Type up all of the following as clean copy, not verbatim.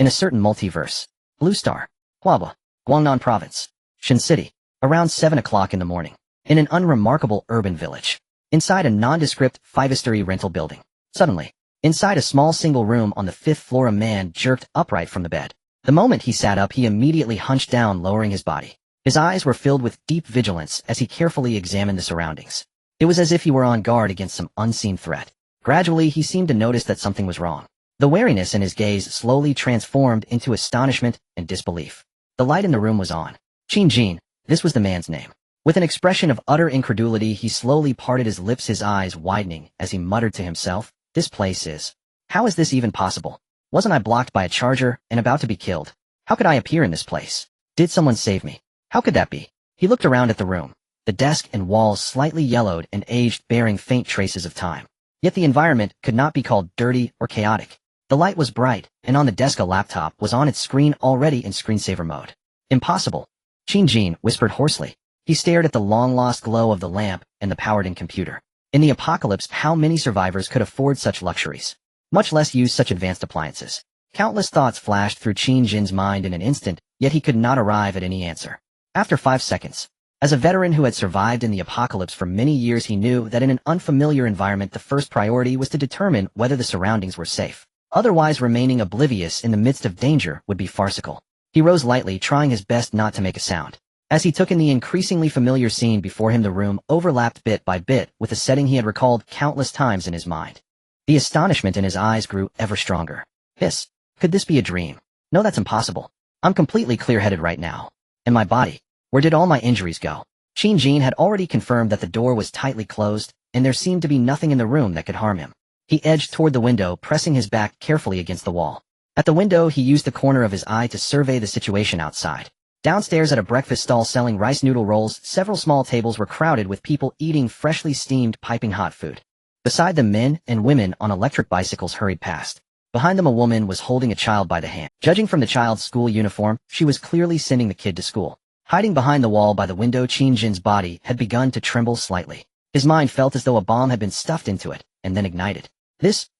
In a certain multiverse, Blue Star, Huaba, Guangnan Province, Shin City, around 7 o'clock in the morning, in an unremarkable urban village, inside a nondescript five-story rental building. Suddenly, inside a small single room on the 5th floor, a man jerked upright from the bed. The moment he sat up, he immediately hunched down, lowering his body. His eyes were filled with deep vigilance as he carefully examined the surroundings. It was as if he were on guard against some unseen threat. Gradually, he seemed to notice that something was wrong. The wariness in his gaze slowly transformed into astonishment and disbelief. The light in the room was on. Qin Jin, this was the man's name. With an expression of utter incredulity, he slowly parted his lips, his eyes widening as he muttered to himself, "This place is... How is this even possible? Wasn't I blocked by a charger and about to be killed? How could I appear in this place? Did someone save me? How could that be?" He looked around at the room. The desk and walls slightly yellowed and aged, bearing faint traces of time. Yet the environment could not be called dirty or chaotic. The light was bright, and on the desk a laptop was on its screen, already in screensaver mode. "Impossible," Qin Jin whispered hoarsely. He stared at the long-lost glow of the lamp and the powered-in computer. In the apocalypse, how many survivors could afford such luxuries, much less use such advanced appliances? Countless thoughts flashed through Qin Jin's mind in an instant, yet he could not arrive at any answer. After 5 seconds, as a veteran who had survived in the apocalypse for many years, he knew that in an unfamiliar environment the first priority was to determine whether the surroundings were safe. Otherwise, remaining oblivious in the midst of danger would be farcical. He rose lightly, trying his best not to make a sound. As he took in the increasingly familiar scene before him, the room overlapped bit by bit with a setting he had recalled countless times in his mind. The astonishment in his eyes grew ever stronger. Could this be a dream? No, that's impossible. I'm completely clear-headed right now. And my body? Where did all my injuries go? Qin Jin had already confirmed that the door was tightly closed, and there seemed to be nothing in the room that could harm him. He edged toward the window, pressing his back carefully against the wall. At the window, he used the corner of his eye to survey the situation outside. Downstairs at a breakfast stall selling rice noodle rolls, several small tables were crowded with people eating freshly steamed, piping hot food. Beside them, men and women on electric bicycles hurried past. Behind them, a woman was holding a child by the hand. Judging from the child's school uniform, she was clearly sending the kid to school. Hiding behind the wall by the window, Qin Jin's body had begun to tremble slightly. His mind felt as though a bomb had been stuffed into it, and then ignited.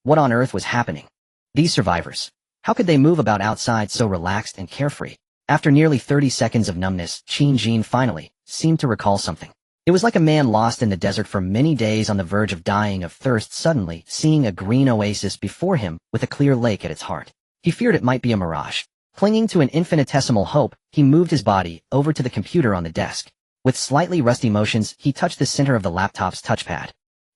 What on earth was happening? These survivors. How could they move about outside so relaxed and carefree? After nearly 30 seconds of numbness, Qin Jin finally seemed to recall something. It was like a man lost in the desert for many days on the verge of dying of thirst, suddenly seeing a green oasis before him with a clear lake at its heart. He feared it might be a mirage. Clinging to an infinitesimal hope, he moved his body over to the computer on the desk. With slightly rusty motions, he touched the center of the laptop's touchpad.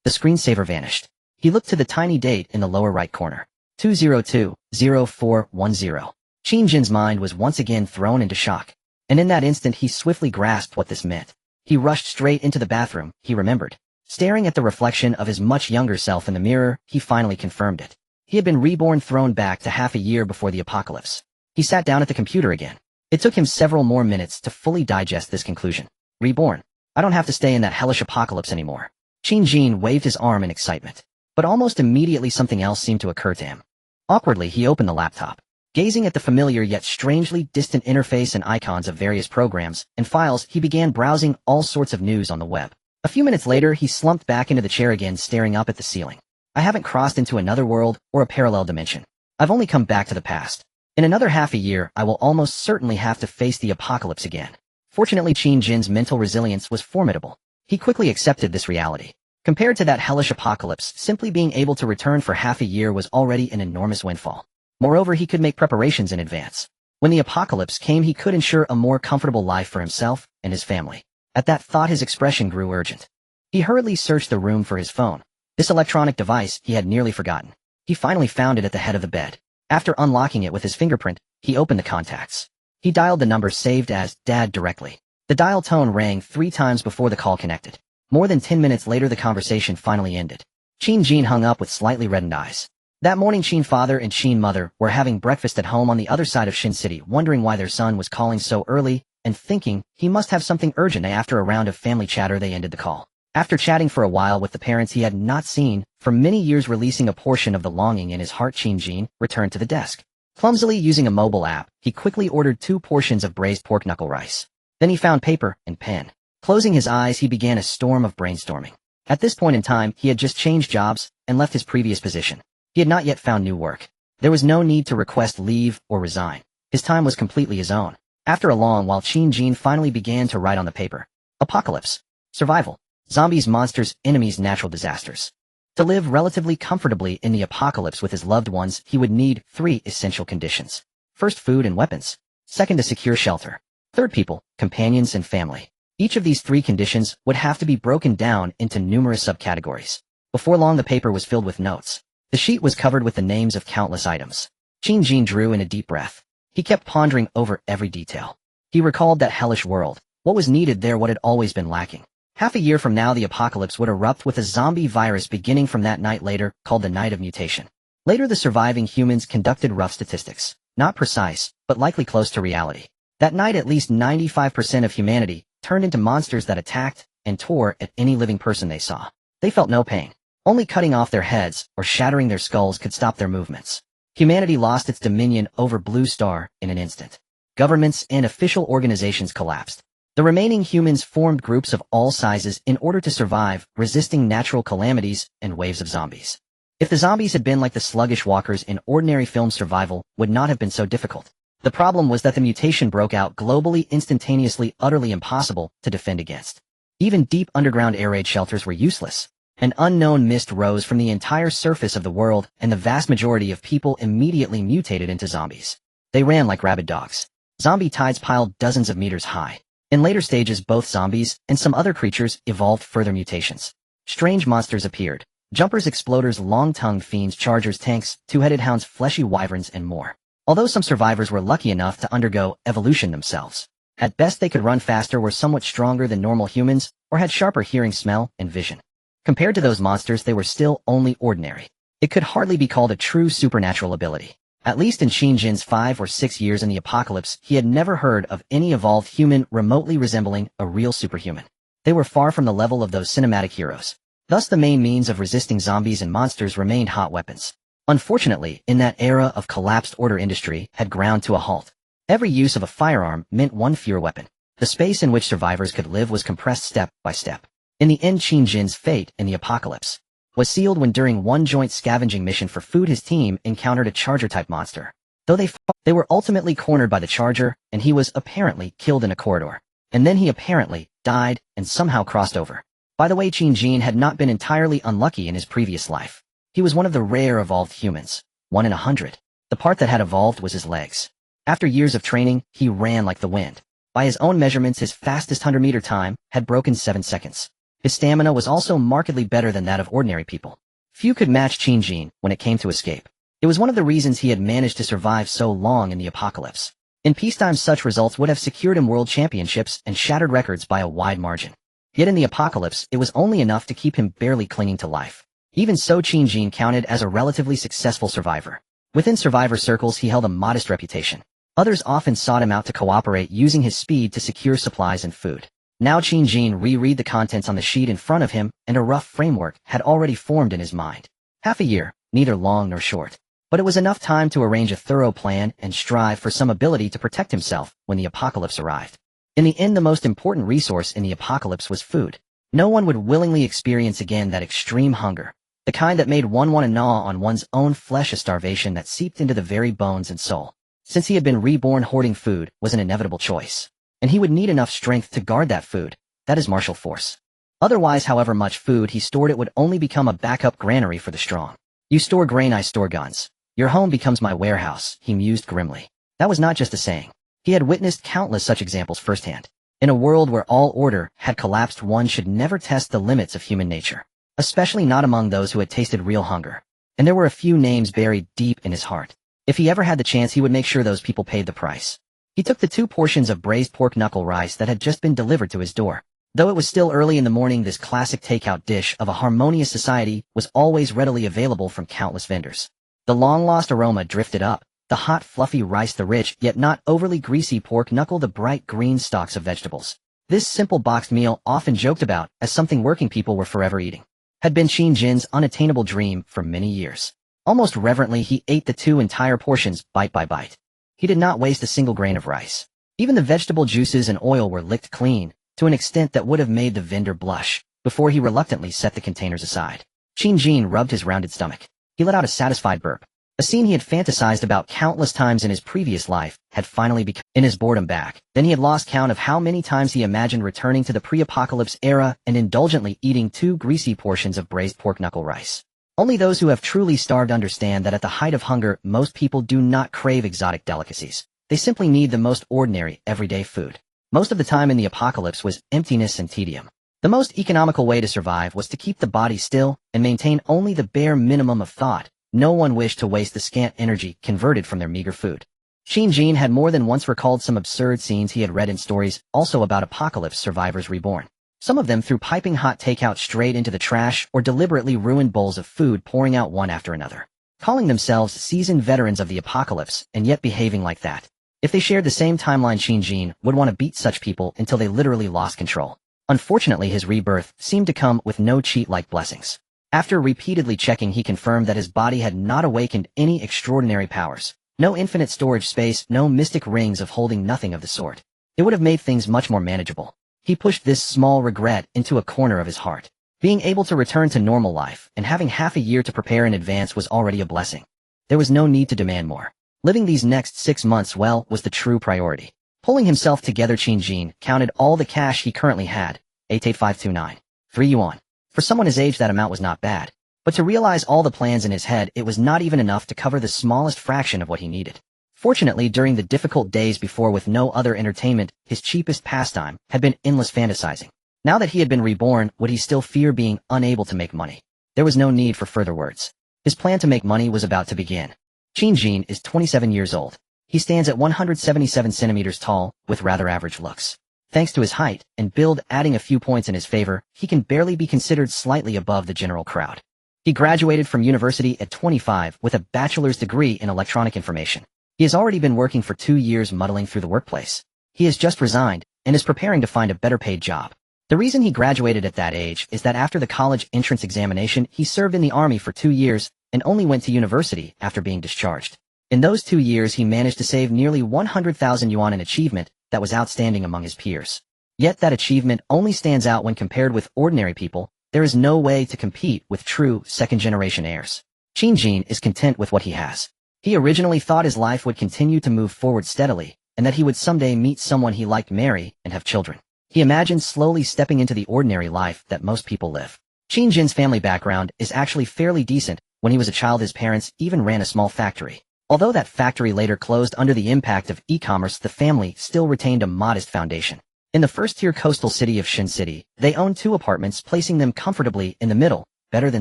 The screensaver vanished. He looked to the tiny date in the lower right corner. 202-0410. Qin Jin's mind was once again thrown into shock. And in that instant he swiftly grasped what this meant. He rushed straight into the bathroom, he remembered. Staring at the reflection of his much younger self in the mirror, he finally confirmed it. He had been reborn, thrown back to half a year before the apocalypse. He sat down at the computer again. It took him several more minutes to fully digest this conclusion. Reborn. I don't have to stay in that hellish apocalypse anymore. Qin Jin waved his arm in excitement. But almost immediately something else seemed to occur to him. Awkwardly, he opened the laptop. Gazing at the familiar yet strangely distant interface and icons of various programs and files, he began browsing all sorts of news on the web. A few minutes later, he slumped back into the chair again, staring up at the ceiling. I haven't crossed into another world or a parallel dimension. I've only come back to the past. In another half a year, I will almost certainly have to face the apocalypse again. Fortunately, Qin Jin's mental resilience was formidable. He quickly accepted this reality. Compared to that hellish apocalypse, simply being able to return for half a year was already an enormous windfall. Moreover, he could make preparations in advance. When the apocalypse came, he could ensure a more comfortable life for himself and his family. At that thought, his expression grew urgent. He hurriedly searched the room for his phone. This electronic device he had nearly forgotten. He finally found it at the head of the bed. After unlocking it with his fingerprint, he opened the contacts. He dialed the number saved as Dad directly. The dial tone rang 3 times before the call connected. More than 10 minutes later, the conversation finally ended. Qin Jin hung up with slightly reddened eyes. That morning, Qin father and Qin mother were having breakfast at home on the other side of Shin City, wondering why their son was calling so early and thinking he must have something urgent. After a round of family chatter, they ended the call. After chatting for a while with the parents he had not seen for many years, releasing a portion of the longing in his heart, Qin Jin returned to the desk. Clumsily using a mobile app, he quickly ordered 2 portions of braised pork knuckle rice. Then he found paper and pen. Closing his eyes, he began a storm of brainstorming. At this point in time, he had just changed jobs and left his previous position. He had not yet found new work. There was no need to request leave or resign. His time was completely his own. After a long while, Qin finally began to write on the paper. Apocalypse. Survival. Zombies, monsters, enemies, natural disasters. To live relatively comfortably in the apocalypse with his loved ones, he would need 3 essential conditions. First, food and weapons. Second, a secure shelter. Third, people, companions, and family. Each of these 3 conditions would have to be broken down into numerous subcategories. Before long, the paper was filled with notes. The sheet was covered with the names of countless items. Qin drew in a deep breath. He kept pondering over every detail. He recalled that hellish world. What was needed there, what had always been lacking. Half a year from now, the apocalypse would erupt with a zombie virus beginning from that night later, called the Night of Mutation. Later, the surviving humans conducted rough statistics. Not precise, but likely close to reality. That night, at least 95% of humanity turned into monsters that attacked and tore at any living person they saw. They felt no pain. Only cutting off their heads or shattering their skulls could stop their movements. Humanity lost its dominion over Blue Star in an instant. Governments and official organizations collapsed. The remaining humans formed groups of all sizes in order to survive, resisting natural calamities and waves of zombies. If the zombies had been like the sluggish walkers in ordinary film, survival would not have been so difficult. The problem was that the mutation broke out globally, instantaneously, utterly impossible to defend against. Even deep underground air raid shelters were useless. An unknown mist rose from the entire surface of the world, and the vast majority of people immediately mutated into zombies. They ran like rabid dogs. Zombie tides piled dozens of meters high. In later stages, both zombies and some other creatures evolved further mutations. Strange monsters appeared. Jumpers, exploders, long-tongued fiends, chargers, tanks, two-headed hounds, fleshy wyverns, and more. Although some survivors were lucky enough to undergo evolution themselves. At best, they could run faster, were somewhat stronger than normal humans, or had sharper hearing, smell, and vision. Compared to those monsters, they were still only ordinary. It could hardly be called a true supernatural ability. At least in Qin's 5 or 6 years in the apocalypse, he had never heard of any evolved human remotely resembling a real superhuman. They were far from the level of those cinematic heroes. Thus, the main means of resisting zombies and monsters remained hot weapons. Unfortunately, in that era of collapsed order, industry had ground to a halt. Every use of a firearm meant one fewer weapon. The space in which survivors could live was compressed step by step. In the end, Qin's fate in the apocalypse was sealed when, during one joint scavenging mission for food, his team encountered a charger-type monster. Though they were ultimately cornered by the charger, and he was apparently killed in a corridor. And then he apparently died and somehow crossed over. By the way, Qin had not been entirely unlucky in his previous life. He was one of the rare evolved humans, 1 in 100. The part that had evolved was his legs. After years of training, he ran like the wind. By his own measurements, his fastest 100-meter time had broken 7 seconds. His stamina was also markedly better than that of ordinary people. Few could match Qin when it came to escape. It was one of the reasons he had managed to survive so long in the apocalypse. In peacetime, such results would have secured him world championships and shattered records by a wide margin. Yet in the apocalypse, it was only enough to keep him barely clinging to life. Even so, Qin counted as a relatively successful survivor. Within survivor circles, he held a modest reputation. Others often sought him out to cooperate, using his speed to secure supplies and food. Now Qin reread the contents on the sheet in front of him, and a rough framework had already formed in his mind. Half a year, neither long nor short. But it was enough time to arrange a thorough plan and strive for some ability to protect himself when the apocalypse arrived. In the end, the most important resource in the apocalypse was food. No one would willingly experience again that extreme hunger, the kind that made one want to gnaw on one's own flesh, a starvation that seeped into the very bones and soul. Since he had been reborn, hoarding food was an inevitable choice. And he would need enough strength to guard that food, that is martial force. Otherwise, however much food he stored, it would only become a backup granary for the strong. You store grain, I store guns. Your home becomes my warehouse, he mused grimly. That was not just a saying. He had witnessed countless such examples firsthand. In a world where all order had collapsed, one should never test the limits of human nature, especially not among those who had tasted real hunger. And there were a few names buried deep in his heart. If he ever had the chance, he would make sure those people paid the price. He took the 2 portions of braised pork knuckle rice that had just been delivered to his door. Though it was still early in the morning, this classic takeout dish of a harmonious society was always readily available from countless vendors. The long-lost aroma drifted up, the hot, fluffy rice, the rich, yet not overly greasy pork knuckle, the bright green stalks of vegetables. This simple boxed meal, often joked about as something working people were forever eating, had been Qin's unattainable dream for many years. Almost reverently, he ate the 2 entire portions, bite by bite. He did not waste a single grain of rice. Even the vegetable juices and oil were licked clean, to an extent that would have made the vendor blush, before he reluctantly set the containers aside. Qin rubbed his rounded stomach. He let out a satisfied burp. A scene he had fantasized about countless times in his previous life had finally become in his boredom back. Then he had lost count of how many times he imagined returning to the pre-apocalypse era and indulgently eating 2 greasy portions of braised pork knuckle rice. Only those who have truly starved understand that at the height of hunger, most people do not crave exotic delicacies. They simply need the most ordinary, everyday food. Most of the time in the apocalypse was emptiness and tedium. The most economical way to survive was to keep the body still and maintain only the bare minimum of thought. No one wished to waste the scant energy converted from their meager food. Shinjin had more than once recalled some absurd scenes he had read in stories, also about apocalypse survivors reborn. Some of them threw piping hot takeout straight into the trash or deliberately ruined bowls of food pouring out one after another. Calling themselves seasoned veterans of the apocalypse and yet behaving like that. If they shared the same timeline, Shinjin would want to beat such people until they literally lost control. Unfortunately, his rebirth seemed to come with no cheat-like blessings. After repeatedly checking, he confirmed that his body had not awakened any extraordinary powers. No infinite storage space, no mystic rings of holding, nothing of the sort. It would have made things much more manageable. He pushed this small regret into a corner of his heart. Being able to return to normal life and having half a year to prepare in advance was already a blessing. There was no need to demand more. Living these next 6 months well was the true priority. Pulling himself together, Shinjin counted all the cash he currently had. 88529. 3 yuan. For someone his age, that amount was not bad. But to realize all the plans in his head, it was not even enough to cover the smallest fraction of what he needed. Fortunately, during the difficult days before, with no other entertainment, his cheapest pastime had been endless fantasizing. Now that he had been reborn, would he still fear being unable to make money? There was no need for further words. His plan to make money was about to begin. Shinjin is 27 years old. He stands at 177 centimeters tall, with rather average looks. Thanks to his height and build adding a few points in his favor, he can barely be considered slightly above the general crowd. He graduated from university at 25 with a bachelor's degree in electronic information. He has already been working for 2 years muddling through the workplace. He has just resigned and is preparing to find a better paid job. The reason he graduated at that age is that after the college entrance examination, he served in the army for 2 years and only went to university after being discharged. In those 2 years, he managed to save nearly 100,000 yuan, an achievement that was outstanding among his peers. Yet that achievement only stands out when compared with ordinary people. There is no way to compete with true second-generation heirs. Shinjin is content with what he has. He originally thought his life would continue to move forward steadily, and that he would someday meet someone he liked, marry, and have children. He imagined slowly stepping into the ordinary life that most people live. Shinjin's family background is actually fairly decent. When he was a child, his parents even ran a small factory. Although that factory later closed under the impact of e-commerce, the family still retained a modest foundation. In the first-tier coastal city of Shin City, they own 2 apartments, placing them comfortably in the middle, better than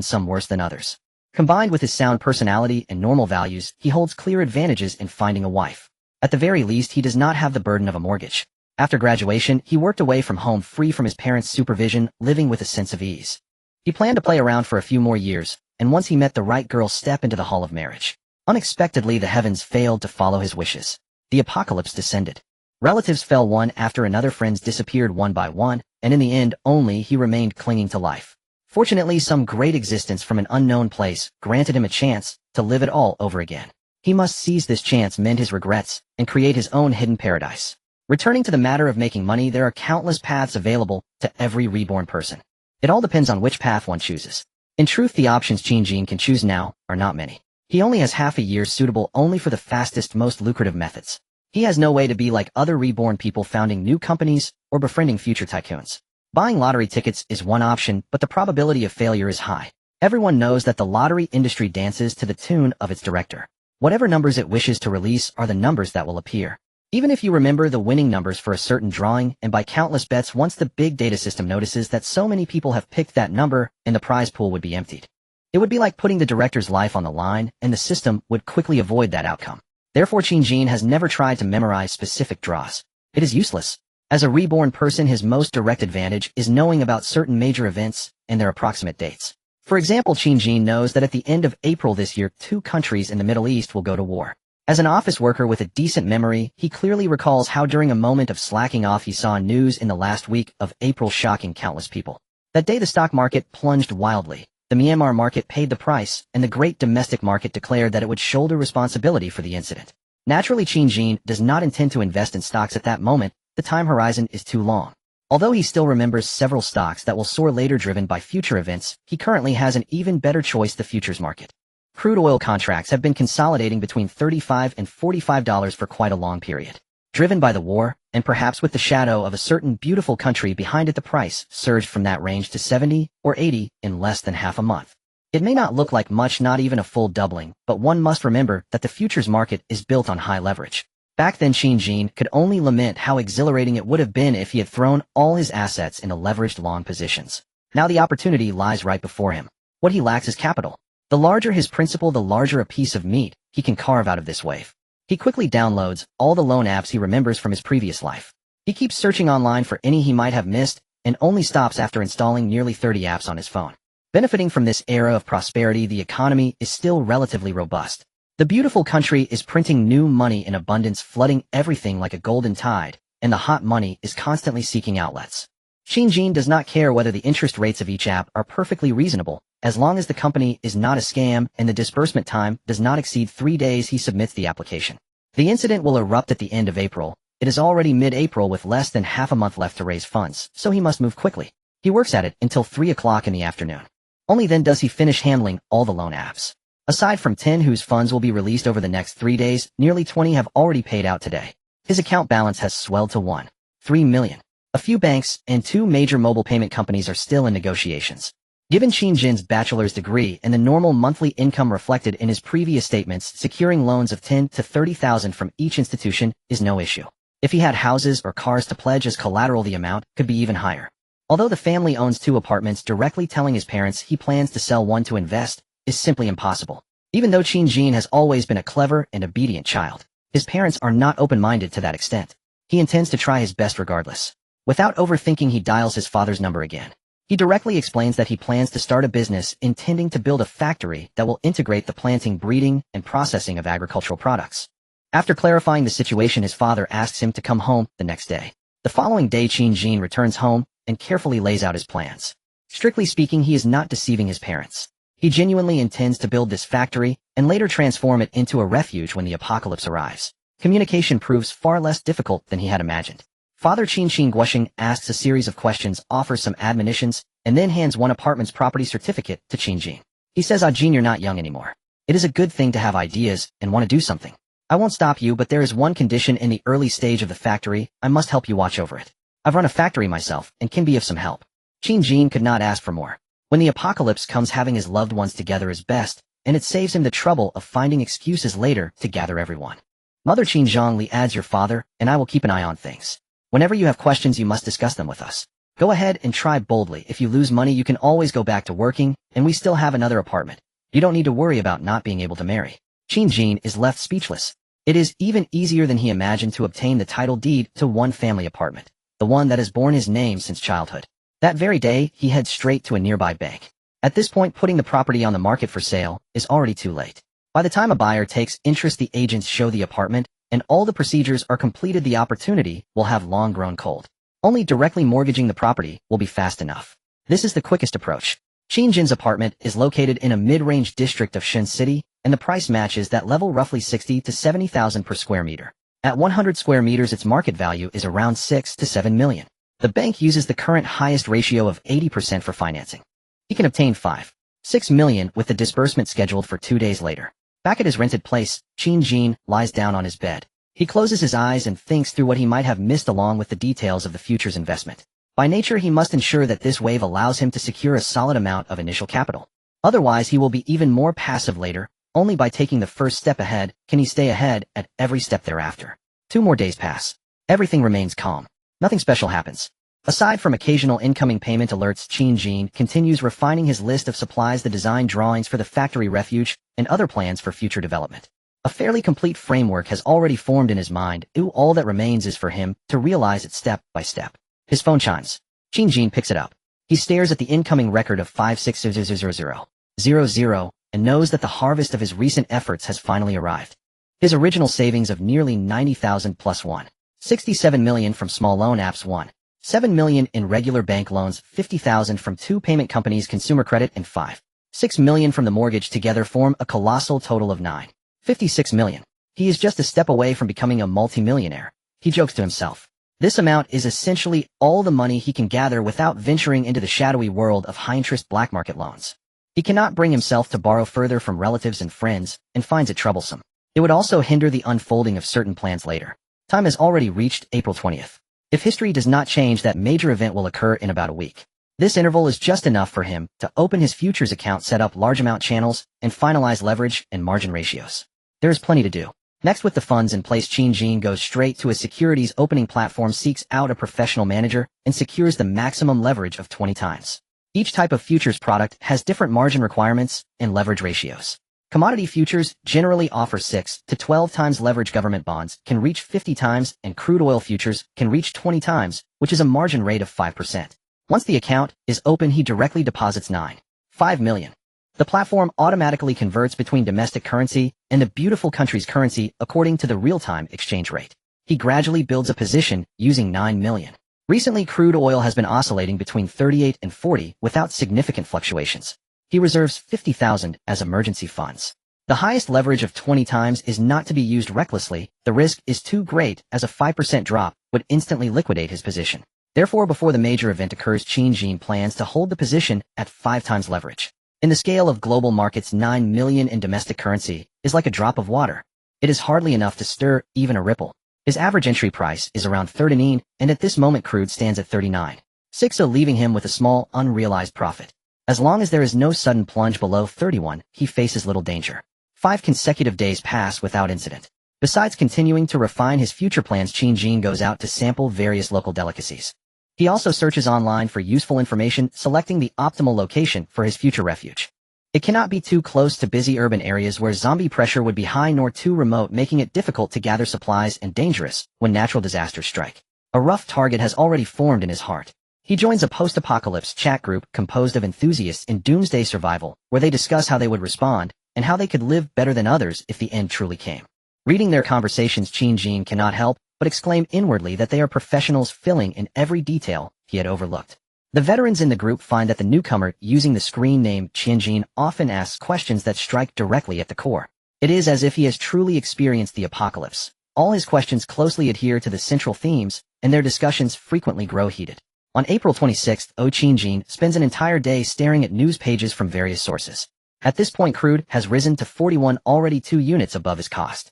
some, worse than others. Combined with his sound personality and normal values, he holds clear advantages in finding a wife. At the very least, he does not have the burden of a mortgage. After graduation, he worked away from home, free from his parents' supervision, living with a sense of ease. He planned to play around for a few more years, and once he met the right girl, step into the hall of marriage. Unexpectedly, the heavens failed to follow his wishes. The apocalypse descended. Relatives fell one after another, friends disappeared one by one, and in the end, only he remained clinging to life. Fortunately, some great existence from an unknown place granted him a chance to live it all over again. He must seize this chance, mend his regrets, and create his own hidden paradise. Returning to the matter of making money, there are countless paths available to every reborn person. It all depends on which path one chooses. In truth, the options Shinjin can choose now are not many. He only has half a year, suitable only for the fastest, most lucrative methods. He has no way to be like other reborn people, founding new companies or befriending future tycoons. Buying lottery tickets is one option, but the probability of failure is high. Everyone knows that the lottery industry dances to the tune of its director. Whatever numbers it wishes to release are the numbers that will appear. Even if you remember the winning numbers for a certain drawing and buy countless bets, once the big data system notices that so many people have picked that number, and the prize pool would be emptied. It would be like putting the director's life on the line, and the system would quickly avoid that outcome. Therefore, Shinjin has never tried to memorize specific draws. It is useless. As a reborn person, his most direct advantage is knowing about certain major events and their approximate dates. For example, Shinjin knows that at the end of April this year, 2 countries in the Middle East will go to war. As an office worker with a decent memory, he clearly recalls how during a moment of slacking off he saw news in the last week of April shocking countless people. That day the stock market plunged wildly. The Myanmar market paid the price, and the great domestic market declared that it would shoulder responsibility for the incident. Naturally, Shinjin does not intend to invest in stocks at that moment. The time horizon is too long. Although he still remembers several stocks that will soar later driven by future events, he currently has an even better choice: the futures market. Crude oil contracts have been consolidating between $35 and $45 for quite a long period. Driven by the war, and perhaps with the shadow of a certain beautiful country behind it, the price surged from that range to 70 or 80 in less than half a month. It may not look like much, not even a full doubling, but one must remember that the futures market is built on high leverage. Back then, Qin could only lament how exhilarating it would have been if he had thrown all his assets into leveraged long positions. Now the opportunity lies right before him. What he lacks is capital. The larger his principal, the larger a piece of meat he can carve out of this wave. He quickly downloads all the loan apps he remembers from his previous life. He keeps searching online for any he might have missed, and only stops after installing nearly 30 apps on his phone. Benefiting from this era of prosperity, the economy is still relatively robust. The beautiful country is printing new money in abundance, flooding everything like a golden tide, and the hot money is constantly seeking outlets. Qin does not care whether the interest rates of each app are perfectly reasonable, as long as the company is not a scam and the disbursement time does not exceed 3 days he submits the application. The incident will erupt at the end of April. It is already mid-April with less than half a month left to raise funds, so he must move quickly. He works at it until 3 o'clock in the afternoon. Only then does he finish handling all the loan apps. Aside from 10 whose funds will be released over the next 3 days, nearly 20 have already paid out today. His account balance has swelled to $1.3 million. A few banks and 2 major mobile payment companies are still in negotiations. Given Qin's bachelor's degree and the normal monthly income reflected in his previous statements, securing loans of $10,000 to $30,000 from each institution is no issue. If he had houses or cars to pledge as collateral, the amount could be even higher. Although the family owns 2 apartments, directly telling his parents he plans to sell one to invest is simply impossible. Even though Qin has always been a clever and obedient child, his parents are not open-minded to that extent. He intends to try his best regardless. Without overthinking, he dials his father's number again. He directly explains that he plans to start a business intending to build a factory that will integrate the planting, breeding, and processing of agricultural products. After clarifying the situation, his father asks him to come home the next day. The following day, Qin returns home and carefully lays out his plans. Strictly speaking, he is not deceiving his parents. He genuinely intends to build this factory and later transform it into a refuge when the apocalypse arrives. Communication proves far less difficult than he had imagined. Father Qin Guosheng asks a series of questions, offers some admonitions, and then hands one apartment's property certificate to Qin. He says, Jin, you're not young anymore. It is a good thing to have ideas and want to do something. I won't stop you, but there is one condition in the early stage of the factory. I must help you watch over it. I've run a factory myself and can be of some help. Qin could not ask for more. When the apocalypse comes, having his loved ones together is best, and it saves him the trouble of finding excuses later to gather everyone. Mother Qin Zhongli adds, your father and I will keep an eye on things. Whenever you have questions, you must discuss them with us. Go ahead and try boldly. If you lose money, you can always go back to working, and we still have another apartment. You don't need to worry about not being able to marry. Qin is left speechless. It is even easier than he imagined to obtain the title deed to one family apartment, the one that has borne his name since childhood. That very day, he heads straight to a nearby bank. At this point, putting the property on the market for sale is already too late. By the time a buyer takes interest, the agents show the apartment, and all the procedures are completed, the opportunity will have long grown cold. Only directly mortgaging the property will be fast enough. This is the quickest approach. Qin's apartment is located in a mid-range district of Shen City, and the price matches that level, roughly 60 to 70,000 per square meter. At 100 square meters, its market value is around 6 to 7 million. The bank uses the current highest ratio of 80% for financing. He can obtain 5.6 million with the disbursement scheduled for 2 days later. Back at his rented place, Qin lies down on his bed. He closes his eyes and thinks through what he might have missed along with the details of the future's investment. By nature, he must ensure that this wave allows him to secure a solid amount of initial capital. Otherwise, he will be even more passive later. Only by taking the first step ahead can he stay ahead at every step thereafter. 2 more days pass. Everything remains calm. Nothing special happens. Aside from occasional incoming payment alerts, Qin continues refining his list of supplies, the design drawings for the factory refuge, and other plans for future development. A fairly complete framework has already formed in his mind. All that remains is for him to realize it step by step. His phone chimes. Qin picks it up. He stares at the incoming record of 560000 and knows that the harvest of his recent efforts has finally arrived. His original savings of nearly 90,000 plus 1.67 million from small loan apps, 1.7 million in regular bank loans, 50,000 from 2 payment companies, consumer credit, and 5.6 million from the mortgage together form a colossal total of 9.56 million. He is just a step away from becoming a multimillionaire. He jokes to himself. This amount is essentially all the money he can gather without venturing into the shadowy world of high-interest black market loans. He cannot bring himself to borrow further from relatives and friends, and finds it troublesome. It would also hinder the unfolding of certain plans later. Time has already reached April 20th. If history does not change, that major event will occur in about a week. This interval is just enough for him to open his futures account, set up large amount channels, and finalize leverage and margin ratios. There is plenty to do. Next, with the funds in place, Qin goes straight to his securities opening platform, seeks out a professional manager, and secures the maximum leverage of 20 times. Each type of futures product has different margin requirements and leverage ratios. Commodity futures generally offer 6 to 12 times leverage. Government bonds can reach 50 times, and crude oil futures can reach 20 times, which is a margin rate of 5%. Once the account is open, he directly deposits $9.5 million. The platform automatically converts between domestic currency and the beautiful country's currency according to the real-time exchange rate. He gradually builds a position using $9 million. Recently, crude oil has been oscillating between 38 and 40 without significant fluctuations. He reserves 50,000 as emergency funds. The highest leverage of 20 times is not to be used recklessly. The risk is too great, as a 5% drop would instantly liquidate his position. Therefore, before the major event occurs, Qin plans to hold the position at 5 times leverage. In the scale of global markets, 9 million in domestic currency is like a drop of water. It is hardly enough to stir even a ripple. His average entry price is around 39, and at this moment crude stands at 39.60, leaving him with a small unrealized profit. As long as there is no sudden plunge below 31, he faces little danger. 5 consecutive days pass without incident. Besides continuing to refine his future plans, Qin goes out to sample various local delicacies. He also searches online for useful information, selecting the optimal location for his future refuge. It cannot be too close to busy urban areas where zombie pressure would be high, nor too remote, making it difficult to gather supplies and dangerous when natural disasters strike. A rough target has already formed in his heart. He joins a post-apocalypse chat group composed of enthusiasts in doomsday survival, where they discuss how they would respond and how they could live better than others if the end truly came. Reading their conversations, Qin cannot help but exclaim inwardly that they are professionals, filling in every detail he had overlooked. The veterans in the group find that the newcomer, using the screen name Qin, often asks questions that strike directly at the core. It is as if he has truly experienced the apocalypse. All his questions closely adhere to the central themes, and their discussions frequently grow heated. On April 26th, Qin spends an entire day staring at news pages from various sources. At this point, crude has risen to 41, already 2 units above his cost.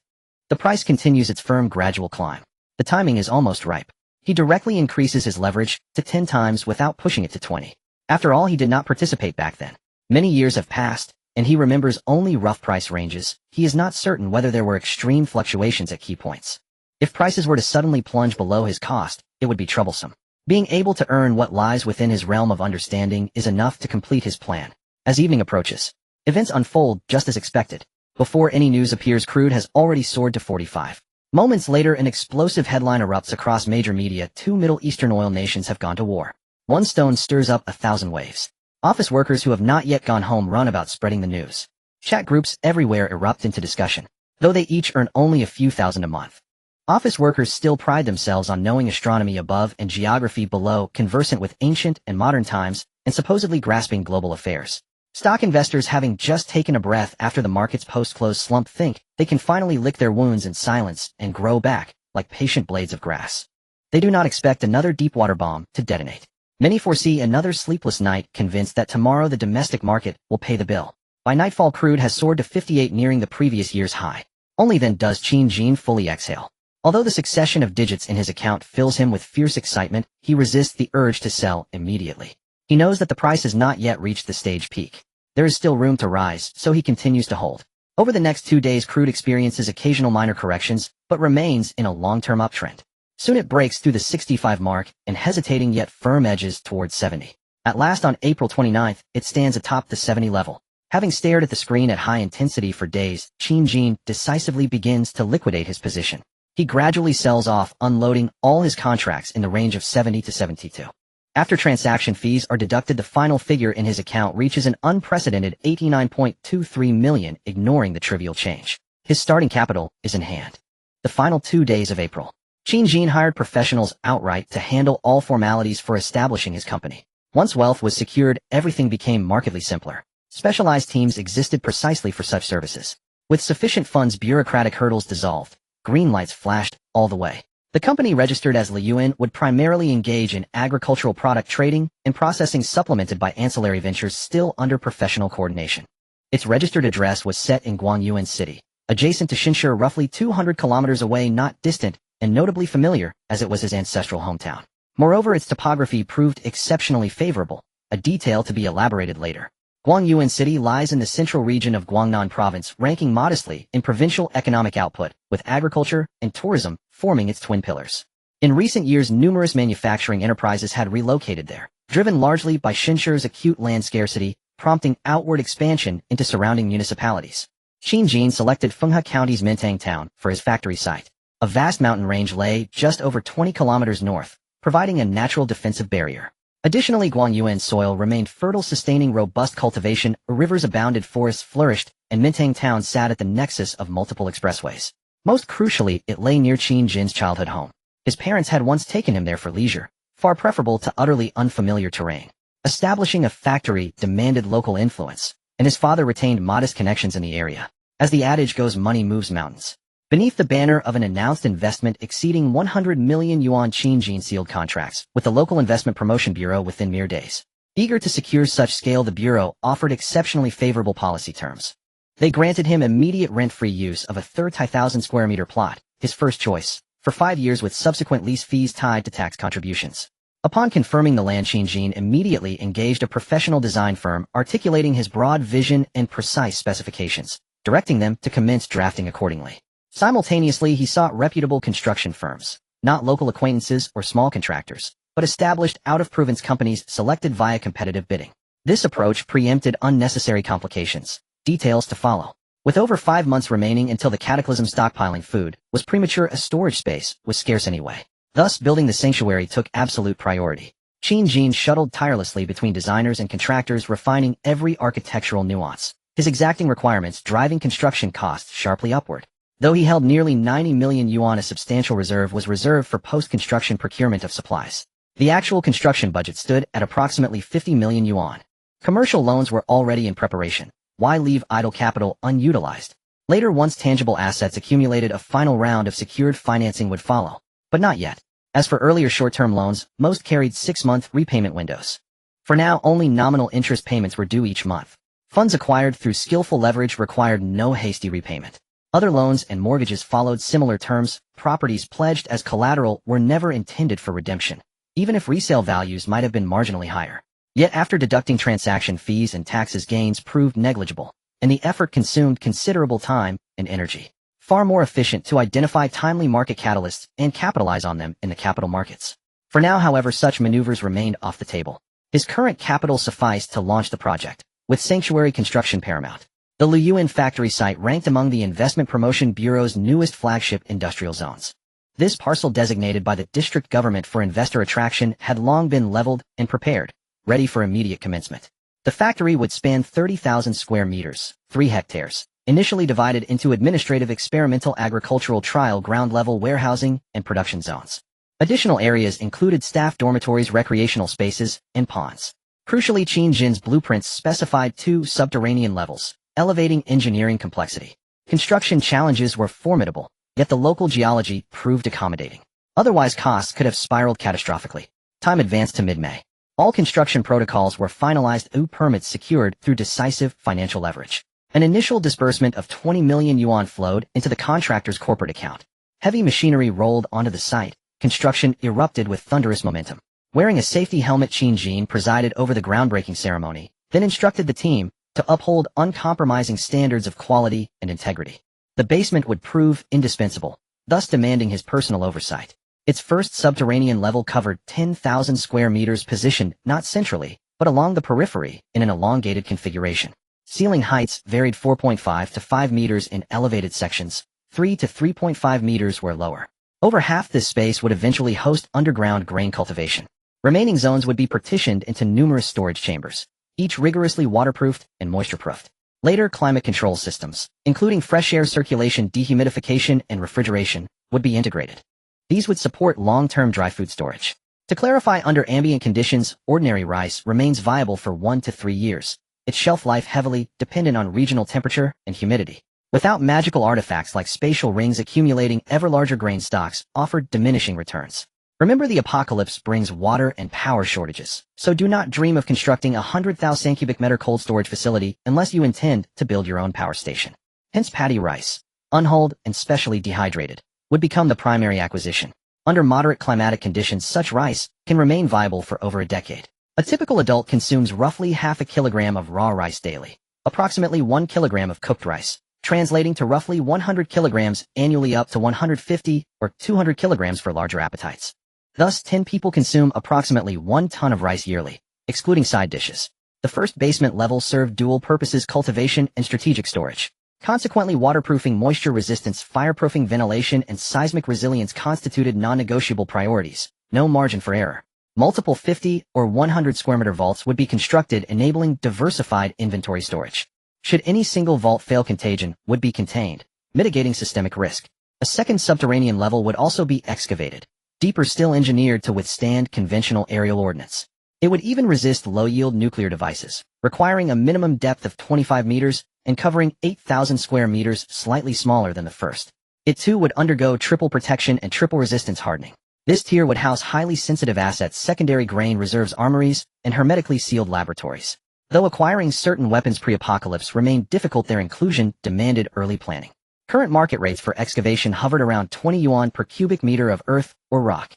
The price continues its firm gradual climb. The timing is almost ripe. He directly increases his leverage to 10 times without pushing it to 20. After all, he did not participate back then. Many years have passed, and he remembers only rough price ranges. He is not certain whether there were extreme fluctuations at key points. If prices were to suddenly plunge below his cost, it would be troublesome. Being able to earn what lies within his realm of understanding is enough to complete his plan. As evening approaches, events unfold just as expected. Before any news appears, crude has already soared to 45. Moments later, an explosive headline erupts across major media. 2 Middle Eastern oil nations have gone to war. One stone stirs up 1,000 waves. Office workers who have not yet gone home run about spreading the news. Chat groups everywhere erupt into discussion, though they each earn only a few thousand a month. Office workers still pride themselves on knowing astronomy above and geography below, conversant with ancient and modern times, and supposedly grasping global affairs. Stock investors, having just taken a breath after the market's post-close slump, think they can finally lick their wounds in silence and grow back like patient blades of grass. They do not expect another deepwater bomb to detonate. Many foresee another sleepless night, convinced that tomorrow the domestic market will pay the bill. By nightfall, crude has soared to 58, nearing the previous year's high. Only then does Qin fully exhale. Although the succession of digits in his account fills him with fierce excitement, he resists the urge to sell immediately. He knows that the price has not yet reached the stage peak. There is still room to rise, so he continues to hold. Over the next 2 days, crude experiences occasional minor corrections, but remains in a long-term uptrend. Soon it breaks through the 65 mark, and hesitating yet firm edges towards 70. At last, on April 29th, it stands atop the 70 level. Having stared at the screen at high intensity for days, Qin decisively begins to liquidate his position. He gradually sells off, unloading all his contracts in the range of 70 to 72. After transaction fees are deducted, the final figure in his account reaches an unprecedented 89.23 million, ignoring the trivial change. His starting capital is in hand. The final 2 days of April, Qin hired professionals outright to handle all formalities for establishing his company. Once wealth was secured, everything became markedly simpler. Specialized teams existed precisely for such services. With sufficient funds, bureaucratic hurdles dissolved. Green lights flashed all the way. The company registered as Liyuan would primarily engage in agricultural product trading and processing supplemented by ancillary ventures still under professional coordination. Its registered address was set in Guangyuan City, adjacent to Shinshu, roughly 200 kilometers away, not distant, and notably familiar, as it was his ancestral hometown. Moreover, its topography proved exceptionally favorable, a detail to be elaborated later. Guangyuan City lies in the central region of Guangnan Province, ranking modestly in provincial economic output, with agriculture and tourism forming its twin pillars. In recent years, numerous manufacturing enterprises had relocated there, driven largely by Shinshu's acute land scarcity, prompting outward expansion into surrounding municipalities. Qin Jin selected Fenghe County's Mintang town for his factory site. A vast mountain range lay just over 20 kilometers north, providing a natural defensive barrier. Additionally, Guangyuan's soil remained fertile, sustaining robust cultivation, rivers abounded, forests flourished, and Mintang town sat at the nexus of multiple expressways. Most crucially, it lay near Qin Jin's childhood home. His parents had once taken him there for leisure, far preferable to utterly unfamiliar terrain. Establishing a factory demanded local influence, and his father retained modest connections in the area. As the adage goes, money moves mountains. Beneath the banner of an announced investment exceeding 100 million yuan, Qin Jin sealed contracts with the local investment promotion bureau within mere days. Eager to secure such scale, the bureau offered exceptionally favorable policy terms. They granted him immediate rent-free use of a 30,000 square meter plot, his first choice, for 5 years with subsequent lease fees tied to tax contributions. Upon confirming the land, Qin Jin immediately engaged a professional design firm articulating his broad vision and precise specifications, directing them to commence drafting accordingly. Simultaneously, he sought reputable construction firms, not local acquaintances or small contractors, but established out-of-province companies selected via competitive bidding. This approach preempted unnecessary complications. Details to follow. With over 5 months remaining until the cataclysm, stockpiling food was premature as storage space was scarce anyway. Thus, building the sanctuary took absolute priority. Qin Jin shuttled tirelessly between designers and contractors, refining every architectural nuance, his exacting requirements driving construction costs sharply upward. Though he held nearly 90 million yuan, a substantial reserve was reserved for post-construction procurement of supplies. The actual construction budget stood at approximately 50 million yuan. Commercial loans were already in preparation. Why leave idle capital unutilized? Later, once tangible assets accumulated, a final round of secured financing would follow. But not yet. As for earlier short-term loans, most carried 6-month repayment windows. For now, only nominal interest payments were due each month. Funds acquired through skillful leverage required no hasty repayment. Other loans and mortgages followed similar terms. Properties pledged as collateral were never intended for redemption, even if resale values might have been marginally higher. Yet after deducting transaction fees and taxes, gains proved negligible, and the effort consumed considerable time and energy. Far more efficient to identify timely market catalysts and capitalize on them in the capital markets. For now, however, such maneuvers remained off the table. His current capital sufficed to launch the project, with sanctuary construction paramount. The Liyuan factory site ranked among the Investment Promotion Bureau's newest flagship industrial zones. This parcel, designated by the district government for investor attraction, had long been leveled and prepared, ready for immediate commencement. The factory would span 30,000 square meters, 3 hectares, initially divided into administrative, experimental, agricultural, trial, ground-level warehousing, and production zones. Additional areas included staff dormitories, recreational spaces, and ponds. Crucially, Qin Jin's blueprints specified 2 subterranean levels, elevating engineering complexity. Construction challenges were formidable, yet the local geology proved accommodating. Otherwise, costs could have spiraled catastrophically. Time advanced to mid-May. All construction protocols were finalized, permits secured through decisive financial leverage. An initial disbursement of 20 million yuan flowed into the contractor's corporate account. Heavy machinery rolled onto the site. Construction erupted with thunderous momentum. Wearing a safety helmet, Qin Jin presided over the groundbreaking ceremony, then instructed the team to uphold uncompromising standards of quality and integrity. The basement would prove indispensable, thus demanding his personal oversight. Its first subterranean level covered 10,000 square meters, positioned not centrally, but along the periphery in an elongated configuration. Ceiling heights varied 4.5 to 5 meters in elevated sections, 3 to 3.5 meters were lower. Over half this space would eventually host underground grain cultivation. Remaining zones would be partitioned into numerous storage chambers, each rigorously waterproofed and moisture-proofed. Later, climate control systems, including fresh air circulation, dehumidification, and refrigeration, would be integrated. These would support long-term dry food storage. To clarify, under ambient conditions, ordinary rice remains viable for 1 to 3 years, its shelf life heavily dependent on regional temperature and humidity. without magical artifacts like spatial rings accumulating ever larger grain stocks offered diminishing returns. Remember, the apocalypse brings water and power shortages, so do not dream of constructing a 100,000 cubic meter cold storage facility unless you intend to build your own power station. Hence paddy rice, unhulled and specially dehydrated, would become the primary acquisition. Under moderate climatic conditions, such rice can remain viable for over a decade. A typical adult consumes roughly half a kilogram of raw rice daily, approximately 1 kilogram of cooked rice, translating to roughly 100 kilograms annually, up to 150 or 200 kilograms for larger appetites. Thus, 10 people consume approximately 1 ton of rice yearly, excluding side dishes. The first basement level served dual purposes: cultivation and strategic storage. Consequently, waterproofing, moisture resistance, fireproofing, ventilation, and seismic resilience constituted non-negotiable priorities. No margin for error. Multiple 50 or 100 square meter vaults would be constructed, enabling diversified inventory storage. Should any single vault fail, contagion would be contained, mitigating systemic risk. A second subterranean level would also be excavated, deeper still, engineered to withstand conventional aerial ordnance. It would even resist low-yield nuclear devices, requiring a minimum depth of 25 meters and covering 8,000 square meters, slightly smaller than the first. It too would undergo triple protection and triple resistance hardening. This tier would house highly sensitive assets, secondary grain reserves, armories, and hermetically sealed laboratories. Though acquiring certain weapons pre-apocalypse remained difficult, their inclusion demanded early planning. Current market rates for excavation hovered around 20 yuan per cubic meter of earth or rock.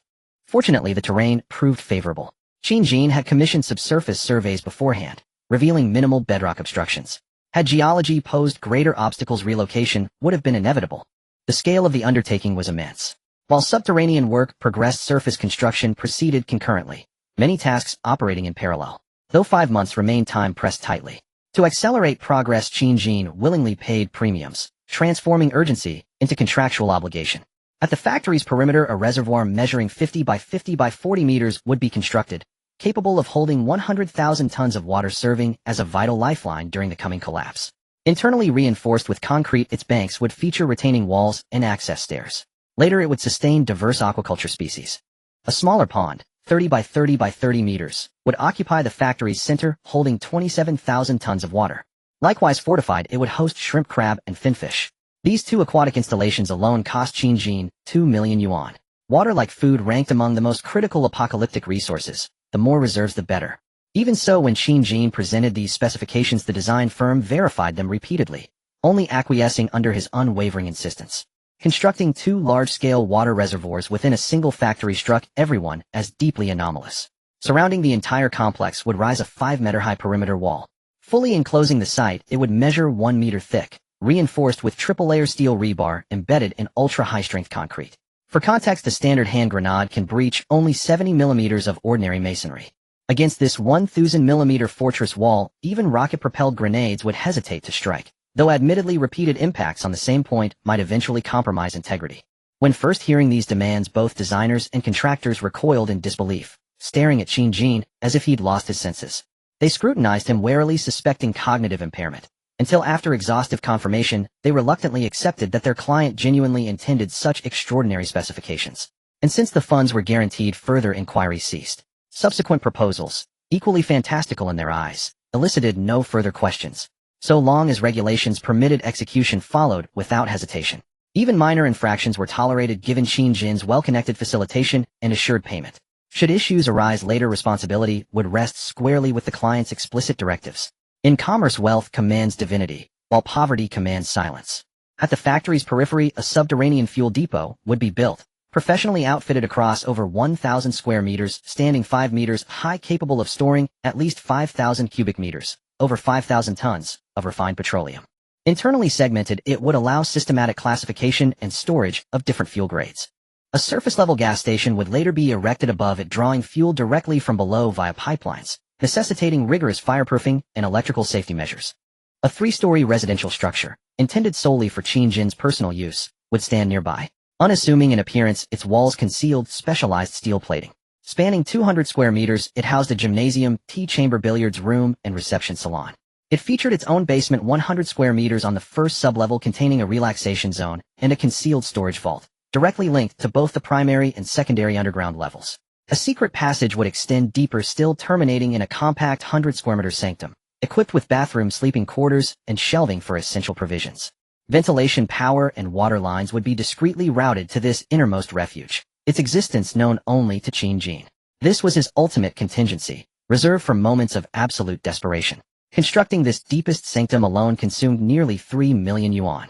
Fortunately, the terrain proved favorable. Qin had commissioned subsurface surveys beforehand, revealing minimal bedrock obstructions. Had geology posed greater obstacles, relocation would have been inevitable. The scale of the undertaking was immense. While subterranean work progressed, surface construction proceeded concurrently, many tasks operating in parallel. Though 5 months remained, time pressed tightly. To accelerate progress, Qin willingly paid premiums, transforming urgency into contractual obligation. At the factory's perimeter, a reservoir measuring 50 by 50 by 40 meters would be constructed, capable of holding 100,000 tons of water, serving as a vital lifeline during the coming collapse. Internally reinforced with concrete, its banks would feature retaining walls and access stairs. Later, it would sustain diverse aquaculture species. A smaller pond, 30 by 30 by 30 meters, would occupy the factory's center, holding 27,000 tons of water. Likewise fortified, it would host shrimp, crab, and finfish. These 2 aquatic installations alone cost Qin 2 million yuan. Water, like food, ranked among the most critical apocalyptic resources. The more reserves, the better. Even so, when Qin presented these specifications, the design firm verified them repeatedly, only acquiescing under his unwavering insistence. Constructing 2 large-scale water reservoirs within a single factory struck everyone as deeply anomalous. Surrounding the entire complex would rise a 5-meter-high perimeter wall. Fully enclosing the site, it would measure 1 meter thick, reinforced with triple-layer steel rebar embedded in ultra-high-strength concrete. For context, a standard hand grenade can breach only 70 millimeters of ordinary masonry. Against this 1,000-millimeter fortress wall, even rocket-propelled grenades would hesitate to strike, though admittedly repeated impacts on the same point might eventually compromise integrity. When first hearing these demands, both designers and contractors recoiled in disbelief, staring at Qin as if he'd lost his senses. They scrutinized him warily, suspecting cognitive impairment, until after exhaustive confirmation, they reluctantly accepted that their client genuinely intended such extraordinary specifications. And since the funds were guaranteed, further inquiry ceased. Subsequent proposals, equally fantastical in their eyes, elicited no further questions. So long as regulations permitted, execution followed without hesitation. Even minor infractions were tolerated, given Qin's well-connected facilitation and assured payment. Should issues arise later, responsibility would rest squarely with the client's explicit directives. In commerce, wealth commands divinity, while poverty commands silence. At the factory's periphery, a subterranean fuel depot would be built, professionally outfitted across over 1,000 square meters, standing 5 meters high, capable of storing at least 5,000 cubic meters, over 5,000 tons, of refined petroleum. Internally segmented, it would allow systematic classification and storage of different fuel grades. A surface-level gas station would later be erected above it, drawing fuel directly from below via pipelines, necessitating rigorous fireproofing and electrical safety measures. A 3-story residential structure, intended solely for Qin's personal use, would stand nearby. Unassuming in appearance, its walls concealed specialized steel plating. Spanning 200 square meters, it housed a gymnasium, tea chamber, billiards room, and reception salon. It featured its own basement, 100 square meters on the first sublevel, containing a relaxation zone and a concealed storage vault, directly linked to both the primary and secondary underground levels. A secret passage would extend deeper still, terminating in a compact 100 square meter sanctum, equipped with bathroom, sleeping quarters, and shelving for essential provisions. Ventilation, power, and water lines would be discreetly routed to this innermost refuge, its existence known only to Qin Jin. This was his ultimate contingency, reserved for moments of absolute desperation. Constructing this deepest sanctum alone consumed nearly 3 million yuan.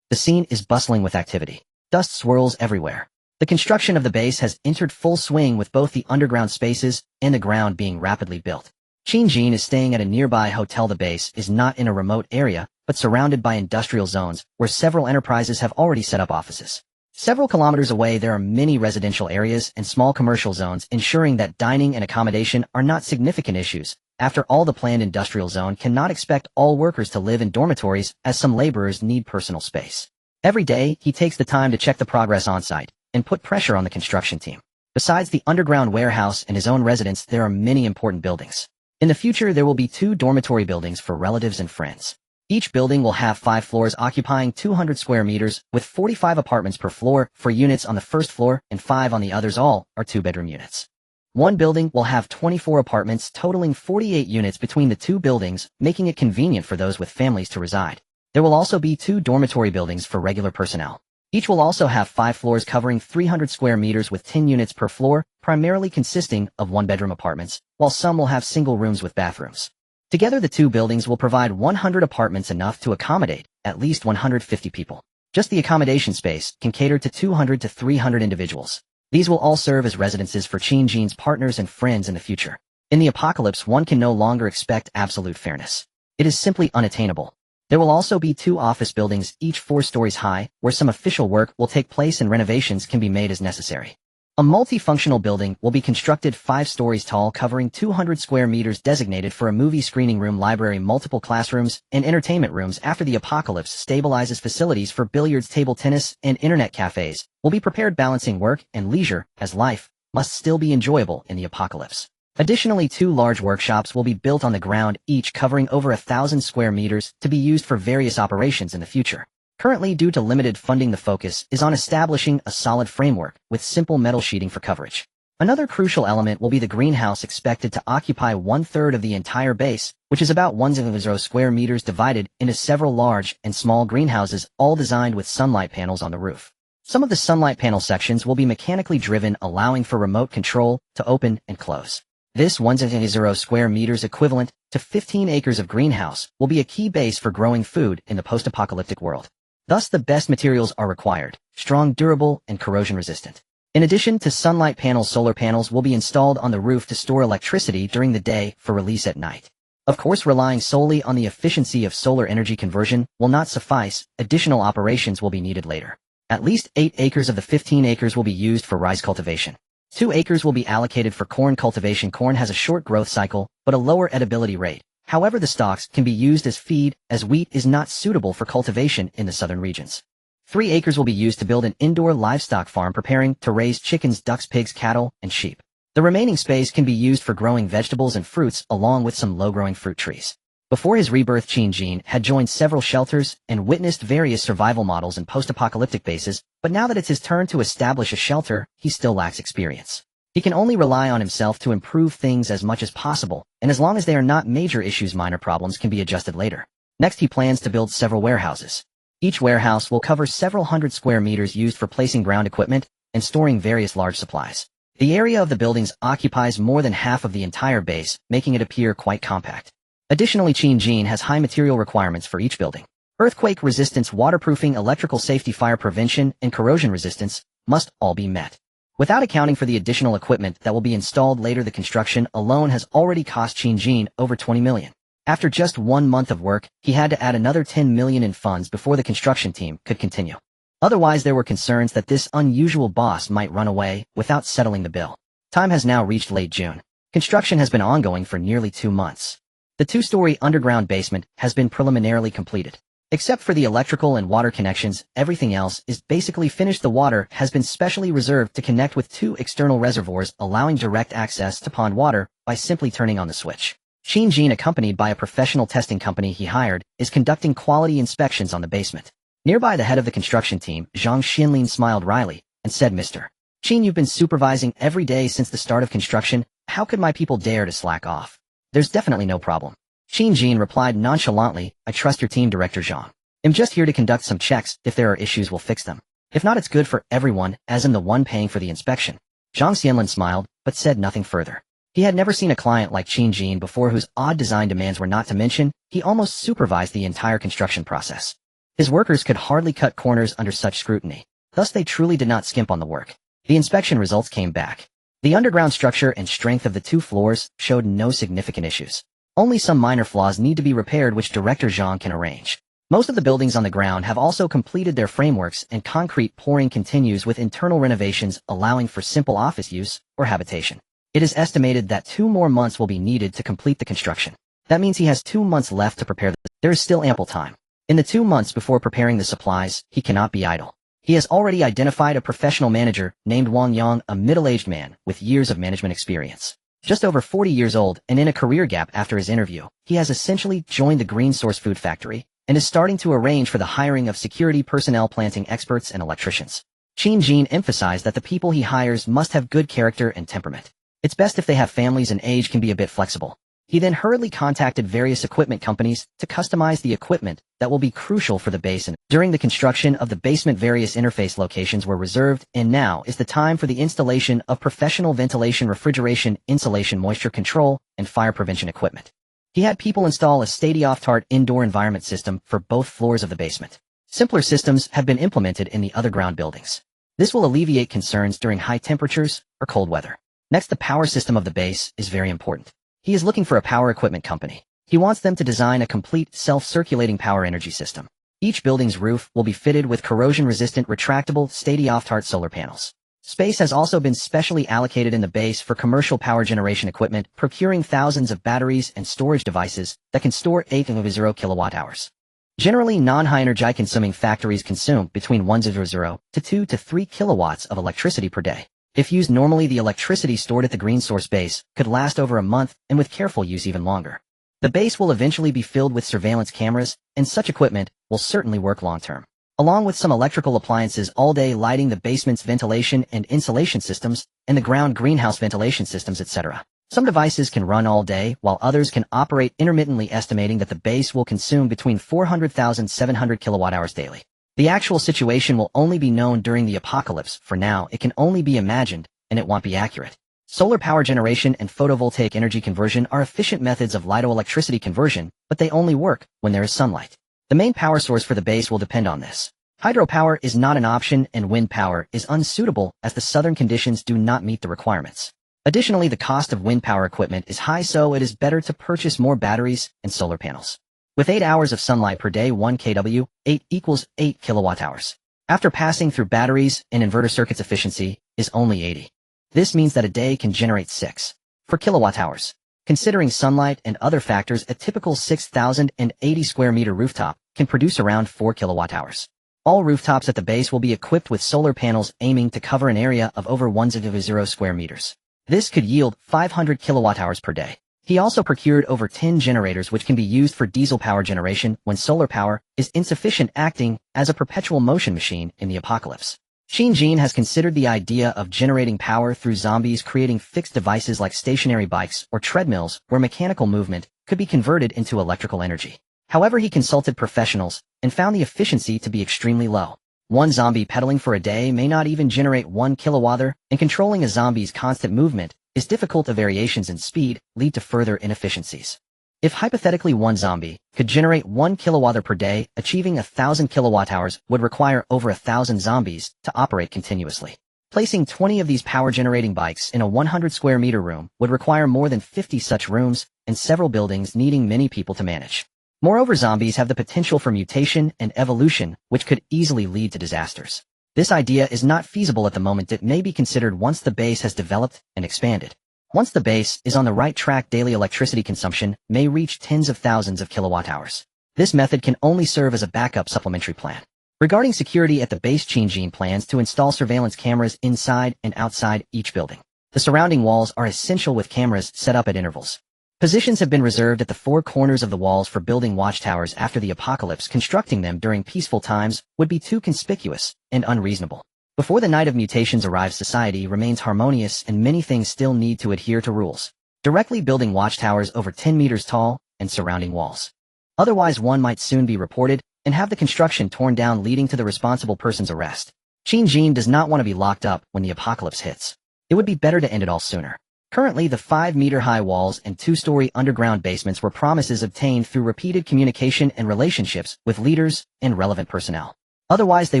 The scene is bustling with activity. Dust swirls everywhere. The construction of the base has entered full swing, with both the underground spaces and the ground being rapidly built. Qin Jin is staying at a nearby hotel. The base is not in a remote area, but surrounded by industrial zones where several enterprises have already set up offices. Several kilometers away, there are many residential areas and small commercial zones, ensuring that dining and accommodation are not significant issues. After all, the planned industrial zone cannot expect all workers to live in dormitories, as some laborers need personal space. Every day, he takes the time to check the progress on site and put pressure on the construction team. Besides the underground warehouse and his own residence, there are many important buildings. In the future, there will be 2 dormitory buildings for relatives and friends. Each building will have 5 floors occupying 200 square meters, with 45 apartments per floor, 4 units on the first floor and 5 on the others. All are 2-bedroom units. One building will have 24 apartments, totaling 48 units between the 2 buildings, making it convenient for those with families to reside. There will also be 2 dormitory buildings for regular personnel. Each will also have 5 floors covering 300 square meters with 10 units per floor, primarily consisting of 1-bedroom apartments, while some will have single rooms with bathrooms. Together, the 2 buildings will provide 100 apartments, enough to accommodate at least 150 people. Just the accommodation space can cater to 200 to 300 individuals. These will all serve as residences for Qin Jin's partners and friends in the future. In the apocalypse, one can no longer expect absolute fairness. It is simply unattainable. There will also be 2 office buildings, each 4 stories high, where some official work will take place and renovations can be made as necessary. A multifunctional building will be constructed 5 stories tall, covering 200 square meters, designated for a movie screening room, library, multiple classrooms, and entertainment rooms. After the apocalypse stabilizes, facilities for billiards, table tennis, and internet cafes will be prepared, balancing work and leisure, as life must still be enjoyable in the apocalypse. Additionally, 2 large workshops will be built on the ground, each covering over 1,000 square meters, to be used for various operations in the future. Currently, due to limited funding, the focus is on establishing a solid framework with simple metal sheeting for coverage. Another crucial element will be the greenhouse, expected to occupy 1/3 of the entire base, which is about 1,000 square meters, divided into several large and small greenhouses, all designed with sunlight panels on the roof. Some of the sunlight panel sections will be mechanically driven, allowing for remote control to open and close. This 1,000 square meters, equivalent to 15 acres of greenhouse, will be a key base for growing food in the post-apocalyptic world. Thus, the best materials are required: strong, durable, and corrosion-resistant. In addition to sunlight panels, solar panels will be installed on the roof to store electricity during the day for release at night. Of course, relying solely on the efficiency of solar energy conversion will not suffice. Additional operations will be needed later. At least 8 acres of the 15 acres will be used for rice cultivation. 2 acres will be allocated for corn cultivation. Corn has a short growth cycle, but a lower edibility rate. However, the stalks can be used as feed, as wheat is not suitable for cultivation in the southern regions. 3 acres will be used to build an indoor livestock farm, preparing to raise chickens, ducks, pigs, cattle, and sheep. The remaining space can be used for growing vegetables and fruits, along with some low-growing fruit trees. Before his rebirth, Qin Jin had joined several shelters and witnessed various survival models in post-apocalyptic bases, but now that it's his turn to establish a shelter, he still lacks experience. He can only rely on himself to improve things as much as possible, and as long as they are not major issues, minor problems can be adjusted later. Next, he plans to build several warehouses. Each warehouse will cover several hundred square meters, used for placing ground equipment and storing various large supplies. The area of the buildings occupies more than half of the entire base, making it appear quite compact. Additionally, Qin Jin has high material requirements for each building. Earthquake resistance, waterproofing, electrical safety, fire prevention, and corrosion resistance must all be met. Without accounting for the additional equipment that will be installed later, the construction alone has already cost Qin Jin over 20 million. After just 1 month of work, he had to add another 10 million in funds before the construction team could continue. Otherwise, there were concerns that this unusual boss might run away without settling the bill. Time has now reached late June. Construction has been ongoing for nearly 2 months. The 2-story underground basement has been preliminarily completed. Except for the electrical and water connections, everything else is basically finished. The water has been specially reserved to connect with 2 external reservoirs, allowing direct access to pond water by simply turning on the switch. Qin Jin, accompanied by a professional testing company he hired, is conducting quality inspections on the basement. Nearby, the head of the construction team, Zhang Xinlin, smiled wryly and said, "Mr. Qin, you've been supervising every day since the start of construction. How could my people dare to slack off?" "There's definitely no problem," Qin Jin replied nonchalantly. "I trust your team, Director Zhang." I'm just here to conduct some checks. If there are issues, we'll fix them. If not, it's good for everyone, as I'm the one paying for the inspection. Zhang Xianlin smiled, but said nothing further. He had never seen a client like Qin Jin before whose odd design demands were not to mention, he almost supervised the entire construction process. His workers could hardly cut corners under such scrutiny. Thus they truly did not skimp on the work. The inspection results came back. The underground structure and strength of the 2 floors showed no significant issues. Only some minor flaws need to be repaired which Director Zhang can arrange. Most of the buildings on the ground have also completed their frameworks and concrete pouring continues with internal renovations allowing for simple office use or habitation. It is estimated that 2 more months will be needed to complete the construction. That means he has 2 months left to prepare. There is still ample time. In the 2 months before preparing the supplies, he cannot be idle. He has already identified a professional manager named Wang Yang, a middle-aged man with years of management experience. Just over 40 years old and in a career gap after his interview, he has essentially joined the Green Source Food Factory and is starting to arrange for the hiring of security personnel, planting experts, and electricians. Qin Jin emphasized that the people he hires must have good character and temperament. It's best if they have families and age can be a bit flexible. He then hurriedly contacted various equipment companies to customize the equipment that will be crucial for the base. And during the construction of the basement, various interface locations were reserved, and now is the time for the installation of professional ventilation, refrigeration, insulation, moisture control, and fire prevention equipment. He had people install a state-of-the-art indoor environment system for both floors of the basement. Simpler systems have been implemented in the other ground buildings. This will alleviate concerns during high temperatures or cold weather. Next, the power system of the base is very important. He is looking for a power equipment company. He wants them to design a complete self-circulating power energy system. Each building's roof will be fitted with corrosion-resistant retractable state-of-the-art solar panels. Space has also been specially allocated in the base for commercial power generation equipment, procuring thousands of batteries and storage devices that can store 8.0 kilowatt-hours. Generally, non-high energy consuming factories consume between 1.0 to 2 to 3 kilowatts of electricity per day. If used normally, the electricity stored at the Green Source base could last over a month and with careful use even longer. The base will eventually be filled with surveillance cameras, and such equipment will certainly work long-term. Along with some electrical appliances all day lighting the basement's ventilation and insulation systems, and the ground greenhouse ventilation systems, etc. Some devices can run all day, while others can operate intermittently, estimating that the base will consume between 400,700 kilowatt-hours daily. The actual situation will only be known during the apocalypse. For now, it can only be imagined, and it won't be accurate. Solar power generation and photovoltaic energy conversion are efficient methods of light-electricity conversion, but they only work when there is sunlight. The main power source for the base will depend on this. Hydropower is not an option, and wind power is unsuitable as the southern conditions do not meet the requirements. Additionally, the cost of wind power equipment is high, so it is better to purchase more batteries and solar panels. With 8 hours of sunlight per day, 1 kW, 8 equals 8 kilowatt-hours. After passing through batteries and inverter circuits, efficiency is only 80. This means that a day can generate 4 kilowatt-hours. Considering sunlight and other factors, a typical 6,080 square meter rooftop can produce around 4 kilowatt-hours. All rooftops at the base will be equipped with solar panels aiming to cover an area of over 1.0 square meters. This could yield 500 kilowatt-hours per day. He also procured over 10 generators which can be used for diesel power generation when solar power is insufficient, acting as a perpetual motion machine in the apocalypse. Qin Jin has considered the idea of generating power through zombies, creating fixed devices like stationary bikes or treadmills where mechanical movement could be converted into electrical energy. However, he consulted professionals and found the efficiency to be extremely low. One zombie pedaling for a day may not even generate 1 kilowatt, and controlling a zombie's constant movement is difficult. The variations in speed lead to further inefficiencies. If hypothetically one zombie could generate 1 kilowatt per day, achieving 1,000 kilowatt-hours would require over 1,000 zombies to operate continuously. Placing 20 of these power-generating bikes in a 100 square meter room would require more than 50 such rooms and several buildings needing many people to manage. Moreover, zombies have the potential for mutation and evolution, which could easily lead to disasters. This idea is not feasible at the moment. It may be considered once the base has developed and expanded. Once the base is on the right track, daily electricity consumption may reach tens of thousands of kilowatt-hours. This method can only serve as a backup supplementary plan. Regarding security at the base, Qin Jin plans to install surveillance cameras inside and outside each building. The surrounding walls are essential with cameras set up at intervals. Positions have been reserved at the 4 corners of the walls for building watchtowers after the apocalypse. Constructing them during peaceful times would be too conspicuous and unreasonable. Before the night of mutations arrives, society remains harmonious and many things still need to adhere to rules. Directly building watchtowers over 10 meters tall and surrounding walls. Otherwise, one might soon be reported and have the construction torn down, leading to the responsible person's arrest. Qin Jin does not want to be locked up when the apocalypse hits. It would be better to end it all sooner. Currently, the 5-meter-high walls and 2-story underground basements were promises obtained through repeated communication and relationships with leaders and relevant personnel. Otherwise, they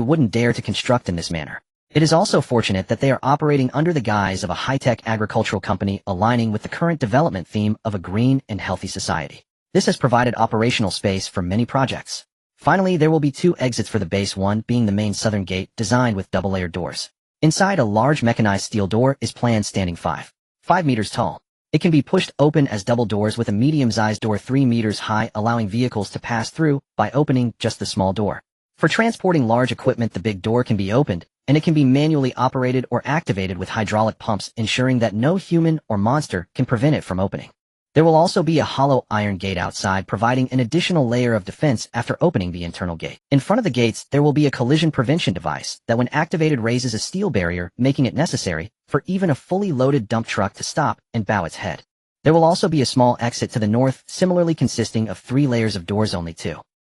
wouldn't dare to construct in this manner. It is also fortunate that they are operating under the guise of a high-tech agricultural company, aligning with the current development theme of a green and healthy society. This has provided operational space for many projects. Finally, there will be 2 exits for the base, one being the main southern gate, designed with double-layered doors. Inside, a large mechanized steel door is planned, standing 5 meters tall. It can be pushed open as double doors, with a medium-sized door 3 meters high, allowing vehicles to pass through by opening just the small door. For transporting large equipment, the big door can be opened, and it can be manually operated or activated with hydraulic pumps, ensuring that no human or monster can prevent it from opening. There will also be a hollow iron gate outside, providing an additional layer of defense after opening the internal gate. In front of the gates, there will be a collision prevention device that, when activated, raises a steel barrier, making it necessary for even a fully loaded dump truck to stop and bow its head. There will also be a small exit to the north, similarly consisting of 3 layers of doors, only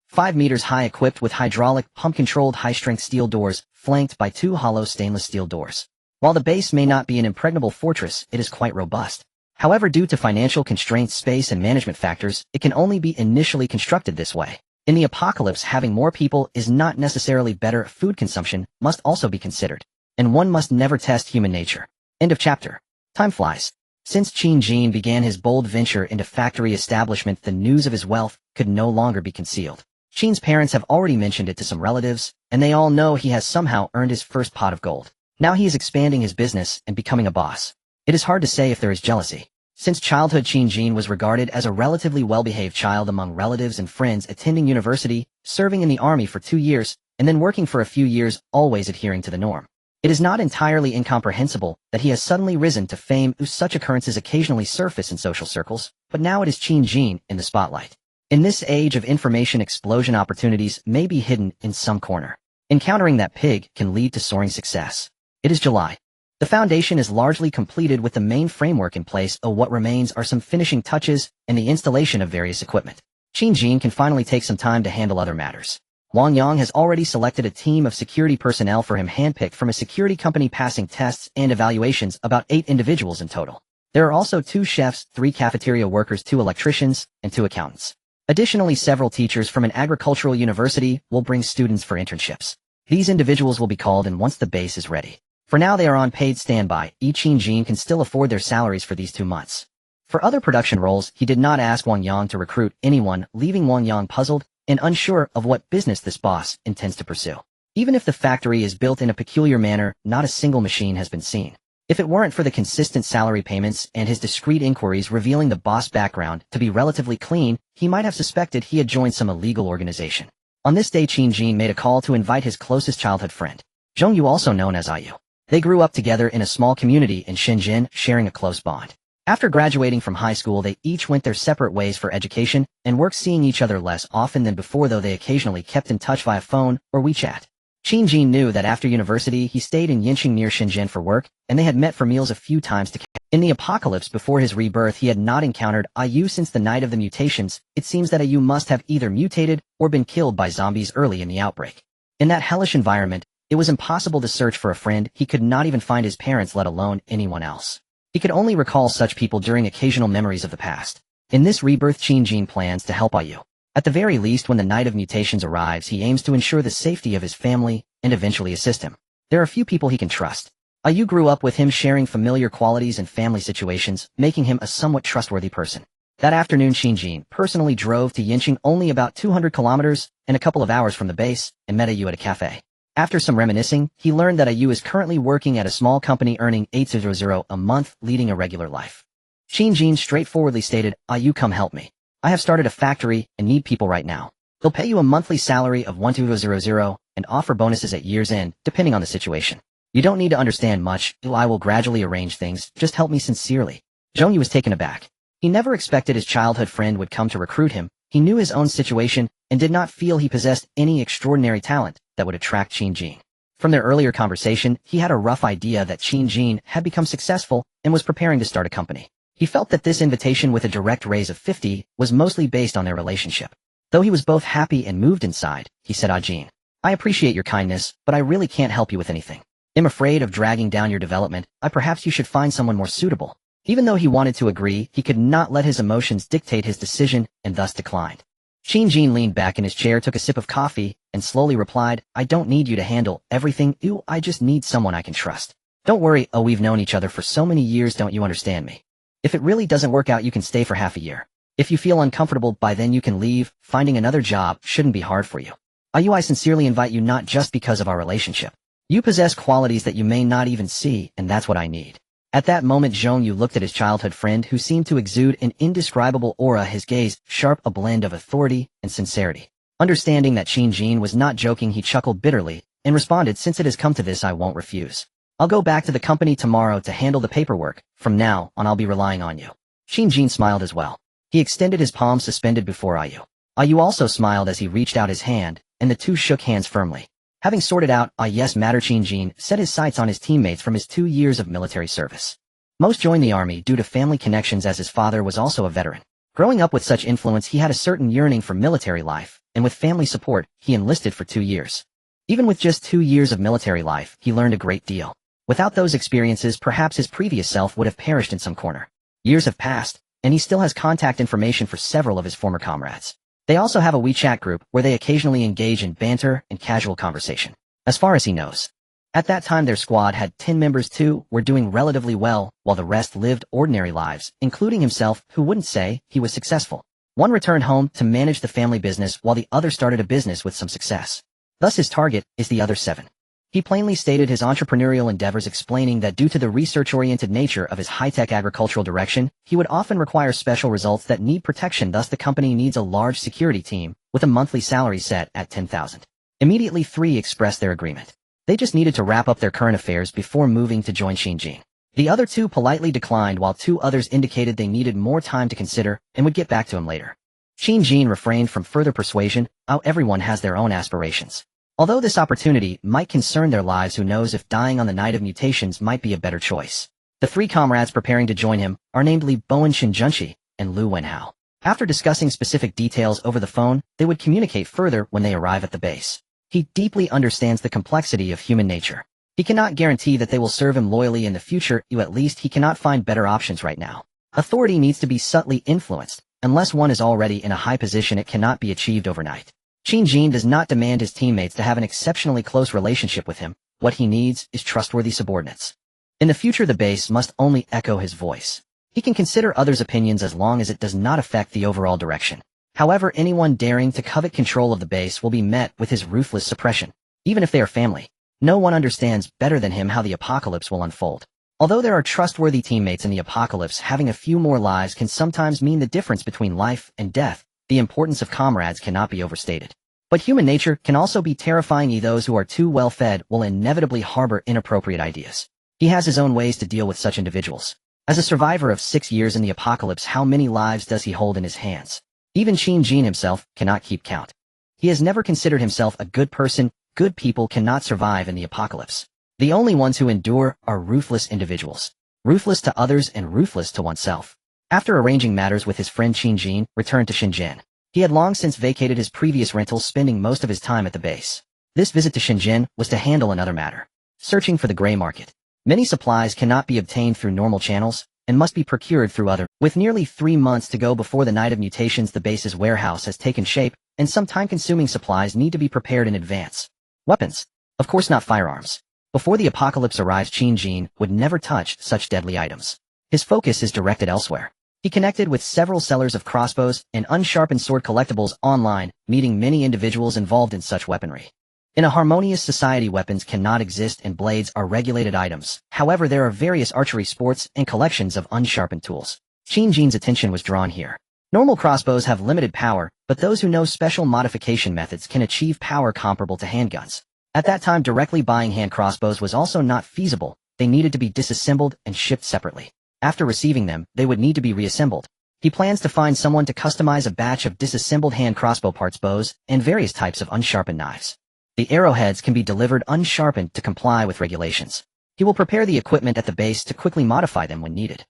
5 meters high, equipped with hydraulic pump-controlled high-strength steel doors, flanked by 2 hollow stainless steel doors. While the base may not be an impregnable fortress, it is quite robust. However, due to financial constraints, space, and management factors, it can only be initially constructed this way. In the apocalypse, having more people is not necessarily better. Food consumption must also be considered, and one must never test human nature. End of chapter. Time flies. Since Qin Jin began his bold venture into factory establishment, the news of his wealth could no longer be concealed. Qin's parents have already mentioned it to some relatives, and they all know he has somehow earned his first pot of gold. Now he is expanding his business and becoming a boss. It is hard to say if there is jealousy. Since childhood, Qin Jin was regarded as a relatively well-behaved child among relatives and friends, attending university, serving in the army for 2 years, and then working for a few years, always adhering to the norm. It is not entirely incomprehensible that he has suddenly risen to fame. Such occurrences occasionally surface in social circles, but now it is Qin Jin in the spotlight. In this age of information explosion, opportunities may be hidden in some corner. Encountering that pig can lead to soaring success. It is July. The foundation is largely completed with the main framework in place. What remains are some finishing touches and the installation of various equipment. Qin Jin can finally take some time to handle other matters. Wang Yang has already selected a team of security personnel for him, handpicked from a security company, passing tests and evaluations, about 8 individuals in total. There are also 2 chefs, 3 cafeteria workers, 2 electricians, and 2 accountants. Additionally, several teachers from an agricultural university will bring students for internships. These individuals will be called in once the base is ready. For now, they are on paid standby. Qin Jin can still afford their salaries for these 2 months. For other production roles, he did not ask Wang Yang to recruit anyone, leaving Wang Yang puzzled and unsure of what business this boss intends to pursue. Even if the factory is built in a peculiar manner, not a single machine has been seen. If it weren't for the consistent salary payments and his discreet inquiries revealing the boss' background to be relatively clean, he might have suspected he had joined some illegal organization. On this day, Qin Jin made a call to invite his closest childhood friend, Zhong Yu, also known as Ayu. They grew up together in a small community in Shenzhen, sharing a close bond. After graduating from high school, they each went their separate ways for education and work, seeing each other less often than before, though they occasionally kept in touch via phone or WeChat. Qin Jin knew that after university he stayed in Yinqing near Shenzhen for work, and they had met for meals a few times together. In the apocalypse before his rebirth, he had not encountered Ayu since the night of the mutations. It seems that Ayu must have either mutated or been killed by zombies early in the outbreak. In that hellish environment, it was impossible to search for a friend. He could not even find his parents, let alone anyone else. He could only recall such people during occasional memories of the past. In this rebirth, Qin Jin plans to help Ayu. At the very least, when the night of mutations arrives, he aims to ensure the safety of his family and eventually assist him. There are few people he can trust. Ayu grew up with him, sharing familiar qualities and family situations, making him a somewhat trustworthy person. That afternoon, Qin Jin personally drove to Yinqing, only about 200 kilometers and a couple of hours from the base, and met Ayu at a cafe. After some reminiscing, he learned that Ayu is currently working at a small company, earning 800 a month, leading a regular life. Qin Jin straightforwardly stated, "Ayu, come help me. I have started a factory and need people right now. They'll pay you a monthly salary of 1200 and offer bonuses at year's end, depending on the situation. You don't need to understand much. I will gradually arrange things. Just help me sincerely." Zhongyu was taken aback. He never expected his childhood friend would come to recruit him. He knew his own situation and did not feel he possessed any extraordinary talent that would attract Qin Jin. From their earlier conversation, he had a rough idea that Qin Jin had become successful and was preparing to start a company. He felt that this invitation, with a direct raise of 50, was mostly based on their relationship. Though he was both happy and moved inside, he said, Ajin, I appreciate your kindness, but I really can't help you with anything. I'm afraid of dragging down your development. Perhaps you should find someone more suitable. Even though he wanted to agree, he could not let his emotions dictate his decision and thus declined. Shinjin leaned back in his chair, took a sip of coffee, and slowly replied, I don't need you to handle everything. I just need someone I can trust. Don't worry, we've known each other for so many years, don't you understand me? If it really doesn't work out, you can stay for half a year. If you feel uncomfortable by then, you can leave. Finding another job shouldn't be hard for you. I sincerely invite you, not just because of our relationship. You possess qualities that you may not even see, and that's what I need. At that moment, Zhong Yu looked at his childhood friend, who seemed to exude an indescribable aura, his gaze sharp, a blend of authority and sincerity. Understanding that Shinjin was not joking, he chuckled bitterly and responded, since it has come to this, I won't refuse. I'll go back to the company tomorrow to handle the paperwork. From now on, I'll be relying on you. Shinjin smiled as well. He extended his palm suspended before Ayu. Ayu also smiled as he reached out his hand, and the two shook hands firmly. Having sorted out yes matter, Shinjin set his sights on his teammates from his 2 years of military service. Most joined the army due to family connections, as his father was also a veteran. Growing up with such influence, he had a certain yearning for military life, and with family support, he enlisted for 2 years. Even with just 2 years of military life, he learned a great deal. Without those experiences, perhaps his previous self would have perished in some corner. Years have passed, and he still has contact information for several of his former comrades. They also have a WeChat group where they occasionally engage in banter and casual conversation. As far as he knows. At that time, their squad had 10 members. 2 were doing relatively well, while the rest lived ordinary lives, including himself, who wouldn't say he was successful. One returned home to manage the family business, while the other started a business with some success. Thus his target is the other 7. He plainly stated his entrepreneurial endeavors, explaining that due to the research-oriented nature of his high-tech agricultural direction, he would often require special results that need protection. Thus the company needs a large security team, with a monthly salary set at 10,000. Immediately 3 expressed their agreement. They just needed to wrap up their current affairs before moving to join Shinjin. The other 2 politely declined, while 2 others indicated they needed more time to consider and would get back to him later. Shinjin refrained from further persuasion. Everyone has their own aspirations. Although this opportunity might concern their lives, who knows if dying on the night of mutations might be a better choice. The 3 comrades preparing to join him are named Li Bowen Shinjunshi and Lu Wenhao. After discussing specific details over the phone, they would communicate further when they arrive at the base. He deeply understands the complexity of human nature. He cannot guarantee that they will serve him loyally in the future, at least he cannot find better options right now. Authority needs to be subtly influenced. Unless one is already in a high position, it cannot be achieved overnight. Shinjin does not demand his teammates to have an exceptionally close relationship with him. What he needs is trustworthy subordinates. In the future, the base must only echo his voice. He can consider others' opinions as long as it does not affect the overall direction. However, anyone daring to covet control of the base will be met with his ruthless suppression, even if they are family. No one understands better than him how the apocalypse will unfold. Although there are trustworthy teammates in the apocalypse, having a few more lives can sometimes mean the difference between life and death. The importance of comrades cannot be overstated. But human nature can also be terrifying. Those who are too well fed will inevitably harbor inappropriate ideas. He has his own ways to deal with such individuals. As a survivor of 6 years in the apocalypse, how many lives does he hold in his hands? Even Shinjin himself cannot keep count. He has never considered himself a good person. Good people cannot survive in the apocalypse. The only ones who endure are ruthless individuals. Ruthless to others and ruthless to oneself. After arranging matters with his friend, Shinjin returned to Shenzhen. He had long since vacated his previous rental, spending most of his time at the base. This visit to Shenzhen was to handle another matter. Searching for the gray market. Many supplies cannot be obtained through normal channels, and must be procured through other. With nearly 3 months to go before the night of mutations, the base's warehouse has taken shape, and some time-consuming supplies need to be prepared in advance. Weapons. Of course not firearms. Before the apocalypse arrives, Shinjin would never touch such deadly items. His focus is directed elsewhere. He connected with several sellers of crossbows and unsharpened sword collectibles online, meeting many individuals involved in such weaponry. In a harmonious society, weapons cannot exist and blades are regulated items. However, there are various archery sports and collections of unsharpened tools. Shinjin's attention was drawn here. Normal crossbows have limited power, but those who know special modification methods can achieve power comparable to handguns. At that time, directly buying hand crossbows was also not feasible. They needed to be disassembled and shipped separately. After receiving them, they would need to be reassembled. He plans to find someone to customize a batch of disassembled hand crossbow parts, bows, and various types of unsharpened knives. The arrowheads can be delivered unsharpened to comply with regulations. He will prepare the equipment at the base to quickly modify them when needed.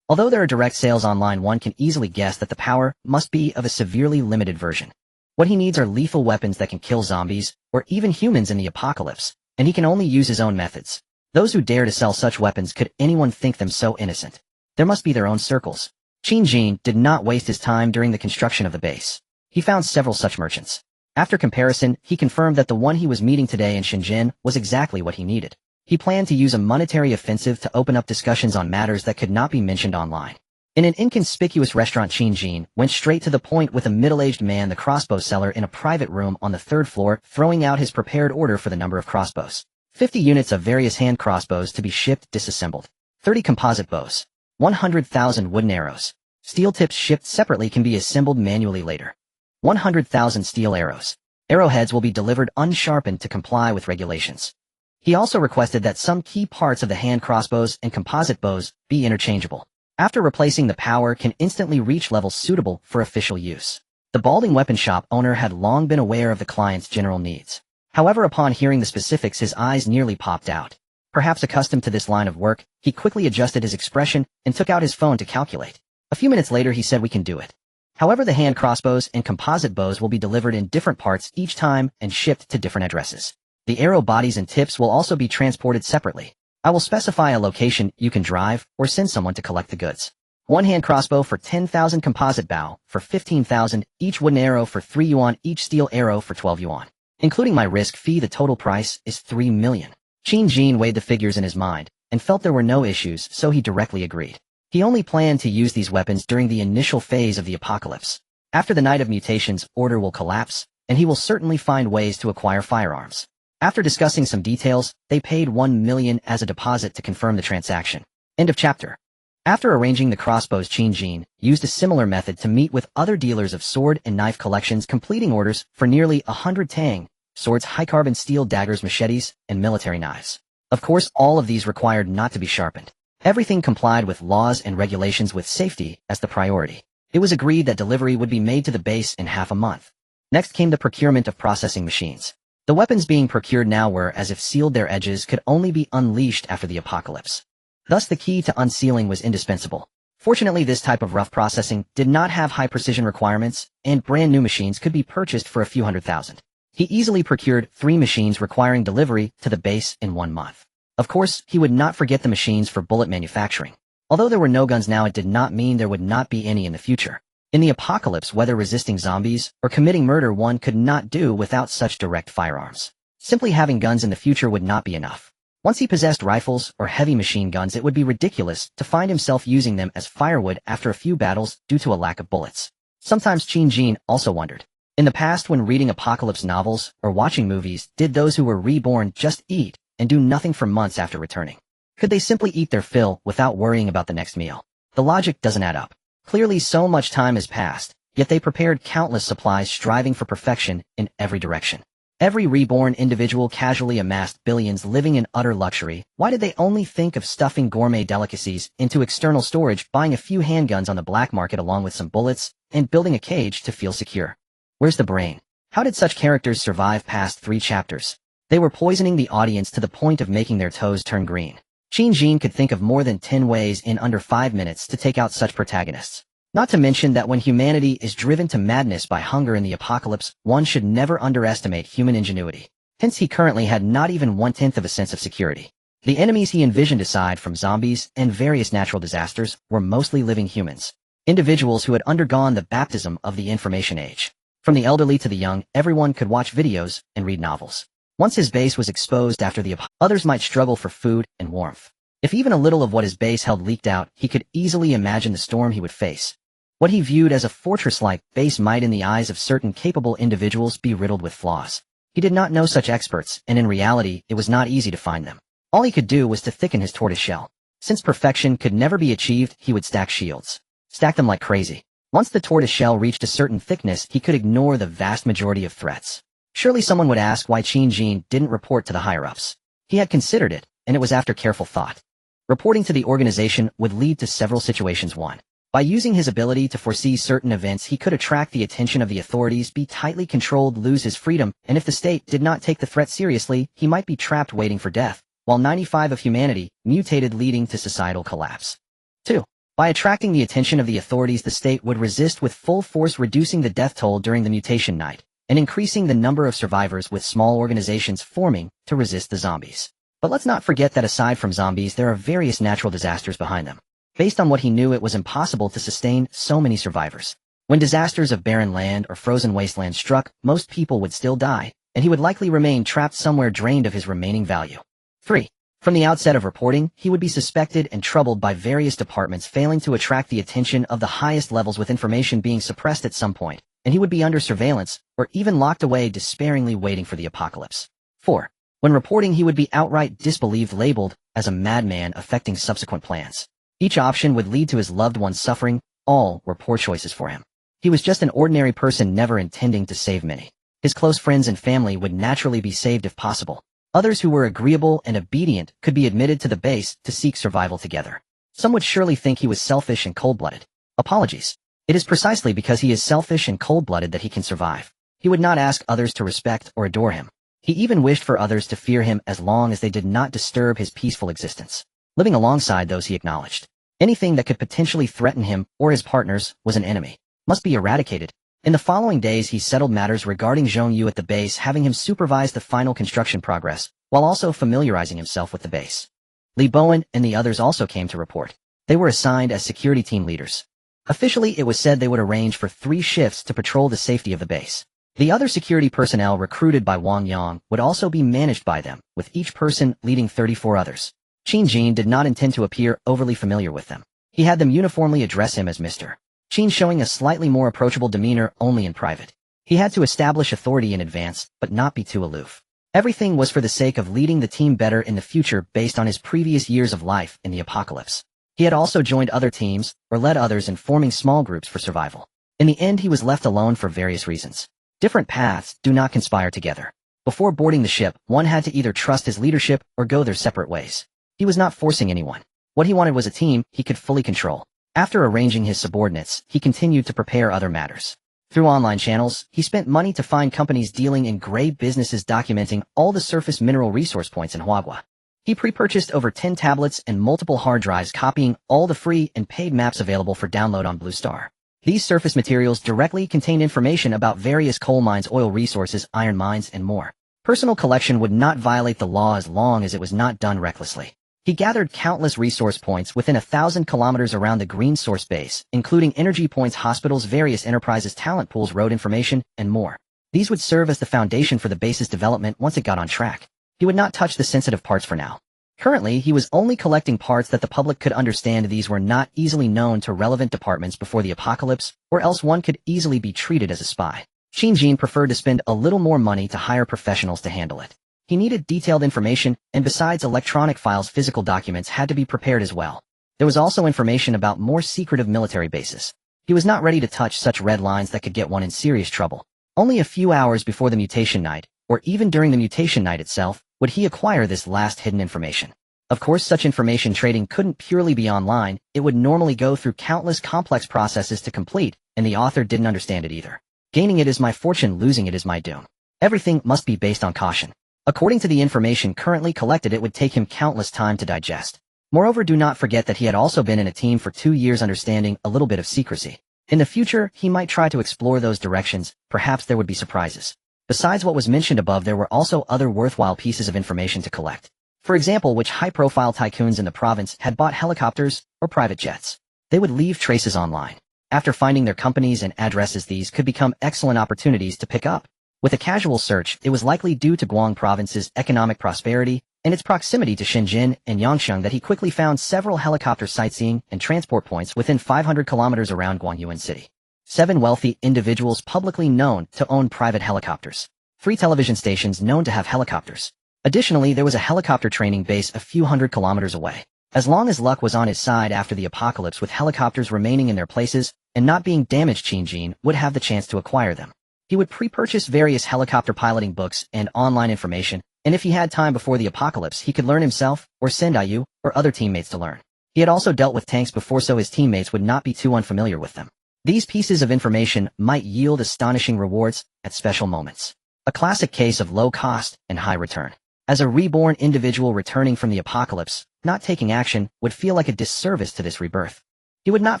Although there are direct sales online, one can easily guess that the power must be of a severely limited version. What he needs are lethal weapons that can kill zombies, or even humans in the apocalypse, and he can only use his own methods. Those who dare to sell such weapons, could anyone think them so innocent? There must be their own circles. Qin Jin did not waste his time during the construction of the base. He found several such merchants. After comparison, he confirmed that the one he was meeting today in Shenzhen was exactly what he needed. He planned to use a monetary offensive to open up discussions on matters that could not be mentioned online. In an inconspicuous restaurant, Qin Jin went straight to the point with a middle-aged man, the crossbow seller, in a private room on the third floor, throwing out his prepared order for the number of crossbows. 50 units of various hand crossbows to be shipped disassembled. 30 composite bows. 100,000 wooden arrows. Steel tips shipped separately can be assembled manually later. 100,000 steel arrows. Arrowheads will be delivered unsharpened to comply with regulations. He also requested that some key parts of the hand crossbows and composite bows be interchangeable. After replacing, the power can instantly reach levels suitable for official use. The balding weapon shop owner had long been aware of the client's general needs. However, upon hearing the specifics, his eyes nearly popped out. Perhaps accustomed to this line of work, he quickly adjusted his expression and took out his phone to calculate. A few minutes later, he said, "We can do it." However, the hand crossbows and composite bows will be delivered in different parts each time and shipped to different addresses. The arrow bodies and tips will also be transported separately. I will specify a location you can drive or send someone to collect the goods. One hand crossbow for 10,000, composite bow for 15,000, each wooden arrow for 3 yuan, each steel arrow for 12 yuan. Including my risk fee, the total price is 3 million. Qin Jin weighed the figures in his mind and felt there were no issues, so he directly agreed. He only planned to use these weapons during the initial phase of the apocalypse. After the night of mutations, order will collapse, and he will certainly find ways to acquire firearms. After discussing some details, they paid 1 million as a deposit to confirm the transaction. End of chapter. After arranging the crossbows, Qin Jin used a similar method to meet with other dealers of sword and knife collections, completing orders for nearly 100 tang, swords, high-carbon steel daggers, machetes, and military knives. Of course, all of these required not to be sharpened. Everything complied with laws and regulations, with safety as the priority. It was agreed that delivery would be made to the base in half a month. Next came the procurement of processing machines. The weapons being procured now were as if sealed. Their edges could only be unleashed after the apocalypse. Thus, the key to unsealing was indispensable. Fortunately, this type of rough processing did not have high precision requirements, and brand new machines could be purchased for a few $100,000. He easily procured 3 machines requiring delivery to the base in 1 month. Of course, he would not forget the machines for bullet manufacturing. Although there were no guns now, it did not mean there would not be any in the future. In the apocalypse, whether resisting zombies or committing murder, one could not do without such direct firearms. Simply having guns in the future would not be enough. Once he possessed rifles or heavy machine guns, it would be ridiculous to find himself using them as firewood after a few battles due to a lack of bullets. Sometimes Qin Jin also wondered. In the past, when reading apocalypse novels or watching movies, did those who were reborn just eat and do nothing for months after returning? Could they simply eat their fill without worrying about the next meal? The logic doesn't add up. Clearly, so much time has passed, yet they prepared countless supplies, striving for perfection in every direction. Every reborn individual casually amassed billions, living in utter luxury. Why did they only think of stuffing gourmet delicacies into external storage, buying a few handguns on the black market along with some bullets, and building a cage to feel secure? Where's the brain? How did such characters survive past 3 chapters? They were poisoning the audience to the point of making their toes turn green. Qin Jin could think of more than 10 ways in under 5 minutes to take out such protagonists. Not to mention that when humanity is driven to madness by hunger in the apocalypse, one should never underestimate human ingenuity. Hence, he currently had not even 1/10 of a sense of security. The enemies he envisioned, aside from zombies and various natural disasters, were mostly living humans. Individuals who had undergone the baptism of the information age. From the elderly to the young, everyone could watch videos and read novels. Once his base was exposed after the apocalypse, others might struggle for food and warmth. If even a little of what his base held leaked out, he could easily imagine the storm he would face. What he viewed as a fortress-like base might, in the eyes of certain capable individuals, be riddled with flaws. He did not know such experts, and in reality, it was not easy to find them. All he could do was to thicken his tortoise shell. Since perfection could never be achieved, he would stack shields. Stack them like crazy. Once the tortoise shell reached a certain thickness, he could ignore the vast majority of threats. Surely someone would ask why Qin Jin didn't report to the higher-ups. He had considered it, and it was after careful thought. Reporting to the organization would lead to several situations. 1. By using his ability to foresee certain events, he could attract the attention of the authorities, be tightly controlled, lose his freedom, and if the state did not take the threat seriously, he might be trapped waiting for death, while 95% of humanity mutated, leading to societal collapse. 2. By attracting the attention of the authorities, the state would resist with full force, reducing the death toll during the mutation night, and increasing the number of survivors with small organizations forming to resist the zombies. But let's not forget that aside from zombies, there are various natural disasters behind them. Based on what he knew, it was impossible to sustain so many survivors. When disasters of barren land or frozen wasteland struck, most people would still die, and he would likely remain trapped somewhere drained of his remaining value. 3. From the outset of reporting, he would be suspected and troubled by various departments failing to attract the attention of the highest levels, with information being suppressed at some point, and he would be under surveillance or even locked away, despairingly waiting for the apocalypse. 4. When reporting, he would be outright disbelieved, labeled as a madman, affecting subsequent plans. Each option would lead to his loved ones suffering. All were poor choices for him. He was just an ordinary person, never intending to save many. His close friends and family would naturally be saved if possible. Others who were agreeable and obedient could be admitted to the base to seek survival together. Some would surely think he was selfish and cold-blooded. Apologies. It is precisely because he is selfish and cold-blooded that he can survive. He would not ask others to respect or adore him. He even wished for others to fear him as long as they did not disturb his peaceful existence, living alongside those he acknowledged. Anything that could potentially threaten him or his partners was an enemy, must be eradicated. In the following days, he settled matters regarding Zhong Yu at the base, having him supervise the final construction progress, while also familiarizing himself with the base. Li Bowen and the others also came to report. They were assigned as security team leaders. Officially, it was said they would arrange for 3 shifts to patrol the safety of the base. The other security personnel recruited by Wang Yang would also be managed by them, with each person leading 34 others. Qin Jin did not intend to appear overly familiar with them. He had them uniformly address him as Mr. Qin, showing a slightly more approachable demeanor only in private. He had to establish authority in advance, but not be too aloof. Everything was for the sake of leading the team better in the future based on his previous years of life in the apocalypse. He had also joined other teams, or led others in forming small groups for survival. In the end, he was left alone for various reasons. Different paths do not conspire together. Before boarding the ship, one had to either trust his leadership or go their separate ways. He was not forcing anyone. What he wanted was a team he could fully control. After arranging his subordinates, he continued to prepare other matters. Through online channels, he spent money to find companies dealing in gray businesses documenting all the surface mineral resource points in Huagua. He pre-purchased over 10 tablets and multiple hard drives, copying all the free and paid maps available for download on Blue Star. These surface materials directly contained information about various coal mines, oil resources, iron mines, and more. Personal collection would not violate the law as long as it was not done recklessly. He gathered countless resource points within 1,000 kilometers around the Green Source base, including energy points, hospitals, various enterprises, talent pools, road information, and more. These would serve as the foundation for the base's development once it got on track. He would not touch the sensitive parts for now. Currently, he was only collecting parts that the public could understand. These were not easily known to relevant departments before the apocalypse, or else one could easily be treated as a spy. Qin Jin preferred to spend a little more money to hire professionals to handle it. He needed detailed information, and besides electronic files, physical documents had to be prepared as well. There was also information about more secretive military bases. He was not ready to touch such red lines that could get one in serious trouble. Only a few hours before the mutation night, or even during the mutation night itself, would he acquire this last hidden information. Of course, such information trading couldn't purely be online. It would normally go through countless complex processes to complete, and the author didn't understand it either. Gaining it is my fortune, losing it is my doom. Everything must be based on caution. According to the information currently collected, it would take him countless time to digest. Moreover, do not forget that he had also been in a team for 2 years, understanding a little bit of secrecy. In the future, he might try to explore those directions. Perhaps there would be surprises. Besides what was mentioned above, there were also other worthwhile pieces of information to collect. For example, which high-profile tycoons in the province had bought helicopters or private jets. They would leave traces online. After finding their companies and addresses, these could become excellent opportunities to pick up. With a casual search, it was likely due to Guang province's economic prosperity and its proximity to Shenzhen and Yangsheng that he quickly found several helicopter sightseeing and transport points within 500 kilometers around Guangyuan City. 7 wealthy individuals publicly known to own private helicopters. 3 television stations known to have helicopters. Additionally, there was a helicopter training base a few hundred kilometers away. As long as luck was on his side after the apocalypse, with helicopters remaining in their places and not being damaged, Qin Jin would have the chance to acquire them. He would pre-purchase various helicopter piloting books and online information, and if he had time before the apocalypse, he could learn himself or send IU or other teammates to learn. He had also dealt with tanks before, so his teammates would not be too unfamiliar with them. These pieces of information might yield astonishing rewards at special moments. A classic case of low cost and high return. As a reborn individual returning from the apocalypse, not taking action would feel like a disservice to this rebirth. He would not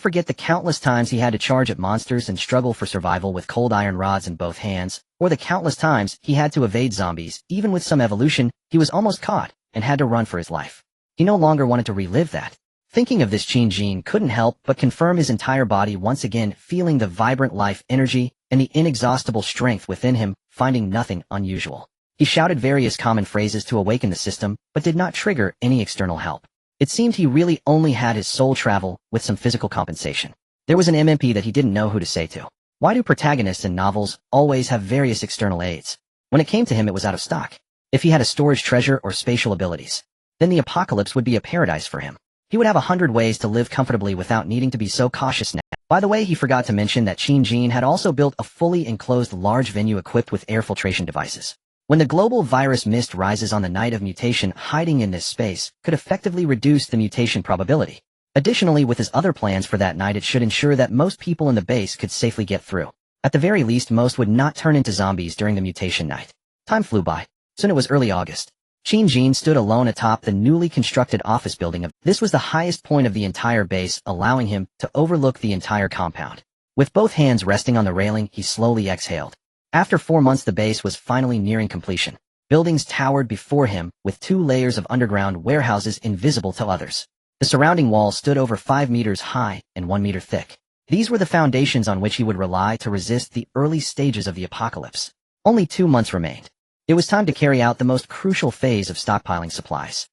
forget the countless times he had to charge at monsters and struggle for survival with cold iron rods in both hands, or the countless times he had to evade zombies. Even with some evolution, he was almost caught and had to run for his life. He no longer wanted to relive that. Thinking of this, Qin couldn't help but confirm his entire body once again, feeling the vibrant life energy and the inexhaustible strength within him, finding nothing unusual. He shouted various common phrases to awaken the system, but did not trigger any external help. It seemed he really only had his soul travel with some physical compensation. There was an MMP that he didn't know who to say to. Why do protagonists in novels always have various external aids? When it came to him, it was out of stock. If he had a storage treasure or spatial abilities, then the apocalypse would be a paradise for him. He would have 100 ways to live comfortably without needing to be so cautious now. By the way, he forgot to mention that Qin had also built a fully enclosed large venue equipped with air filtration devices. When the global virus mist rises on the night of mutation, hiding in this space could effectively reduce the mutation probability. Additionally, with his other plans for that night, it should ensure that most people in the base could safely get through. At the very least, most would not turn into zombies during the mutation night. Time flew by. Soon it was early August. Qin stood alone atop the newly constructed office building. This was the highest point of the entire base, allowing him to overlook the entire compound. With both hands resting on the railing, he slowly exhaled. After 4 months, the base was finally nearing completion. Buildings towered before him, with 2 layers of underground warehouses invisible to others. The surrounding walls stood over 5 meters high and 1 meter thick. These were the foundations on which he would rely to resist the early stages of the apocalypse. Only 2 months remained. It was time to carry out the most crucial phase of stockpiling supplies.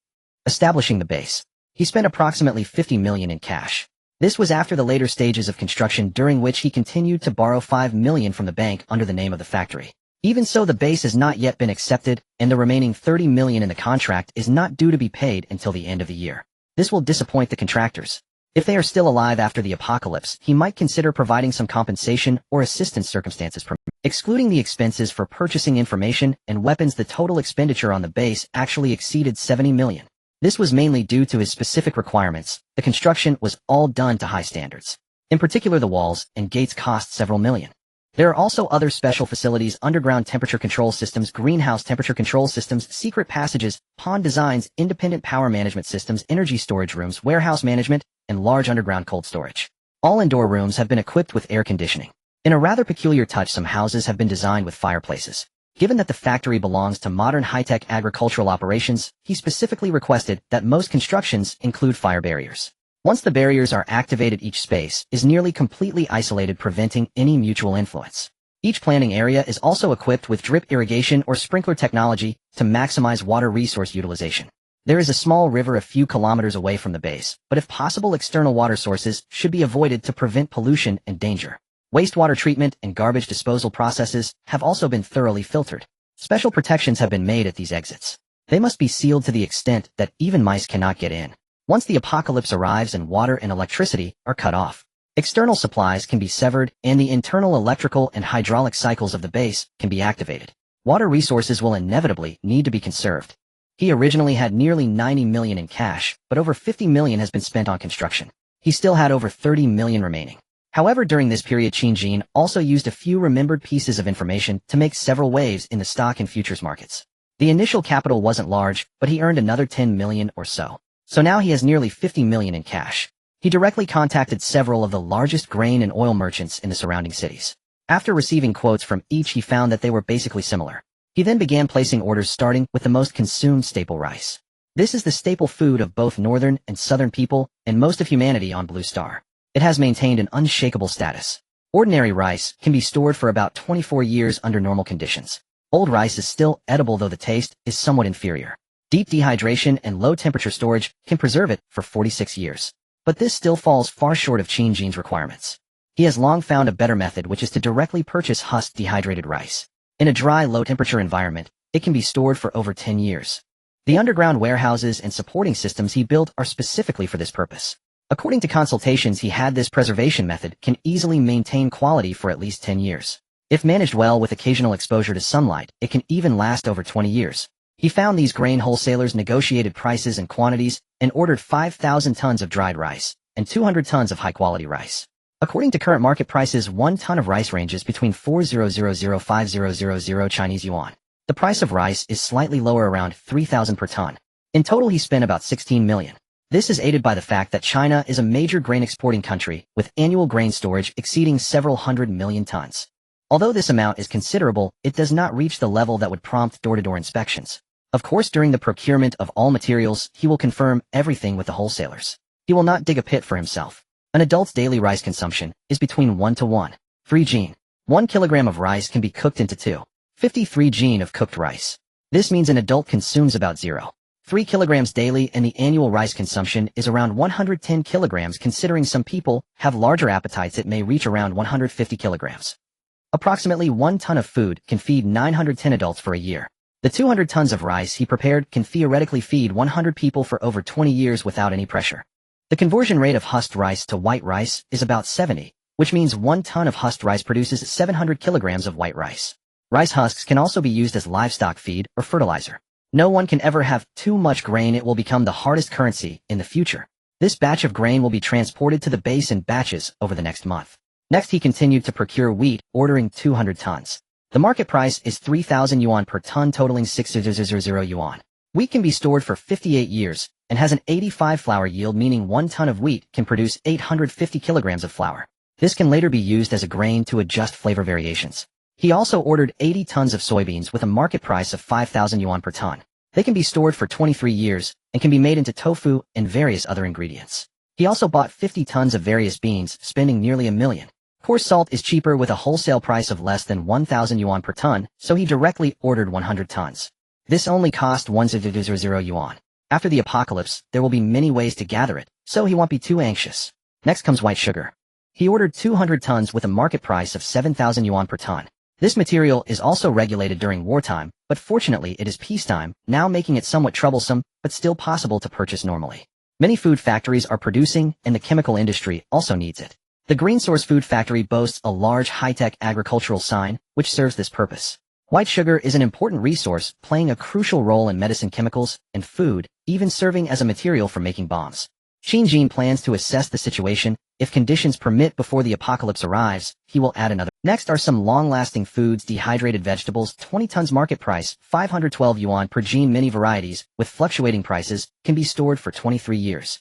Establishing the base. He spent approximately 50 million in cash. This was after the later stages of construction, during which he continued to borrow 5 million from the bank under the name of the factory. Even so, the base has not yet been accepted, and the remaining 30 million in the contract is not due to be paid until the end of the year. This will disappoint the contractors. If they are still alive after the apocalypse, he might consider providing some compensation or assistance circumstances permit. Excluding the expenses for purchasing information and weapons, the total expenditure on the base actually exceeded 70 million. This was mainly due to his specific requirements. The construction was all done to high standards. In particular, the walls and gates cost several million. There are also other special facilities: underground temperature control systems, greenhouse temperature control systems, secret passages, pond designs, independent power management systems, energy storage rooms, warehouse management, and large underground cold storage. All indoor rooms have been equipped with air conditioning. In a rather peculiar touch, some houses have been designed with fireplaces. Given that the factory belongs to modern high-tech agricultural operations, he specifically requested that most constructions include fire barriers. Once the barriers are activated, each space is nearly completely isolated, preventing any mutual influence. Each planting area is also equipped with drip irrigation or sprinkler technology to maximize water resource utilization. There is a small river a few kilometers away from the base, but if possible, external water sources should be avoided to prevent pollution and danger. Wastewater treatment and garbage disposal processes have also been thoroughly filtered. Special protections have been made at these exits. They must be sealed to the extent that even mice cannot get in. Once the apocalypse arrives and water and electricity are cut off, external supplies can be severed and the internal electrical and hydraulic cycles of the base can be activated. Water resources will inevitably need to be conserved. He originally had nearly 90 million in cash, but over 50 million has been spent on construction. He still had over 30 million remaining. However, during this period, Qin also used a few remembered pieces of information to make several waves in the stock and futures markets. The initial capital wasn't large, but he earned another 10 million or so. So now he has nearly 50 million in cash. He directly contacted several of the largest grain and oil merchants in the surrounding cities. After receiving quotes from each, he found that they were basically similar. He then began placing orders, starting with the most consumed staple, rice. This is the staple food of both northern and southern people and most of humanity on Blue Star. It has maintained an unshakable status. Ordinary rice can be stored for about 24 years under normal conditions. Old rice is still edible, though the taste is somewhat inferior. Deep dehydration and low-temperature storage can preserve it for 46 years. But this still falls far short of Qin's requirements. He has long found a better method, which is to directly purchase husked dehydrated rice. In a dry, low-temperature environment, it can be stored for over 10 years. The underground warehouses and supporting systems he built are specifically for this purpose. According to consultations he had, this preservation method can easily maintain quality for at least 10 years. If managed well with occasional exposure to sunlight, it can even last over 20 years. He found these grain wholesalers, negotiated prices and quantities, and ordered 5,000 tons of dried rice and 200 tons of high-quality rice. According to current market prices, 1 ton of rice ranges between 4,000-5,000 Chinese yuan. The price of rice is slightly lower, around 3,000 per ton. In total, he spent about 16 million. This is aided by the fact that China is a major grain exporting country with annual grain storage exceeding several 100 million tons. Although this amount is considerable, it does not reach the level that would prompt door-to-door inspections. Of course, during the procurement of all materials, he will confirm everything with the wholesalers. He will not dig a pit for himself. An adult's daily rice consumption is between 1 to 1.3 gene. 1 kilogram of rice can be cooked into 2.53 gene of cooked rice. This means an adult consumes about 0.3 kilograms daily, and the annual rice consumption is around 110 kilograms. Considering some people have larger appetites, it may reach around 150 kilograms. Approximately 1 ton of food can feed 910 adults for a year. The 200 tons of rice he prepared can theoretically feed 100 people for over 20 years without any pressure. The conversion rate of husked rice to white rice is about 70, which means 1 ton of husked rice produces 700 kilograms of white rice. Rice husks can also be used as livestock feed or fertilizer. No one can ever have too much grain. It will become the hardest currency in the future. This batch of grain will be transported to the base in batches over the next month. Next, he continued to procure wheat, ordering 200 tons. The market price is 3,000 yuan per ton, totaling 6,000 yuan. Wheat can be stored for 58 years and has an 85 flour yield, meaning 1 ton of wheat can produce 850 kilograms of flour. This can later be used as a grain to adjust flavor variations. He also ordered 80 tons of soybeans with a market price of 5,000 yuan per ton. They can be stored for 23 years and can be made into tofu and various other ingredients. He also bought 50 tons of various beans, spending nearly 1 million. Coarse salt is cheaper with a wholesale price of less than 1,000 yuan per ton, so he directly ordered 100 tons. This only cost 1,000 yuan. After the apocalypse, there will be many ways to gather it, so he won't be too anxious. Next comes white sugar. He ordered 200 tons with a market price of 7,000 yuan per ton. This material is also regulated during wartime, but fortunately it is peacetime, now making it somewhat troublesome, but still possible to purchase normally. Many food factories are producing, and the chemical industry also needs it. The Green Source Food Factory boasts a large high-tech agricultural sign, which serves this purpose. White sugar is an important resource, playing a crucial role in medicine, chemicals, and food, even serving as a material for making bombs. Xinjiang plans to assess the situation. If conditions permit before the apocalypse arrives, he will add another. Next are some long-lasting foods. Dehydrated vegetables, 20 tons, market price, 512 yuan per gene. Many varieties, with fluctuating prices, can be stored for 23 years.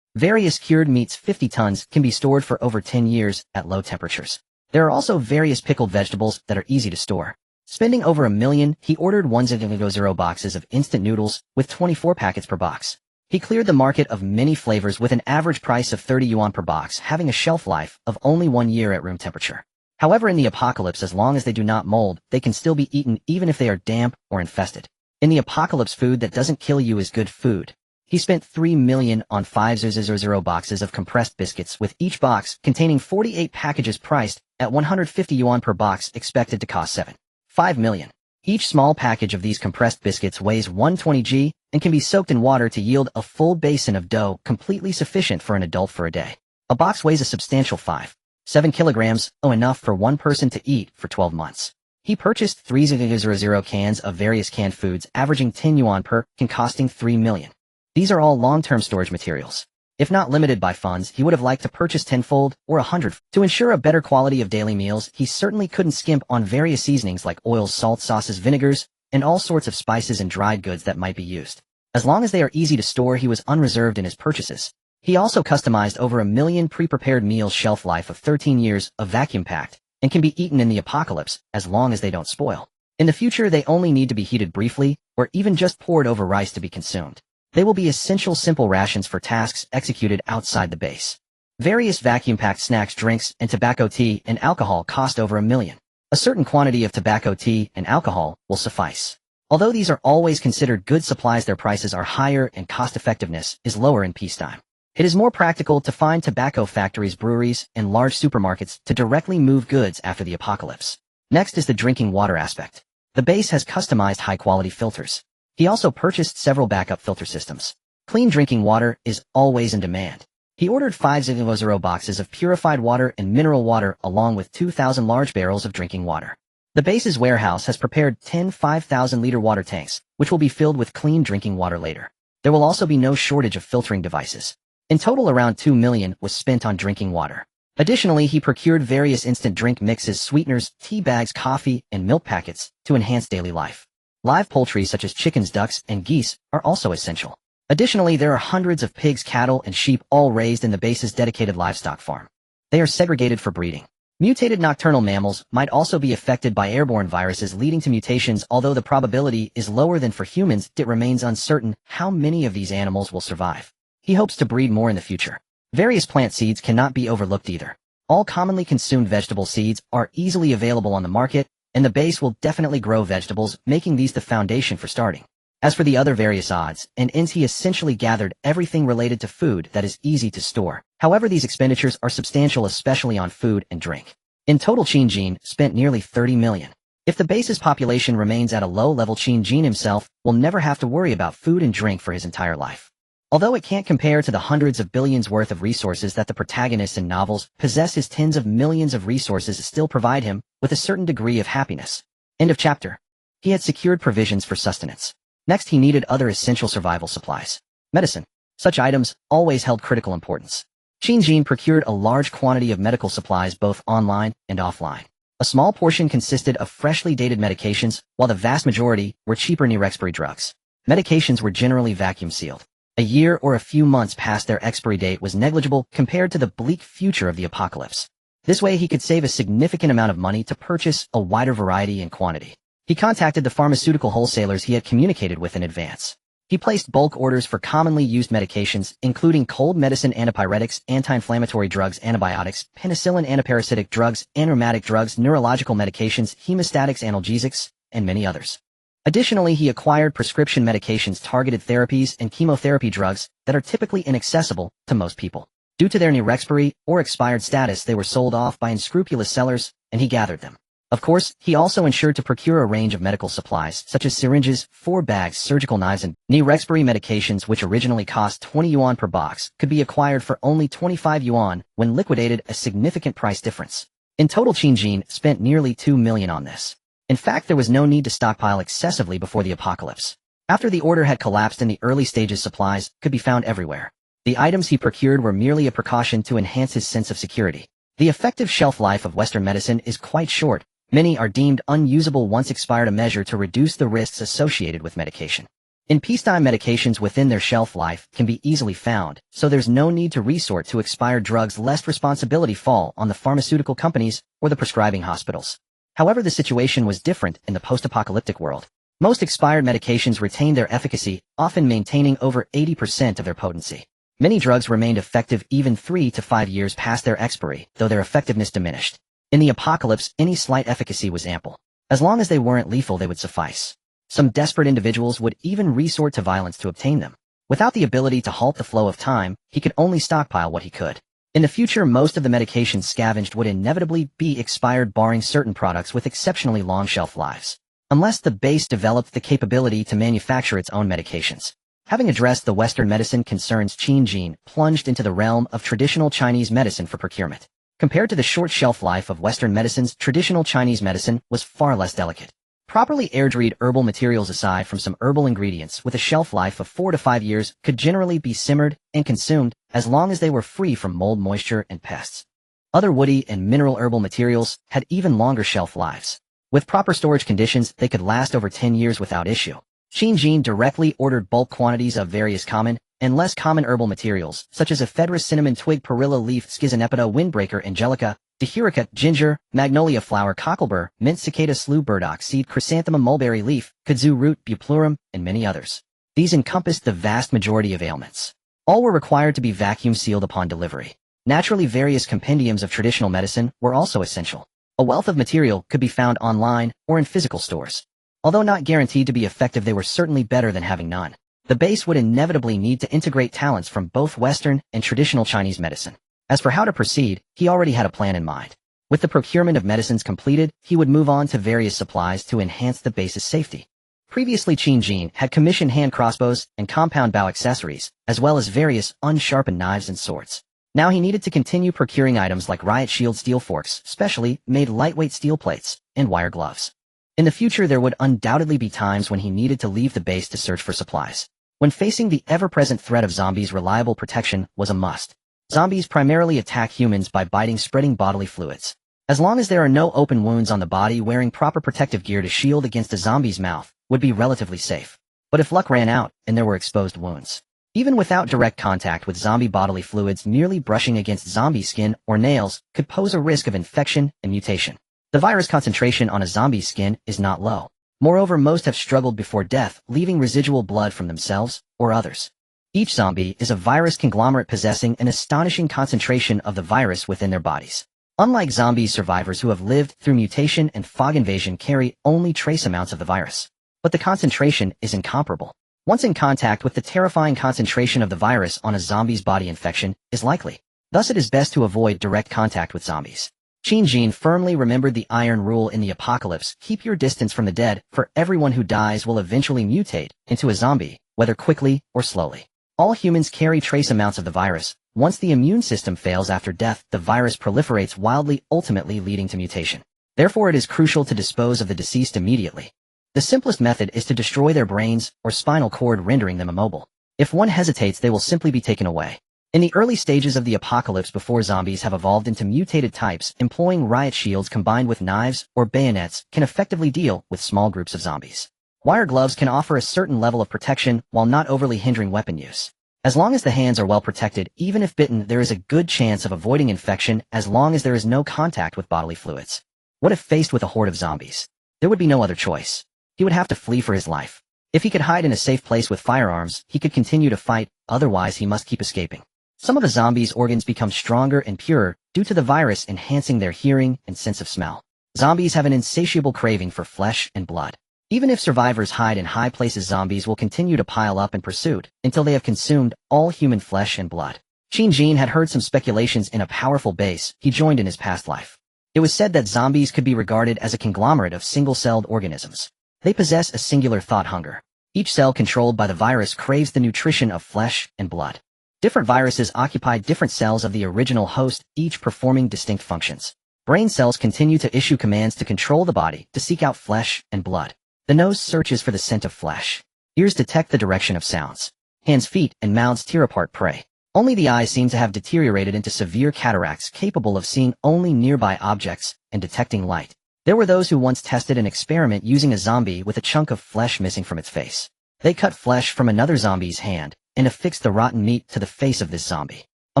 Various cured meats, 50 tons, can be stored for over 10 years at low temperatures. There are also various pickled vegetables that are easy to store. Spending over 1 million, he ordered 1,000 boxes of instant noodles with 24 packets per box. He cleared the market of many flavors with an average price of 30 yuan per box, having a shelf life of only 1 year at room temperature. However, in the apocalypse, as long as they do not mold, they can still be eaten even if they are damp or infested. In the apocalypse, food that doesn't kill you is good food. He spent 3 million on 5,000 boxes of compressed biscuits, with each box containing 48 packages priced at 150 yuan per box, expected to cost 7.5 million. Each small package of these compressed biscuits weighs 120 g and can be soaked in water to yield a full basin of dough, completely sufficient for an adult for a day. A box weighs a substantial 5.7 kilograms, enough for one person to eat for 12 months. He purchased 3,000 cans of various canned foods, averaging 10 yuan per can, costing 3 million. These are all long-term storage materials. If not limited by funds, he would have liked to purchase 10-fold or 100. To ensure a better quality of daily meals, he certainly couldn't skimp on various seasonings like oils, salt, sauces, vinegars, and all sorts of spices and dried goods that might be used. As long as they are easy to store, he was unreserved in his purchases. He also customized over 1 million pre-prepared meals, shelf life of 13 years, of vacuum-packed, and can be eaten in the apocalypse as long as they don't spoil. In the future, they only need to be heated briefly, or even just poured over rice to be consumed. They will be essential, simple rations for tasks executed outside the base. Various vacuum-packed snacks, drinks, and tobacco, tea, and alcohol cost over 1 million. A certain quantity of tobacco, tea, and alcohol will suffice. Although these are always considered good supplies, their prices are higher and cost-effectiveness is lower in peacetime. It is more practical to find tobacco factories, breweries, and large supermarkets to directly move goods after the apocalypse. Next is the drinking water aspect. The base has customized high-quality filters. He also purchased several backup filter systems. Clean drinking water is always in demand. He ordered 5,000 boxes of purified water and mineral water, along with 2,000 large barrels of drinking water. The base's warehouse has prepared 10 5,000-liter water tanks, which will be filled with clean drinking water later. There will also be no shortage of filtering devices. In total, around 2 million was spent on drinking water. Additionally, he procured various instant drink mixes, sweeteners, tea bags, coffee, and milk packets to enhance daily life. Live poultry such as chickens, ducks, and geese are also essential. Additionally, there are hundreds of pigs, cattle, and sheep all raised in the base's dedicated livestock farm. They are segregated for breeding. Mutated nocturnal mammals might also be affected by airborne viruses leading to mutations. Although the probability is lower than for humans, it remains uncertain how many of these animals will survive. He hopes to breed more in the future. Various plant seeds cannot be overlooked either. All commonly consumed vegetable seeds are easily available on the market, and the base will definitely grow vegetables, making these the foundation for starting. As for the other various odds and ends, he essentially gathered everything related to food that is easy to store. However, these expenditures are substantial, especially on food and drink. In total, Qin spent nearly 30 million. If the base's population remains at a low level, Qin himself will never have to worry about food and drink for his entire life. Although it can't compare to the hundreds of billions worth of resources that the protagonists in novels possess, his tens of millions of resources still provide him with a certain degree of happiness. End of chapter. He had secured provisions for sustenance. Next, he needed other essential survival supplies. Medicine. Such items always held critical importance. Qin procured a large quantity of medical supplies both online and offline. A small portion consisted of freshly dated medications, while the vast majority were cheaper near-expiry drugs. Medications were generally vacuum-sealed. A year or a few months past their expiry date was negligible compared to the bleak future of the apocalypse. This way, he could save a significant amount of money to purchase a wider variety and quantity. He contacted the pharmaceutical wholesalers he had communicated with in advance. He placed bulk orders for commonly used medications, including cold medicine, antipyretics, anti-inflammatory drugs, antibiotics, penicillin, antiparasitic drugs, rheumatic drugs, neurological medications, hemostatics, analgesics, and many others. Additionally, he acquired prescription medications, targeted therapies, and chemotherapy drugs that are typically inaccessible to most people. Due to their near-expiry or expired status, they were sold off by unscrupulous sellers, and he gathered them. Of course, he also ensured to procure a range of medical supplies, such as syringes, 4 bags, surgical knives, and near-expiry medications, which originally cost 20 yuan per box, could be acquired for only 25 yuan when liquidated, a significant price difference. In total, Qin spent nearly 2 million on this. In fact, there was no need to stockpile excessively before the apocalypse. After the order had collapsed in the early stages, supplies could be found everywhere. The items he procured were merely a precaution to enhance his sense of security. The effective shelf life of Western medicine is quite short. Many are deemed unusable once expired, a measure to reduce the risks associated with medication. In peacetime, medications within their shelf life can be easily found, so there's no need to resort to expired drugs lest responsibility fall on the pharmaceutical companies or the prescribing hospitals. However, the situation was different in the post-apocalyptic world. Most expired medications retained their efficacy, often maintaining over 80% of their potency. Many drugs remained effective even 3 to 5 years past their expiry, though their effectiveness diminished. In the apocalypse, any slight efficacy was ample. As long as they weren't lethal, they would suffice. Some desperate individuals would even resort to violence to obtain them. Without the ability to halt the flow of time, he could only stockpile what he could. In the future, most of the medications scavenged would inevitably be expired, barring certain products with exceptionally long shelf lives. Unless the base developed the capability to manufacture its own medications. Having addressed the Western medicine concerns, Qin plunged into the realm of traditional Chinese medicine for procurement. Compared to the short shelf life of Western medicines, traditional Chinese medicine was far less delicate. Properly air-dried herbal materials, aside from some herbal ingredients with a shelf life of 4 to 5 years, could generally be simmered and consumed as long as they were free from mold, moisture, and pests. Other woody and mineral herbal materials had even longer shelf lives. With proper storage conditions, they could last over 10 years without issue. Qin directly ordered bulk quantities of various common and less common herbal materials, such as ephedra, cinnamon twig, perilla leaf, schizonepida, windbreaker, angelica, dahurica, ginger, magnolia flower, cocklebur, mint, cicada, sloe, burdock seed, chrysanthemum, mulberry leaf, kudzu root, bupleurum, and many others. These encompassed the vast majority of ailments. All were required to be vacuum sealed upon delivery. Naturally, various compendiums of traditional medicine were also essential. A wealth of material could be found online or in physical stores. Although not guaranteed to be effective, they were certainly better than having none. The base would inevitably need to integrate talents from both Western and traditional Chinese medicine. As for how to proceed, he already had a plan in mind. With the procurement of medicines completed, he would move on to various supplies to enhance the base's safety. Previously, Qin had commissioned hand crossbows and compound bow accessories, as well as various unsharpened knives and swords. Now he needed to continue procuring items like riot shield, steel forks, specially made lightweight steel plates, and wire gloves. In the future, there would undoubtedly be times when he needed to leave the base to search for supplies. When facing the ever-present threat of zombies, reliable protection was a must. Zombies primarily attack humans by biting, spreading bodily fluids. As long as there are no open wounds on the body, wearing proper protective gear to shield against a zombie's mouth would be relatively safe. But if luck ran out and there were exposed wounds, Even without direct contact with zombie bodily fluids, merely brushing against zombie skin or nails could pose a risk of infection and mutation. The virus concentration on a zombie's skin is not low. Moreover, most have struggled before death, leaving residual blood from themselves or others. Each zombie is a virus conglomerate possessing an astonishing concentration of the virus within their bodies. Unlike zombie survivors who have lived through mutation and fog invasion carry only trace amounts of the virus. But the concentration is incomparable. Once in contact with the terrifying concentration of the virus on a zombie's body, infection is likely. Thus it is best to avoid direct contact with zombies. Qin Jin firmly remembered the iron rule in the apocalypse: keep your distance from the dead, for everyone who dies will eventually mutate into a zombie, whether quickly or slowly. All humans carry trace amounts of the virus. Once the immune system fails after death, the virus proliferates wildly, ultimately leading to mutation. Therefore, it is crucial to dispose of the deceased immediately. The simplest method is to destroy their brains or spinal cord, rendering them immobile. If one hesitates, they will simply be taken away. In the early stages of the apocalypse, before zombies have evolved into mutated types, employing riot shields combined with knives or bayonets can effectively deal with small groups of zombies. Wire gloves can offer a certain level of protection while not overly hindering weapon use. As long as the hands are well protected, even if bitten, there is a good chance of avoiding infection as long as there is no contact with bodily fluids. What if faced with a horde of zombies? There would be no other choice. He would have to flee for his life. If he could hide in a safe place with firearms, he could continue to fight, otherwise he must keep escaping. Some of the zombies' organs become stronger and purer due to the virus enhancing their hearing and sense of smell. Zombies have an insatiable craving for flesh and blood. Even if survivors hide in high places, zombies will continue to pile up in pursuit until they have consumed all human flesh and blood. Qin Jin had heard some speculations in a powerful base he joined in his past life. It was said that zombies could be regarded as a conglomerate of single-celled organisms. They possess a singular thought hunger. Each cell controlled by the virus craves the nutrition of flesh and blood. Different viruses occupy different cells of the original host, each performing distinct functions. Brain cells continue to issue commands to control the body to seek out flesh and blood. The nose searches for the scent of flesh. Ears detect the direction of sounds. Hands, feet, and mouths tear apart prey. Only the eyes seem to have deteriorated into severe cataracts, capable of seeing only nearby objects and detecting light. There were those who once tested an experiment using a zombie with a chunk of flesh missing from its face. They cut flesh from another zombie's hand and affixed the rotten meat to the face of this zombie. A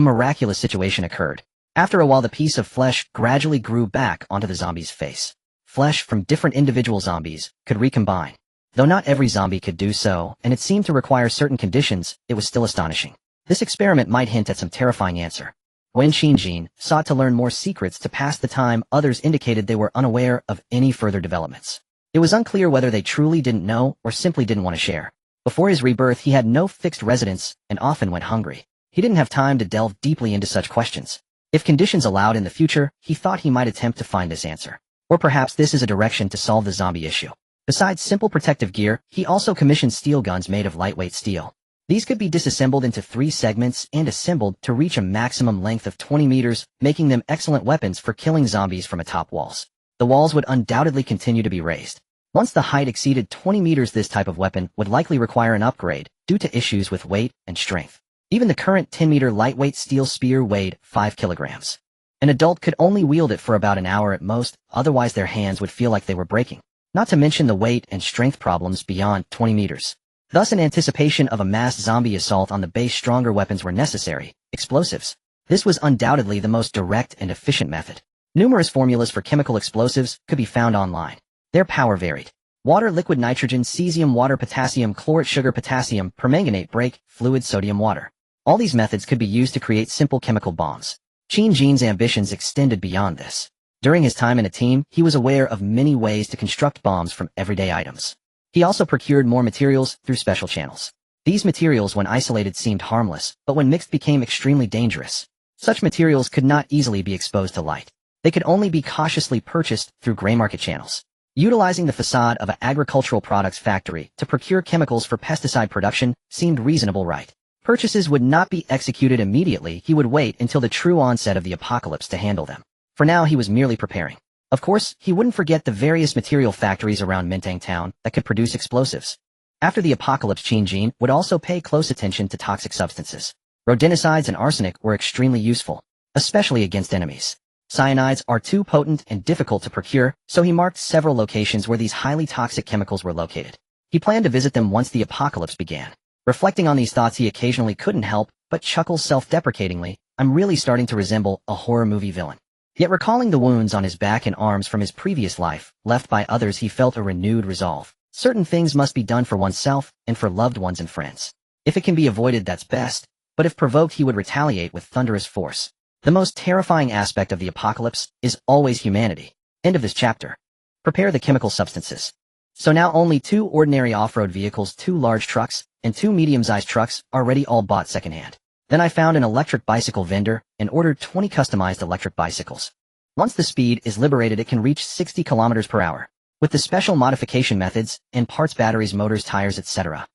miraculous situation occurred. After a while, the piece of flesh gradually grew back onto the zombie's face. Flesh from different individual zombies could recombine. Though not every zombie could do so, and it seemed to require certain conditions, it was still astonishing. This experiment might hint at some terrifying answer. When Qin Jin sought to learn more secrets to pass the time, others indicated they were unaware of any further developments. It was unclear whether they truly didn't know or simply didn't want to share. Before his rebirth, he had no fixed residence and often went hungry. He didn't have time to delve deeply into such questions. If conditions allowed in the future, he thought he might attempt to find this answer. Or perhaps this is a direction to solve the zombie issue. Besides simple protective gear, he also commissioned steel guns made of lightweight steel. These could be disassembled into 3 segments and assembled to reach a maximum length of 20 meters, making them excellent weapons for killing zombies from atop walls. The walls would undoubtedly continue to be raised. Once the height exceeded 20 meters, this type of weapon would likely require an upgrade due to issues with weight and strength. Even the current 10-meter lightweight steel spear weighed 5 kilograms. An adult could only wield it for about an hour at most, otherwise their hands would feel like they were breaking. Not to mention the weight and strength problems beyond 20 meters. Thus, in anticipation of a mass zombie assault on the base, stronger weapons were necessary: explosives. This was undoubtedly the most direct and efficient method. Numerous formulas for chemical explosives could be found online. Their power varied. Water, liquid nitrogen, cesium, water, potassium, chlorate, sugar, potassium, permanganate, brake, fluid, sodium, water. All these methods could be used to create simple chemical bombs. Qin Jin's ambitions extended beyond this. During his time in a team, he was aware of many ways to construct bombs from everyday items. He also procured more materials through special channels. These materials, when isolated, seemed harmless, but when mixed became extremely dangerous. Such materials could not easily be exposed to light. They could only be cautiously purchased through gray market channels. Utilizing the facade of an agricultural products factory to procure chemicals for pesticide production seemed reasonable, right? Purchases would not be executed immediately. He would wait until the true onset of the apocalypse to handle them. For now, he was merely preparing. Of course, he wouldn't forget the various material factories around Mintang Town that could produce explosives. After the apocalypse, Qin Jin would also pay close attention to toxic substances. Rodenticides and arsenic were extremely useful, especially against enemies. Cyanides are too potent and difficult to procure, so he marked several locations where these highly toxic chemicals were located. He planned to visit them once the apocalypse began. Reflecting on these thoughts, he occasionally couldn't help but chuckle self-deprecatingly. I'm really starting to resemble a horror movie villain. Yet recalling the wounds on his back and arms from his previous life, left by others, he felt a renewed resolve. Certain things must be done for oneself and for loved ones and friends. If it can be avoided, that's best, but if provoked, he would retaliate with thunderous force. The most terrifying aspect of the apocalypse is always humanity. End of this chapter. Prepare the chemical substances. So now only 2 ordinary off-road vehicles, 2 large trucks, and 2 medium-sized trucks are ready, all bought secondhand. Then I found an electric bicycle vendor and ordered 20 customized electric bicycles. Once the speed is liberated, it can reach 60 kilometers per hour. With the special modification methods and parts, batteries, motors, tires, etc.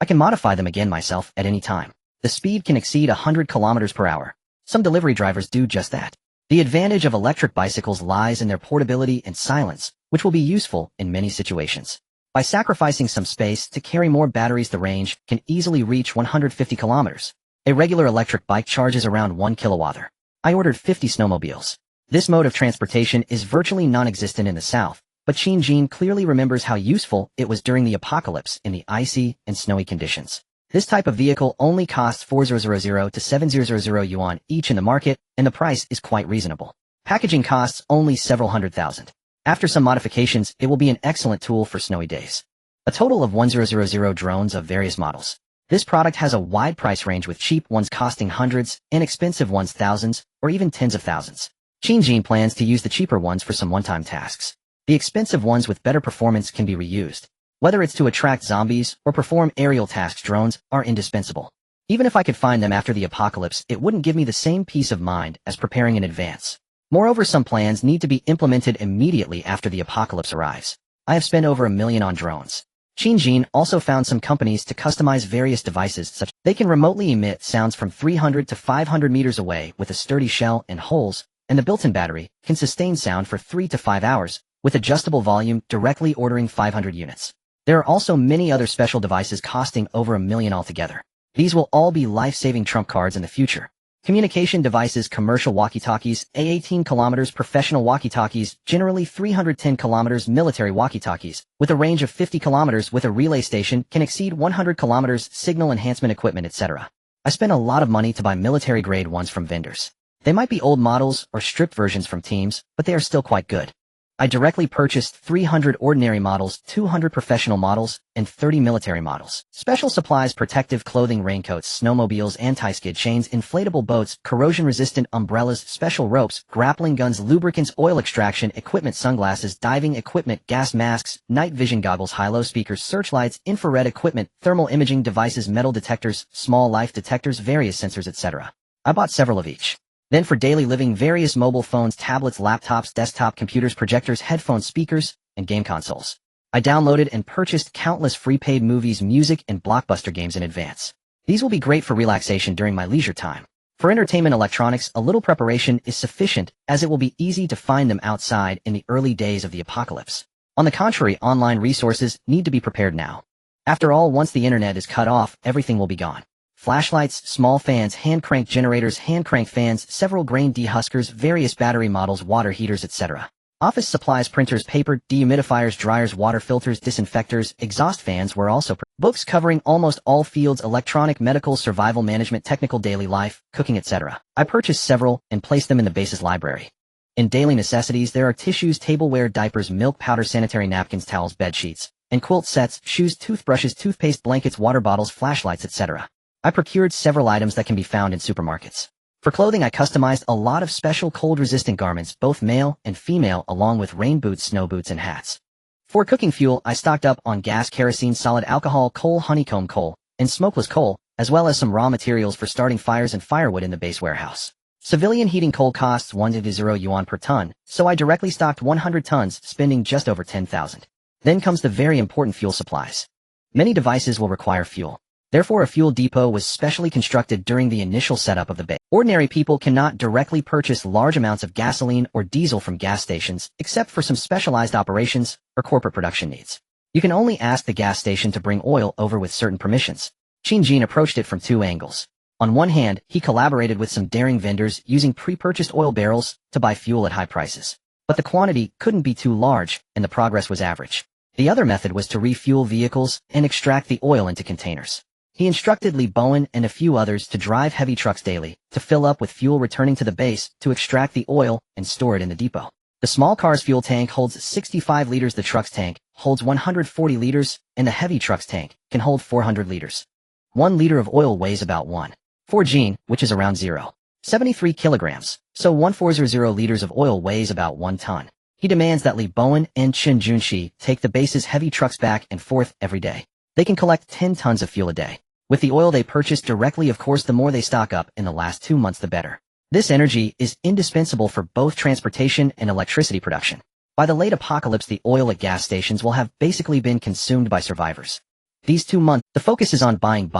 I can modify them again myself at any time. The speed can exceed 100 kilometers per hour. Some delivery drivers do just that. The advantage of electric bicycles lies in their portability and silence, which will be useful in many situations. By sacrificing some space to carry more batteries, the range can easily reach 150 kilometers. A regular electric bike charges around 1 kilowatt. I ordered 50 snowmobiles. This mode of transportation is virtually non-existent in the South, but Xinjiang clearly remembers how useful it was during the apocalypse in the icy and snowy conditions. This type of vehicle only costs 4,000 to 7,000 yuan each in the market, and the price is quite reasonable. Packaging costs only several $100,000. After some modifications, it will be an excellent tool for snowy days. A total of 1,000 drones of various models. This product has a wide price range, with cheap ones costing hundreds and expensive ones thousands or even tens of thousands. Xinjiang plans to use the cheaper ones for some one-time tasks. The expensive ones with better performance can be reused. Whether it's to attract zombies or perform aerial tasks, drones are indispensable. Even if I could find them after the apocalypse, it wouldn't give me the same peace of mind as preparing in advance. Moreover, some plans need to be implemented immediately after the apocalypse arrives. I have spent over $1 million on drones. Xinjiang also found some companies to customize various devices, such they can remotely emit sounds from 300 to 500 meters away with a sturdy shell and holes, and the built-in battery can sustain sound for 3 to 5 hours, with adjustable volume, directly ordering 500 units. There are also many other special devices costing over $1 million altogether. These will all be life-saving trump cards in the future. Communication devices, commercial walkie-talkies, 18 kilometers, professional walkie-talkies, generally 310 kilometers, military walkie-talkies, with a range of 50 kilometers with a relay station, can exceed 100 kilometers, signal enhancement equipment, etc. I spent a lot of money to buy military-grade ones from vendors. They might be old models or stripped versions from teams, but they are still quite good. I directly purchased 300 ordinary models, 200 professional models, and 30 military models. Special supplies, protective clothing, raincoats, snowmobiles, anti-skid chains, inflatable boats, corrosion-resistant umbrellas, special ropes, grappling guns, lubricants, oil extraction equipment, sunglasses, diving equipment, gas masks, night vision goggles, high-low speakers, searchlights, infrared equipment, thermal imaging devices, metal detectors, small life detectors, various sensors, etc. I bought several of each. Then for daily living, various mobile phones, tablets, laptops, desktop computers, projectors, headphones, speakers, and game consoles. I downloaded and purchased countless free-paid movies, music, and blockbuster games in advance. These will be great for relaxation during my leisure time. For entertainment electronics, a little preparation is sufficient, as it will be easy to find them outside in the early days of the apocalypse. On the contrary, online resources need to be prepared now. After all, once the internet is cut off, everything will be gone. Flashlights, small fans, hand-crank generators, hand-crank fans, several grain dehuskers, various battery models, water heaters, etc. Office supplies, printers, paper, dehumidifiers, dryers, water filters, disinfectors, exhaust fans were also books covering almost all fields: electronic, medical, survival management, technical, daily life, cooking, etc. I purchased several and placed them in the basis library. In daily necessities, there are tissues, tableware, diapers, milk powder, sanitary napkins, towels, bed sheets, and quilt sets, shoes, toothbrushes, toothpaste, blankets, water bottles, flashlights, etc. I procured several items that can be found in supermarkets. For clothing, I customized a lot of special cold-resistant garments, both male and female, along with rain boots, snow boots, and hats. For cooking fuel, I stocked up on gas, kerosene, solid alcohol, coal, honeycomb coal, and smokeless coal, as well as some raw materials for starting fires and firewood in the base warehouse. Civilian heating coal costs 1 yuan per ton, so I directly stocked 100 tons, spending just over 10,000. Then comes the very important fuel supplies. Many devices will require fuel. Therefore, a fuel depot was specially constructed during the initial setup of the base. Ordinary people cannot directly purchase large amounts of gasoline or diesel from gas stations, except for some specialized operations or corporate production needs. You can only ask the gas station to bring oil over with certain permissions. Xinjiang approached it from 2 angles. On one hand, he collaborated with some daring vendors using pre-purchased oil barrels to buy fuel at high prices. But the quantity couldn't be too large, and the progress was average. The other method was to refuel vehicles and extract the oil into containers. He instructed Li Bowen and a few others to drive heavy trucks daily, to fill up with fuel returning to the base, to extract the oil, and store it in the depot. The small car's fuel tank holds 65 liters, the truck's tank holds 140 liters, and the heavy truck's tank can hold 400 liters. 1 liter of oil weighs about 1.4 gene, which is around 0.73 kilograms, so 1,400 liters of oil weighs about 1 ton. He demands that Li Bowen and Chen Junshi take the base's heavy trucks back and forth every day. They can collect 10 tons of fuel a day. With the oil they purchase directly, of course, the more they stock up in the last 2 months the better. This energy is indispensable for both transportation and electricity production. By the late apocalypse, the oil at gas stations will have basically been consumed by survivors. These 2 months, the focus is on buying,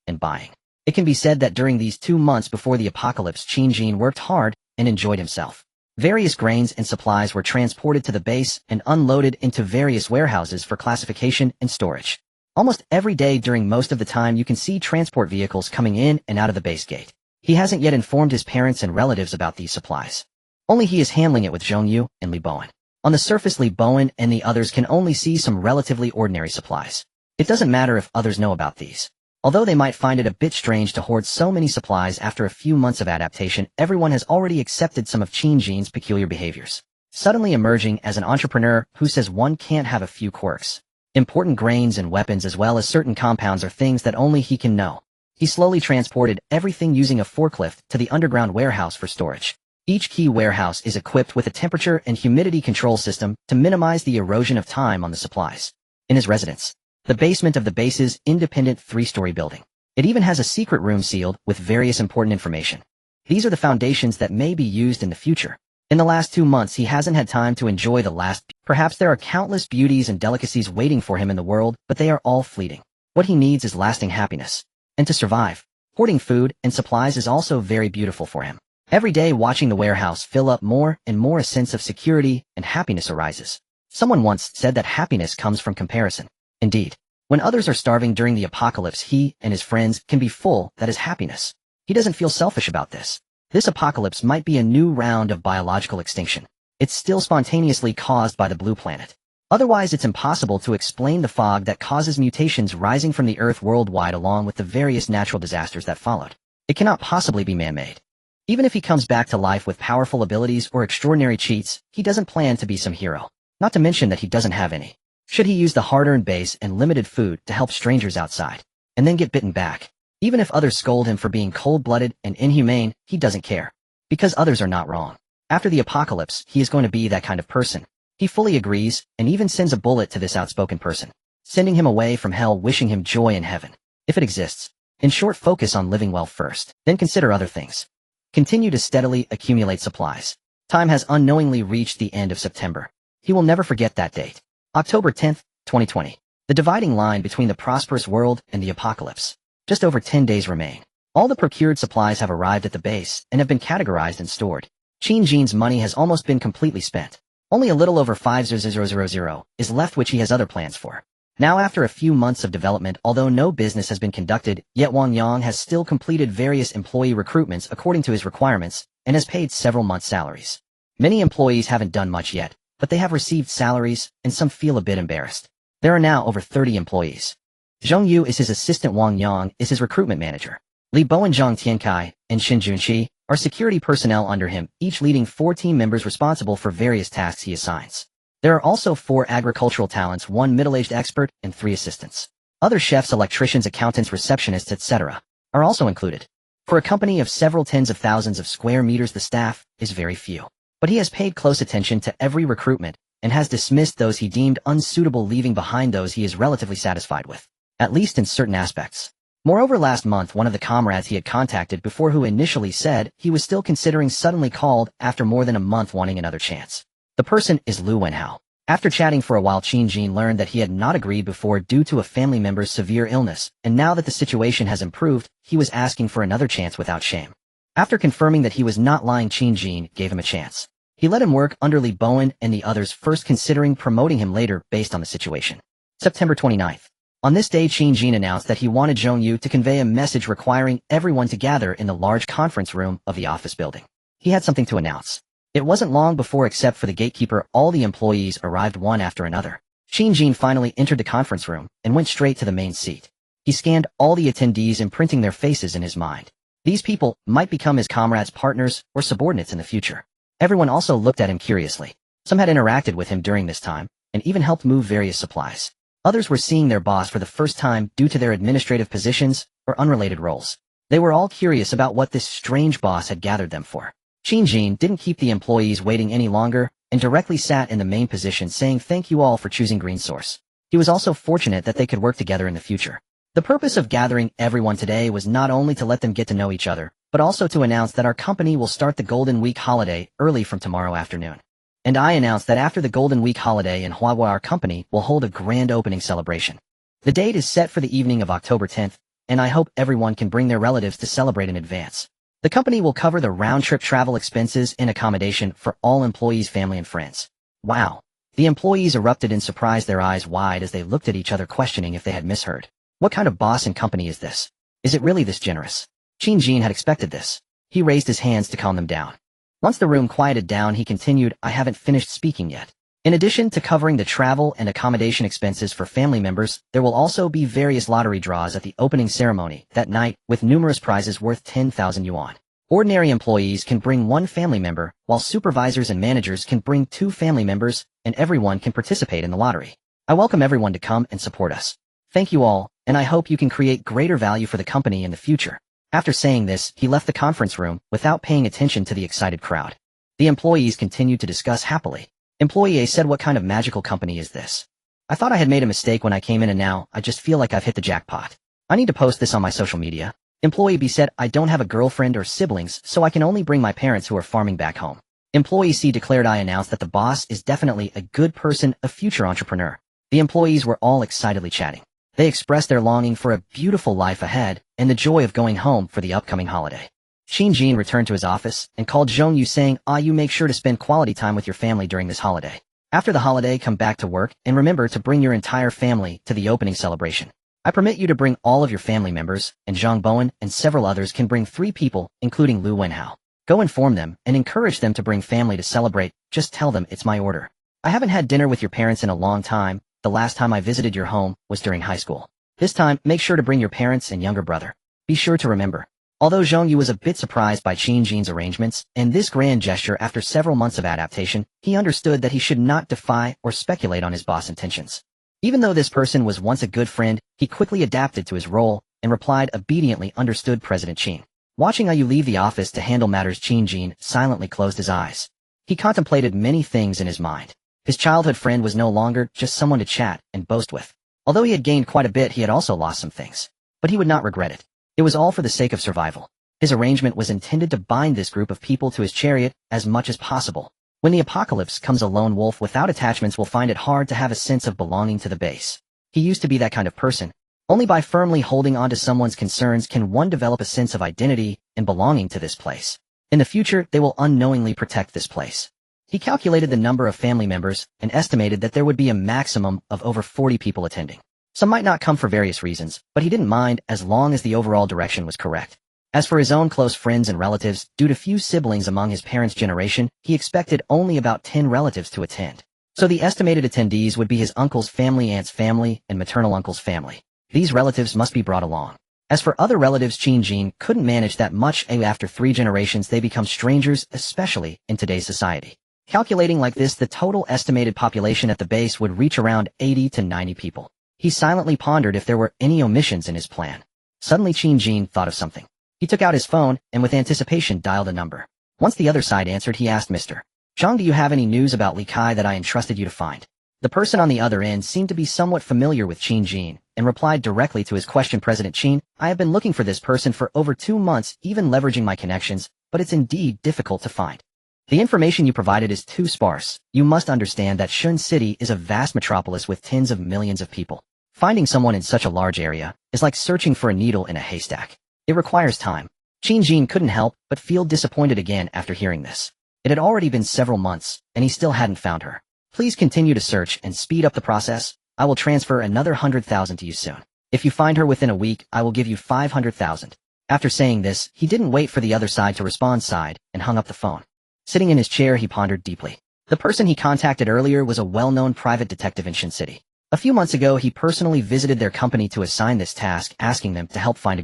and buying. It can be said that during these 2 months before the apocalypse, Qin Jin worked hard and enjoyed himself. Various grains and supplies were transported to the base and unloaded into various warehouses for classification and storage. Almost every day during most of the time you can see transport vehicles coming in and out of the base gate. He hasn't yet informed his parents and relatives about these supplies. Only he is handling it with Zhongyu and Li Bowen. On the surface, Li Bowen and the others can only see some relatively ordinary supplies. It doesn't matter if others know about these. Although they might find it a bit strange to hoard so many supplies after a few months of adaptation, everyone has already accepted some of Qin Jin's peculiar behaviors. Suddenly emerging as an entrepreneur who says one can't have a few quirks. Important grains and weapons as well as certain compounds are things that only he can know. He slowly transported everything using a forklift to the underground warehouse for storage. Each key warehouse is equipped with a temperature and humidity control system to minimize the erosion of time on the supplies. In his residence, the basement of the base's independent 3-story building. It even has a secret room sealed with various important information. These are the foundations that may be used in the future. In the last 2 months he hasn't had time to enjoy the last. Perhaps there are countless beauties and delicacies waiting for him in the world, but they are all fleeting. What he needs is lasting happiness. And to survive, hoarding food and supplies is also very beautiful for him. Every day watching the warehouse fill up more and more, a sense of security and happiness arises. Someone once said that happiness comes from comparison. Indeed, when others are starving during the apocalypse, he and his friends can be full. That is happiness. He doesn't feel selfish about this. This apocalypse might be a new round of biological extinction. It's still spontaneously caused by the blue planet. Otherwise, it's impossible to explain the fog that causes mutations rising from the Earth worldwide along with the various natural disasters that followed. It cannot possibly be man-made. Even if he comes back to life with powerful abilities or extraordinary cheats, he doesn't plan to be some hero. Not to mention that he doesn't have any. Should he use the hard-earned base and limited food to help strangers outside, and then get bitten back? Even if others scold him for being cold-blooded and inhumane, he doesn't care. Because others are not wrong. After the apocalypse, he is going to be that kind of person. He fully agrees, and even sends a bullet to this outspoken person, sending him away from hell, wishing him joy in heaven, if it exists. In short, focus on living well first, then consider other things. Continue to steadily accumulate supplies. Time has unknowingly reached the end of September. He will never forget that date. October 10th, 2020. The dividing line between the prosperous world and the apocalypse. Just over 10 days remain. All the procured supplies have arrived at the base and have been categorized and stored. Qin Jin's money has almost been completely spent. Only a little over 5,000 is left, which he has other plans for. Now, after a few months of development, although no business has been conducted, yet Wang Yang has still completed various employee recruitments according to his requirements and has paid several months' salaries. Many employees haven't done much yet, but they have received salaries, and some feel a bit embarrassed. There are now over 30 employees. Zhongyu is his assistant, Wang Yang is his recruitment manager. Li Bowen, Zhang Tiankai, and Xin Junqi are security personnel under him, each leading 4 team members responsible for various tasks he assigns. There are also 4 agricultural talents, 1 middle-aged expert, and 3 assistants. Other chefs, electricians, accountants, receptionists, etc. are also included. For a company of several tens of thousands of square meters, the staff is very few. But he has paid close attention to every recruitment and has dismissed those he deemed unsuitable, leaving behind those he is relatively satisfied with, at least in certain aspects. Moreover, last month one of the comrades he had contacted before, who initially said he was still considering, suddenly called after more than a month wanting another chance. The person is Lu Wenhao. After chatting for a while, Qin Jin learned that he had not agreed before due to a family member's severe illness, and now that the situation has improved, he was asking for another chance without shame. After confirming that he was not lying, Qin Jin gave him a chance. He let him work under Li Bowen and the others, first considering promoting him later based on the situation. September 29th. On this day, Qin Jin announced that he wanted Zhongyu to convey a message requiring everyone to gather in the large conference room of the office building. He had something to announce. It wasn't long before, except for the gatekeeper, all the employees arrived one after another. Qin Jin finally entered the conference room and went straight to the main seat. He scanned all the attendees, imprinting their faces in his mind. These people might become his comrades, partners, or subordinates in the future. Everyone also looked at him curiously. Some had interacted with him during this time, and even helped move various supplies. Others were seeing their boss for the first time due to their administrative positions or unrelated roles. They were all curious about what this strange boss had gathered them for. Jin didn't keep the employees waiting any longer and directly sat in the main position, saying thank you all for choosing Green Source. He was also fortunate that they could work together in the future. The purpose of gathering everyone today was not only to let them get to know each other, but also to announce that our company will start the Golden Week holiday early from tomorrow afternoon. And I announced that after the Golden Week holiday in Huawei, our company will hold a grand opening celebration. The date is set for the evening of October 10th, and I hope everyone can bring their relatives to celebrate in advance. The company will cover the round-trip travel expenses and accommodation for all employees, family, and friends. Wow. The employees erupted in surprise, their eyes wide as they looked at each other, questioning if they had misheard. What kind of boss and company is this? Is it really this generous? Jin had expected this. He raised his hands to calm them down. Once the room quieted down, he continued, I haven't finished speaking yet. In addition to covering the travel and accommodation expenses for family members, there will also be various lottery draws at the opening ceremony that night, with numerous prizes worth 10,000 yuan. Ordinary employees can bring one family member, while supervisors and managers can bring 2 family members, and everyone can participate in the lottery. I welcome everyone to come and support us. Thank you all, and I hope you can create greater value for the company in the future. After saying this, he left the conference room without paying attention to the excited crowd. The employees continued to discuss happily. Employee A said, what kind of magical company is this? I thought I had made a mistake when I came in, and now I just feel like I've hit the jackpot. I need to post this on my social media. Employee B said, I don't have a girlfriend or siblings, so I can only bring my parents who are farming back home. Employee C declared, I announced that the boss is definitely a good person, a future entrepreneur. The employees were all excitedly chatting. They expressed their longing for a beautiful life ahead and the joy of going home for the upcoming holiday. Jin returned to his office and called Zhong Yu, saying, you make sure to spend quality time with your family during this holiday. After the holiday, come back to work and remember to bring your entire family to the opening celebration. I permit you to bring all of your family members, and Zhang Bowen and several others can bring 3 people, including Lu Wenhao. Go inform them and encourage them to bring family to celebrate. Just tell them it's my order. I haven't had dinner with your parents in a long time. The last time I visited your home was during high school. This time, make sure to bring your parents and younger brother. Be sure to remember. Although Zhong Yu was a bit surprised by Jin's arrangements and this grand gesture after several months of adaptation, he understood that he should not defy or speculate on his boss' intentions. Even though this person was once a good friend, he quickly adapted to his role and replied obediently, understood, President Qin. Watching Yu leave the office to handle matters, Jin silently closed his eyes. He contemplated many things in his mind. His childhood friend was no longer just someone to chat and boast with. Although he had gained quite a bit, he had also lost some things. But he would not regret it. It was all for the sake of survival. His arrangement was intended to bind this group of people to his chariot as much as possible. When the apocalypse comes, a lone wolf without attachments will find it hard to have a sense of belonging to the base. He used to be that kind of person. Only by firmly holding on to someone's concerns can one develop a sense of identity and belonging to this place. In the future, they will unknowingly protect this place. He calculated the number of family members and estimated that there would be a maximum of over 40 people attending. Some might not come for various reasons, but he didn't mind as long as the overall direction was correct. As for his own close friends and relatives, due to few siblings among his parents' generation, he expected only about 10 relatives to attend. So the estimated attendees would be his uncle's family, aunt's family, and maternal uncle's family. These relatives must be brought along. As for other relatives, Jin couldn't manage that much. After 3 generations, they become strangers, especially in today's society. Calculating like this, the total estimated population at the base would reach around 80 to 90 people. He silently pondered if there were any omissions in his plan. Suddenly Jin thought of something. He took out his phone and with anticipation dialed a number. Once the other side answered, he asked, Mr. Zhang, do you have any news about Li Kai that I entrusted you to find? The person on the other end seemed to be somewhat familiar with Jin and replied directly to his question, President Qin, I have been looking for this person for over 2 months, even leveraging my connections, but it's indeed difficult to find. The information you provided is too sparse. You must understand that Shun City is a vast metropolis with tens of millions of people. Finding someone in such a large area is like searching for a needle in a haystack. It requires time. Jin couldn't help but feel disappointed again after hearing this. It had already been several months, and he still hadn't found her. Please continue to search and speed up the process. I will transfer another 100,000 to you soon. If you find her within a week, I will give you 500,000. After saying this, he didn't wait for the other side to respond and hung up the phone. Sitting in his chair, he pondered deeply. The person he contacted earlier was a well-known private detective in Shin City. A few months ago, he personally visited their company to assign this task, asking them to help find a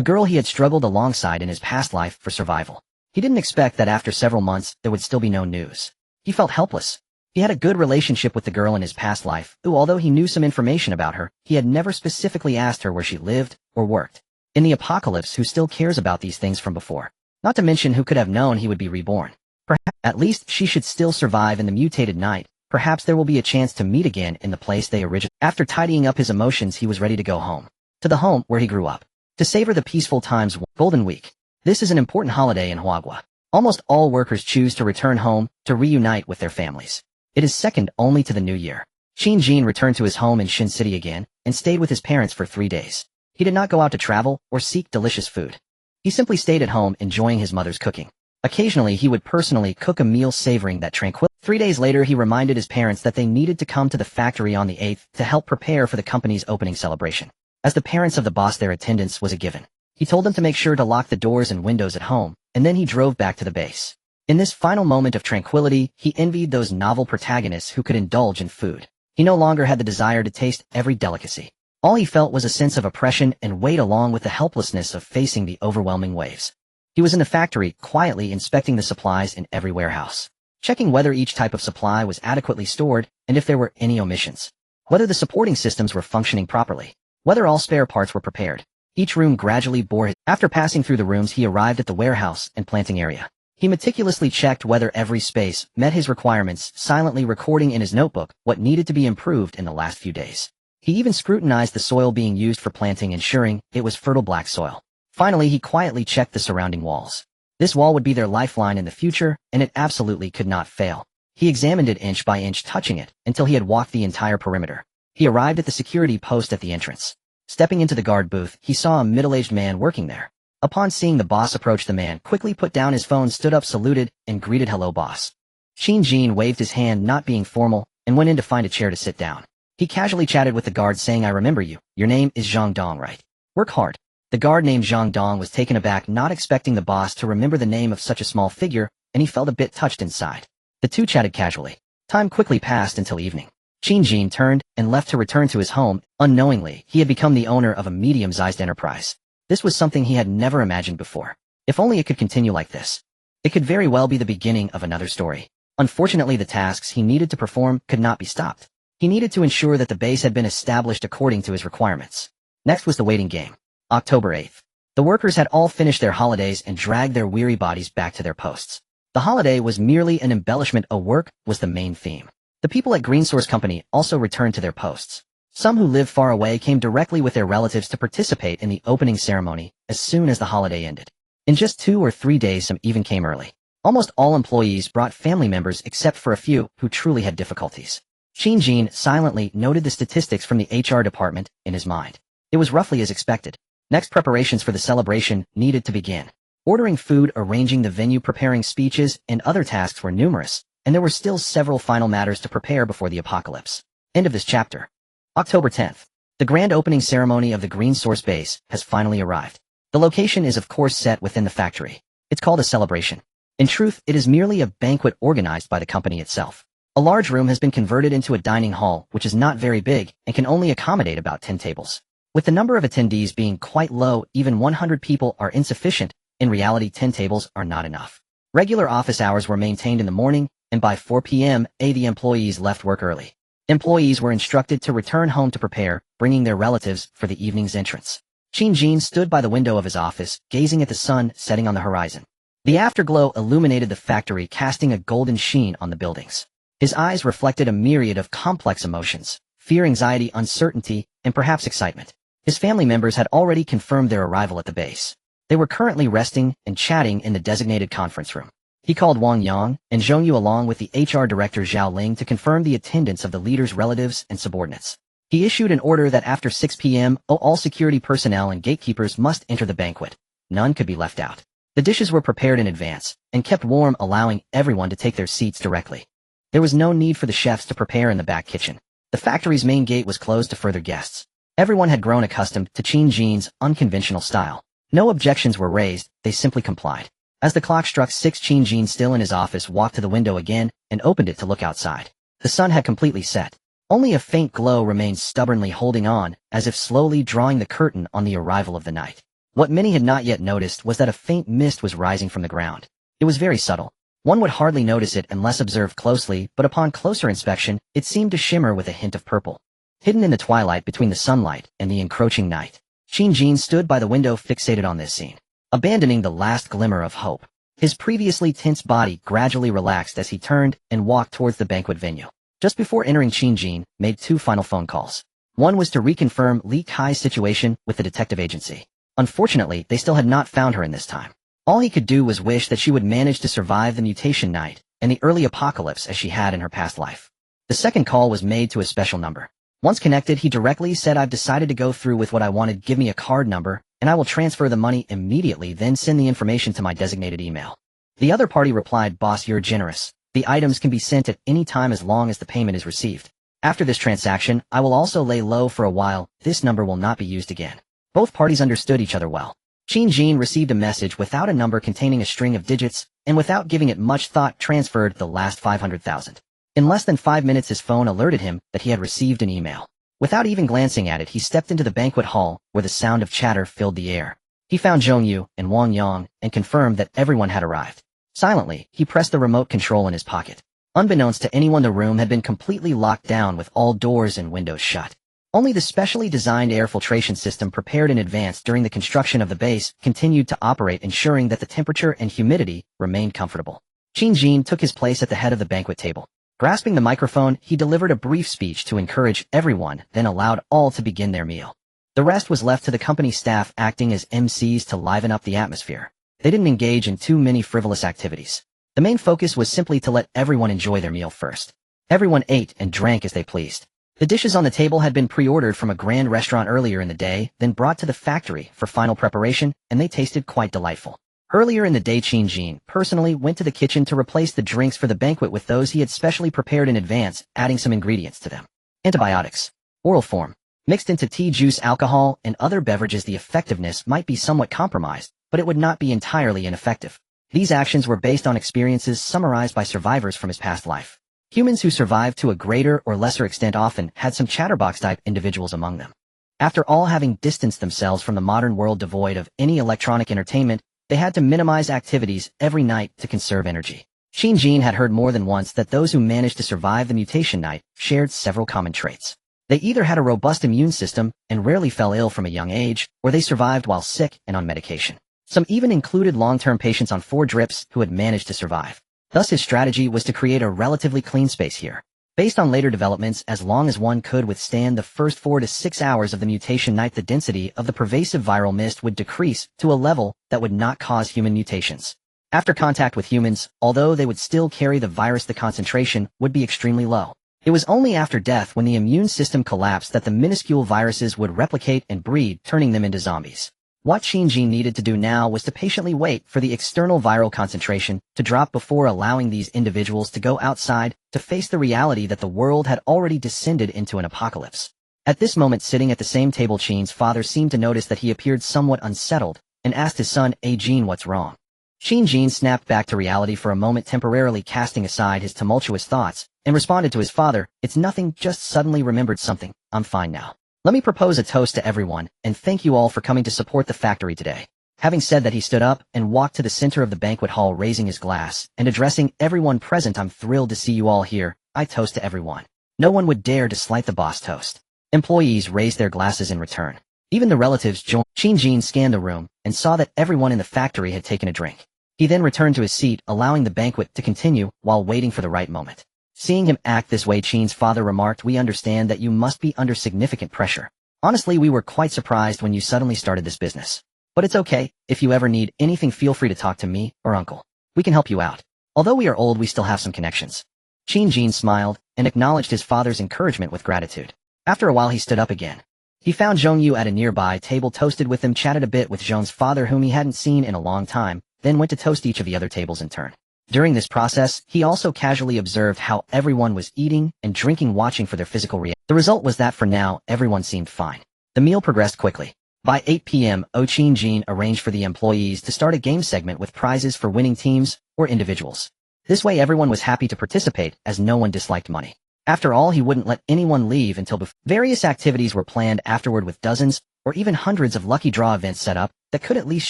girl he had struggled alongside in his past life for survival. He didn't expect that after several months, there would still be no news. He felt helpless. He had a good relationship with the girl in his past life, who, although he knew some information about her, he had never specifically asked her where she lived or worked. In the apocalypse, who still cares about these things from before? Not to mention who could have known he would be reborn. Perhaps, at least she should still survive in the mutated night. Perhaps there will be a chance to meet again in the place they originally. After tidying up his emotions, he was ready to go home. To the home where he grew up. To savor the peaceful times. Golden Week. This is an important holiday in Huagua. Almost all workers choose to return home to reunite with their families. It is second only to the New Year. Qin Jin returned to his home in Shin City again and stayed with his parents for 3 days. He did not go out to travel or seek delicious food. He simply stayed at home enjoying his mother's cooking. Occasionally, he would personally cook a meal savoring that tranquility. 3 days later, he reminded his parents that they needed to come to the factory on the 8th to help prepare for the company's opening celebration. As the parents of the boss, their attendance was a given. He told them to make sure to lock the doors and windows at home, and then he drove back to the base. In this final moment of tranquility, he envied those novel protagonists who could indulge in food. He no longer had the desire to taste every delicacy. All he felt was a sense of oppression and weight along with the helplessness of facing the overwhelming waves. He was in the factory, quietly inspecting the supplies in every warehouse, checking whether each type of supply was adequately stored and if there were any omissions, whether the supporting systems were functioning properly, whether all spare parts were prepared. Each room gradually bore his. After passing through the rooms, he arrived at the warehouse and planting area. He meticulously checked whether every space met his requirements, silently recording in his notebook what needed to be improved in the last few days. He even scrutinized the soil being used for planting, ensuring it was fertile black soil. Finally, he quietly checked the surrounding walls. This wall would be their lifeline in the future, and it absolutely could not fail. He examined it inch by inch, touching it, until he had walked the entire perimeter. He arrived at the security post at the entrance. Stepping into the guard booth, he saw a middle-aged man working there. Upon seeing the boss approach, the man quickly put down his phone, stood up, saluted, and greeted, "Hello, boss." Qin Jin waved his hand, not being formal, and went in to find a chair to sit down. He casually chatted with the guard, saying, "I remember you. Your name is Zhang Dong, right? Work hard." The guard named Zhang Dong was taken aback, not expecting the boss to remember the name of such a small figure, and he felt a bit touched inside. The two chatted casually. Time quickly passed until evening. Qin Jin turned and left to return to his home. Unknowingly, he had become the owner of a medium-sized enterprise. This was something he had never imagined before. If only it could continue like this. It could very well be the beginning of another story. Unfortunately, the tasks he needed to perform could not be stopped. He needed to ensure that the base had been established according to his requirements. Next was the waiting game. October 8th. The workers had all finished their holidays and dragged their weary bodies back to their posts. The holiday was merely an embellishment. Work was the main theme. The people at Green Source Company also returned to their posts. Some who lived far away came directly with their relatives to participate in the opening ceremony as soon as the holiday ended. In just 2 or 3 days, some even came early. Almost all employees brought family members except for a few who truly had difficulties. Qin Jin silently noted the statistics from the HR department in his mind. It was roughly as expected. Next, preparations for the celebration needed to begin. Ordering food, arranging the venue, preparing speeches, and other tasks were numerous, and there were still several final matters to prepare before the apocalypse. End of this chapter. October 10th. The grand opening ceremony of the Green Source base has finally arrived. The location is of course set within the factory. It's called a celebration. In truth, it is merely a banquet organized by the company itself. A large room has been converted into a dining hall, which is not very big and can only accommodate about 10 tables. With the number of attendees being quite low, even 100 people are insufficient. In reality, 10 tables are not enough. Regular office hours were maintained in the morning, and by 4 p.m., the employees left work early. Employees were instructed to return home to prepare, bringing their relatives for the evening's entrance. Qin Jin stood by the window of his office, gazing at the sun setting on the horizon. The afterglow illuminated the factory, casting a golden sheen on the buildings. His eyes reflected a myriad of complex emotions: fear, anxiety, uncertainty, and perhaps excitement. His family members had already confirmed their arrival at the base. They were currently resting and chatting in the designated conference room. He called Wang Yang and Zhong Yu along with the HR director Zhao Ling to confirm the attendance of the leader's relatives and subordinates. He issued an order that after 6 p.m., all security personnel and gatekeepers must enter the banquet. None could be left out. The dishes were prepared in advance and kept warm, allowing everyone to take their seats directly. There was no need for the chefs to prepare in the back kitchen. The factory's main gate was closed to further guests. Everyone had grown accustomed to Qin Jin's unconventional style. No objections were raised, they simply complied. As the clock struck 6, Qin Jin, still in his office, walked to the window again and opened it to look outside. The sun had completely set. Only a faint glow remained stubbornly holding on, as if slowly drawing the curtain on the arrival of the night. What many had not yet noticed was that a faint mist was rising from the ground. It was very subtle. One would hardly notice it unless observed closely, but upon closer inspection, it seemed to shimmer with a hint of purple. Hidden in the twilight between the sunlight and the encroaching night, Qin stood by the window fixated on this scene, abandoning the last glimmer of hope. His previously tense body gradually relaxed as he turned and walked towards the banquet venue. Just before entering, Qin made 2 final phone calls. One was to reconfirm Li Kai's situation with the detective agency. Unfortunately, they still had not found her in this time. All he could do was wish that she would manage to survive the mutation night and the early apocalypse as she had in her past life. The second call was made to a special number. Once connected, he directly said, "I've decided to go through with what I wanted. Give me a card number, and I will transfer the money immediately, then send the information to my designated email." The other party replied, "Boss, you're generous. The items can be sent at any time as long as the payment is received. After this transaction, I will also lay low for a while. This number will not be used again." Both parties understood each other well. Qin received a message without a number containing a string of digits, and without giving it much thought transferred the last 500,000. In less than 5 minutes his phone alerted him that he had received an email. Without even glancing at it, he stepped into the banquet hall, where the sound of chatter filled the air. He found Zhongyu and Wang Yang, and confirmed that everyone had arrived. Silently, he pressed the remote control in his pocket. Unbeknownst to anyone, the room had been completely locked down with all doors and windows shut. Only the specially designed air filtration system prepared in advance during the construction of the base continued to operate, ensuring that the temperature and humidity remained comfortable. Qin took his place at the head of the banquet table. Grasping the microphone, he delivered a brief speech to encourage everyone, then allowed all to begin their meal. The rest was left to the company staff, acting as MCs to liven up the atmosphere. They didn't engage in too many frivolous activities. The main focus was simply to let everyone enjoy their meal first. Everyone ate and drank as they pleased. The dishes on the table had been pre-ordered from a grand restaurant earlier in the day, then brought to the factory for final preparation, and they tasted quite delightful. Earlier in the day, Qin personally went to the kitchen to replace the drinks for the banquet with those he had specially prepared in advance, adding some ingredients to them. Antibiotics. Oral form. Mixed into tea, juice, alcohol, and other beverages, the effectiveness might be somewhat compromised, but it would not be entirely ineffective. These actions were based on experiences summarized by survivors from his past life. Humans who survived to a greater or lesser extent often had some chatterbox-type individuals among them. After all, having distanced themselves from the modern world devoid of any electronic entertainment, they had to minimize activities every night to conserve energy. Qin had heard more than once that those who managed to survive the mutation night shared several common traits. They either had a robust immune system and rarely fell ill from a young age, or they survived while sick and on medication. Some even included long-term patients on 4 drips who had managed to survive. Thus his strategy was to create a relatively clean space here. Based on later developments, as long as one could withstand the first 4 to 6 hours of the mutation night, the density of the pervasive viral mist would decrease to a level that would not cause human mutations. After contact with humans, although they would still carry the virus, the concentration would be extremely low. It was only after death, when the immune system collapsed, that the minuscule viruses would replicate and breed, turning them into zombies. What Qin needed to do now was to patiently wait for the external viral concentration to drop before allowing these individuals to go outside to face the reality that the world had already descended into an apocalypse. At this moment, sitting at the same table, Qin's father seemed to notice that he appeared somewhat unsettled and asked his son, Qin, what's wrong?" Qin snapped back to reality for a moment, temporarily casting aside his tumultuous thoughts, and responded to his father, "It's nothing, just suddenly remembered something. I'm fine now. Let me propose a toast to everyone, and thank you all for coming to support the factory today." Having said that, he stood up and walked to the center of the banquet hall, raising his glass and addressing everyone present. "I'm thrilled to see you all here. I toast to everyone." No one would dare to slight the boss toast. Employees raised their glasses in return. Even the relatives joined. Qin scanned the room and saw that everyone in the factory had taken a drink. He then returned to his seat, allowing the banquet to continue while waiting for the right moment. Seeing him act this way, Qin's father remarked, "We understand that you must be under significant pressure. Honestly, we were quite surprised when you suddenly started this business. But it's okay. If you ever need anything, feel free to talk to me or uncle. We can help you out. Although we are old, we still have some connections." Qin smiled and acknowledged his father's encouragement with gratitude. After a while, he stood up again. He found Zhongyu at a nearby table, toasted with him, chatted a bit with Zhong's father, whom he hadn't seen in a long time, then went to toast each of the other tables in turn. During this process, he also casually observed how everyone was eating and drinking, watching for their physical reaction. The result was that for now, everyone seemed fine. The meal progressed quickly. By 8 p.m., Qin arranged for the employees to start a game segment with prizes for winning teams or individuals. This way everyone was happy to participate, as no one disliked money. After all, he wouldn't let anyone leave until before. Various activities were planned afterward with dozens, or even hundreds of lucky draw events set up that could at least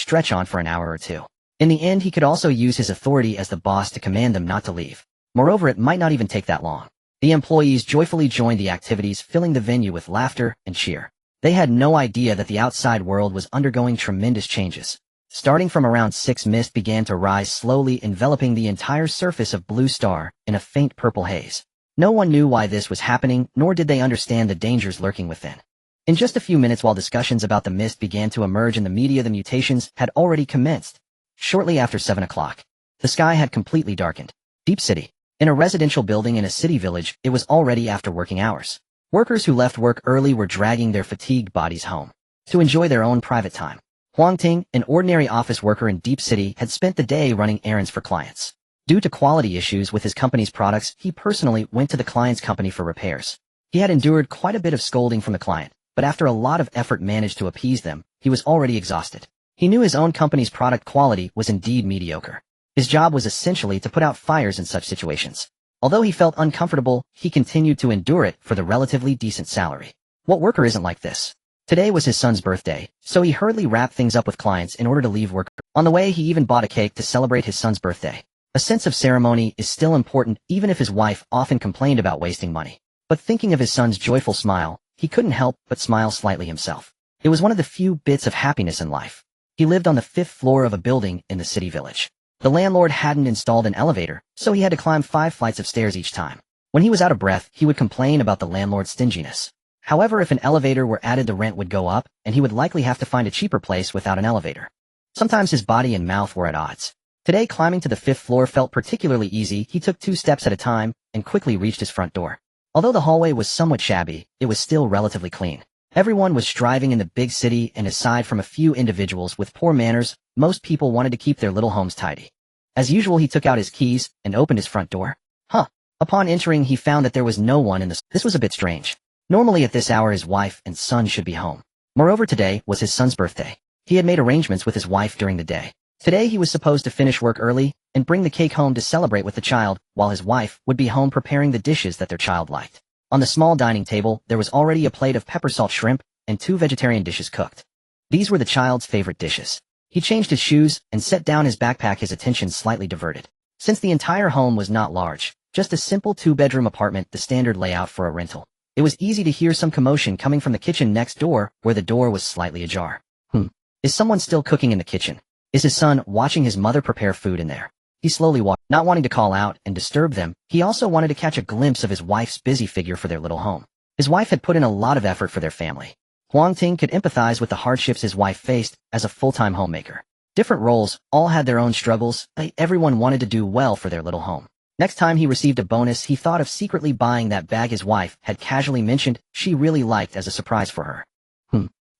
stretch on for an hour or two. In the end, he could also use his authority as the boss to command them not to leave. Moreover, it might not even take that long. The employees joyfully joined the activities, filling the venue with laughter and cheer. They had no idea that the outside world was undergoing tremendous changes. Starting from around 6, mist began to rise slowly, enveloping the entire surface of Blue Star in a faint purple haze. No one knew why this was happening, nor did they understand the dangers lurking within. In just a few minutes, while discussions about the mist began to emerge in the media, the mutations had already commenced. Shortly after 7 o'clock, the sky had completely darkened. Deep City. In a residential building in a city village, it was already after working hours. Workers who left work early were dragging their fatigued bodies home to enjoy their own private time. Huang Ting, an ordinary office worker in Deep City, had spent the day running errands for clients. Due to quality issues with his company's products, he personally went to the client's company for repairs. He had endured quite a bit of scolding from the client, but after a lot of effort managed to appease them. He was already exhausted. He knew his own company's product quality was indeed mediocre. His job was essentially to put out fires in such situations. Although he felt uncomfortable, he continued to endure it for the relatively decent salary. What worker isn't like this? Today was his son's birthday, so he hurriedly wrapped things up with clients in order to leave work. On the way, he even bought a cake to celebrate his son's birthday. A sense of ceremony is still important, even if his wife often complained about wasting money. But thinking of his son's joyful smile, he couldn't help but smile slightly himself. It was one of the few bits of happiness in life. He lived on the 5th floor of a building in the city village. The landlord hadn't installed an elevator, so he had to climb 5 flights of stairs each time. When he was out of breath, he would complain about the landlord's stinginess. However, if an elevator were added, the rent would go up, and he would likely have to find a cheaper place without an elevator. Sometimes his body and mouth were at odds. Today, climbing to the 5th floor felt particularly easy. He took 2 steps at a time and quickly reached his front door. Although the hallway was somewhat shabby, it was still relatively clean. Everyone was striving in the big city, and aside from a few individuals with poor manners, most people wanted to keep their little homes tidy. As usual, he took out his keys and opened his front door. Upon entering, he found that there was no one in the... This was a bit strange. Normally at this hour, his wife and son should be home. Moreover, today was his son's birthday. He had made arrangements with his wife during the day. Today he was supposed to finish work early and bring the cake home to celebrate with the child, while his wife would be home preparing the dishes that their child liked. On the small dining table, there was already a plate of pepper salt shrimp and 2 vegetarian dishes cooked. These were the child's favorite dishes. He changed his shoes and set down his backpack, his attention slightly diverted. Since the entire home was not large, just a simple 2-bedroom apartment, the standard layout for a rental, it was easy to hear some commotion coming from the kitchen next door, where the door was slightly ajar. Is someone still cooking in the kitchen? Is his son watching his mother prepare food in there? He slowly walked, not wanting to call out and disturb them. He also wanted to catch a glimpse of his wife's busy figure for their little home. His wife had put in a lot of effort for their family. Huang Ting could empathize with the hardships his wife faced as a full-time homemaker. Different roles, all had their own struggles. Everyone wanted to do well for their little home. Next time he received a bonus, he thought of secretly buying that bag his wife had casually mentioned she really liked as a surprise for her.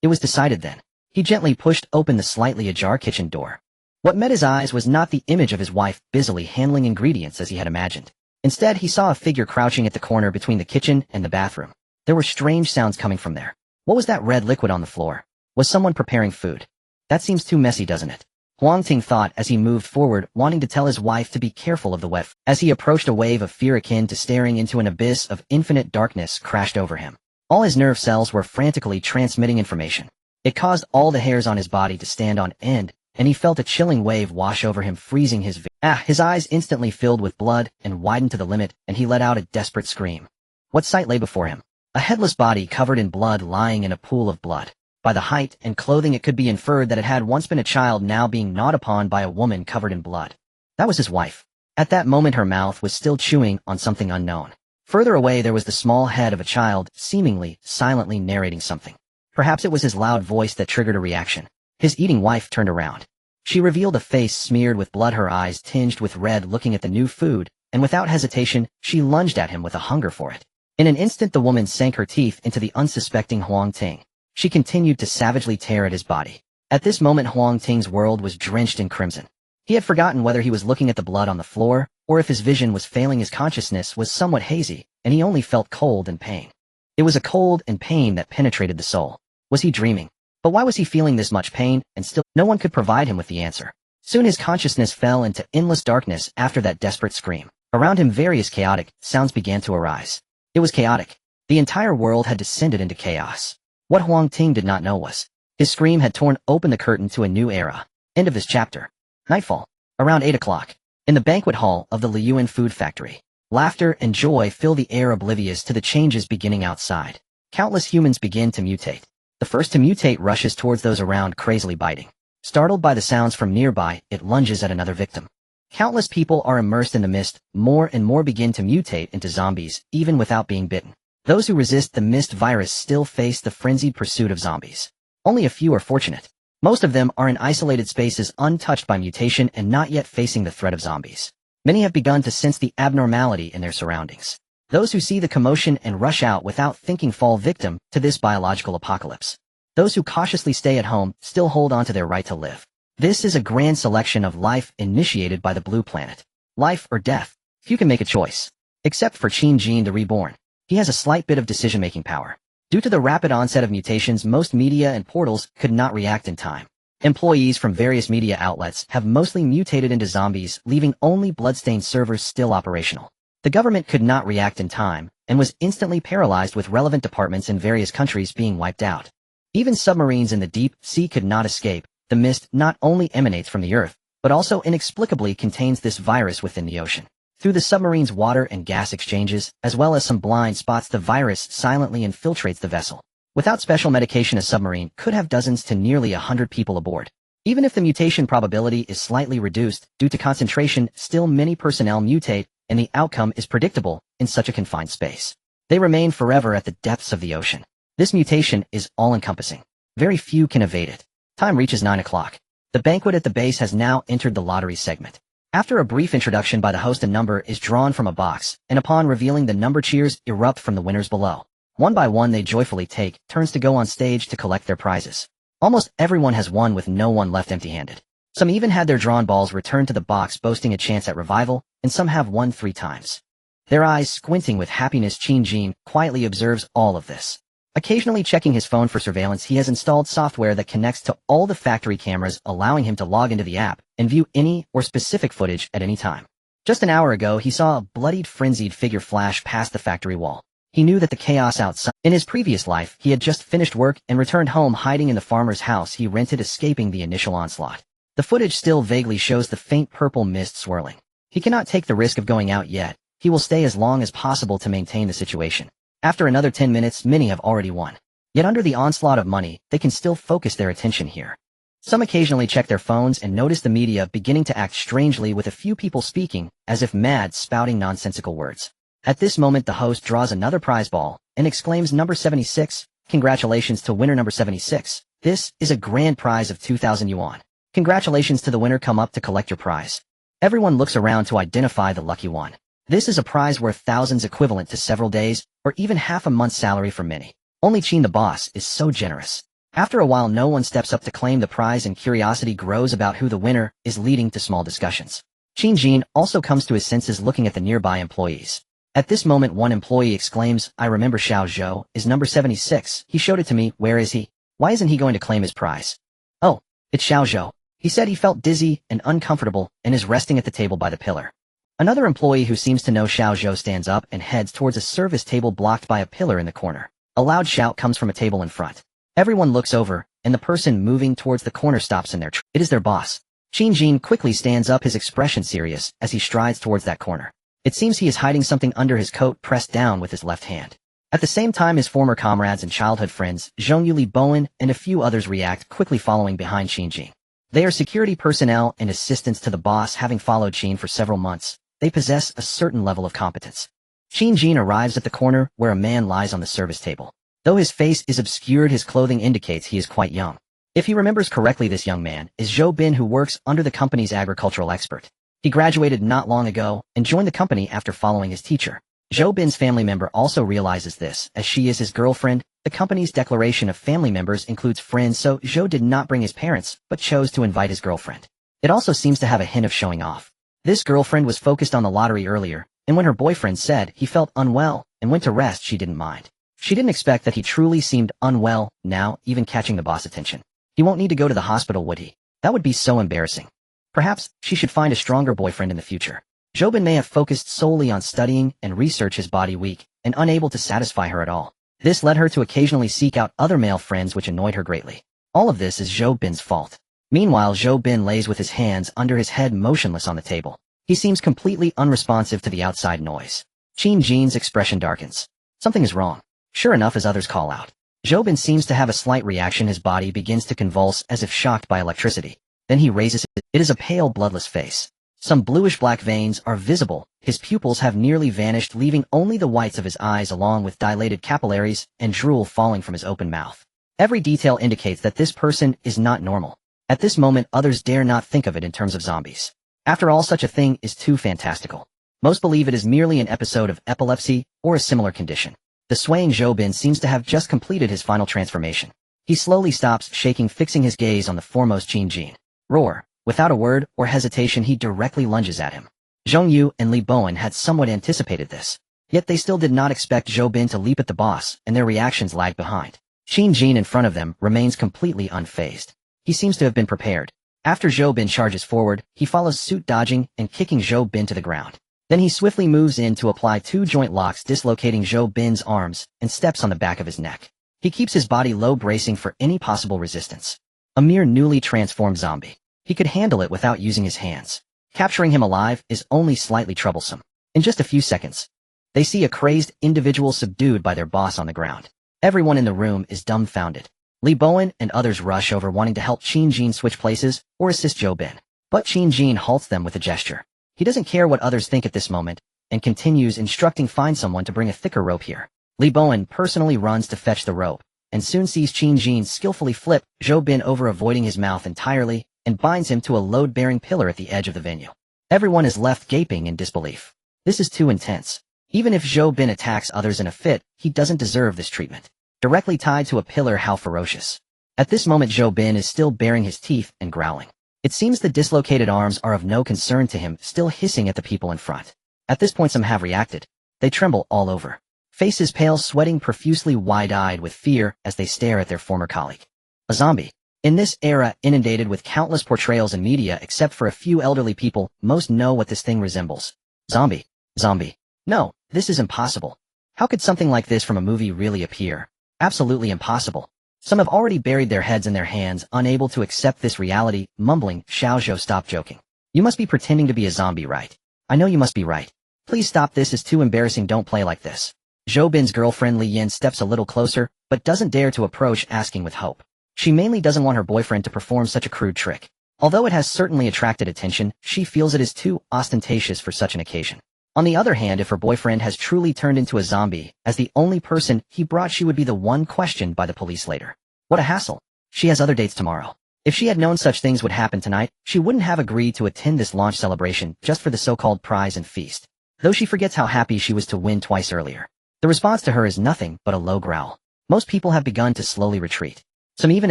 It was decided then. He gently pushed open the slightly ajar kitchen door. What met his eyes was not the image of his wife busily handling ingredients as he had imagined. Instead, he saw a figure crouching at the corner between the kitchen and the bathroom. There were strange sounds coming from there. What was that red liquid on the floor? Was someone preparing food? That seems too messy, doesn't it? Huang Ting thought as he moved forward, wanting to tell his wife to be careful of the wet. As he approached, a wave of fear akin to staring into an abyss of infinite darkness crashed over him. All his nerve cells were frantically transmitting information. It caused all the hairs on his body to stand on end, and he felt a chilling wave wash over him, freezing his his eyes instantly filled with blood and widened to the limit, and he let out a desperate scream. What sight lay before him? A headless body covered in blood lying in a pool of blood. By the height and clothing, it could be inferred that it had once been a child, now being gnawed upon by a woman covered in blood. That was his wife. At that moment, her mouth was still chewing on something unknown. Further away, there was the small head of a child, seemingly silently narrating something. Perhaps it was his loud voice that triggered a reaction. His eating wife turned around. She revealed a face smeared with blood, her eyes tinged with red, looking at the new food, and without hesitation, she lunged at him with a hunger for it. In an instant, the woman sank her teeth into the unsuspecting Huang Ting. She continued to savagely tear at his body. At this moment, Huang Ting's world was drenched in crimson. He had forgotten whether he was looking at the blood on the floor, or if his vision was failing. His consciousness was somewhat hazy, and he only felt cold and pain. It was a cold and pain that penetrated the soul. Was he dreaming? But why was he feeling this much pain, and still no one could provide him with the answer? Soon his consciousness fell into endless darkness after that desperate scream. Around him, various chaotic sounds began to arise. It was chaotic. The entire world had descended into chaos. What Huang Ting did not know was, his scream had torn open the curtain to a new era. End of this chapter. Nightfall. Around 8 o'clock. In the banquet hall of the Liyuan food factory, laughter and joy fill the air oblivious to the changes beginning outside. Countless humans begin to mutate. The first to mutate rushes towards those around, crazily biting. Startled by the sounds from nearby, it lunges at another victim. Countless people are immersed in the mist. More and more begin to mutate into zombies, even without being bitten. Those who resist the mist virus still face the frenzied pursuit of zombies. Only a few are fortunate. Most of them are in isolated spaces untouched by mutation and not yet facing the threat of zombies. Many have begun to sense the abnormality in their surroundings. Those who see the commotion and rush out without thinking fall victim to this biological apocalypse. Those who cautiously stay at home still hold on to their right to live. This is a grand selection of life initiated by the blue planet. Life or death. Few can make a choice. Except for Qin Jin the Reborn. He has a slight bit of decision-making power. Due to the rapid onset of mutations, most media and portals could not react in time. Employees from various media outlets have mostly mutated into zombies, leaving only bloodstained servers still operational. The government could not react in time, and was instantly paralyzed, with relevant departments in various countries being wiped out. Even submarines in the deep sea could not escape. The mist not only emanates from the earth, but also inexplicably contains this virus within the ocean. Through the submarine's water and gas exchanges, as well as some blind spots, the virus silently infiltrates the vessel. Without special medication, a submarine could have dozens to nearly 100 people aboard. Even if the mutation probability is slightly reduced due to concentration, still many personnel mutate, and the outcome is predictable in such a confined space. They remain forever at the depths of the ocean. This mutation is all-encompassing. Very few can evade it. Time reaches 9 o'clock. The banquet at the base has now entered the lottery segment. After a brief introduction by the host, a number is drawn from a box, and upon revealing the number, cheers erupt from the winners below. One by one they joyfully take turns to go on stage to collect their prizes. Almost everyone has won, with no one left empty-handed. Some even had their drawn balls returned to the box, boasting a chance at revival, and some have won 3 times. Their eyes squinting with happiness, Qin Jin quietly observes all of this. Occasionally checking his phone for surveillance, he has installed software that connects to all the factory cameras, allowing him to log into the app and view any or specific footage at any time. Just an hour ago, he saw a bloodied, frenzied figure flash past the factory wall. He knew that the chaos outside. In his previous life, he had just finished work and returned home, hiding in the farmer's house he rented, escaping the initial onslaught. The footage still vaguely shows the faint purple mist swirling. He cannot take the risk of going out yet. He will stay as long as possible to maintain the situation. After another 10 minutes, many have already won. Yet under the onslaught of money, they can still focus their attention here. Some occasionally check their phones and notice the media beginning to act strangely, with a few people speaking as if mad, spouting nonsensical words. At this moment, the host draws another prize ball and exclaims, "Number 76, congratulations to winner number 76. This is a grand prize of 2,000 yuan. Congratulations to the winner. Come up to collect your prize." Everyone looks around to identify the lucky one. This is a prize worth thousands, equivalent to several days or even half a month's salary for many. Only Qin, the boss, is so generous. After a while, no one steps up to claim the prize, and curiosity grows about who the winner is, leading to small discussions. Qin Jin also comes to his senses, looking at the nearby employees. At this moment, one employee exclaims, "I remember Xiao Zhou is number 76. He showed it to me. Where is he? Why isn't he going to claim his prize?" "Oh, it's Xiao Zhou. He said he felt dizzy and uncomfortable and is resting at the table by the pillar." Another employee who seems to know Xiao Zhou stands up and heads towards a service table blocked by a pillar in the corner. A loud shout comes from a table in front. Everyone looks over, and the person moving towards the corner stops in their tracks. It is their boss. Qin Jin quickly stands up, his expression serious, as he strides towards that corner. It seems he is hiding something under his coat, pressed down with his left hand. At the same time, his former comrades and childhood friends, Zhong Yuli, Bowen, and a few others react, quickly following behind Qin Jin. They are security personnel and assistants to the boss, having followed Qin for several months. They possess a certain level of competence. Qin Jin arrives at the corner where a man lies on the service table. Though his face is obscured, his clothing indicates he is quite young. If he remembers correctly, this young man is Zhou Bin, who works under the company's agricultural expert. He graduated not long ago and joined the company after following his teacher. Zhou Bin's family member also realizes this, as she is his girlfriend. The company's declaration of family members includes friends, so Zhou did not bring his parents, but chose to invite his girlfriend. It also seems to have a hint of showing off. This girlfriend was focused on the lottery earlier, and when her boyfriend said he felt unwell and went to rest, she didn't mind. She didn't expect that he truly seemed unwell, now even catching the boss' attention. He won't need to go to the hospital, would he? That would be so embarrassing. Perhaps she should find a stronger boyfriend in the future. Zhou Bin may have focused solely on studying and research, his body weak, and unable to satisfy her at all. This led her to occasionally seek out other male friends, which annoyed her greatly. All of this is Zhou Bin's fault. Meanwhile, Zhou Bin lays with his hands under his head motionless on the table. He seems completely unresponsive to the outside noise. Qin Jin's expression darkens. Something is wrong. Sure enough, as others call out. Zhou Bin seems to have a slight reaction. His body begins to convulse as if shocked by electricity. Then he raises it. It is a pale, bloodless face. Some bluish-black veins are visible. His pupils have nearly vanished, leaving only the whites of his eyes along with dilated capillaries and drool falling from his open mouth. Every detail indicates that this person is not normal. At this moment, others dare not think of it in terms of zombies. After all, such a thing is too fantastical. Most believe it is merely an episode of epilepsy or a similar condition. The swaying Zhou Bin seems to have just completed his final transformation. He slowly stops shaking, fixing his gaze on the foremost Qin Jin. Roar! Without a word or hesitation, he directly lunges at him. Zhong Yu and Li Bowen had somewhat anticipated this. Yet they still did not expect Zhou Bin to leap at the boss, and their reactions lagged behind. Qin Jin in front of them remains completely unfazed. He seems to have been prepared. After Zhou Bin charges forward, he follows suit, dodging and kicking Zhou Bin to the ground. Then he swiftly moves in to apply 2 joint locks, dislocating Zhou Bin's arms, and steps on the back of his neck. He keeps his body low, bracing for any possible resistance. A mere newly transformed zombie. He could handle it without using his hands. Capturing him alive is only slightly troublesome. In just a few seconds, they see a crazed individual subdued by their boss on the ground. Everyone in the room is dumbfounded. Li Bowen and others rush over, wanting to help Qin Jin switch places or assist Zhou Bin. But Qin Jin halts them with a gesture. He doesn't care what others think at this moment, and continues instructing, find someone to bring a thicker rope here. Li Bowen personally runs to fetch the rope, and soon sees Qin Jin skillfully flip Zhou Bin over, avoiding his mouth entirely, and binds him to a load-bearing pillar at the edge of the venue. Everyone is left gaping in disbelief. This is too intense. Even if Zhou Bin attacks others in a fit, he doesn't deserve this treatment. Directly tied to a pillar, how ferocious. At this moment, Zhou Bin is still baring his teeth and growling. It seems the dislocated arms are of no concern to him, still hissing at the people in front. At this point, some have reacted. They tremble all over. Faces pale, sweating profusely, wide-eyed with fear as they stare at their former colleague. A zombie. In this era, inundated with countless portrayals in media, except for a few elderly people, most know what this thing resembles. Zombie. Zombie. No, this is impossible. How could something like this from a movie really appear? Absolutely impossible. Some have already buried their heads in their hands, unable to accept this reality, mumbling, Xiaozhou, stop joking. You must be pretending to be a zombie, right? I know you must be right. Please stop, this is too embarrassing, don't play like this. Zhou Bin's girlfriend Li Yin steps a little closer, but doesn't dare to approach, asking with hope. She mainly doesn't want her boyfriend to perform such a crude trick. Although it has certainly attracted attention, she feels it is too ostentatious for such an occasion. On the other hand, if her boyfriend has truly turned into a zombie, as the only person he brought, she would be the one questioned by the police later. What a hassle. She has other dates tomorrow. If she had known such things would happen tonight, she wouldn't have agreed to attend this launch celebration just for the so-called prize and feast. Though she forgets how happy she was to win twice earlier. The response to her is nothing but a low growl. Most people have begun to slowly retreat. Some even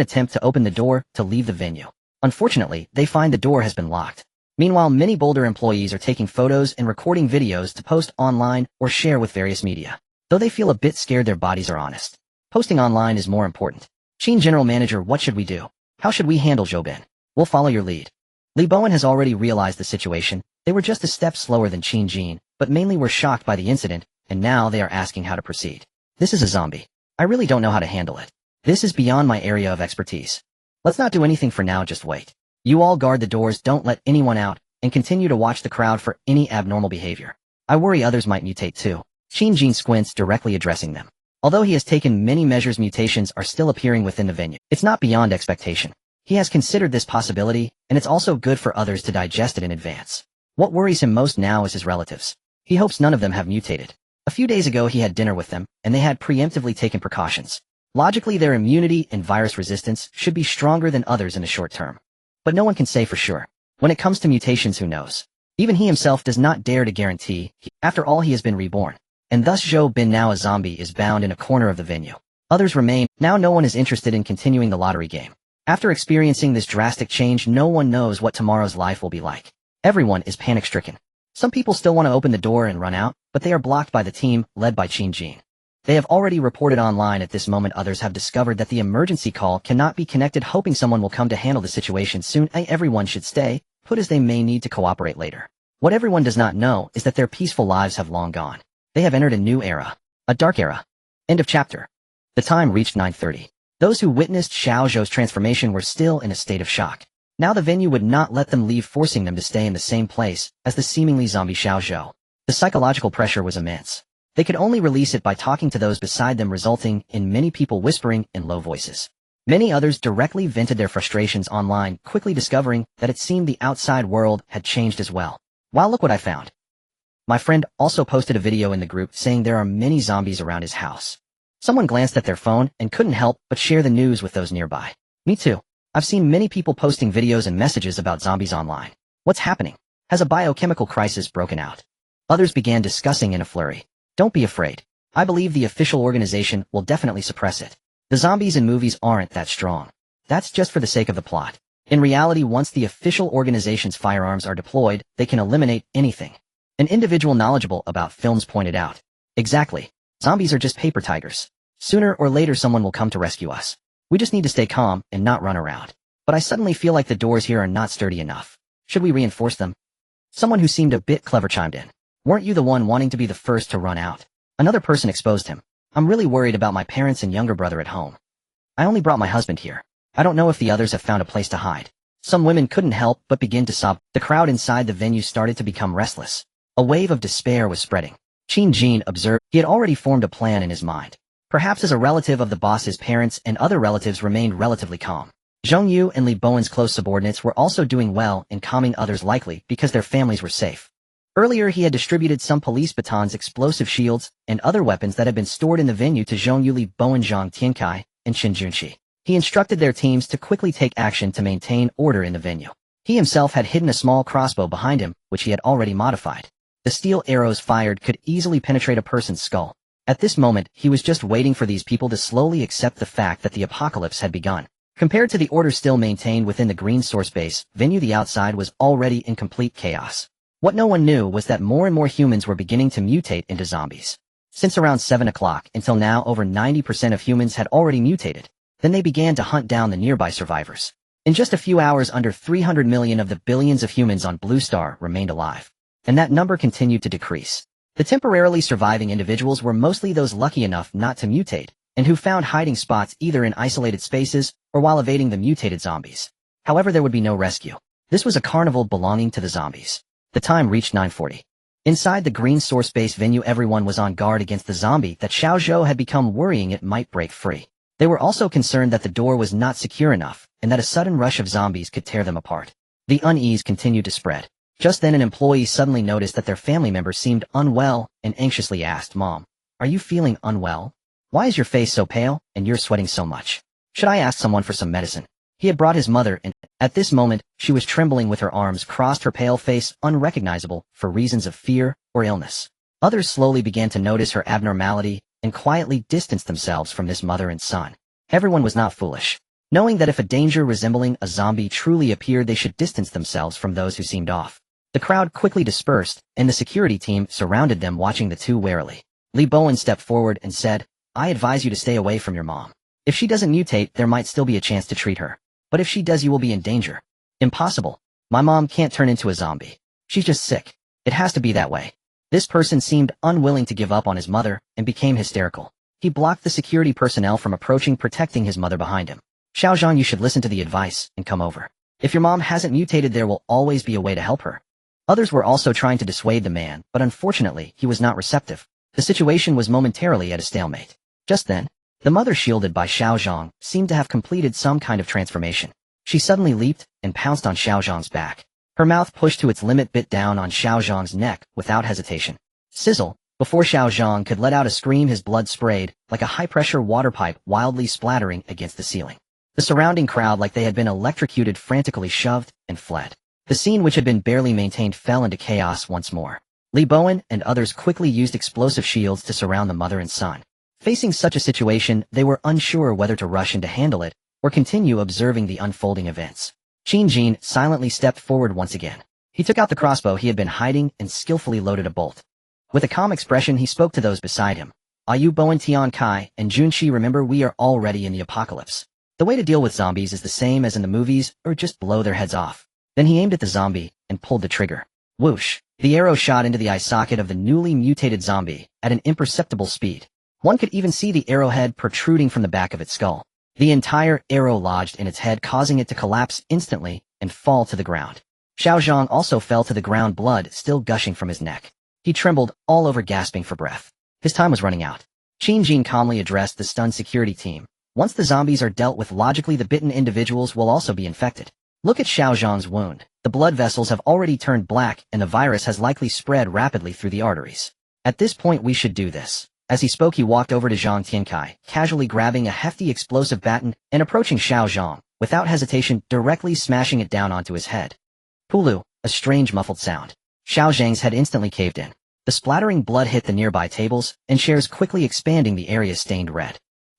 attempt to open the door to leave the venue. Unfortunately, they find the door has been locked. Meanwhile, many Boulder employees are taking photos and recording videos to post online or share with various media. Though they feel a bit scared, their bodies are honest. Posting online is more important. Qin General Manager, what should we do? How should we handle Zhou Bin? We'll follow your lead. Li Bowen has already realized the situation. They were just a step slower than Qin Jin, but mainly were shocked by the incident, and now they are asking how to proceed. This is a zombie. I really don't know how to handle it. This is beyond my area of expertise. Let's not do anything for now, just wait. You all guard the doors, don't let anyone out, and continue to watch the crowd for any abnormal behavior. I worry others might mutate too. Qin Jin squints, directly addressing them. Although he has taken many measures, mutations are still appearing within the venue. It's not beyond expectation. He has considered this possibility, and it's also good for others to digest it in advance. What worries him most now is his relatives. He hopes none of them have mutated. A few days ago he had dinner with them, and they had preemptively taken precautions. Logically, their immunity and virus resistance should be stronger than others in the short term. But no one can say for sure. When it comes to mutations, who knows? Even he himself does not dare to guarantee. After all, he has been reborn. And thus Zhou Bin, now a zombie, is bound in a corner of the venue. Others remain. Now no one is interested in continuing the lottery game. After experiencing this drastic change, no one knows what tomorrow's life will be like. Everyone is panic-stricken. Some people still want to open the door and run out, but they are blocked by the team, led by Qin Jin. They have already reported online at this moment. Others have discovered that the emergency call cannot be connected, hoping someone will come to handle the situation soon. Everyone should stay put, as they may need to cooperate later. What everyone does not know is that their peaceful lives have long gone. They have entered a new era. A dark era. End of chapter. The time reached 9:30. Those who witnessed Xiao Zhou's transformation were still in a state of shock. Now the venue would not let them leave, forcing them to stay in the same place as the seemingly zombie Xiao Zhou. The psychological pressure was immense. They could only release it by talking to those beside them, resulting in many people whispering in low voices. Many others directly vented their frustrations online, quickly discovering that it seemed the outside world had changed as well. Wow, look what I found. My friend also posted a video in the group saying there are many zombies around his house. Someone glanced at their phone and couldn't help but share the news with those nearby. Me too. I've seen many people posting videos and messages about zombies online. What's happening? Has a biochemical crisis broken out? Others began discussing in a flurry. Don't be afraid. I believe the official organization will definitely suppress it. The zombies in movies aren't that strong. That's just for the sake of the plot. In reality, once the official organization's firearms are deployed, they can eliminate anything. An individual knowledgeable about films pointed out. Exactly. Zombies are just paper tigers. Sooner or later someone will come to rescue us. We just need to stay calm and not run around. But I suddenly feel like the doors here are not sturdy enough. Should we reinforce them? Someone who seemed a bit clever chimed in. Weren't you the one wanting to be the first to run out? Another person exposed him. I'm really worried about my parents and younger brother at home. I only brought my husband here. I don't know if the others have found a place to hide. Some women couldn't help but begin to sob. The crowd inside the venue started to become restless. A wave of despair was spreading. Qin Jin observed he had already formed a plan in his mind. Perhaps as a relative of the boss, his parents and other relatives remained relatively calm. Zhong Yu and Li Bowen's close subordinates were also doing well in calming others, likely because their families were safe. Earlier he had distributed some police batons, explosive shields, and other weapons that had been stored in the venue to Zhong Yu, Li Bowen, Zhang Tiankai, and Qin Junqi. He instructed their teams to quickly take action to maintain order in the venue. He himself had hidden a small crossbow behind him, which he had already modified. The steel arrows fired could easily penetrate a person's skull. At this moment, he was just waiting for these people to slowly accept the fact that the apocalypse had begun. Compared to the order still maintained within the green source base venue, the outside was already in complete chaos. What no one knew was that more and more humans were beginning to mutate into zombies. Since around 7 o'clock until now, over 90% of humans had already mutated. Then they began to hunt down the nearby survivors. In just a few hours, under 300 million of the billions of humans on Blue Star remained alive. And that number continued to decrease. The temporarily surviving individuals were mostly those lucky enough not to mutate, and who found hiding spots either in isolated spaces or while evading the mutated zombies. However, there would be no rescue. This was a carnival belonging to the zombies. The time reached 9:40. Inside the green source base venue, everyone was on guard against the zombie that Xiao Zhou had become, worrying it might break free. They were also concerned that the door was not secure enough, and that a sudden rush of zombies could tear them apart. The unease continued to spread. Just then an employee suddenly noticed that their family member seemed unwell and anxiously asked, "Mom, are you feeling unwell? Why is your face so pale, and you're sweating so much? Should I ask someone for some medicine?" He had brought his mother, and at this moment, she was trembling with her arms crossed, her pale face unrecognizable for reasons of fear or illness. Others slowly began to notice her abnormality and quietly distanced themselves from this mother and son. Everyone was not foolish. Knowing that if a danger resembling a zombie truly appeared, they should distance themselves from those who seemed off. The crowd quickly dispersed, and the security team surrounded them, watching the two warily. Li Bowen stepped forward and said, "I advise you to stay away from your mom. If she doesn't mutate, there might still be a chance to treat her. But if she does, you will be in danger." "Impossible. My mom can't turn into a zombie. She's just sick. It has to be that way." This person seemed unwilling to give up on his mother and became hysterical. He blocked the security personnel from approaching, protecting his mother behind him. "Xiao Zhang, you should listen to the advice and come over. If your mom hasn't mutated, there will always be a way to help her." Others were also trying to dissuade the man, but unfortunately, he was not receptive. The situation was momentarily at a stalemate. Just then, the mother, shielded by Xiao Zhang, seemed to have completed some kind of transformation. She suddenly leaped and pounced on Xiao Zhang's back. Her mouth pushed to its limit, bit down on Xiao Zhang's neck without hesitation. Sizzle! Before Xiao Zhang could let out a scream, his blood sprayed like a high-pressure water pipe, wildly splattering against the ceiling. The surrounding crowd, like they had been electrocuted, frantically shoved and fled. The scene, which had been barely maintained, fell into chaos once more. Li Bowen and others quickly used explosive shields to surround the mother and son. Facing such a situation, they were unsure whether to rush in to handle it or continue observing the unfolding events. Qin Jin silently stepped forward once again. He took out the crossbow he had been hiding and skillfully loaded a bolt. With a calm expression, he spoke to those beside him. "Are you Bowen, Tian Kai, and Junqi? Remember, we are already in the apocalypse. The way to deal with zombies is the same as in the movies, or just blow their heads off." Then he aimed at the zombie and pulled the trigger. Whoosh! The arrow shot into the eye socket of the newly mutated zombie at an imperceptible speed. One could even see the arrowhead protruding from the back of its skull. The entire arrow lodged in its head, causing it to collapse instantly and fall to the ground. Xiao Zhang also fell to the ground, blood still gushing from his neck. He trembled, all over, gasping for breath. His time was running out. Qin Jin calmly addressed the stunned security team. Once the zombies are dealt with, logically the bitten individuals will also be infected. Look at Xiao Zhang's wound. The blood vessels have already turned black, and the virus has likely spread rapidly through the arteries. At this point we should do this. As he spoke, he walked over to Zhang Tiankai, casually grabbing a hefty explosive baton and approaching Xiao Zhang, without hesitation, directly smashing it down onto his head. Pulu, a strange muffled sound. Xiao Zhang's head instantly caved in. The splattering blood hit the nearby tables and chairs, quickly expanding the area stained red.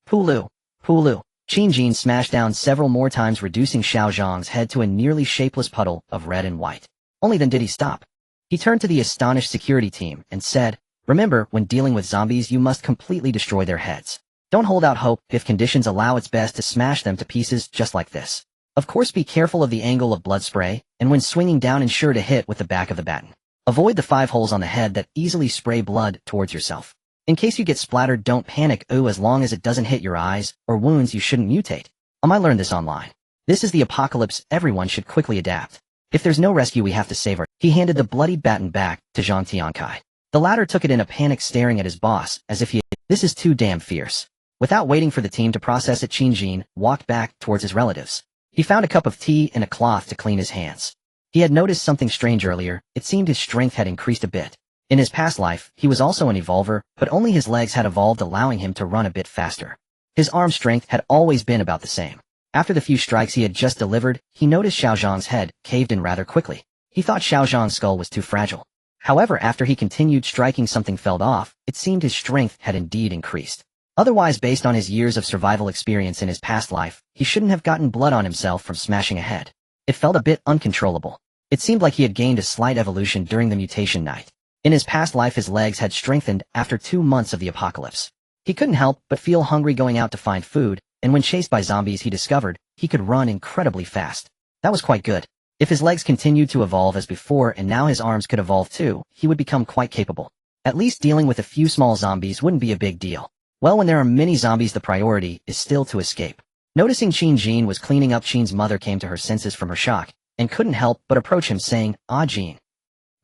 Pulu, Pulu. Qin Jin smashed down several more times, reducing Xiao Zhang's head to a nearly shapeless puddle of red and white. Only then did he stop. He turned to the astonished security team and said, "Remember, when dealing with zombies you must completely destroy their heads. Don't hold out hope. If conditions allow, it's best to smash them to pieces just like this. Of course, be careful of the angle of blood spray, and when swinging down ensure to hit with the back of the baton. Avoid the 5 holes on the head that easily spray blood towards yourself. In case you get splattered, don't panic. As long as it doesn't hit your eyes or wounds, you shouldn't mutate. I learned this online. This is the apocalypse. Everyone should quickly adapt. If there's no rescue, we have to save her." He handed the bloody baton back to Zhang Tiankai. The latter took it in a panic, staring at his boss as if this is too damn fierce. Without waiting for the team to process it, Qin Jin walked back towards his relatives. He found a cup of tea and a cloth to clean his hands. He had noticed something strange earlier. It seemed his strength had increased a bit. In his past life, he was also an evolver, but only his legs had evolved, allowing him to run a bit faster. His arm strength had always been about the same. After the few strikes he had just delivered, he noticed Xiao Zhang's head caved in rather quickly. He thought Xiao Zhang's skull was too fragile. However, after he continued striking, something fell off. It seemed his strength had indeed increased. Otherwise, based on his years of survival experience in his past life, he shouldn't have gotten blood on himself from smashing a head. It felt a bit uncontrollable. It seemed like he had gained a slight evolution during the mutation night. In his past life, his legs had strengthened after 2 months of the apocalypse. He couldn't help but feel hungry going out to find food, and when chased by zombies he discovered he could run incredibly fast. That was quite good. If his legs continued to evolve as before and now his arms could evolve too, he would become quite capable. At least dealing with a few small zombies wouldn't be a big deal. Well, when there are many zombies, the priority is still to escape. Noticing Qin Jin was cleaning up, Qin's mother came to her senses from her shock and couldn't help but approach him, saying, "Ah, Jin,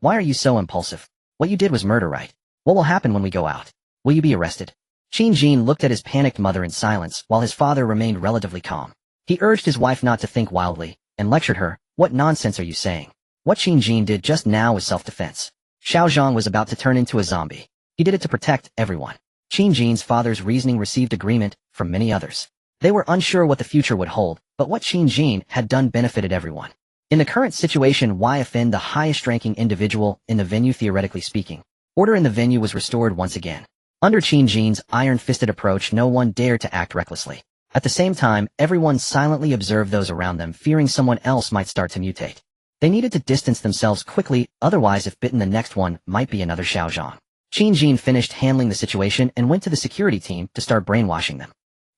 why are you so impulsive? What you did was murder, right? What will happen when we go out? Will you be arrested?" Qin Jin looked at his panicked mother in silence, while his father remained relatively calm. He urged his wife not to think wildly, and lectured her. "What nonsense are you saying? What Qin Jin did just now was self-defense. Xiao Zhang was about to turn into a zombie. He did it to protect everyone." Qin Jin's father's reasoning received agreement from many others. They were unsure what the future would hold, but what Qin Jin had done benefited everyone. In the current situation, why offend the highest-ranking individual in the venue? Theoretically speaking, order in the venue was restored once again. Under Qin Jin's iron-fisted approach, no one dared to act recklessly. At the same time, everyone silently observed those around them, fearing someone else might start to mutate. They needed to distance themselves quickly, otherwise if bitten the next one might be another Xiao Zhang. Qin Jin finished handling the situation and went to the security team to start brainwashing them.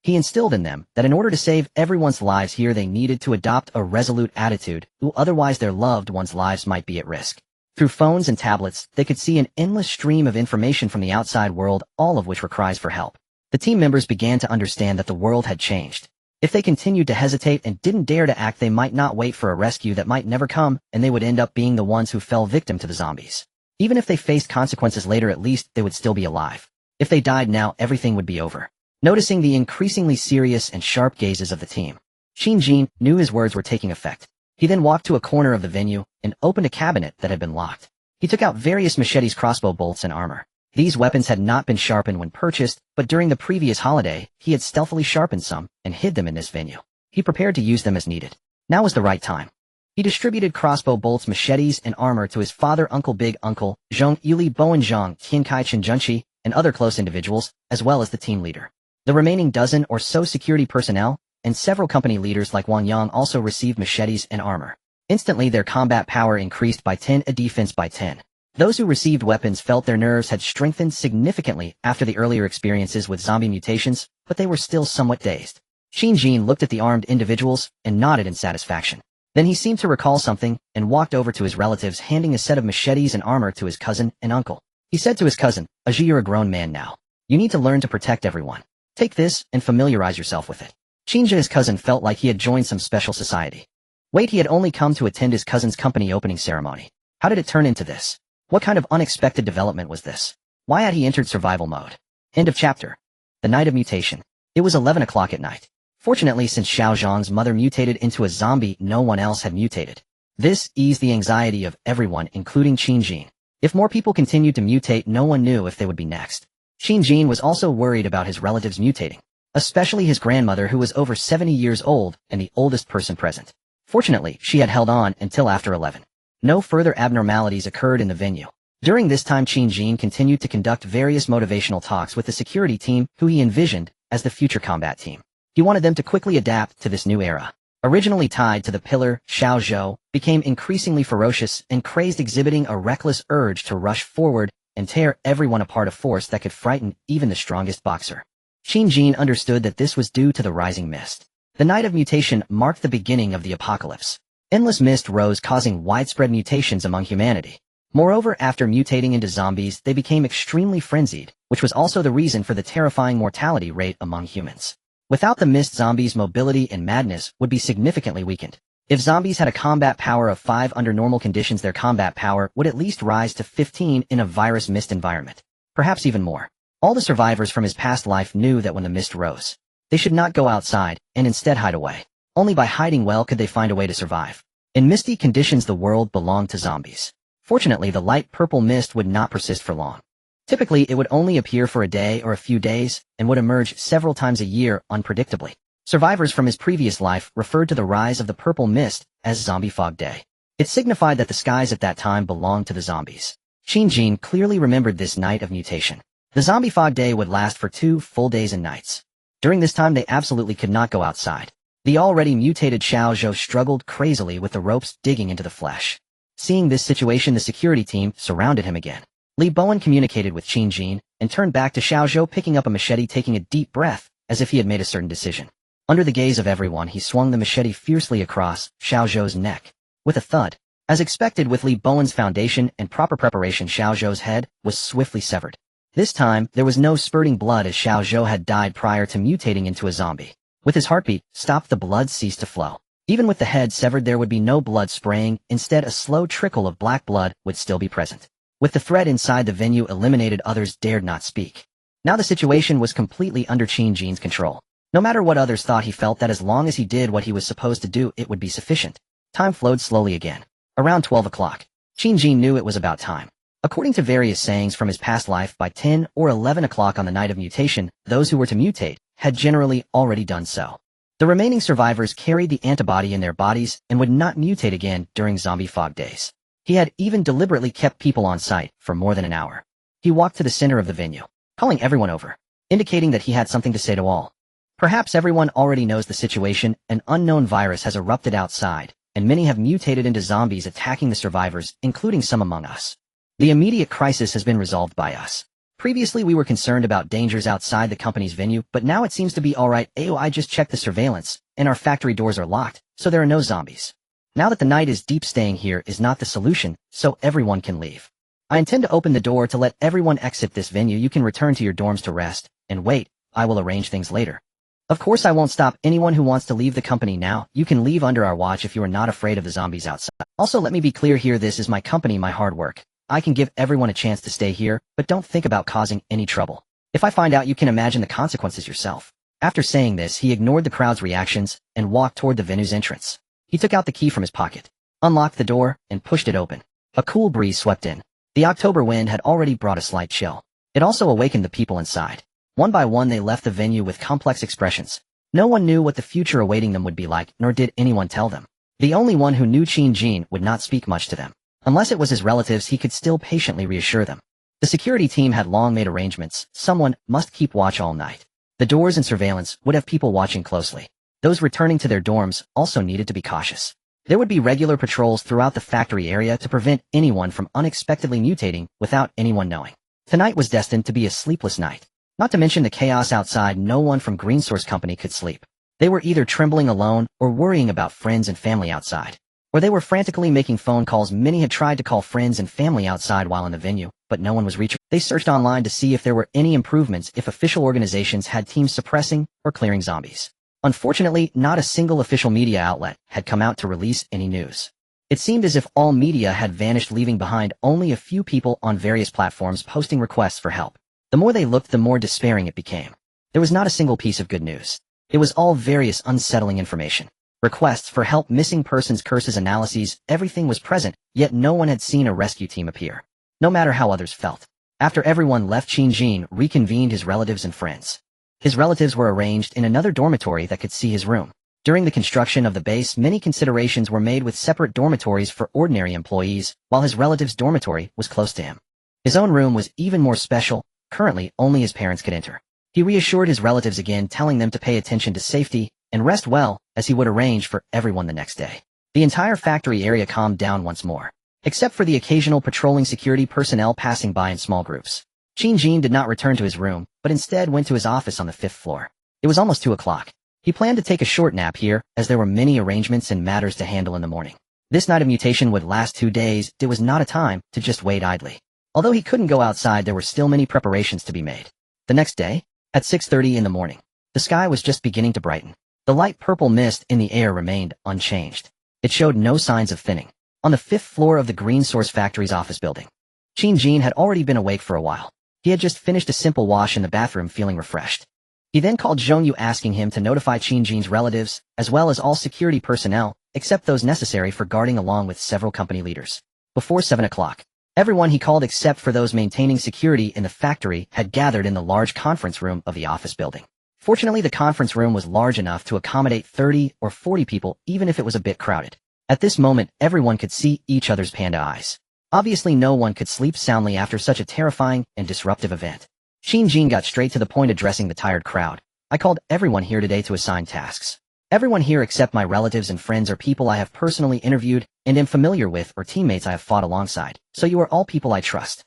He instilled in them that in order to save everyone's lives here they needed to adopt a resolute attitude, otherwise their loved ones' lives might be at risk. Through phones and tablets, they could see an endless stream of information from the outside world, all of which were cries for help. The team members began to understand that the world had changed. If they continued to hesitate and didn't dare to act, they might not wait for a rescue that might never come, and they would end up being the ones who fell victim to the zombies. Even if they faced consequences later, at least they would still be alive. If they died now, everything would be over. Noticing the increasingly serious and sharp gazes of the team, Qin Jin knew his words were taking effect. He then walked to a corner of the venue and opened a cabinet that had been locked. He took out various machetes, crossbow bolts, and armor. These weapons had not been sharpened when purchased, but during the previous holiday, he had stealthily sharpened some and hid them in this venue. He prepared to use them as needed. Now was the right time. He distributed crossbow bolts, machetes, and armor to his father, uncle, big uncle, Zhong Yuli, Bowen Zhang, Tiankai Chenjunchi, and other close individuals, as well as the team leader. The remaining dozen or so security personnel and several company leaders like Wang Yang also received machetes and armor. Instantly their combat power increased by 10, a defense by 10. Those who received weapons felt their nerves had strengthened significantly after the earlier experiences with zombie mutations, but they were still somewhat dazed. Qin Jin looked at the armed individuals and nodded in satisfaction. Then he seemed to recall something and walked over to his relatives, handing a set of machetes and armor to his cousin and uncle. He said to his cousin, "Aji, you're a grown man now. You need to learn to protect everyone. Take this and familiarize yourself with it." Shinja, his cousin, felt like he had joined some special society. Wait, he had only come to attend his cousin's company opening ceremony. How did it turn into this? What kind of unexpected development was this? Why had he entered survival mode? End of chapter. The night of mutation. It was 11 o'clock at night. Fortunately, since Xiao Zhang's mother mutated into a zombie, no one else had mutated. This eased the anxiety of everyone, including Qin Jin. If more people continued to mutate, no one knew if they would be next. Qin Jin was also worried about his relatives mutating, especially his grandmother, who was over 70 years old and the oldest person present. Fortunately, she had held on until after 11. No further abnormalities occurred in the venue. During this time, Qin Jin continued to conduct various motivational talks with the security team, who he envisioned as the future combat team. He wanted them to quickly adapt to this new era. Originally tied to the pillar, Xiao Zhou became increasingly ferocious and crazed, exhibiting a reckless urge to rush forward and tear everyone apart, a force that could frighten even the strongest boxer. Qin Jin understood that this was due to the rising mist. The night of mutation marked the beginning of the apocalypse. Endless mist rose, causing widespread mutations among humanity. Moreover, after mutating into zombies, they became extremely frenzied, which was also the reason for the terrifying mortality rate among humans. Without the mist, zombies' mobility and madness would be significantly weakened. If zombies had a combat power of 5 under normal conditions, their combat power would at least rise to 15 in a virus mist environment. Perhaps even more. All the survivors from his past life knew that when the mist rose, they should not go outside and instead hide away. Only by hiding well could they find a way to survive. In misty conditions, the world belonged to zombies. Fortunately, the light purple mist would not persist for long. Typically, it would only appear for a day or a few days and would emerge several times a year unpredictably. Survivors from his previous life referred to the rise of the purple mist as Zombie Fog Day. It signified that the skies at that time belonged to the zombies. Qin Jin clearly remembered this night of mutation. The Zombie Fog Day would last for 2 full days and nights. During this time, they absolutely could not go outside. The already mutated Xiao Zhou struggled crazily with the ropes digging into the flesh. Seeing this situation, the security team surrounded him again. Li Bowen communicated with Qin Jin and turned back to Xiao Zhou, picking up a machete, taking a deep breath, as if he had made a certain decision. Under the gaze of everyone, he swung the machete fiercely across Xiao Zhou's neck. With a thud, as expected with Li Bowen's foundation and proper preparation, Xiao Zhou's head was swiftly severed. This time, there was no spurting blood, as Xiao Zhou had died prior to mutating into a zombie. With his heartbeat stopped, the blood ceased to flow. Even with the head severed, there would be no blood spraying. Instead, a slow trickle of black blood would still be present. With the threat inside the venue eliminated, others dared not speak. Now the situation was completely under Qin Jin's control. No matter what others thought, he felt that as long as he did what he was supposed to do, it would be sufficient. Time flowed slowly again. Around 12 o'clock, Qin Jin knew it was about time. According to various sayings from his past life, by 10 or 11 o'clock on the night of mutation, those who were to mutate had generally already done so. The remaining survivors carried the antibody in their bodies and would not mutate again during Zombie Fog Days. He had even deliberately kept people on site for more than an hour. He walked to the center of the venue, calling everyone over, indicating that he had something to say to all. Perhaps everyone already knows the situation. An unknown virus has erupted outside, and many have mutated into zombies, attacking the survivors, including some among us. The immediate crisis has been resolved by us. Previously, we were concerned about dangers outside the company's venue, but now it seems to be alright. I just checked the surveillance, and our factory doors are locked, so there are no zombies. Now that the night is deep, staying here is not the solution, so everyone can leave. I intend to open the door to let everyone exit this venue. You can return to your dorms to rest, and wait, I will arrange things later. Of course, I won't stop anyone who wants to leave the company now. You can leave under our watch if you are not afraid of the zombies outside. Also, let me be clear here, this is my company, my hard work. I can give everyone a chance to stay here, but don't think about causing any trouble. If I find out, you can imagine the consequences yourself. After saying this, he ignored the crowd's reactions and walked toward the venue's entrance. He took out the key from his pocket, unlocked the door, and pushed it open. A cool breeze swept in. The October wind had already brought a slight chill. It also awakened the people inside. One by one, they left the venue with complex expressions. No one knew what the future awaiting them would be like, nor did anyone tell them. The only one who knew, Qin Jin, would not speak much to them. Unless it was his relatives, he could still patiently reassure them. The security team had long made arrangements. Someone must keep watch all night. The doors and surveillance would have people watching closely. Those returning to their dorms also needed to be cautious. There would be regular patrols throughout the factory area to prevent anyone from unexpectedly mutating without anyone knowing. Tonight was destined to be a sleepless night. Not to mention the chaos outside, no one from Green Source Company could sleep. They were either trembling alone or worrying about friends and family outside. where they were frantically making phone calls. Many had tried to call friends and family outside while in the venue, but no one was reachable. They searched online to see if there were any improvements, if official organizations had teams suppressing or clearing zombies. Unfortunately, not a single official media outlet had come out to release any news. It seemed as if all media had vanished, leaving behind only a few people on various platforms posting requests for help. The more they looked, the more despairing it became. There was not a single piece of good news. It was all various unsettling information. Requests for help, missing persons, curses, analyses, everything was present, yet no one had seen a rescue team appear. No matter how others felt. After everyone left, Qin reconvened his relatives and friends. His relatives were arranged in another dormitory that could see his room. During the construction of the base, many considerations were made with separate dormitories for ordinary employees, while his relative's dormitory was close to him. His own room was even more special. Currently, only his parents could enter. He reassured his relatives again, telling them to pay attention to safety and rest well, as he would arrange for everyone the next day. The entire factory area calmed down once more, except for the occasional patrolling security personnel passing by in small groups. Qin did not return to his room, but instead went to his office on the 5th floor. It was almost 2 o'clock. He planned to take a short nap here, as there were many arrangements and matters to handle in the morning. This night of mutation would last 2 days. It was not a time to just wait idly. Although he couldn't go outside, there were still many preparations to be made. The next day, at 6:30 in the morning, the sky was just beginning to brighten. The light purple mist in the air remained unchanged. It showed no signs of thinning. On the 5th floor of the Green Source Factory's office building, Qin had already been awake for a while. He had just finished a simple wash in the bathroom, feeling refreshed. He then called Zhongyu, asking him to notify Qin's relatives, as well as all security personnel, except those necessary for guarding, along with several company leaders. Before 7 o'clock, everyone he called, except for those maintaining security in the factory, had gathered in the large conference room of the office building. Fortunately, the conference room was large enough to accommodate 30 or 40 people, even if it was a bit crowded. At this moment, everyone could see each other's panda eyes. Obviously, no one could sleep soundly after such a terrifying and disruptive event. Qin got straight to the point, addressing the tired crowd. I called everyone here today to assign tasks. Everyone here except my relatives and friends are people I have personally interviewed and am familiar with, or teammates I have fought alongside, so you are all people I trust.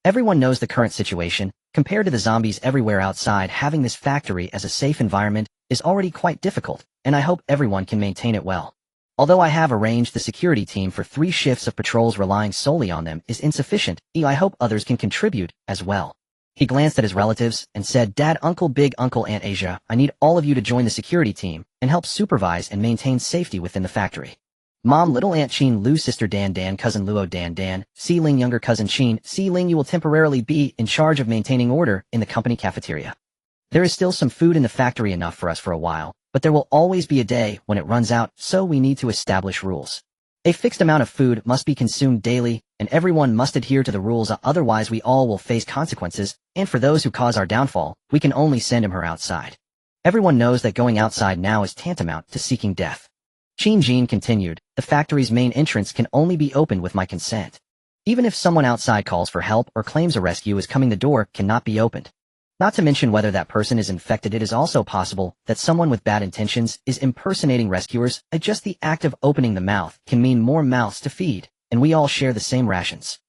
Everyone knows the current situation. Compared to the zombies everywhere outside, having this factory as a safe environment is already quite difficult, and I hope everyone can maintain it well. Although I have arranged the security team for 3 shifts of patrols, relying solely on them is insufficient. I hope others can contribute as well. He glanced at his relatives and said, Dad, Uncle, Big Uncle, Aunt Asia, I need all of you to join the security team and help supervise and maintain safety within the factory. Mom, Little Aunt Qin, Lu, Sister Dan, Cousin Luo, Dan, Si Ling, Younger Cousin Qin, Si Ling, you will temporarily be in charge of maintaining order in the company cafeteria. There is still some food in the factory, enough for us for a while, but there will always be a day when it runs out, so we need to establish rules. A fixed amount of food must be consumed daily, and everyone must adhere to the rules, otherwise we all will face consequences, and for those who cause our downfall, we can only send him outside. Everyone knows that going outside now is tantamount to seeking death. Qin continued, the factory's main entrance can only be opened with my consent. Even if someone outside calls for help or claims a rescue is coming, the door cannot be opened. Not to mention whether that person is infected. It is also possible that someone with bad intentions is impersonating rescuers. Just the act of opening the mouth can mean more mouths to feed, and we all share the same rations.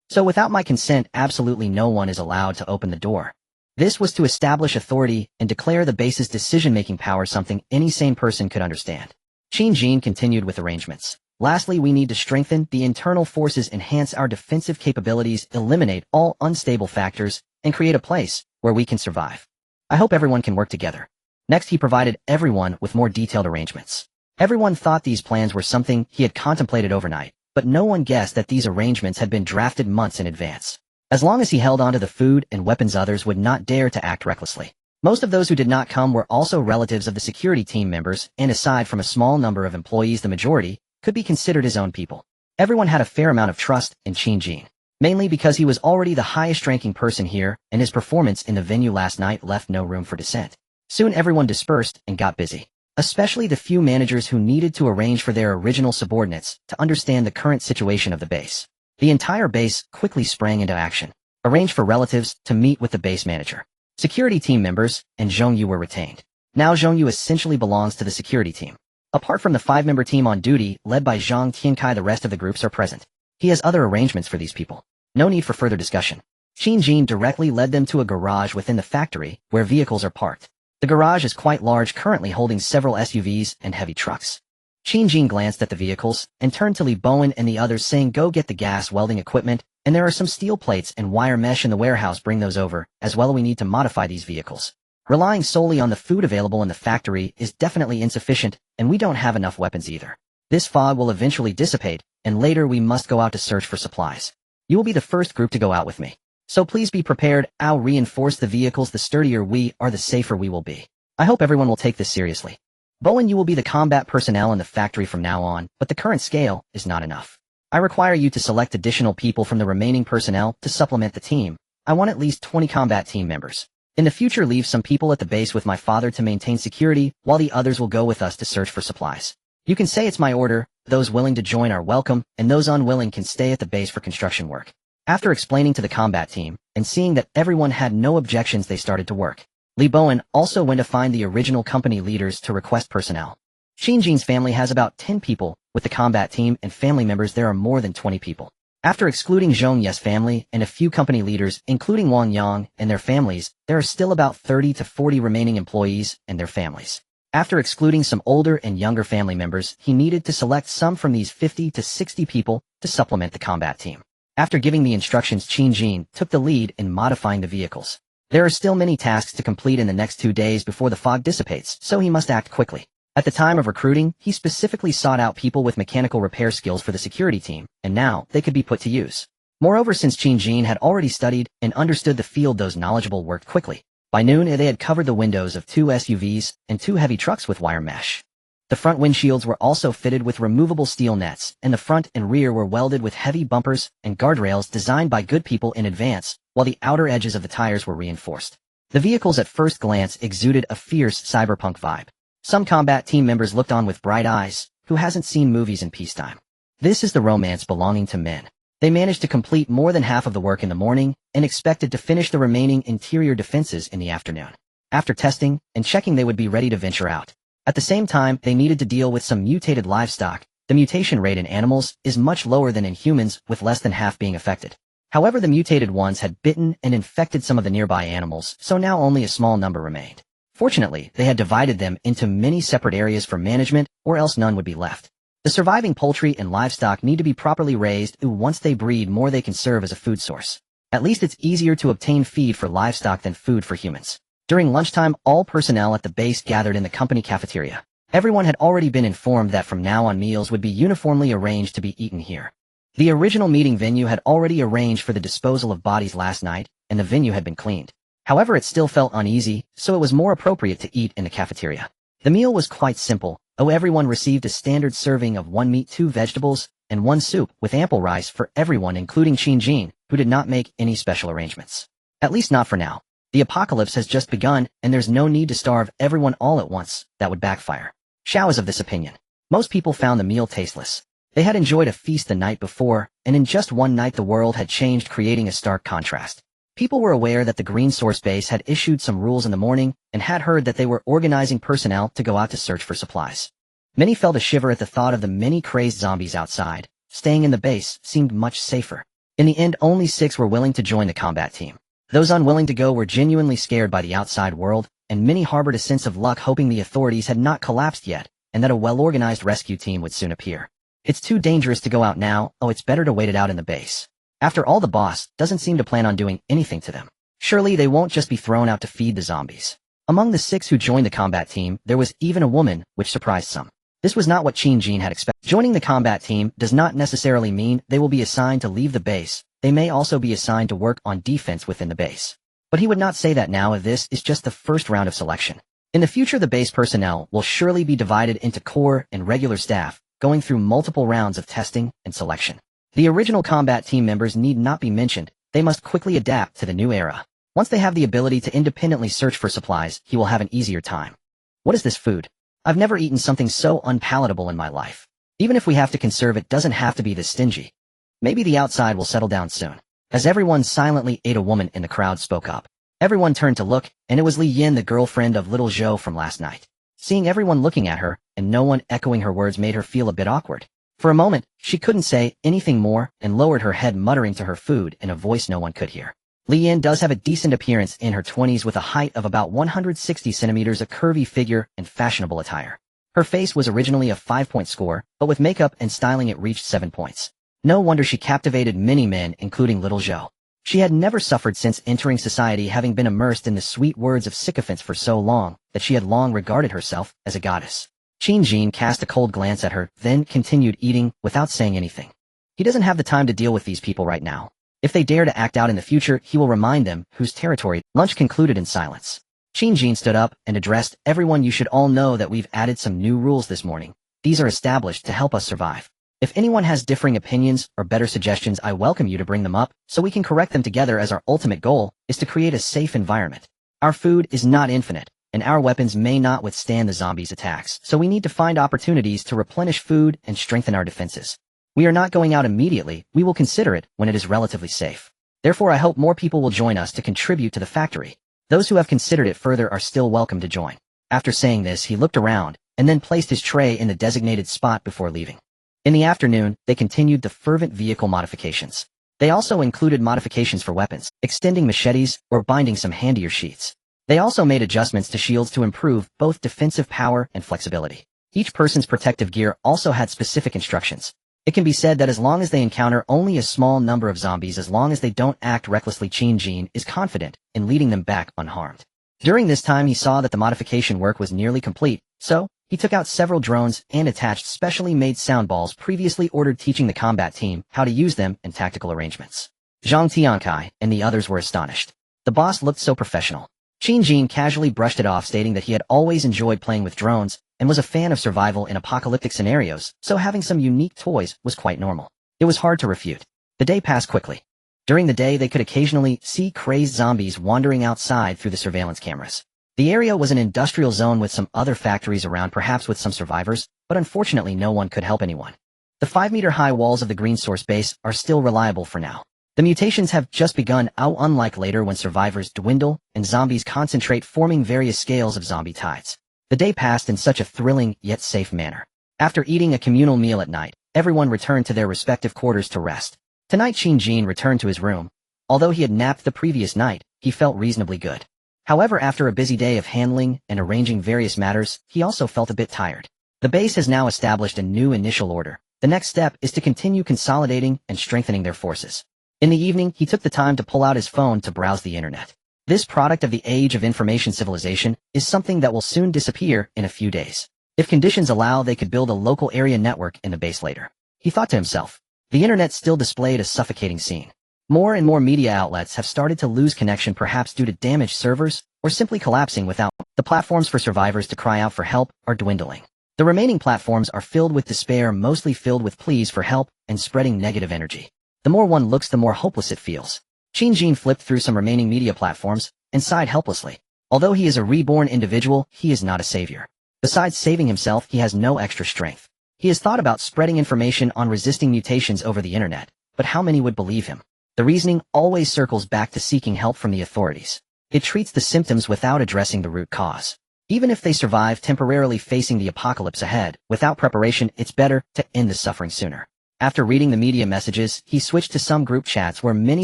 So without my consent, absolutely no one is allowed to open the door. This was to establish authority and declare the base's decision-making power, something any sane person could understand. Qin continued with arrangements. Lastly, we need to strengthen the internal forces, enhance our defensive capabilities, eliminate all unstable factors, and create a place where we can survive. I hope everyone can work together. Next, he provided everyone with more detailed arrangements. Everyone thought these plans were something he had contemplated overnight, but no one guessed that these arrangements had been drafted months in advance. As long as he held onto the food and weapons, others would not dare to act recklessly. Most of those who did not come were also relatives of the security team members, and aside from a small number of employees, the majority could be considered his own people. Everyone had a fair amount of trust in Qin, mainly because he was already the highest-ranking person here, and his performance in the venue last night left no room for dissent. Soon everyone dispersed and got busy, especially the few managers who needed to arrange for their original subordinates to understand the current situation of the base. The entire base quickly sprang into action, arranged for relatives to meet with the base manager. Security team members and Zhongyu were retained. Now Zhongyu essentially belongs to the security team. Apart from the 5-member team on duty, led by Zhang Tiankai, the rest of the groups are present. He has other arrangements for these people. No need for further discussion. Qin directly led them to a garage within the factory, where vehicles are parked. The garage is quite large, currently holding several SUVs and heavy trucks. Jean glanced at the vehicles and turned to Li Bowen and the others saying go get the gas welding equipment, and there are some steel plates and wire mesh in the warehouse, bring those over, as well we need to modify these vehicles. Relying solely on the food available in the factory is definitely insufficient, and we don't have enough weapons either. This fog will eventually dissipate, and later we must go out to search for supplies. You will be the first group to go out with me. So please be prepared. I'll reinforce the vehicles. The sturdier we are, the safer we will be. I hope everyone will take this seriously. Bowen, you will be the combat personnel in the factory from now on, but the current scale is not enough. I require you to select additional people from the remaining personnel to supplement the team. I want at least 20 combat team members. In the future, leave some people at the base with my father to maintain security, while the others will go with us to search for supplies. You can say it's my order. Those willing to join are welcome, and those unwilling can stay at the base for construction work. After explaining to the combat team, and seeing that everyone had no objections, they started to work. Li Bowen also went to find the original company leaders to request personnel. Jean's family has about 10 people. With the combat team and family members, there are more than 20 people. After excluding Zhong Ye's family and a few company leaders, including Wang Yang and their families, there are still about 30 to 40 remaining employees and their families. After excluding some older and younger family members, he needed to select some from these 50 to 60 people to supplement the combat team. After giving the instructions, Jean took the lead in modifying the vehicles. There are still many tasks to complete in the next 2 days before the fog dissipates, so he must act quickly. At the time of recruiting, he specifically sought out people with mechanical repair skills for the security team, and now they could be put to use. Moreover, since Jean had already studied and understood the field, those knowledgeable worked quickly. By noon, they had covered the windows of 2 SUVs and 2 heavy trucks with wire mesh. The front windshields were also fitted with removable steel nets, and the front and rear were welded with heavy bumpers and guardrails designed by good people in advance, while the outer edges of the tires were reinforced. The vehicles at first glance exuded a fierce cyberpunk vibe. Some combat team members looked on with bright eyes. Who hasn't seen movies in peacetime? This is the romance belonging to men. They managed to complete more than half of the work in the morning and expected to finish the remaining interior defenses in the afternoon. After testing and checking, they would be ready to venture out. At the same time, they needed to deal with some mutated livestock. The mutation rate in animals is much lower than in humans, with less than half being affected. However, the mutated ones had bitten and infected some of the nearby animals, so now only a small number remained. Fortunately, they had divided them into many separate areas for management, or else none would be left. The surviving poultry and livestock need to be properly raised. Once they breed more, they can serve as a food source. At least it's easier to obtain feed for livestock than food for humans. During lunchtime, all personnel at the base gathered in the company cafeteria. Everyone had already been informed that from now on meals would be uniformly arranged to be eaten here. The original meeting venue had already arranged for the disposal of bodies last night, and the venue had been cleaned. However, it still felt uneasy, so it was more appropriate to eat in the cafeteria. The meal was quite simple. Everyone received a standard serving of 1 meat, 2 vegetables, and 1 soup, with ample rice for everyone, including Jean, who did not make any special arrangements. At least not for now. The apocalypse has just begun, and there's no need to starve everyone all at once. That would backfire. Xiao is of this opinion. Most people found the meal tasteless. They had enjoyed a feast the night before, and in just one night the world had changed, creating a stark contrast. People were aware that the Green Source base had issued some rules in the morning, and had heard that they were organizing personnel to go out to search for supplies. Many felt a shiver at the thought of the many crazed zombies outside. Staying in the base seemed much safer. In the end, only 6 were willing to join the combat team. Those unwilling to go were genuinely scared by the outside world, and many harbored a sense of luck, hoping the authorities had not collapsed yet, and that a well-organized rescue team would soon appear. It's too dangerous to go out now. It's better to wait it out in the base. After all, the boss doesn't seem to plan on doing anything to them. Surely they won't just be thrown out to feed the zombies. Among the 6 who joined the combat team, there was even a woman, which surprised some. This was not what Jean had expected. Joining the combat team does not necessarily mean they will be assigned to leave the base. They may also be assigned to work on defense within the base. But he would not say that now, as this is just the first round of selection. In the future, the base personnel will surely be divided into core and regular staff, going through multiple rounds of testing and selection. The original combat team members need not be mentioned. They must quickly adapt to the new era. Once they have the ability to independently search for supplies, he will have an easier time. What is this food? I've never eaten something so unpalatable in my life. Even if we have to conserve, it doesn't have to be this stingy. Maybe the outside will settle down soon. As everyone silently ate, a woman in the crowd spoke up. Everyone turned to look, and it was Li Yin, the girlfriend of little Zhou from last night. Seeing everyone looking at her, and no one echoing her words, made her feel a bit awkward. For a moment, she couldn't say anything more, and lowered her head, muttering to her food in a voice no one could hear. Li Yin does have a decent appearance, in her 20s with a height of about 160 centimeters, a curvy figure, and fashionable attire. Her face was originally a 5-point score, but with makeup and styling it reached 7 points. No wonder she captivated many men, including little Zhou. She had never suffered since entering society, having been immersed in the sweet words of sycophants for so long that she had long regarded herself as a goddess. Qin Jin cast a cold glance at her, then continued eating without saying anything. He doesn't have the time to deal with these people right now. If they dare to act out in the future, he will remind them whose territory. Lunch concluded in silence. Qin Jin stood up and addressed everyone. You should all know that we've added some new rules this morning. These are established to help us survive. If anyone has differing opinions or better suggestions, I welcome you to bring them up so we can correct them together, as our ultimate goal is to create a safe environment. Our food is not infinite, and our weapons may not withstand the zombies' attacks, so we need to find opportunities to replenish food and strengthen our defenses. We are not going out immediately. We will consider it when it is relatively safe. Therefore, I hope more people will join us to contribute to the factory. Those who have considered it further are still welcome to join. After saying this, he looked around and then placed his tray in the designated spot before leaving. In the afternoon, they continued the fervent vehicle modifications. They also included modifications for weapons, extending machetes or binding some handier sheaths. They also made adjustments to shields to improve both defensive power and flexibility. Each person's protective gear also had specific instructions. It can be said that as long as they encounter only a small number of zombies, as long as they don't act recklessly, Qin Jin is confident in leading them back unharmed. During this time, he saw that the modification work was nearly complete, so he took out several drones and attached specially made sound balls previously ordered, teaching the combat team how to use them in tactical arrangements. Zhang Tiankai and the others were astonished. The boss looked so professional. Qin Jin casually brushed it off, stating that he had always enjoyed playing with drones and was a fan of survival in apocalyptic scenarios, so having some unique toys was quite normal. It was hard to refute. The day passed quickly. During the day, they could occasionally see crazed zombies wandering outside through the surveillance cameras. The area was an industrial zone with some other factories around, perhaps with some survivors, but unfortunately no one could help anyone. The 5-meter-high walls of the green source base are still reliable for now. The mutations have just begun, unlike later when survivors dwindle and zombies concentrate, forming various scales of zombie tides. The day passed in such a thrilling yet safe manner. After eating a communal meal at night, everyone returned to their respective quarters to rest. Tonight Qin Jin returned to his room. Although he had napped the previous night, he felt reasonably good. However, after a busy day of handling and arranging various matters, he also felt a bit tired. The base has now established a new initial order. The next step is to continue consolidating and strengthening their forces. In the evening, he took the time to pull out his phone to browse the internet. This product of the age of information civilization is something that will soon disappear in a few days. If conditions allow, they could build a local area network in the base later. He thought to himself. The internet still displayed a suffocating scene. More and more media outlets have started to lose connection, perhaps due to damaged servers or simply collapsing without. The platforms for survivors to cry out for help are dwindling. The remaining platforms are filled with despair, mostly filled with pleas for help and spreading negative energy. The more one looks, the more hopeless it feels. Qin Jin flipped through some remaining media platforms and sighed helplessly. Although he is a reborn individual, he is not a savior. Besides saving himself, he has no extra strength. He has thought about spreading information on resisting mutations over the internet, but how many would believe him? The reasoning always circles back to seeking help from the authorities. It treats the symptoms without addressing the root cause. Even if they survive temporarily facing the apocalypse ahead, without preparation, it's better to end the suffering sooner. After reading the media messages, he switched to some group chats where many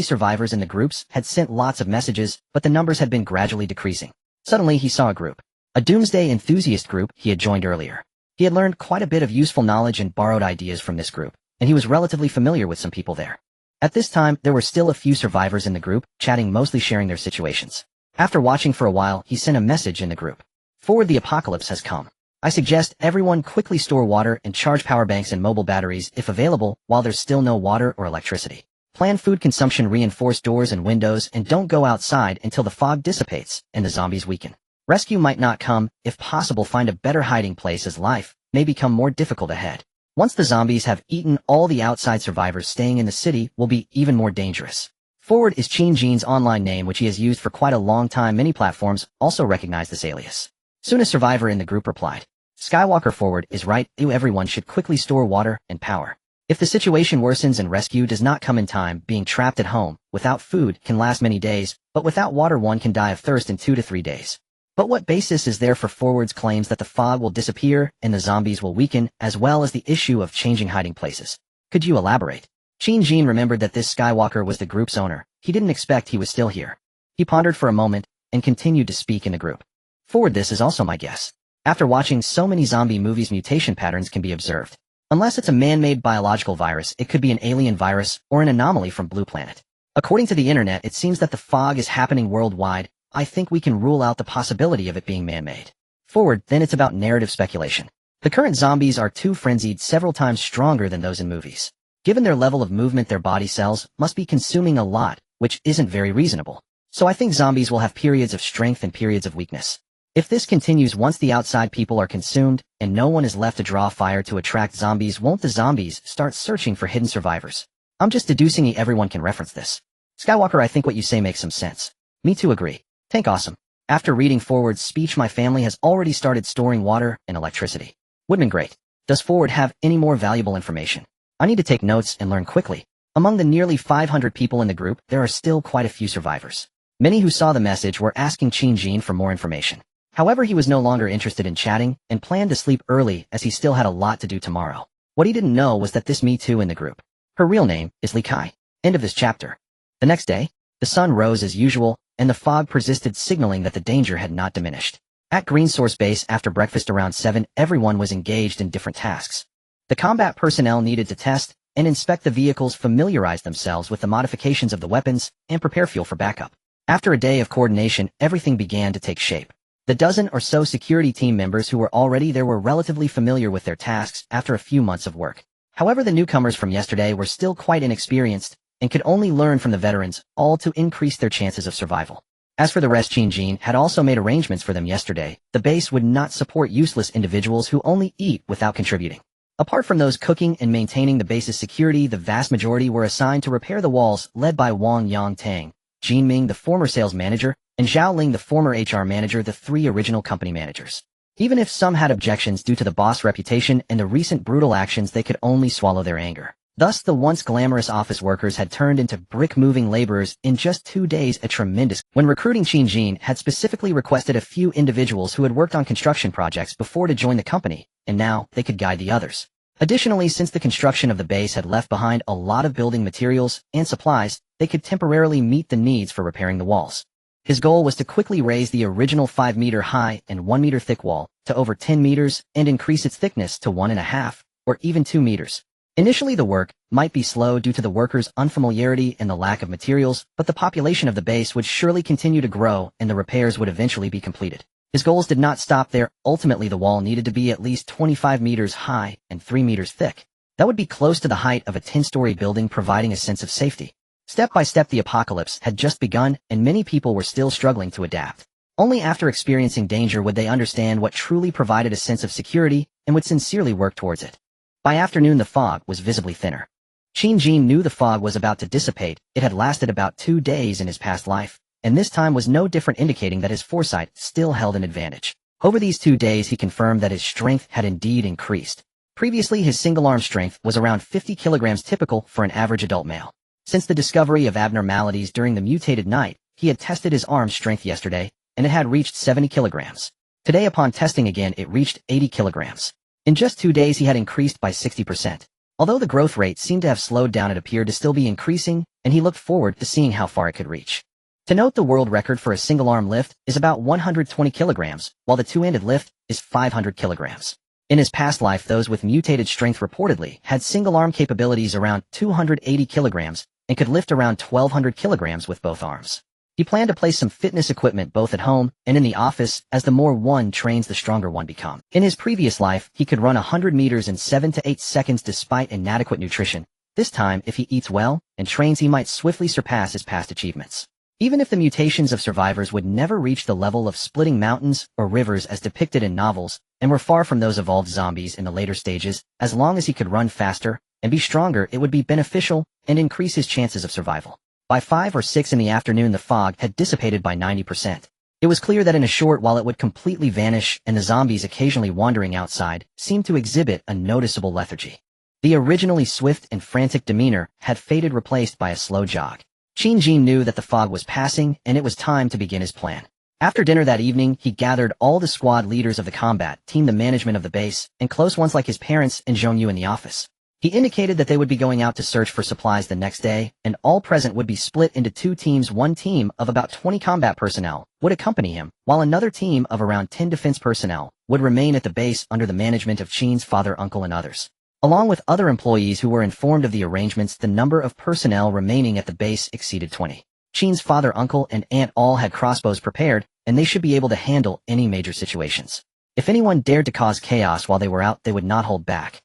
survivors in the groups had sent lots of messages, but the numbers had been gradually decreasing. Suddenly he saw a group. A doomsday enthusiast group he had joined earlier. He had learned quite a bit of useful knowledge and borrowed ideas from this group, and he was relatively familiar with some people there. At this time, there were still a few survivors in the group, chatting, mostly sharing their situations. After watching for a while, he sent a message in the group. Forward, the apocalypse has come. I suggest everyone quickly store water and charge power banks and mobile batteries if available while there's still no water or electricity. Plan food consumption, reinforce doors and windows, and don't go outside until the fog dissipates and the zombies weaken. Rescue might not come. If possible, find a better hiding place, as life may become more difficult ahead. Once the zombies have eaten all the outside, survivors staying in the city will be even more dangerous. Forward is Qin Jin's online name, which he has used for quite a long time. Many platforms also recognize this alias. Soon a survivor in the group replied, Skywalker Forward is right. Everyone should quickly store water and power. If the situation worsens and rescue does not come in time, being trapped at home without food can last many days, but without water one can die of thirst in 2 to 3 days. But what basis is there for Forward's claims that the fog will disappear and the zombies will weaken, as well as the issue of changing hiding places? Could you elaborate? Qin Jin remembered that this Skywalker was the group's owner. He didn't expect he was still here. He pondered for a moment and continued to speak in the group. Forward, this is also my guess. After watching so many zombie movies, mutation patterns can be observed. Unless it's a man-made biological virus, it could be an alien virus or an anomaly from Blue Planet. According to the internet, it seems that the fog is happening worldwide. I think we can rule out the possibility of it being man-made. Forward, then it's about narrative speculation. The current zombies are too frenzied, several times stronger than those in movies. Given their level of movement, their body cells must be consuming a lot, which isn't very reasonable. So I think zombies will have periods of strength and periods of weakness. If this continues, once the outside people are consumed and no one is left to draw fire to attract zombies, won't the zombies start searching for hidden survivors? I'm just deducing everyone can reference this. Skywalker, I think what you say makes some sense. Me too, agree. Tank, awesome. After reading Forward's speech, my family has already started storing water and electricity. Woodman, great. Does Forward have any more valuable information? I need to take notes and learn quickly. Among the nearly 500 people in the group, there are still quite a few survivors. Many who saw the message were asking Qin for more information. However, he was no longer interested in chatting and planned to sleep early as he still had a lot to do tomorrow. What he didn't know was that this Me Too in the group. Her real name is Li Kai. End of this chapter. The next day, the sun rose as usual, and the fog persisted, signaling that the danger had not diminished. At Green Source Base after breakfast around 7, everyone was engaged in different tasks. The combat personnel needed to test and inspect the vehicles, familiarize themselves with the modifications of the weapons, and prepare fuel for backup. After a day of coordination, everything began to take shape. The dozen or so security team members who were already there were relatively familiar with their tasks after a few months of work. However, the newcomers from yesterday were still quite inexperienced and could only learn from the veterans, all to increase their chances of survival. As for the rest, Qin had also made arrangements for them yesterday. The base would not support useless individuals who only eat without contributing. Apart from those cooking and maintaining the base's security, the vast majority were assigned to repair the walls, led by Wang Yangtang, Jin Ming, the former sales manager, and Zhao Ling, the former HR manager, the three original company managers. Even if some had objections due to the boss' reputation and the recent brutal actions, they could only swallow their anger. Thus, the once glamorous office workers had turned into brick-moving laborers in just 2 days, a tremendous. When recruiting, Qin had specifically requested a few individuals who had worked on construction projects before to join the company, and now they could guide the others. Additionally, since the construction of the base had left behind a lot of building materials and supplies, they could temporarily meet the needs for repairing the walls. His goal was to quickly raise the original 5-meter high and 1-meter thick wall to over 10 meters and increase its thickness to 1.5 or even 2 meters. Initially, the work might be slow due to the workers' unfamiliarity and the lack of materials, but the population of the base would surely continue to grow and the repairs would eventually be completed. His goals did not stop there. Ultimately, the wall needed to be at least 25 meters high and 3 meters thick. That would be close to the height of a 10-story building, providing a sense of safety. Step by step, the apocalypse had just begun, and many people were still struggling to adapt. Only after experiencing danger would they understand what truly provided a sense of security and would sincerely work towards it. By afternoon, the fog was visibly thinner. Qin knew the fog was about to dissipate. It had lasted about 2 days in his past life, and this time was no different, indicating that his foresight still held an advantage. Over these 2 days, he confirmed that his strength had indeed increased. Previously, his single-arm strength was around 50 kilograms, typical for an average adult male. Since the discovery of abnormalities during the mutated night, he had tested his arm strength yesterday, and it had reached 70 kilograms. Today, upon testing again, it reached 80 kilograms. In just 2 days, he had increased by 60%. Although the growth rate seemed to have slowed down, it appeared to still be increasing, and he looked forward to seeing how far it could reach. To note, the world record for a single-arm lift is about 120 kilograms, while the two-handed lift is 500 kilograms. In his past life, those with mutated strength reportedly had single-arm capabilities around 280 kilograms and could lift around 1,200 kilograms with both arms. He planned to place some fitness equipment both at home and in the office, as the more one trains, the stronger one becomes. In his previous life, he could run 100 meters in 7 to 8 seconds despite inadequate nutrition. This time, if he eats well and trains, he might swiftly surpass his past achievements. Even if the mutations of survivors would never reach the level of splitting mountains or rivers as depicted in novels, and were far from those evolved zombies in the later stages, as long as he could run faster and be stronger, it would be beneficial and increase his chances of survival. By 5 or 6 in the afternoon, the fog had dissipated by 90%. It was clear that in a short while it would completely vanish, and the zombies occasionally wandering outside seemed to exhibit a noticeable lethargy. The originally swift and frantic demeanor had faded, replaced by a slow jog. Qin knew that the fog was passing, and it was time to begin his plan. After dinner that evening, he gathered all the squad leaders of the combat team, the management of the base, and close ones like his parents and Zhongyu in the office. He indicated that they would be going out to search for supplies the next day, and all present would be split into two teams. One team of about 20 combat personnel would accompany him, while another team of around 10 defense personnel would remain at the base under the management of Chin's father, uncle, and others. Along with other employees who were informed of the arrangements, the number of personnel remaining at the base exceeded 20. Chin's father, uncle, and aunt all had crossbows prepared, and they should be able to handle any major situations. If anyone dared to cause chaos while they were out, they would not hold back.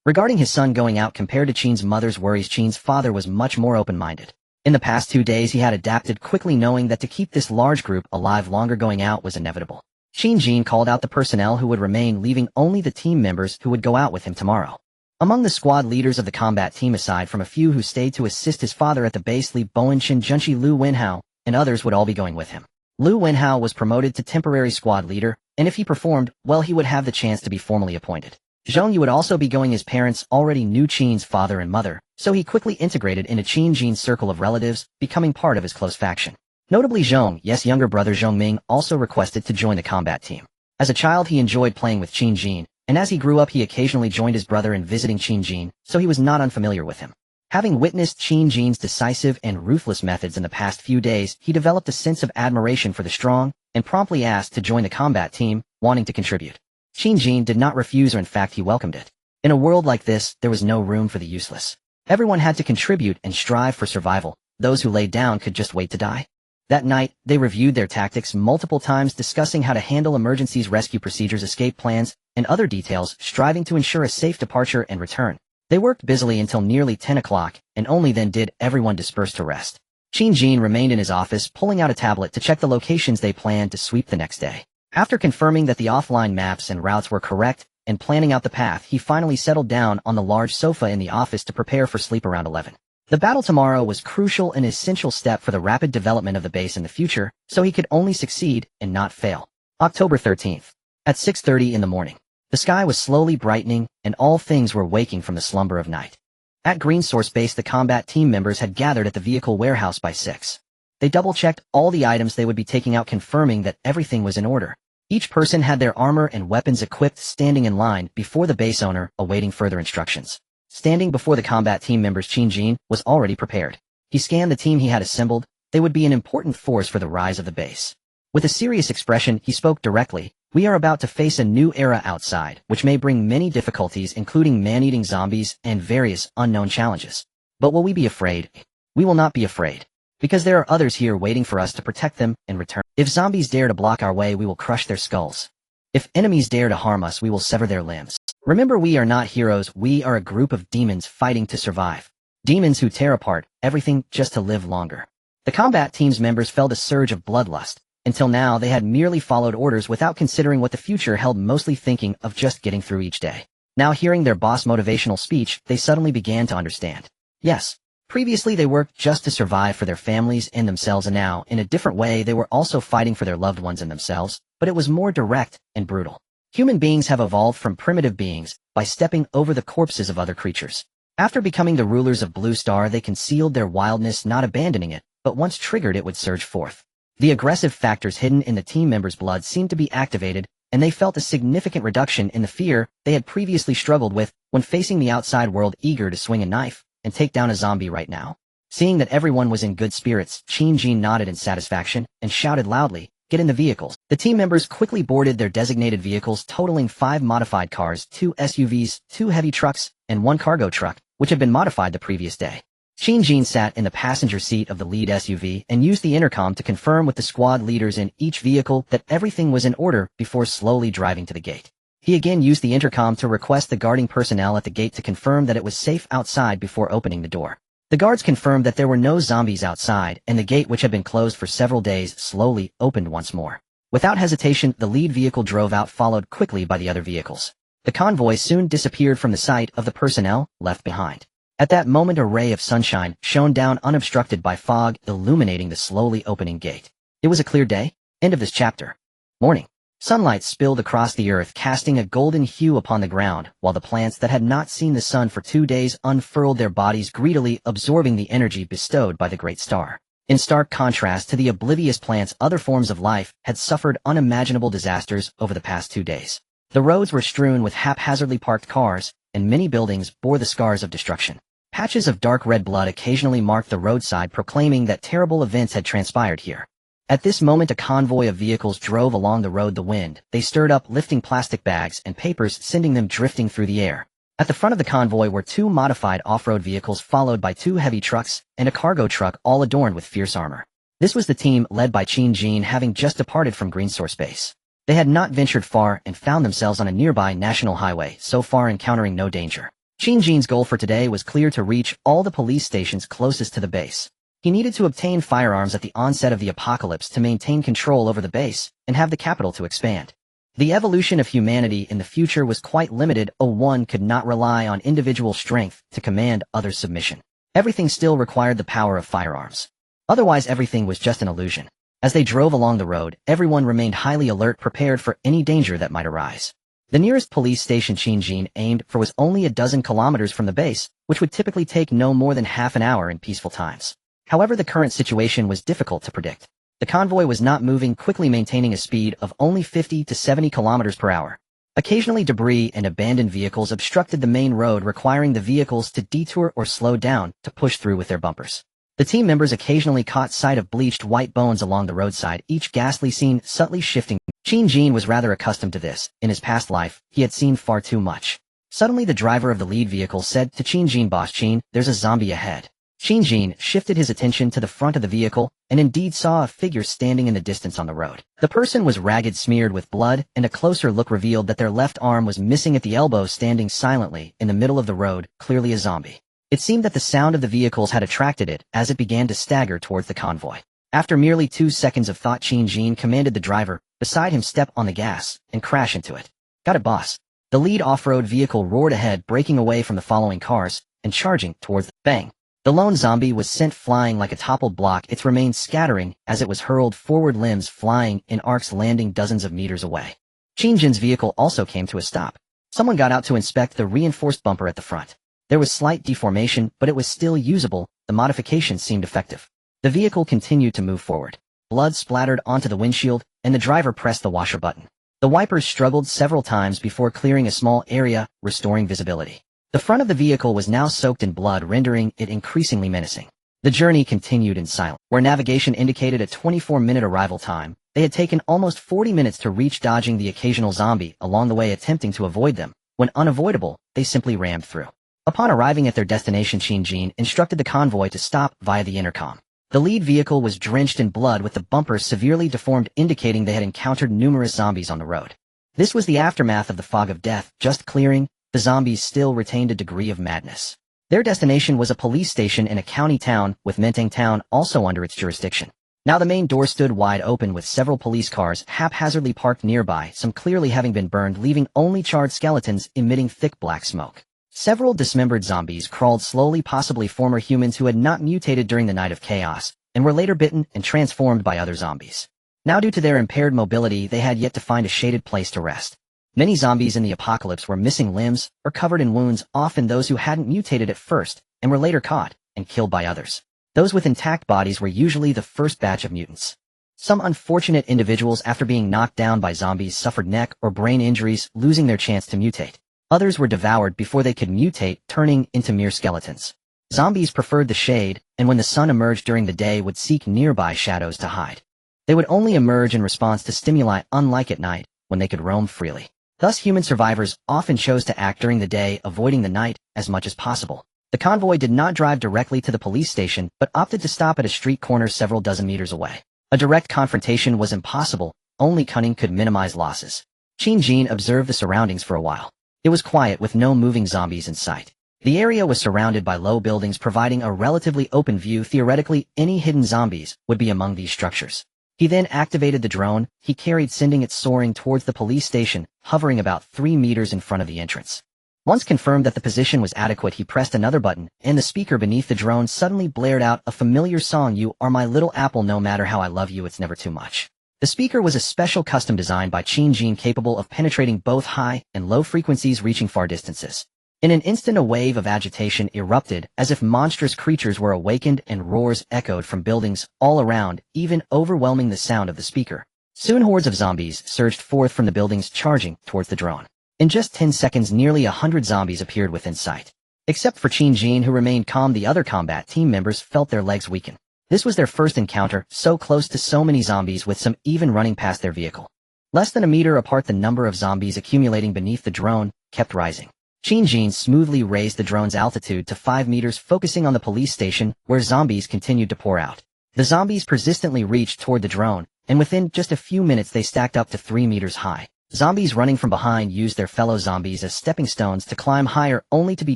Regarding his son going out compared to Chin's mother's worries, Chin's father was much more open-minded. In the past 2 days he had adapted quickly, knowing that to keep this large group alive longer, going out was inevitable. Qin Jin called out the personnel who would remain, leaving only the team members who would go out with him tomorrow. Among the squad leaders of the combat team, aside from a few who stayed to assist his father at the base, Li Bowen, Qin Junshi, Lu Wenhao, and others would all be going with him. Lu Wenhao was promoted to temporary squad leader, and if he performed well, he would have the chance to be formally appointed. Zhong Yu would also be going. His parents already knew Qin's father and mother, so he quickly integrated into Qin Jin's circle of relatives, becoming part of his close faction. Notably, Zhong Ye's younger brother Zhong Ming also requested to join the combat team. As a child he enjoyed playing with Qin Jin, and as he grew up he occasionally joined his brother in visiting Qin Jin, so he was not unfamiliar with him. Having witnessed Qin Jin's decisive and ruthless methods in the past few days, he developed a sense of admiration for the strong, and promptly asked to join the combat team, wanting to contribute. Qin Jin did not refuse, or in fact he welcomed it. In a world like this, there was no room for the useless. Everyone had to contribute and strive for survival. Those who laid down could just wait to die. That night, they reviewed their tactics multiple times, discussing how to handle emergencies, rescue procedures, escape plans, and other details, striving to ensure a safe departure and return. They worked busily until nearly 10 o'clock, and only then did everyone disperse to rest. Qin Jin remained in his office, pulling out a tablet to check the locations they planned to sweep the next day. After confirming that the offline maps and routes were correct, and planning out the path, he finally settled down on the large sofa in the office to prepare for sleep around 11. The battle tomorrow was crucial, an essential step for the rapid development of the base in the future, so he could only succeed and not fail. October 13th. At 6:30 in the morning. The sky was slowly brightening, and all things were waking from the slumber of night. At Green Source Base, the combat team members had gathered at the vehicle warehouse by 6. They double-checked all the items they would be taking out, confirming that everything was in order. Each person had their armor and weapons equipped, standing in line before the base owner, awaiting further instructions. Standing before the combat team members, Qin Jin was already prepared. He scanned the team he had assembled. They would be an important force for the rise of the base. With a serious expression, he spoke directly. We are about to face a new era outside, which may bring many difficulties, including man-eating zombies and various unknown challenges. But will we be afraid? We will not be afraid. Because there are others here waiting for us to protect them in return. If zombies dare to block our way, we will crush their skulls. If enemies dare to harm us, we will sever their limbs. Remember, we are not heroes, we are a group of demons fighting to survive. Demons who tear apart everything just to live longer. The combat team's members felt a surge of bloodlust. Until now, they had merely followed orders without considering what the future held, mostly thinking of just getting through each day. Now, hearing their boss' motivational speech, they suddenly began to understand. Yes. Previously, they worked just to survive for their families and themselves, and now, in a different way, they were also fighting for their loved ones and themselves, but it was more direct and brutal. Human beings have evolved from primitive beings by stepping over the corpses of other creatures. After becoming the rulers of Blue Star, they concealed their wildness, not abandoning it, but once triggered, it would surge forth. The aggressive factors hidden in the team members' blood seemed to be activated, and they felt a significant reduction in the fear they had previously struggled with when facing the outside world, eager to swing a knife and take down a zombie right now. Seeing that everyone was in good spirits, Qin Jin nodded in satisfaction and shouted loudly, "Get in the vehicles." The team members quickly boarded their designated vehicles, totaling 5 modified cars, 2 SUVs, 2 heavy trucks, and 1 cargo truck, which had been modified the previous day. Qin Jin sat in the passenger seat of the lead SUV and used the intercom to confirm with the squad leaders in each vehicle that everything was in order before slowly driving to the gate. He again used the intercom to request the guarding personnel at the gate to confirm that it was safe outside before opening the door. The guards confirmed that there were no zombies outside, and the gate, which had been closed for several days, slowly opened once more. Without hesitation, the lead vehicle drove out, followed quickly by the other vehicles. The convoy soon disappeared from the sight of the personnel left behind. At that moment, a ray of sunshine shone down, unobstructed by fog, illuminating the slowly opening gate. It was a clear day. End of this chapter. Morning. Sunlight spilled across the earth, casting a golden hue upon the ground, while the plants that had not seen the sun for 2 days unfurled their bodies, greedily absorbing the energy bestowed by the great star. In stark contrast to the oblivious plants, other forms of life had suffered unimaginable disasters over the past 2 days. The roads were strewn with haphazardly parked cars, and many buildings bore the scars of destruction. Patches of dark red blood occasionally marked the roadside, proclaiming that terrible events had transpired here. At this moment, a convoy of vehicles drove along the road. The wind they stirred up, lifting plastic bags and papers, sending them drifting through the air. At the front of the convoy were two modified off-road vehicles, followed by two heavy trucks and a cargo truck, all adorned with fierce armor. This was the team led by Qin Jin, having just departed from Green Source Base. They had not ventured far and found themselves on a nearby national highway, so far encountering no danger. Qin Jin's goal for today was clear: to reach all the police stations closest to the base. He needed to obtain firearms at the onset of the apocalypse to maintain control over the base and have the capital to expand. The evolution of humanity in the future was quite limited. One could not rely on individual strength to command others' submission. Everything still required the power of firearms. Otherwise, everything was just an illusion. As they drove along the road, everyone remained highly alert, prepared for any danger that might arise. The nearest police station Qin Jin aimed for was only a dozen kilometers from the base, which would typically take no more than half an hour in peaceful times. However, the current situation was difficult to predict. The convoy was not moving quickly, maintaining a speed of only 50 to 70 kilometers per hour. Occasionally, debris and abandoned vehicles obstructed the main road, requiring the vehicles to detour or slow down to push through with their bumpers. The team members occasionally caught sight of bleached white bones along the roadside, each ghastly scene subtly shifting. Qin Jin was rather accustomed to this. In his past life, he had seen far too much. Suddenly, the driver of the lead vehicle said to Qin Jin, "Boss Qin, there's a zombie ahead." Qin Jin shifted his attention to the front of the vehicle and indeed saw a figure standing in the distance on the road. The person was ragged, smeared with blood, and a closer look revealed that their left arm was missing at the elbow, standing silently in the middle of the road, clearly a zombie. It seemed that the sound of the vehicles had attracted it as it began to stagger towards the convoy. After merely 2 seconds of thought, Qin Jin commanded the driver beside him step on the gas and crash into it. "Got it, boss." The lead off-road vehicle roared ahead, breaking away from the following cars and charging towards the bang. The lone zombie was sent flying like a toppled block, its remains scattering as it was hurled forward, limbs flying in arcs, landing dozens of meters away. Qin Jin's vehicle also came to a stop. Someone got out to inspect the reinforced bumper at the front. There was slight deformation, but it was still usable. The modification seemed effective. The vehicle continued to move forward. Blood splattered onto the windshield, and the driver pressed the washer button. The wipers struggled several times before clearing a small area, restoring visibility. The front of the vehicle was now soaked in blood, rendering it increasingly menacing. The journey continued in silence. Where navigation indicated a 24-minute arrival time, they had taken almost 40 minutes to reach, dodging the occasional zombie along the way, attempting to avoid them. When unavoidable, they simply rammed through. Upon arriving at their destination, Qin Jin instructed the convoy to stop via the intercom. The lead vehicle was drenched in blood, with the bumper severely deformed, indicating they had encountered numerous zombies on the road. This was the aftermath of the fog of death just clearing. The zombies still retained a degree of madness. Their destination was a police station in a county town, with Menteng Town also under its jurisdiction. Now the main door stood wide open, with several police cars haphazardly parked nearby, some clearly having been burned, leaving only charred skeletons emitting thick black smoke. Several dismembered zombies crawled slowly, possibly former humans who had not mutated during the Night of Chaos, and were later bitten and transformed by other zombies. Now, due to their impaired mobility, they had yet to find a shaded place to rest. Many zombies in the apocalypse were missing limbs or covered in wounds, often those who hadn't mutated at first and were later caught and killed by others. Those with intact bodies were usually the first batch of mutants. Some unfortunate individuals, after being knocked down by zombies, suffered neck or brain injuries, losing their chance to mutate. Others were devoured before they could mutate, turning into mere skeletons. Zombies preferred the shade, and when the sun emerged during the day, would seek nearby shadows to hide. They would only emerge in response to stimuli, unlike at night, when they could roam freely. Thus, human survivors often chose to act during the day, avoiding the night as much as possible. The convoy did not drive directly to the police station, but opted to stop at a street corner several dozen meters away. A direct confrontation was impossible. Only cunning could minimize losses. Qin Jin observed the surroundings for a while. It was quiet, with no moving zombies in sight. The area was surrounded by low buildings, providing a relatively open view. Theoretically, any hidden zombies would be among these structures. He then activated the drone he carried, sending it soaring towards the police station, hovering about 3 meters in front of the entrance. Once confirmed that the position was adequate, he pressed another button, and the speaker beneath the drone suddenly blared out a familiar song: "You are my little apple, no matter how I love you, it's never too much." The speaker was a special custom designed by Qin Jin, capable of penetrating both high and low frequencies, reaching far distances. In an instant, a wave of agitation erupted, as if monstrous creatures were awakened, and roars echoed from buildings all around, even overwhelming the sound of the speaker. Soon hordes of zombies surged forth from the buildings, charging towards the drone. In just 10 seconds, nearly 100 zombies appeared within sight. Except for Qin Jin, who remained calm, the other combat team members felt their legs weaken. This was their first encounter, so close to so many zombies, with some even running past their vehicle. Less than a meter apart, the number of zombies accumulating beneath the drone kept rising. Qin Jin smoothly raised the drone's altitude to 5 meters, focusing on the police station, where zombies continued to pour out. The zombies persistently reached toward the drone, and within just a few minutes they stacked up to 3 meters high. Zombies running from behind used their fellow zombies as stepping stones to climb higher, only to be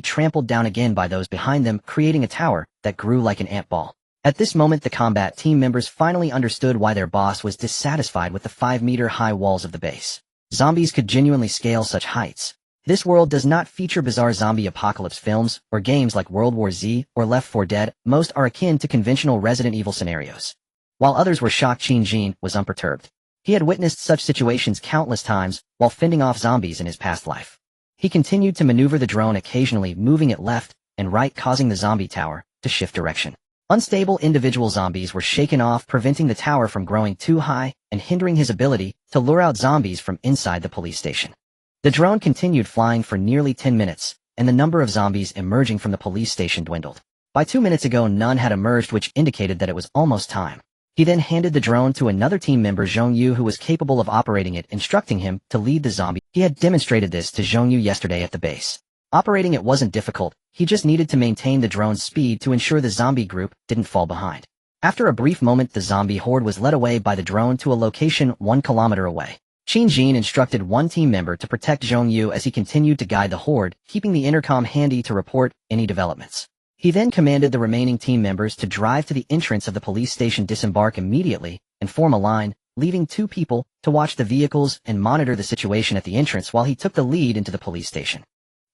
trampled down again by those behind them, creating a tower that grew like an ant ball. At this moment, the combat team members finally understood why their boss was dissatisfied with the 5-meter-high walls of the base. Zombies could genuinely scale such heights. This world does not feature bizarre zombie apocalypse films or games like World War Z or Left 4 Dead. Most are akin to conventional Resident Evil scenarios. While others were shocked, Qin Jin was unperturbed. He had witnessed such situations countless times while fending off zombies in his past life. He continued to maneuver the drone, occasionally moving it left and right, causing the zombie tower to shift direction. Unstable individual zombies were shaken off, preventing the tower from growing too high and hindering his ability to lure out zombies from inside the police station. The drone continued flying for nearly 10 minutes, and the number of zombies emerging from the police station dwindled. By 2 minutes ago, none had emerged, which indicated that it was almost time. He then handed the drone to another team member, Zhongyu, who was capable of operating it, instructing him to lead the zombie. He had demonstrated this to Zhongyu yesterday at the base. Operating it wasn't difficult, he just needed to maintain the drone's speed to ensure the zombie group didn't fall behind. After a brief moment, the zombie horde was led away by the drone to a location 1 kilometer away. Qin Jin instructed one team member to protect Zhongyu as he continued to guide the horde, keeping the intercom handy to report any developments. He then commanded the remaining team members to drive to the entrance of the police station, disembark immediately, and form a line, leaving 2 people to watch the vehicles and monitor the situation at the entrance while he took the lead into the police station.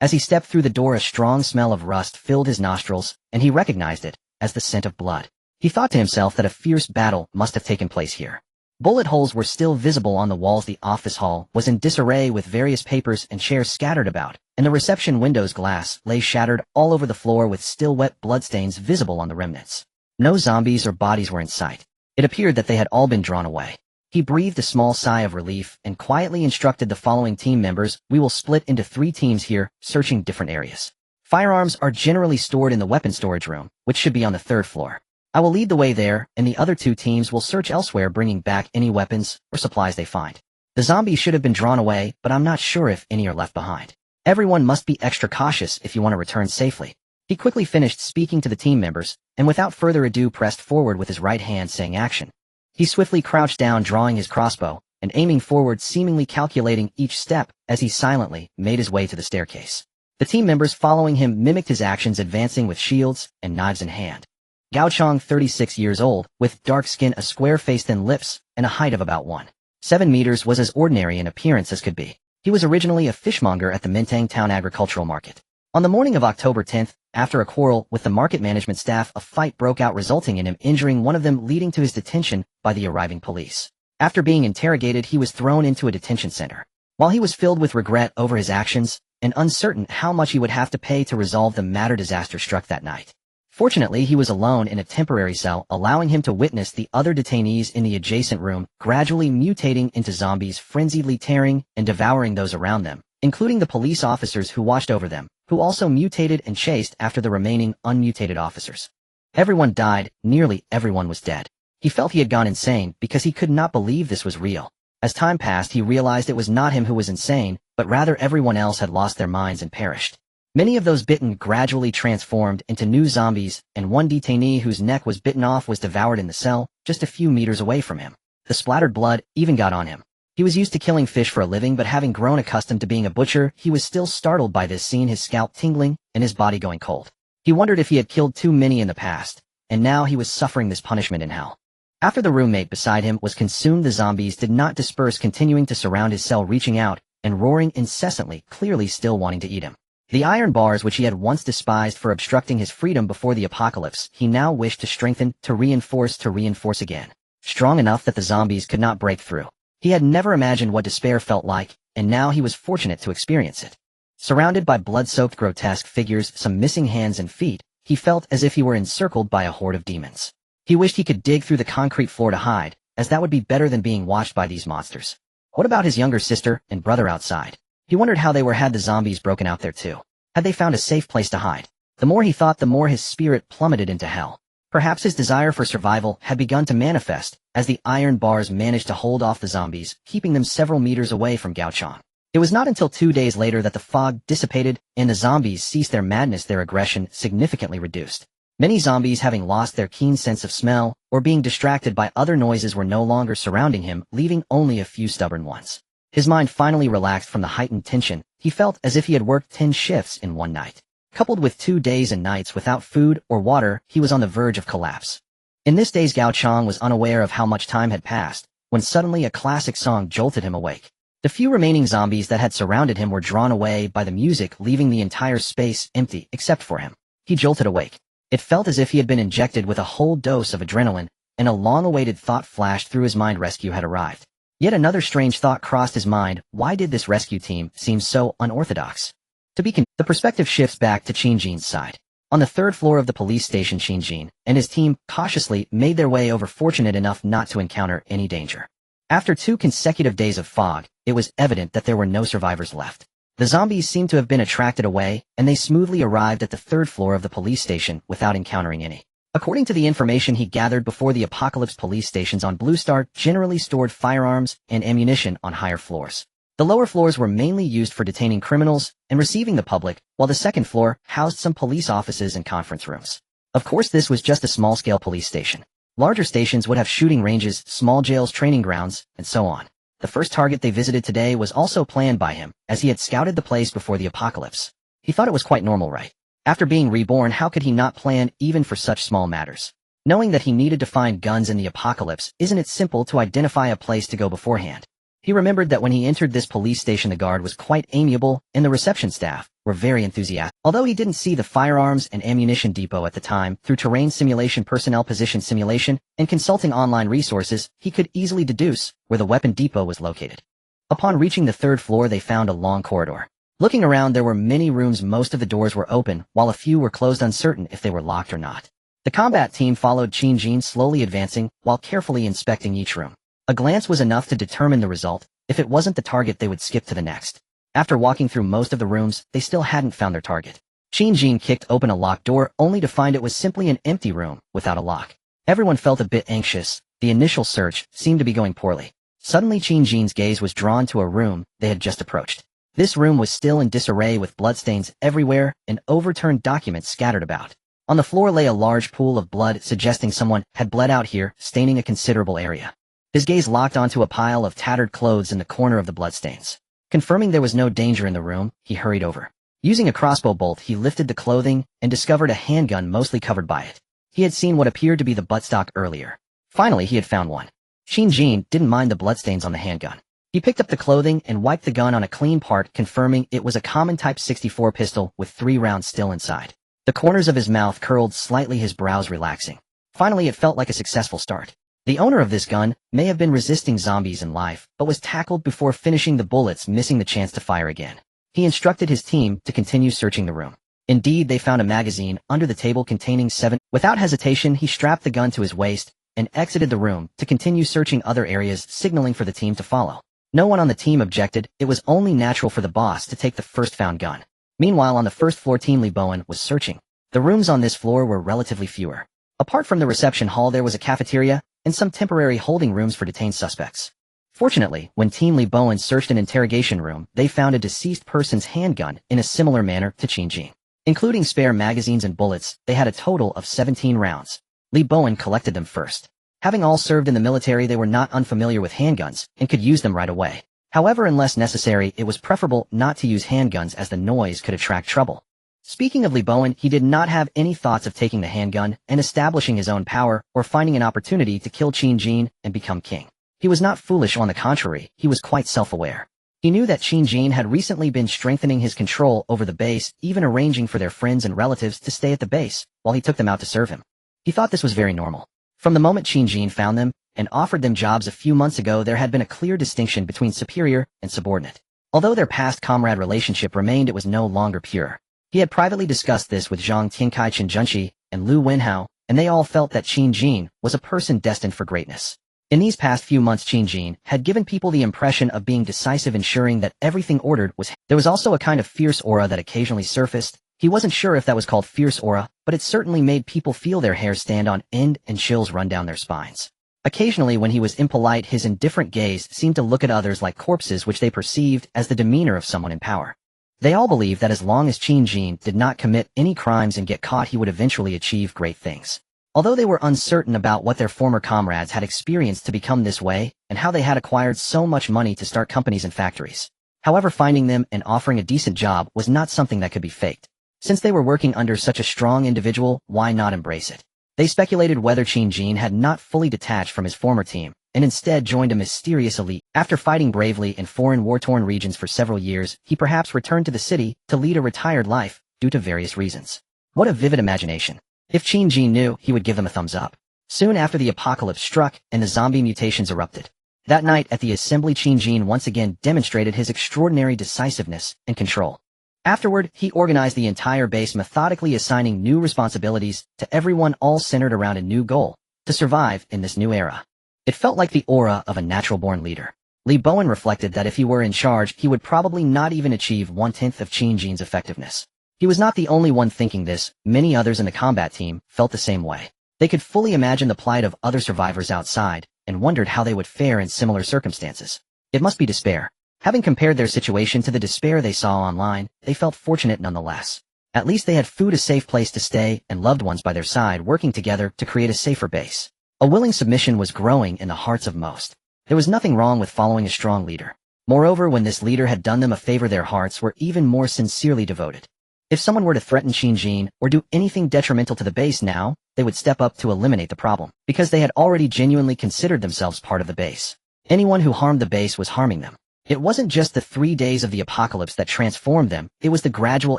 As he stepped through the door, a strong smell of rust filled his nostrils, and he recognized it as the scent of blood. He thought to himself that a fierce battle must have taken place here. Bullet holes were still visible on the walls. The office hall was in disarray, with various papers and chairs scattered about, and the reception window's glass lay shattered all over the floor, with still wet bloodstains visible on the remnants. No zombies or bodies were in sight. It appeared that they had all been drawn away. He breathed a small sigh of relief and quietly instructed the following team members: "We will split into 3 teams here, searching different areas. Firearms are generally stored in the weapon storage room, which should be on the 3rd floor. I will lead the way there, and the other 2 teams will search elsewhere, bringing back any weapons or supplies they find. The zombies should have been drawn away, but I'm not sure if any are left behind. Everyone must be extra cautious if you want to return safely." He quickly finished speaking to the team members, and without further ado pressed forward with his right hand, saying action. He swiftly crouched down, drawing his crossbow, and aiming forward, seemingly calculating each step as he silently made his way to the staircase. The team members following him mimicked his actions, advancing with shields and knives in hand. Gao Chong, 36 years old, with dark skin, a square face, thin lips, and a height of about 1.7 meters, was as ordinary in appearance as could be. He was originally a fishmonger at the Mintang Town Agricultural Market. On the morning of October 10th, after a quarrel with the market management staff, a fight broke out, resulting in him injuring one of them, leading to his detention by the arriving police. After being interrogated, he was thrown into a detention center. While he was filled with regret over his actions and uncertain how much he would have to pay to resolve the matter, disaster struck that night. Fortunately, he was alone in a temporary cell, allowing him to witness the other detainees in the adjacent room gradually mutating into zombies, frenziedly tearing and devouring those around them, including the police officers who watched over them, who also mutated and chased after the remaining unmutated officers. Everyone died, nearly everyone was dead. He felt he had gone insane because he could not believe this was real. As time passed, he realized it was not him who was insane, but rather everyone else had lost their minds and perished. Many of those bitten gradually transformed into new zombies, and one detainee whose neck was bitten off was devoured in the cell, just a few meters away from him. The splattered blood even got on him. He was used to killing fish for a living, but having grown accustomed to being a butcher, he was still startled by this scene, his scalp tingling and his body going cold. He wondered if he had killed too many in the past, and now he was suffering this punishment in hell. After the roommate beside him was consumed, the zombies did not disperse, continuing to surround his cell, reaching out and roaring incessantly, clearly still wanting to eat him. The iron bars, which he had once despised for obstructing his freedom before the apocalypse, he now wished to strengthen, to reinforce again. Strong enough that the zombies could not break through. He had never imagined what despair felt like, and now he was fortunate to experience it. Surrounded by blood-soaked grotesque figures, some missing hands and feet, he felt as if he were encircled by a horde of demons. He wished he could dig through the concrete floor to hide, as that would be better than being watched by these monsters. What about his younger sister and brother outside? He wondered how had the zombies broken out there too. Had they found a safe place to hide? The more he thought, the more his spirit plummeted into hell. Perhaps his desire for survival had begun to manifest, as the iron bars managed to hold off the zombies, keeping them several meters away from Gaochang. It was not until 2 days later that the fog dissipated and the zombies ceased their madness, their aggression significantly reduced. Many zombies, having lost their keen sense of smell or being distracted by other noises, were no longer surrounding him, leaving only a few stubborn ones. His mind finally relaxed from the heightened tension. He felt as if he had worked 10 shifts in one night. Coupled with 2 days and nights without food or water, he was on the verge of collapse. In this daze, Gaochang was unaware of how much time had passed, when suddenly a classic song jolted him awake. The few remaining zombies that had surrounded him were drawn away by the music, leaving the entire space empty except for him. He jolted awake. It felt as if he had been injected with a whole dose of adrenaline, and a long-awaited thought flashed through his mind: rescue had arrived. Yet another strange thought crossed his mind: why did this rescue team seem so unorthodox? The perspective shifts back to Qin Jin's side. On the 3rd floor of the police station, Qin Jin and his team cautiously made their way over, fortunate enough not to encounter any danger. After 2 consecutive days of fog, it was evident that there were no survivors left. The zombies seemed to have been attracted away, and they smoothly arrived at the 3rd floor of the police station without encountering any. According to the information he gathered before the apocalypse, police stations on Blue Star generally stored firearms and ammunition on higher floors. The lower floors were mainly used for detaining criminals and receiving the public, while the 2nd floor housed some police offices and conference rooms. Of course, this was just a small-scale police station. Larger stations would have shooting ranges, small jails, training grounds, and so on. The first target they visited today was also planned by him, as he had scouted the place before the apocalypse. He thought it was quite normal, right? After being reborn, how could he not plan even for such small matters? Knowing that he needed to find guns in the apocalypse, isn't it simple to identify a place to go beforehand? He remembered that when he entered this police station, the guard was quite amiable, and the reception staff were very enthusiastic. Although he didn't see the firearms and ammunition depot at the time, through terrain simulation, personnel position simulation, and consulting online resources, he could easily deduce where the weapon depot was located. Upon reaching the 3rd floor, they found a long corridor. Looking around, there were many rooms. Most of the doors were open, while a few were closed, uncertain if they were locked or not. The combat team followed Qin Jin, slowly advancing while carefully inspecting each room. A glance was enough to determine the result. If it wasn't the target, they would skip to the next. After walking through most of the rooms, they still hadn't found their target. Qin Jin kicked open a locked door, only to find it was simply an empty room without a lock. Everyone felt a bit anxious. The initial search seemed to be going poorly. Suddenly, Qin Jin's gaze was drawn to a room they had just approached. This room was still in disarray, with bloodstains everywhere and overturned documents scattered about. On the floor lay a large pool of blood, suggesting someone had bled out here, staining a considerable area. His gaze locked onto a pile of tattered clothes in the corner of the bloodstains. Confirming there was no danger in the room, he hurried over. Using a crossbow bolt, he lifted the clothing and discovered a handgun mostly covered by it. He had seen what appeared to be the buttstock earlier. Finally, he had found one. Qin Jin didn't mind the bloodstains on the handgun. He picked up the clothing and wiped the gun on a clean part, confirming it was a common Type 64 pistol with 3 rounds still inside. The corners of his mouth curled slightly, his brows relaxing. Finally, it felt like a successful start. The owner of this gun may have been resisting zombies in life, but was tackled before finishing the bullets, missing the chance to fire again. He instructed his team to continue searching the room. Indeed, they found a magazine under the table containing 7. Without hesitation, he strapped the gun to his waist and exited the room to continue searching other areas, signaling for the team to follow. No one on the team objected. It was only natural for the boss to take the first found gun. Meanwhile, on the 1st floor, Team Li Bowen was searching. The rooms on this floor were relatively fewer. Apart from the reception hall, there was a cafeteria and some temporary holding rooms for detained suspects. Fortunately, when Team Li Bowen searched an interrogation room, they found a deceased person's handgun in a similar manner to Qin Jin. Including spare magazines and bullets, they had a total of 17 rounds. Li Bowen collected them first. Having all served in the military, they were not unfamiliar with handguns and could use them right away. However, unless necessary, it was preferable not to use handguns, as the noise could attract trouble. Speaking of Li Bowen, he did not have any thoughts of taking the handgun and establishing his own power, or finding an opportunity to kill Qin Jin and become king. He was not foolish, on the contrary, he was quite self-aware. He knew that Qin Jin had recently been strengthening his control over the base, even arranging for their friends and relatives to stay at the base, while he took them out to serve him. He thought this was very normal. From the moment Qin Jin found them and offered them jobs a few months ago, there had been a clear distinction between superior and subordinate. Although their past comrade relationship remained, it was no longer pure. He had privately discussed this with Zhang Tiankai, Chen Junqi, and Lu Wenhao, and they all felt that Qin Jin was a person destined for greatness. In these past few months, Qin had given people the impression of being decisive, ensuring that everything ordered was. There was also a kind of fierce aura that occasionally surfaced. He wasn't sure if that was called fierce aura, but it certainly made people feel their hair stand on end and chills run down their spines. Occasionally, when he was impolite, his indifferent gaze seemed to look at others like corpses, which they perceived as the demeanor of someone in power. They all believed that as long as Qin did not commit any crimes and get caught, he would eventually achieve great things. Although they were uncertain about what their former comrades had experienced to become this way, and how they had acquired so much money to start companies and factories. However, finding them and offering a decent job was not something that could be faked. Since they were working under such a strong individual, why not embrace it? They speculated whether Qin had not fully detached from his former team, and instead joined a mysterious elite. After fighting bravely in foreign war-torn regions for several years, he perhaps returned to the city to lead a retired life, due to various reasons. What a vivid imagination. If Qin knew, he would give them a thumbs up. Soon after, the apocalypse struck, and the zombie mutations erupted. That night at the assembly, Qin once again demonstrated his extraordinary decisiveness and control. Afterward, he organized the entire base, methodically assigning new responsibilities to everyone, all centered around a new goal: to survive in this new era. It felt like the aura of a natural-born leader. Li Bowen reflected that if he were in charge, he would probably not even achieve 1/10 of Qin's effectiveness. He was not the only one thinking this. Many others in the combat team felt the same way. They could fully imagine the plight of other survivors outside, and wondered how they would fare in similar circumstances. It must be despair. Having compared their situation to the despair they saw online, they felt fortunate nonetheless. At least they had food, a safe place to stay, and loved ones by their side working together to create a safer base. A willing submission was growing in the hearts of most. There was nothing wrong with following a strong leader. Moreover, when this leader had done them a favor, their hearts were even more sincerely devoted. If someone were to threaten Qin or do anything detrimental to the base now, they would step up to eliminate the problem, because they had already genuinely considered themselves part of the base. Anyone who harmed the base was harming them. It wasn't just the 3 days of the apocalypse that transformed them, it was the gradual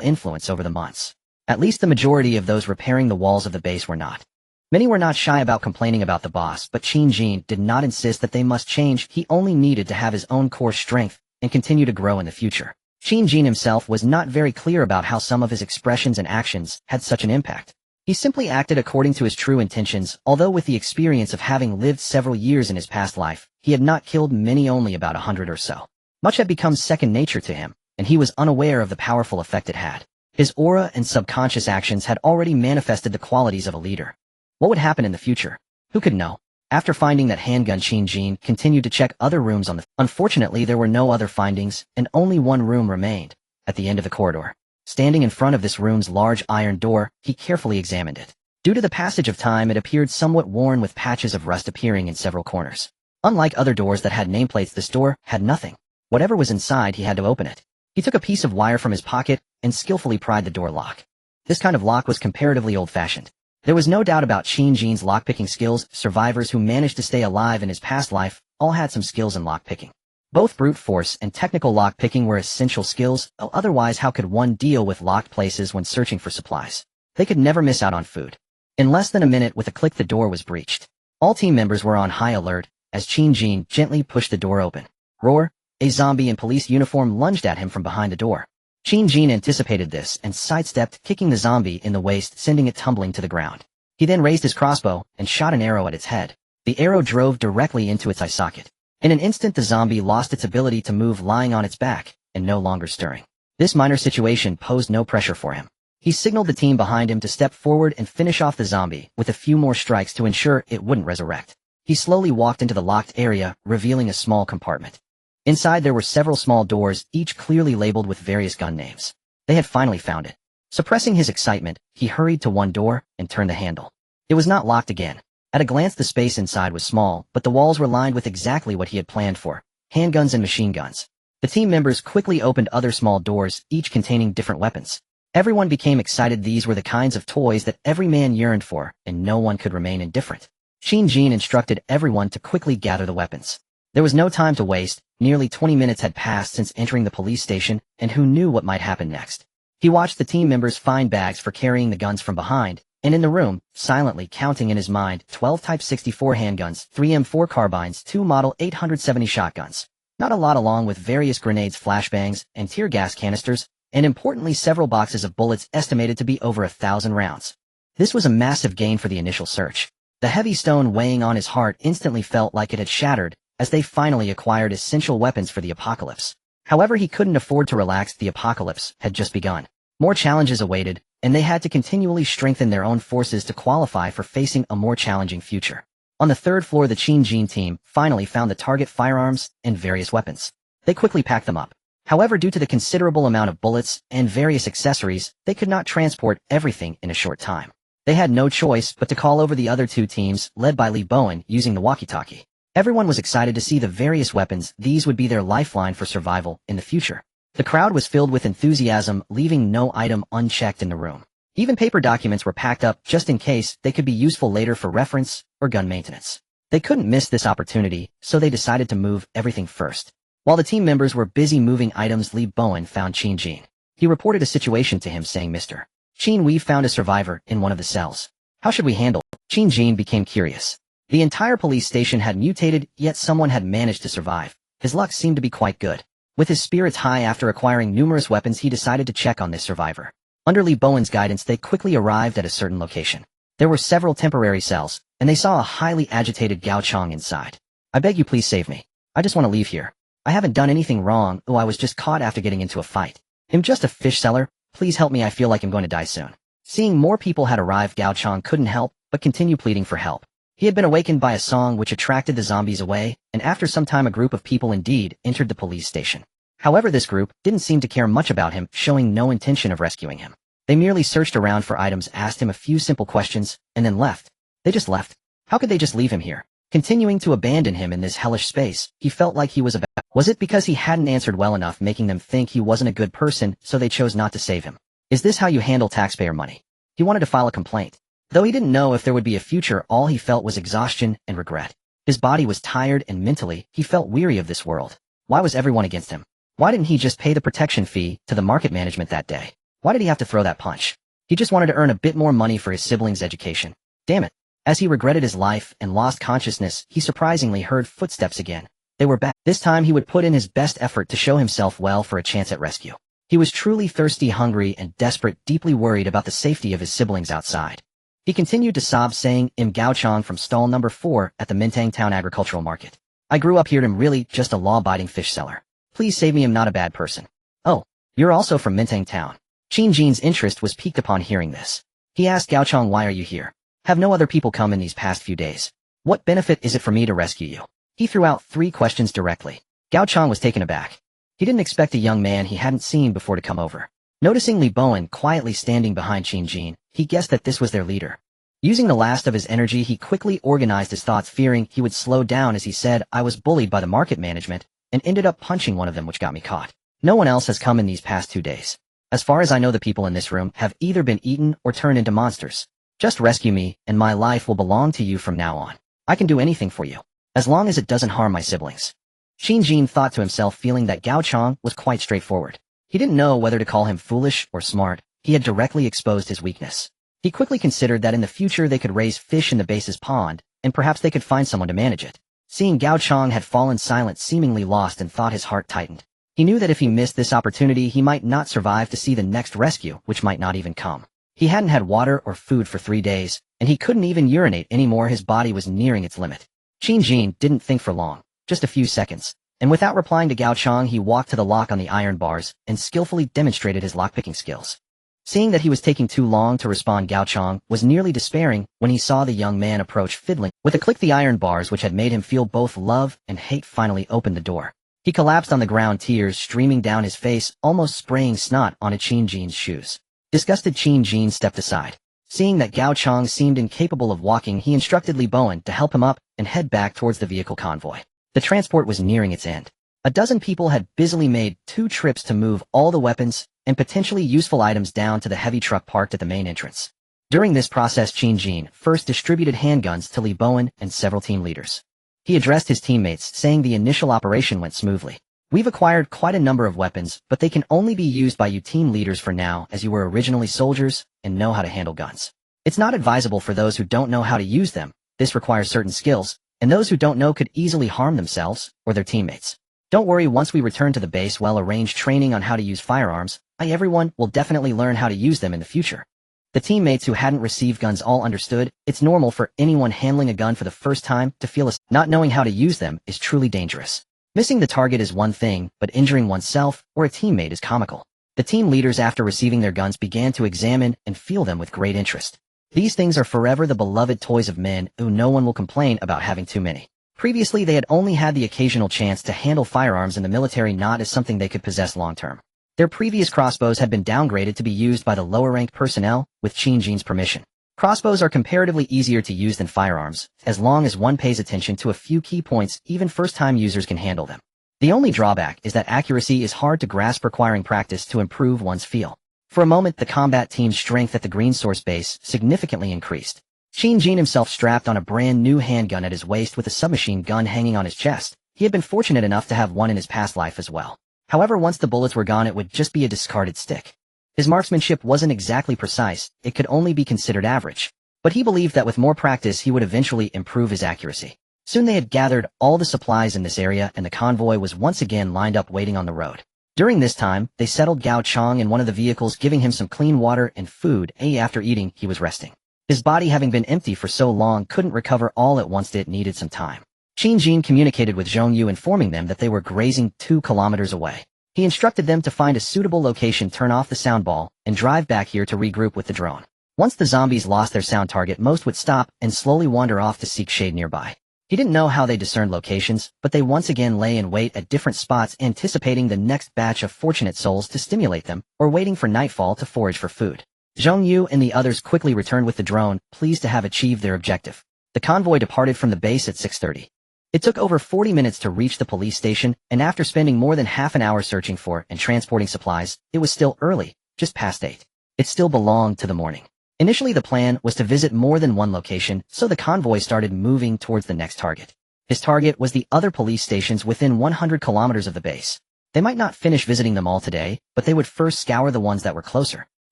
influence over the months. At least the majority of those repairing the walls of the base were not. Many were not shy about complaining about the boss, but Qin did not insist that they must change. He only needed to have his own core strength and continue to grow in the future. Qin himself was not very clear about how some of his expressions and actions had such an impact. He simply acted according to his true intentions, although with the experience of having lived several years in his past life, he had not killed many, only about 100 or so. Much had become second nature to him, and he was unaware of the powerful effect it had. His aura and subconscious actions had already manifested the qualities of a leader. What would happen in the future? Who could know? After finding that handgun, Qin continued to check other rooms on the... Unfortunately, there were no other findings, and only one room remained, at the end of the corridor. Standing in front of this room's large iron door, he carefully examined it. Due to the passage of time, it appeared somewhat worn, with patches of rust appearing in several corners. Unlike other doors that had nameplates, this door had nothing. Whatever was inside, he had to open it. He took a piece of wire from his pocket and skillfully pried the door lock. This kind of lock was comparatively old-fashioned. There was no doubt about Qin's lockpicking skills. Survivors who managed to stay alive in his past life all had some skills in lockpicking. Both brute force and technical lockpicking were essential skills, otherwise how could one deal with locked places when searching for supplies? They could never miss out on food. In less than a minute, with a click, the door was breached. All team members were on high alert as Qin gently pushed the door open. Roar! A zombie in police uniform lunged at him from behind the door. Qin anticipated this and sidestepped, kicking the zombie in the waist, sending it tumbling to the ground. He then raised his crossbow and shot an arrow at its head. The arrow drove directly into its eye socket. In an instant, the zombie lost its ability to move, lying on its back and no longer stirring. This minor situation posed no pressure for him. He signaled the team behind him to step forward and finish off the zombie with a few more strikes to ensure it wouldn't resurrect. He slowly walked into the locked area, revealing a small compartment. Inside there were several small doors, each clearly labeled with various gun names. They had finally found it. Suppressing his excitement, he hurried to one door and turned the handle. It was not locked again. At a glance, the space inside was small, but the walls were lined with exactly what he had planned for: handguns and machine guns. The team members quickly opened other small doors, each containing different weapons. Everyone became excited. These were the kinds of toys that every man yearned for, and no one could remain indifferent. Qin instructed everyone to quickly gather the weapons. There was no time to waste. Nearly 20 minutes had passed since entering the police station, and who knew what might happen next? He watched the team members find bags for carrying the guns from behind, and in the room, silently counting in his mind, 12 Type 64 handguns, 3 M4 carbines, 2 Model 870 shotguns. Not a lot, along with various grenades, flashbangs, and tear gas canisters, and importantly several boxes of bullets estimated to be over 1,000 rounds. This was a massive gain for the initial search. The heavy stone weighing on his heart instantly felt like it had shattered, as they finally acquired essential weapons for the apocalypse. However, he couldn't afford to relax. The apocalypse had just begun. More challenges awaited, and they had to continually strengthen their own forces to qualify for facing a more challenging future. On the third floor, the Qin team finally found the target firearms and various weapons. They quickly packed them up. However, due to the considerable amount of bullets and various accessories, they could not transport everything in a short time. They had no choice but to call over the other two teams, led by Lee Bowen, using the walkie-talkie. Everyone was excited to see the various weapons. These would be their lifeline for survival in the future. The crowd was filled with enthusiasm, leaving no item unchecked in the room. Even paper documents were packed up just in case they could be useful later for reference or gun maintenance. They couldn't miss this opportunity, so they decided to move everything first. While the team members were busy moving items, Lee Bowen found Qin. He reported a situation to him, saying, "Mr. Qin, we found a survivor in one of the cells. How should we handle it?" Qin became curious. The entire police station had mutated, yet someone had managed to survive. His luck seemed to be quite good. With his spirits high after acquiring numerous weapons, he decided to check on this survivor. Under Lee Bowen's guidance, they quickly arrived at a certain location. There were several temporary cells, and they saw a highly agitated Gao Chong inside. "I beg you, please save me. I just want to leave here. I haven't done anything wrong. I was just caught after getting into a fight. I'm just a fish seller. Please help me. I feel like I'm going to die soon." Seeing more people had arrived, Gao Chong couldn't help but continue pleading for help. He had been awakened by a song which attracted the zombies away, and after some time a group of people indeed entered the police station. However, this group didn't seem to care much about him, showing no intention of rescuing him. They merely searched around for items, asked him a few simple questions, and then left. They just left. How could they just leave him here? Continuing to abandon him in this hellish space, he felt like he was about. Was it because he hadn't answered well enough, making them think he wasn't a good person, so they chose not to save him? Is this how you handle taxpayer money? He wanted to file a complaint. Though he didn't know if there would be a future, all he felt was exhaustion and regret. His body was tired, and mentally, he felt weary of this world. Why was everyone against him? Why didn't he just pay the protection fee to the market management that day? Why did he have to throw that punch? He just wanted to earn a bit more money for his siblings' education. Damn it. As he regretted his life and lost consciousness, he surprisingly heard footsteps again. They were back. This time he would put in his best effort to show himself well for a chance at rescue. He was truly thirsty, hungry, and desperate, deeply worried about the safety of his siblings outside. He continued to sob, saying, "I'm Gao Chong from stall number 4 at the Mintang Town Agricultural Market. I grew up here. I'm really just a law-abiding fish seller. Please save me. I'm not a bad person." "Oh, you're also from Mintang Town." Qin's interest was piqued upon hearing this. He asked Gao Chong, "Why are you here? Have no other people come in these past few days? What benefit is it for me to rescue you?" He threw out 3 questions directly. Gao Chong was taken aback. He didn't expect a young man he hadn't seen before to come over. Noticing Lee Bowen quietly standing behind Qin, he guessed that this was their leader. Using the last of his energy, he quickly organized his thoughts, fearing he would slow down as he said, "I was bullied by the market management and ended up punching one of them, which got me caught. No one else has come in these past 2 days. As far as I know, the people in this room have either been eaten or turned into monsters. Just rescue me, and my life will belong to you from now on. I can do anything for you, as long as it doesn't harm my siblings." Qin thought to himself, feeling that Gao Chong was quite straightforward. He didn't know whether to call him foolish or smart. He had directly exposed his weakness. He quickly considered that in the future they could raise fish in the base's pond, and perhaps they could find someone to manage it. Seeing Gao Chong had fallen silent, seemingly lost, and thought his heart tightened. He knew that if he missed this opportunity, he might not survive to see the next rescue, which might not even come. He hadn't had water or food for 3 days, and he couldn't even urinate anymore. His body was nearing its limit. Qin didn't think for long, just a few seconds, and without replying to Gao Chong, he walked to the lock on the iron bars and skillfully demonstrated his lockpicking skills. Seeing that he was taking too long to respond, Gao Chong was nearly despairing when he saw the young man approach, fiddling. With a click, the iron bars, which had made him feel both love and hate, finally opened the door. He collapsed on the ground, tears streaming down his face, almost spraying snot onto Qin's shoes. Disgusted, Qin stepped aside. Seeing that Gao Chong seemed incapable of walking, he instructed Lee Bowen to help him up and head back towards the vehicle convoy. The transport was nearing its end. A dozen people had busily made 2 trips to move all the weapons and potentially useful items down to the heavy truck parked at the main entrance. During this process, Qin first distributed handguns to Lee Bowen and several team leaders. He addressed his teammates, saying the initial operation went smoothly. "We've acquired quite a number of weapons, but they can only be used by you team leaders for now, as you were originally soldiers and know how to handle guns. It's not advisable for those who don't know how to use them. This requires certain skills, and those who don't know could easily harm themselves or their teammates. Don't worry, once we return to the base, we'll arrange training on how to use firearms. Everyone will definitely learn how to use them in the future." The teammates who hadn't received guns all understood it's normal for anyone handling a gun for the first time to feel not knowing how to use them is truly dangerous. Missing the target is one thing, but injuring oneself or a teammate is comical. The team leaders after receiving their guns began to examine and feel them with great interest. These things are forever the beloved toys of men who no one will complain about having too many. Previously they had only had the occasional chance to handle firearms in the military, not as something they could possess long-term. Their previous crossbows had been downgraded to be used by the lower-ranked personnel with Qin-Jin's permission. Crossbows are comparatively easier to use than firearms, as long as one pays attention to a few key points. Even first-time users can handle them. The only drawback is that accuracy is hard to grasp, requiring practice to improve one's feel. For a moment the combat team's strength at the Green Source base significantly increased. Qin-Jin himself strapped on a brand new handgun at his waist with a submachine gun hanging on his chest. He had been fortunate enough to have one in his past life as well. However, once the bullets were gone it would just be a discarded stick. His marksmanship wasn't exactly precise, it could only be considered average. But he believed that with more practice he would eventually improve his accuracy. Soon they had gathered all the supplies in this area and the convoy was once again lined up waiting on the road. During this time, they settled Gao Chong in one of the vehicles, giving him some clean water and food. After eating, he was resting. His body, having been empty for so long, couldn't recover all at once. It needed some time. Qin-Jin communicated with Zhong Yu, informing them that they were grazing 2 kilometers away. He instructed them to find a suitable location, turn off the sound ball, and drive back here to regroup with the drone. Once the zombies lost their sound target, most would stop and slowly wander off to seek shade nearby. He didn't know how they discerned locations, but they once again lay in wait at different spots, anticipating the next batch of fortunate souls to stimulate them, or waiting for nightfall to forage for food. Zhong Yu and the others quickly returned with the drone, pleased to have achieved their objective. The convoy departed from the base at 6:30. It took over 40 minutes to reach the police station, and after spending more than half an hour searching for and transporting supplies, it was still early, just past 8. It still belonged to the morning. Initially the plan was to visit more than one location, so the convoy started moving towards the next target. His target was the other police stations within 100 kilometers of the base. They might not finish visiting them all today, but they would first scour the ones that were closer.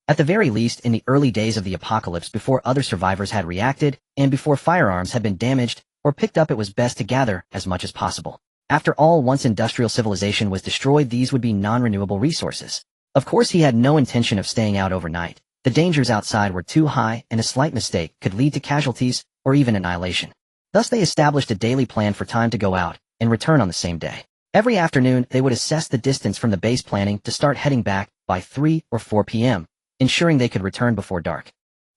At the very least, in the early days of the apocalypse, before other survivors had reacted, and before firearms had been damaged or picked up, it was best to gather as much as possible. After all, once industrial civilization was destroyed, these would be non-renewable resources. Of course, he had no intention of staying out overnight. The dangers outside were too high, and a slight mistake could lead to casualties or even annihilation. Thus they established a daily plan for time to go out and return on the same day. Every afternoon, they would assess the distance from the base, planning to start heading back by 3 or 4 p.m., ensuring they could return before dark.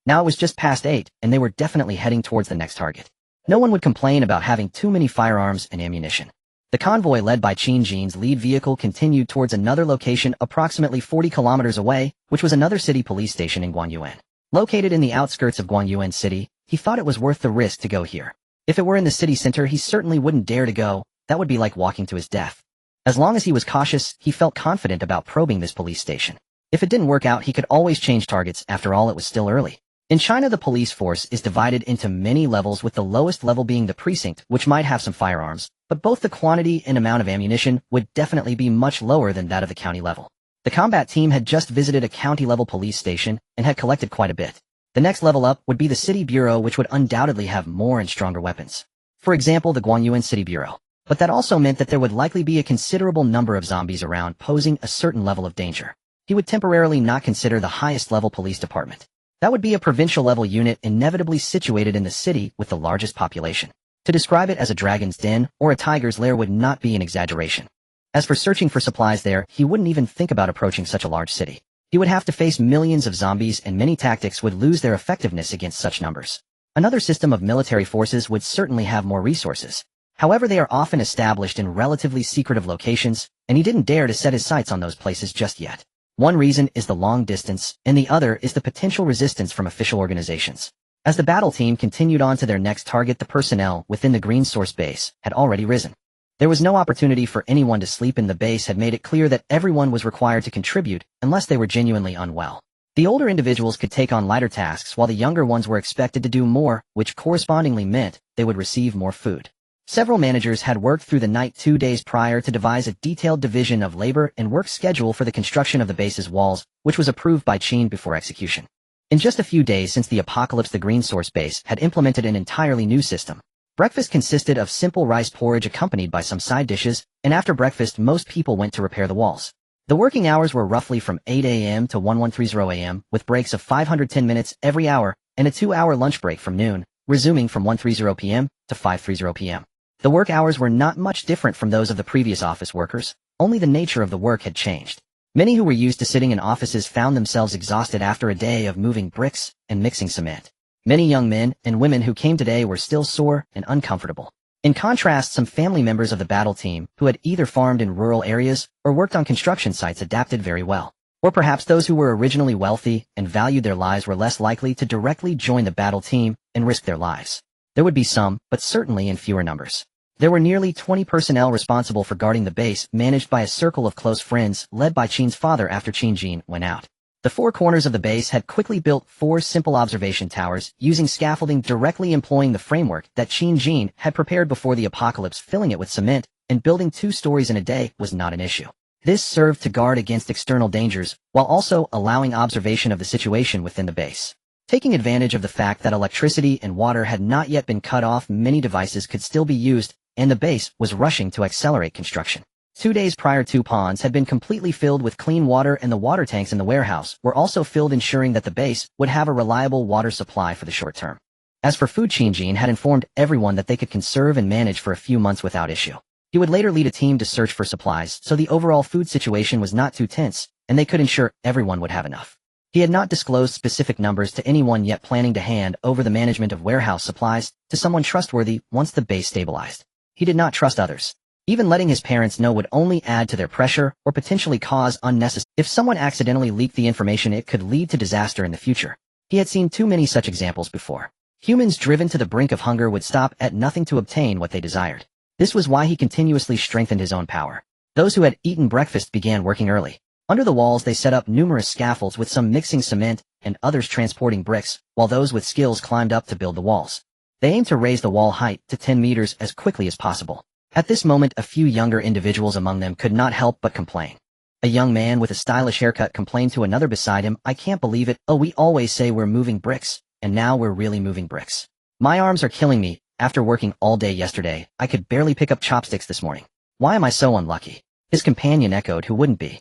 Now it was just past 8, and they were definitely heading towards the next target. No one would complain about having too many firearms and ammunition. The convoy, led by Qin-Jin's lead vehicle, continued towards another location approximately 40 kilometers away, which was another city police station in Guanyuan. Located in the outskirts of Guanyuan City, he thought it was worth the risk to go here. If it were in the city center, he certainly wouldn't dare to go. That would be like walking to his death. As long as he was cautious, he felt confident about probing this police station. If it didn't work out, he could always change targets. After all, it was still early. In China, the police force is divided into many levels, with the lowest level being the precinct, which might have some firearms, but both the quantity and amount of ammunition would definitely be much lower than that of the county level. The combat team had just visited a county-level police station and had collected quite a bit. The next level up would be the city bureau, which would undoubtedly have more and stronger weapons. For example, the Guanyuan City Bureau. But that also meant that there would likely be a considerable number of zombies around, posing a certain level of danger. He would temporarily not consider the highest-level police department. That would be a provincial-level unit inevitably situated in the city with the largest population. To describe it as a dragon's den or a tiger's lair would not be an exaggeration. As for searching for supplies there, he wouldn't even think about approaching such a large city. He would have to face millions of zombies, and many tactics would lose their effectiveness against such numbers. Another system of military forces would certainly have more resources. However, they are often established in relatively secretive locations, and he didn't dare to set his sights on those places just yet. One reason is the long distance, and the other is the potential resistance from official organizations. As the battle team continued on to their next target, the personnel within the Green Source base had already risen. There was no opportunity for anyone to sleep, and the base had made it clear that everyone was required to contribute unless they were genuinely unwell. The older individuals could take on lighter tasks, while the younger ones were expected to do more, which correspondingly meant they would receive more food. Several managers had worked through the night 2 days prior to devise a detailed division of labor and work schedule for the construction of the base's walls, which was approved by Qin before execution. In just a few days since the apocalypse, the Green Source base had implemented an entirely new system. Breakfast consisted of simple rice porridge accompanied by some side dishes, and after breakfast most people went to repair the walls. The working hours were roughly from 8 a.m. to 1130 a.m., with breaks of 510 minutes every hour and a 2-hour lunch break from noon, resuming from 1:30 p.m. to 5:30 p.m. The work hours were not much different from those of the previous office workers, only the nature of the work had changed. Many who were used to sitting in offices found themselves exhausted after a day of moving bricks and mixing cement. Many young men and women who came today were still sore and uncomfortable. In contrast, some family members of the battle team, who had either farmed in rural areas or worked on construction sites, adapted very well. Or perhaps those who were originally wealthy and valued their lives were less likely to directly join the battle team and risk their lives. There would be some, but certainly in fewer numbers. There were nearly 20 personnel responsible for guarding the base, managed by a circle of close friends led by Qin's father after Qin Jin went out. The four corners of the base had quickly built 4 simple observation towers, using scaffolding directly employing the framework that Qin Jin had prepared before the apocalypse. Filling it with cement and building 2 stories in a day was not an issue. This served to guard against external dangers, while also allowing observation of the situation within the base. Taking advantage of the fact that electricity and water had not yet been cut off, many devices could still be used, and the base was rushing to accelerate construction. 2 days prior, 2 ponds had been completely filled with clean water, and the water tanks in the warehouse were also filled, ensuring that the base would have a reliable water supply for the short term. As for food, Qin Jin had informed everyone that they could conserve and manage for a few months without issue. He would later lead a team to search for supplies, so the overall food situation was not too tense, and they could ensure everyone would have enough. He had not disclosed specific numbers to anyone yet, planning to hand over the management of warehouse supplies to someone trustworthy once the base stabilized. He did not trust others. Even letting his parents know would only add to their pressure or potentially cause unnecessary. If someone accidentally leaked the information, it could lead to disaster in the future. He had seen too many such examples before. Humans driven to the brink of hunger would stop at nothing to obtain what they desired. This was why he continuously strengthened his own power. Those who had eaten breakfast began working early. Under the walls they set up numerous scaffolds, with some mixing cement and others transporting bricks, while those with skills climbed up to build the walls. They aimed to raise the wall height to 10 meters as quickly as possible. At this moment, a few younger individuals among them could not help but complain. A young man with a stylish haircut complained to another beside him, "I can't believe it. Oh, we always say we're moving bricks, and now we're really moving bricks. My arms are killing me. After working all day yesterday, I could barely pick up chopsticks this morning. Why am I so unlucky?" His companion echoed, "Who wouldn't be?"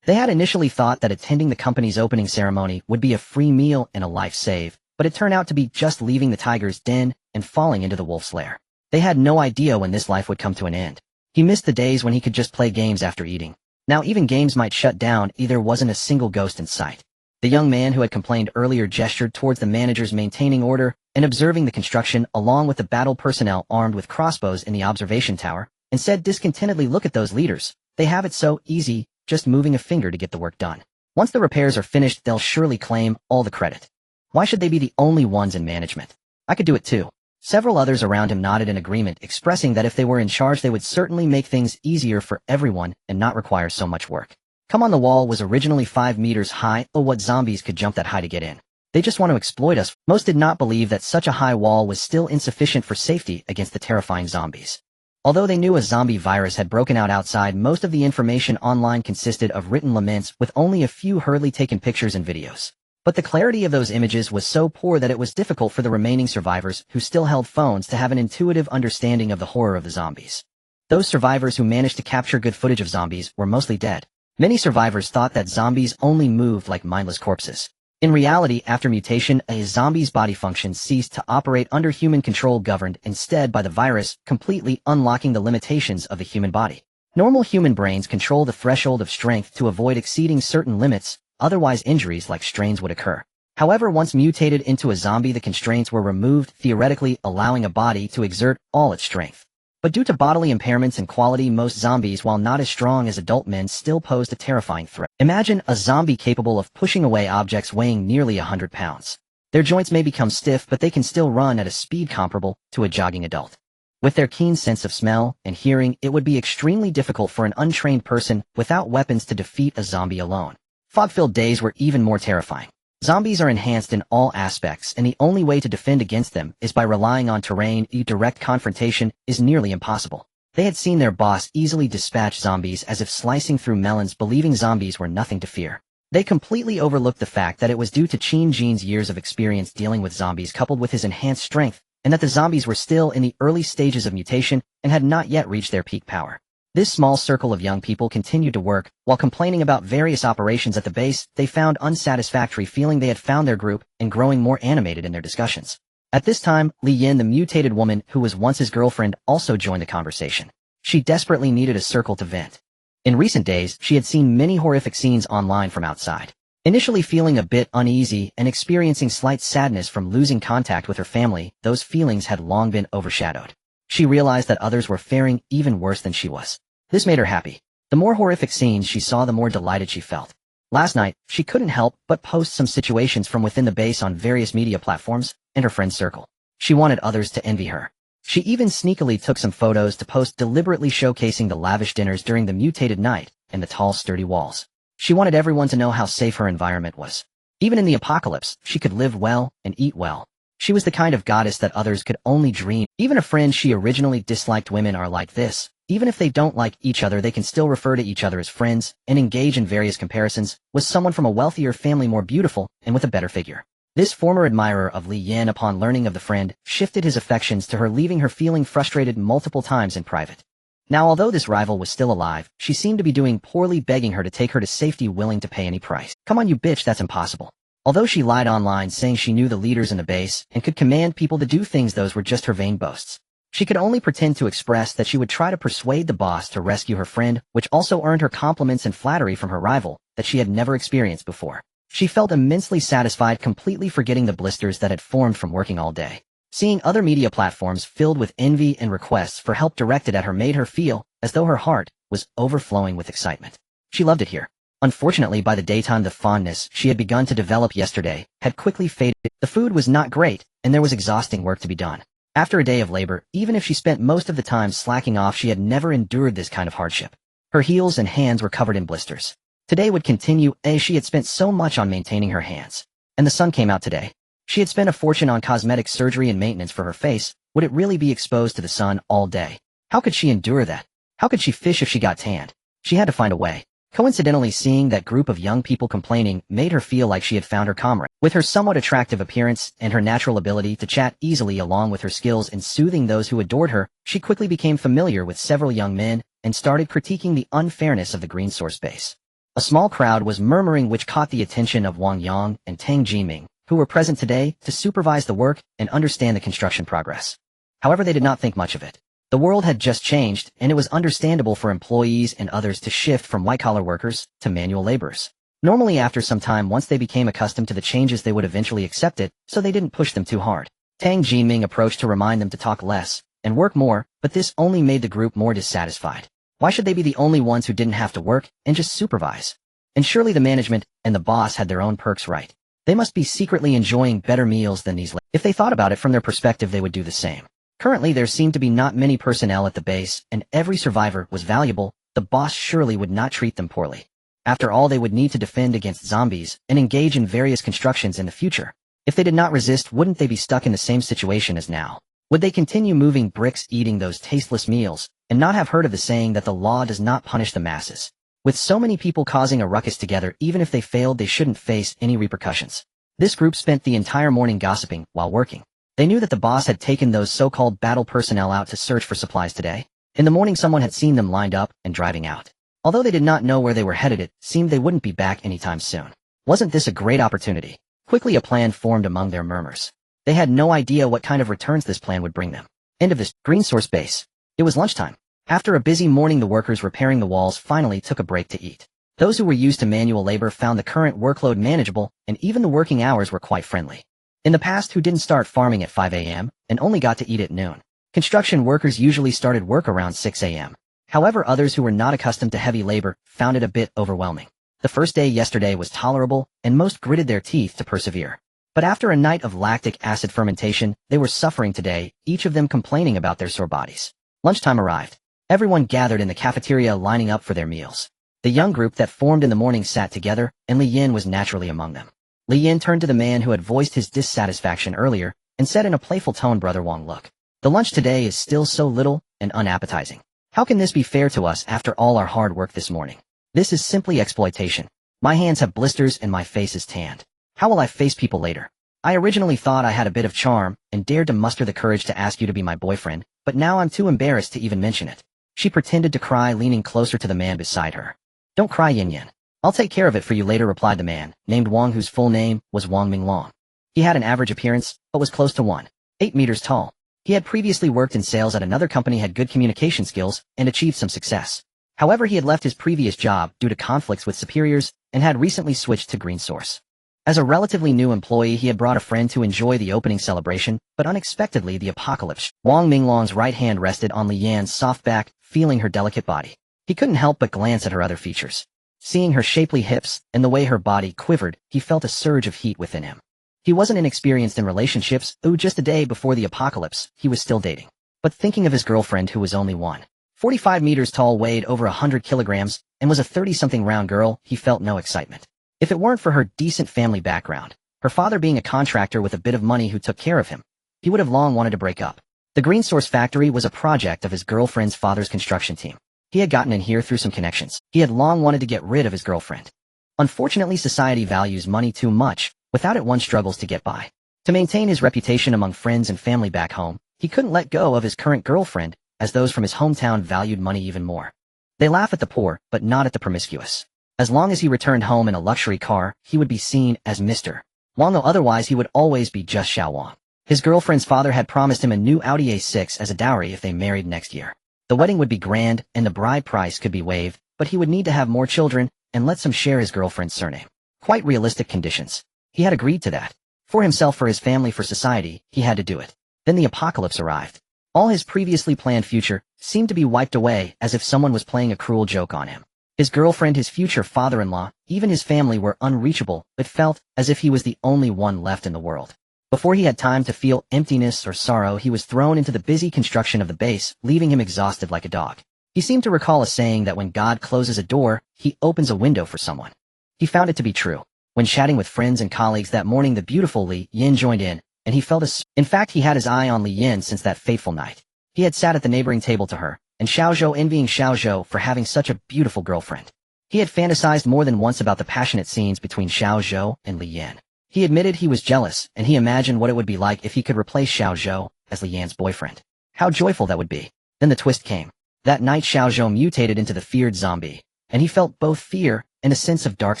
They had initially thought that attending the company's opening ceremony would be a free meal and a life save, but it turned out to be just leaving the tiger's den and falling into the wolf's lair. They had no idea when this life would come to an end. He missed the days when he could just play games after eating. Now even games might shut down, there wasn't a single ghost in sight. The young man who had complained earlier gestured towards the managers maintaining order and observing the construction, along with the battle personnel armed with crossbows in the observation tower, and said discontentedly, "Look at those leaders. They have it so easy, just moving a finger to get the work done. Once the repairs are finished, they'll surely claim all the credit. Why should they be the only ones in management? I could do it too." Several others around him nodded in agreement, expressing that if they were in charge they would certainly make things easier for everyone and not require so much work. Come on, the wall was originally 5 meters high. Oh, what zombies could jump that high to get in? They just want to exploit us. Most did not believe that such a high wall was still insufficient for safety against the terrifying zombies. Although they knew a zombie virus had broken out outside, most of the information online consisted of written laments, with only a few hurriedly taken pictures and videos. But the clarity of those images was so poor that it was difficult for the remaining survivors, who still held phones, to have an intuitive understanding of the horror of the zombies. Those survivors who managed to capture good footage of zombies were mostly dead. Many survivors thought that zombies only moved like mindless corpses. In reality, after mutation, a zombie's body functions ceased to operate under human control, governed instead by the virus, completely unlocking the limitations of the human body. Normal human brains control the threshold of strength to avoid exceeding certain limits, otherwise injuries like strains would occur. However, once mutated into a zombie, the constraints were removed, theoretically allowing a body to exert all its strength. But due to bodily impairments and quality, most zombies, while not as strong as adult men, still posed a terrifying threat. Imagine a zombie capable of pushing away objects weighing nearly 100 pounds. Their joints may become stiff, but they can still run at a speed comparable to a jogging adult. With their keen sense of smell and hearing, it would be extremely difficult for an untrained person without weapons to defeat a zombie alone. Fog-filled days were even more terrifying. Zombies are enhanced in all aspects, and the only way to defend against them is by relying on terrain. Direct confrontation is nearly impossible. They had seen their boss easily dispatch zombies as if slicing through melons, believing zombies were nothing to fear. They completely overlooked the fact that it was due to Qin Jin's years of experience dealing with zombies, coupled with his enhanced strength, and that the zombies were still in the early stages of mutation and had not yet reached their peak power. This small circle of young people continued to work, while complaining about various operations at the base they found unsatisfactory, feeling they had found their group and growing more animated in their discussions. At this time, Li Yin, the mutated woman who was once his girlfriend, also joined the conversation. She desperately needed a circle to vent. In recent days, she had seen many horrific scenes online from outside. Initially feeling a bit uneasy and experiencing slight sadness from losing contact with her family, those feelings had long been overshadowed. She realized that others were faring even worse than she was. This made her happy. The more horrific scenes she saw, the more delighted she felt. Last night, she couldn't help but post some situations from within the base on various media platforms and her friend circle. She wanted others to envy her. She even sneakily took some photos to post, deliberately showcasing the lavish dinners during the mutated night and the tall, sturdy walls. She wanted everyone to know how safe her environment was. Even in the apocalypse, she could live well and eat well. She was the kind of goddess that others could only dream. Even a friend she originally disliked. Women are like this. Even if they don't like each other, they can still refer to each other as friends and engage in various comparisons. Was someone from a wealthier family more beautiful and with a better figure? This former admirer of Li Yin, upon learning of the friend, shifted his affections to her, leaving her feeling frustrated multiple times in private. Now, although this rival was still alive, she seemed to be doing poorly, begging her to take her to safety, willing to pay any price. Come on, you bitch, that's impossible. Although she lied online saying she knew the leaders in the base and could command people to do things, those were just her vain boasts. She could only pretend to express that she would try to persuade the boss to rescue her friend, which also earned her compliments and flattery from her rival that she had never experienced before. She felt immensely satisfied, completely forgetting the blisters that had formed from working all day. Seeing other media platforms filled with envy and requests for help directed at her made her feel as though her heart was overflowing with excitement. She loved it here. Unfortunately, by the daytime, the fondness she had begun to develop yesterday had quickly faded. The food was not great, and there was exhausting work to be done. After a day of labor, even if she spent most of the time slacking off, she had never endured this kind of hardship. Her heels and hands were covered in blisters. Today would continue, as she had spent so much on maintaining her hands. And the sun came out today. She had spent a fortune on cosmetic surgery and maintenance for her face. Would it really be exposed to the sun all day? How could she endure that? How could she fish if she got tanned? She had to find a way. Coincidentally, seeing that group of young people complaining made her feel like she had found her comrade. With her somewhat attractive appearance and her natural ability to chat easily, along with her skills in soothing those who adored her, she quickly became familiar with several young men and started critiquing the unfairness of the green source base. A small crowd was murmuring, which caught the attention of Wang Yang and Tang Jiming, who were present today to supervise the work and understand the construction progress. However, they did not think much of it. The world had just changed, and it was understandable for employees and others to shift from white-collar workers to manual laborers. Normally, after some time, once they became accustomed to the changes, they would eventually accept it, so they didn't push them too hard. Tang Jiming approached to remind them to talk less and work more, but this only made the group more dissatisfied. Why should they be the only ones who didn't have to work and just supervise? And surely the management and the boss had their own perks, right? They must be secretly enjoying better meals than these. If they thought about it from their perspective, they would do the same. Currently, there seemed to be not many personnel at the base, and every survivor was valuable. The boss surely would not treat them poorly. After all, they would need to defend against zombies and engage in various constructions in the future. If they did not resist, wouldn't they be stuck in the same situation as now? Would they continue moving bricks, eating those tasteless meals, and not have heard of the saying that the law does not punish the masses? With so many people causing a ruckus together, even if they failed, they shouldn't face any repercussions. This group spent the entire morning gossiping while working. They knew that the boss had taken those so-called battle personnel out to search for supplies today. In the morning, someone had seen them lined up and driving out. Although they did not know where they were headed, it seemed they wouldn't be back anytime soon. Wasn't this a great opportunity? Quickly, a plan formed among their murmurs. They had no idea what kind of returns this plan would bring them. End of this green source base. It was lunchtime. After a busy morning, the workers repairing the walls finally took a break to eat. Those who were used to manual labor found the current workload manageable, and even the working hours were quite friendly. In the past, who didn't start farming at 5 a.m. and only got to eat at noon? Construction workers usually started work around 6 a.m. However, others who were not accustomed to heavy labor found it a bit overwhelming. The first day yesterday was tolerable, and most gritted their teeth to persevere. But after a night of lactic acid fermentation, they were suffering today, each of them complaining about their sore bodies. Lunchtime arrived. Everyone gathered in the cafeteria, lining up for their meals. The young group that formed in the morning sat together, and Li Yin was naturally among them. Li Yin turned to the man who had voiced his dissatisfaction earlier and said in a playful tone, "Brother Wang, look. The lunch today is still so little and unappetizing. How can this be fair to us after all our hard work this morning? This is simply exploitation. My hands have blisters and my face is tanned. How will I face people later? I originally thought I had a bit of charm and dared to muster the courage to ask you to be my boyfriend, but now I'm too embarrassed to even mention it. She pretended to cry, leaning closer to the man beside her. "Don't cry, Yin Yin. I'll take care of it for you later," replied the man, named Wang, whose full name was Wang Minglong. He had an average appearance, but was close to 1.8 meters tall. He had previously worked in sales at another company, had good communication skills, and achieved some success. However, he had left his previous job due to conflicts with superiors and had recently switched to Green Source. As a relatively new employee, he had brought a friend to enjoy the opening celebration, but unexpectedly the apocalypse. Wang Minglong's right hand rested on Li Yan's soft back, feeling her delicate body. He couldn't help but glance at her other features. Seeing her shapely hips and the way her body quivered, he felt a surge of heat within him. He wasn't inexperienced in relationships, though just a day before the apocalypse, he was still dating. But thinking of his girlfriend, who was only 1.45 meters tall, weighed over 100 kilograms, and was a 30-something round girl, he felt no excitement. If it weren't for her decent family background, her father being a contractor with a bit of money who took care of him, he would have long wanted to break up. The Green Source factory was a project of his girlfriend's father's construction team. He had gotten in here through some connections. He had long wanted to get rid of his girlfriend. Unfortunately, society values money too much. Without it, one struggles to get by. To maintain his reputation among friends and family back home, he couldn't let go of his current girlfriend, as those from his hometown valued money even more. They laugh at the poor, but not at the promiscuous. As long as he returned home in a luxury car, he would be seen as Mr. Wang, though otherwise he would always be just Xiao Wang. His girlfriend's father had promised him a new Audi A6 as a dowry if they married next year. The wedding would be grand, and the bride price could be waived, but he would need to have more children, and let some share his girlfriend's surname. Quite realistic conditions. He had agreed to that. For himself, for his family, for society, he had to do it. Then the apocalypse arrived. All his previously planned future seemed to be wiped away, as if someone was playing a cruel joke on him. His girlfriend, his future father-in-law, even his family were unreachable. It felt as if he was the only one left in the world. Before he had time to feel emptiness or sorrow, he was thrown into the busy construction of the base, leaving him exhausted like a dog. He seemed to recall a saying that when God closes a door, he opens a window for someone. He found it to be true. When chatting with friends and colleagues that morning, the beautiful Li Yin joined in, and he felt in fact, he had his eye on Li Yin since that fateful night. He had sat at the neighboring table to her, and Xiao Zhou envying Xiao Zhou for having such a beautiful girlfriend. He had fantasized more than once about the passionate scenes between Xiao Zhou and Li Yan. He admitted he was jealous, and he imagined what it would be like if he could replace Xiao Zhou as Li Yan's boyfriend. How joyful that would be. Then the twist came. That night Xiao Zhou mutated into the feared zombie, and he felt both fear and a sense of dark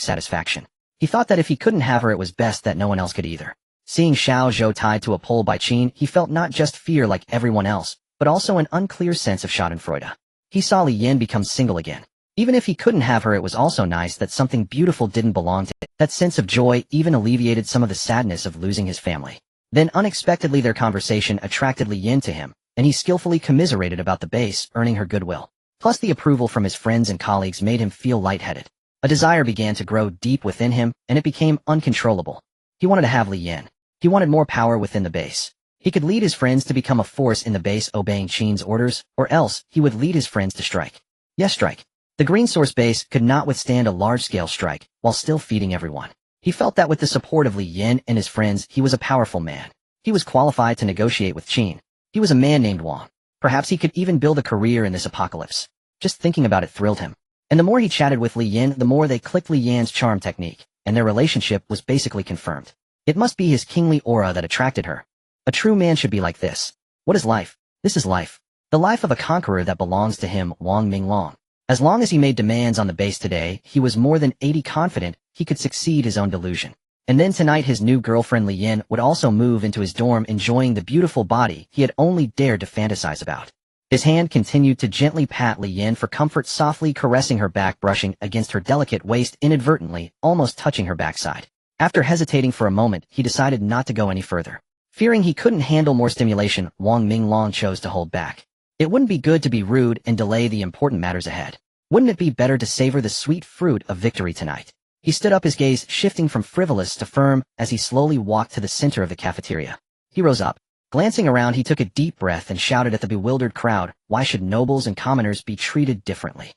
satisfaction. He thought that if he couldn't have her, it was best that no one else could either. Seeing Xiao Zhou tied to a pole by Qin, he felt not just fear like everyone else, but also an unclear sense of schadenfreude. He saw Li Yan become single again. Even if he couldn't have her, it was also nice that something beautiful didn't belong to him. That sense of joy even alleviated some of the sadness of losing his family. Then unexpectedly their conversation attracted Li Yan to him, and he skillfully commiserated about the base, earning her goodwill. Plus the approval from his friends and colleagues made him feel lightheaded. A desire began to grow deep within him, and it became uncontrollable. He wanted to have Li Yan. He wanted more power within the base. He could lead his friends to become a force in the base, obeying Qin's orders, or else he would lead his friends to strike. Yes, strike. The Green Source base could not withstand a large-scale strike, while still feeding everyone. He felt that with the support of Li Yan and his friends, he was a powerful man. He was qualified to negotiate with Qin. He was a man named Wang. Perhaps he could even build a career in this apocalypse. Just thinking about it thrilled him. And the more he chatted with Li Yan, the more they clicked. Li Yan's charm technique, and their relationship was basically confirmed. It must be his kingly aura that attracted her. A true man should be like this. What is life? This is life. The life of a conqueror that belongs to him, Wang Minglong. As long as he made demands on the base today, he was more than 80 confident he could succeed his own delusion. And then tonight his new girlfriend Li Yan would also move into his dorm, enjoying the beautiful body he had only dared to fantasize about. His hand continued to gently pat Li Yan for comfort, softly caressing her back, brushing against her delicate waist inadvertently, almost touching her backside. After hesitating for a moment, he decided not to go any further. Fearing he couldn't handle more stimulation, Wang Minglong chose to hold back. It wouldn't be good to be rude and delay the important matters ahead. Wouldn't it be better to savor the sweet fruit of victory tonight? He stood up, his gaze shifting from frivolous to firm as he slowly walked to the center of the cafeteria. He rose up. Glancing around, he took a deep breath and shouted at the bewildered crowd, "Why should nobles and commoners be treated differently?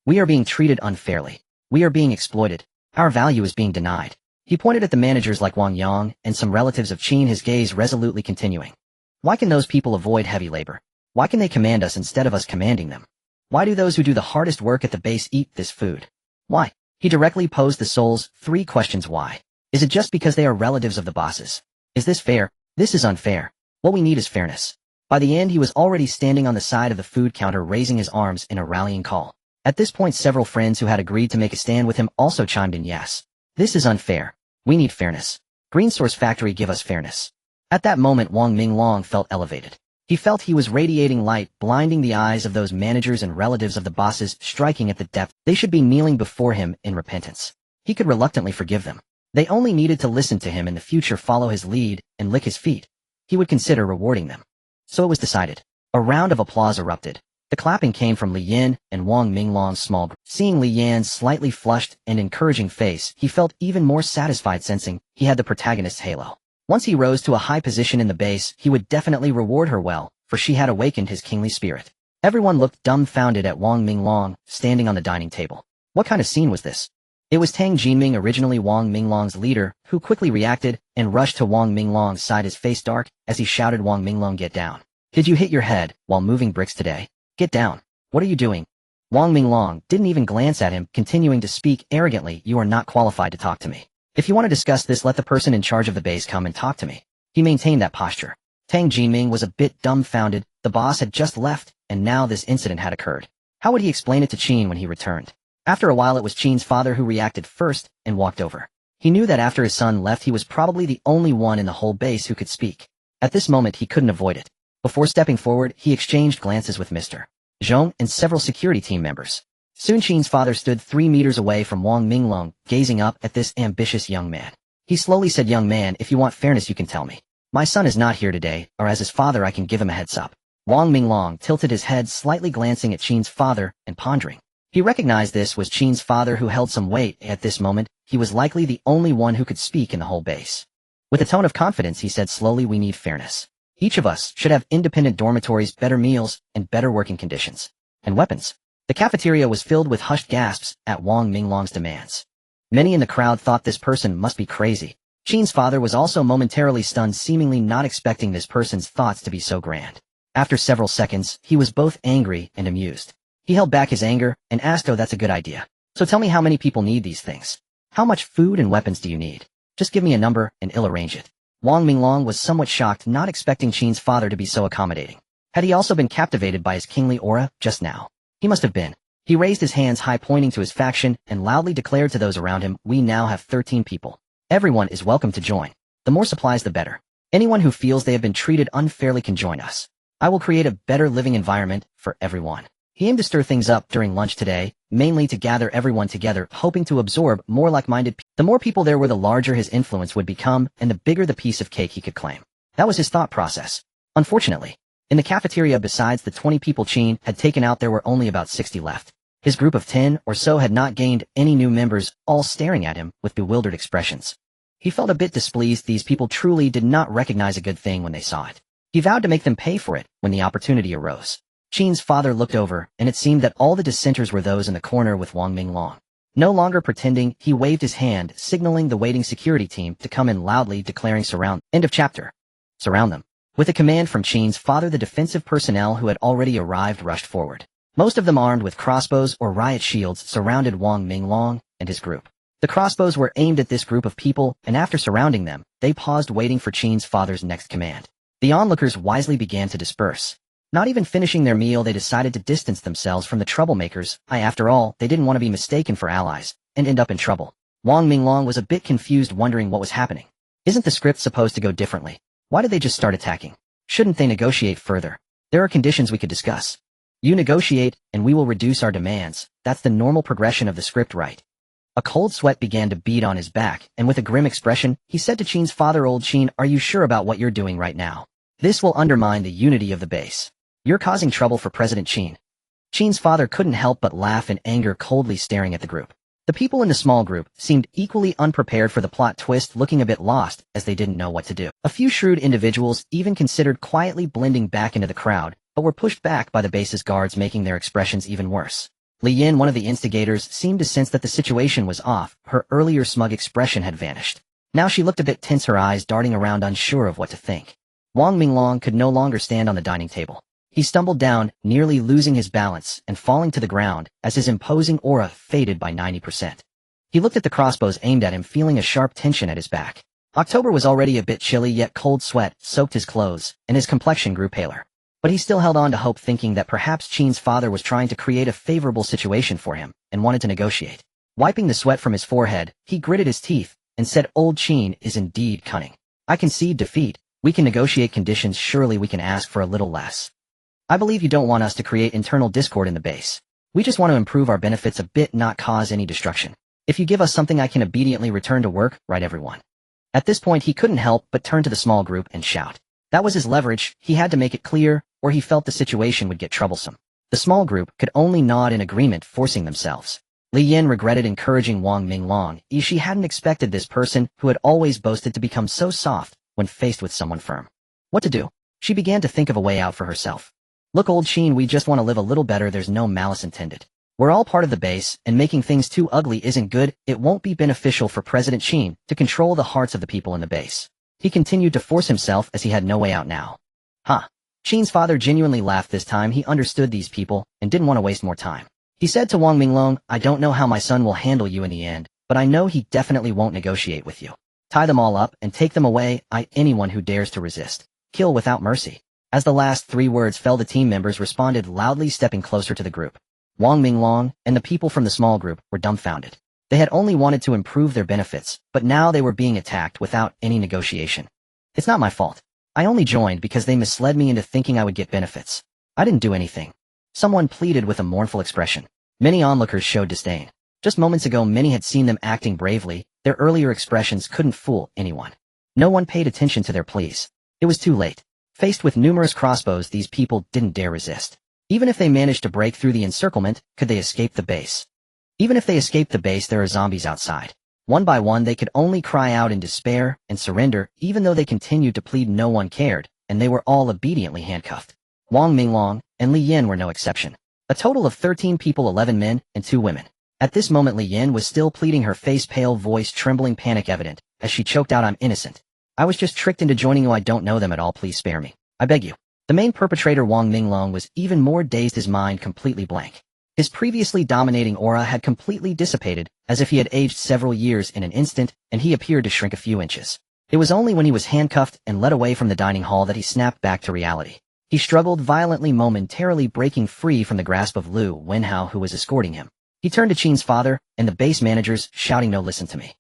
We are being treated unfairly. We are being exploited. Our value is being denied." He pointed at the managers like Wang Yang and some relatives of Qin, his gaze resolutely continuing. Why can those people avoid heavy labor? Why can they command us instead of us commanding them? Why do those who do the hardest work at the base eat this food? Why? He directly posed the soul's 3 questions. Why? Is it just because they are relatives of the bosses? Is this fair? This is unfair. What we need is fairness. By the end, he was already standing on the side of the food counter raising his arms in a rallying call. At this point, several friends who had agreed to make a stand with him also chimed in yes. This is unfair. We need fairness. Green Source Factory, give us fairness. At that moment, Wang Minglong felt elevated. He felt he was radiating light, blinding the eyes of those managers and relatives of the bosses, striking at the depth. They should be kneeling before him in repentance. He could reluctantly forgive them. They only needed to listen to him in the future, follow his lead, and lick his feet. He would consider rewarding them. So it was decided. A round of applause erupted. The clapping came from Li Yan and Wang Minglong's small group. Seeing Li Yan's slightly flushed and encouraging face, he felt even more satisfied, sensing he had the protagonist's halo. Once he rose to a high position in the base, he would definitely reward her well, for she had awakened his kingly spirit. Everyone looked dumbfounded at Wang Minglong, standing on the dining table. What kind of scene was this? It was Tang Jinming, originally Wang Minglong's leader, who quickly reacted and rushed to Wang Minglong's side, his face dark, as he shouted, Wang Minglong, get down. Did you hit your head while moving bricks today? Get down. What are you doing? Wang Minglong didn't even glance at him, continuing to speak arrogantly, you are not qualified to talk to me. If you want to discuss this, let the person in charge of the base come and talk to me. He maintained that posture. Tang Jinming was a bit dumbfounded. The boss had just left, and now this incident had occurred. How would he explain it to Qin when he returned? After a while, it was Qin's father who reacted first and walked over. He knew that after his son left, he was probably the only one in the whole base who could speak. At this moment, he couldn't avoid it. Before stepping forward, he exchanged glances with Mr. Zhong and several security team members. Soon Qin's father stood 3 meters away from Wang Minglong, gazing up at this ambitious young man. He slowly said, young man, if you want fairness, you can tell me. My son is not here today, or as his father I can give him a heads up. Wang Minglong tilted his head slightly, glancing at Qin's father and pondering. He recognized this was Qin's father, who held some weight. At this moment, he was likely the only one who could speak in the whole base. With a tone of confidence, he said slowly, we need fairness. Each of us should have independent dormitories, better meals, and better working conditions. And weapons. The cafeteria was filled with hushed gasps at Wang Minglong's demands. Many in the crowd thought this person must be crazy. Qin's father was also momentarily stunned, seemingly not expecting this person's thoughts to be so grand. After several seconds, he was both angry and amused. He held back his anger and asked, oh, that's a good idea. So tell me, how many people need these things? How much food and weapons do you need? Just give me a number and I'll arrange it. Wang Minglong was somewhat shocked, not expecting Qin's father to be so accommodating. Had he also been captivated by his kingly aura just now? He must have been. He raised his hands high, pointing to his faction, and loudly declared to those around him, we now have 13 people. Everyone is welcome to join. The more supplies, the better. Anyone who feels they have been treated unfairly can join us. I will create a better living environment for everyone. He aimed to stir things up during lunch today, mainly to gather everyone together, hoping to absorb more like-minded people. The more people there were, the larger his influence would become, and the bigger the piece of cake he could claim. That was his thought process. Unfortunately, in the cafeteria, besides the 20 people Qin had taken out, there were only about 60 left. His group of 10 or so had not gained any new members, all staring at him with bewildered expressions. He felt a bit displeased. These people truly did not recognize a good thing when they saw it. He vowed to make them pay for it when the opportunity arose. Qin's father looked over, and it seemed that all the dissenters were those in the corner with Wang Minglong. No longer pretending, he waved his hand, signaling the waiting security team to come in, loudly declaring surround. End of chapter. Surround them. With a command from Qin's father, the defensive personnel who had already arrived rushed forward. Most of them armed with crossbows or riot shields surrounded Wang Minglong and his group. The crossbows were aimed at this group of people, and after surrounding them, they paused, waiting for Qin's father's next command. The onlookers wisely began to disperse. Not even finishing their meal, they decided to distance themselves from the troublemakers. After all, they didn't want to be mistaken for allies and end up in trouble. Wang Minglong was a bit confused, wondering what was happening. Isn't the script supposed to go differently? Why did they just start attacking? Shouldn't they negotiate further? There are conditions we could discuss. You negotiate, and we will reduce our demands. That's the normal progression of the script, right? A cold sweat began to bead on his back, and with a grim expression, he said to Qin's father, old Qin, are you sure about what you're doing right now? This will undermine the unity of the base. You're causing trouble for President Qin. Qin's father couldn't help but laugh in anger, coldly staring at the group. The people in the small group seemed equally unprepared for the plot twist, looking a bit lost as they didn't know what to do. A few shrewd individuals even considered quietly blending back into the crowd, but were pushed back by the base's guards, making their expressions even worse. Li Yan, one of the instigators, seemed to sense that the situation was off. Her earlier smug expression had vanished. Now she looked a bit tense, her eyes darting around, unsure of what to think. Wang Minglong could no longer stand on the dining table. He stumbled down, nearly losing his balance and falling to the ground as his imposing aura faded by 90%. He looked at the crossbows aimed at him, feeling a sharp tension at his back. October was already a bit chilly, yet cold sweat soaked his clothes, and his complexion grew paler. But he still held on to hope, thinking that perhaps Qin's father was trying to create a favorable situation for him and wanted to negotiate. Wiping the sweat from his forehead, he gritted his teeth and said, "Old Qin is indeed cunning. I concede defeat. We can negotiate conditions. Surely we can ask for a little less. I believe you don't want us to create internal discord in the base. We just want to improve our benefits a bit, not cause any destruction. If you give us something, I can obediently return to work, right everyone?" At this point, he couldn't help but turn to the small group and shout. That was his leverage. He had to make it clear, or he felt the situation would get troublesome. The small group could only nod in agreement, forcing themselves. Li Yin regretted encouraging Wang Minglong. She hadn't expected this person, who had always boasted, to become so soft when faced with someone firm. What to do? She began to think of a way out for herself. "Look, Old Qin, we just want to live a little better. There's no malice intended. We're all part of the base, and making things too ugly isn't good. It won't be beneficial for President Qin to control the hearts of the people in the base." He continued to force himself as he had no way out now. Qin's father genuinely laughed this time. He understood these people and didn't want to waste more time. He said to Wang Minglong, "I don't know how my son will handle you in the end, but I know he definitely won't negotiate with you. Tie them all up and take them away. Anyone who dares to resist, kill without mercy." As the last 3 words fell, the team members responded loudly, stepping closer to the group. Wang Minglong and the people from the small group were dumbfounded. They had only wanted to improve their benefits, but now they were being attacked without any negotiation. "It's not my fault. I only joined because they misled me into thinking I would get benefits. I didn't do anything," someone pleaded with a mournful expression. Many onlookers showed disdain. Just moments ago, many had seen them acting bravely. Their earlier expressions couldn't fool anyone. No one paid attention to their pleas. It was too late. Faced with numerous crossbows, these people didn't dare resist. Even if they managed to break through the encirclement, could they escape the base? Even if they escaped the base, there are zombies outside. One by one, they could only cry out in despair and surrender. Even though they continued to plead, no one cared, and they were all obediently handcuffed. Wang Minglong and Li Yin were no exception. A total of 13 people, 11 men and 2 women. At this moment, Li Yin was still pleading, her face pale, voice trembling, panic evident, as she choked out, "I'm innocent. I was just tricked into joining you. I don't know them at all. Please spare me. I beg you." The main perpetrator, Wang Minglong, was even more dazed, his mind completely blank. His previously dominating aura had completely dissipated, as if he had aged several years in an instant, and he appeared to shrink a few inches. It was only when he was handcuffed and led away from the dining hall that he snapped back to reality. He struggled violently, momentarily breaking free from the grasp of Lu Wenhao, who was escorting him. He turned to Qin's father and the base managers, shouting, "No, listen to me."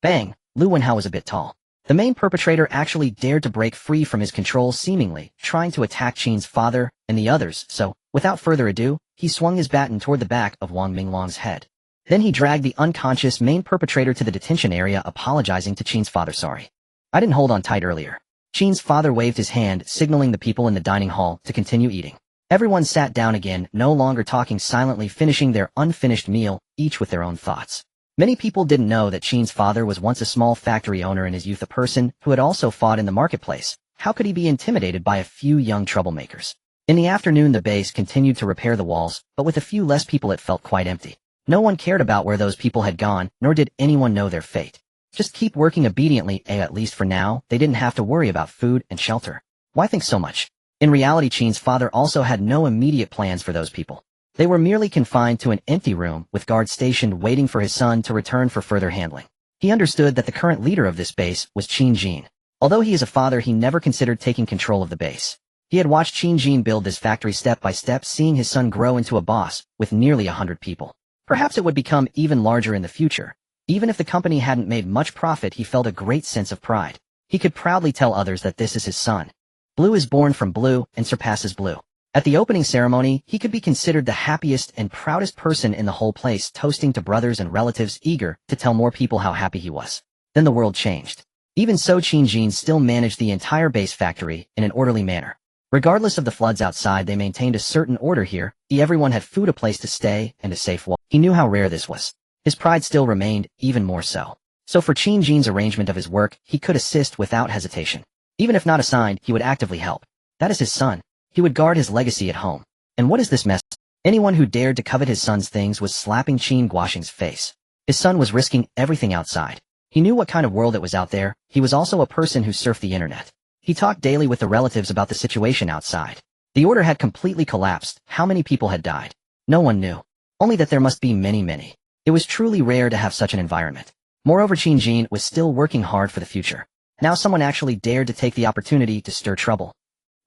Bang! Lu Wenhao was a bit tall. The main perpetrator actually dared to break free from his control, seemingly trying to attack Qin's father and the others, so, without further ado, he swung his baton toward the back of Wang Minglong's head. Then he dragged the unconscious main perpetrator to the detention area, apologizing to Qin's father. "Sorry. I didn't hold on tight earlier." Qin's father waved his hand, signaling the people in the dining hall to continue eating. Everyone sat down again, no longer talking, silently finishing their unfinished meal, each with their own thoughts. Many people didn't know that Qin's father was once a small factory owner in his youth, a person who had also fought in the marketplace. How could he be intimidated by a few young troublemakers? In the afternoon, the base continued to repair the walls, but with a few less people it felt quite empty. No one cared about where those people had gone, nor did anyone know their fate. Just keep working obediently, at least for now, they didn't have to worry about food and shelter. Why think so much? In reality, Qin's father also had no immediate plans for those people. They were merely confined to an empty room, with guards stationed waiting for his son to return for further handling. He understood that the current leader of this base was Qin Jin. Although he is a father, he never considered taking control of the base. He had watched Qin Jin build this factory step by step, seeing his son grow into a boss, with nearly 100 people. Perhaps it would become even larger in the future. Even if the company hadn't made much profit, he felt a great sense of pride. He could proudly tell others that this is his son. Blue is born from blue and surpasses blue. At the opening ceremony, he could be considered the happiest and proudest person in the whole place, toasting to brothers and relatives, eager to tell more people how happy he was. Then the world changed. Even so, Qin Jin still managed the entire base factory in an orderly manner. Regardless of the floods outside, they maintained a certain order here. Everyone had food, a place to stay, and a safe walk. He knew how rare this was. His pride still remained, even more so. So for Qin Jin's arrangement of his work, he could assist without hesitation. Even if not assigned, he would actively help. That is his son. He would guard his legacy at home. And what is this mess? Anyone who dared to covet his son's things was slapping Qin Guoxing's face. His son was risking everything outside. He knew what kind of world it was out there. He was also a person who surfed the internet. He talked daily with the relatives about the situation outside. The order had completely collapsed. How many people had died? No one knew. Only that there must be many. It was truly rare to have such an environment. Moreover, Qin Jin was still working hard for the future. Now someone actually dared to take the opportunity to stir trouble.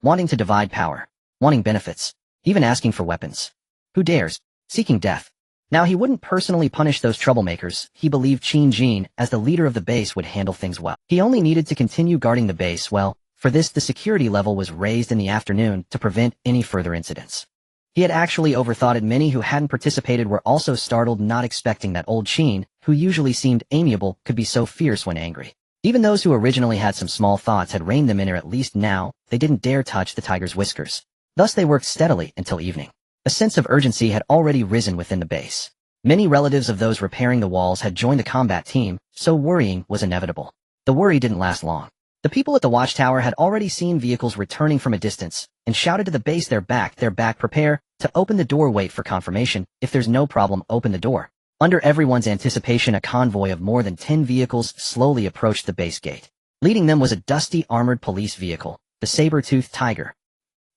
Wanting to divide power. wanting benefits, even asking for weapons. Who dares? Seeking death. Now he wouldn't personally punish those troublemakers. He believed Qin Jin, as the leader of the base, would handle things well. He only needed to continue guarding the base well. For this, the security level was raised in the afternoon to prevent any further incidents. He had actually overthought it. Many who hadn't participated were also startled, not expecting that old Qin, who usually seemed amiable, could be so fierce when angry. Even those who originally had some small thoughts had reined them in, or at least now, they didn't dare touch the tiger's whiskers. Thus they worked steadily until evening. A sense of urgency had already risen within the base. Many relatives of those repairing the walls had joined the combat team, so worrying was inevitable. The worry didn't last long. The people at the watchtower had already seen vehicles returning from a distance, and shouted to the base, they're back, prepare to open the door, wait for confirmation. If there's no problem, open the door. Under everyone's anticipation, a convoy of more than 10 vehicles slowly approached the base gate. Leading them was a dusty armored police vehicle, the saber-toothed tiger.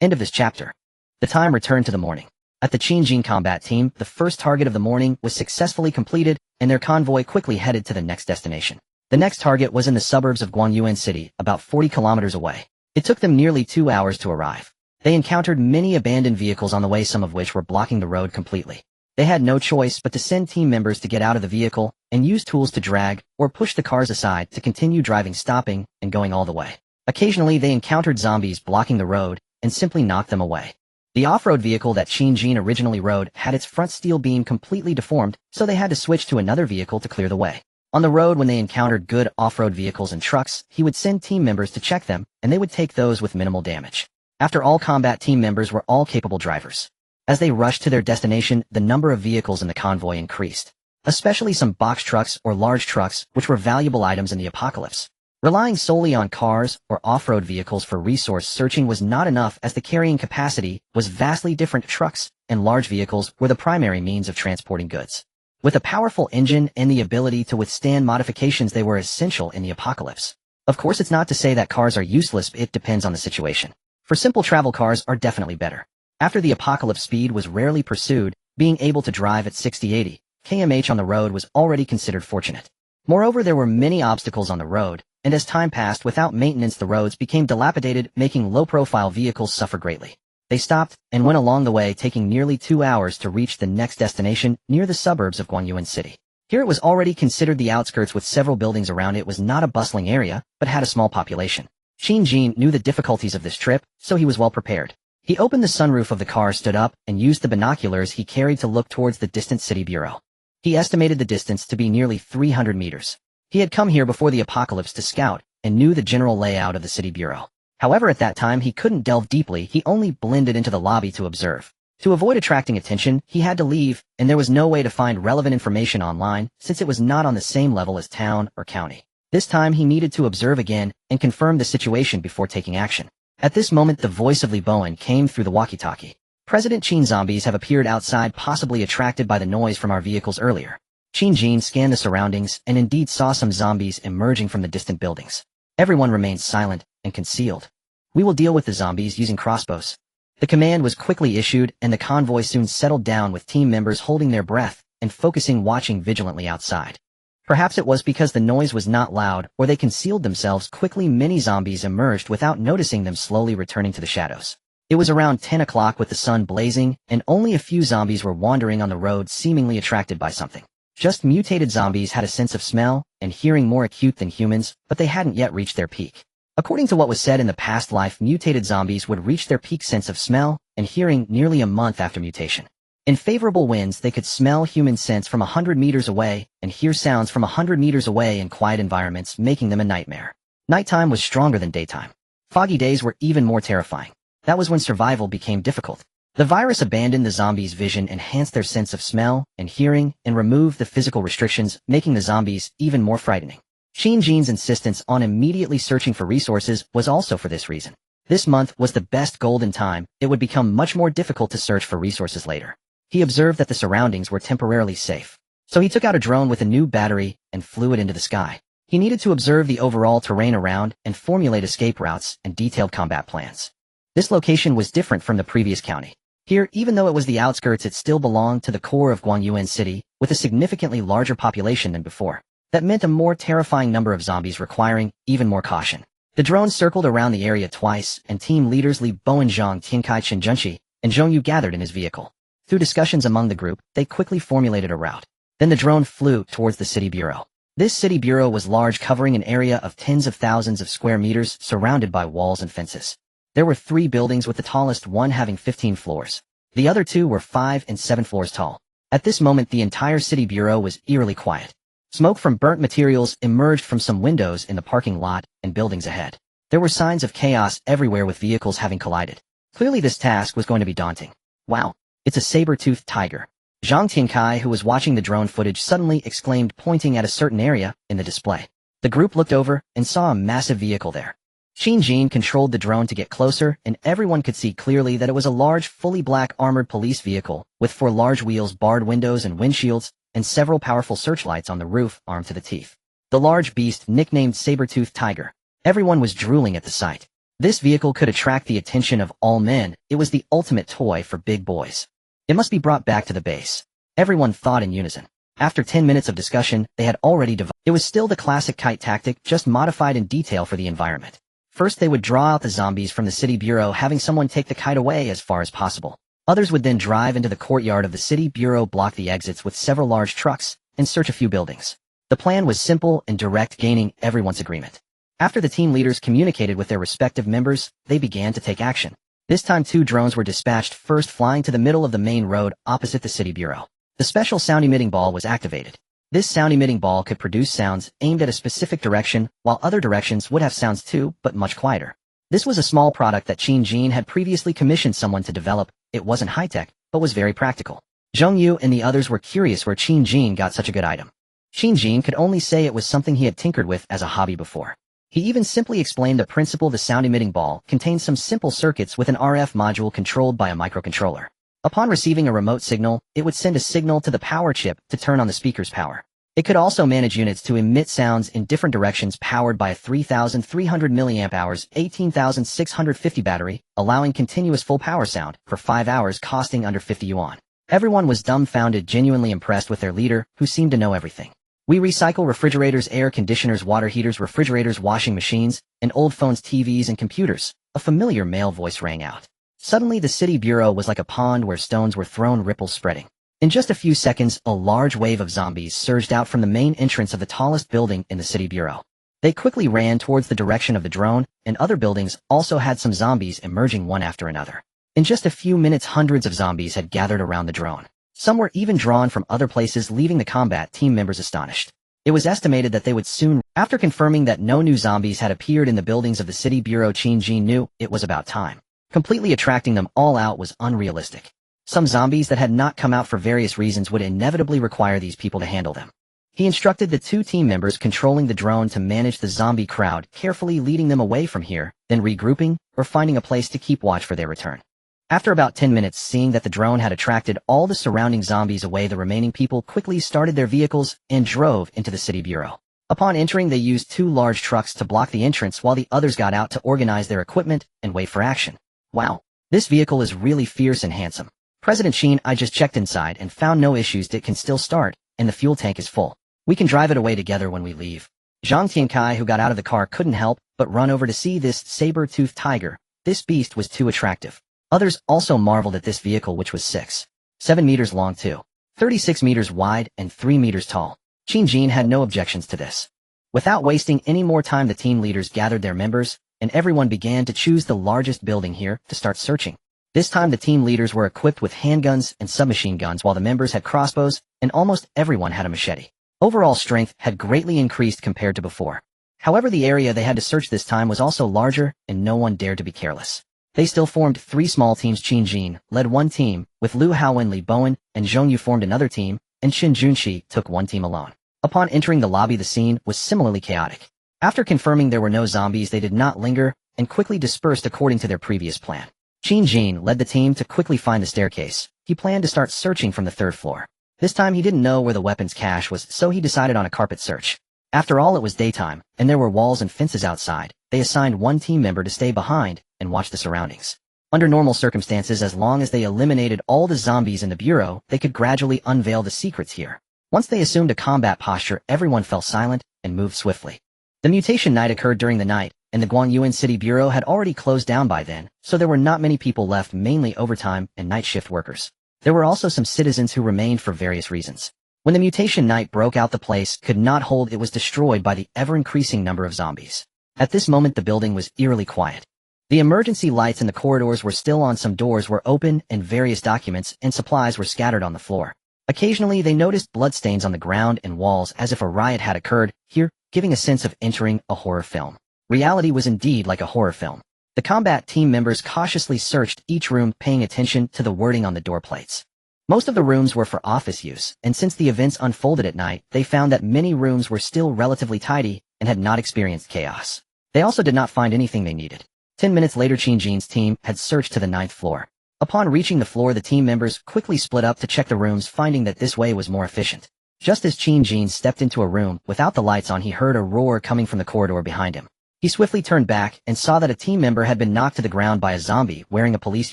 End of this chapter. The time returned to the morning. At the Qinjin combat team, the first target of the morning was successfully completed, and their convoy quickly headed to the next destination. The next target was in the suburbs of Guangyuan City, about 40 kilometers away. It took them nearly 2 hours to arrive. They encountered many abandoned vehicles on the way, some of which were blocking the road completely. They had no choice but to send team members to get out of the vehicle and use tools to drag or push the cars aside to continue driving, stopping and going all the way. Occasionally they encountered zombies blocking the road and simply knocked them away. The off-road vehicle that Qin Jin originally rode had its front steel beam completely deformed, so they had to switch to another vehicle to clear the way. On the road, when they encountered good off-road vehicles and trucks, he would send team members to check them, and they would take those with minimal damage. After all, combat team members were all capable drivers. As they rushed to their destination, the number of vehicles in the convoy increased, especially some box trucks or large trucks, which were valuable items in the apocalypse. Relying solely on cars or off-road vehicles for resource searching was not enough, as the carrying capacity was vastly different. Trucks and large vehicles were the primary means of transporting goods. With a powerful engine and the ability to withstand modifications, they were essential in the apocalypse. Of course, it's not to say that cars are useless, it depends on the situation. For simple travel, cars are definitely better. After the apocalypse, speed was rarely pursued. Being able to drive at 60-80 km/h on the road was already considered fortunate. Moreover, there were many obstacles on the road, and as time passed without maintenance, the roads became dilapidated, making low-profile vehicles suffer greatly. They stopped and went along the way, taking nearly 2 hours to reach the next destination near the suburbs of Guangyuan City. Here it was already considered the outskirts with several buildings around. It was not a bustling area, but had a small population. Qin Jin knew the difficulties of this trip, so he was well prepared. He opened the sunroof of the car, stood up, and used the binoculars he carried to look towards the distant city bureau. He estimated the distance to be nearly 300 meters. He had come here before the apocalypse to scout, and knew the general layout of the city bureau. However, at that time he couldn't delve deeply. He only blended into the lobby to observe. To avoid attracting attention, he had to leave, and there was no way to find relevant information online, since it was not on the same level as town or county. This time he needed to observe again and confirm the situation before taking action. At this moment, the voice of Li Bowen came through the walkie-talkie. President Qin, zombies have appeared outside, possibly attracted by the noise from our vehicles earlier. Qin Jin scanned the surroundings and indeed saw some zombies emerging from the distant buildings. Everyone remained silent and concealed. We will deal with the zombies using crossbows. The command was quickly issued, and the convoy soon settled down, with team members holding their breath and focusing, watching vigilantly outside. Perhaps it was because the noise was not loud, or they concealed themselves quickly. Many zombies emerged without noticing them, slowly returning to the shadows. It was around 10 o'clock with the sun blazing, and only a few zombies were wandering on the road, seemingly attracted by something. Just mutated zombies had a sense of smell and hearing more acute than humans, but they hadn't yet reached their peak. According to what was said in the past life, mutated zombies would reach their peak sense of smell and hearing nearly a month after mutation. In favorable winds, they could smell human scents from 100 meters away and hear sounds from 100 meters away in quiet environments, making them a nightmare. Nighttime was stronger than daytime. Foggy days were even more terrifying. That was when survival became difficult. The virus abandoned the zombies' vision, enhanced their sense of smell and hearing, and removed the physical restrictions, making the zombies even more frightening. Qin Jin's insistence on immediately searching for resources was also for this reason. This month was the best golden time. It would become much more difficult to search for resources later. He observed that the surroundings were temporarily safe. So he took out a drone with a new battery and flew it into the sky. He needed to observe the overall terrain around and formulate escape routes and detailed combat plans. This location was different from the previous county. Here, even though it was the outskirts, it still belonged to the core of Guangyuan City, with a significantly larger population than before. That meant a more terrifying number of zombies, requiring even more caution. The drone circled around the area twice, and team leaders Li Bowen, Zhang Tiankai, Chen Junqi, and Zhong Yu gathered in his vehicle. Through discussions among the group, they quickly formulated a route. Then the drone flew towards the city bureau. This city bureau was large, covering an area of tens of thousands of square meters, surrounded by walls and fences. There were 3 buildings, with the tallest one having 15 floors. The other 2 were 5 and 7 floors tall. At this moment, the entire city bureau was eerily quiet. Smoke from burnt materials emerged from some windows in the parking lot and buildings ahead. There were signs of chaos everywhere, with vehicles having collided. Clearly this task was going to be daunting. Wow, it's a saber-toothed tiger. Zhang Tiankai, who was watching the drone footage, suddenly exclaimed, pointing at a certain area in the display. The group looked over and saw a massive vehicle there. Qin Jin controlled the drone to get closer, and everyone could see clearly that it was a large, fully black armored police vehicle, with 4 large wheels, barred windows and windshields, and several powerful searchlights on the roof, armed to the teeth. The large beast, nicknamed Saber-Toothed Tiger. Everyone was drooling at the sight. This vehicle could attract the attention of all men. It was the ultimate toy for big boys. It must be brought back to the base. Everyone thought in unison. After 10 minutes of discussion, they had already devised. It was still the classic kite tactic, just modified in detail for the environment. First, they would draw out the zombies from the city bureau, having someone take the kite away as far as possible. Others would then drive into the courtyard of the city bureau, block the exits with several large trucks, and search a few buildings. The plan was simple and direct, gaining everyone's agreement. After the team leaders communicated with their respective members, they began to take action. This time 2 drones were dispatched, first flying to the middle of the main road opposite the city bureau. The special sound-emitting ball was activated. This sound-emitting ball could produce sounds aimed at a specific direction, while other directions would have sounds too, but much quieter. This was a small product that Qin Jin had previously commissioned someone to develop. It wasn't high-tech, but was very practical. Zhong Yu and the others were curious where Qin Jin got such a good item. Qin Jin could only say it was something he had tinkered with as a hobby before. He even simply explained the principle. The sound-emitting ball contained some simple circuits with an RF module controlled by a microcontroller. Upon receiving a remote signal, it would send a signal to the power chip to turn on the speaker's power. It could also manage units to emit sounds in different directions, powered by a 3,300 mAh, 18,650 battery, allowing continuous full power sound for 5 hours, costing under 50 yuan. Everyone was dumbfounded, genuinely impressed with their leader, who seemed to know everything. We recycle refrigerators, air conditioners, water heaters, refrigerators, washing machines, and old phones, TVs, and computers. A familiar male voice rang out. Suddenly the city bureau was like a pond where stones were thrown, ripples spreading. In just a few seconds, a large wave of zombies surged out from the main entrance of the tallest building in the city bureau. They quickly ran towards the direction of the drone, and other buildings also had some zombies emerging one after another. In just a few minutes, hundreds of zombies had gathered around the drone. Some were even drawn from other places, leaving the combat team members astonished. It was estimated that they would soon. After confirming that no new zombies had appeared in the buildings of the city bureau, Qin Jin knew it was about time. Completely attracting them all out was unrealistic. Some zombies that had not come out for various reasons would inevitably require these people to handle them. He instructed the 2 team members controlling the drone to manage the zombie crowd, carefully leading them away from here, then regrouping or finding a place to keep watch for their return. After about 10 minutes, seeing that the drone had attracted all the surrounding zombies away, the remaining people quickly started their vehicles and drove into the city bureau. Upon entering, they used 2 large trucks to block the entrance while the others got out to organize their equipment and wait for action. Wow, this vehicle is really fierce and handsome. President Qin, I just checked inside and found no issues. It can still start, and the fuel tank is full. We can drive it away together when we leave. Zhang Tiankai, who got out of the car, couldn't help but run over to see this saber-toothed tiger. This beast was too attractive. Others also marveled at this vehicle, which was 6.7 meters long too, 36 meters wide, and 3 meters tall. Qin Jin had no objections to this. Without wasting any more time, the team leaders gathered their members, and everyone began to choose the largest building here to start searching. This time the team leaders were equipped with handguns and submachine guns, while the members had crossbows, and almost everyone had a machete. Overall strength had greatly increased compared to before. However, the area they had to search this time was also larger, and no one dared to be careless. They still formed 3 small teams. Qin Jin led one team, with Lu Haowen, Li Bowen, and Zhong Yu formed another team, and Chen Junqi took one team alone. Upon entering the lobby, the scene was similarly chaotic. After confirming there were no zombies, they did not linger, and quickly dispersed according to their previous plan. Qin Jin led the team to quickly find the staircase. He planned to start searching from the 3rd floor. This time he didn't know where the weapons cache was, so he decided on a carpet search. After all, it was daytime, and there were walls and fences outside. They assigned one team member to stay behind and watch the surroundings. Under normal circumstances, as long as they eliminated all the zombies in the bureau, they could gradually unveil the secrets here. Once they assumed a combat posture, everyone fell silent and moved swiftly. The mutation night occurred during the night, and the Guangyuan City Bureau had already closed down by then, so there were not many people left, mainly overtime and night shift workers. There were also some citizens who remained for various reasons. When the mutation night broke out, the place could not hold. It was destroyed by the ever-increasing number of zombies. At this moment the building was eerily quiet. The emergency lights in the corridors were still on, some doors were open, and various documents and supplies were scattered on the floor. Occasionally they noticed bloodstains on the ground and walls as if a riot had occurred here, giving a sense of entering a horror film. Reality was indeed like a horror film. The combat team members cautiously searched each room, paying attention to the wording on the door plates. Most of the rooms were for office use, and since the events unfolded at night, they found that many rooms were still relatively tidy and had not experienced chaos. They also did not find anything they needed. 10 minutes later, Qin Jin's team had searched to the 9th floor. Upon reaching the floor, the team members quickly split up to check the rooms, finding that this way was more efficient. Just as Qin Jin stepped into a room without the lights on, he heard a roar coming from the corridor behind him. He swiftly turned back and saw that a team member had been knocked to the ground by a zombie wearing a police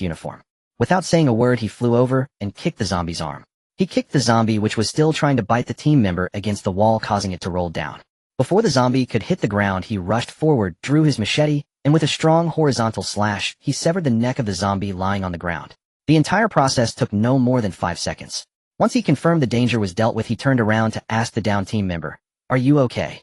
uniform. Without saying a word, he flew over and kicked the zombie's arm. He kicked the zombie, which was still trying to bite the team member, against the wall, causing it to roll down. Before the zombie could hit the ground, he rushed forward, drew his machete, and with a strong horizontal slash, he severed the neck of the zombie lying on the ground. The entire process took no more than 5 seconds. Once he confirmed the danger was dealt with, he turned around to ask the downed team member, "Are you okay?"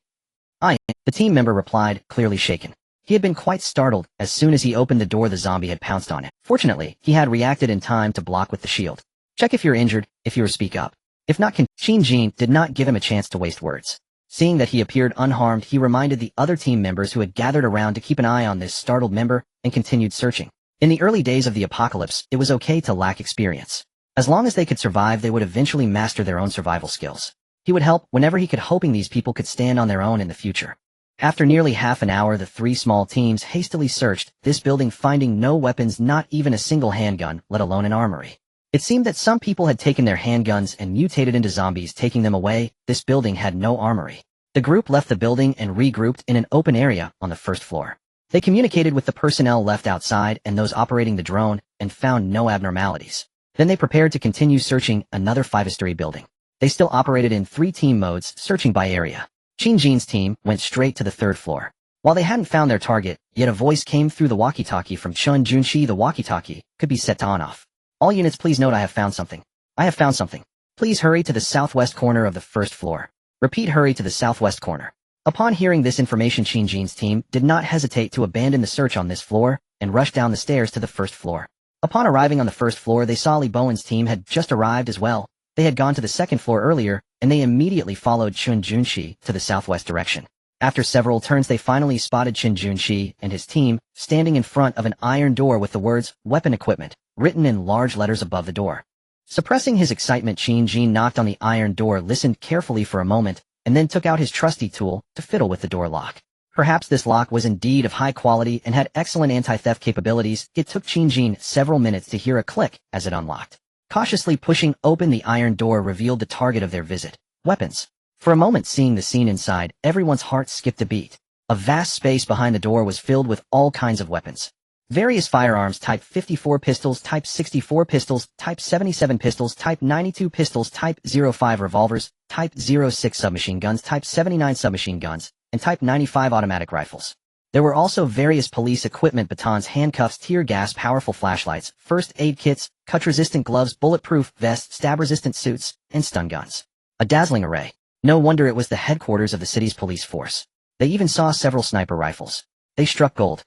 "I am," the team member replied, clearly shaken. He had been quite startled. As soon as he opened the door, the zombie had pounced on it. Fortunately, he had reacted in time to block with the shield. "Check if you're injured, if you speak up. If not, Qin Jin did not give him a chance to waste words. Seeing that he appeared unharmed, he reminded the other team members who had gathered around to keep an eye on this startled member and continued searching. In the early days of the apocalypse, it was okay to lack experience. As long as they could survive, they would eventually master their own survival skills. He would help whenever he could, hoping these people could stand on their own in the future. After nearly half an hour, the 3 small teams hastily searched this building, finding no weapons, not even a single handgun, let alone an armory. It seemed that some people had taken their handguns and mutated into zombies, taking them away. This building had no armory. The group left the building and regrouped in an open area on the 1st floor. They communicated with the personnel left outside and those operating the drone and found no abnormalities. Then they prepared to continue searching another 5-story building. They still operated in 3 team modes, searching by area. Qin Jin's team went straight to the 3rd floor. While they hadn't found their target, yet a voice came through the walkie-talkie from Chun Junshi. The walkie-talkie could be set to on-off. "All units, please note I have found something. I have found something. Please hurry to the southwest corner of the 1st floor. Repeat, hurry to the southwest corner." Upon hearing this information, Qin Jin's team did not hesitate to abandon the search on this floor and rush down the stairs to the 1st floor. Upon arriving on the 1st floor, they saw Li Bowen's team had just arrived as well. They had gone to the 2nd floor earlier, and they immediately followed Chun Junshi to the southwest direction. After several turns, they finally spotted Chun Junshi and his team standing in front of an iron door with the words "Weapon Equipment" written in large letters above the door. Suppressing his excitement, Qin Jin knocked on the iron door, listened carefully for a moment, and then took out his trusty tool to fiddle with the door lock. Perhaps this lock was indeed of high quality and had excellent anti-theft capabilities. It took Qin Jin several minutes to hear a click as it unlocked. Cautiously pushing open the iron door revealed the target of their visit: weapons. For a moment, seeing the scene inside, everyone's heart skipped a beat. A vast space behind the door was filled with all kinds of weapons. Various firearms: Type 54 pistols, Type 64 pistols, Type 77 pistols, Type 92 pistols, Type 05 revolvers, Type 06 submachine guns, Type 79 submachine guns, and Type 95 automatic rifles. There were also various police equipment: batons, handcuffs, tear gas, powerful flashlights, first aid kits, cut-resistant gloves, bulletproof vests, stab-resistant suits, and stun guns. A dazzling array. No wonder it was the headquarters of the city's police force. They even saw several sniper rifles. They struck gold.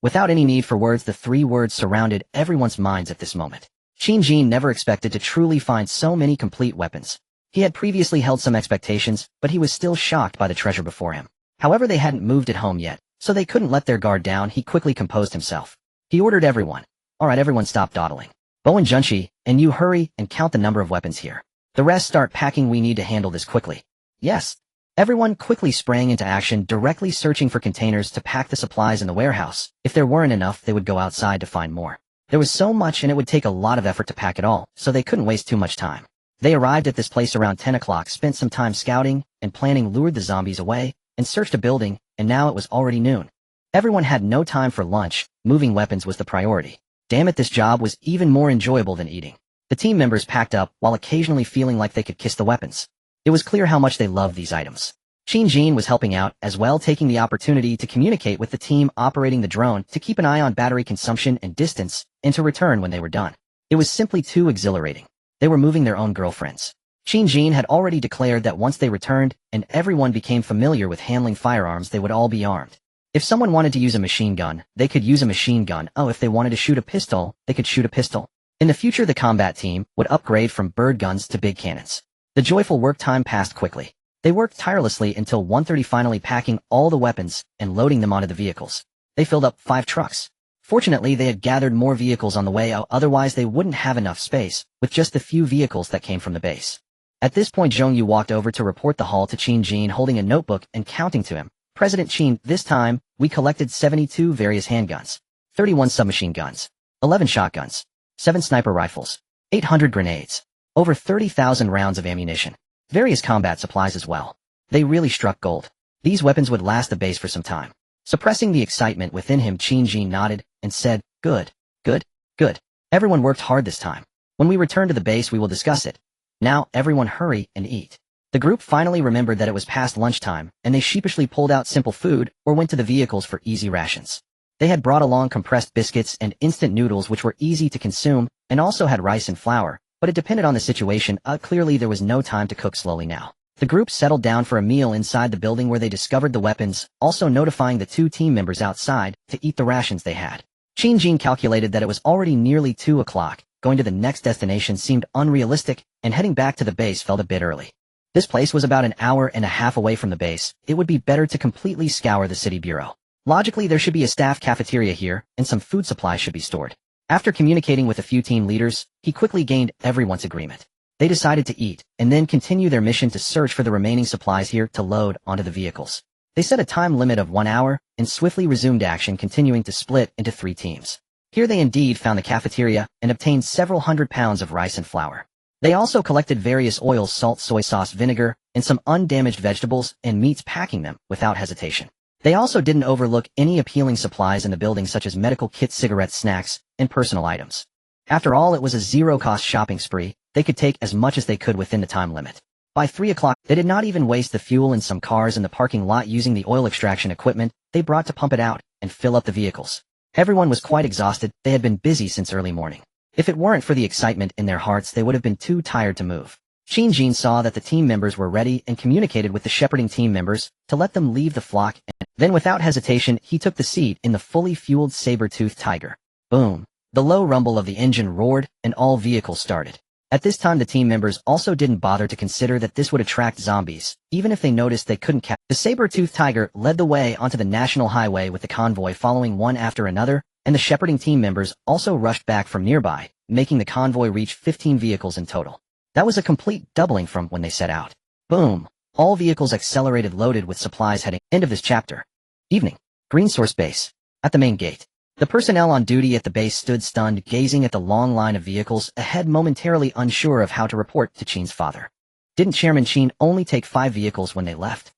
Without any need for words, the 3 words surrounded everyone's minds at this moment. Qin Jin never expected to truly find so many complete weapons. He had previously held some expectations, but he was still shocked by the treasure before him. However, they hadn't moved it home yet, so they couldn't let their guard down. He quickly composed himself. He ordered everyone, "All right, everyone, stop dawdling. Bowen Junshi, and you hurry and count the number of weapons here. The rest start packing. We need to handle this quickly." "Yes." Everyone quickly sprang into action, directly searching for containers to pack the supplies in the warehouse. If there weren't enough, they would go outside to find more. There was so much, and it would take a lot of effort to pack it all, so they couldn't waste too much time. They arrived at this place around 10 o'clock, spent some time scouting and planning, lured the zombies away, and searched a building, and now it was already noon. Everyone had no time for lunch. Moving weapons was the priority. Damn it, this job was even more enjoyable than eating. The team members packed up, while occasionally feeling like they could kiss the weapons. It was clear how much they loved these items. Jin was helping out as well, taking the opportunity to communicate with the team operating the drone to keep an eye on battery consumption and distance, and to return when they were done. It was simply too exhilarating. They were moving their own girlfriends. Jin had already declared that once they returned and everyone became familiar with handling firearms, they would all be armed. If someone wanted to use a machine gun, they could use a machine gun. Oh, if they wanted to shoot a pistol, they could shoot a pistol. In the future, the combat team would upgrade from bird guns to big cannons. The joyful work time passed quickly. They worked tirelessly until 1:30, finally packing all the weapons and loading them onto the vehicles. They filled up 5 trucks. Fortunately, they had gathered more vehicles on the way out, otherwise they wouldn't have enough space, with just the few vehicles that came from the base. At this point, Zhongyu walked over to report the haul to Jin, holding a notebook and counting to him. President Qin, this time, we collected 72 various handguns, 31 submachine guns, 11 shotguns, 7 sniper rifles, 800 grenades, over 30,000 rounds of ammunition, various combat supplies as well. They really struck gold. These weapons would last the base for some time. Suppressing the excitement within him, Jin nodded and said, good, good, good. Everyone worked hard this time. When we return to the base, we will discuss it. Now, everyone hurry and eat. The group finally remembered that it was past lunchtime, and they sheepishly pulled out simple food or went to the vehicles for easy rations. They had brought along compressed biscuits and instant noodles, which were easy to consume, and also had rice and flour, but it depended on the situation. Clearly there was no time to cook slowly now. The group settled down for a meal inside the building where they discovered the weapons, also notifying the 2 team members outside to eat the rations they had. Jin calculated that it was already nearly 2 o'clock. Going to the next destination seemed unrealistic, and heading back to the base felt a bit early. This place was about an hour and a half away from the base. It would be better to completely scour the city bureau. Logically, there should be a staff cafeteria here, and some food supplies should be stored. After communicating with a few team leaders, he quickly gained everyone's agreement. They decided to eat, and then continue their mission to search for the remaining supplies here to load onto the vehicles. They set a time limit of 1 hour, and swiftly resumed action, continuing to split into 3 teams. Here they indeed found the cafeteria, and obtained several hundred pounds of rice and flour. They also collected various oils, salt, soy sauce, vinegar, and some undamaged vegetables and meats, packing them without hesitation. They also didn't overlook any appealing supplies in the building, such as medical kits, cigarettes, snacks, and personal items. After all, it was a zero-cost shopping spree. They could take as much as they could within the time limit. By 3 o'clock, they did not even waste the fuel in some cars in the parking lot, using the oil extraction equipment they brought to pump it out and fill up the vehicles. Everyone was quite exhausted. They had been busy since early morning. If it weren't for the excitement in their hearts, they would have been too tired to move. Jin saw that the team members were ready and communicated with the shepherding team members to let them leave the flock, and then without hesitation, he took the seat in the fully fueled saber-toothed tiger. Boom! The low rumble of the engine roared, and all vehicles started. At this time, the team members also didn't bother to consider that this would attract zombies, even if they noticed they couldn't catch. The saber-toothed tiger led the way onto the national highway, with the convoy following one after another, and the shepherding team members also rushed back from nearby, making the convoy reach 15 vehicles in total. That was a complete doubling from when they set out. Boom! All vehicles accelerated, loaded with supplies, heading. End of this chapter. Evening. Green Source Base. At the main gate. The personnel on duty at the base stood stunned, gazing at the long line of vehicles ahead, momentarily unsure of how to report to Qin's father. Didn't Chairman Qin only take 5 vehicles when they left?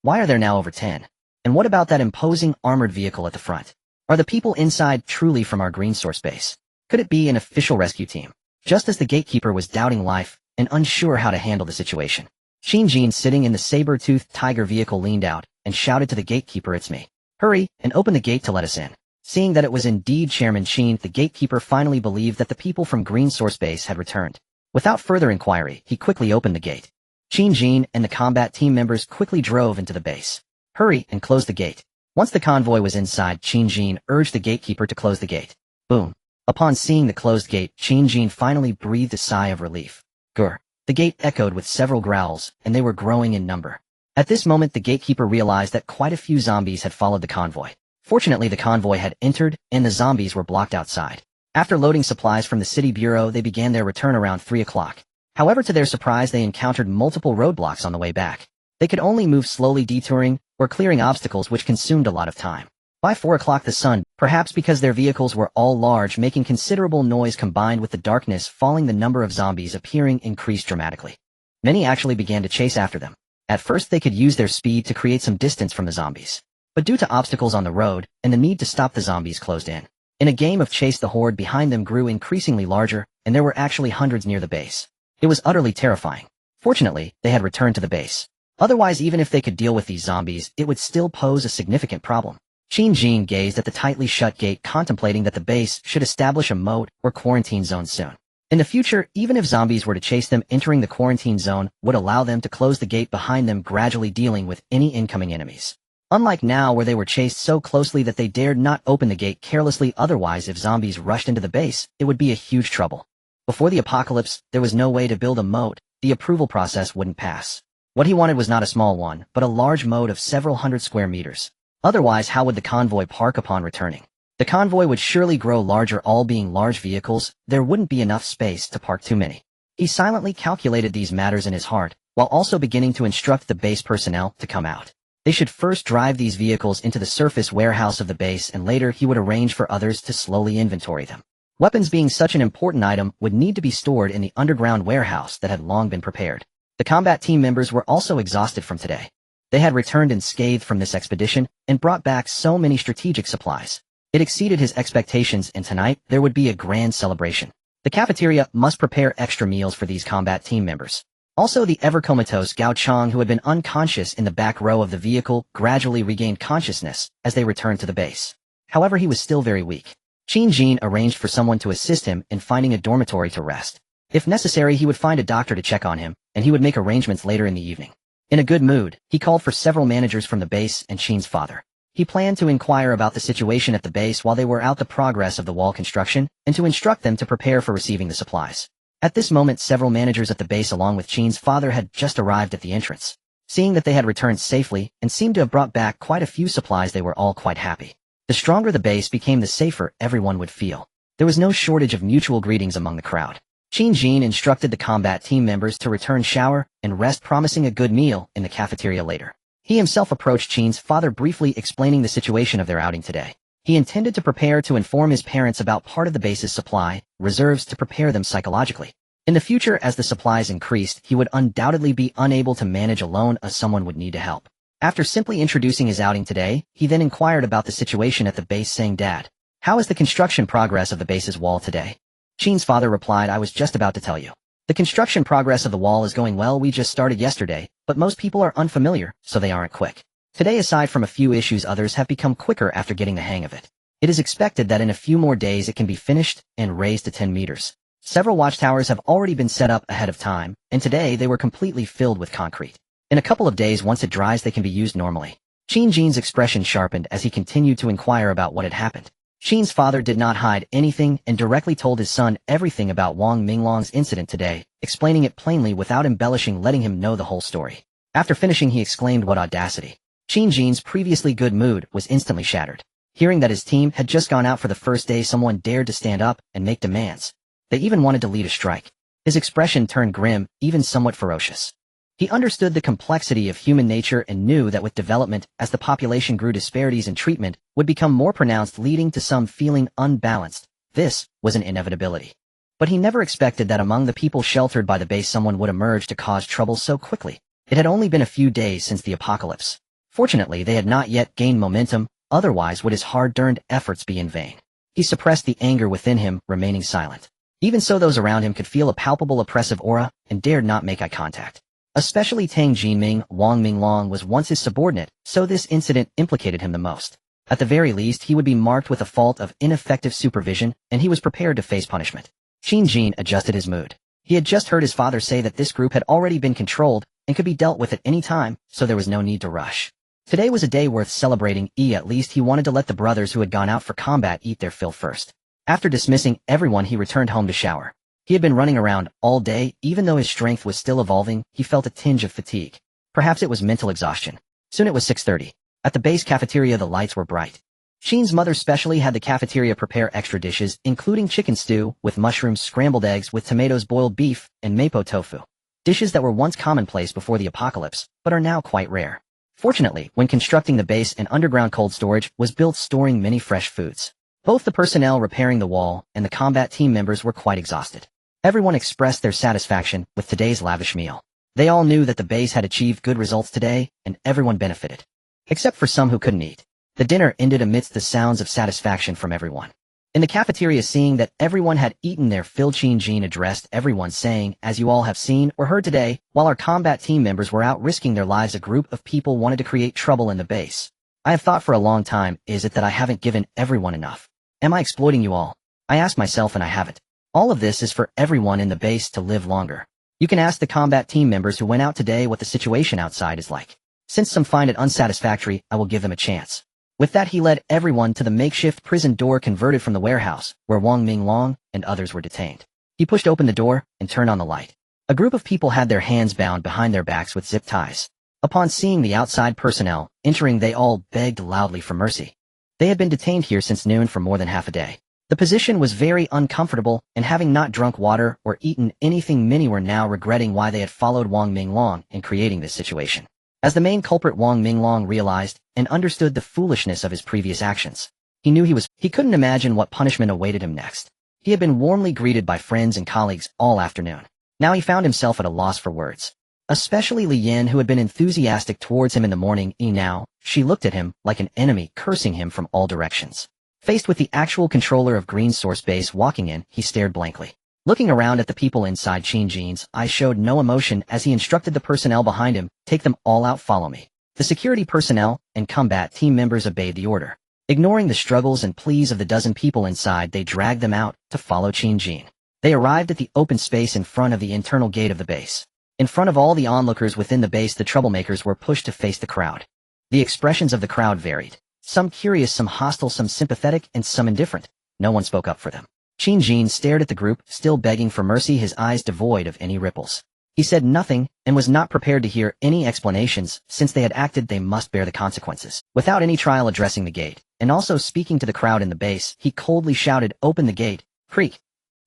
Why are there now over 10? And what about that imposing armored vehicle at the front? Are the people inside truly from our Green Source Base? Could it be an official rescue team? Just as the gatekeeper was doubting life and unsure how to handle the situation, Jin, sitting in the saber-toothed tiger vehicle, leaned out and shouted to the gatekeeper, "It's me. Hurry and open the gate to let us in." Seeing that it was indeed Chairman Qin, the gatekeeper finally believed that the people from Green Source Base had returned. Without further inquiry, he quickly opened the gate. Jin and the combat team members quickly drove into the base. "Hurry and close the gate." Once the convoy was inside, Jin urged the gatekeeper to close the gate. Boom. Upon seeing the closed gate, Jin finally breathed a sigh of relief. Grr. The gate echoed with several growls, and they were growing in number. At this moment, the gatekeeper realized that quite a few zombies had followed the convoy. Fortunately, the convoy had entered, and the zombies were blocked outside. After loading supplies from the city bureau, they began their return around 3 o'clock. However, to their surprise, they encountered multiple roadblocks on the way back. They could only move slowly, detouring or clearing obstacles, which consumed a lot of time. By 4 o'clock, the sun, perhaps because their vehicles were all large, making considerable noise, combined with the darkness falling, the number of zombies appearing increased dramatically. Many actually began to chase after them. At first, they could use their speed to create some distance from the zombies. But due to obstacles on the road and the need to stop the zombies, closed in. In a game of chase, the horde behind them grew increasingly larger, and there were actually hundreds near the base. It was utterly terrifying. Fortunately, they had returned to the base. Otherwise, even if they could deal with these zombies, it would still pose a significant problem. Qin Jin gazed at the tightly shut gate, contemplating that the base should establish a moat or quarantine zone soon. In the future, even if zombies were to chase them, entering the quarantine zone would allow them to close the gate behind them, gradually dealing with any incoming enemies. Unlike now, where they were chased so closely that they dared not open the gate carelessly. Otherwise, if zombies rushed into the base, it would be a huge trouble. Before the apocalypse, there was no way to build a moat. The approval process wouldn't pass. What he wanted was not a small one, but a large moat of several hundred square meters. Otherwise, how would the convoy park upon returning? The convoy would surely grow larger. All being large vehicles, there wouldn't be enough space to park too many. He silently calculated these matters in his heart, while also beginning to instruct the base personnel to come out. They should first drive these vehicles into the surface warehouse of the base, and later he would arrange for others to slowly inventory them. Weapons, being such an important item, would need to be stored in the underground warehouse that had long been prepared. The combat team members were also exhausted from today. They had returned unscathed from this expedition and brought back so many strategic supplies. It exceeded his expectations, and tonight there would be a grand celebration. The cafeteria must prepare extra meals for these combat team members. Also, the ever-comatose Gao Chang, who had been unconscious in the back row of the vehicle, gradually regained consciousness as they returned to the base. However, he was still very weak. Qin Jin arranged for someone to assist him in finding a dormitory to rest. If necessary, he would find a doctor to check on him, and he would make arrangements later in the evening. In a good mood, he called for several managers from the base and Qin's father. He planned to inquire about the situation at the base while they were out, the progress of the wall construction, and to instruct them to prepare for receiving the supplies. At this moment, several managers at the base along with Qin's father had just arrived at the entrance. Seeing that they had returned safely and seemed to have brought back quite a few supplies, they were all quite happy. The stronger the base became, the safer everyone would feel. There was no shortage of mutual greetings among the crowd. Qin Jin instructed the combat team members to return, shower, and rest, promising a good meal in the cafeteria later. He himself approached Qin's father, briefly explaining the situation of their outing today. He intended to prepare to inform his parents about part of the base's supply reserves to prepare them psychologically. In the future, as the supplies increased, he would undoubtedly be unable to manage alone, as someone would need to help. After simply introducing his outing today, he then inquired about the situation at the base, saying, "Dad, how is the construction progress of the base's wall today?" Qin's father replied, "I was just about to tell you. The construction progress of the wall is going well. We just started yesterday, but most people are unfamiliar, so they aren't quick. Today, aside from a few issues, others have become quicker after getting the hang of it. It is expected that in a few more days it can be finished and raised to 10 meters. Several watchtowers have already been set up ahead of time, and today they were completely filled with concrete. In a couple of days, once it dries, they can be used normally." Qin Jin's expression sharpened as he continued to inquire about what had happened. Qin's father did not hide anything and directly told his son everything about Wang Minglong's incident today, explaining it plainly without embellishing, letting him know the whole story. After finishing, he exclaimed, "What audacity!" Qin Jin's previously good mood was instantly shattered. Hearing that his team had just gone out for the first day, someone dared to stand up and make demands. They even wanted to lead a strike. His expression turned grim, even somewhat ferocious. He understood the complexity of human nature and knew that with development, as the population grew, disparities in treatment would become more pronounced, leading to some feeling unbalanced. This was an inevitability. But he never expected that among the people sheltered by the base, someone would emerge to cause trouble so quickly. It had only been a few days since the apocalypse. Fortunately, they had not yet gained momentum, otherwise would his hard-earned efforts be in vain. He suppressed the anger within him, remaining silent. Even so, those around him could feel a palpable oppressive aura and dared not make eye contact. Especially Tang Jinming. Wang Minglong was once his subordinate, so this incident implicated him the most. At the very least, he would be marked with a fault of ineffective supervision, and he was prepared to face punishment. Qin Jin adjusted his mood. He had just heard his father say that this group had already been controlled and could be dealt with at any time, so there was no need to rush. Today was a day worth celebrating. At least he wanted to let the brothers who had gone out for combat eat their fill first. After dismissing everyone, he returned home to shower. He had been running around all day. Even though his strength was still evolving, he felt a tinge of fatigue. Perhaps it was mental exhaustion. Soon it was 6:30. At the base cafeteria, the lights were bright. Qin's mother specially had the cafeteria prepare extra dishes, including chicken stew with mushrooms, scrambled eggs with tomatoes, boiled beef, and mapo tofu. Dishes that were once commonplace before the apocalypse, but are now quite rare. Fortunately, when constructing the base, an underground cold storage was built, storing many fresh foods. Both the personnel repairing the wall and the combat team members were quite exhausted. Everyone expressed their satisfaction with today's lavish meal. They all knew that the base had achieved good results today, and everyone benefited. Except for some who couldn't eat. The dinner ended amidst the sounds of satisfaction from everyone. In the cafeteria, seeing that everyone had eaten their fill, Jean addressed everyone saying, "As you all have seen or heard today, while our combat team members were out risking their lives, a group of people wanted to create trouble in the base. I have thought for a long time, is it that I haven't given everyone enough? Am I exploiting you all? I ask myself and I haven't. All of this is for everyone in the base to live longer. You can ask the combat team members who went out today what the situation outside is like. Since some find it unsatisfactory, I will give them a chance." With that, he led everyone to the makeshift prison door converted from the warehouse, where Wang Minglong and others were detained. He pushed open the door and turned on the light. A group of people had their hands bound behind their backs with zip ties. Upon seeing the outside personnel entering, they all begged loudly for mercy. They had been detained here since noon for more than half a day. The position was very uncomfortable, and having not drunk water or eaten anything, many were now regretting why they had followed Wang Minglong in creating this situation. As the main culprit, Wang Minglong realized and understood the foolishness of his previous actions. He couldn't imagine what punishment awaited him next. He had been warmly greeted by friends and colleagues all afternoon. Now he found himself at a loss for words. Especially Li Yin, who had been enthusiastic towards him in the morning. Now, she looked at him like an enemy, cursing him from all directions. Faced with the actual controller of Green Source Base walking in, he stared blankly. Looking around at the people inside, Jin's eyes showed no emotion as he instructed the personnel behind him, "Take them all out, follow me." The security personnel and combat team members obeyed the order. Ignoring the struggles and pleas of the dozen people inside, they dragged them out to follow Jin. They arrived at the open space in front of the internal gate of the base. In front of all the onlookers within the base, the troublemakers were pushed to face the crowd. The expressions of the crowd varied. Some curious, some hostile, some sympathetic, and some indifferent. No one spoke up for them. Jin stared at the group, still begging for mercy, his eyes devoid of any ripples. He said nothing, and was not prepared to hear any explanations. Since they had acted, they must bear the consequences. Without any trial, addressing the gate, and also speaking to the crowd in the base, he coldly shouted, "Open the gate!" Creak.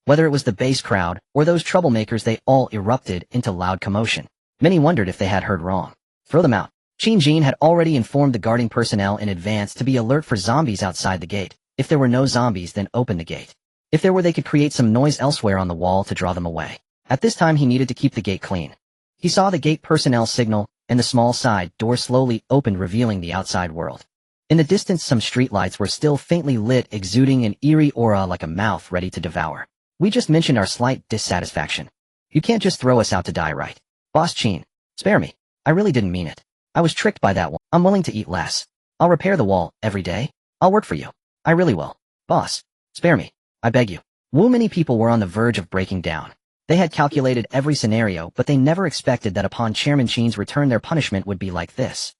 Whether it was the base crowd, or those troublemakers, they all erupted into loud commotion. Many wondered if they had heard wrong. "Throw them out." Jin had already informed the guarding personnel in advance to be alert for zombies outside the gate. If there were no zombies, then open the gate. If there were, they could create some noise elsewhere on the wall to draw them away. At this time, he needed to keep the gate clean. He saw the gate personnel signal, and the small side door slowly opened, revealing the outside world. In the distance, some streetlights were still faintly lit, exuding an eerie aura like a mouth ready to devour. "We just mentioned our slight dissatisfaction. You can't just throw us out to die, right? Boss Chin, spare me. I really didn't mean it. I was tricked by that one. I'm willing to eat less. I'll repair the wall every day. I'll work for you. I really will. Boss, spare me. I beg you." Many people were on the verge of breaking down. They had calculated every scenario, but they never expected that upon Chairman Chin's return, their punishment would be like this.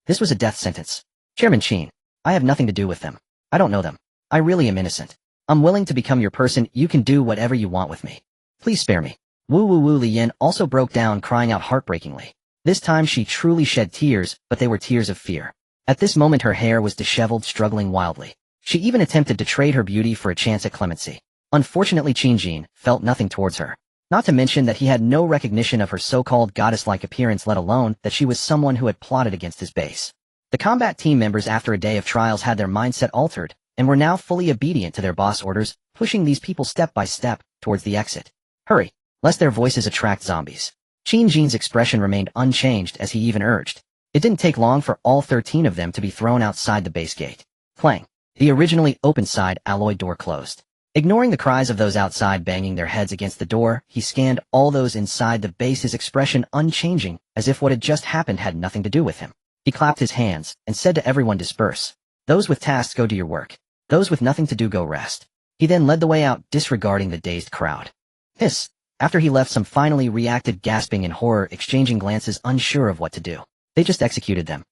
This was a death sentence. "Chairman Chin, I have nothing to do with them. I don't know them. I really am innocent. I'm willing to become your person. You can do whatever you want with me. Please spare me." Li Yin also broke down, crying out heartbreakingly. This time she truly shed tears, but they were tears of fear. At this moment her hair was disheveled, struggling wildly. She even attempted to trade her beauty for a chance at clemency. Unfortunately, Jin felt nothing towards her. Not to mention that he had no recognition of her so-called goddess-like appearance, let alone that she was someone who had plotted against his base. The combat team members, after a day of trials, had their mindset altered, and were now fully obedient to their boss orders, pushing these people step by step towards the exit. "Hurry, lest their voices attract zombies." Jin's expression remained unchanged as he even urged. It didn't take long for all 13 of them to be thrown outside the base gate. Clang. The originally open side alloy door closed. Ignoring the cries of those outside banging their heads against the door, he scanned all those inside the base, his expression unchanging, as if what had just happened had nothing to do with him. He clapped his hands and said to everyone, "Disperse. Those with tasks go do your work. Those with nothing to do go rest." He then led the way out, disregarding the dazed crowd. Hiss. After he left, some finally reacted, gasping in horror, exchanging glances, unsure of what to do. They just executed them.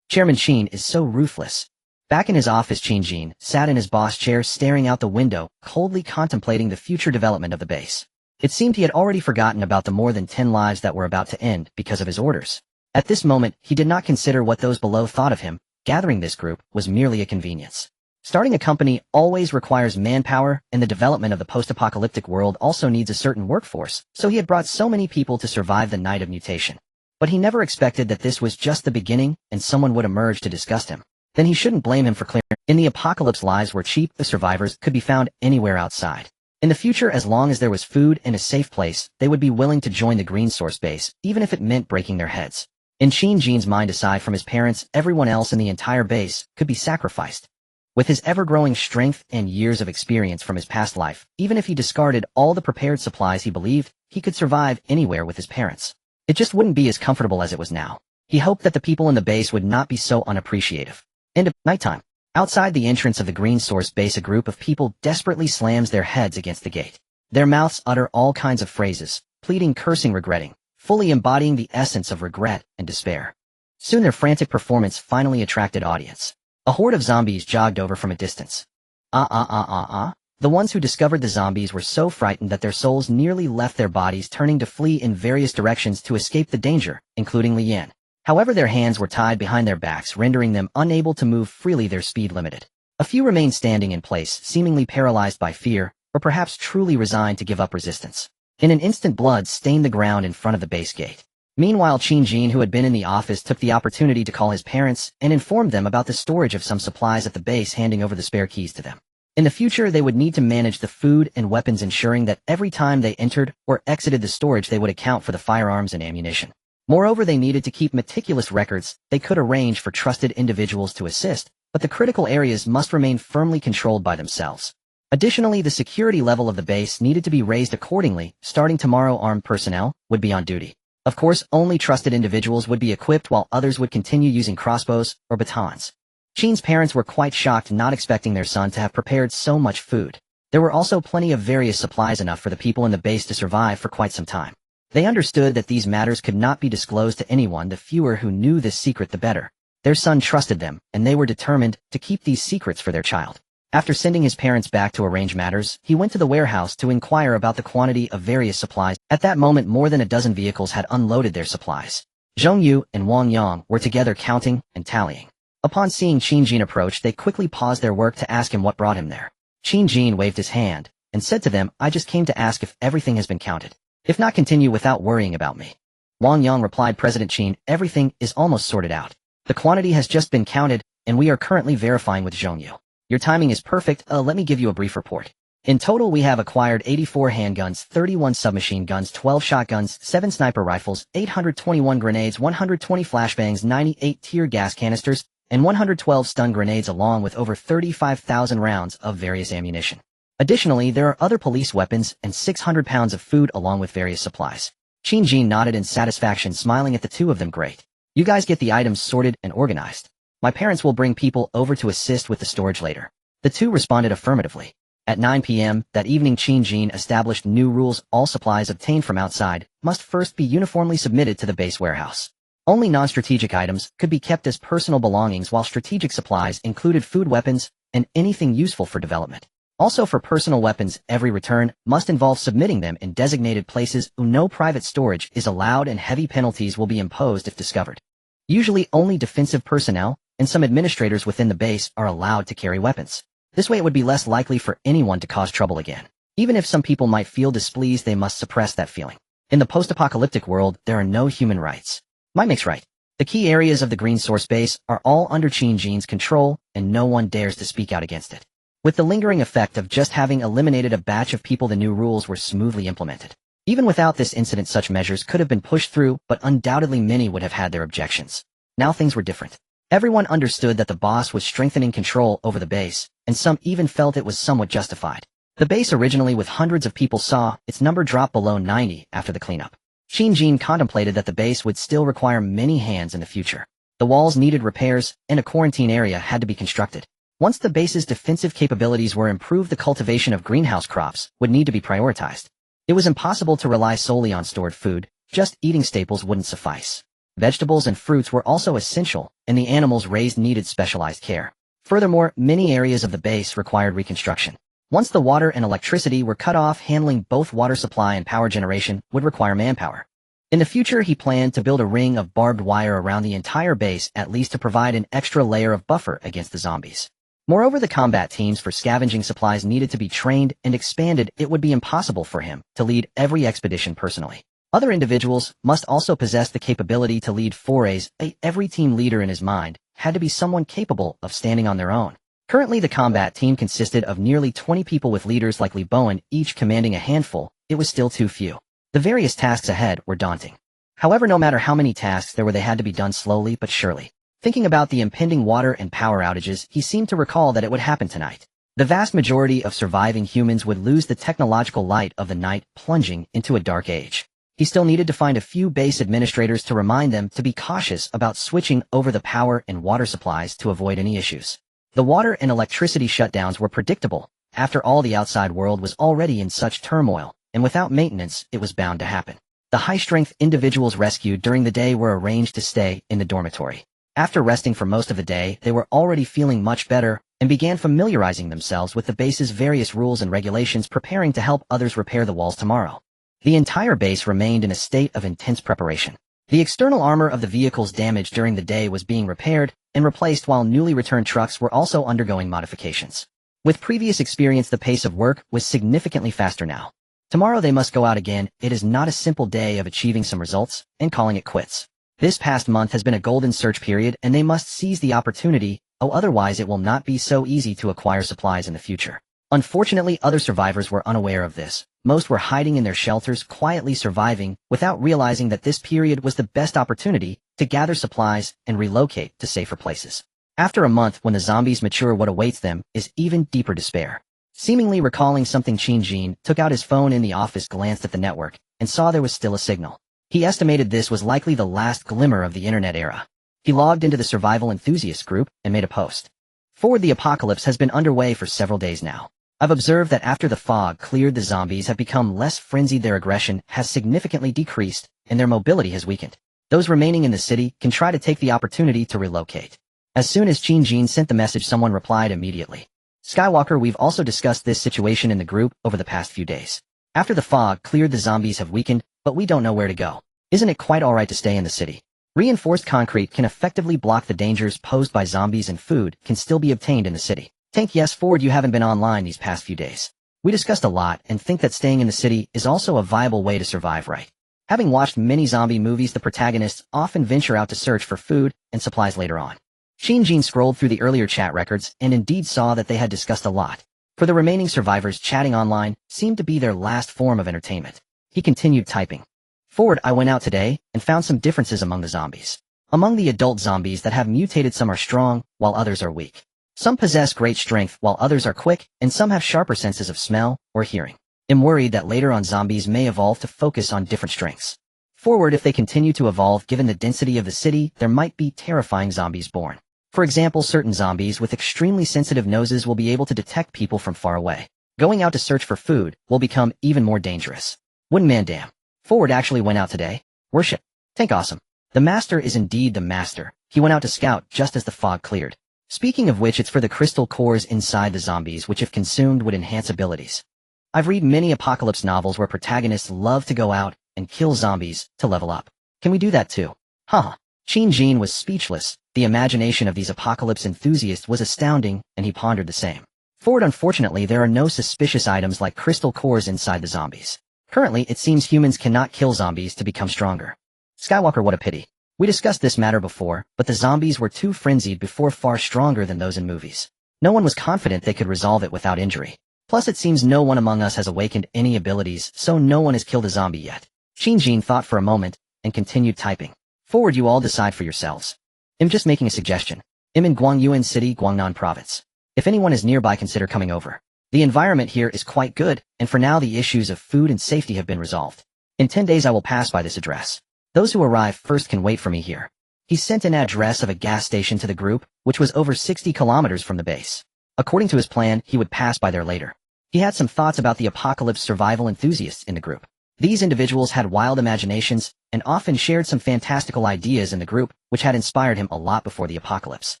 Chairman Chin is so ruthless. Back in his office, Jin sat in his boss chair, staring out the window, coldly contemplating the future development of the base. It seemed he had already forgotten about the more than 10 lives that were about to end because of his orders. At this moment, he did not consider what those below thought of him. Gathering this group was merely a convenience. Starting a company always requires manpower, and the development of the post-apocalyptic world also needs a certain workforce, so he had brought so many people to survive the night of mutation. But he never expected that this was just the beginning, and someone would emerge to disgust him. Then he shouldn't blame him for clearing. In the apocalypse, lives were cheap. The survivors could be found anywhere outside. In the future, as long as there was food and a safe place, they would be willing to join the Green Source Base, even if it meant breaking their heads. In Jin's mind, aside from his parents, everyone else in the entire base could be sacrificed. With his ever-growing strength and years of experience from his past life, even if he discarded all the prepared supplies he believed, he could survive anywhere with his parents. It just wouldn't be as comfortable as it was now. He hoped that the people in the base would not be so unappreciative. End of nighttime. Outside the entrance of the Green Source base, a group of people desperately slams their heads against the gate. Their mouths utter all kinds of phrases, pleading, cursing, regretting, fully embodying the essence of regret and despair. Soon their frantic performance finally attracted audience. A horde of zombies jogged over from a distance. The ones who discovered the zombies were so frightened that their souls nearly left their bodies, turning to flee in various directions to escape the danger, including Li Yan. However, their hands were tied behind their backs, rendering them unable to move freely, their speed limited. A few remained standing in place, seemingly paralyzed by fear, or perhaps truly resigned to give up resistance. In an instant, blood stained the ground in front of the base gate. Meanwhile, Qin Jin, who had been in the office, took the opportunity to call his parents and informed them about the storage of some supplies at the base, handing over the spare keys to them. In the future, they would need to manage the food and weapons, ensuring that every time they entered or exited the storage, they would account for the firearms and ammunition. Moreover, they needed to keep meticulous records. They could arrange for trusted individuals to assist, but the critical areas must remain firmly controlled by themselves. Additionally, the security level of the base needed to be raised accordingly. Starting tomorrow, armed personnel would be on duty. Of course, only trusted individuals would be equipped, while others would continue using crossbows or batons. Qin's parents were quite shocked, not expecting their son to have prepared so much food. There were also plenty of various supplies, enough for the people in the base to survive for quite some time. They understood that these matters could not be disclosed to anyone. The fewer who knew this secret, the better. Their son trusted them, and they were determined to keep these secrets for their child. After sending his parents back to arrange matters, he went to the warehouse to inquire about the quantity of various supplies. At that moment, more than a dozen vehicles had unloaded their supplies. Zhong Yu and Wang Yang were together, counting and tallying. Upon seeing Qin Jin approach, they quickly paused their work to ask him what brought him there. Qin Jin waved his hand and said to them, "I just came to ask if everything has been counted. If not, continue without worrying about me." Wang Yang replied, "President Qin, everything is almost sorted out. The quantity has just been counted, and we are currently verifying with Zhong Yu. Your timing is perfect. Let me give you a brief report. In total, we have acquired 84 handguns, 31 submachine guns, 12 shotguns, 7 sniper rifles, 821 grenades, 120 flashbangs, 98 tear gas canisters, and 112 stun grenades, along with over 35,000 rounds of various ammunition. Additionally, there are other police weapons and 600 pounds of food, along with various supplies." Qin Jin nodded in satisfaction, smiling at the two of them. "Great. You guys get the items sorted and organized. My parents will bring people over to assist with the storage later." The two responded affirmatively. At 9 p.m. that evening, Qin Jin established new rules. All supplies obtained from outside must first be uniformly submitted to the base warehouse. Only non-strategic items could be kept as personal belongings, while strategic supplies included food, weapons, and anything useful for development. Also, for personal weapons, every return must involve submitting them in designated places. No private storage is allowed, and heavy penalties will be imposed if discovered. Usually, only defensive personnel and some administrators within the base are allowed to carry weapons. This way, it would be less likely for anyone to cause trouble again. Even if some people might feel displeased, they must suppress that feeling. In the post-apocalyptic world, there are no human rights. Might makes right. The key areas of the Green Source base are all under Qin Jin's control, and no one dares to speak out against it. With the lingering effect of just having eliminated a batch of people, the new rules were smoothly implemented. Even without this incident, such measures could have been pushed through, but undoubtedly many would have had their objections. Now things were different. Everyone understood that the boss was strengthening control over the base, and some even felt it was somewhat justified. The base, originally with hundreds of people, saw its number drop below 90 after the cleanup. Qin Jin contemplated that the base would still require many hands in the future. The walls needed repairs, and a quarantine area had to be constructed. Once the base's defensive capabilities were improved, the cultivation of greenhouse crops would need to be prioritized. It was impossible to rely solely on stored food. Just eating staples wouldn't suffice. Vegetables and fruits were also essential, and the animals raised needed specialized care. Furthermore, many areas of the base required reconstruction. Once the water and electricity were cut off, handling both water supply and power generation would require manpower. In the future, he planned to build a ring of barbed wire around the entire base, at least to provide an extra layer of buffer against the zombies. Moreover, the combat teams for scavenging supplies needed to be trained and expanded. It would be impossible for him to lead every expedition personally. Other individuals must also possess the capability to lead forays. Every team leader in his mind had to be someone capable of standing on their own. Currently, the combat team consisted of nearly 20 people, with leaders like Li Bowen each commanding a handful. It was still too few. The various tasks ahead were daunting. However, no matter how many tasks there were, they had to be done slowly but surely. Thinking about the impending water and power outages, he seemed to recall that it would happen tonight. The vast majority of surviving humans would lose the technological light of the night, plunging into a dark age. He still needed to find a few base administrators to remind them to be cautious about switching over the power and water supplies to avoid any issues. The water and electricity shutdowns were predictable. After all, the outside world was already in such turmoil, and without maintenance, it was bound to happen. The high-strength individuals rescued during the day were arranged to stay in the dormitory. After resting for most of the day, they were already feeling much better and began familiarizing themselves with the base's various rules and regulations, preparing to help others repair the walls tomorrow. The entire base remained in a state of intense preparation. The external armor of the vehicles damaged during the day was being repaired and replaced, while newly returned trucks were also undergoing modifications. With previous experience, the pace of work was significantly faster now. Tomorrow they must go out again. It is not a simple day of achieving some results and calling it quits. This past month has been a golden search period, and they must seize the opportunity, otherwise it will not be so easy to acquire supplies in the future. Unfortunately, other survivors were unaware of this. Most were hiding in their shelters, quietly surviving, without realizing that this period was the best opportunity to gather supplies and relocate to safer places. After a month, when the zombies mature, what awaits them is even deeper despair. Seemingly recalling something, Qin took out his phone in the office, glanced at the network, and saw there was still a signal. He estimated this was likely the last glimmer of the internet era. He logged into the survival enthusiast group and made a post. Forward, the apocalypse has been underway for several days now. I've observed that after the fog cleared, the zombies have become less frenzied, their aggression has significantly decreased, and their mobility has weakened. Those remaining in the city can try to take the opportunity to relocate. As soon as Qin sent the message, someone replied immediately. Skywalker, we've also discussed this situation in the group over the past few days. After the fog cleared, the zombies have weakened, but we don't know where to go. Isn't it quite alright to stay in the city? Reinforced concrete can effectively block the dangers posed by zombies, and food can still be obtained in the city. Tank, yes, Forward, you haven't been online these past few days. We discussed a lot and think that staying in the city is also a viable way to survive, right? Having watched many zombie movies, the protagonists often venture out to search for food and supplies later on. Qin scrolled through the earlier chat records and indeed saw that they had discussed a lot. For the remaining survivors, chatting online seemed to be their last form of entertainment. He continued typing. Forward, I went out today and found some differences among the zombies. Among the adult zombies that have mutated, some are strong, while others are weak. Some possess great strength, while others are quick, and some have sharper senses of smell or hearing. I'm worried that later on zombies may evolve to focus on different strengths. Forward, if they continue to evolve, given the density of the city, there might be terrifying zombies born. For example, certain zombies with extremely sensitive noses will be able to detect people from far away. Going out to search for food will become even more dangerous. Wouldn't man damn. Forward actually went out today. Worship. Tank, awesome. The master is indeed the master. He went out to scout just as the fog cleared. Speaking of which, it's for the crystal cores inside the zombies, which if consumed would enhance abilities. I've read many apocalypse novels where protagonists love to go out and kill zombies to level up. Can we do that too? Haha. Qin was speechless. The imagination of these apocalypse enthusiasts was astounding, and he pondered the same. Forward, unfortunately, there are no suspicious items like crystal cores inside the zombies. Currently, it seems humans cannot kill zombies to become stronger. Skywalker, what a pity. We discussed this matter before, but the zombies were too frenzied before, far stronger than those in movies. No one was confident they could resolve it without injury. Plus, it seems no one among us has awakened any abilities, so no one has killed a zombie yet. Qin thought for a moment and continued typing. Forward, you all decide for yourselves. I'm just making a suggestion. I'm in Guangyuan City, Guangnan Province. If anyone is nearby, consider coming over. The environment here is quite good, and for now the issues of food and safety have been resolved. In 10 days I will pass by this address. Those who arrive first can wait for me here. He sent an address of a gas station to the group, which was over 60 kilometers from the base. According to his plan, he would pass by there later. He had some thoughts about the apocalypse survival enthusiasts in the group. These individuals had wild imaginations and often shared some fantastical ideas in the group, which had inspired him a lot before the apocalypse.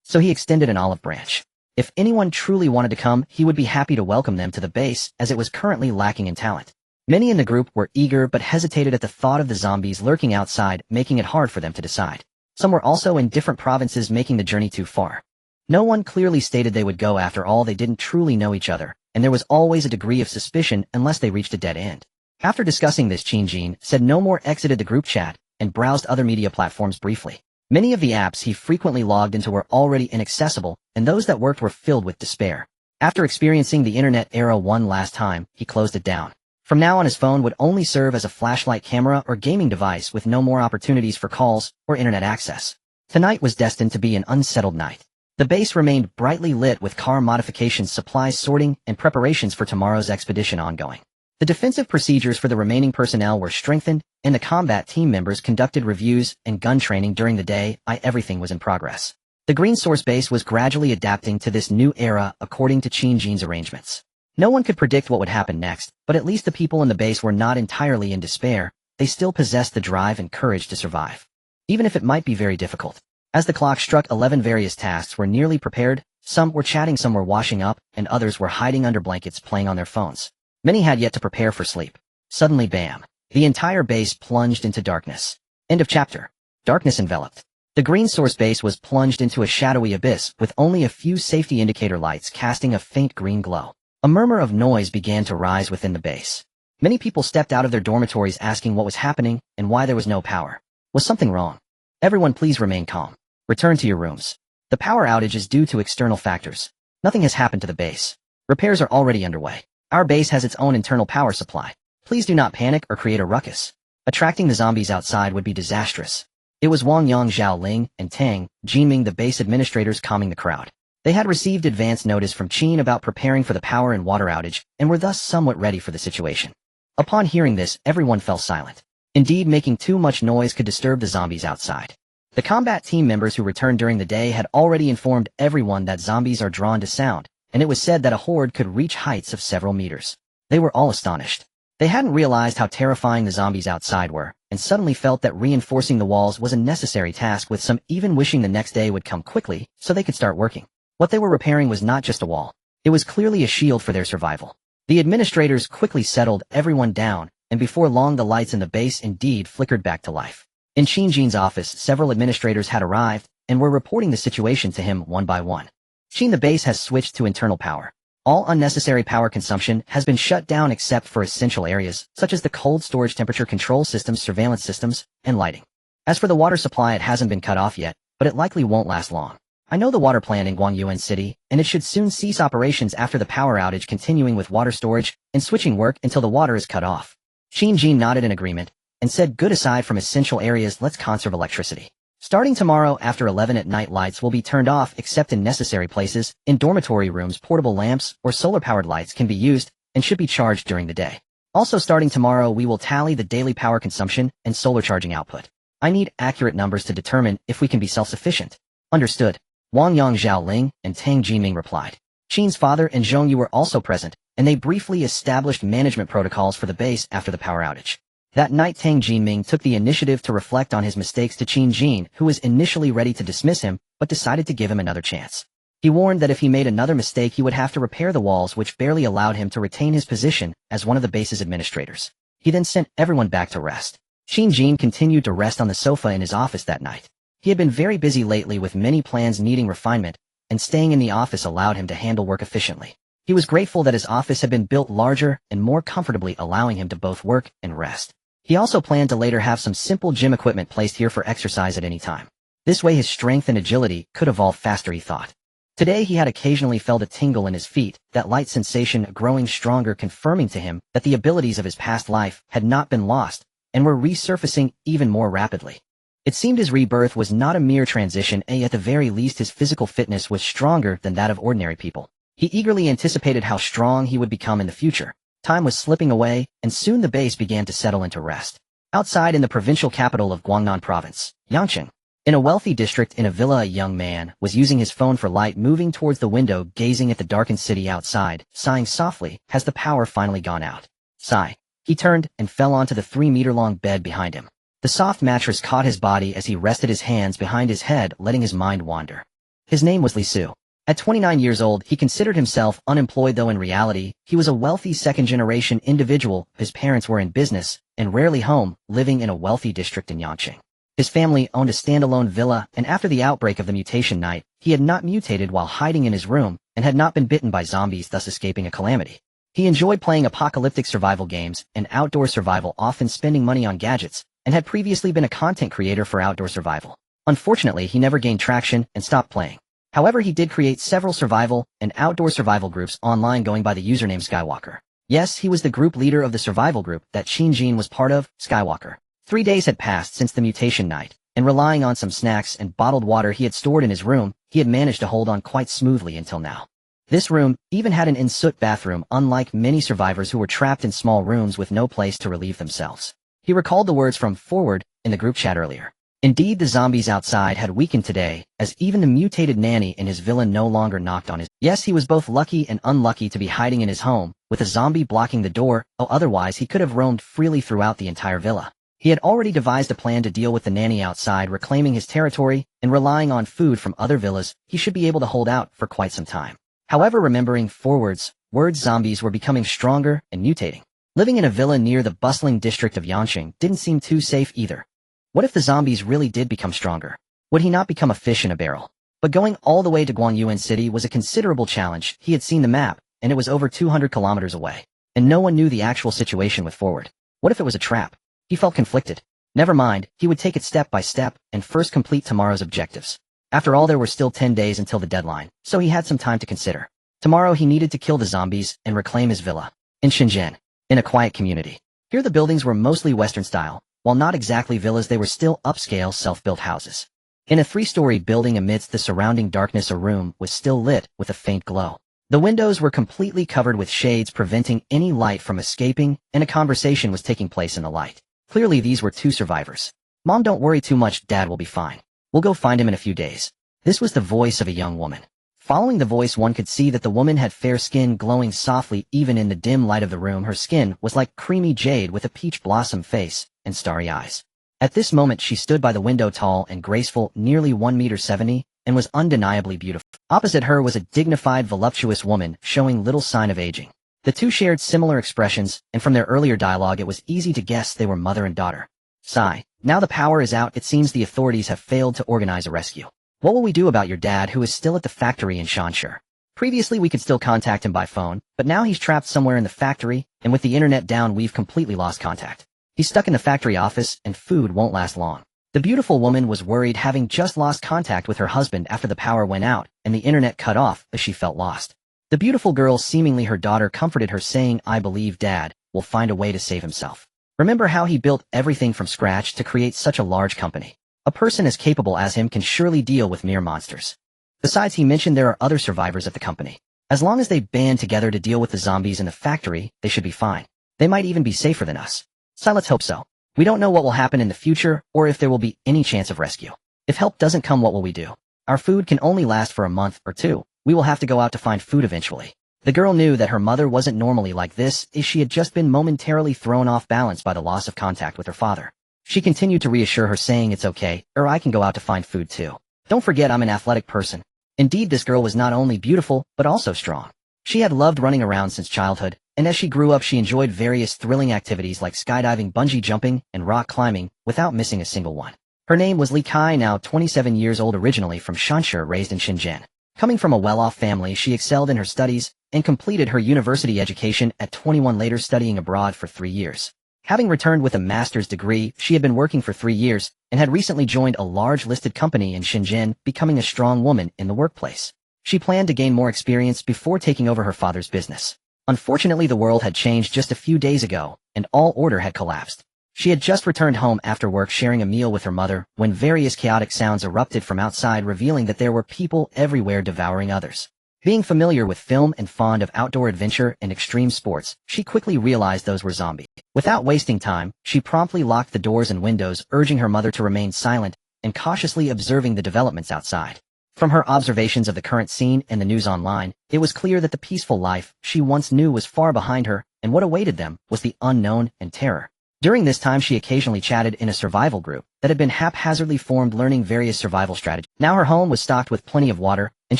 So he extended an olive branch. If anyone truly wanted to come, he would be happy to welcome them to the base, as it was currently lacking in talent. Many in the group were eager but hesitated at the thought of the zombies lurking outside, making it hard for them to decide. Some were also in different provinces, making the journey too far. No one clearly stated they would go. After all, they didn't truly know each other, and there was always a degree of suspicion unless they reached a dead end. After discussing this, Qin said no more, exited the group chat, and browsed other media platforms briefly. Many of the apps he frequently logged into were already inaccessible, and those that worked were filled with despair. After experiencing the internet era one last time, he closed it down. From now on, his phone would only serve as a flashlight, camera, or gaming device, with no more opportunities for calls or internet access. Tonight was destined to be an unsettled night. The base remained brightly lit with car modifications, supplies sorting, and preparations for tomorrow's expedition ongoing. The defensive procedures for the remaining personnel were strengthened, and the combat team members conducted reviews and gun training during the day. Everything was in progress. The Green Source base was gradually adapting to this new era according to Qin Jin's arrangements. No one could predict what would happen next, but at least the people in the base were not entirely in despair. They still possessed the drive and courage to survive, even if it might be very difficult. As the clock struck 11, various tasks were nearly prepared. Some were chatting, some were washing up, and others were hiding under blankets playing on their phones. Many had yet to prepare for sleep. Suddenly, bam! The entire base plunged into darkness. End of chapter. Darkness enveloped. The Green Source base was plunged into a shadowy abyss with only a few safety indicator lights casting a faint green glow. A murmur of noise began to rise within the base. Many people stepped out of their dormitories asking what was happening and why there was no power. Was something wrong? Everyone, please remain calm. Return to your rooms. The power outage is due to external factors. Nothing has happened to the base. Repairs are already underway. Our base has its own internal power supply. Please do not panic or create a ruckus. Attracting the zombies outside would be disastrous. It was Wang Yang, Zhao Ling, and Tang Jinming, the base administrators, calming the crowd. They had received advance notice from Qin about preparing for the power and water outage, and were thus somewhat ready for the situation. Upon hearing this, everyone fell silent. Indeed, making too much noise could disturb the zombies outside. The combat team members who returned during the day had already informed everyone that zombies are drawn to sound, and it was said that a horde could reach heights of several meters. They were all astonished. They hadn't realized how terrifying the zombies outside were, and suddenly felt that reinforcing the walls was a necessary task, with some even wishing the next day would come quickly so they could start working. What they were repairing was not just a wall. It was clearly a shield for their survival. The administrators quickly settled everyone down, and before long the lights in the base indeed flickered back to life. In Qin Jin's office, several administrators had arrived, and were reporting the situation to him one by one. Qin, the base has switched to internal power. All unnecessary power consumption has been shut down except for essential areas, such as the cold storage, temperature control systems, surveillance systems, and lighting. As for the water supply, it hasn't been cut off yet, but it likely won't last long. I know the water plant in Guangyuan City, and it should soon cease operations after the power outage, continuing with water storage and switching work until the water is cut off. Qin Jin nodded in agreement, and said, good. Aside from essential areas, let's conserve electricity. Starting tomorrow after 11 at night, lights will be turned off except in necessary places. In dormitory rooms, portable lamps or solar-powered lights can be used and should be charged during the day. Also, starting tomorrow, we will tally the daily power consumption and solar charging output. I need accurate numbers to determine if we can be self-sufficient. Understood. Wang Yang, Zhao Ling, and Tang Jinming replied. Qin's father and Zhong Yu were also present, and they briefly established management protocols for the base after the power outage. That night, Tang Jinming took the initiative to reflect on his mistakes to Qin Jin, who was initially ready to dismiss him, but decided to give him another chance. He warned that if he made another mistake, he would have to repair the walls, which barely allowed him to retain his position as one of the base's administrators. He then sent everyone back to rest. Qin Jin continued to rest on the sofa in his office that night. He had been very busy lately with many plans needing refinement, and staying in the office allowed him to handle work efficiently. He was grateful that his office had been built larger and more comfortably, allowing him to both work and rest. He also planned to later have some simple gym equipment placed here for exercise at any time. This way his strength and agility could evolve faster, he thought. Today he had occasionally felt a tingle in his feet, that light sensation growing stronger, confirming to him that the abilities of his past life had not been lost and were resurfacing even more rapidly. It seemed his rebirth was not a mere transition, at the very least his physical fitness was stronger than that of ordinary people. He eagerly anticipated how strong he would become in the future. Time was slipping away, and soon the base began to settle into rest. Outside in the provincial capital of Guangnan Province, Yangqing, in a wealthy district in a villa, a young man was using his phone for light, moving towards the window, gazing at the darkened city outside, sighing softly. Has the power finally gone out? Sigh. He turned and fell onto the 3-meter-long bed behind him. The soft mattress caught his body as he rested his hands behind his head, letting his mind wander. His name was Li Su. At 29 years old, he considered himself unemployed, though in reality, he was a wealthy second-generation individual. His parents were in business and rarely home, living in a wealthy district in Yangqing. His family owned a standalone villa, and after the outbreak of the mutation night, he had not mutated while hiding in his room and had not been bitten by zombies, thus escaping a calamity. He enjoyed playing apocalyptic survival games and outdoor survival, often spending money on gadgets, and had previously been a content creator for outdoor survival. Unfortunately, he never gained traction and stopped playing. However, he did create several survival and outdoor survival groups online going by the username Skywalker. Yes, he was the group leader of the survival group that Qin Jin was part of, Skywalker. 3 days had passed since the mutation night, and and relying on some snacks and bottled water he had stored in his room, he had managed to hold on quite smoothly until now. This room even had an en-suite bathroom, unlike many survivors who were trapped in small rooms with no place to relieve themselves. He recalled the words from Forward in the group chat earlier. Indeed, the zombies outside had weakened today, as even the mutated nanny in his villa no longer knocked on his. Yes, he was both lucky and unlucky to be hiding in his home, with a zombie blocking the door, otherwise he could have roamed freely throughout the entire villa. He had already devised a plan to deal with the nanny outside reclaiming his territory, and relying on food from other villas, he should be able to hold out for quite some time. However, remembering Forward's words, zombies were becoming stronger and mutating. Living in a villa near the bustling district of Yanqing didn't seem too safe either. What if the zombies really did become stronger? Would he not become a fish in a barrel? But going all the way to Guanyuan City was a considerable challenge. He had seen the map, and it was over 200 kilometers away. And no one knew the actual situation with Forward. What if it was a trap? He felt conflicted. Never mind, he would take it step by step, and first complete tomorrow's objectives. After all, there were still 10 days until the deadline, so he had some time to consider. Tomorrow he needed to kill the zombies and reclaim his villa. In Shenzhen, in a quiet community. Here the buildings were mostly Western style. While not exactly villas, they were still upscale, self-built houses. In a 3-story building amidst the surrounding darkness, a room was still lit with a faint glow. The windows were completely covered with shades preventing any light from escaping, and a conversation was taking place in the light. Clearly these were 2 survivors. "Mom, don't worry too much, Dad will be fine. We'll go find him in a few days." This was the voice of a young woman. Following the voice, one could see that the woman had fair skin glowing softly even in the dim light of the room. Her skin was like creamy jade with a peach blossom face and starry eyes. At this moment she stood by the window, tall and graceful, nearly 1.70 meters, and was undeniably beautiful. Opposite her was a dignified, voluptuous woman, showing little sign of aging. The 2 shared similar expressions, and from their earlier dialogue it was easy to guess they were mother and daughter. Sigh. Now the power is out. It seems the authorities have failed to organize a rescue. What will we do about your dad, who is still at the factory in Shanshur? Previously we could still contact him by phone, but now he's trapped somewhere in the factory, and with the internet down we've completely lost contact. He's stuck in the factory office, and food won't last long. The beautiful woman was worried, having just lost contact with her husband after the power went out, and the internet cut off, as she felt lost. The beautiful girl, seemingly her daughter, comforted her, saying, "I believe Dad will find a way to save himself. Remember how he built everything from scratch to create such a large company. A person as capable as him can surely deal with mere monsters. Besides, he mentioned there are other survivors at the company. As long as they band together to deal with the zombies in the factory, they should be fine. They might even be safer than us. So let's hope so. We don't know what will happen in the future, or if there will be any chance of rescue. If help doesn't come, what will we do? Our food can only last for a month or 2. We will have to go out to find food eventually." The girl knew that her mother wasn't normally like this, as she had just been momentarily thrown off balance by the loss of contact with her father. She continued to reassure her, saying, "It's okay, or I can go out to find food too. Don't forget I'm an athletic person." Indeed, this girl was not only beautiful, but also strong. She had loved running around since childhood, and as she grew up she enjoyed various thrilling activities like skydiving, bungee jumping, and rock climbing, without missing a single one. Her name was Li Kai, now 27 years old, originally from Shanshur, raised in Shenzhen. Coming from a well-off family, she excelled in her studies, and completed her university education at 21, later studying abroad for 3 years. Having returned with a master's degree, she had been working for 3 years, and had recently joined a large listed company in Shenzhen, becoming a strong woman in the workplace. She planned to gain more experience before taking over her father's business. Unfortunately, the world had changed just a few days ago, and all order had collapsed. She had just returned home after work, sharing a meal with her mother, when various chaotic sounds erupted from outside, revealing that there were people everywhere devouring others. Being familiar with film and fond of outdoor adventure and extreme sports, she quickly realized those were zombies. Without wasting time, she promptly locked the doors and windows, urging her mother to remain silent, and cautiously observing the developments outside. From her observations of the current scene and the news online, it was clear that the peaceful life she once knew was far behind her, and what awaited them was the unknown and terror. During this time she occasionally chatted in a survival group that had been haphazardly formed, learning various survival strategies. Now her home was stocked with plenty of water, and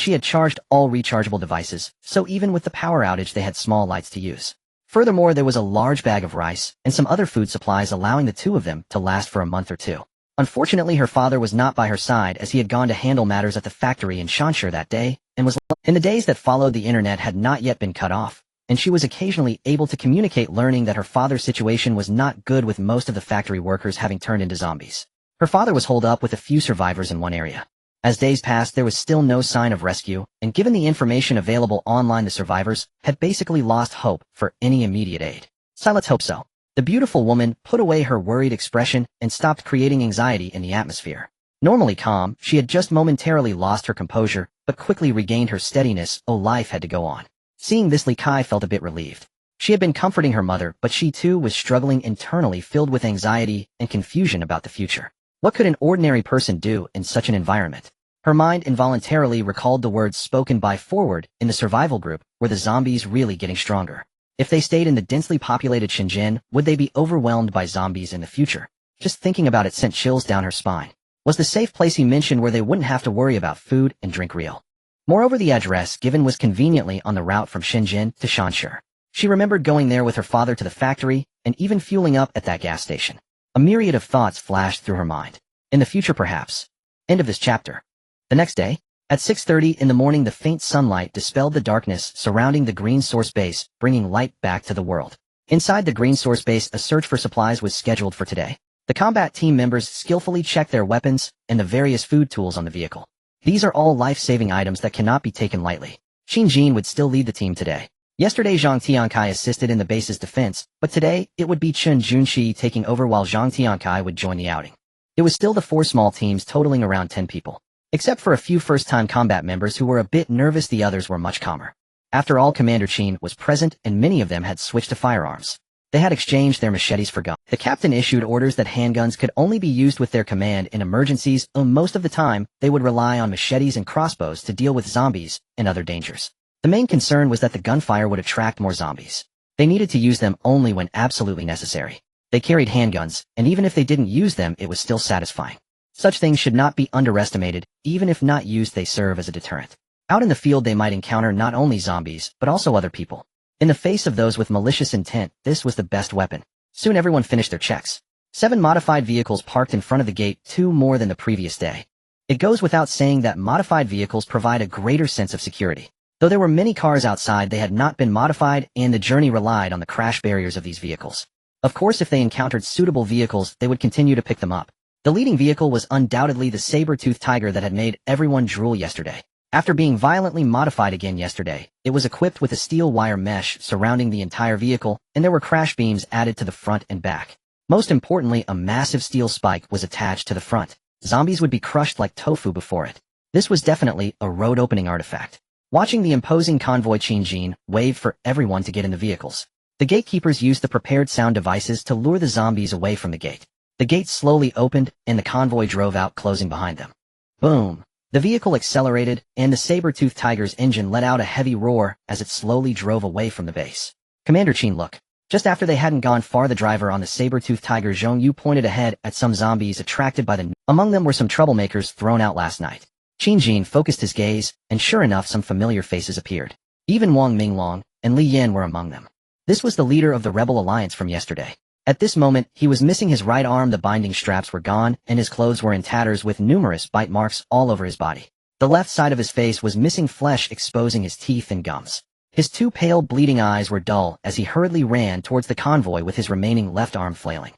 she had charged all rechargeable devices, so even with the power outage they had small lights to use. Furthermore, there was a large bag of rice and some other food supplies, allowing the 2 of them to last for a month or 2. Unfortunately, her father was not by her side, as he had gone to handle matters at the factory in Shanshur that day, and was in the days that followed. The internet had not yet been cut off, and she was occasionally able to communicate, learning that her father's situation was not good, with most of the factory workers having turned into zombies. Her father was holed up with a few survivors in one area. As days passed, there was still no sign of rescue, and given the information available online, the survivors had basically lost hope for any immediate aid. So let's hope so. The beautiful woman put away her worried expression and stopped creating anxiety in the atmosphere. Normally calm, she had just momentarily lost her composure, but quickly regained her steadiness. Oh, life had to go on. Seeing this, Li Kai felt a bit relieved. She had been comforting her mother, but she too was struggling internally, filled with anxiety and confusion about the future. What could an ordinary person do in such an environment? Her mind involuntarily recalled the words spoken by Forward in the survival group, were the zombies really getting stronger? If they stayed in the densely populated Shenzhen, would they be overwhelmed by zombies in the future? Just thinking about it sent chills down her spine. Was the safe place he mentioned where they wouldn't have to worry about food and drink real? Moreover, the address given was conveniently on the route from Shenzhen to Shanshi. She remembered going there with her father to the factory, and even fueling up at that gas station. A myriad of thoughts flashed through her mind. In the future, perhaps. End of this chapter. The next day, at 6:30 in the morning, the faint sunlight dispelled the darkness surrounding the Green Source Base, bringing light back to the world. Inside the Green Source Base, a search for supplies was scheduled for today. The combat team members skillfully checked their weapons and the various food tools on the vehicle. These are all life-saving items that cannot be taken lightly. Qin Jin would still lead the team today. Yesterday, Zhang Tiankai assisted in the base's defense, but today, it would be Chen Junshi taking over while Zhang Tiankai would join the outing. It was still the 4 small teams totaling around 10 people. Except for a few first-time combat members who were a bit nervous, the others were much calmer. After all, Commander Qin was present and many of them had switched to firearms. They had exchanged their machetes for guns. The captain issued orders that handguns could only be used with their command in emergencies, and most of the time, they would rely on machetes and crossbows to deal with zombies and other dangers. The main concern was that the gunfire would attract more zombies. They needed to use them only when absolutely necessary. They carried handguns, and even if they didn't use them, it was still satisfying. Such things should not be underestimated, even if not used, they serve as a deterrent. Out in the field they might encounter not only zombies, but also other people. In the face of those with malicious intent, this was the best weapon. Soon everyone finished their checks. 7 modified vehicles parked in front of the gate, 2 more than the previous day. It goes without saying that modified vehicles provide a greater sense of security. Though there were many cars outside, they had not been modified, and the journey relied on the crash barriers of these vehicles. Of course, if they encountered suitable vehicles, they would continue to pick them up. The leading vehicle was undoubtedly the saber-toothed tiger that had made everyone drool yesterday. After being violently modified again yesterday, it was equipped with a steel wire mesh surrounding the entire vehicle, and there were crash beams added to the front and back. Most importantly, a massive steel spike was attached to the front. Zombies would be crushed like tofu before it. This was definitely a road-opening artifact. Watching the imposing convoy, Qin Jin waved for everyone to get in the vehicles. The gatekeepers used the prepared sound devices to lure the zombies away from the gate. The gate slowly opened, and the convoy drove out, closing behind them. Boom! The vehicle accelerated, and the saber-toothed tiger's engine let out a heavy roar as it slowly drove away from the base. Commander Qin, look. Just after they hadn't gone far, the driver on the saber-toothed tiger Zhong Yu pointed ahead at some zombies attracted by the Among them were some troublemakers thrown out last night. Qin Jin focused his gaze, and sure enough some familiar faces appeared. Even Wang Minglong and Li Yan were among them. This was the leader of the rebel alliance from yesterday. At this moment, he was missing his right arm, the binding straps were gone, and his clothes were in tatters with numerous bite marks all over his body. The left side of his face was missing flesh, exposing his teeth and gums. His 2 pale, bleeding eyes were dull as he hurriedly ran towards the convoy with his remaining left arm flailing.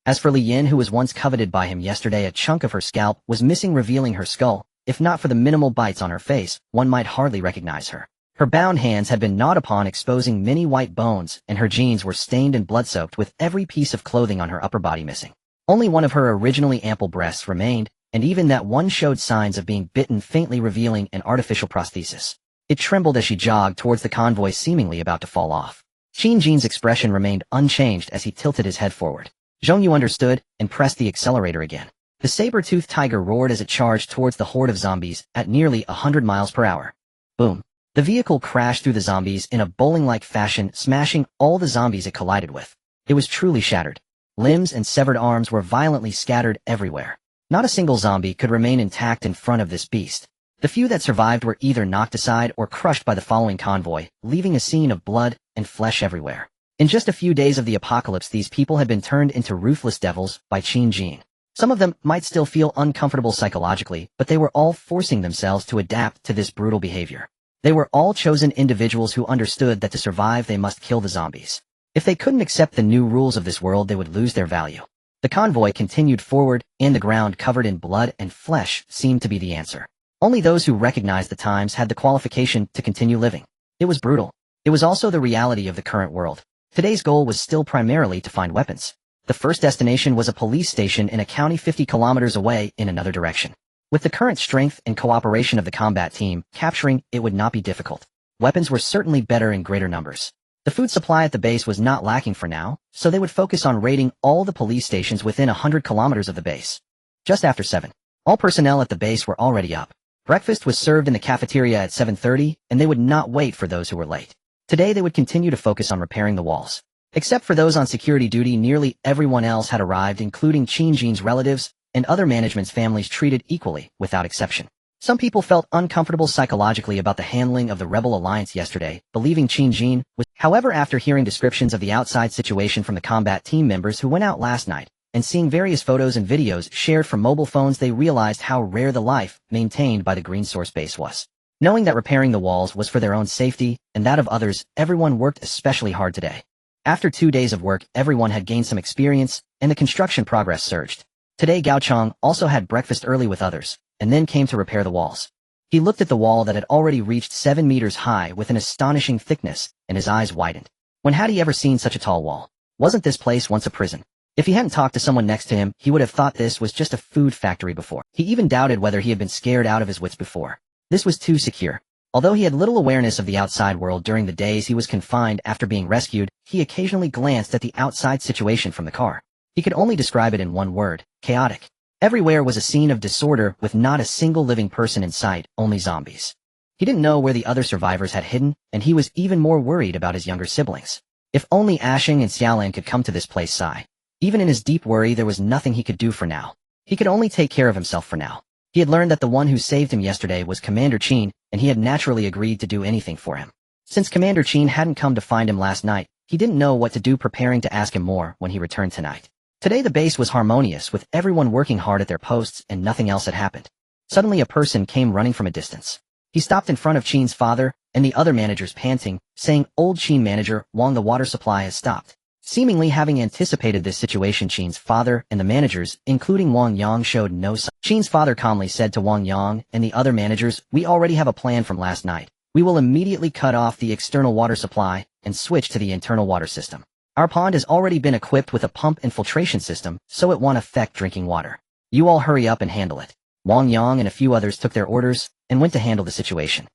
As for Li Yan, who was once coveted by him yesterday, a chunk of her scalp was missing, revealing her skull. If not for the minimal bites on her face, one might hardly recognize her. Her bound hands had been gnawed upon, exposing many white bones, and her jeans were stained and blood-soaked, with every piece of clothing on her upper body missing. Only one of her originally ample breasts remained, and even that one showed signs of being bitten, faintly revealing an artificial prosthesis. It trembled as she jogged towards the convoy, seemingly about to fall off. Qin Jin's expression remained unchanged as he tilted his head forward. Zhong Yu understood and pressed the accelerator again. The saber-toothed tiger roared as it charged towards the horde of zombies at nearly 100 miles per hour. Boom. The vehicle crashed through the zombies in a bowling-like fashion, smashing all the zombies it collided with. It was truly shattered. Limbs and severed arms were violently scattered everywhere. Not a single zombie could remain intact in front of this beast. The few that survived were either knocked aside or crushed by the following convoy, leaving a scene of blood and flesh everywhere. In just a few days of the apocalypse, these people had been turned into ruthless devils by Qin Jin. Some of them might still feel uncomfortable psychologically, but they were all forcing themselves to adapt to this brutal behavior. They were all chosen individuals who understood that to survive they must kill the zombies. If they couldn't accept the new rules of this world, they would lose their value. The convoy continued forward, and the ground covered in blood and flesh seemed to be the answer. Only those who recognized the times had the qualification to continue living. It was brutal. It was also the reality of the current world. Today's goal was still primarily to find weapons. The first destination was a police station in a county 50 kilometers away in another direction. With the current strength and cooperation of the combat team, capturing it would not be difficult. Weapons were certainly better in greater numbers. The food supply at the base was not lacking for now, so they would focus on raiding all the police stations within 100 kilometers of the base. Just after 7. All personnel at the base were already up. Breakfast was served in the cafeteria at 7:30, and they would not wait for those who were late. Today they would continue to focus on repairing the walls. Except for those on security duty, nearly everyone else had arrived, including Qin Jin's relatives and other management's families, treated equally, without exception. Some people felt uncomfortable psychologically about the handling of the rebel alliance yesterday, believing Qin Jin was. However, after hearing descriptions of the outside situation from the combat team members who went out last night, and seeing various photos and videos shared from mobile phones, they realized how rare the life maintained by the Green Source base was. Knowing that repairing the walls was for their own safety and that of others, everyone worked especially hard today. After 2 days of work, everyone had gained some experience, and the construction progress surged. Today Gao Chong also had breakfast early with others, and then came to repair the walls. He looked at the wall that had already reached 7 meters high with an astonishing thickness, and his eyes widened. When had he ever seen such a tall wall? Wasn't this place once a prison? If he hadn't talked to someone next to him, he would have thought this was just a food factory before. He even doubted whether he had been scared out of his wits before. This was too secure. Although he had little awareness of the outside world during the days he was confined after being rescued, he occasionally glanced at the outside situation from the car. He could only describe it in one word: chaotic. Everywhere was a scene of disorder with not a single living person in sight, only zombies. He didn't know where the other survivors had hidden, and he was even more worried about his younger siblings. If only Ashing and Xiaolan could come to this place, Sai. Even in his deep worry, there was nothing he could do for now. He could only take care of himself for now. He had learned that the one who saved him yesterday was Commander Qin, and he had naturally agreed to do anything for him. Since Commander Qin hadn't come to find him last night, he didn't know what to do, preparing to ask him more when he returned tonight. Today the base was harmonious, with everyone working hard at their posts and nothing else had happened. Suddenly a person came running from a distance. He stopped in front of Qin's father and the other managers, panting, saying, "Old Qin manager, Wang, the water supply has stopped." Seemingly having anticipated this situation, Qin's father and the managers, including Wang Yang, showed no sign. Qin's father calmly said to Wang Yang and the other managers, "We already have a plan from last night. We will immediately cut off the external water supply and switch to the internal water system. Our pond has already been equipped with a pump and filtration system, so it won't affect drinking water. You all hurry up and handle it." Wang Yang and a few others took their orders and went to handle the situation.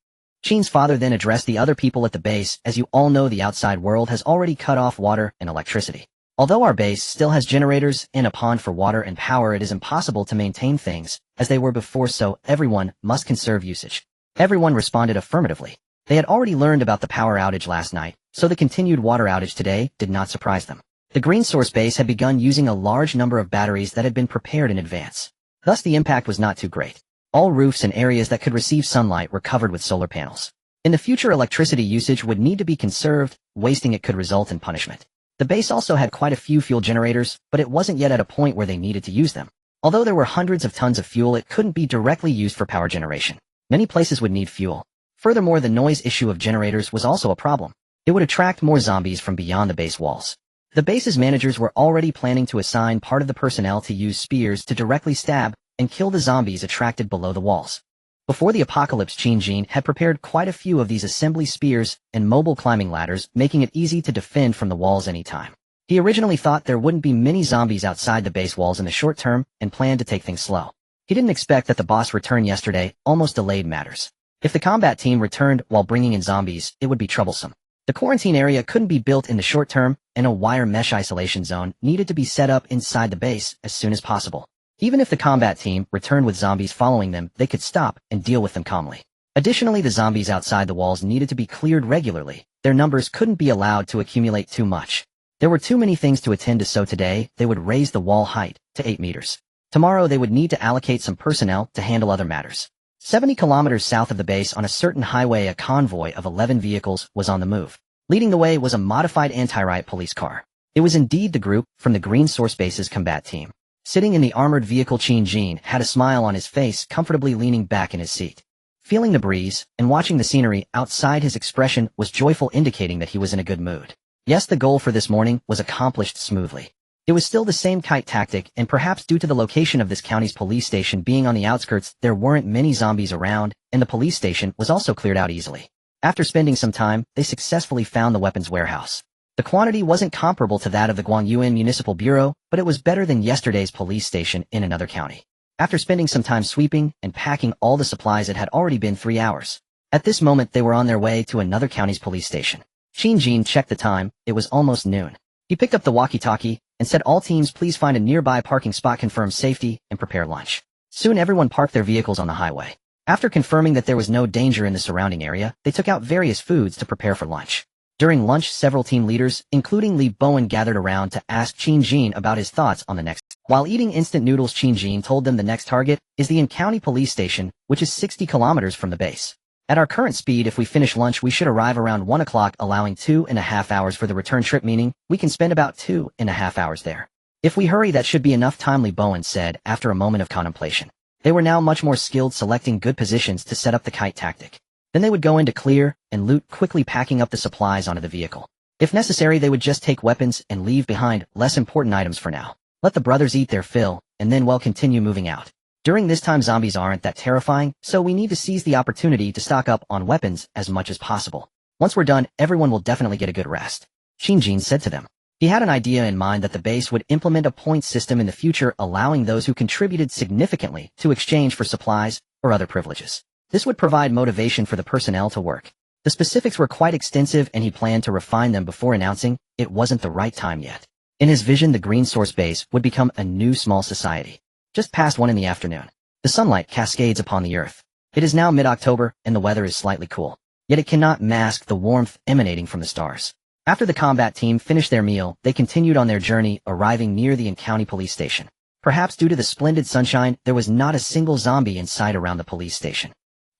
Qin's father then addressed the other people at the base. "As you all know, the outside world has already cut off water and electricity. Although our base still has generators and a pond for water and power, it is impossible to maintain things as they were before, so everyone must conserve usage." Everyone responded affirmatively. They had already learned about the power outage last night, so the continued water outage today did not surprise them. The Green Source base had begun using a large number of batteries that had been prepared in advance. Thus the impact was not too great. All roofs and areas that could receive sunlight were covered with solar panels. In the future, electricity usage would need to be conserved. Wasting it could result in punishment. The base also had quite a few fuel generators, but it wasn't yet at a point where they needed to use them. Although there were hundreds of tons of fuel, it couldn't be directly used for power generation. Many places would need fuel. Furthermore, the noise issue of generators was also a problem. It would attract more zombies from beyond the base walls. The base's managers were already planning to assign part of the personnel to use spears to directly stab and kill the zombies attracted below the walls. Before the apocalypse, Qin Jin had prepared quite a few of these assembly spears and mobile climbing ladders, making it easy to defend from the walls anytime. He originally thought there wouldn't be many zombies outside the base walls in the short term and planned to take things slow. He didn't expect that the boss return yesterday almost delayed matters. If the combat team returned while bringing in zombies, it would be troublesome. The quarantine area couldn't be built in the short term, and a wire mesh isolation zone needed to be set up inside the base as soon as possible. Even if the combat team returned with zombies following them, they could stop and deal with them calmly. Additionally, the zombies outside the walls needed to be cleared regularly. Their numbers couldn't be allowed to accumulate too much. There were too many things to attend to, so today they would raise the wall height to 8 meters. Tomorrow they would need to allocate some personnel to handle other matters. 70 kilometers south of the base on a certain highway, a convoy of 11 vehicles was on the move. Leading the way was a modified anti-riot police car. It was indeed the group from the Green Source base's combat team. Sitting in the armored vehicle, Qin Jin had a smile on his face, comfortably leaning back in his seat. Feeling the breeze and watching the scenery outside, his expression was joyful, indicating that he was in a good mood. Yes, the goal for this morning was accomplished smoothly. It was still the same kite tactic, and perhaps due to the location of this county's police station being on the outskirts, there weren't many zombies around, and the police station was also cleared out easily. After spending some time, they successfully found the weapons warehouse. The quantity wasn't comparable to that of the Guangyuan Municipal Bureau, but it was better than yesterday's police station in another county. After spending some time sweeping and packing all the supplies, it had already been 3 hours. At this moment, they were on their way to another county's police station. Qin checked the time. It was almost noon. He picked up the walkie-talkie and said, "All teams, please find a nearby parking spot, confirm safety, and prepare lunch." Soon everyone parked their vehicles on the highway. After confirming that there was no danger in the surrounding area, they took out various foods to prepare for lunch. During lunch, several team leaders, including Li Bowen, gathered around to ask Qin about his thoughts on the next. While eating instant noodles, Qin told them the next target is the in-county police station, which is 60 kilometers from the base. At our current speed, if we finish lunch, we should arrive around 1 o'clock, allowing 2.5 hours for the return trip, meaning we can spend about 2.5 hours there. If we hurry, that should be enough time, Li Bowen said after a moment of contemplation. They were now much more skilled selecting good positions to set up the kite tactic. Then they would go in to clear and loot, quickly packing up the supplies onto the vehicle. If necessary, they would just take weapons and leave behind less important items for now. Let the brothers eat their fill, and then continue moving out. During this time, zombies aren't that terrifying, so we need to seize the opportunity to stock up on weapons as much as possible. Once we're done, everyone will definitely get a good rest. Qin said to them. He had an idea in mind that the base would implement a point system in the future, allowing those who contributed significantly to exchange for supplies or other privileges. This would provide motivation for the personnel to work. The specifics were quite extensive, and he planned to refine them before announcing it wasn't the right time yet. In his vision, the Green Source base would become a new small society. Just past 1 in the afternoon. The sunlight cascades upon the earth. It is now mid-October, and the weather is slightly cool. Yet it cannot mask the warmth emanating from the stars. After the combat team finished their meal, they continued on their journey, arriving near the in-county police station. Perhaps due to the splendid sunshine, there was not a single zombie in sight around the police station.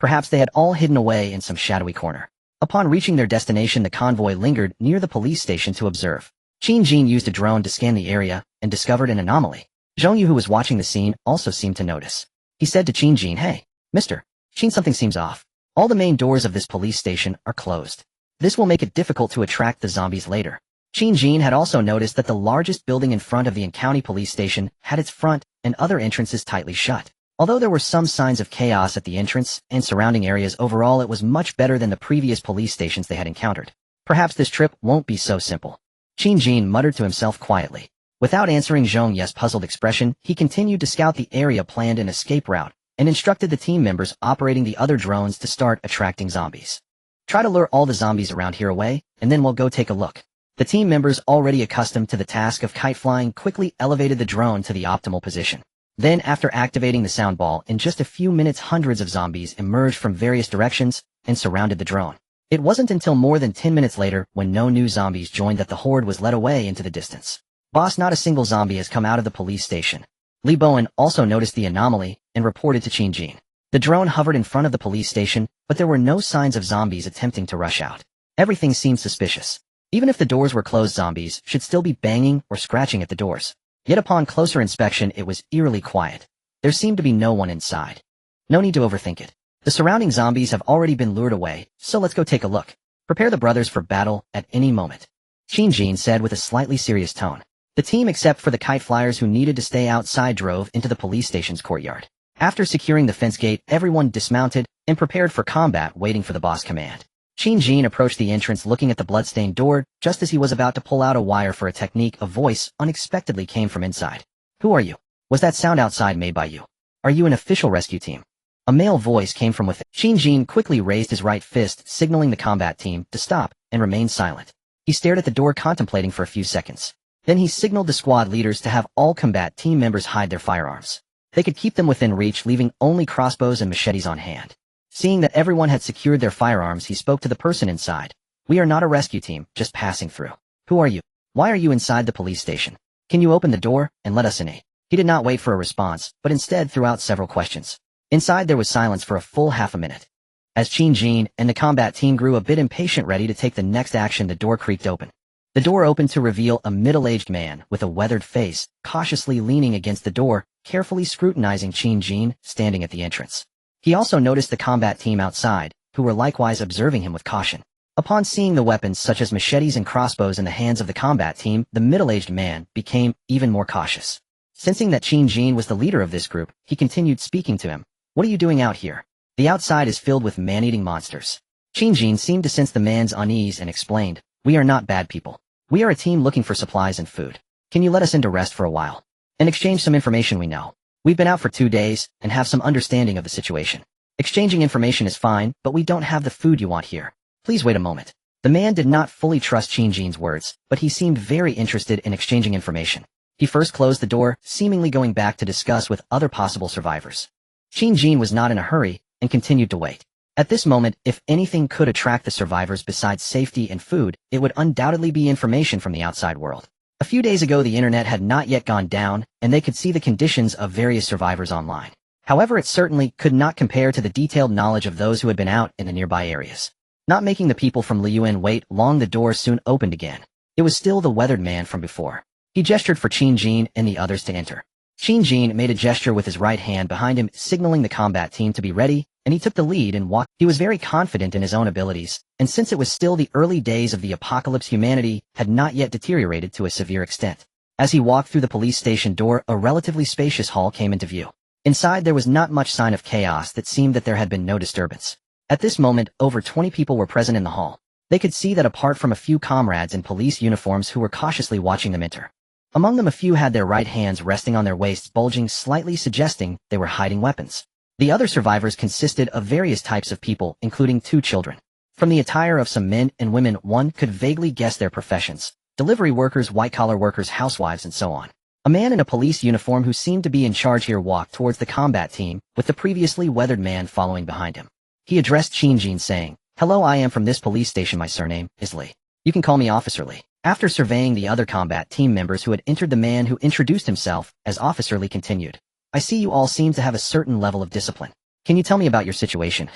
Perhaps they had all hidden away in some shadowy corner. Upon reaching their destination, the convoy lingered near the police station to observe. Qin used a drone to scan the area and discovered an anomaly. Zhongyu, who was watching the scene, also seemed to notice. He said to Qin, "Hey, Mr. Qin, something seems off. All the main doors of this police station are closed. This will make it difficult to attract the zombies later." Qin had also noticed that the largest building in front of the in-county police station had its front and other entrances tightly shut. Although there were some signs of chaos at the entrance and surrounding areas, overall it was much better than the previous police stations they had encountered. Perhaps this trip won't be so simple. Qin muttered to himself quietly. Without answering Zhong's puzzled expression, he continued to scout the area, planned an escape route, and instructed the team members operating the other drones to start attracting zombies. "Try to lure all the zombies around here away, and then we'll go take a look." The team members, already accustomed to the task of kite flying, quickly elevated the drone to the optimal position. Then, after activating the sound ball, in just a few minutes hundreds of zombies emerged from various directions and surrounded the drone. It wasn't until more than 10 minutes later, when no new zombies joined, that the horde was led away into the distance. "Boss, not a single zombie has come out of the police station." Li Bowen also noticed the anomaly and reported to Qin. The drone hovered in front of the police station, but there were no signs of zombies attempting to rush out. Everything seemed suspicious. Even if the doors were closed, zombies should still be banging or scratching at the doors. Yet upon closer inspection, it was eerily quiet. There seemed to be no one inside. No need to overthink it. The surrounding zombies have already been lured away, so let's go take a look. Prepare the brothers for battle at any moment. Qin said with a slightly serious tone. The team, except for the kite flyers who needed to stay outside, drove into the police station's courtyard. After securing the fence gate, everyone dismounted and prepared for combat, waiting for the boss command. Qin approached the entrance, looking at the bloodstained door. Just as he was about to pull out a wire for a technique, a voice unexpectedly came from inside. "Who are you? Was that sound outside made by you? Are you an official rescue team?" A male voice came from within. Qin quickly raised his right fist, signaling the combat team to stop, and remained silent. He stared at the door, contemplating for a few seconds. Then he signaled the squad leaders to have all combat team members hide their firearms. They could keep them within reach, leaving only crossbows and machetes on hand. Seeing that everyone had secured their firearms, he spoke to the person inside. "We are not a rescue team, just passing through. Who are you? Why are you inside the police station? Can you open the door and let us in?" He did not wait for a response, but instead threw out several questions. Inside there was silence for a full half a minute. As Qin and the combat team grew a bit impatient, ready to take the next action, the door creaked open. The door opened to reveal a middle-aged man with a weathered face, cautiously leaning against the door, carefully scrutinizing Qin standing at the entrance. He also noticed the combat team outside, who were likewise observing him with caution. Upon seeing the weapons such as machetes and crossbows in the hands of the combat team, the middle-aged man became even more cautious. Sensing that Qin was the leader of this group, he continued speaking to him. "What are you doing out here? The outside is filled with man-eating monsters." Qin seemed to sense the man's unease and explained, "We are not bad people. We are a team looking for supplies and food. Can you let us into rest for a while? And exchange some information we know. We've been out for 2 days and have some understanding of the situation. Exchanging information is fine, but we don't have the food you want here. Please wait a moment. The man did not fully trust Qin Jin's words, but he seemed very interested in exchanging information. He first closed the door, seemingly going back to discuss with other possible survivors. Qin Jin was not in a hurry and continued to wait. At this moment, if anything could attract the survivors besides safety and food, it would undoubtedly be information from the outside world. A few days ago, the internet had not yet gone down, and they could see the conditions of various survivors online. However, it certainly could not compare to the detailed knowledge of those who had been out in the nearby areas. Not making the people from Liyuan wait long, the door soon opened again. It was still the weathered man from before. He gestured for Qin Jin and the others to enter. Qin Jin made a gesture with his right hand behind him, signaling the combat team to be ready, and he took the lead and walked. He was very confident in his own abilities, and since it was still the early days of the apocalypse, humanity had not yet deteriorated to a severe extent. As he walked through the police station door, a relatively spacious hall came into view. Inside, there was not much sign of chaos. That seemed that there had been no disturbance. At this moment, over 20 people were present in the hall. They could see that apart from a few comrades in police uniforms who were cautiously watching them enter. Among them, a few had their right hands resting on their waists, bulging slightly, suggesting they were hiding weapons. The other survivors consisted of various types of people, including 2 children. From the attire of some men and women, one could vaguely guess their professions: delivery workers, white-collar workers, housewives, and so on. A man in a police uniform who seemed to be in charge here walked towards the combat team, with the previously weathered man following behind him. He addressed Qin Jin, saying, "Hello, I am from this police station. My surname is Li. You can call me Officer Li." After surveying the other combat team members who had entered, the man who introduced himself as Officer Li continued, "I see you all seem to have a certain level of discipline. Can you tell me about your situation?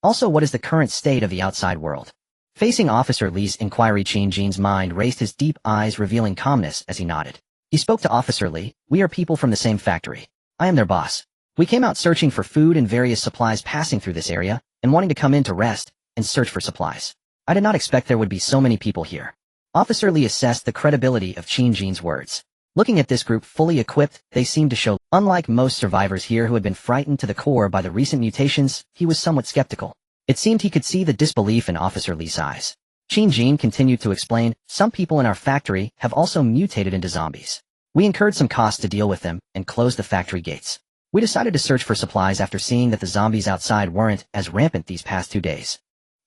Also, what is the current state of the outside world?" Facing Officer Li's inquiry, Qin Jin's mind raced, his deep eyes revealing calmness as he nodded. He spoke to Officer Li. "We are people from the same factory. I am their boss. We came out searching for food and various supplies, passing through this area and wanting to come in to rest and search for supplies. I did not expect there would be so many people here." Officer Li assessed the credibility of Qin Jin's words. Looking at this group fully equipped, they seemed to show, unlike most survivors here who had been frightened to the core by the recent mutations, he was somewhat skeptical. It seemed he could see the disbelief in Officer Li's eyes. Qin Jin continued to explain, "Some people in our factory have also mutated into zombies. We incurred some costs to deal with them and closed the factory gates. We decided to search for supplies after seeing that the zombies outside weren't as rampant these past 2 days.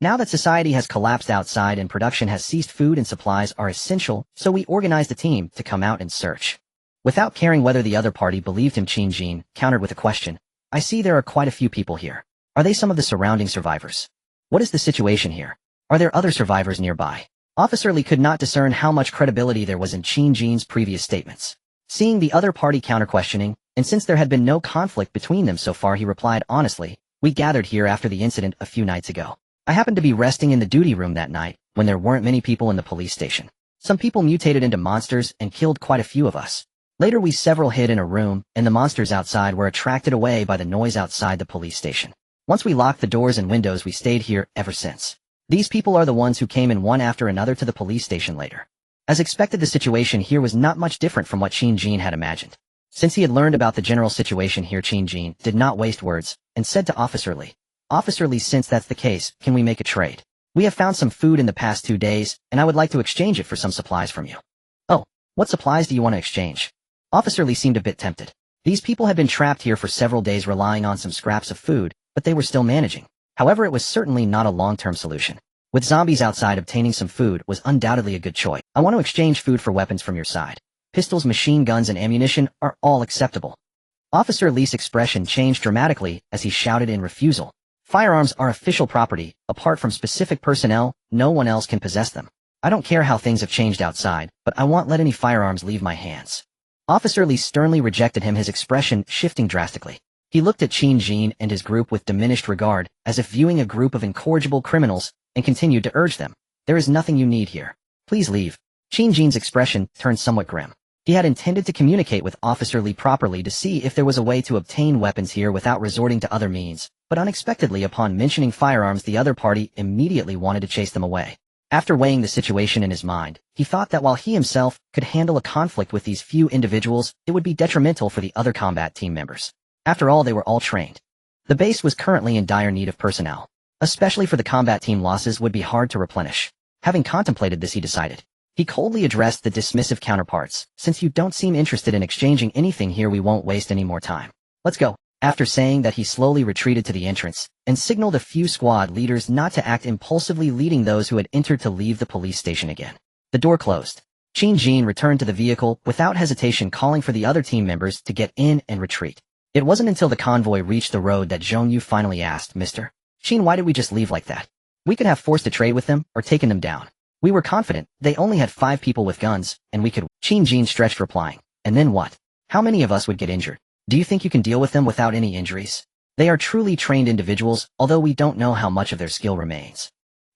Now that society has collapsed outside and production has ceased, food and supplies are essential, so we organized a team to come out and search." Without caring whether the other party believed him, Qin Jin countered with a question. "I see there are quite a few people here. Are they some of the surrounding survivors? What is the situation here? Are there other survivors nearby?" Officer Li could not discern how much credibility there was in Qin Jin's previous statements. Seeing the other party counter-questioning, and since there had been no conflict between them so far, he replied honestly, "We gathered here after the incident a few nights ago. I happened to be resting in the duty room that night, when there weren't many people in the police station. Some people mutated into monsters and killed quite a few of us. Later we several hid in a room, and the monsters outside were attracted away by the noise outside the police station. Once we locked the doors and windows, we stayed here ever since. These people are the ones who came in one after another to the police station later." As expected, the situation here was not much different from what Qin Jin had imagined. Since he had learned about the general situation here, Qin Jin did not waste words, and said to Officer Li, "Officer Li, since that's the case, can we make a trade? We have found some food in the past 2 days, and I would like to exchange it for some supplies from you." "Oh, what supplies do you want to exchange?" Officer Li seemed a bit tempted. These people had been trapped here for several days relying on some scraps of food, but they were still managing. However, it was certainly not a long-term solution. With zombies outside, obtaining some food was undoubtedly a good choice. "I want to exchange food for weapons from your side. Pistols, machine guns, and ammunition are all acceptable." Officer Li's expression changed dramatically as he shouted in refusal. "Firearms are official property. Apart from specific personnel, no one else can possess them. I don't care how things have changed outside, but I won't let any firearms leave my hands." Officer Li sternly rejected him, his expression shifting drastically. He looked at Qin Jin and his group with diminished regard, as if viewing a group of incorrigible criminals, and continued to urge them, "There is nothing you need here. Please leave." Qin Jin's expression turned somewhat grim. He had intended to communicate with Officer Li properly to see if there was a way to obtain weapons here without resorting to other means, but unexpectedly, upon mentioning firearms, the other party immediately wanted to chase them away. After weighing the situation in his mind, he thought that while he himself could handle a conflict with these few individuals, it would be detrimental for the other combat team members. After all, they were all trained. The base was currently in dire need of personnel. Especially for the combat team, losses would be hard to replenish. Having contemplated this, he decided. He He coldly addressed the dismissive counterparts. Since you don't seem interested in exchanging anything here, we won't waste any more time. Let's go. After saying that, he slowly retreated to the entrance and signaled a few squad leaders not to act impulsively, leading those who had entered to leave the police station again. The door closed. Qin Jin returned to the vehicle without hesitation, calling for the other team members to get in and retreat. It wasn't until the convoy reached the road that Zhong Yu finally asked, "Mr. Qin, why did we just leave like that? We could have forced a trade with them or taken them down. We were confident they only had 5 people with guns, and we could." Qin Jin stretched, replying, "And then what? How many of us would get injured? Do you think you can deal with them without any injuries? They are truly trained individuals, although we don't know how much of their skill remains.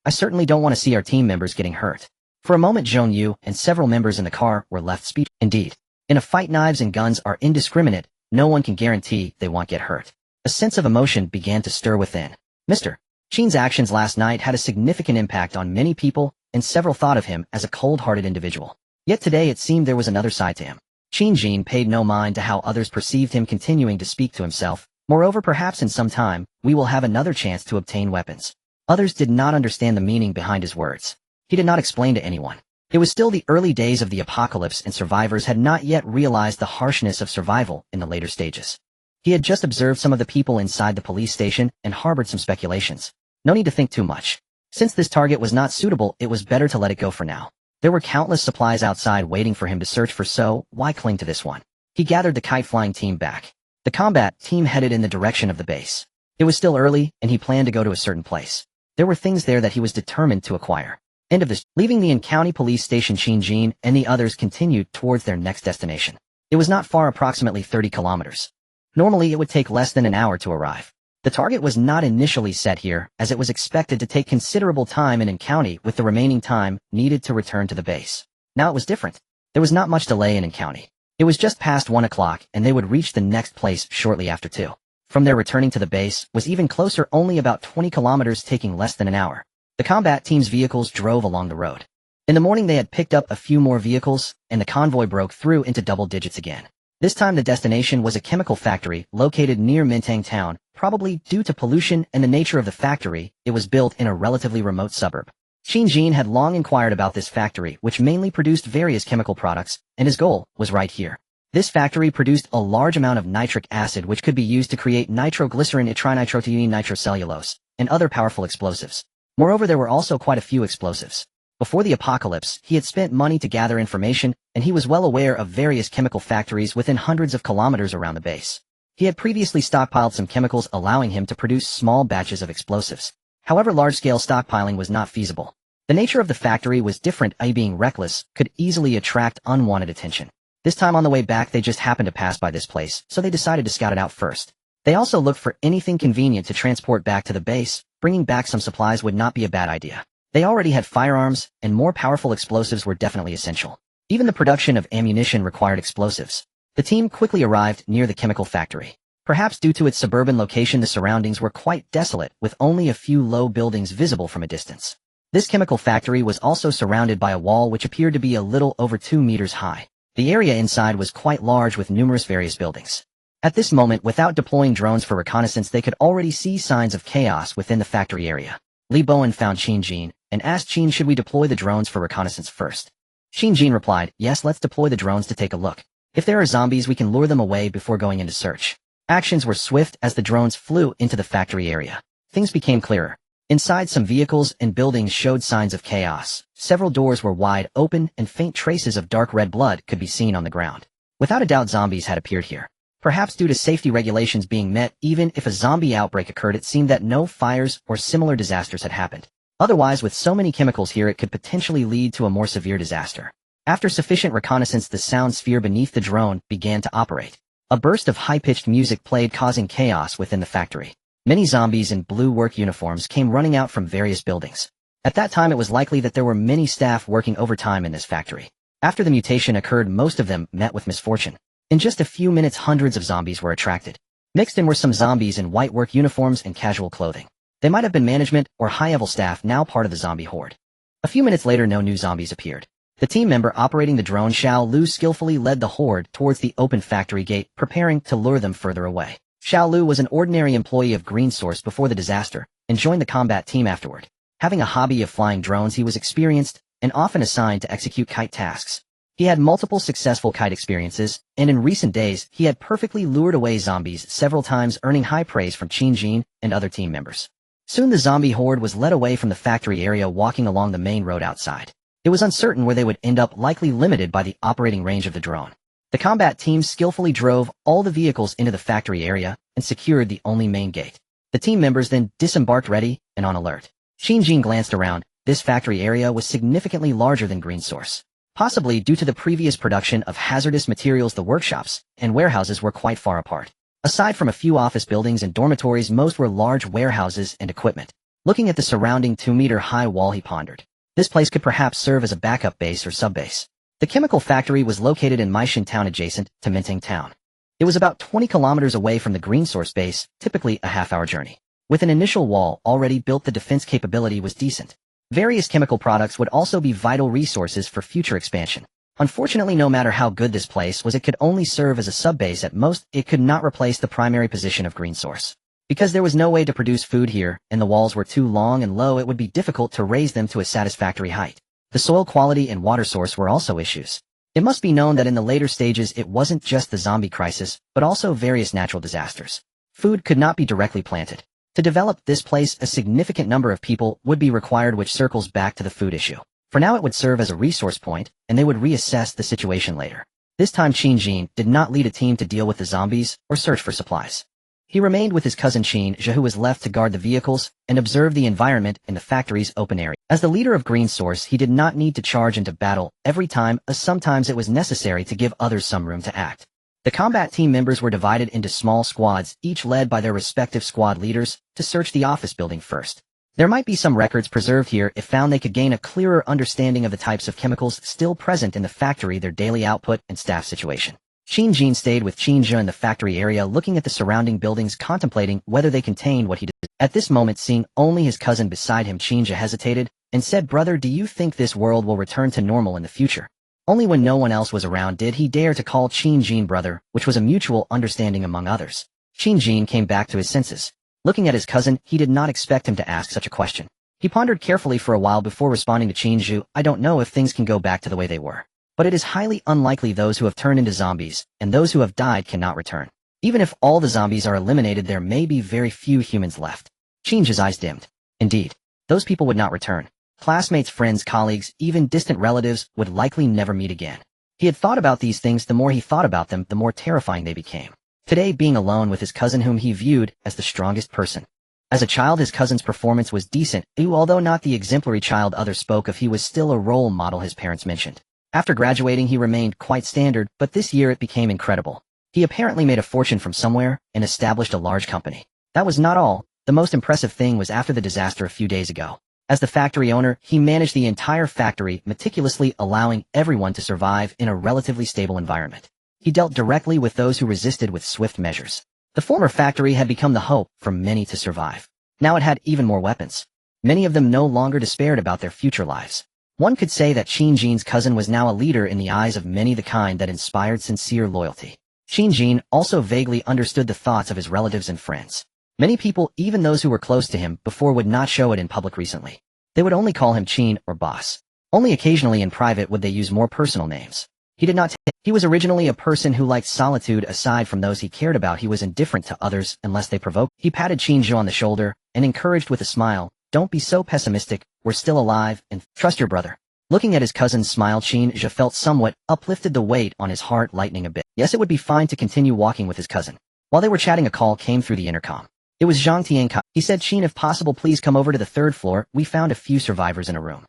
I certainly don't want to see our team members getting hurt." For a moment, Zhong Yu and several members in the car were left speechless. Indeed, in a fight, knives and guns are indiscriminate. No one can guarantee they won't get hurt. A sense of emotion began to stir within. Mr. Qin's actions last night had a significant impact on many people, and several thought of him as a cold-hearted individual. Yet today it seemed there was another side to him. Qin Jin paid no mind to how others perceived him, continuing to speak to himself. Moreover, perhaps in some time, we will have another chance to obtain weapons. Others did not understand the meaning behind his words. He did not explain to anyone. It was still the early days of the apocalypse, and survivors had not yet realized the harshness of survival in the later stages. He had just observed some of the people inside the police station and harbored some speculations. No need to think too much. Since this target was not suitable, it was better to let it go for now. There were countless supplies outside waiting for him to search for, so why cling to this one? He gathered the kite-flying team back. The combat team headed in the direction of the base. It was still early, and he planned to go to a certain place. There were things there that he was determined to acquire. End of this. Leaving the in-county police station, Qin Jin and the others continued towards their next destination. It was not far, approximately 30 kilometers. Normally, it would take less than an hour to arrive. The target was not initially set here, as it was expected to take considerable time in county, with the remaining time needed to return to the base. Now it was different. There was not much delay in county. It was just past 1 o'clock, and they would reach the next place shortly after 2. From there, returning to the base was even closer, only about 20 kilometers, taking less than an hour. The combat team's vehicles drove along the road. In the morning, they had picked up a few more vehicles, and the convoy broke through into double digits again. This time the destination was a chemical factory located near Mintang town. Probably due to pollution and the nature of the factory, it was built in a relatively remote suburb. Qin Jin had long inquired about this factory, which mainly produced various chemical products, and his goal was right here. This factory produced a large amount of nitric acid, which could be used to create nitroglycerin, trinitrotoluene, nitrocellulose, and other powerful explosives. Moreover, there were also quite a few explosives. Before the apocalypse, he had spent money to gather information, and he was well aware of various chemical factories within hundreds of kilometers around the base. He had previously stockpiled some chemicals, allowing him to produce small batches of explosives. However, large-scale stockpiling was not feasible. The nature of the factory was different, i.e. being reckless could easily attract unwanted attention. This time on the way back, they just happened to pass by this place, so they decided to scout it out first. They also looked for anything convenient to transport back to the base. Bringing back some supplies would not be a bad idea. They already had firearms, and more powerful explosives were definitely essential. Even the production of ammunition required explosives. The team quickly arrived near the chemical factory. Perhaps due to its suburban location, the surroundings were quite desolate, with only a few low buildings visible from a distance. This chemical factory was also surrounded by a wall which appeared to be a little over 2 meters high. The area inside was quite large, with numerous various buildings. At this moment, without deploying drones for reconnaissance, they could already see signs of chaos within the factory area. Li Bowen found Qin Jin and asked Qin, should we deploy the drones for reconnaissance first? Qin Jin replied, yes, let's deploy the drones to take a look. If there are zombies, we can lure them away before going into search. Actions were swift as the drones flew into the factory area. Things became clearer. Inside, some vehicles and buildings showed signs of chaos. Several doors were wide open, and faint traces of dark red blood could be seen on the ground. Without a doubt, zombies had appeared here. Perhaps due to safety regulations being met, even if a zombie outbreak occurred, it seemed that no fires or similar disasters had happened. Otherwise, with so many chemicals here, it could potentially lead to a more severe disaster. After sufficient reconnaissance, the sound sphere beneath the drone began to operate. A burst of high-pitched music played, causing chaos within the factory. Many zombies in blue work uniforms came running out from various buildings. At that time, it was likely that there were many staff working overtime in this factory. After the mutation occurred, most of them met with misfortune. In just a few minutes, hundreds of zombies were attracted. Mixed in were some zombies in white work uniforms and casual clothing. They might have been management or high-level staff, now part of the zombie horde. A few minutes later, no new zombies appeared. The team member operating the drone, Xiao Lu, skillfully led the horde towards the open factory gate, preparing to lure them further away. Xiao Lu was an ordinary employee of Green Source before the disaster, and joined the combat team afterward. Having a hobby of flying drones, he was experienced and often assigned to execute kite tasks. He had multiple successful kite experiences, and in recent days, he had perfectly lured away zombies several times, earning high praise from Qin and other team members. Soon the zombie horde was led away from the factory area, walking along the main road outside. It was uncertain where they would end up, likely limited by the operating range of the drone. The combat team skillfully drove all the vehicles into the factory area and secured the only main gate. The team members then disembarked, ready and on alert. Qin glanced around. This factory area was significantly larger than Green Source. Possibly due to the previous production of hazardous materials, the workshops and warehouses were quite far apart. Aside from a few office buildings and dormitories, most were large warehouses and equipment. Looking at the surrounding 2-meter-high wall, he pondered. This place could perhaps serve as a backup base or sub-base. The chemical factory was located in Maishan town, adjacent to Minting town. It was about 20 kilometers away from the Green Source base, typically a half-hour journey. With an initial wall already built, the defense capability was decent. Various chemical products would also be vital resources for future expansion. Unfortunately, no matter how good this place was, it could only serve as a sub-base at most. It could not replace the primary position of Green Source. Because there was no way to produce food here, and the walls were too long and low, it would be difficult to raise them to a satisfactory height. The soil quality and water source were also issues. It must be known that in the later stages, it wasn't just the zombie crisis, but also various natural disasters. Food could not be directly planted. To develop this place, a significant number of people would be required, which circles back to the food issue. For now, it would serve as a resource point, and they would reassess the situation later. This time, Qin did not lead a team to deal with the zombies or search for supplies. He remained with his cousin Qin, who was left to guard the vehicles and observe the environment in the factory's open area. As the leader of Green Source, he did not need to charge into battle every time, as sometimes it was necessary to give others some room to act. The combat team members were divided into small squads, each led by their respective squad leaders, to search the office building first. There might be some records preserved here if found. They could gain a clearer understanding of the types of chemicals still present in the factory, their daily output, and staff situation. Qin stayed with Qin in the factory area, looking at the surrounding buildings, contemplating whether they contained what he did. At this moment, seeing only his cousin beside him, Qin hesitated and said, "Brother, do you think this world will return to normal in the future?" Only when no one else was around did he dare to call Qin brother, which was a mutual understanding among others. Qin came back to his senses. Looking at his cousin, he did not expect him to ask such a question. He pondered carefully for a while before responding to Qin. "I don't know if things can go back to the way they were. But it is highly unlikely. Those who have turned into zombies and those who have died cannot return. Even if all the zombies are eliminated, there may be very few humans left." Qin's eyes dimmed. Indeed, those people would not return. Classmates, friends, colleagues, even distant relatives would likely never meet again. He had thought about these things. The more he thought about them, the more terrifying they became. Today, being alone with his cousin, whom he viewed as the strongest person. As a child, his cousin's performance was decent, although not the exemplary child others spoke of. He was still a role model, his parents mentioned. After graduating, he remained quite standard, but this year it became incredible. He apparently made a fortune from somewhere and established a large company. That was not all. The most impressive thing was after the disaster a few days ago. As the factory owner, he managed the entire factory meticulously, allowing everyone to survive in a relatively stable environment. He dealt directly with those who resisted with swift measures. The former factory had become the hope for many to survive. Now it had even more weapons. Many of them no longer despaired about their future lives. One could say that Qin's cousin was now a leader in the eyes of many, the kind that inspired sincere loyalty. Qin also vaguely understood the thoughts of his relatives and friends. Many people, even those who were close to him before, would not show it in public recently. They would only call him Qin or boss. Only occasionally in private would they use more personal names. He did not. He was originally a person who liked solitude. Aside from those he cared about, he was indifferent to others unless they provoked. He patted Qin on the shoulder and encouraged with a smile, "Don't be so pessimistic. We're still alive, and trust your brother." Looking at his cousin's smile, Qin felt somewhat uplifted, the weight on his heart lightening a bit. Yes, it would be fine to continue walking with his cousin. While they were chatting, a call came through the intercom. It was Zhang Tiankai. He said, "Qin, if possible, please come over to the 3rd floor. We found a few survivors in a room.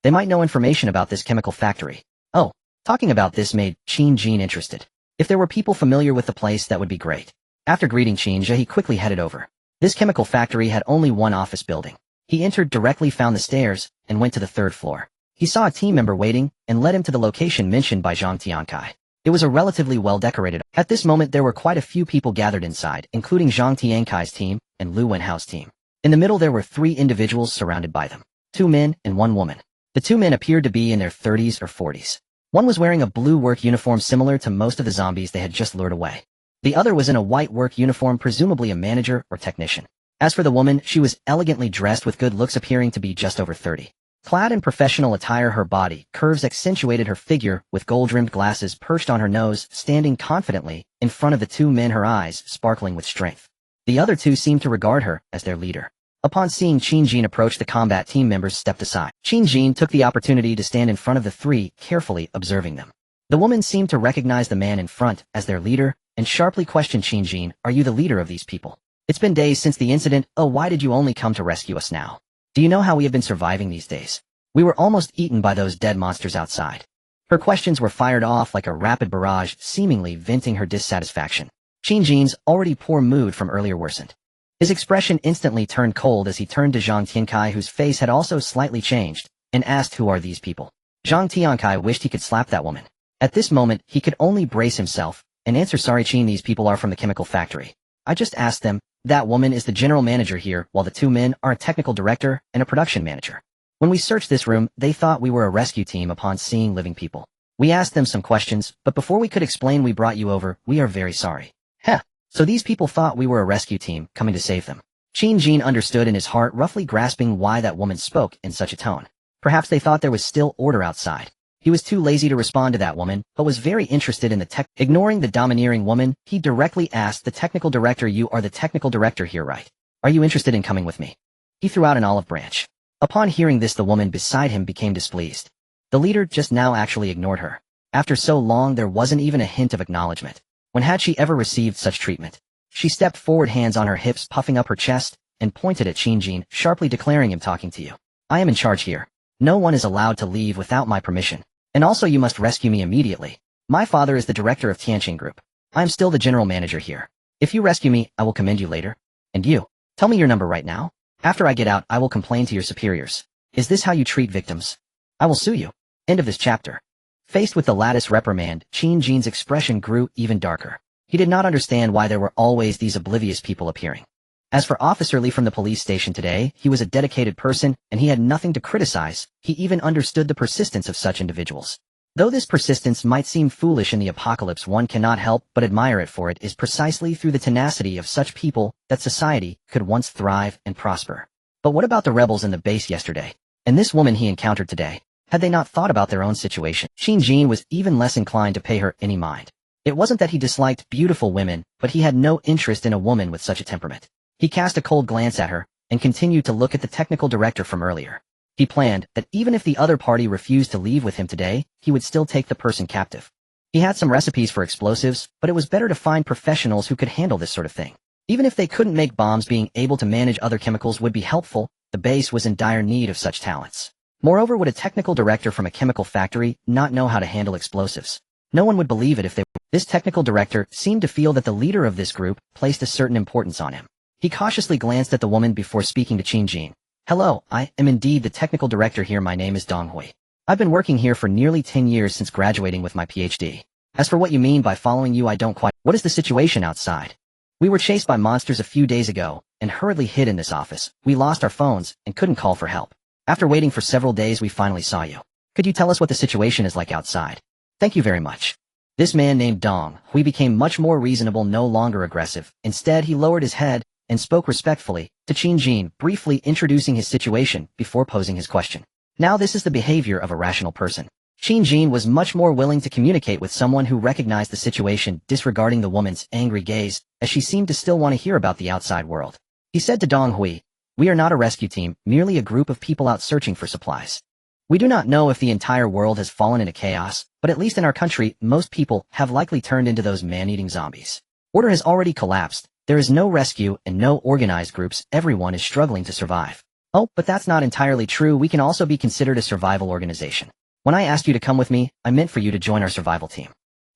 They might know information about this chemical factory." Oh, talking about this made Qin interested. If there were people familiar with the place, that would be great. After greeting Qin, he quickly headed over. This chemical factory had only one office building. He entered directly, found the stairs, and went to the 3rd floor. He saw a team member waiting and led him to the location mentioned by Zhang Tiankai. It was a relatively well-decorated. At this moment, there were quite a few people gathered inside, including Zhang Tiankai's team and Lu Wenhao's team. In the middle, there were 3 individuals surrounded by them. 2 men and 1 woman. The 2 men appeared to be in their 30s or 40s. One was wearing a blue work uniform similar to most of the zombies they had just lured away. The other was in a white work uniform, presumably a manager or technician. As for the woman, she was elegantly dressed with good looks, appearing to be just over 30. Clad in professional attire, her body curves accentuated her figure with gold-rimmed glasses perched on her nose, standing confidently in front of the two men, her eyes sparkling with strength. The other two seemed to regard her as their leader. Upon seeing Qin Jin approach, the combat team members stepped aside. Qin Jin took the opportunity to stand in front of the three, carefully observing them. The woman seemed to recognize the man in front as their leader and sharply questioned Qin Jin, "Are you the leader of these people? It's been days since the incident. Oh, why did you only come to rescue us now? Do you know how we have been surviving these days? We were almost eaten by those dead monsters outside." Her questions were fired off like a rapid barrage, seemingly venting her dissatisfaction. Qin Jin's already poor mood from earlier worsened. His expression instantly turned cold as he turned to Zhang Tiankai, whose face had also slightly changed, and asked, "Who are these people?" Zhang Tiankai wished he could slap that woman. At this moment, he could only brace himself and answer, "Sorry Qin, these people are from the chemical factory. I just asked them." That woman is the general manager here, while the two men are a technical director and a production manager. When we searched this room, they thought we were a rescue team upon seeing living people. We asked them some questions, but before we could explain, we brought you over. We are very sorry. Heh. So these people thought we were a rescue team coming to save them. Qin Jin understood in his heart, roughly grasping why that woman spoke in such a tone. Perhaps they thought there was still order outside. He was too lazy to respond to that woman, but was very interested in the tech. Ignoring the domineering woman, he directly asked the technical director, "You are the technical director here, right? Are you interested in coming with me?" He threw out an olive branch. Upon hearing this, the woman beside him became displeased. The leader just now actually ignored her. After so long, there wasn't even a hint of acknowledgement. When had she ever received such treatment? She stepped forward, hands on her hips, puffing up her chest, and pointed at Qin Jin, sharply declaring, "I'm talking to you. I am in charge here. No one is allowed to leave without my permission. And also you must rescue me immediately. My father is the director of Tianqing Group. I am still the general manager here. If you rescue me, I will commend you later. And you, tell me your number right now. After I get out, I will complain to your superiors. Is this how you treat victims? I will sue you." End of this chapter. Faced with the latest reprimand, Qin Jin's expression grew even darker. He did not understand why there were always these oblivious people appearing. As for Officer Li from the police station today, he was a dedicated person, and he had nothing to criticize. He even understood the persistence of such individuals. Though this persistence might seem foolish in the apocalypse, one cannot help but admire it, for it is precisely through the tenacity of such people that society could once thrive and prosper. But what about the rebels in the base yesterday? And this woman he encountered today? Had they not thought about their own situation? Qin Jin was even less inclined to pay her any mind. It wasn't that he disliked beautiful women, but he had no interest in a woman with such a temperament. He cast a cold glance at her, and continued to look at the technical director from earlier. He planned that even if the other party refused to leave with him today, he would still take the person captive. He had some recipes for explosives, but it was better to find professionals who could handle this sort of thing. Even if they couldn't make bombs, being able to manage other chemicals would be helpful. The base was in dire need of such talents. Moreover, would a technical director from a chemical factory not know how to handle explosives? No one would believe it if they were. This technical director seemed to feel that the leader of this group placed a certain importance on him. He cautiously glanced at the woman before speaking to Qin Jin. "Hello, I am indeed the technical director here. My name is Dong Hui. I've been working here for nearly 10 years since graduating with my PhD. As for what you mean by following you, I don't quite. What is the situation outside? We were chased by monsters a few days ago and hurriedly hid in this office. We lost our phones and couldn't call for help. After waiting for several days, we finally saw you. Could you tell us what the situation is like outside?" "Thank you very much." This man named Dong Hui became much more reasonable, no longer aggressive. Instead, he lowered his head and spoke respectfully to Qin Jin, briefly introducing his situation before posing his question. Now this is the behavior of a rational person. Qin Jin was much more willing to communicate with someone who recognized the situation, disregarding the woman's angry gaze, as she seemed to still want to hear about the outside world. He said to Dong Hui, "We are not a rescue team, merely a group of people out searching for supplies. We do not know if the entire world has fallen into chaos, but at least in our country, most people have likely turned into those man-eating zombies. Order has already collapsed. There is no rescue and no organized groups. Everyone is struggling to survive." "Oh, but that's not entirely true. We can also be considered a survival organization. When I asked you to come with me, I meant for you to join our survival team."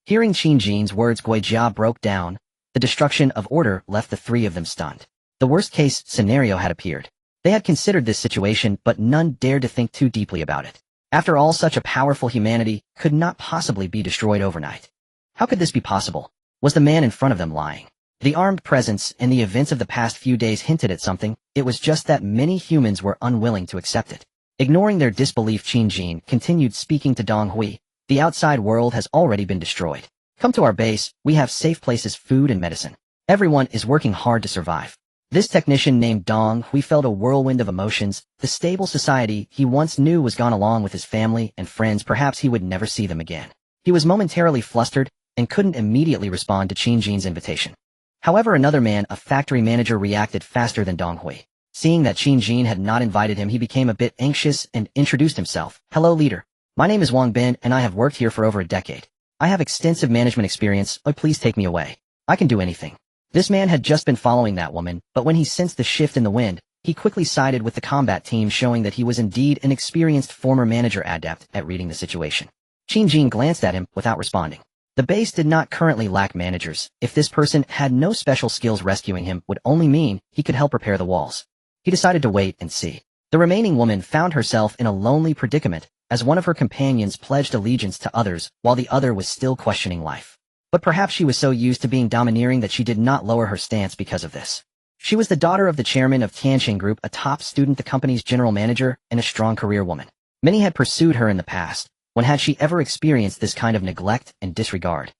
Hearing Qin Jin's words, Gui Jia broke down. The destruction of order left the three of them stunned. The worst-case scenario had appeared. They had considered this situation, but none dared to think too deeply about it. After all, such a powerful humanity could not possibly be destroyed overnight. How could this be possible? Was the man in front of them lying? The armed presence and the events of the past few days hinted at something. It was just that many humans were unwilling to accept it. Ignoring their disbelief, Qin Jin continued speaking to Dong Hui. "The outside world has already been destroyed. Come to our base. We have safe places, food and medicine. Everyone is working hard to survive. This technician named Dong Hui felt a whirlwind of emotions. The stable society he once knew was gone along with his family and friends. Perhaps he would never see them again. He was momentarily flustered and couldn't immediately respond to Qin Jin's invitation. However, another man, a factory manager, reacted faster than Dong Hui. Seeing that Qin Jin had not invited him, he became a bit anxious and introduced himself. Hello, leader. My name is Wang Bin, and I have worked here for over a decade. I have extensive management experience. Oh, please take me away. I can do anything. This man had just been following that woman, but when he sensed the shift in the wind, he quickly sided with the combat team, showing that he was indeed an experienced former manager adept at reading the situation. Qin Jin glanced at him without responding. The base did not currently lack managers. If this person had no special skills, rescuing him would only mean he could help repair the walls. He decided to wait and see. The remaining woman found herself in a lonely predicament, as one of her companions pledged allegiance to others while the other was still questioning life. But perhaps she was so used to being domineering that she did not lower her stance because of this. She was the daughter of the chairman of Tianqing Group, a top student, the company's general manager, and a strong career woman. Many had pursued her in the past. When had she ever experienced this kind of neglect and disregard?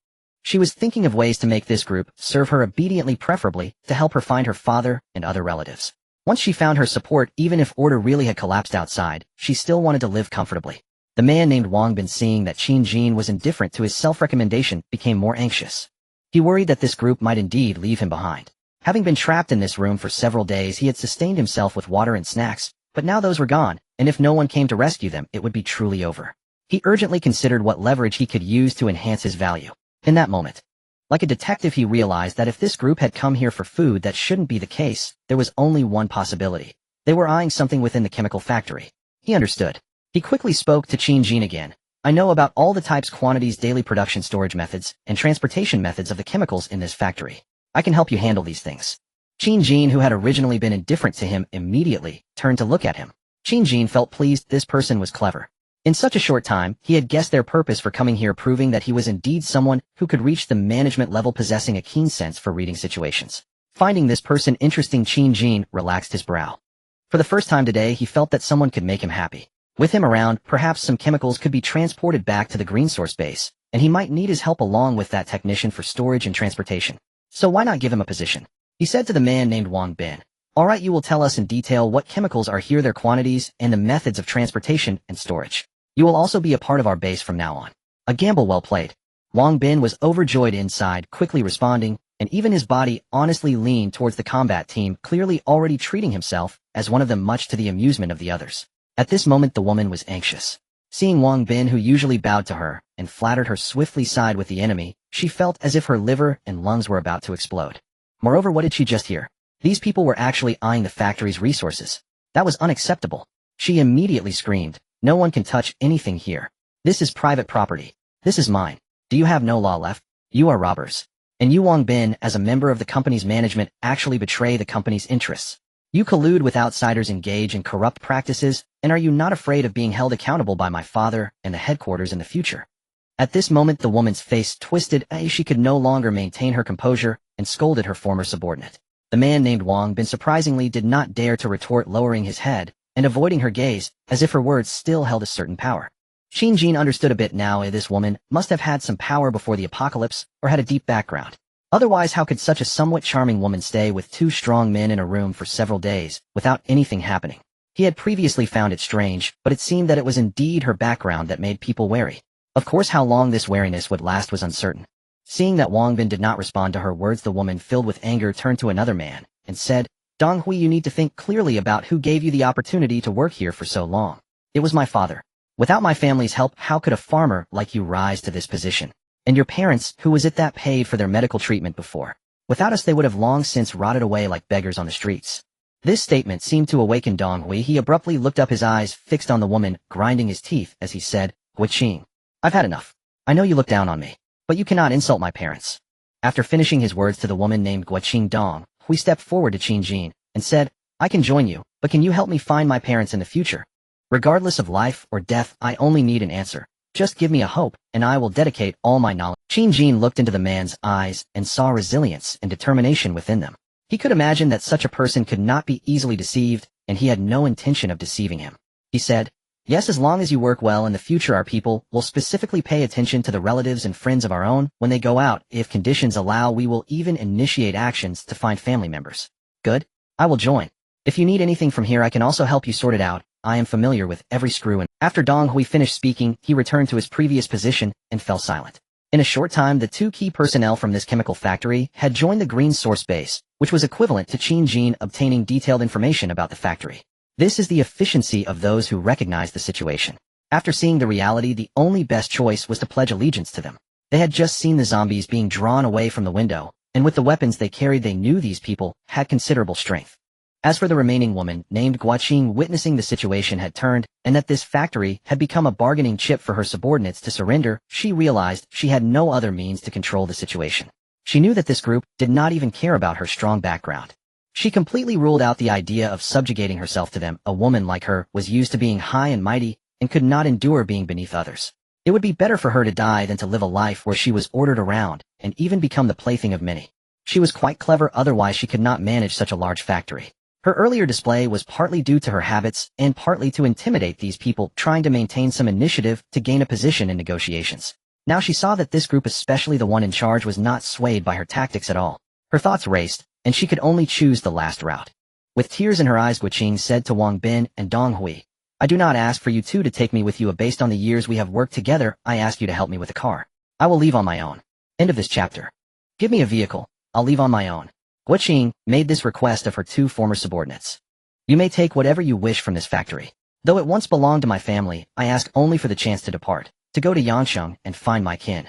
She was thinking of ways to make this group serve her obediently, preferably to help her find her father and other relatives. Once she found her support, even if order really had collapsed outside, she still wanted to live comfortably. The man named Wang Bin, seeing that Qin Jin was indifferent to his self-recommendation, became more anxious. He worried that this group might indeed leave him behind. Having been trapped in this room for several days, he had sustained himself with water and snacks, but now those were gone, and if no one came to rescue them, it would be truly over. He urgently considered what leverage he could use to enhance his value. In that moment, like a detective, he realized that if this group had come here for food, that shouldn't be the case. There was only one possibility. They were eyeing something within the chemical factory. He understood. He quickly spoke to Qin Jin again. I know about all the types, quantities, daily production, storage methods, and transportation methods of the chemicals in this factory. I can help you handle these things. Qin Jin, who had originally been indifferent to him, immediately turned to look at him. Qin Jin felt pleased. This person was clever. In such a short time, he had guessed their purpose for coming here, proving that he was indeed someone who could reach the management level, possessing a keen sense for reading situations. Finding this person interesting, Qin Jin relaxed his brow. For the first time today, he felt that someone could make him happy. With him around, perhaps some chemicals could be transported back to the green source base, and he might need his help along with that technician for storage and transportation. So why not give him a position? He said to the man named Wang Bin. All right, you will tell us in detail what chemicals are here, their quantities, and the methods of transportation and storage. You will also be a part of our base from now on. A gamble well played. Wang Bin was overjoyed inside, quickly responding, and even his body honestly leaned towards the combat team, clearly already treating himself as one of them, much to the amusement of the others. At this moment, the woman was anxious. Seeing Wang Bin, who usually bowed to her and flattered her, swiftly side with the enemy, she felt as if her liver and lungs were about to explode. Moreover, what did she just hear? These people were actually eyeing the factory's resources. That was unacceptable. She immediately screamed. No one can touch anything here. This is private property. This is mine. Do you have no law left? You are robbers. And you, Wang Bin, as a member of the company's management, actually betray the company's interests. You collude with outsiders, engage in corrupt practices, and are you not afraid of being held accountable by my father and the headquarters in the future? At this moment, the woman's face twisted. She could no longer maintain her composure and scolded her former subordinate. The man named Wang Bin surprisingly did not dare to retort, lowering his head and avoiding her gaze, as if her words still held a certain power. Qin Jin understood a bit now. This woman must have had some power before the apocalypse, or had a deep background. Otherwise, how could such a somewhat charming woman stay with two strong men in a room for several days, without anything happening? He had previously found it strange, but it seemed that it was indeed her background that made people wary. Of course, how long this wariness would last was uncertain. Seeing that Wang Bin did not respond to her words, the woman, filled with anger, turned to another man and said, Dong Hui, you need to think clearly about who gave you the opportunity to work here for so long. It was my father. Without my family's help, how could a farmer like you rise to this position? And your parents, who was it that paid for their medical treatment before? Without us, they would have long since rotted away like beggars on the streets. This statement seemed to awaken Dong Hui. He abruptly looked up, his eyes fixed on the woman, grinding his teeth as he said, Guiqing, I've had enough. I know you look down on me, but you cannot insult my parents. After finishing his words to the woman named Guiqing, Dong Hui stepped forward to Qin Jin and said, I can join you, but can you help me find my parents in the future? Regardless of life or death, I only need an answer. Just give me a hope, and I will dedicate all my knowledge. Qin Jin looked into the man's eyes and saw resilience and determination within them. He could imagine that such a person could not be easily deceived, and he had no intention of deceiving him. He said, yes, as long as you work well in the future, our people will specifically pay attention to the relatives and friends of our own when they go out. If conditions allow, we will even initiate actions to find family members. Good? I will join. If you need anything from here, I can also help you sort it out. I am familiar with every screw in. After Dong Hui finished speaking, he returned to his previous position and fell silent. In a short time, the two key personnel from this chemical factory had joined the green source base, which was equivalent to Qin Jin obtaining detailed information about the factory. This is the efficiency of those who recognize the situation. After seeing the reality, the only best choice was to pledge allegiance to them. They had just seen the zombies being drawn away from the window, and with the weapons they carried they knew these people had considerable strength. As for the remaining woman, named Guaqing, witnessing the situation had turned, and that this factory had become a bargaining chip for her subordinates to surrender, she realized she had no other means to control the situation. She knew that this group did not even care about her strong background. She completely ruled out the idea of subjugating herself to them. A woman like her was used to being high and mighty, and could not endure being beneath others. It would be better for her to die than to live a life where she was ordered around, and even become the plaything of many. She was quite clever, otherwise she could not manage such a large factory. Her earlier display was partly due to her habits, and partly to intimidate these people trying to maintain some initiative to gain a position in negotiations. Now she saw that this group, especially the one in charge, was not swayed by her tactics at all. Her thoughts raced, and she could only choose the last route. With tears in her eyes, Guaqing said to Wang Bin and Dong Hui, I do not ask for you two to take me with you. Based on the years we have worked together, I ask you to help me with a car. I will leave on my own. End of this chapter. Give me a vehicle. I'll leave on my own. Guaqing made this request of her two former subordinates. You may take whatever you wish from this factory. Though it once belonged to my family, I ask only for the chance to depart, to go to Yansheng and find my kin.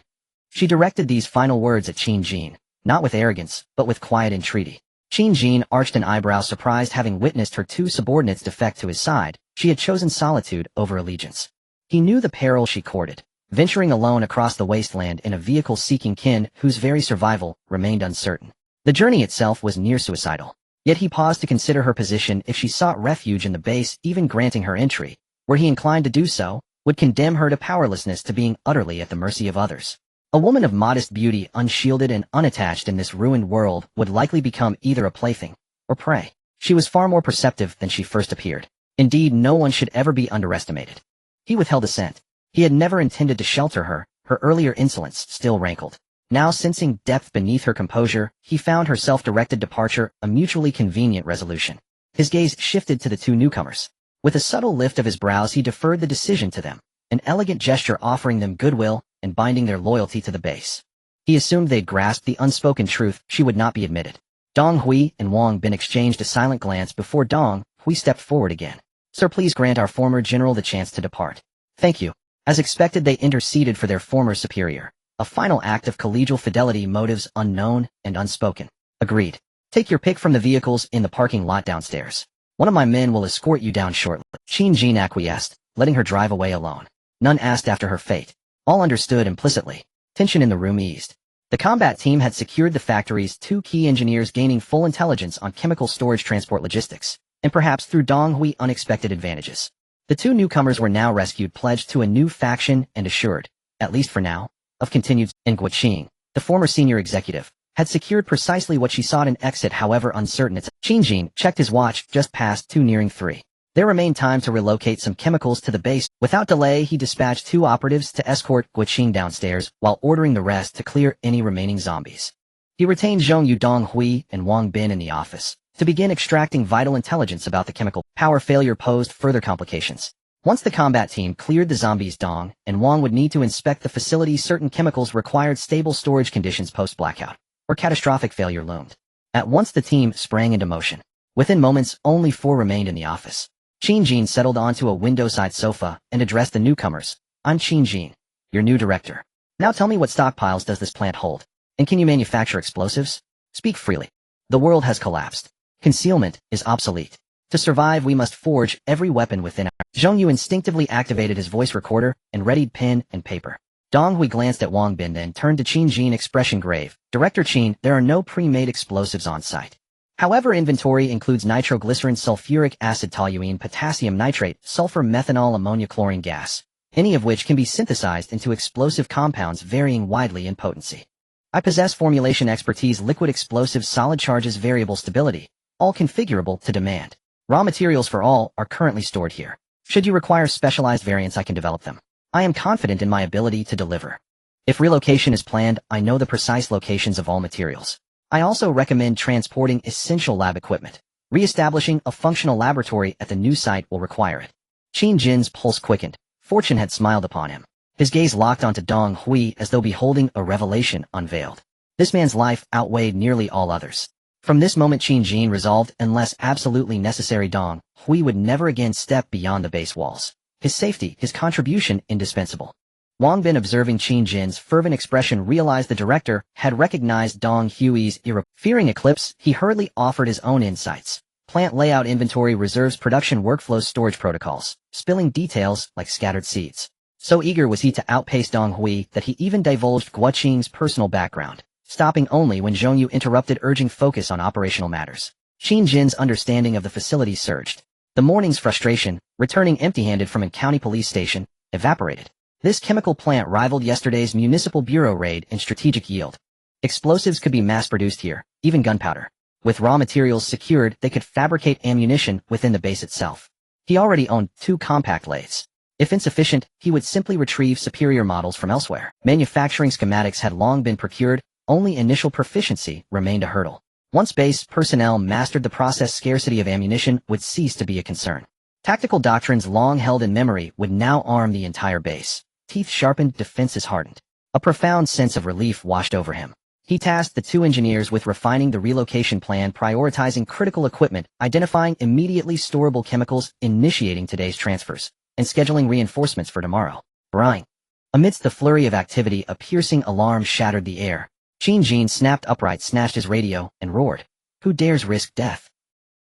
She directed these final words at Qin Jin, not with arrogance, but with quiet entreaty. Qin Jin arched an eyebrow, surprised. Having witnessed her two subordinates defect to his side, she had chosen solitude over allegiance. He knew the peril she courted, venturing alone across the wasteland in a vehicle seeking kin whose very survival remained uncertain. The journey itself was near suicidal, yet he paused to consider her position. If she sought refuge in the base, even granting her entry, were he inclined to do so, would condemn her to powerlessness, to being utterly at the mercy of others. A woman of modest beauty, unshielded and unattached in this ruined world, would likely become either a plaything or prey. She was far more perceptive than she first appeared. Indeed, no one should ever be underestimated. He withheld assent. He had never intended to shelter her. Her earlier insolence still rankled. Now, sensing depth beneath her composure, he found her self-directed departure a mutually convenient resolution. His gaze shifted to the two newcomers. With a subtle lift of his brows, he deferred the decision to them, an elegant gesture offering them goodwill and binding their loyalty to the base. He assumed they'd grasped the unspoken truth: she would not be admitted. Dong Hui and Wang Bin exchanged a silent glance before Dong Hui stepped forward again. Sir, please grant our former general the chance to depart. Thank you. As expected, they interceded for their former superior. A final act of collegial fidelity, motives unknown and unspoken. Agreed. Take your pick from the vehicles in the parking lot downstairs. One of my men will escort you down shortly. Qin Jin acquiesced, letting her drive away alone. None asked after her fate. All understood implicitly. Tension in the room eased. The combat team had secured the factory's two key engineers, gaining full intelligence on chemical storage, transport, logistics, and perhaps through Dong Hui unexpected advantages. The two newcomers were now rescued, pledged to a new faction, and assured, at least for now, of continued. And Guaqing, the former senior executive, had secured precisely what she sought: an exit, however uncertain. Qin Jin checked his watch, just past 2, nearing 3. There remained time to relocate some chemicals to the base. Without delay, he dispatched 2 operatives to escort Guaqing downstairs, while ordering the rest to clear any remaining zombies. He retained Zhong Yu, Dong Hui, and Wang Bin in the office to begin extracting vital intelligence about the chemical. Power failure posed further complications. Once the combat team cleared the zombies, Dong and Wang would need to inspect the facility. Certain chemicals required stable storage conditions post-blackout, or catastrophic failure loomed. At once the team sprang into motion. Within moments, only 4 remained in the office. Qin Jin settled onto a window-side sofa and addressed the newcomers. I'm Qin Jin, your new director. Now tell me, what stockpiles does this plant hold? And can you manufacture explosives? Speak freely. The world has collapsed. Concealment is obsolete. To survive, we must forge every weapon within our... Zhong Yu instinctively activated his voice recorder and readied pen and paper. Dong Hui glanced at Wang Bin, then turned to Qin Jin, expression grave. Director Qin, there are no pre-made explosives on site. However, inventory includes nitroglycerin, sulfuric acid, toluene, potassium nitrate, sulfur, methanol, ammonia, chlorine gas, any of which can be synthesized into explosive compounds varying widely in potency. I possess formulation expertise, liquid explosives, solid charges, variable stability, all configurable to demand. Raw materials for all are currently stored here. Should you require specialized variants, I can develop them. I am confident in my ability to deliver. If relocation is planned, I know the precise locations of all materials. I also recommend transporting essential lab equipment. Re-establishing a functional laboratory at the new site will require it. Qin Jin's pulse quickened. Fortune had smiled upon him. His gaze locked onto Dong Hui as though beholding a revelation unveiled. This man's life outweighed nearly all others. From this moment Qin Jin resolved, unless absolutely necessary, Dong Hui would never again step beyond the base walls. His safety, his contribution, indispensable. Wang Bin, observing Qin Jin's fervent expression, realized the director had recognized Dong Hui's era. Fearing eclipse, he hurriedly offered his own insights. Plant layout, inventory reserves, production workflows, storage protocols, spilling details like scattered seeds. So eager was he to outpace Dong Hui that he even divulged Guo Qing's personal background, stopping only when Zhong Yu interrupted, urging focus on operational matters. Qin Jin's understanding of the facility surged. The morning's frustration, returning empty-handed from a county police station, evaporated. This chemical plant rivaled yesterday's municipal bureau raid in strategic yield. Explosives could be mass-produced here, even gunpowder. With raw materials secured, they could fabricate ammunition within the base itself. He already owned 2 compact lathes. If insufficient, he would simply retrieve superior models from elsewhere. Manufacturing schematics had long been procured, only initial proficiency remained a hurdle. Once base personnel mastered the process, scarcity of ammunition would cease to be a concern. Tactical doctrines long held in memory would now arm the entire base. Teeth sharpened, defenses hardened. A profound sense of relief washed over him. He tasked the 2 engineers with refining the relocation plan, prioritizing critical equipment, identifying immediately storable chemicals, initiating today's transfers, and scheduling reinforcements for tomorrow. Brine. Amidst the flurry of activity, a piercing alarm shattered the air. Qin Jin snapped upright, snatched his radio, and roared. Who dares risk death?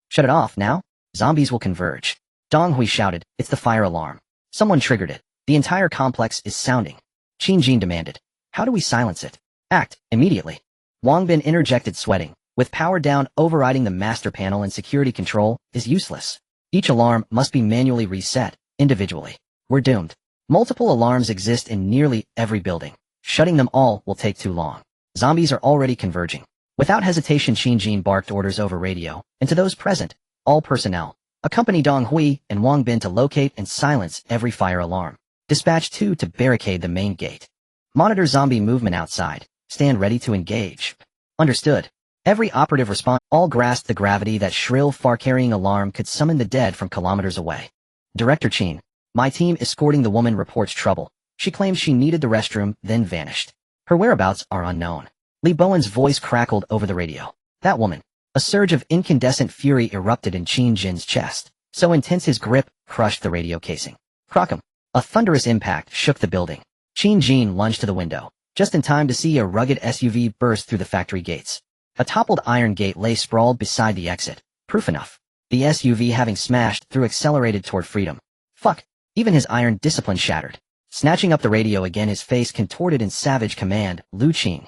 Shut it off now. Zombies will converge. Dong Hui shouted, it's the fire alarm. Someone triggered it. The entire complex is sounding. Qin Jin demanded. How do we silence it? Act, immediately. Wang Bin interjected, sweating. With power down, overriding the master panel and security control is useless. Each alarm must be manually reset, individually. We're doomed. Multiple alarms exist in nearly every building. Shutting them all will take too long. Zombies are already converging. Without hesitation, Qin Jin barked orders over radio, and to those present, all personnel, accompany Dong Hui and Wang Bin to locate and silence every fire alarm. Dispatch 2 to barricade the main gate. Monitor zombie movement outside. Stand ready to engage. Understood. Every operative respond. All grasped the gravity that shrill, far-carrying alarm could summon the dead from kilometers away. Director Qin. My team escorting the woman reports trouble. She claims she needed the restroom, then vanished. Her whereabouts are unknown. Li Bowen's voice crackled over the radio. That woman. A surge of incandescent fury erupted in Qin Jin's chest, so intense his grip crushed the radio casing. Crockham. A thunderous impact shook the building. Qin Jin lunged to the window, just in time to see a rugged SUV burst through the factory gates. A toppled iron gate lay sprawled beside the exit. Proof enough. The SUV, having smashed through, accelerated toward freedom. Fuck. Even his iron discipline shattered. Snatching up the radio again, his face contorted in savage command. Lu Qing.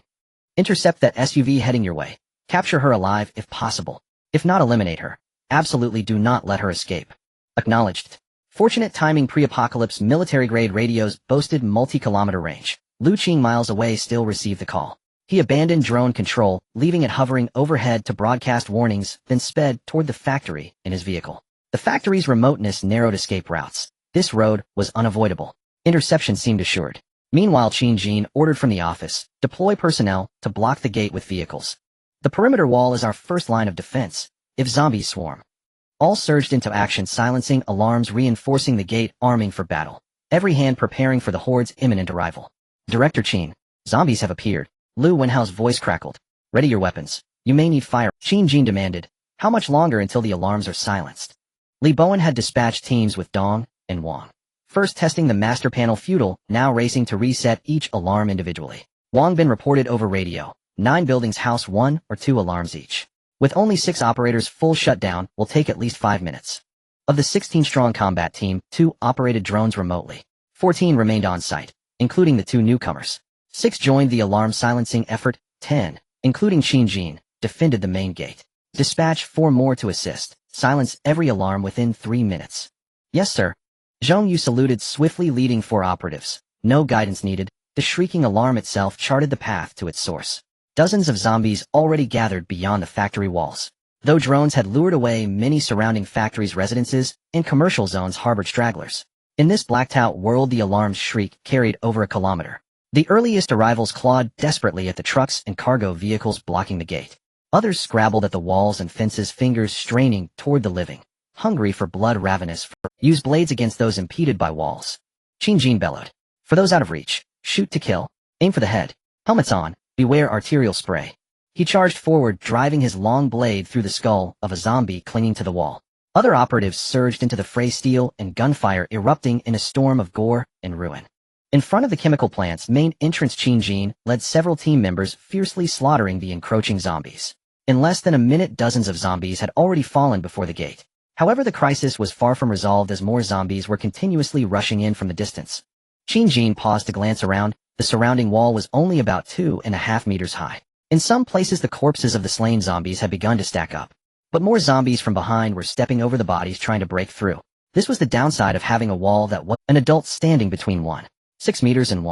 Intercept that SUV heading your way. Capture her alive if possible. If not, eliminate her. Absolutely do not let her escape. Acknowledged. Fortunate timing. Pre-apocalypse military-grade radios boasted multi-kilometer range. Lu Qing, miles away, still received the call. He abandoned drone control, leaving it hovering overhead to broadcast warnings, then sped toward the factory in his vehicle. The factory's remoteness narrowed escape routes. This road was unavoidable. Interception seemed assured. Meanwhile, Qin Jin ordered from the office, deploy personnel to block the gate with vehicles. The perimeter wall is our first line of defense, if zombies swarm. All surged into action, silencing alarms, reinforcing the gate, arming for battle. Every hand preparing for the horde's imminent arrival. Director Qin, zombies have appeared. Lu Wenhao's voice crackled. Ready your weapons. You may need fire. Qin Jin demanded. How much longer until the alarms are silenced? Li Bowen had dispatched teams with Dong and Wang. First testing the master panel, futile, now racing to reset each alarm individually. Wang Bin reported over radio. 9 buildings house 1 or 2 alarms each. With only 6 operators, full shutdown will take at least 5 minutes. Of the 16-strong combat team, 2 operated drones remotely. 14 remained on site, including the 2 newcomers. 6 joined the alarm silencing effort. 10, including Qin Jin, defended the main gate. Dispatch 4 more to assist. Silence every alarm within 3 minutes. Yes, sir. Zhong Yu saluted, swiftly leading 4 operatives. No guidance needed. The shrieking alarm itself charted the path to its source. Dozens of zombies already gathered beyond the factory walls. Though drones had lured away many surrounding factories' residences, and commercial zones harbored stragglers. In this blacked-out world, the alarm's shriek carried over a kilometer. The earliest arrivals clawed desperately at the trucks and cargo vehicles blocking the gate. Others scrabbled at the walls and fences, fingers straining toward the living, hungry for blood, ravenous for use blades against those impeded by walls. Qin bellowed. For those out of reach, shoot to kill, aim for the head, helmets on, beware arterial spray. He charged forward, driving his long blade through the skull of a zombie clinging to the wall. Other operatives surged into the fray, steel and gunfire erupting in a storm of gore and ruin. In front of the chemical plant's main entrance, Qin led several team members, fiercely slaughtering the encroaching zombies. In less than a minute, dozens of zombies had already fallen before the gate. However, the crisis was far from resolved as more zombies were continuously rushing in from the distance. Qin paused to glance around. The surrounding wall was only about 2.5 meters high. In some places, the corpses of the slain zombies had begun to stack up. But more zombies from behind were stepping over the bodies, trying to break through. This was the downside of having a wall that was an adult standing between 6 meters and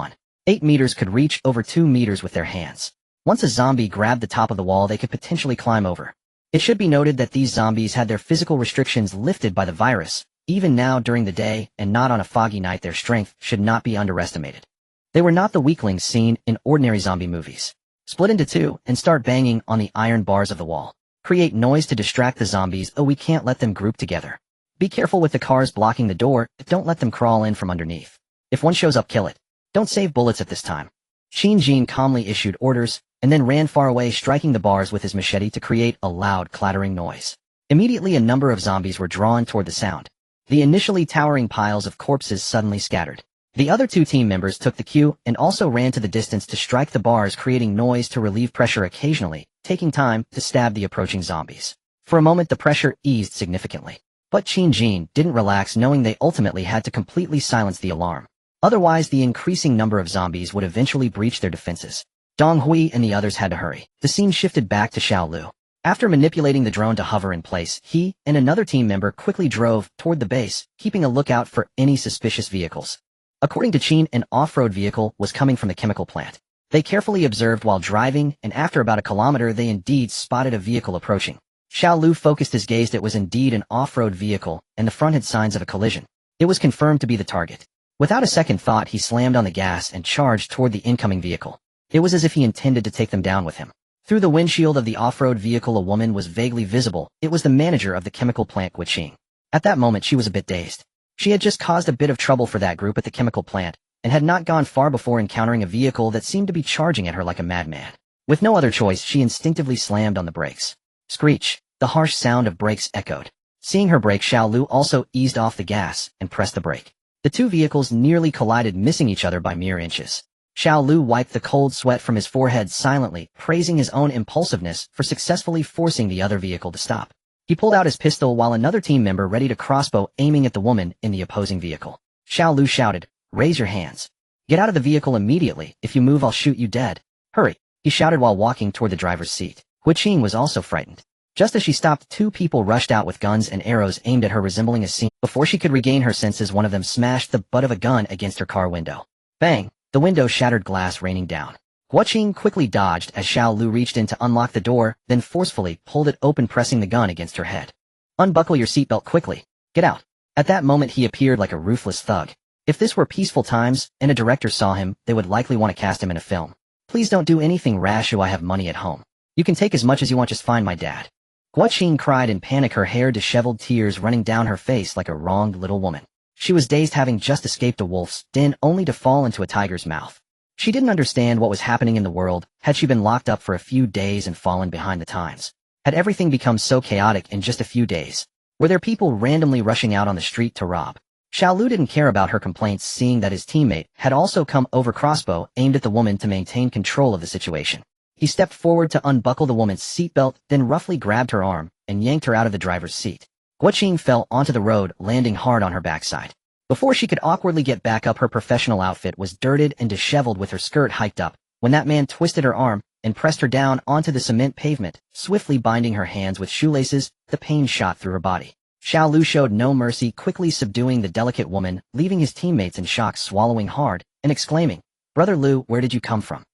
8 meters could reach over 2 meters with their hands. Once a zombie grabbed the top of the wall, they could potentially climb over. It should be noted that these zombies had their physical restrictions lifted by the virus. Even now during the day, and not on a foggy night, their strength should not be underestimated. They were not the weaklings seen in ordinary zombie movies. Split into two and start banging on the iron bars of the wall. Create noise to distract the zombies. Oh, we can't let them group together. Be careful with the cars blocking the door. Don't let them crawl in from underneath. If one shows up, kill it. Don't save bullets at this time. Qin calmly issued orders, and then ran far away, striking the bars with his machete to create a loud clattering noise. Immediately a number of zombies were drawn toward the sound. The initially towering piles of corpses suddenly scattered. The other two team members took the cue and also ran to the distance to strike the bars, creating noise to relieve pressure, occasionally taking time to stab the approaching zombies. For a moment the pressure eased significantly. But Qin didn't relax, knowing they ultimately had to completely silence the alarm. Otherwise the increasing number of zombies would eventually breach their defenses. Dong Hui and the others had to hurry. The scene shifted back to Xiao Lu. After manipulating the drone to hover in place, he and another team member quickly drove toward the base, keeping a lookout for any suspicious vehicles. According to Qin, an off-road vehicle was coming from the chemical plant. They carefully observed while driving, and after about a kilometer they indeed spotted a vehicle approaching. Xiao Lu focused his gaze. It was indeed an off-road vehicle, and the front had signs of a collision. It was confirmed to be the target. Without a second thought, he slammed on the gas and charged toward the incoming vehicle. It was as if he intended to take them down with him. Through the windshield of the off-road vehicle a woman was vaguely visible. It was the manager of the chemical plant, Guiqing. At that moment she was a bit dazed. She had just caused a bit of trouble for that group at the chemical plant, and had not gone far before encountering a vehicle that seemed to be charging at her like a madman. With no other choice, she instinctively slammed on the brakes. Screech! The harsh sound of brakes echoed. Seeing her brake, Xiao Lu also eased off the gas and pressed the brake. The two vehicles nearly collided, missing each other by mere inches. Xiao Lu wiped the cold sweat from his forehead silently, praising his own impulsiveness for successfully forcing the other vehicle to stop. He pulled out his pistol while another team member readied a crossbow, aiming at the woman in the opposing vehicle. Xiao Lu shouted, "Raise your hands. Get out of the vehicle immediately. If you move, I'll shoot you dead. Hurry," he shouted while walking toward the driver's seat. Guiqing was also frightened. Just as she stopped, two people rushed out with guns and arrows aimed at her, resembling a scene. Before she could regain her senses, one of them smashed the butt of a gun against her car window. Bang! The window shattered, glass raining down. Guiqing quickly dodged as Xiao Lu reached in to unlock the door, then forcefully pulled it open, pressing the gun against her head. "Unbuckle your seatbelt quickly. Get out." At that moment he appeared like a ruthless thug. If this were peaceful times and a director saw him, they would likely want to cast him in a film. "Please don't do anything rash. I have money at home. You can take as much as you want, just find my dad." Guiqing cried in panic, her hair disheveled, tears running down her face like a wronged little woman. She was dazed, having just escaped a wolf's den only to fall into a tiger's mouth. She didn't understand what was happening in the world. Had she been locked up for a few days and fallen behind the times? Had everything become so chaotic in just a few days? Were there people randomly rushing out on the street to rob? Xiao Lu didn't care about her complaints, seeing that his teammate had also come over, crossbow aimed at the woman to maintain control of the situation. He stepped forward to unbuckle the woman's seatbelt, then roughly grabbed her arm and yanked her out of the driver's seat. Guiqing fell onto the road, landing hard on her backside. Before she could awkwardly get back up, her professional outfit was dirted and disheveled with her skirt hiked up, when that man twisted her arm and pressed her down onto the cement pavement, swiftly binding her hands with shoelaces. The pain shot through her body. Xiao Lu showed no mercy, quickly subduing the delicate woman, leaving his teammates in shock, swallowing hard and exclaiming, "Brother Lu, where did you come from?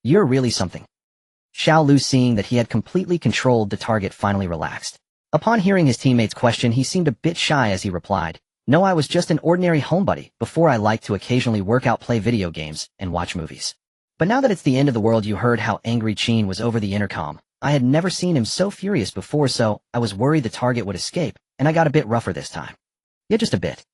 You're really something." Xiao Lu, seeing that he had completely controlled the target, finally relaxed. Upon hearing his teammate's question, he seemed a bit shy as he replied, "No, I was just an ordinary homebody. Before I liked to occasionally work out, play video games, and watch movies. But now that it's the end of the world." You heard how angry Qin was over the intercom. I had never seen him so furious before, so I was worried the target would escape, and I got a bit rougher this time. Yeah, just a bit.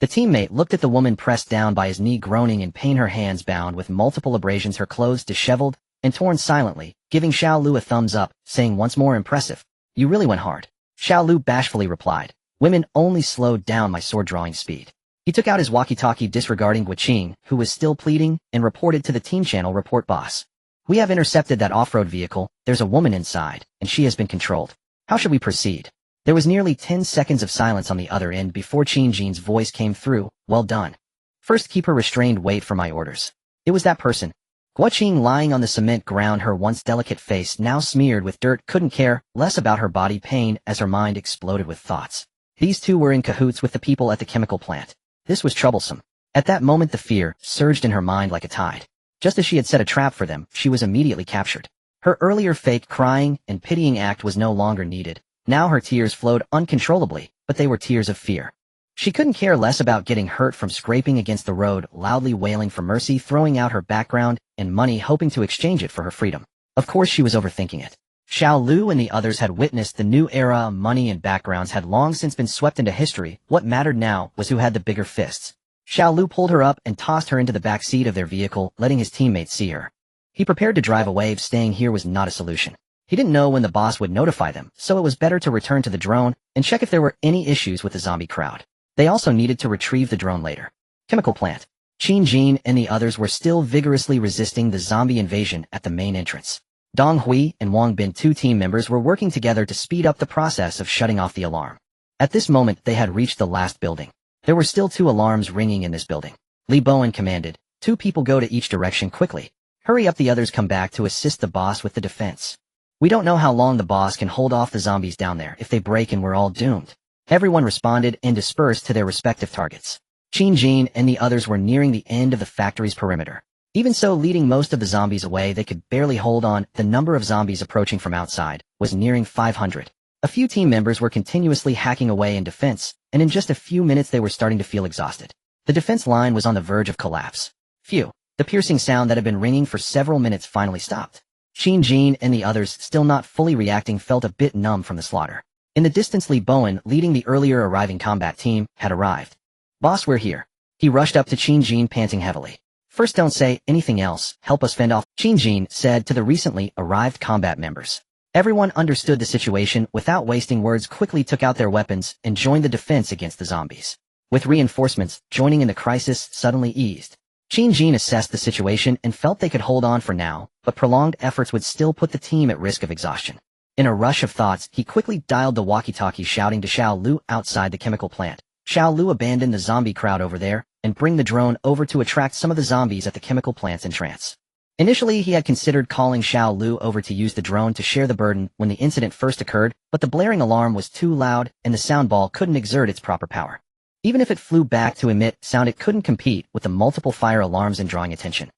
The teammate looked at the woman pressed down by his knee, groaning in pain, her hands bound with multiple abrasions, her clothes disheveled and torn silently, giving Xiao Lu a thumbs up, saying once more, "Impressive. You really went hard." Xiao Lu bashfully replied, "Women only slowed down my sword-drawing speed." He took out his walkie-talkie, disregarding Guiqing, who was still pleading, and reported to the team channel, "Report, boss. We have intercepted that off-road vehicle. There's a woman inside, and she has been controlled. How should we proceed?" There was nearly 10 seconds of silence on the other end before Qin Jin's voice came through. "Well done. First, keep her restrained. Wait for my orders." It was that person. Guiqing, lying on the cement ground, her once delicate face now smeared with dirt, couldn't care less about her body pain as her mind exploded with thoughts. These two were in cahoots with the people at the chemical plant. This was troublesome. At that moment, the fear surged in her mind like a tide. Just as she had set a trap for them, she was immediately captured. Her earlier fake crying and pitying act was no longer needed. Now her tears flowed uncontrollably, but they were tears of fear. She couldn't care less about getting hurt from scraping against the road, loudly wailing for mercy, throwing out her background and money, hoping to exchange it for her freedom. Of course she was overthinking it. Xiao Lu and the others had witnessed the new era. Money and backgrounds had long since been swept into history. What mattered now was who had the bigger fists. Xiao Lu pulled her up and tossed her into the back seat of their vehicle, letting his teammates see her. He prepared to drive away. Staying here was not a solution. He didn't know when the boss would notify them, so it was better to return to the drone and check if there were any issues with the zombie crowd. They also needed to retrieve the drone later. Chemical plant. Qin Jin and the others were still vigorously resisting the zombie invasion at the main entrance. Dong Hui and Wang Bin, two team members, were working together to speed up the process of shutting off the alarm. At this moment, they had reached the last building. There were still 2 alarms ringing in this building. Li Bowen commanded, 2 people go to each direction quickly. Hurry up, the others come back to assist the boss with the defense. We don't know how long the boss can hold off the zombies down there. If they break in, we're all doomed. Everyone responded and dispersed to their respective targets. Qin Jin and the others were nearing the end of the factory's perimeter. Even so, leading most of the zombies away, they could barely hold on. The number of zombies approaching from outside was nearing 500. A few team members were continuously hacking away in defense, and in just a few minutes they were starting to feel exhausted. The defense line was on the verge of collapse. Phew. The piercing sound that had been ringing for several minutes finally stopped. Qin Jin and the others, still not fully reacting, felt a bit numb from the slaughter. In the distance, Li Bowen, leading the earlier arriving combat team, had arrived. "Boss, we're here." He rushed up to Qin Jin, panting heavily. "First, don't say anything else. Help us fend off," Qin Jin said to the recently arrived combat members. Everyone understood the situation. Without wasting words, quickly took out their weapons and joined the defense against the zombies. With reinforcements joining in, the crisis suddenly eased. Qin Jin assessed the situation and felt they could hold on for now, but prolonged efforts would still put the team at risk of exhaustion. In a rush of thoughts, he quickly dialed the walkie-talkie, shouting to Xiao Lu outside the chemical plant. "Xiao Lu, abandon the zombie crowd over there and bring the drone over to attract some of the zombies at the chemical plant's entrance." Initially, he had considered calling Xiao Lu over to use the drone to share the burden when the incident first occurred, but the blaring alarm was too loud and the sound ball couldn't exert its proper power. Even if it flew back to emit sound, it couldn't compete with the multiple fire alarms and drawing attention.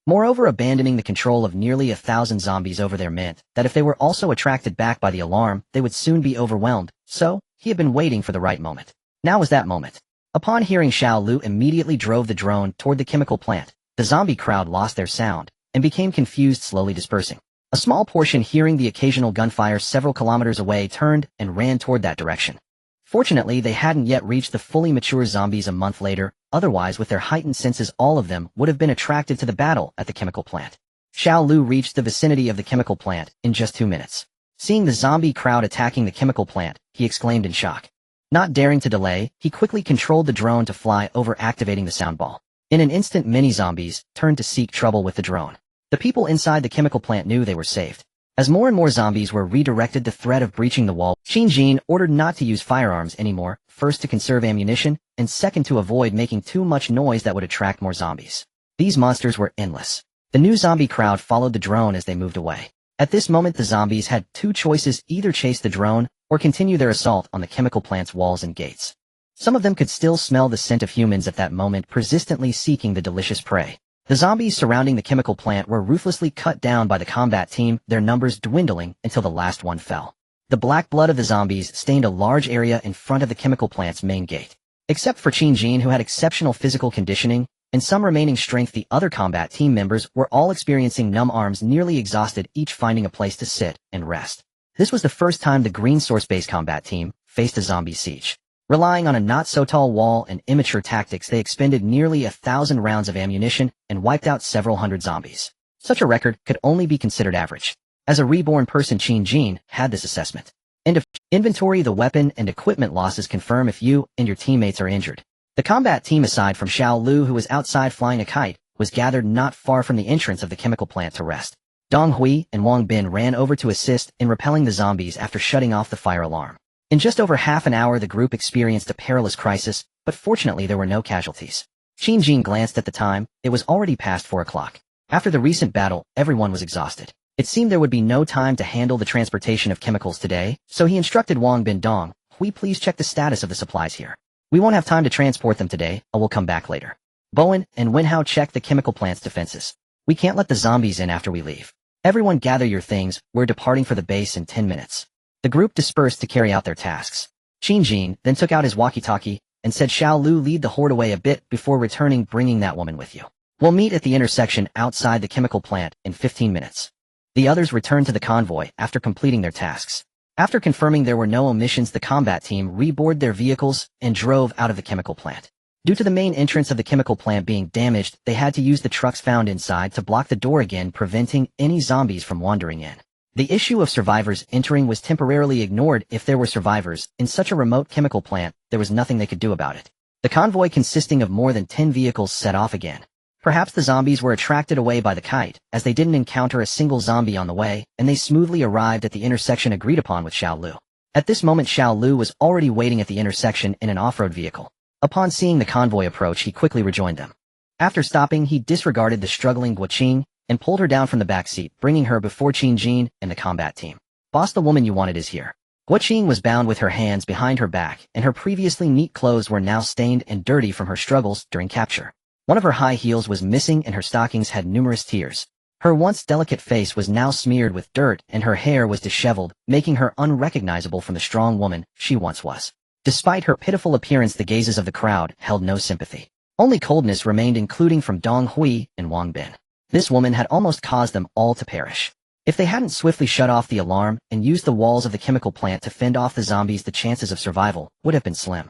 Moreover, abandoning the control of nearly 1,000 zombies over there meant that if they were also attracted back by the alarm, they would soon be overwhelmed, so he had been waiting for the right moment. Now was that moment. Upon hearing, Xiao Lu immediately drove the drone toward the chemical plant. The zombie crowd lost their sound and became confused, slowly dispersing. A small portion, hearing the occasional gunfire several kilometers away, turned and ran toward that direction. Fortunately, they hadn't yet reached the fully mature zombies a month later. Otherwise, with their heightened senses, all of them would have been attracted to the battle at the chemical plant. Xiao Lu reached the vicinity of the chemical plant in just 2 minutes. Seeing the zombie crowd attacking the chemical plant, he exclaimed in shock. Not daring to delay, he quickly controlled the drone to fly over, activating the sound ball. In an instant, many zombies turned to seek trouble with the drone. The people inside the chemical plant knew they were saved. As more and more zombies were redirected, the threat of breaching the wall, Qin Jin ordered not to use firearms anymore, first to conserve ammunition, and second to avoid making too much noise that would attract more zombies. These monsters were endless. The new zombie crowd followed the drone as they moved away. At this moment, the zombies had 2 choices: either chase the drone or continue their assault on the chemical plant's walls and gates. Some of them could still smell the scent of humans at that moment, persistently seeking the delicious prey. The zombies surrounding the chemical plant were ruthlessly cut down by the combat team, their numbers dwindling until the last one fell. The black blood of the zombies stained a large area in front of the chemical plant's main gate. Except for Qin Jin, who had exceptional physical conditioning, and some remaining strength. The other combat team members were all experiencing numb arms, nearly exhausted, each finding a place to sit and rest. This was the first time the green source-based combat team faced a zombie siege. Relying on a not-so-tall wall and immature tactics, they expended nearly 1,000 rounds of ammunition and wiped out several hundred zombies. Such a record could only be considered average. As a reborn person, Qin Jin had this assessment. End of inventory. The weapon and equipment losses confirm if you and your teammates are injured. The combat team, aside from Xiao Lu, who was outside flying a kite, was gathered not far from the entrance of the chemical plant to rest. Dong Hui and Wang Bin ran over to assist in repelling the zombies after shutting off the fire alarm. In just over half an hour, the group experienced a perilous crisis, but fortunately there were no casualties. Qin Jin glanced at the time. It was already past 4 o'clock. After the recent battle, everyone was exhausted. It seemed there would be no time to handle the transportation of chemicals today, so he instructed Wang Bin, Dong Hui, please check the status of the supplies here. We won't have time to transport them today, I will come back later. Bowen and Wenhao checked the chemical plant's defenses. We can't let the zombies in after we leave. Everyone gather your things, we're departing for the base in 10 minutes. The group dispersed to carry out their tasks. Qin Jin then took out his walkie-talkie and said, Xiao Lu, lead the horde away a bit before returning, bringing that woman with you. We'll meet at the intersection outside the chemical plant in 15 minutes. The others returned to the convoy after completing their tasks. After confirming there were no omissions, the combat team reboarded their vehicles and drove out of the chemical plant. Due to the main entrance of the chemical plant being damaged, they had to use the trucks found inside to block the door again, preventing any zombies from wandering in. The issue of survivors entering was temporarily ignored. If there were survivors in such a remote chemical plant, there was nothing they could do about it. The convoy, consisting of more than 10 vehicles, set off again. Perhaps the zombies were attracted away by the kite, as they didn't encounter a single zombie on the way, and they smoothly arrived at the intersection agreed upon with Xiao Lu. At this moment, Xiao Lu was already waiting at the intersection in an off-road vehicle. Upon seeing the convoy approach, he quickly rejoined them. After stopping, he disregarded the struggling Guoqing and pulled her down from the back seat, bringing her before Qin Jin and the combat team. Boss, the woman you wanted is here. Guoqing was bound with her hands behind her back, and her previously neat clothes were now stained and dirty from her struggles during capture. One of her high heels was missing and her stockings had numerous tears. Her once delicate face was now smeared with dirt and her hair was disheveled, making her unrecognizable from the strong woman she once was. Despite her pitiful appearance, the gazes of the crowd held no sympathy. Only coldness remained, including from Dong Hui and Wang Bin. This woman had almost caused them all to perish. If they hadn't swiftly shut off the alarm and used the walls of the chemical plant to fend off the zombies, the chances of survival would have been slim.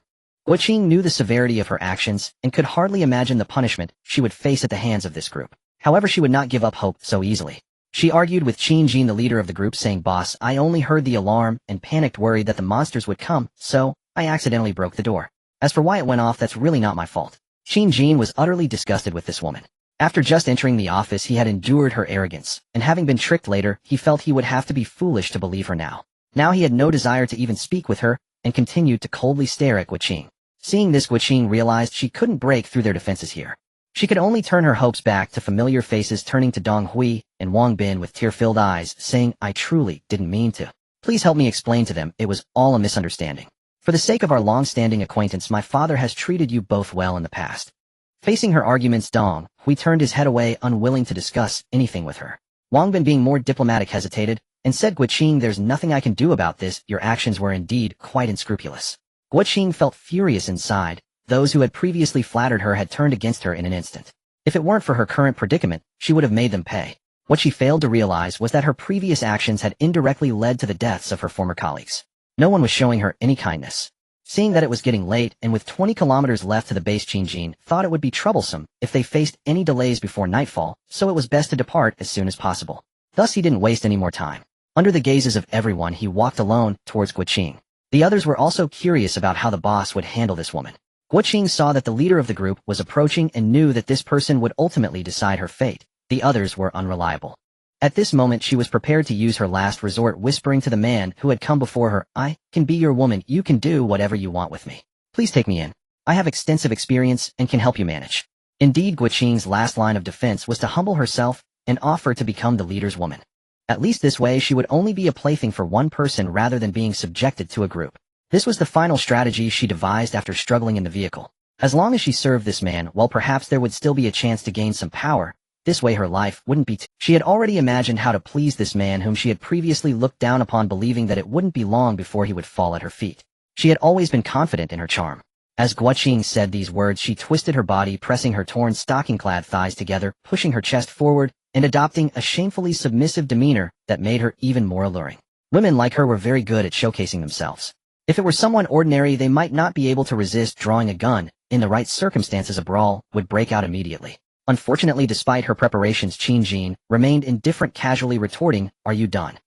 Guoqing knew the severity of her actions and could hardly imagine the punishment she would face at the hands of this group. However, she would not give up hope so easily. She argued with Qin Jin, the leader of the group, saying, Boss, I only heard the alarm and panicked, worried that the monsters would come, so I accidentally broke the door. As for why it went off, that's really not my fault. Qin Jin was utterly disgusted with this woman. After just entering the office, he had endured her arrogance, and having been tricked later, he felt he would have to be foolish to believe her now. Now he had no desire to even speak with her, and continued to coldly stare at Guoqing. Seeing this, Guoqing realized she couldn't break through their defenses here. She could only turn her hopes back to familiar faces, turning to Dong Hui and Wang Bin with tear-filled eyes, saying, I truly didn't mean to. Please help me explain to them, it was all a misunderstanding. For the sake of our long-standing acquaintance, my father has treated you both well in the past. Facing her arguments, Dong Hui turned his head away, unwilling to discuss anything with her. Wang Bin, being more diplomatic, hesitated, and said, Guoqing, there's nothing I can do about this, your actions were indeed quite unscrupulous. Guoqing felt furious inside. Those who had previously flattered her had turned against her in an instant. If it weren't for her current predicament, she would have made them pay. What she failed to realize was that her previous actions had indirectly led to the deaths of her former colleagues. No one was showing her any kindness. Seeing that it was getting late, and with 20 kilometers left to the base, Qin Jin thought it would be troublesome if they faced any delays before nightfall, so it was best to depart as soon as possible. Thus he didn't waste any more time. Under the gazes of everyone, he walked alone towards Guoqing. The others were also curious about how the boss would handle this woman. Guoqing saw that the leader of the group was approaching and knew that this person would ultimately decide her fate. The others were unreliable. At this moment, she was prepared to use her last resort, whispering to the man who had come before her, I can be your woman, you can do whatever you want with me. Please take me in. I have extensive experience and can help you manage. Indeed, Guoqing's last line of defense was to humble herself and offer to become the leader's woman. At least this way she would only be a plaything for one person rather than being subjected to a group. This was the final strategy she devised after struggling in the vehicle. As long as she served this man, while perhaps there would still be a chance to gain some power, this way her life wouldn't be She had already imagined how to please this man whom she had previously looked down upon, believing that it wouldn't be long before he would fall at her feet. She had always been confident in her charm. As Guoqing said these words, she twisted her body, pressing her torn stocking-clad thighs together, pushing her chest forward, and adopting a shamefully submissive demeanor that made her even more alluring. Women like her were very good at showcasing themselves. If it were someone ordinary, they might not be able to resist drawing a gun. In the right circumstances, a brawl would break out immediately. Unfortunately, despite her preparations, Qin Jin remained indifferent, casually retorting, "Are you done?"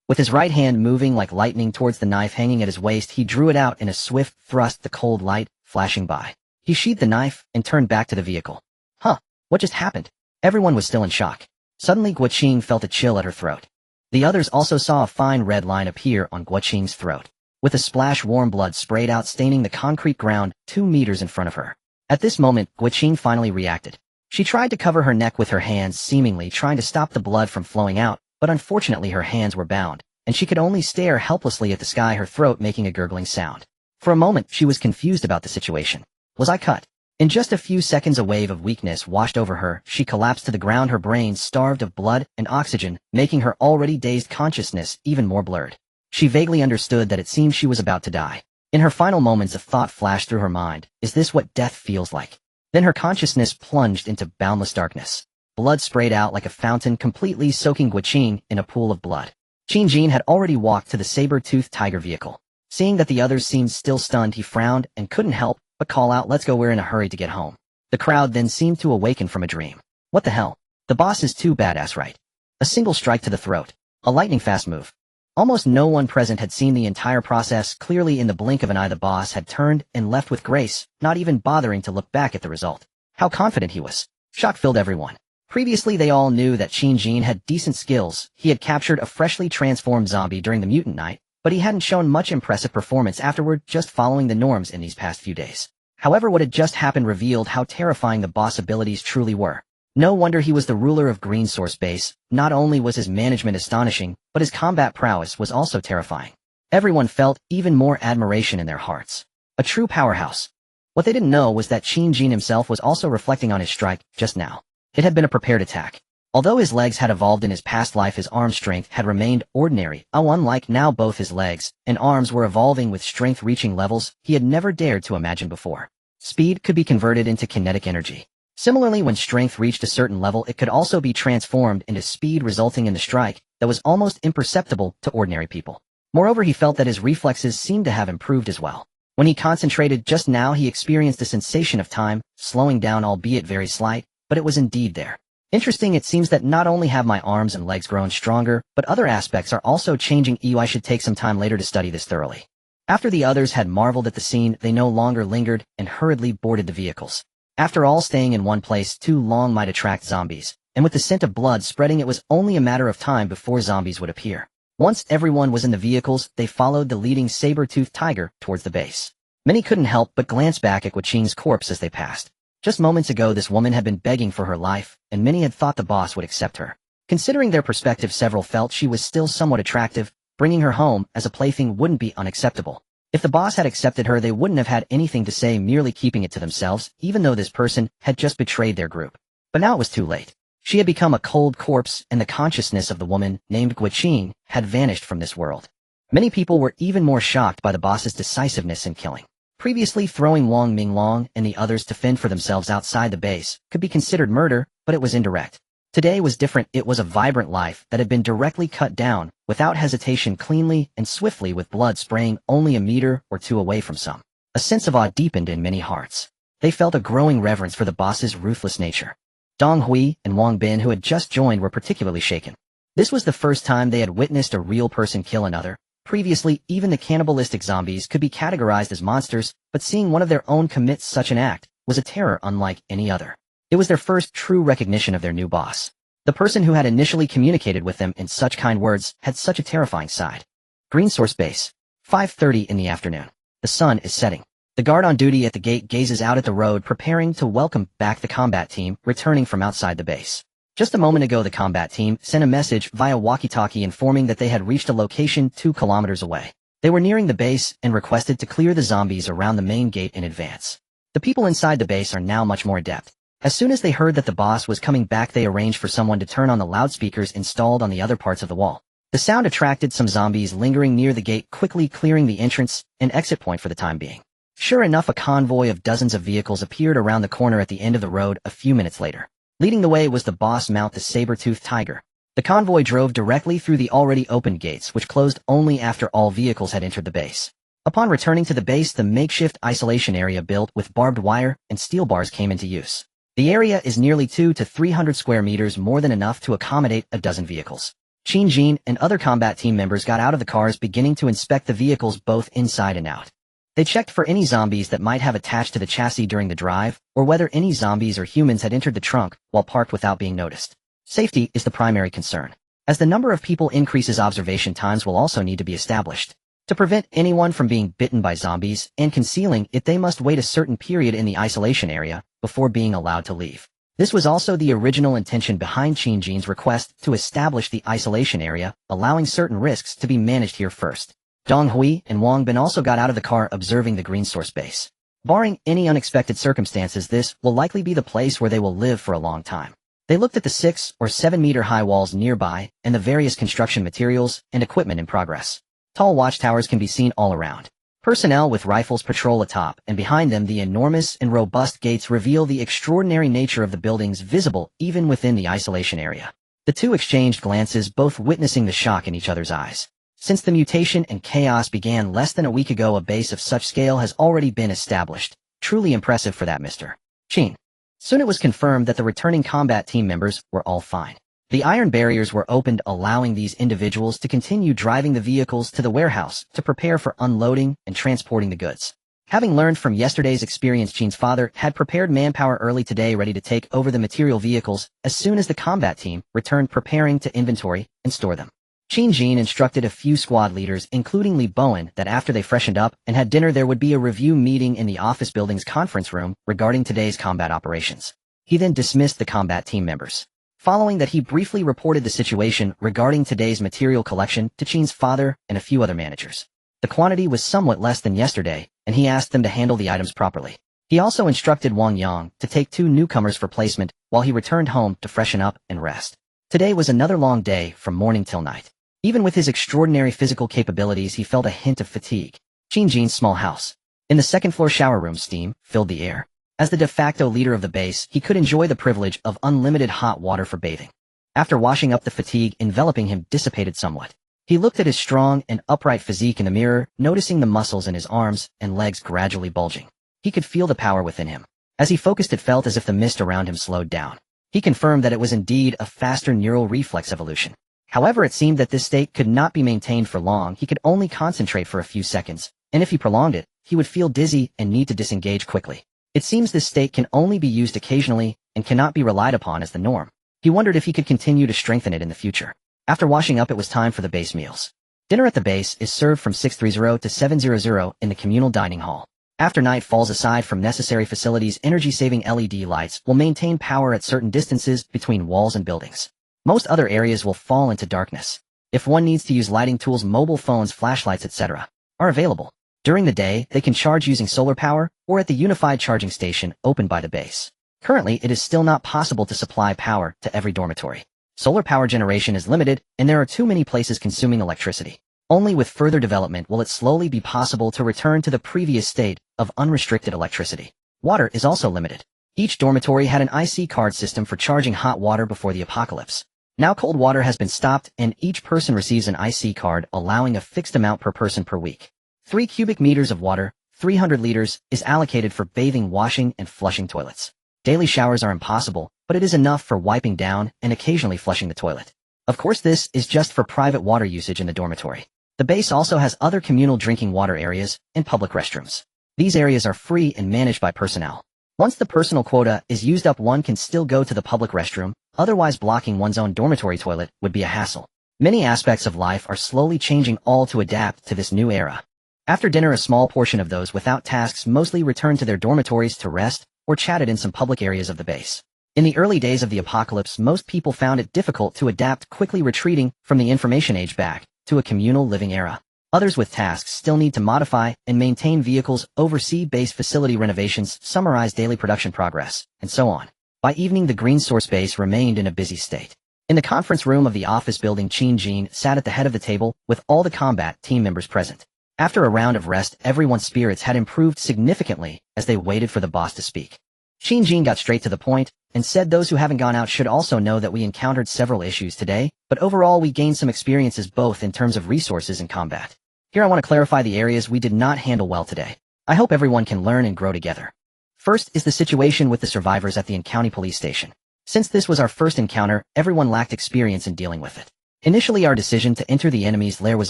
With his right hand moving like lightning towards the knife hanging at his waist, he drew it out in a swift thrust, the cold light flashing by. He sheathed the knife and turned back to the vehicle. Huh, what just happened? Everyone was still in shock. Suddenly, Guoqing felt a chill at her throat. The others also saw a fine red line appear on Guoqing's throat. With a splash, warm blood sprayed out, staining the concrete ground 2 meters in front of her. At this moment, Guoqing finally reacted. She tried to cover her neck with her hands, seemingly trying to stop the blood from flowing out, but unfortunately her hands were bound, and she could only stare helplessly at the sky, her throat making a gurgling sound. For a moment, she was confused about the situation. Was I cut? In just a few seconds, a wave of weakness washed over her. She collapsed to the ground, her brain starved of blood and oxygen, making her already dazed consciousness even more blurred. She vaguely understood that it seemed she was about to die. In her final moments, a thought flashed through her mind. Is this what death feels like? Then her consciousness plunged into boundless darkness. Blood sprayed out like a fountain, completely soaking Guoqing in a pool of blood. Qin Jin had already walked to the saber-toothed tiger vehicle. Seeing that the others seemed still stunned, he frowned and couldn't help but call out, "Let's go, we're in a hurry to get home." The crowd then seemed to awaken from a dream. What the hell? The boss is too badass, right? A single strike to the throat. A lightning-fast move. Almost no one present had seen the entire process. Clearly, in the blink of an eye, the boss had turned and left with grace, not even bothering to look back at the result. How confident he was. Shock filled everyone. Previously, they all knew that Qin Jin had decent skills. He had captured a freshly transformed zombie during the mutant night, but he hadn't shown much impressive performance afterward, just following the norms in these past few days. However, what had just happened revealed how terrifying the boss' abilities truly were. No wonder he was the ruler of Green Source Base. Not only was his management astonishing, but his combat prowess was also terrifying. Everyone felt even more admiration in their hearts. A true powerhouse. What they didn't know was that Qin Jin himself was also reflecting on his strike just now. It had been a prepared attack. Although his legs had evolved in his past life, his arm strength had remained ordinary. Unlike now, both his legs and arms were evolving with strength reaching levels he had never dared to imagine before. Speed could be converted into kinetic energy. Similarly, when strength reached a certain level, it could also be transformed into speed, resulting in a strike that was almost imperceptible to ordinary people. Moreover, he felt that his reflexes seemed to have improved as well. When he concentrated just now, he experienced a sensation of time slowing down, albeit very slight, but it was indeed there. Interesting, it seems that not only have my arms and legs grown stronger, but other aspects are also changing. I should take some time later to study this thoroughly. After the others had marveled at the scene, they no longer lingered and hurriedly boarded the vehicles. After all, staying in one place too long might attract zombies, and with the scent of blood spreading, it was only a matter of time before zombies would appear. Once everyone was in the vehicles, they followed the leading saber-toothed tiger towards the base. Many couldn't help but glance back at Guoqing's corpse as they passed. Just moments ago, this woman had been begging for her life, and many had thought the boss would accept her. Considering their perspective, several felt she was still somewhat attractive. Bringing her home as a plaything wouldn't be unacceptable. If the boss had accepted her, they wouldn't have had anything to say, merely keeping it to themselves, even though this person had just betrayed their group. But now it was too late. She had become a cold corpse, and the consciousness of the woman named Guoqing had vanished from this world. Many people were even more shocked by the boss's decisiveness in killing. Previously, throwing Wang Minglong and the others to fend for themselves outside the base could be considered murder, but it was indirect. Today was different. It was a vibrant life that had been directly cut down, without hesitation, cleanly and swiftly, with blood spraying only a meter or two away from some. A sense of awe deepened in many hearts. They felt a growing reverence for the boss's ruthless nature. Dong Hui and Wang Bin, who had just joined, were particularly shaken. This was the first time they had witnessed a real person kill another. Previously, even the cannibalistic zombies could be categorized as monsters, but seeing one of their own commit such an act was a terror unlike any other. It was their first true recognition of their new boss. The person who had initially communicated with them in such kind words had such a terrifying side. Green Source Base. 5:30 in the afternoon. The sun is setting. The guard on duty at the gate gazes out at the road, preparing to welcome back the combat team returning from outside the base. Just a moment ago, the combat team sent a message via walkie-talkie informing that they had reached a location 2 kilometers away. They were nearing the base and requested to clear the zombies around the main gate in advance. The people inside the base are now much more adept. As soon as they heard that the boss was coming back, they arranged for someone to turn on the loudspeakers installed on the other parts of the wall. The sound attracted some zombies lingering near the gate, quickly clearing the entrance and exit point for the time being. Sure enough, a convoy of dozens of vehicles appeared around the corner at the end of the road a few minutes later. Leading the way was the boss mount, the saber-toothed tiger. The convoy drove directly through the already opened gates, which closed only after all vehicles had entered the base. Upon returning to the base, the makeshift isolation area built with barbed wire and steel bars came into use. The area is nearly 200 to 300 square meters, more than enough to accommodate a dozen vehicles. Qin Jin and other combat team members got out of the cars, beginning to inspect the vehicles both inside and out. They checked for any zombies that might have attached to the chassis during the drive, or whether any zombies or humans had entered the trunk while parked without being noticed. Safety is the primary concern. As the number of people increases, observation times will also need to be established. To prevent anyone from being bitten by zombies and concealing it, they must wait a certain period in the isolation area before being allowed to leave. This was also the original intention behind Qin Jin's request to establish the isolation area, allowing certain risks to be managed here first. Dong Hui and Wang Bin also got out of the car, observing the green source base. Barring any unexpected circumstances, this will likely be the place where they will live for a long time. They looked at the 6 or 7 meter high walls nearby and the various construction materials and equipment in progress. Tall watchtowers can be seen all around. Personnel with rifles patrol atop, and behind them the enormous and robust gates reveal the extraordinary nature of the buildings visible even within the isolation area. The two exchanged glances, both witnessing the shock in each other's eyes. Since the mutation and chaos began less than a week ago, a base of such scale has already been established. Truly impressive for that, Mr. Qin. Soon it was confirmed that the returning combat team members were all fine. The iron barriers were opened, allowing these individuals to continue driving the vehicles to the warehouse to prepare for unloading and transporting the goods. Having learned from yesterday's experience, Qin's father had prepared manpower early today, ready to take over the material vehicles as soon as the combat team returned, preparing to inventory and store them. Qin Jin instructed a few squad leaders, including Li Bowen, that after they freshened up and had dinner, there would be a review meeting in the office building's conference room regarding today's combat operations. He then dismissed the combat team members. Following that, he briefly reported the situation regarding today's material collection to Qin's father and a few other managers. The quantity was somewhat less than yesterday, and he asked them to handle the items properly. He also instructed Wang Yang to take 2 newcomers for placement while he returned home to freshen up and rest. Today was another long day from morning till night. Even with his extraordinary physical capabilities, he felt a hint of fatigue. Qin Jin's small house. In the second-floor shower room, steam filled the air. As the de facto leader of the base, he could enjoy the privilege of unlimited hot water for bathing. After washing up, the fatigue enveloping him dissipated somewhat. He looked at his strong and upright physique in the mirror, noticing the muscles in his arms and legs gradually bulging. He could feel the power within him. As he focused, it felt as if the mist around him slowed down. He confirmed that it was indeed a faster neural reflex evolution. However, it seemed that this state could not be maintained for long. He could only concentrate for a few seconds, and if he prolonged it, he would feel dizzy and need to disengage quickly. It seems this state can only be used occasionally and cannot be relied upon as the norm. He wondered if he could continue to strengthen it in the future. After washing up, it was time for the base meals. Dinner at the base is served from 6:30 to 7:00 in the communal dining hall. After night falls, aside from necessary facilities, energy-saving LED lights will maintain power at certain distances between walls and buildings. Most other areas will fall into darkness. If one needs to use lighting tools, mobile phones, flashlights, etc. are available. During the day, they can charge using solar power or at the unified charging station opened by the base. Currently, it is still not possible to supply power to every dormitory. Solar power generation is limited, and there are too many places consuming electricity. Only with further development will it slowly be possible to return to the previous state of unrestricted electricity. Water is also limited. Each dormitory had an IC card system for charging hot water before the apocalypse. Now cold water has been stopped, and each person receives an IC card, allowing a fixed amount per person per week. 3 cubic meters of water, 300 liters, is allocated for bathing, washing, and flushing toilets. Daily showers are impossible, but it is enough for wiping down and occasionally flushing the toilet. Of course, this is just for private water usage in the dormitory. The base also has other communal drinking water areas and public restrooms. These areas are free and managed by personnel. Once the personal quota is used up, one can still go to the public restroom, otherwise blocking one's own dormitory toilet would be a hassle. Many aspects of life are slowly changing, all to adapt to this new era. After dinner, a small portion of those without tasks mostly returned to their dormitories to rest or chatted in some public areas of the base. In the early days of the apocalypse, most people found it difficult to adapt, quickly retreating from the information age back to a communal living era. Others with tasks still need to modify and maintain vehicles, oversee base facility renovations, summarize daily production progress, and so on. By evening, the green source base remained in a busy state. In the conference room of the office building, Qin Jin sat at the head of the table with all the combat team members present. After a round of rest, everyone's spirits had improved significantly as they waited for the boss to speak. Jin got straight to the point and said those who haven't gone out should also know that we encountered several issues today, but overall we gained some experiences both in terms of resources and combat. Here I want to clarify the areas we did not handle well today. I hope everyone can learn and grow together. First is the situation with the survivors at the county police station. Since this was our first encounter, everyone lacked experience in dealing with it. Initially our decision to enter the enemy's lair was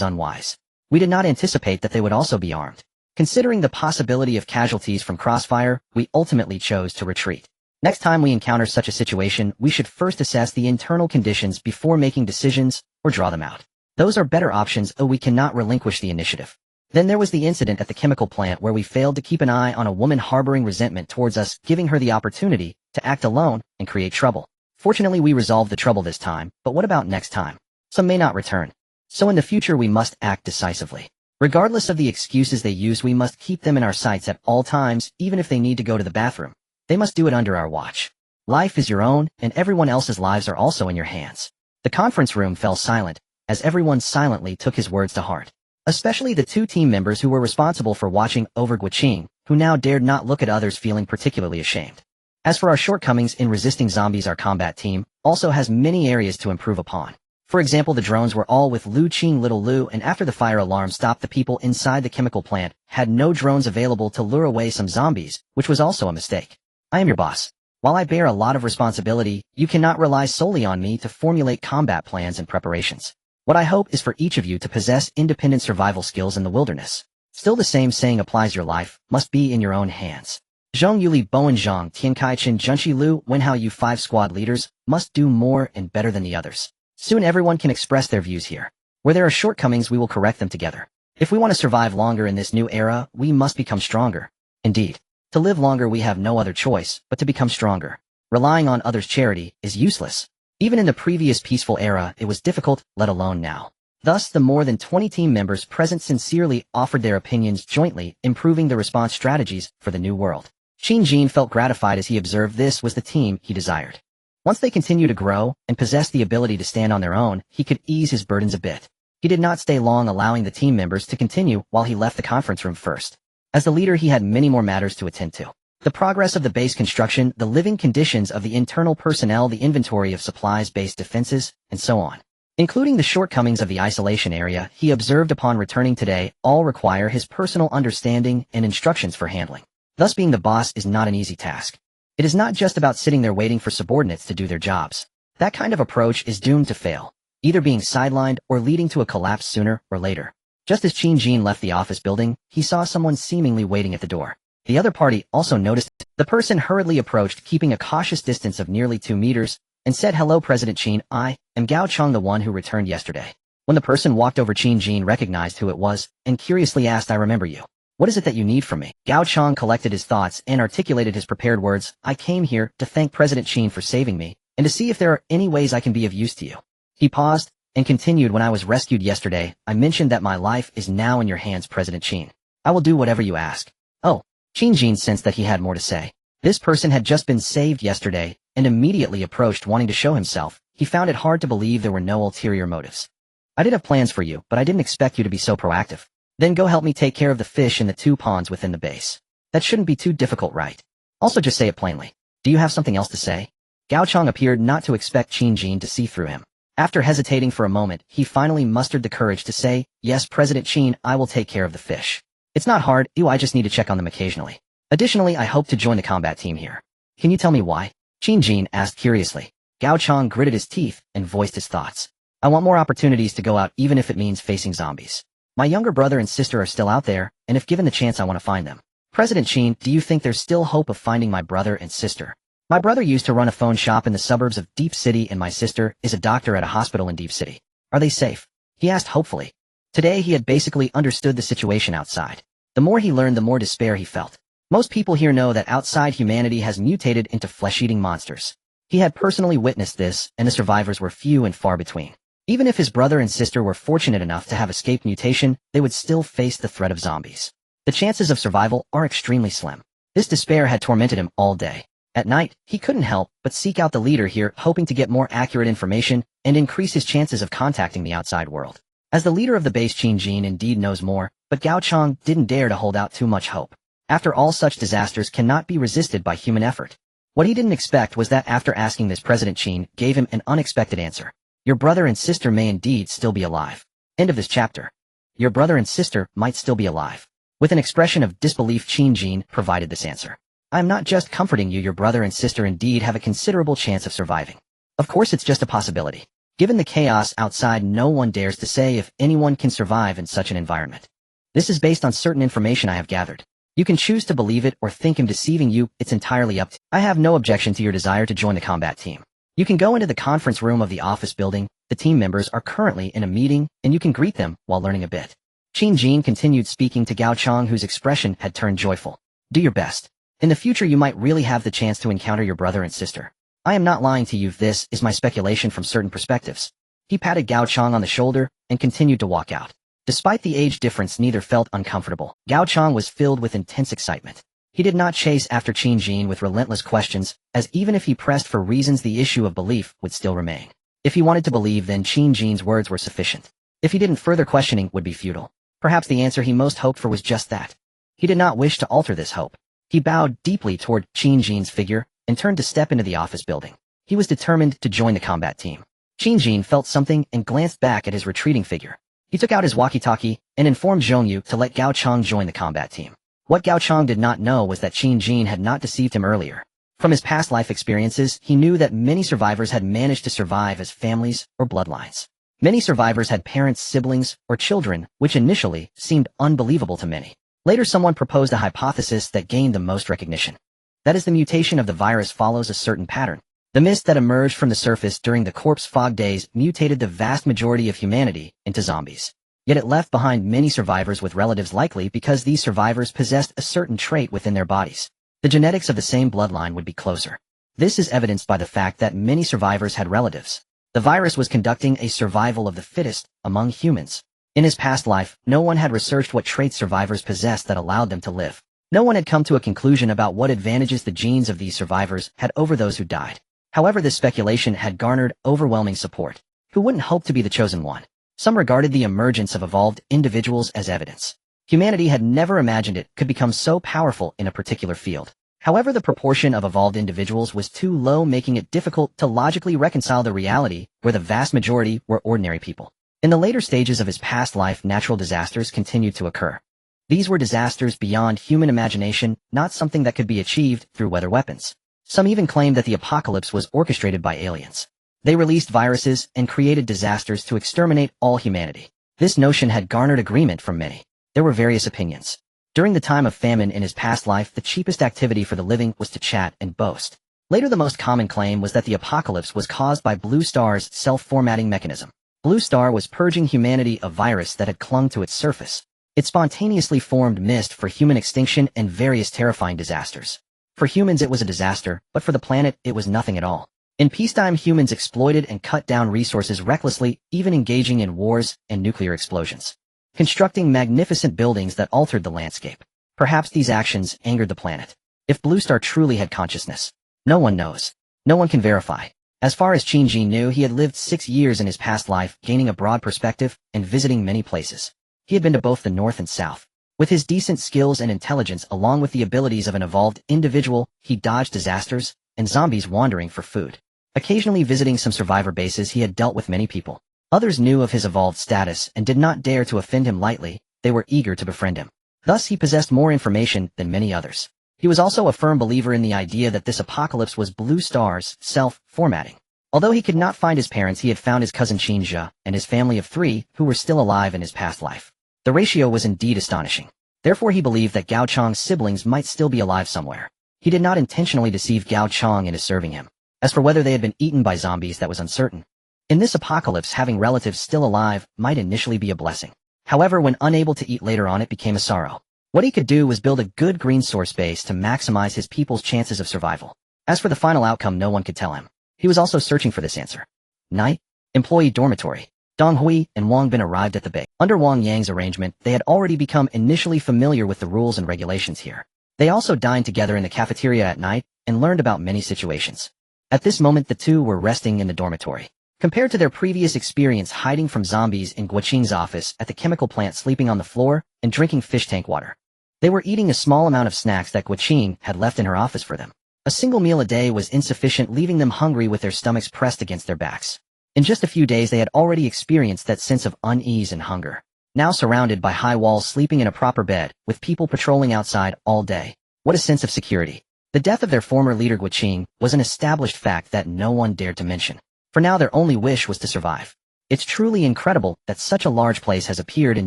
unwise. We did not anticipate that they would also be armed. Considering the possibility of casualties from crossfire, we ultimately chose to retreat. Next time we encounter such a situation, we should first assess the internal conditions before making decisions or draw them out. Those are better options, or we cannot relinquish the initiative. Then there was the incident at the chemical plant where we failed to keep an eye on a woman harboring resentment towards us, giving her the opportunity to act alone and create trouble. Fortunately, we resolved the trouble this time, but what about next time? Some may not return. So in the future we must act decisively. Regardless of the excuses they use, we must keep them in our sights at all times, even if they need to go to the bathroom. They must do it under our watch. Life is your own, and everyone else's lives are also in your hands. The conference room fell silent, as everyone silently took his words to heart. Especially the two team members who were responsible for watching over Guiqing, who now dared not look at others feeling particularly ashamed. As for our shortcomings in resisting zombies, our combat team also has many areas to improve upon. For example, the drones were all with Lu Qing Little Lu, and after the fire alarm stopped, the people inside the chemical plant had no drones available to lure away some zombies, which was also a mistake. I am your boss. While I bear a lot of responsibility, you cannot rely solely on me to formulate combat plans and preparations. What I hope is for each of you to possess independent survival skills in the wilderness. Still, the same saying applies: your life must be in your own hands. Zhong Yuli Bowen Zhang Tiankai Chin Junshi Lu Wenhao, you 5 squad leaders must do more and better than the others. Soon everyone can express their views here. Where there are shortcomings, we will correct them together. If we want to survive longer in this new era, we must become stronger. Indeed, to live longer we have no other choice but to become stronger. Relying on others' charity is useless. Even in the previous peaceful era, it was difficult, let alone now. Thus, the more than 20 team members present sincerely offered their opinions jointly, improving the response strategies for the new world. Jin felt gratified as he observed this was the team he desired. Once they continue to grow and possess the ability to stand on their own, he could ease his burdens a bit. He did not stay long, allowing the team members to continue while he left the conference room first. As the leader, he had many more matters to attend to. The progress of the base construction, the living conditions of the internal personnel, the inventory of supplies-based defenses, and so on. Including the shortcomings of the isolation area, he observed upon returning today, all require his personal understanding and instructions for handling. Thus, being the boss is not an easy task. It is not just about sitting there waiting for subordinates to do their jobs. That kind of approach is doomed to fail, either being sidelined or leading to a collapse sooner or later. Just as Jin left the office building, he saw someone seemingly waiting at the door. The other party also noticed. The person hurriedly approached, keeping a cautious distance of nearly 2 meters, and said, "Hello, President Qin. I am Gao Chong, the one who returned yesterday." When the person walked over, Jin recognized who it was and curiously asked, "I remember you. What is it that you need from me?" Gao Chong collected his thoughts and articulated his prepared words. "I came here to thank President Qin for saving me, and to see if there are any ways I can be of use to you." He paused and continued, "When I was rescued yesterday, I mentioned that my life is now in your hands, President Qin. I will do whatever you ask." Oh, Jin sensed that he had more to say. This person had just been saved yesterday and immediately approached, wanting to show himself. He found it hard to believe there were no ulterior motives. "I did have plans for you, but I didn't expect you to be so proactive. Then go help me take care of the fish in the 2 ponds within the base. That shouldn't be too difficult, right? Also, just say it plainly. Do you have something else to say?" Gao Chong appeared not to expect Jin to see through him. After hesitating for a moment, he finally mustered the courage to say, "Yes, President Qin, I will take care of the fish. It's not hard, I just need to check on them occasionally. Additionally, I hope to join the combat team here." "Can you tell me why?" Jin asked curiously. Gao Chong gritted his teeth and voiced his thoughts. "I want more opportunities to go out, even if it means facing zombies. My younger brother and sister are still out there, and if given the chance I want to find them." "President Qin, do you think there's still hope of finding my brother and sister?" "My brother used to run a phone shop in the suburbs of Deep City, and my sister is a doctor at a hospital in Deep City. Are they safe?" he asked hopefully. Today he had basically understood the situation outside. The more he learned, the more despair he felt. Most people here know that outside humanity has mutated into flesh-eating monsters. He had personally witnessed this, and the survivors were few and far between. Even if his brother and sister were fortunate enough to have escaped mutation, they would still face the threat of zombies. The chances of survival are extremely slim. This despair had tormented him all day. At night, he couldn't help but seek out the leader here, hoping to get more accurate information and increase his chances of contacting the outside world. As the leader of the base, Jin indeed knows more, But Gao Chang didn't dare to hold out too much hope. After all, such disasters cannot be resisted by human effort. What he didn't expect was that after asking this, President Qin gave him an unexpected answer. Your brother and sister may indeed still be alive. End of this chapter. Your brother and sister might still be alive. With an expression of disbelief, Qin Jin provided this answer. I am not just comforting you, your brother and sister indeed have a considerable chance of surviving. Of course, it's just a possibility. Given the chaos outside, no one dares to say if anyone can survive in such an environment. This is based on certain information I have gathered. You can choose to believe it or think I'm deceiving you, it's entirely up to you. I have no objection to your desire to join the combat team. You can go into the conference room of the office building. The team members are currently in a meeting, and you can greet them while learning a bit. Qin Jin continued speaking to Gao Chang, whose expression had turned joyful. Do your best. In the future you might really have the chance to encounter your brother and sister. I am not lying to you, this is my speculation from certain perspectives. He patted Gao Chang on the shoulder and continued to walk out. Despite the age difference, neither felt uncomfortable. Gao Chang was filled with intense excitement. He did not chase after Qin Jin with relentless questions, as even if he pressed for reasons, the issue of belief would still remain. If he wanted to believe, then Qin Jin's words were sufficient. If he didn't, further questioning would be futile. Perhaps the answer he most hoped for was just that. He did not wish to alter this hope. He bowed deeply toward Qin Jin's figure and turned to step into the office building. He was determined to join the combat team. Qin Jin felt something and glanced back at his retreating figure. He took out his walkie-talkie and informed Zhongyu to let Gao Chang join the combat team. What Gao Chang did not know was that Qin Jin had not deceived him earlier. From his past life experiences, he knew that many survivors had managed to survive as families or bloodlines. Many survivors had parents, siblings, or children, which initially seemed unbelievable to many. Later, someone proposed a hypothesis that gained the most recognition. That is, the mutation of the virus follows a certain pattern. The mist that emerged from the surface during the corpse fog days mutated the vast majority of humanity into zombies. Yet it left behind many survivors with relatives, likely because these survivors possessed a certain trait within their bodies. The genetics of the same bloodline would be closer. This is evidenced by the fact that many survivors had relatives. The virus was conducting a survival of the fittest among humans. In his past life, no one had researched what traits survivors possessed that allowed them to live. No one had come to a conclusion about what advantages the genes of these survivors had over those who died. However, this speculation had garnered overwhelming support. Who wouldn't hope to be the chosen one? Some regarded the emergence of evolved individuals as evidence. Humanity had never imagined it could become so powerful in a particular field. However, the proportion of evolved individuals was too low, making it difficult to logically reconcile the reality where the vast majority were ordinary people. In the later stages of his past life, natural disasters continued to occur. These were disasters beyond human imagination, not something that could be achieved through weather weapons. Some even claimed that the apocalypse was orchestrated by aliens. They released viruses and created disasters to exterminate all humanity. This notion had garnered agreement from many. There were various opinions. During the time of famine in his past life, the cheapest activity for the living was to chat and boast. Later, the most common claim was that the apocalypse was caused by Blue Star's self-formatting mechanism. Blue Star was purging humanity of virus that had clung to its surface. It spontaneously formed mist for human extinction and various terrifying disasters. For humans it was a disaster, but for the planet it was nothing at all. In peacetime, humans exploited and cut down resources recklessly, even engaging in wars and nuclear explosions, constructing magnificent buildings that altered the landscape. Perhaps these actions angered the planet. If Blue Star truly had consciousness, no one knows. No one can verify. As far as Qin Jin knew, he had lived 6 years in his past life, gaining a broad perspective and visiting many places. He had been to both the north and south. With his decent skills and intelligence, along with the abilities of an evolved individual, he dodged disasters and zombies wandering for food. Occasionally visiting some survivor bases, he had dealt with many people. Others knew of his evolved status and did not dare to offend him lightly. They were eager to befriend him. Thus, he possessed more information than many others. He was also a firm believer in the idea that this apocalypse was Blue Star's self-formatting. Although he could not find his parents, he had found his cousin Qinjia and his family of 3 who were still alive in his past life. The ratio was indeed astonishing. Therefore, he believed that Gao Chang's siblings might still be alive somewhere. He did not intentionally deceive Gao Chang into serving him. As for whether they had been eaten by zombies, that was uncertain. In this apocalypse, having relatives still alive might initially be a blessing. However, when unable to eat later on, it became a sorrow. What he could do was build a good green source base to maximize his people's chances of survival. As for the final outcome, no one could tell him. He was also searching for this answer. Night. Employee dormitory. Dong Hui and Wang Bin arrived at the base. Under Wang Yang's arrangement, they had already become initially familiar with the rules and regulations here. They also dined together in the cafeteria at night and learned about many situations. At this moment, the two were resting in the dormitory. Compared to their previous experience hiding from zombies in Guoqing's office at the chemical plant, sleeping on the floor and drinking fish tank water, they were eating a small amount of snacks that Guoqing had left in her office for them. A single meal a day was insufficient, leaving them hungry with their stomachs pressed against their backs. In just a few days they had already experienced that sense of unease and hunger. Now surrounded by high walls, sleeping in a proper bed, with people patrolling outside all day. What a sense of security. The death of their former leader Guoqing was an established fact that no one dared to mention. For now their only wish was to survive. It's truly incredible that such a large place has appeared in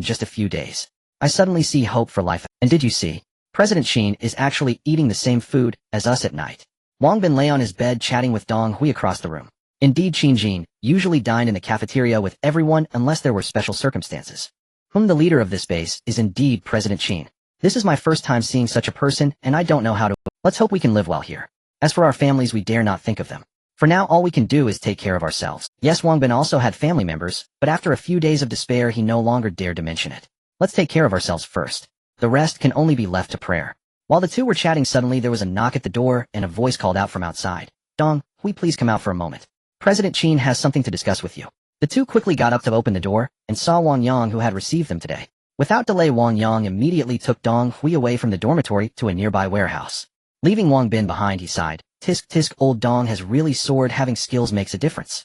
just a few days. I suddenly see hope for life. And did you see? President Qin is actually eating the same food as us at night. Wang Bin lay on his bed chatting with Dong Hui across the room. Indeed, Qin Jin usually dined in the cafeteria with everyone unless there were special circumstances. The leader of this base is indeed President Qin. This is my first time seeing such a person, and I don't know how to. Let's hope we can live well here. As for our families, we dare not think of them. For now, all we can do is take care of ourselves. Yes, Wang Bin also had family members, but after a few days of despair, he no longer dared to mention it. Let's take care of ourselves first. The rest can only be left to prayer. While the two were chatting, suddenly there was a knock at the door, and a voice called out from outside. Dong, will you please come out for a moment? President Qin has something to discuss with you. The two quickly got up to open the door, and saw Wang Yang, who had received them today. Without delay, Wang Yang immediately took Dong Hui away from the dormitory to a nearby warehouse. Leaving Wang Bin behind, he sighed. Tisk tisk, old Dong has really soared. Having skills makes a difference.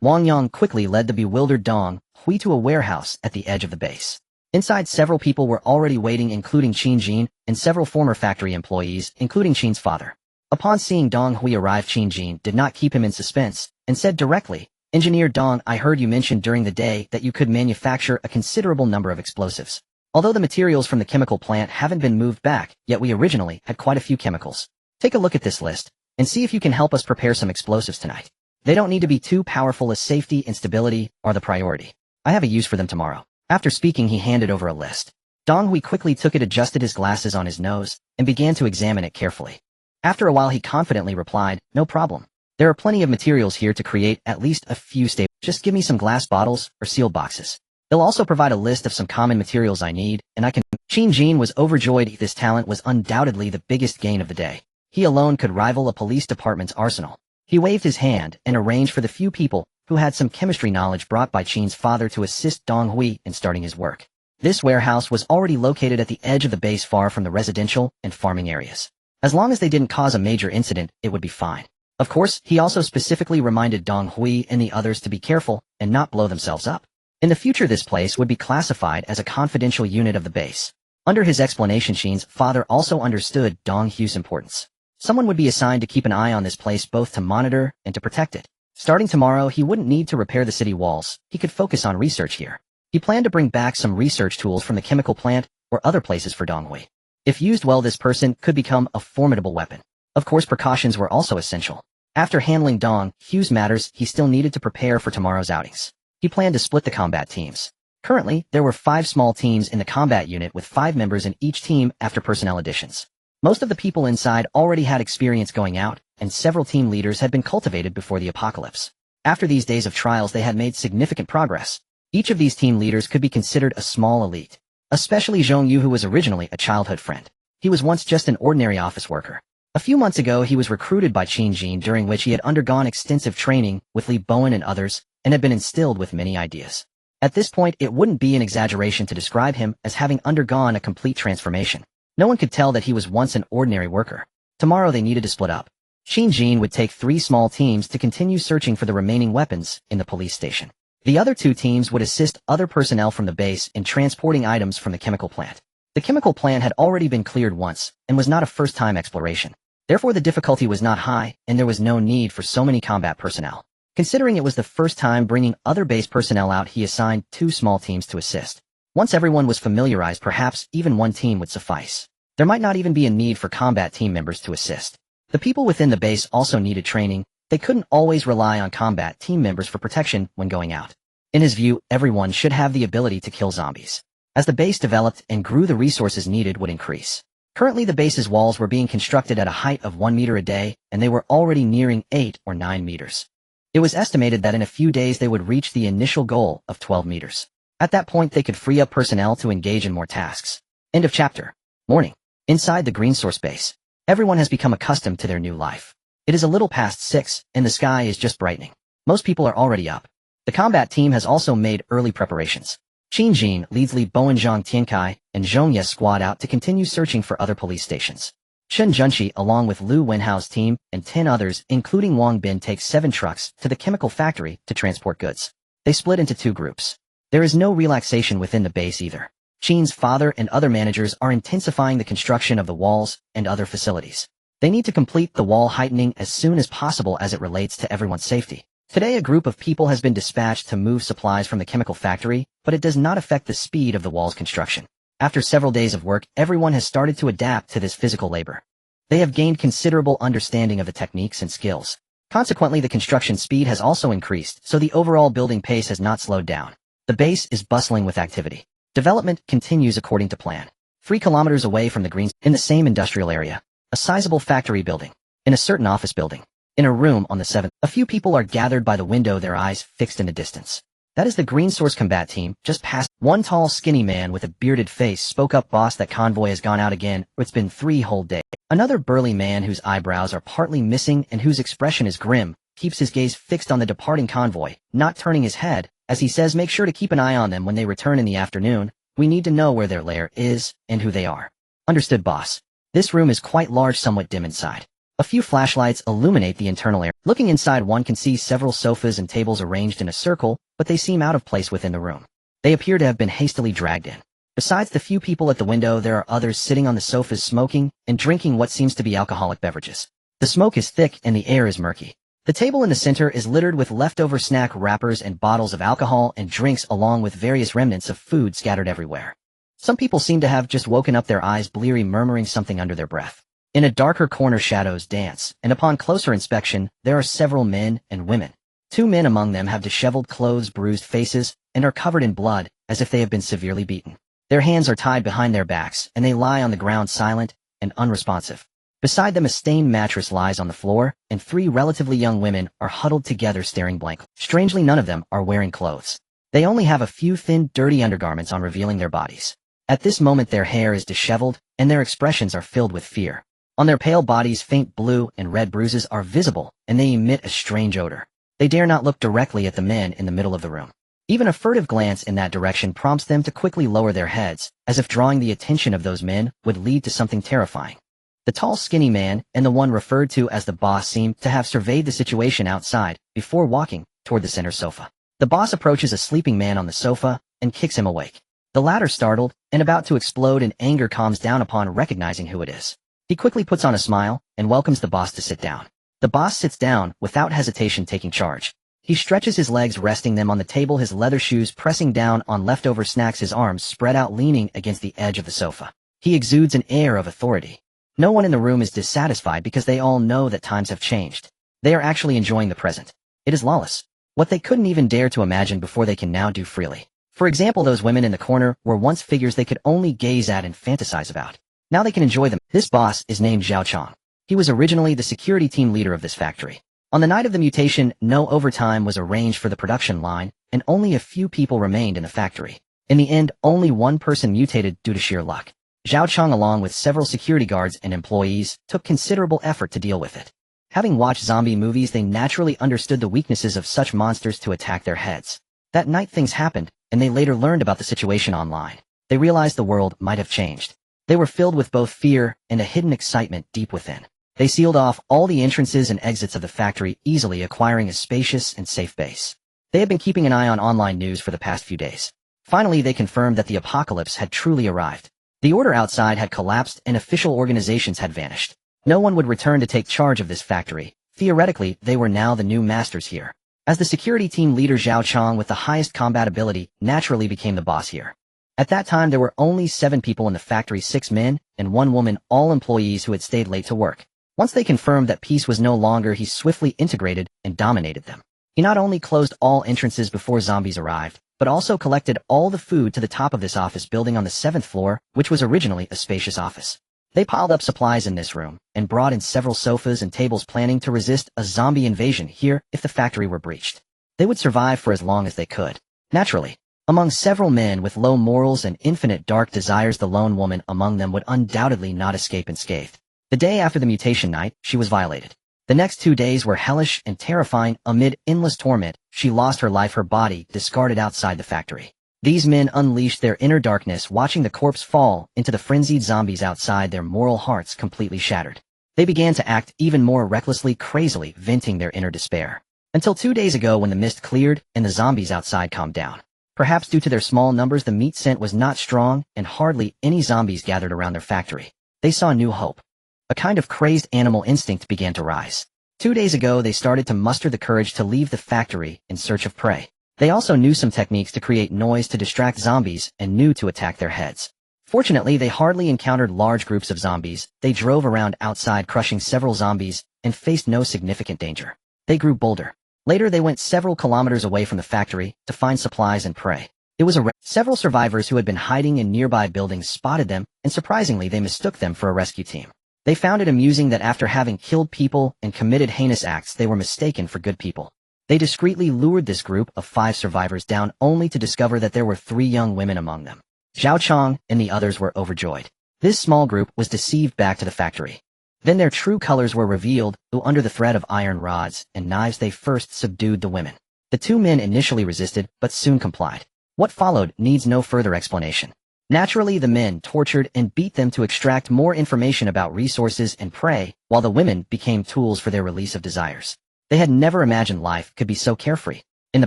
Wang Yang quickly led the bewildered Dong Hui to a warehouse at the edge of the base. Inside, several people were already waiting, including Qin Jin and several former factory employees, including Qin's father. Upon seeing Dong Hui arrive, Qin Jin did not keep him in suspense, and said directly, Engineer Dong, I heard you mention during the day that you could manufacture a considerable number of explosives. Although the materials from the chemical plant haven't been moved back, yet we originally had quite a few chemicals. Take a look at this list, and see if you can help us prepare some explosives tonight. They don't need to be too powerful, as safety and stability are the priority. I have a use for them tomorrow. After speaking, he handed over a list. Dong Hui quickly took it, adjusted his glasses on his nose, and began to examine it carefully. After a while, he confidently replied, No problem. There are plenty of materials here to create at least a few staples. Just give me some glass bottles or sealed boxes. They'll also provide a list of some common materials I need, and I can. Qin Jin was overjoyed. This talent was undoubtedly the biggest gain of the day. He alone could rival a police department's arsenal. He waved his hand and arranged for the few people who had some chemistry knowledge brought by Qin's father to assist Dong Hui in starting his work. This warehouse was already located at the edge of the base, far from the residential and farming areas. As long as they didn't cause a major incident, it would be fine. Of course, he also specifically reminded Dong Hui and the others to be careful and not blow themselves up. In the future, this place would be classified as a confidential unit of the base. Under his explanation, Qin's father also understood Dong Hui's importance. Someone would be assigned to keep an eye on this place, both to monitor and to protect it. Starting tomorrow, he wouldn't need to repair the city walls. He could focus on research here. He planned to bring back some research tools from the chemical plant or other places for Dong Hui. If used well, this person could become a formidable weapon. Of course, precautions were also essential. After handling Dong Hui's matters, he still needed to prepare for tomorrow's outings. He planned to split the combat teams. Currently, there were 5 small teams in the combat unit with 5 members in each team after personnel additions. Most of the people inside already had experience going out, and several team leaders had been cultivated before the apocalypse. After these days of trials, they had made significant progress. Each of these team leaders could be considered a small elite. Especially Zhong Yu, who was originally a childhood friend. He was once just an ordinary office worker. A few months ago, he was recruited by Qin Jin, during which he had undergone extensive training with Li Bowen and others, and had been instilled with many ideas. At this point, it wouldn't be an exaggeration to describe him as having undergone a complete transformation. No one could tell that he was once an ordinary worker. Tomorrow they needed to split up. Qin Jin would take 3 small teams to continue searching for the remaining weapons in the police station. The other 2 teams would assist other personnel from the base in transporting items from the chemical plant. The chemical plant had already been cleared once, and was not a first-time exploration. Therefore, the difficulty was not high, and there was no need for so many combat personnel. Considering it was the first time bringing other base personnel out, he assigned 2 small teams to assist. Once everyone was familiarized, perhaps even 1 team would suffice. There might not even be a need for combat team members to assist. The people within the base also needed training. They couldn't always rely on combat team members for protection when going out. In his view, everyone should have the ability to kill zombies. As the base developed and grew, the resources needed would increase. Currently, the base's walls were being constructed at a height of 1 meter a day, and they were already nearing 8 or 9 meters. It was estimated that in a few days they would reach the initial goal of 12 meters. At that point, they could free up personnel to engage in more tasks. End of chapter. Morning. Inside the green source base, everyone has become accustomed to their new life. It is a little past 6, and the sky is just brightening. Most people are already up. The combat team has also made early preparations. Qin Jin leads Li Boenzhong Tiankai and Zhong Ye's squad out to continue searching for other police stations. Chen Junqi, along with Lu Wenhao's team and 10 others, including Wang Bin, takes 7 trucks to the chemical factory to transport goods. They split into 2 groups. There is no relaxation within the base either. Qin's father and other managers are intensifying the construction of the walls and other facilities. They need to complete the wall heightening as soon as possible as it relates to everyone's safety. Today a group of people has been dispatched to move supplies from the chemical factory, but it does not affect the speed of the wall's construction. After several days of work, everyone has started to adapt to this physical labor. They have gained considerable understanding of the techniques and skills. Consequently, the construction speed has also increased, so the overall building pace has not slowed down. The base is bustling with activity. Development continues according to plan. 3 kilometers away from the greens, in the same industrial area, a sizable factory building, in a certain office building, in a room on the 7th, a few people are gathered by the window, their eyes fixed in the distance. That is the Green Source combat team, just past. One tall, skinny man with a bearded face spoke up, "Boss, that convoy has gone out again, or it's been 3 whole days." Another burly man whose eyebrows are partly missing and whose expression is grim, keeps his gaze fixed on the departing convoy, not turning his head, as he says, "Make sure to keep an eye on them when they return in the afternoon. We need to know where their lair is, and who they are." "Understood, boss." This room is quite large, somewhat dim inside. A few flashlights illuminate the internal area. Looking inside, one can see several sofas and tables arranged in a circle, but they seem out of place within the room. They appear to have been hastily dragged in. Besides the few people at the window, there are others sitting on the sofas smoking and drinking what seems to be alcoholic beverages. The smoke is thick and the air is murky. The table in the center is littered with leftover snack wrappers and bottles of alcohol and drinks, along with various remnants of food scattered everywhere. Some people seem to have just woken up, their eyes bleary, murmuring something under their breath. In a darker corner, shadows dance, and upon closer inspection, there are several men and women. 2 men among them have disheveled clothes, bruised faces, and are covered in blood, as if they have been severely beaten. Their hands are tied behind their backs, and they lie on the ground silent and unresponsive. Beside them, a stained mattress lies on the floor, and 3 relatively young women are huddled together, staring blankly. Strangely, none of them are wearing clothes. They only have a few thin, dirty undergarments on, revealing their bodies. At this moment, their hair is disheveled, and their expressions are filled with fear. On their pale bodies, faint blue and red bruises are visible, and they emit a strange odor. They dare not look directly at the men in the middle of the room. Even a furtive glance in that direction prompts them to quickly lower their heads, as if drawing the attention of those men would lead to something terrifying. The tall, skinny man and the one referred to as the boss seem to have surveyed the situation outside before walking toward the center sofa. The boss approaches a sleeping man on the sofa and kicks him awake. The latter, startled and about to explode in anger, calms down upon recognizing who it is. He quickly puts on a smile and welcomes the boss to sit down. The boss sits down, without hesitation taking charge. He stretches his legs, resting them on the table, his leather shoes pressing down on leftover snacks, his arms spread out, leaning against the edge of the sofa. He exudes an air of authority. No one in the room is dissatisfied because they all know that times have changed. They are actually enjoying the present. It is lawless. What they couldn't even dare to imagine before, they can now do freely. For example, those women in the corner were once figures they could only gaze at and fantasize about. Now they can enjoy them. This boss is named Zhao Chong. He was originally the security team leader of this factory. On the night of the mutation, no overtime was arranged for the production line, and only a few people remained in the factory. In the end, only 1 person mutated due to sheer luck. Zhao Chong, along with several security guards and employees, took considerable effort to deal with it. Having watched zombie movies, they naturally understood the weaknesses of such monsters to attack their heads. That night things happened, and they later learned about the situation online. They realized the world might have changed. They were filled with both fear and a hidden excitement deep within. They sealed off all the entrances and exits of the factory, easily acquiring a spacious and safe base. They had been keeping an eye on online news for the past few days. Finally, they confirmed that the apocalypse had truly arrived. The order outside had collapsed and official organizations had vanished. No one would return to take charge of this factory. Theoretically, they were now the new masters here. As the security team leader, Zhao Chong, with the highest combat ability, naturally became the boss here. At that time, there were only 7 people in the factory, 6 men and 1 woman, all employees who had stayed late to work. Once they confirmed that peace was no longer, he swiftly integrated and dominated them. He not only closed all entrances before zombies arrived, but also collected all the food to the top of this office building on the 7th floor, which was originally a spacious office. They piled up supplies in this room and brought in several sofas and tables, planning to resist a zombie invasion here if the factory were breached. They would survive for as long as they could. Naturally, among several men with low morals and infinite dark desires, the lone woman among them would undoubtedly not escape unscathed. The day after the mutation night, she was violated. The next 2 days were hellish and terrifying. Amid endless torment, she lost her life, her body discarded outside the factory. These men unleashed their inner darkness, watching the corpse fall into the frenzied zombies outside, their moral hearts completely shattered. They began to act even more recklessly, crazily, venting their inner despair. Until 2 days ago, when the mist cleared and the zombies outside calmed down. Perhaps due to their small numbers, the meat scent was not strong, and hardly any zombies gathered around their factory. They saw new hope. A kind of crazed animal instinct began to rise. 2 days ago, they started to muster the courage to leave the factory in search of prey. They also knew some techniques to create noise to distract zombies and knew to attack their heads. Fortunately, they hardly encountered large groups of zombies. They drove around outside, crushing several zombies, and faced no significant danger. They grew bolder. Later, they went several kilometers away from the factory to find supplies and prey. It was several survivors who had been hiding in nearby buildings spotted them, and surprisingly, they mistook them for a rescue team. They found it amusing that after having killed people and committed heinous acts, they were mistaken for good people. They discreetly lured this group of 5 survivors down, only to discover that there were 3 young women among them. Zhao Chong and the others were overjoyed. This small group was deceived back to the factory. Then their true colors were revealed, who under the threat of iron rods and knives they first subdued the women. The 2 men initially resisted, but soon complied. What followed needs no further explanation. Naturally, the men tortured and beat them to extract more information about resources and prey, while the women became tools for their release of desires. They had never imagined life could be so carefree. In the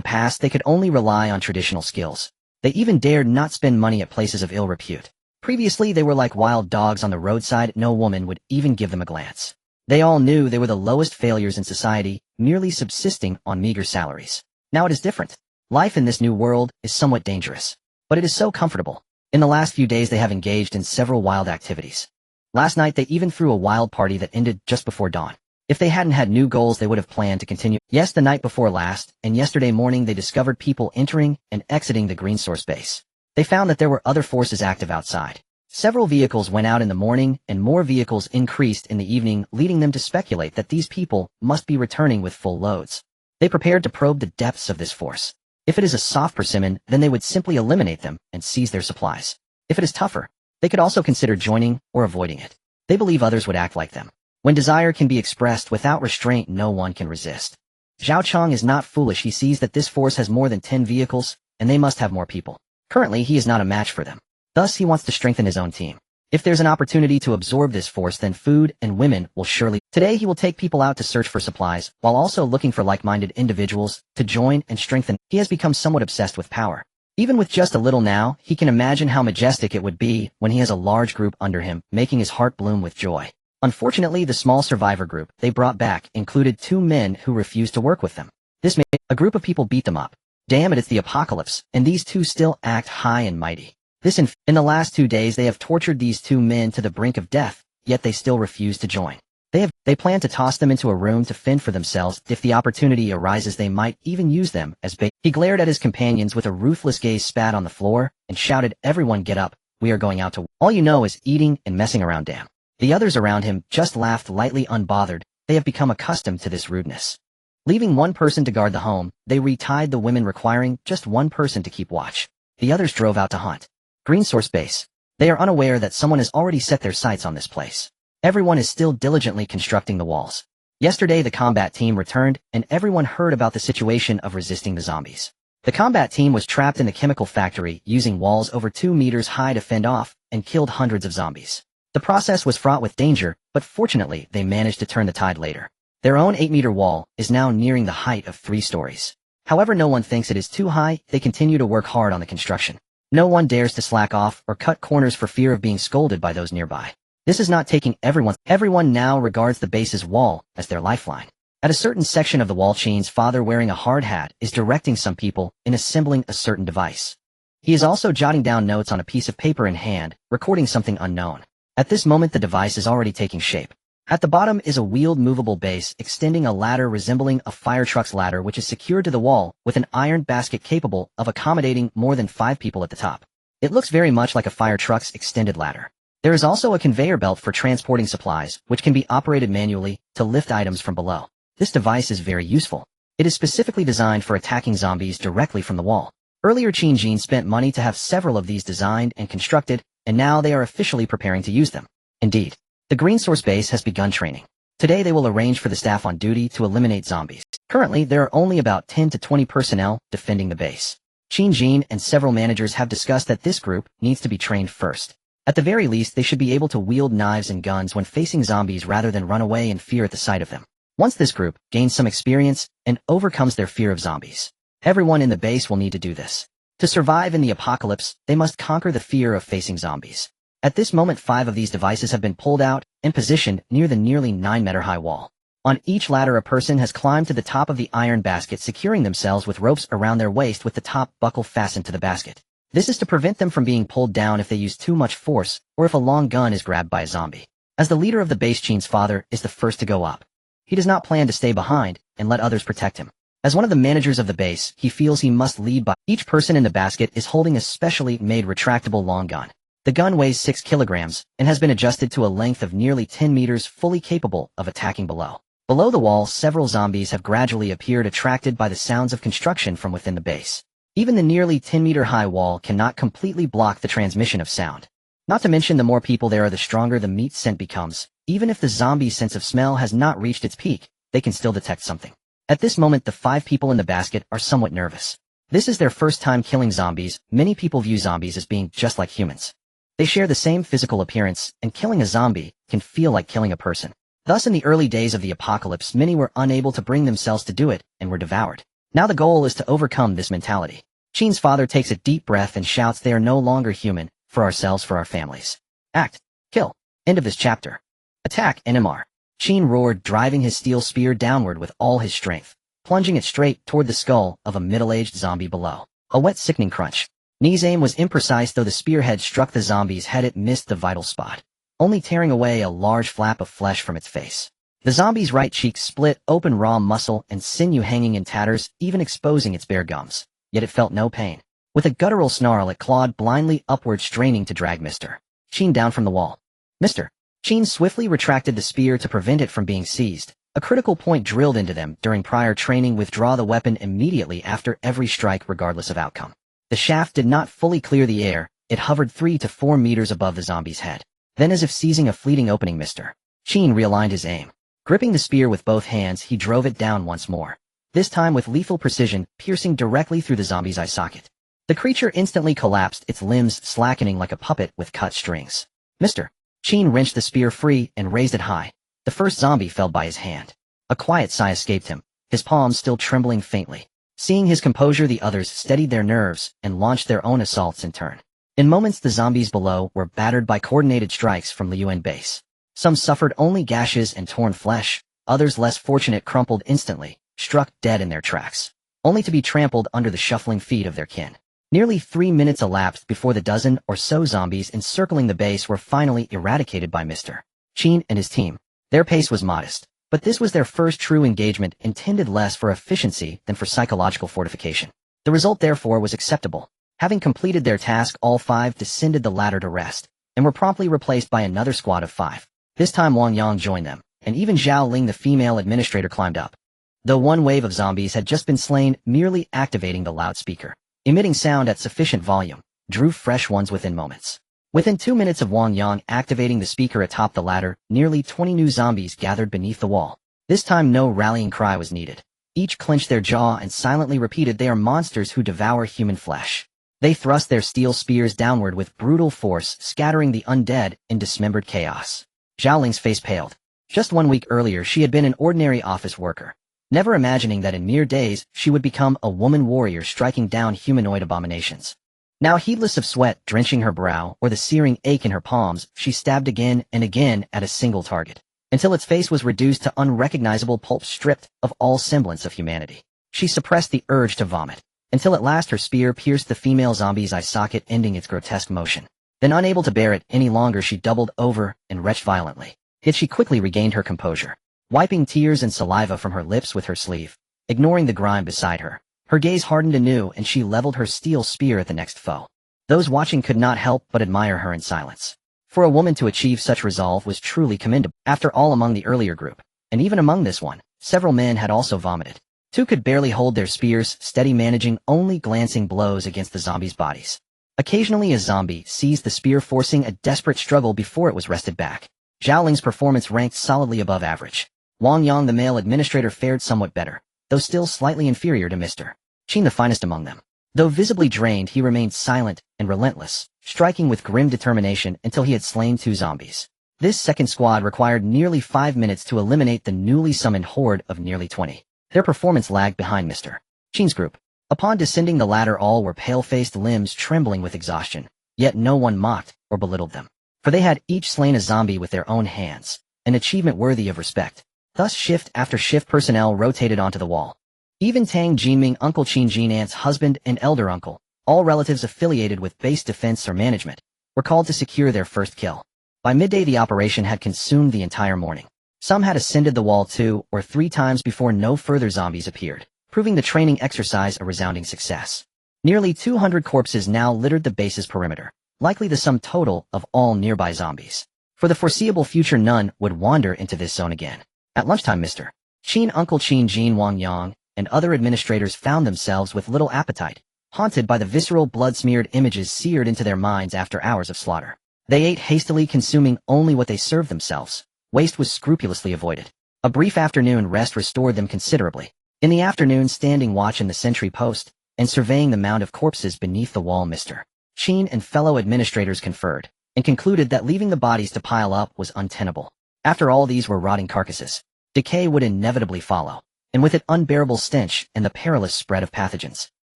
past, they could only rely on traditional skills. They even dared not spend money at places of ill repute. Previously, they were like wild dogs on the roadside. No woman would even give them a glance. They all knew they were the lowest failures in society, merely subsisting on meager salaries. Now it is different. Life in this new world is somewhat dangerous. But it is so comfortable. In the last few days, they have engaged in several wild activities. Last night, they even threw a wild party that ended just before dawn. If they hadn't had new goals, they would have planned to continue. Yes, the night before last, and yesterday morning, they discovered people entering and exiting the green source base. They found that there were other forces active outside. Several vehicles went out in the morning, and more vehicles increased in the evening, leading them to speculate that these people must be returning with full loads. They prepared to probe the depths of this force. If it is a soft persimmon, then they would simply eliminate them and seize their supplies. If it is tougher, they could also consider joining or avoiding it. They believe others would act like them. When desire can be expressed without restraint, no one can resist. Zhao Chong is not foolish. He sees that this force has more than 10 vehicles, and they must have more people. Currently, he is not a match for them. Thus, he wants to strengthen his own team. If there's an opportunity to absorb this force, then food and women will surely. Today, he will take people out to search for supplies, while also looking for like-minded individuals to join and strengthen. He has become somewhat obsessed with power. Even with just a little now, he can imagine how majestic it would be when he has a large group under him, making his heart bloom with joy. Unfortunately, the small survivor group they brought back included 2 men who refused to work with them. This made a group of people beat them up. Damn it, it's the apocalypse, and these 2 still act high and mighty. In the last 2 days, they have tortured these 2 men to the brink of death, yet they still refuse to join. They plan to toss them into a room to fend for themselves. If the opportunity arises, they might even use them as bait. He glared at his companions with a ruthless gaze, spat on the floor, and shouted, "Everyone get up, we are going out to war. All you know is eating and messing around, damn." The others around him just laughed lightly, unbothered. They have become accustomed to this rudeness. Leaving 1 person to guard the home, they retied the women, requiring just 1 person to keep watch. The others drove out to hunt. Green source base. They are unaware that someone has already set their sights on this place. Everyone is still diligently constructing the walls. Yesterday, the combat team returned, and everyone heard about the situation of resisting the zombies. The combat team was trapped in the chemical factory, using walls over 2 meters high to fend off, and killed hundreds of zombies. The process was fraught with danger, but fortunately, they managed to turn the tide later. Their own 8-meter wall is now nearing the height of 3 stories. However, no one thinks it is too high. They continue to work hard on the construction. No one dares to slack off or cut corners for fear of being scolded by those nearby. This is not taking everyone now regards the base's wall as their lifeline. At a certain section of the wall, Chen's father, wearing a hard hat, is directing some people in assembling a certain device. He is also jotting down notes on a piece of paper in hand, recording something unknown. At this moment, the device is already taking shape. At the bottom is a wheeled movable base extending a ladder resembling a fire truck's ladder, which is secured to the wall with an iron basket capable of accommodating more than 5 people at the top. It looks very much like a fire truck's extended ladder. There is also a conveyor belt for transporting supplies, which can be operated manually to lift items from below. This device is very useful. It is specifically designed for attacking zombies directly from the wall. Earlier, Qin Jin spent money to have several of these designed and constructed, and now they are officially preparing to use them. Indeed, the green source base has begun training. Today they will arrange for the staff on duty to eliminate zombies. Currently, there are only about 10 to 20 personnel defending the base. Qin Jin and several managers have discussed that this group needs to be trained first. At the very least, they should be able to wield knives and guns when facing zombies rather than run away in fear at the sight of them. Once this group gains some experience and overcomes their fear of zombies, everyone in the base will need to do this. To survive in the apocalypse, they must conquer the fear of facing zombies. At this moment, 5 of these devices have been pulled out and positioned near the nearly 9-meter-high wall. On each ladder, a person has climbed to the top of the iron basket, securing themselves with ropes around their waist with the top buckle fastened to the basket. This is to prevent them from being pulled down if they use too much force or if a long gun is grabbed by a zombie. As the leader of the base, Qin's father is the first to go up. He does not plan to stay behind and let others protect him. As one of the managers of the base, he feels he must lead by. Each person in the basket is holding a specially made retractable long gun. The gun weighs 6 kilograms and has been adjusted to a length of nearly 10 meters, fully capable of attacking below. Below the wall, several zombies have gradually appeared, attracted by the sounds of construction from within the base. Even the nearly 10-meter-high wall cannot completely block the transmission of sound. Not to mention, the more people there are, the stronger the meat scent becomes. Even if the zombie's sense of smell has not reached its peak, they can still detect something. At this moment, the 5 people in the basket are somewhat nervous. This is their first time killing zombies. Many people view zombies as being just like humans. They share the same physical appearance, and killing a zombie can feel like killing a person. Thus, in the early days of the apocalypse, many were unable to bring themselves to do it and were devoured. Now the goal is to overcome this mentality. Qin's father takes a deep breath and shouts, "They are no longer human, for ourselves, for our families." Act. Kill. End of this chapter. Attack, NMR. Qin roared, driving his steel spear downward with all his strength, plunging it straight toward the skull of a middle-aged zombie below. A wet, sickening crunch. Ni's aim was imprecise. Though the spearhead struck the zombie's head, it missed the vital spot, only tearing away a large flap of flesh from its face. The zombie's right cheek split open, raw muscle and sinew hanging in tatters, even exposing its bare gums. Yet it felt no pain. With a guttural snarl, it clawed blindly upward, straining to drag Mr. Qin down from the wall. Mr. Qin swiftly retracted the spear to prevent it from being seized, a critical point drilled into them during prior training. Withdraw the weapon immediately after every strike, regardless of outcome. The shaft did not fully clear the air. It hovered 3 to 4 meters above the zombie's head. Then, as if seizing a fleeting opening, Mr. Qin realigned his aim. Gripping the spear with both hands, he drove it down once more, this time with lethal precision, piercing directly through the zombie's eye socket. The creature instantly collapsed, its limbs slackening like a puppet with cut strings. Mr. Qin wrenched the spear free and raised it high. The first zombie fell by his hand. A quiet sigh escaped him, his palms still trembling faintly. Seeing his composure, the others steadied their nerves and launched their own assaults in turn. In moments, the zombies below were battered by coordinated strikes from the UN base. Some suffered only gashes and torn flesh, others, less fortunate, crumpled instantly, struck dead in their tracks, only to be trampled under the shuffling feet of their kin. Nearly 3 minutes elapsed before the dozen or so zombies encircling the base were finally eradicated by Mr. Qin and his team. Their pace was modest, but this was their first true engagement, intended less for efficiency than for psychological fortification. The result, therefore, was acceptable. Having completed their task, all 5 descended the ladder to rest, and were promptly replaced by another squad of 5. This time Wang Yang joined them, and even Zhao Ling, the female administrator, climbed up. Though one wave of zombies had just been slain, merely activating the loudspeaker, emitting sound at sufficient volume, drew fresh ones within moments. Within 2 minutes of Wang Yang activating the speaker atop the ladder, nearly 20 new zombies gathered beneath the wall. This time no rallying cry was needed. Each clenched their jaw and silently repeated, "They are monsters who devour human flesh." They thrust their steel spears downward with brutal force, scattering the undead in dismembered chaos. Zhao Ling's face paled. Just 1 week earlier, she had been an ordinary office worker, never imagining that in mere days she would become a woman warrior striking down humanoid abominations. Now, heedless of sweat drenching her brow or the searing ache in her palms, she stabbed again and again at a single target, until its face was reduced to unrecognizable pulp, stripped of all semblance of humanity. She suppressed the urge to vomit, until at last her spear pierced the female zombie's eye socket, ending its grotesque motion. Then, unable to bear it any longer, she doubled over and retched violently. Yet she quickly regained her composure, wiping tears and saliva from her lips with her sleeve, ignoring the grime beside her. Her gaze hardened anew, and she leveled her steel spear at the next foe. Those watching could not help but admire her in silence. For a woman to achieve such resolve was truly commendable. After all, among the earlier group, and even among this one, several men had also vomited. 2 could barely hold their spears steady, managing only glancing blows against the zombies' bodies. Occasionally a zombie seized the spear, forcing a desperate struggle before it was wrested back. Zhao Ling's performance ranked solidly above average. Wang Yang, the male administrator, fared somewhat better, though still slightly inferior to Mr. Qin, the finest among them. Though visibly drained, he remained silent and relentless, striking with grim determination until he had slain 2 zombies. This second squad required nearly 5 minutes to eliminate the newly summoned horde of nearly 20. Their performance lagged behind Mr. Qin's group. Upon descending the ladder, all were pale-faced, limbs trembling with exhaustion, yet no one mocked or belittled them. For they had each slain a zombie with their own hands, an achievement worthy of respect. Thus shift after shift personnel rotated onto the wall. Even Tang Jinming, Uncle Qin Jin Ant's husband and elder uncle, all relatives affiliated with base defense or management, were called to secure their first kill. By midday the operation had consumed the entire morning. Some had ascended the wall 2 or 3 times before no further zombies appeared, proving the training exercise a resounding success. Nearly 200 corpses now littered the base's perimeter, likely the sum total of all nearby zombies. For the foreseeable future, none would wander into this zone again. At lunchtime, Mr. Qin, Uncle Qin Jin, Wang Yang, and other administrators found themselves with little appetite, haunted by the visceral blood-smeared images seared into their minds after hours of slaughter. They ate hastily, consuming only what they served themselves. Waste was scrupulously avoided. A brief afternoon rest restored them considerably. In the afternoon, standing watch in the sentry post, and surveying the mound of corpses beneath the wall, Mr. Qin and fellow administrators conferred, and concluded that leaving the bodies to pile up was untenable. After all, these were rotting carcasses. Decay would inevitably follow, and with it unbearable stench and the perilous spread of pathogens.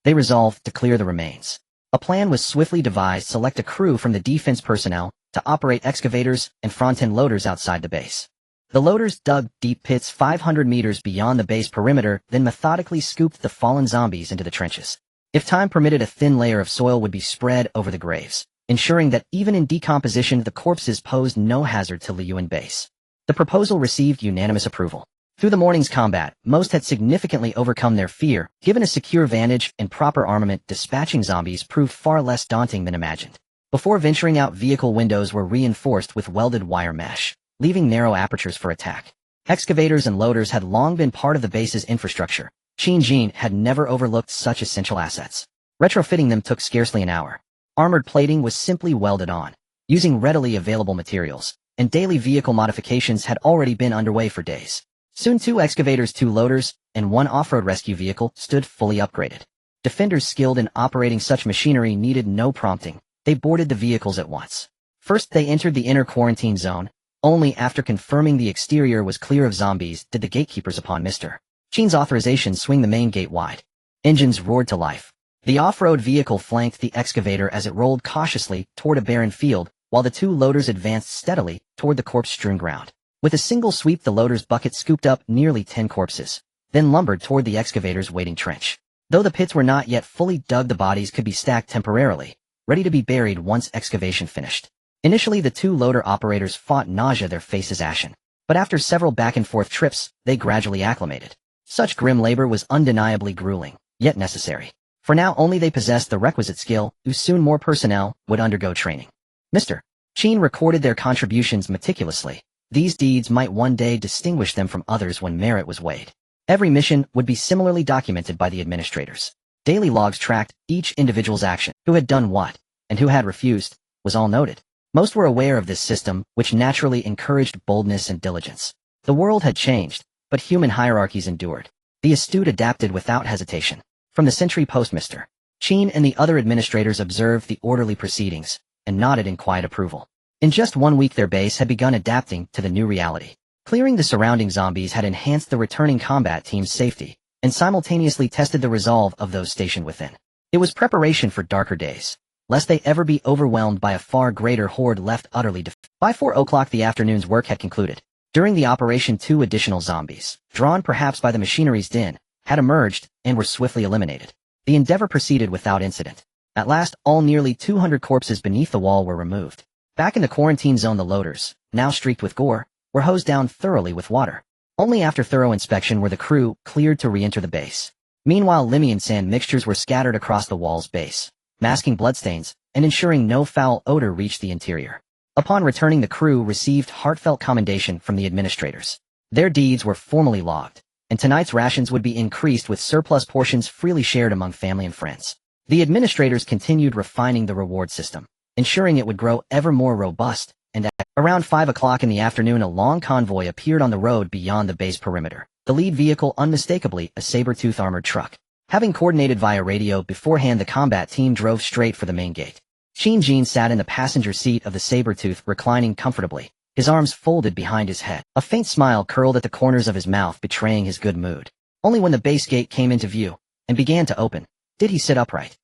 They resolved to clear the remains. A plan was swiftly devised: select a crew from the defense personnel to operate excavators and front-end loaders outside the base. The loaders dug deep pits 500 meters beyond the base perimeter, then methodically scooped the fallen zombies into the trenches. If time permitted, a thin layer of soil would be spread over the graves, ensuring that even in decomposition the corpses posed no hazard to Liyuan base. The proposal received unanimous approval. Through the morning's combat, most had significantly overcome their fear. Given a secure vantage and proper armament, dispatching zombies proved far less daunting than imagined. Before venturing out, vehicle windows were reinforced with welded wire mesh, leaving narrow apertures for attack. Excavators and loaders had long been part of the base's infrastructure. Qin Jin had never overlooked such essential assets. Retrofitting them took scarcely an hour. Armored plating was simply welded on, using readily available materials, and daily vehicle modifications had already been underway for days. Soon 2 excavators, 2 loaders, and 1 off-road rescue vehicle stood fully upgraded. Defenders skilled in operating such machinery needed no prompting. They boarded the vehicles at once. First, they entered the inner quarantine zone. Only after confirming the exterior was clear of zombies did the gatekeepers, upon Mr. Qin's authorization, swing the main gate wide. Engines roared to life. The off-road vehicle flanked the excavator as it rolled cautiously toward a barren field, while the 2 loaders advanced steadily toward the corpse-strewn ground. With a single sweep, the loader's bucket scooped up nearly 10 corpses, then lumbered toward the excavator's waiting trench. Though the pits were not yet fully dug, the bodies could be stacked temporarily, ready to be buried once excavation finished. Initially, the 2 loader operators fought nausea, their faces ashen. But after several back-and-forth trips, they gradually acclimated. Such grim labor was undeniably grueling, yet necessary. For now only they possessed the requisite skill, who soon more personnel would undergo training. Mr. Qin recorded their contributions meticulously. These deeds might one day distinguish them from others when merit was weighed. Every mission would be similarly documented by the administrators. Daily logs tracked each individual's action, who had done what, and who had refused, was all noted. Most were aware of this system, which naturally encouraged boldness and diligence. The world had changed, but human hierarchies endured. The astute adapted without hesitation. From the sentry post, Mr. Qin and the other administrators observed the orderly proceedings, and nodded in quiet approval. In just 1 week their base had begun adapting to the new reality. Clearing the surrounding zombies had enhanced the returning combat team's safety, and simultaneously tested the resolve of those stationed within. It was preparation for darker days, lest they ever be overwhelmed by a far greater horde left utterly defeated. By 4 o'clock the afternoon's work had concluded. During the operation 2 additional zombies, drawn perhaps by the machinery's din, had emerged and were swiftly eliminated. The endeavor proceeded without incident. At last, all nearly 200 corpses beneath the wall were removed. Back in the quarantine zone, the loaders, now streaked with gore, were hosed down thoroughly with water. Only after thorough inspection were the crew cleared to re-enter the base. Meanwhile, lime and sand mixtures were scattered across the wall's base, masking bloodstains and ensuring no foul odor reached the interior. Upon returning, the crew received heartfelt commendation from the administrators. Their deeds were formally logged, and tonight's rations would be increased with surplus portions freely shared among family and friends. The administrators continued refining the reward system, ensuring it would grow ever more robust and at around 5 o'clock in the afternoon a long convoy appeared on the road beyond the base perimeter. The lead vehicle unmistakably a saber-tooth armored truck. Having coordinated via radio beforehand, the combat team drove straight for the main gate. Qin Jin sat in the passenger seat of the saber-tooth, reclining comfortably, his arms folded behind his head. A faint smile curled at the corners of his mouth, betraying his good mood. Only when the base gate came into view and began to open did he sit upright.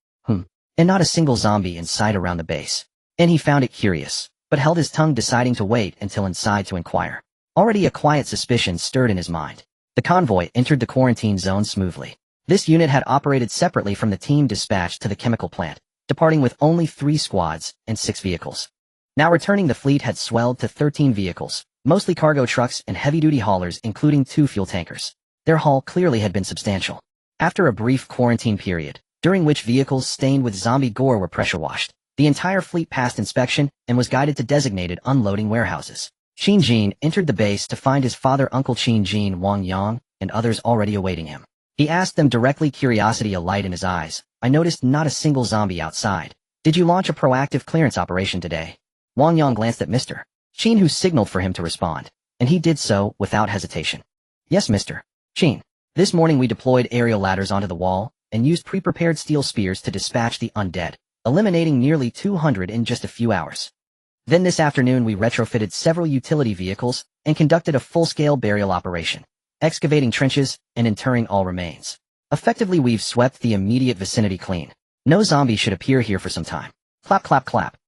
And not a single zombie in sight around the base. And he found it curious, but held his tongue, deciding to wait until inside to inquire. Already a quiet suspicion stirred in his mind. The convoy entered the quarantine zone smoothly. This unit had operated separately from the team dispatched to the chemical plant, departing with only 3 squads and 6 vehicles. Now returning, the fleet had swelled to 13 vehicles, mostly cargo trucks and heavy-duty haulers, including 2 fuel tankers. Their haul clearly had been substantial. After a brief quarantine period, during which vehicles stained with zombie gore were pressure-washed, the entire fleet passed inspection and was guided to designated unloading warehouses. Qin Jin entered the base to find his father, Uncle Qin Jin, Wang Yang, and others already awaiting him. He asked them directly, curiosity alight in his eyes. I noticed not a single zombie outside. Did you launch a proactive clearance operation today? Wang Yang glanced at Mr. Qin, who signaled for him to respond, and he did so without hesitation. Yes, Mr. Qin. This morning we deployed aerial ladders onto the wall and used pre-prepared steel spears to dispatch the undead, eliminating nearly 200 in just a few hours. Then this afternoon we retrofitted several utility vehicles and conducted a full-scale burial operation, excavating trenches and interring all remains. Effectively, we've swept the immediate vicinity clean. No zombie should appear here for some time. Clap, clap, clap.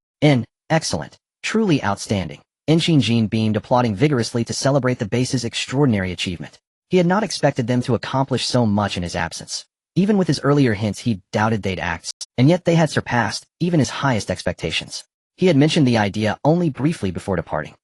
Excellent. Truly outstanding. Qin Jin beamed, applauding vigorously to celebrate the base's extraordinary achievement. He had not expected them to accomplish so much in his absence. Even with his earlier hints, he doubted they'd act, and yet they had surpassed even his highest expectations. He had mentioned the idea only briefly before departing.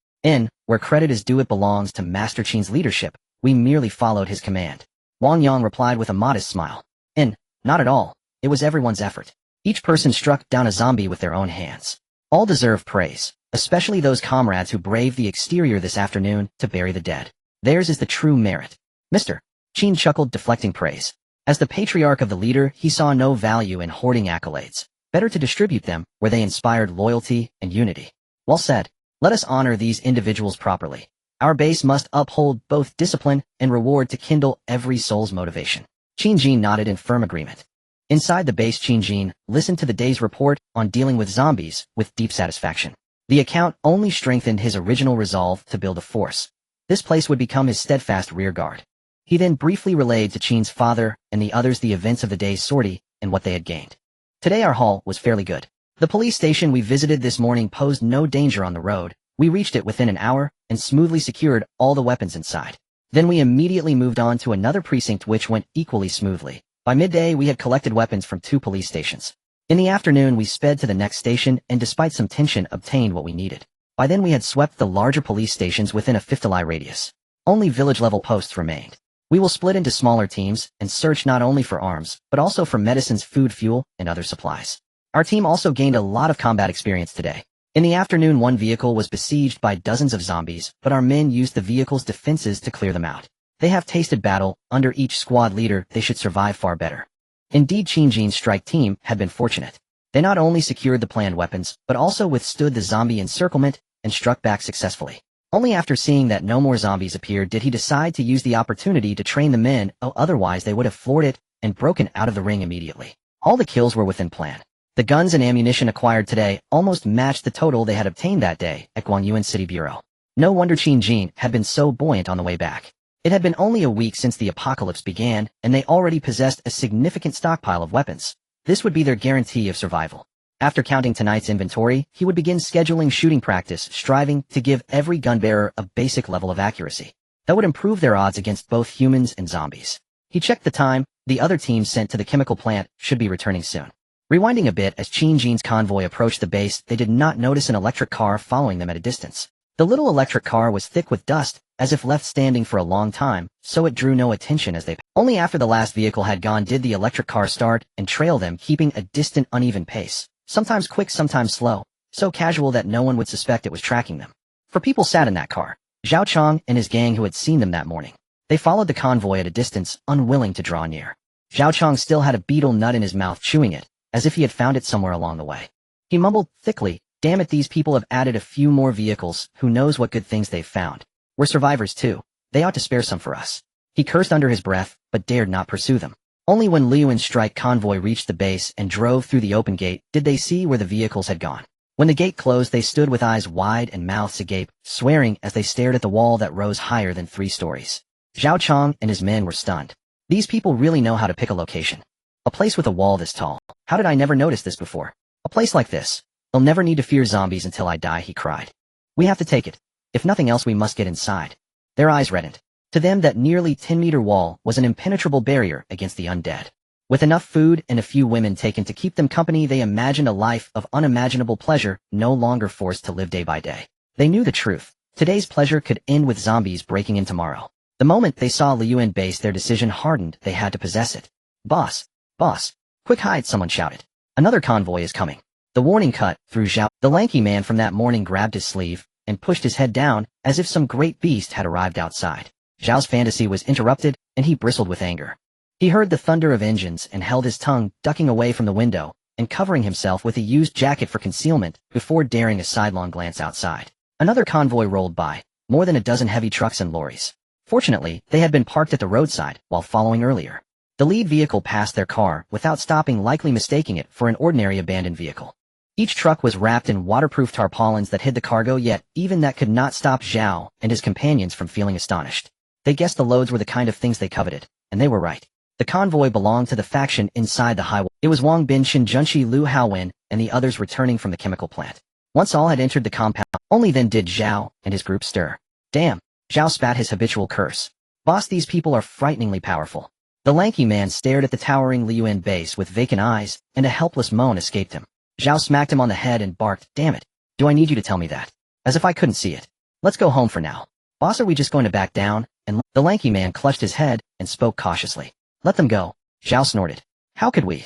Where credit is due, it belongs to Master Qin's leadership. We merely followed his command. Wang Yang replied with a modest smile. Not at all. It was everyone's effort. Each person struck down a zombie with their own hands. All deserve praise, especially those comrades who braved the exterior this afternoon to bury the dead. Theirs is the true merit. Mr. Qin chuckled, deflecting praise. As the patriarch of the leader, he saw no value in hoarding accolades. Better to distribute them where they inspired loyalty and unity. Well said. Let us honor these individuals properly. Our base must uphold both discipline and reward to kindle every soul's motivation. Qin Jin nodded in firm agreement. Inside the base, Qin Jin listened to the day's report on dealing with zombies with deep satisfaction. The account only strengthened his original resolve to build a force. This place would become his steadfast rear guard. He then briefly relayed to Qin's father and the others the events of the day's sortie and what they had gained. Today our haul was fairly good. The police station we visited this morning posed no danger on the road. We reached it within an hour and smoothly secured all the weapons inside. Then we immediately moved on to another precinct, which went equally smoothly. By midday we had collected weapons from 2 police stations. In the afternoon we sped to the next station and despite some tension obtained what we needed. By then we had swept the larger police stations within a 50-li radius. Only village-level posts remained. We will split into smaller teams and search not only for arms, but also for medicines, food, fuel, and other supplies. Our team also gained a lot of combat experience today. In the afternoon, one vehicle was besieged by dozens of zombies, but our men used the vehicle's defenses to clear them out. They have tasted battle. Under each squad leader, they should survive far better. Indeed, Qin Jin's strike team had been fortunate. They not only secured the planned weapons, but also withstood the zombie encirclement and struck back successfully. Only after seeing that no more zombies appeared did he decide to use the opportunity to train the men, otherwise they would have floored it and broken out of the ring immediately. All the kills were within plan. The guns and ammunition acquired today almost matched the total they had obtained that day at Guangyuan City Bureau. No wonder Qin Jin had been so buoyant on the way back. It had been only a week since the apocalypse began, and they already possessed a significant stockpile of weapons. This would be their guarantee of survival. After counting tonight's inventory, he would begin scheduling shooting practice, striving to give every gunbearer a basic level of accuracy. That would improve their odds against both humans and zombies. He checked the time. The other teams sent to the chemical plant should be returning soon. Rewinding a bit, as Qin Jin's convoy approached the base, they did not notice an electric car following them at a distance. The little electric car was thick with dust, as if left standing for a long time, so it drew no attention as they passed. Only after the last vehicle had gone did the electric car start and trail them, keeping a distant, uneven pace. Sometimes quick, sometimes slow, so casual that no one would suspect it was tracking them. For people sat in that car, Zhao Chong and his gang who had seen them that morning. They followed the convoy at a distance, unwilling to draw near. Zhao Chong still had a beetle nut in his mouth, chewing it, as if he had found it somewhere along the way. He mumbled thickly, Damn it, these people have added a few more vehicles, who knows what good things they've found. We're survivors too. They ought to spare some for us. He cursed under his breath, but dared not pursue them. Only when Liuan's strike convoy reached the base and drove through the open gate did they see where the vehicles had gone. When the gate closed, they stood with eyes wide and mouths agape, swearing as they stared at the wall that rose higher than 3 stories. Zhao Chong and his men were stunned. These people really know how to pick a location. A place with a wall this tall. How did I never notice this before? A place like this. They'll never need to fear zombies until I die, he cried. We have to take it. If nothing else, we must get inside. Their eyes reddened. To them, that nearly 10-meter wall was an impenetrable barrier against the undead. With enough food and a few women taken to keep them company, they imagined a life of unimaginable pleasure, no longer forced to live day by day. They knew the truth. Today's pleasure could end with zombies breaking in tomorrow. The moment they saw Liuan base, their decision hardened. They had to possess it. Boss! Boss! Quick hide, someone shouted. Another convoy is coming. The warning cut through Zhao. The lanky man from that morning grabbed his sleeve and pushed his head down as if some great beast had arrived outside. Zhao's fantasy was interrupted, and he bristled with anger. He heard the thunder of engines and held his tongue, ducking away from the window and covering himself with a used jacket for concealment before daring a sidelong glance outside. Another convoy rolled by, more than a dozen heavy trucks and lorries. Fortunately, they had been parked at the roadside while following earlier. The lead vehicle passed their car without stopping, likely mistaking it for an ordinary abandoned vehicle. Each truck was wrapped in waterproof tarpaulins that hid the cargo, yet even that could not stop Zhao and his companions from feeling astonished. They guessed the loads were the kind of things they coveted, and they were right. The convoy belonged to the faction inside the highway. It was Wang Bin, Shin Junshi, Lu Haowen, and the others returning from the chemical plant. Once all had entered the compound, only then did Zhao and his group stir. Damn! Zhao spat his habitual curse. Boss, these people are frighteningly powerful. The lanky man stared at the towering Liuan base with vacant eyes, and a helpless moan escaped him. Zhao smacked him on the head and barked, damn it! Do I need you to tell me that? As if I couldn't see it. Let's go home for now. Boss, are we just going to back down? And the lanky man clutched his head and spoke cautiously. Let them go. Zhao snorted. How could we?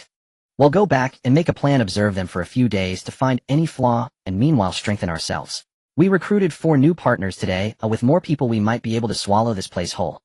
We'll go back and make a plan, observe them for a few days to find any flaw, and meanwhile strengthen ourselves. We recruited 4 new partners today, with more people we might be able to swallow this place whole.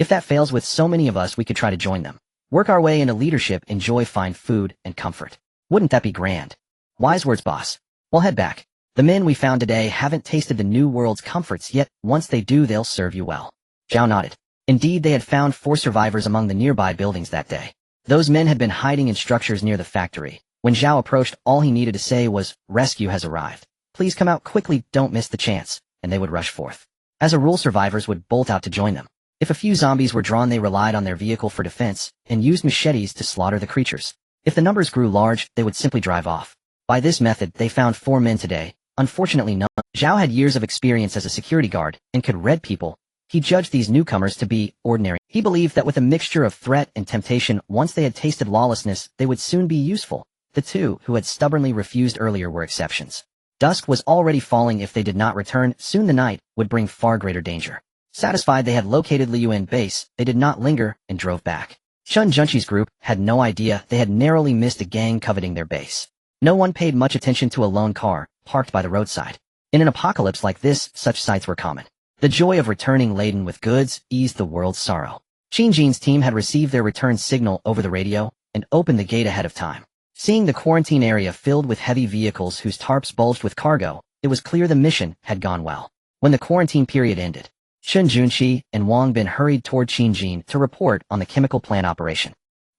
If that fails with so many of us, we could try to join them. Work our way into leadership, enjoy fine food and comfort. Wouldn't that be grand? Wise words, boss. We'll head back. The men we found today haven't tasted the new world's comforts yet. Once they do, they'll serve you well. Zhao nodded. Indeed, they had found 4 survivors among the nearby buildings that day. Those men had been hiding in structures near the factory. When Zhao approached, all he needed to say was, rescue has arrived. Please come out quickly, don't miss the chance, and they would rush forth. As a rule, survivors would bolt out to join them. If a few zombies were drawn, they relied on their vehicle for defense, and used machetes to slaughter the creatures. If the numbers grew large, they would simply drive off. By this method, they found 4 men today. Unfortunately, none. Zhao had years of experience as a security guard, and could read people. He judged these newcomers to be ordinary. He believed that with a mixture of threat and temptation, once they had tasted lawlessness, they would soon be useful. The 2 who had stubbornly refused earlier were exceptions. Dusk was already falling. If they did not return, soon the night would bring far greater danger. Satisfied they had located Liuan base, they did not linger and drove back. Shun Junshi's group had no idea they had narrowly missed a gang coveting their base. No one paid much attention to a lone car, parked by the roadside. In an apocalypse like this, such sights were common. The joy of returning laden with goods eased the world's sorrow. Xinjian's team had received their return signal over the radio and opened the gate ahead of time. Seeing the quarantine area filled with heavy vehicles whose tarps bulged with cargo, it was clear the mission had gone well. When the quarantine period ended, Shun Junshi and Wang Bin hurried toward Xinjian to report on the chemical plant operation.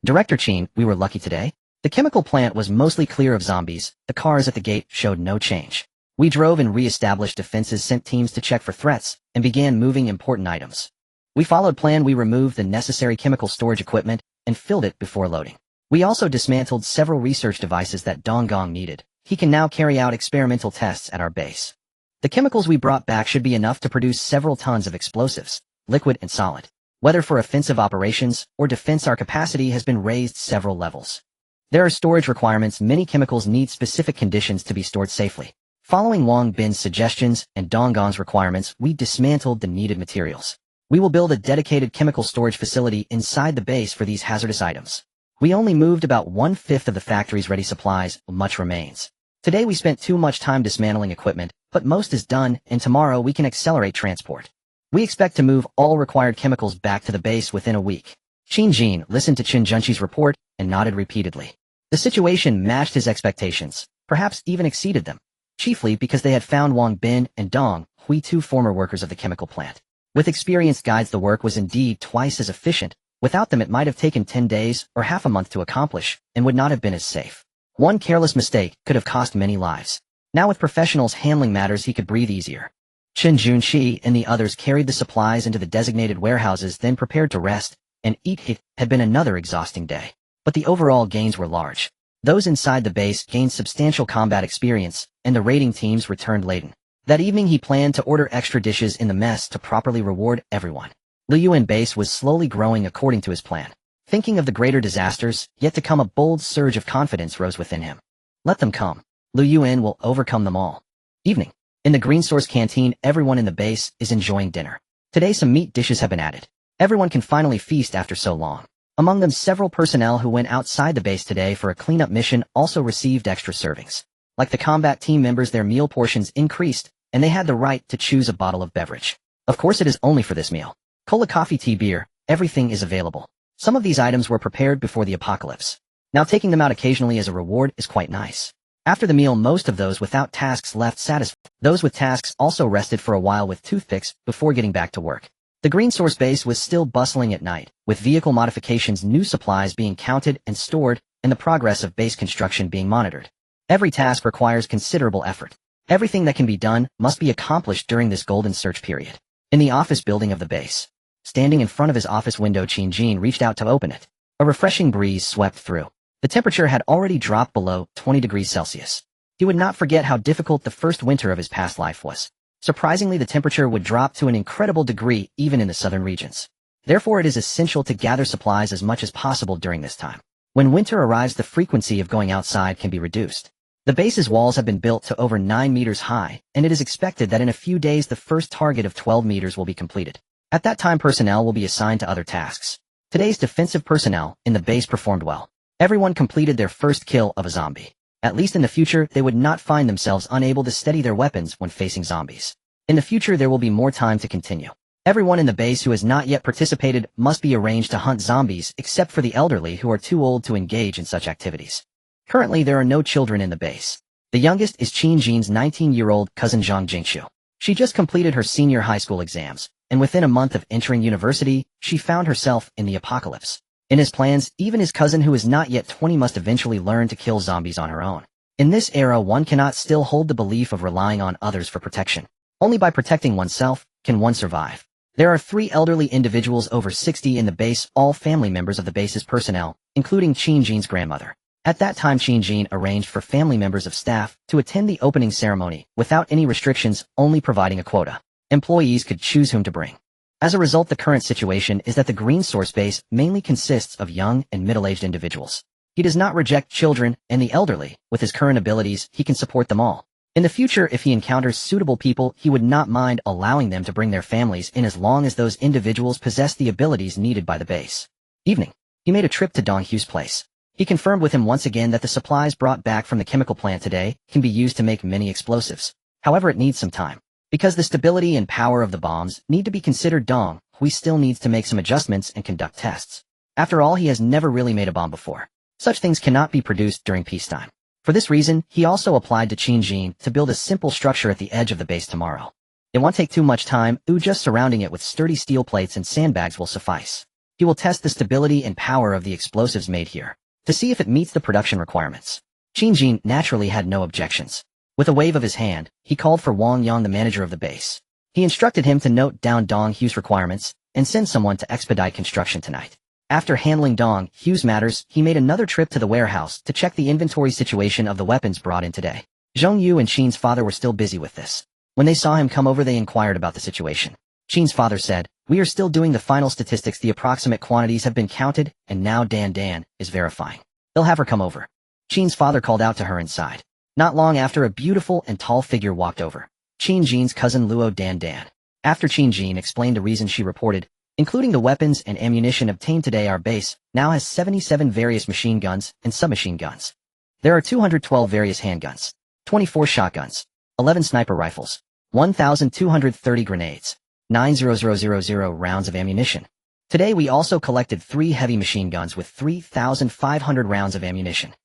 Director Qin, we were lucky today. The chemical plant was mostly clear of zombies. The cars at the gate showed no change. We drove and re-established defenses, sent teams to check for threats, and began moving important items. We followed plan. We removed the necessary chemical storage equipment and filled it before loading. We also dismantled several research devices that Donggong needed. He can now carry out experimental tests at our base. The chemicals we brought back should be enough to produce several tons of explosives, liquid and solid. Whether for offensive operations or defense, our capacity has been raised several levels. There are storage requirements. Many chemicals need specific conditions to be stored safely. Following Wang Bin's suggestions and Donggong's requirements, we dismantled the needed materials. We will build a dedicated chemical storage facility inside the base for these hazardous items. We only moved about 1/5 of the factory's ready supplies, much remains. Today we spent too much time dismantling equipment, but most is done, and tomorrow we can accelerate transport. We expect to move all required chemicals back to the base within a week. Xinjian listened to Qin Junshi's report and nodded repeatedly. The situation matched his expectations, perhaps even exceeded them. chiefly because they had found Wang Bin and Dong Hui, two former workers of the chemical plant. With experienced guides the work was indeed twice as efficient. Without them it might have taken 10 days or half a month to accomplish, and would not have been as safe. One careless mistake could have cost many lives. Now with professionals handling matters he could breathe easier. Chen Junxi and the others carried the supplies into the designated warehouses, then prepared to rest and eat. It had been another exhausting day. But the overall gains were large. Those inside the base gained substantial combat experience, and the raiding teams returned laden. That evening he planned to order extra dishes in the mess to properly reward everyone. Liu Yuan base was slowly growing according to his plan. Thinking of the greater disasters, yet to come, a bold surge of confidence rose within him. Let them come. Liu Yuan will overcome them all. Evening. In the Green Source canteen, everyone in the base is enjoying dinner. Today some meat dishes have been added. Everyone can finally feast after so long. Among them, several personnel who went outside the base today for a cleanup mission also received extra servings. Like the combat team members, their meal portions increased, and they had the right to choose a bottle of beverage. Of course it is only for this meal. Cola, coffee, tea, beer, everything is available. Some of these items were prepared before the apocalypse. Now taking them out occasionally as a reward is quite nice. After the meal, most of those without tasks left satisfied. Those with tasks also rested for a while with toothpicks before getting back to work. The Green Source base was still bustling at night, with vehicle modifications, new supplies being counted and stored, and the progress of base construction being monitored. Every task requires considerable effort. Everything that can be done must be accomplished during this golden search period. In the office building of the base, standing in front of his office window, Qin Jin reached out to open it. A refreshing breeze swept through. The temperature had already dropped below 20 degrees Celsius. He would not forget how difficult the first winter of his past life was. Surprisingly, the temperature would drop to an incredible degree even in the southern regions. Therefore, it is essential to gather supplies as much as possible during this time. When winter arrives, the frequency of going outside can be reduced. The base's walls have been built to over 9 meters high, and it is expected that in a few days the first target of 12 meters will be completed. At that time, personnel will be assigned to other tasks. Today's defensive personnel in the base performed well. Everyone completed their first kill of a zombie. At least in the future, they would not find themselves unable to steady their weapons when facing zombies. In the future, there will be more time to continue. Everyone in the base who has not yet participated must be arranged to hunt zombies, except for the elderly who are too old to engage in such activities. Currently, there are no children in the base. The youngest is Qin Jin's 19-year-old cousin Zhang Jingxiu. She just completed her senior high school exams, and within a month of entering university, she found herself in the apocalypse. In his plans, even his cousin who is not yet 20 must eventually learn to kill zombies on her own. In this era, one cannot still hold the belief of relying on others for protection. Only by protecting oneself can one survive. There are 3 elderly individuals over 60 in the base, all family members of the base's personnel, including Qin Jin's grandmother. At that time, Qin Jin arranged for family members of staff to attend the opening ceremony without any restrictions, only providing a quota. Employees could choose whom to bring. As a result, the current situation is that the Green Source base mainly consists of young and middle-aged individuals. He does not reject children and the elderly. With his current abilities, he can support them all. In the future, if he encounters suitable people, he would not mind allowing them to bring their families in as long as those individuals possess the abilities needed by the base. Evening. He made a trip to Dong Hu's place. He confirmed with him once again that the supplies brought back from the chemical plant today can be used to make many explosives. However, it needs some time. Because the stability and power of the bombs need to be considered, Dong Hui still needs to make some adjustments and conduct tests. After all, he has never really made a bomb before. Such things cannot be produced during peacetime. For this reason, he also applied to Qin Jin to build a simple structure at the edge of the base tomorrow. It won't take too much time, just surrounding it with sturdy steel plates and sandbags will suffice. He will test the stability and power of the explosives made here, to see if it meets the production requirements. Qin Jin naturally had no objections. With a wave of his hand, he called for Wang Yang, the manager of the base. He instructed him to note down Dong Hu's requirements and send someone to expedite construction tonight. After handling Dong Hu's matters, he made another trip to the warehouse to check the inventory situation of the weapons brought in today. Zhong Yu and Qin's father were still busy with this. When they saw him come over, they inquired about the situation. Qin's father said, "We are still doing the final statistics. The approximate quantities have been counted, and now Dan is verifying. They'll have her come over." Qin's father called out to her inside. Not long after, a beautiful and tall figure walked over. Qin Jin's cousin Luo Dan. After Qin Jin explained the reason, she reported, "Including the weapons and ammunition obtained today, our base now has 77 various machine guns and submachine guns. There are 212 various handguns, 24 shotguns, 11 sniper rifles, 1,230 grenades, 9,000 rounds of ammunition. Today we also collected 3 heavy machine guns with 3,500 rounds of ammunition,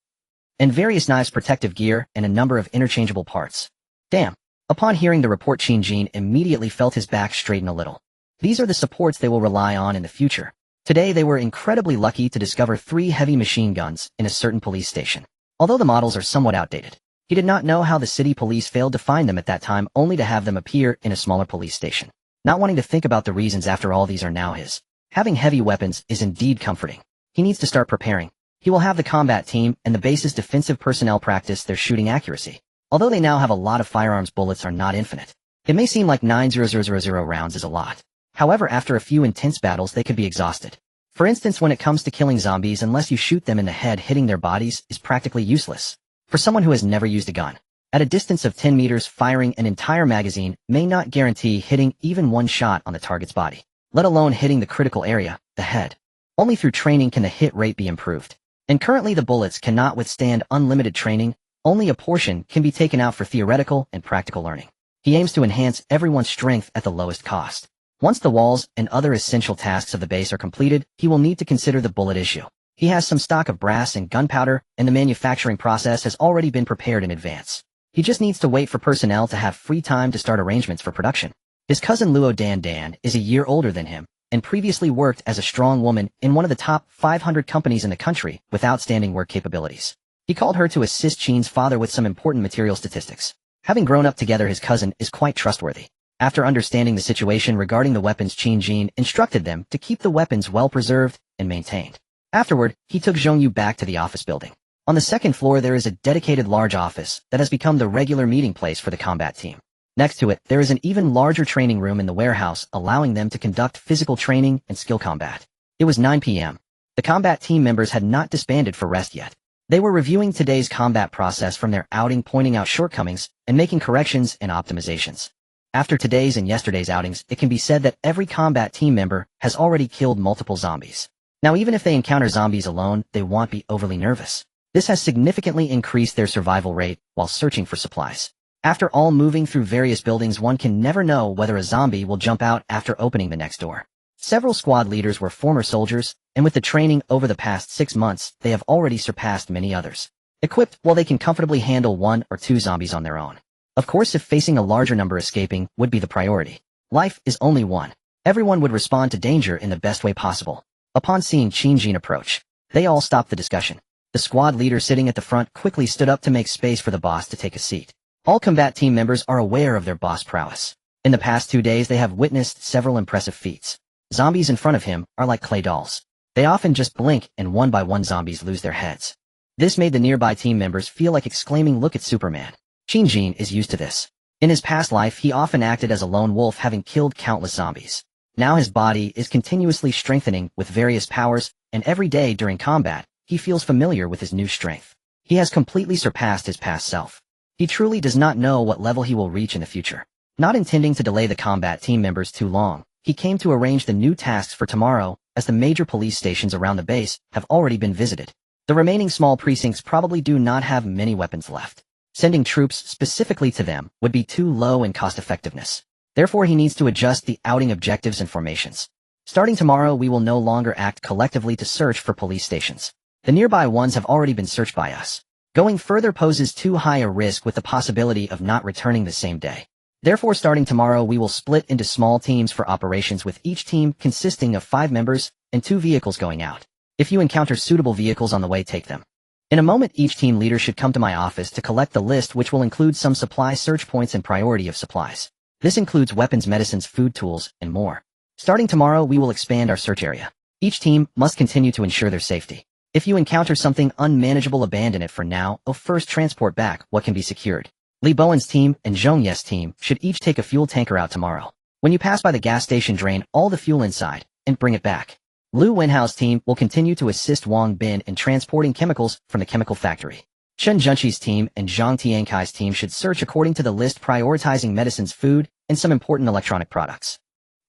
and various knives, protective gear, and a number of interchangeable parts. Damn. Upon hearing the report, Qin immediately felt his back straighten a little. These are the supports they will rely on in the future. Today they were incredibly lucky to discover 3 heavy machine guns in a certain police station. Although the models are somewhat outdated, he did not know how the city police failed to find them at that time, only to have them appear in a smaller police station. Not wanting to think about the reasons after all, these are now his. Having heavy weapons is indeed comforting. He needs to start preparing. He will have the combat team and the base's defensive personnel practice their shooting accuracy. Although they now have a lot of firearms, bullets are not infinite. It may seem like 9,000 rounds is a lot. However, after a few intense battles, they could be exhausted. For instance, when it comes to killing zombies, unless you shoot them in the head, hitting their bodies is practically useless. For someone who has never used a gun, at a distance of 10 meters, firing an entire magazine may not guarantee hitting even one shot on the target's body, let alone hitting the critical area, the head. Only through training can the hit rate be improved. And currently the bullets cannot withstand unlimited training. Only a portion can be taken out for theoretical and practical learning. He aims to enhance everyone's strength at the lowest cost. Once the walls and other essential tasks of the base are completed, he will need to consider the bullet issue. He has some stock of brass and gunpowder, and the manufacturing process has already been prepared in advance. He just needs to wait for personnel to have free time to start arrangements for production. His cousin Luo Dan is a year older than him, and previously worked as a strong woman in one of the top 500 companies in the country with outstanding work capabilities. He called her to assist Qin's father with some important material statistics. Having grown up together, his cousin is quite trustworthy. After understanding the situation regarding the weapons, Qin instructed them to keep the weapons well preserved and maintained. Afterward, he took Zhongyu back to the office building. On the second floor there is a dedicated large office that has become the regular meeting place for the combat team. Next to it, there is an even larger training room in the warehouse, allowing them to conduct physical training and skill combat. It was 9 p.m. The combat team members had not disbanded for rest yet. They were reviewing today's combat process from their outing, pointing out shortcomings and making corrections and optimizations. After today's and yesterday's outings, it can be said that every combat team member has already killed multiple zombies. Now, even if they encounter zombies alone, they won't be overly nervous. This has significantly increased their survival rate while searching for supplies. After all, moving through various buildings, one can never know whether a zombie will jump out after opening the next door. Several squad leaders were former soldiers, and with the training over the past 6 months, they have already surpassed many others. Equipped, well, they can comfortably handle 1 or 2 zombies on their own. Of course, if facing a larger number, escaping would be the priority. Life is only one. Everyone would respond to danger in the best way possible. Upon seeing Qin approach, they all stopped the discussion. The squad leader sitting at the front quickly stood up to make space for the boss to take a seat. All combat team members are aware of their boss' prowess. In the past 2 days, they have witnessed several impressive feats. Zombies in front of him are like clay dolls. They often just blink, and one by one zombies lose their heads. This made the nearby team members feel like exclaiming, "Look at Superman." Qin is used to this. In his past life, he often acted as a lone wolf, having killed countless zombies. Now his body is continuously strengthening with various powers, and every day during combat, he feels familiar with his new strength. He has completely surpassed his past self. He truly does not know what level he will reach in the future. Not intending to delay the combat team members too long, he came to arrange the new tasks for tomorrow, as the major police stations around the base have already been visited. The remaining small precincts probably do not have many weapons left. Sending troops specifically to them would be too low in cost effectiveness. Therefore, he needs to adjust the outing objectives and formations. Starting tomorrow, we will no longer act collectively to search for police stations. The nearby ones have already been searched by us. Going further poses too high a risk with the possibility of not returning the same day. Therefore, starting tomorrow, we will split into small teams for operations, with each team consisting of 5 members and 2 vehicles going out. If you encounter suitable vehicles on the way, take them. In a moment, each team leader should come to my office to collect the list, which will include some supply search points and priority of supplies. This includes weapons, medicines, food, tools, and more. Starting tomorrow, we will expand our search area. Each team must continue to ensure their safety. If you encounter something unmanageable, abandon it for now, or first transport back what can be secured. Li Bowen's team and Zhong Ye's team should each take a fuel tanker out tomorrow. When you pass by the gas station, drain all the fuel inside and bring it back. Lu Wenhao's team will continue to assist Wang Bin in transporting chemicals from the chemical factory. Chen Junqi's team and Zhang Tiankai's team should search according to the list, prioritizing medicines, food, and some important electronic products.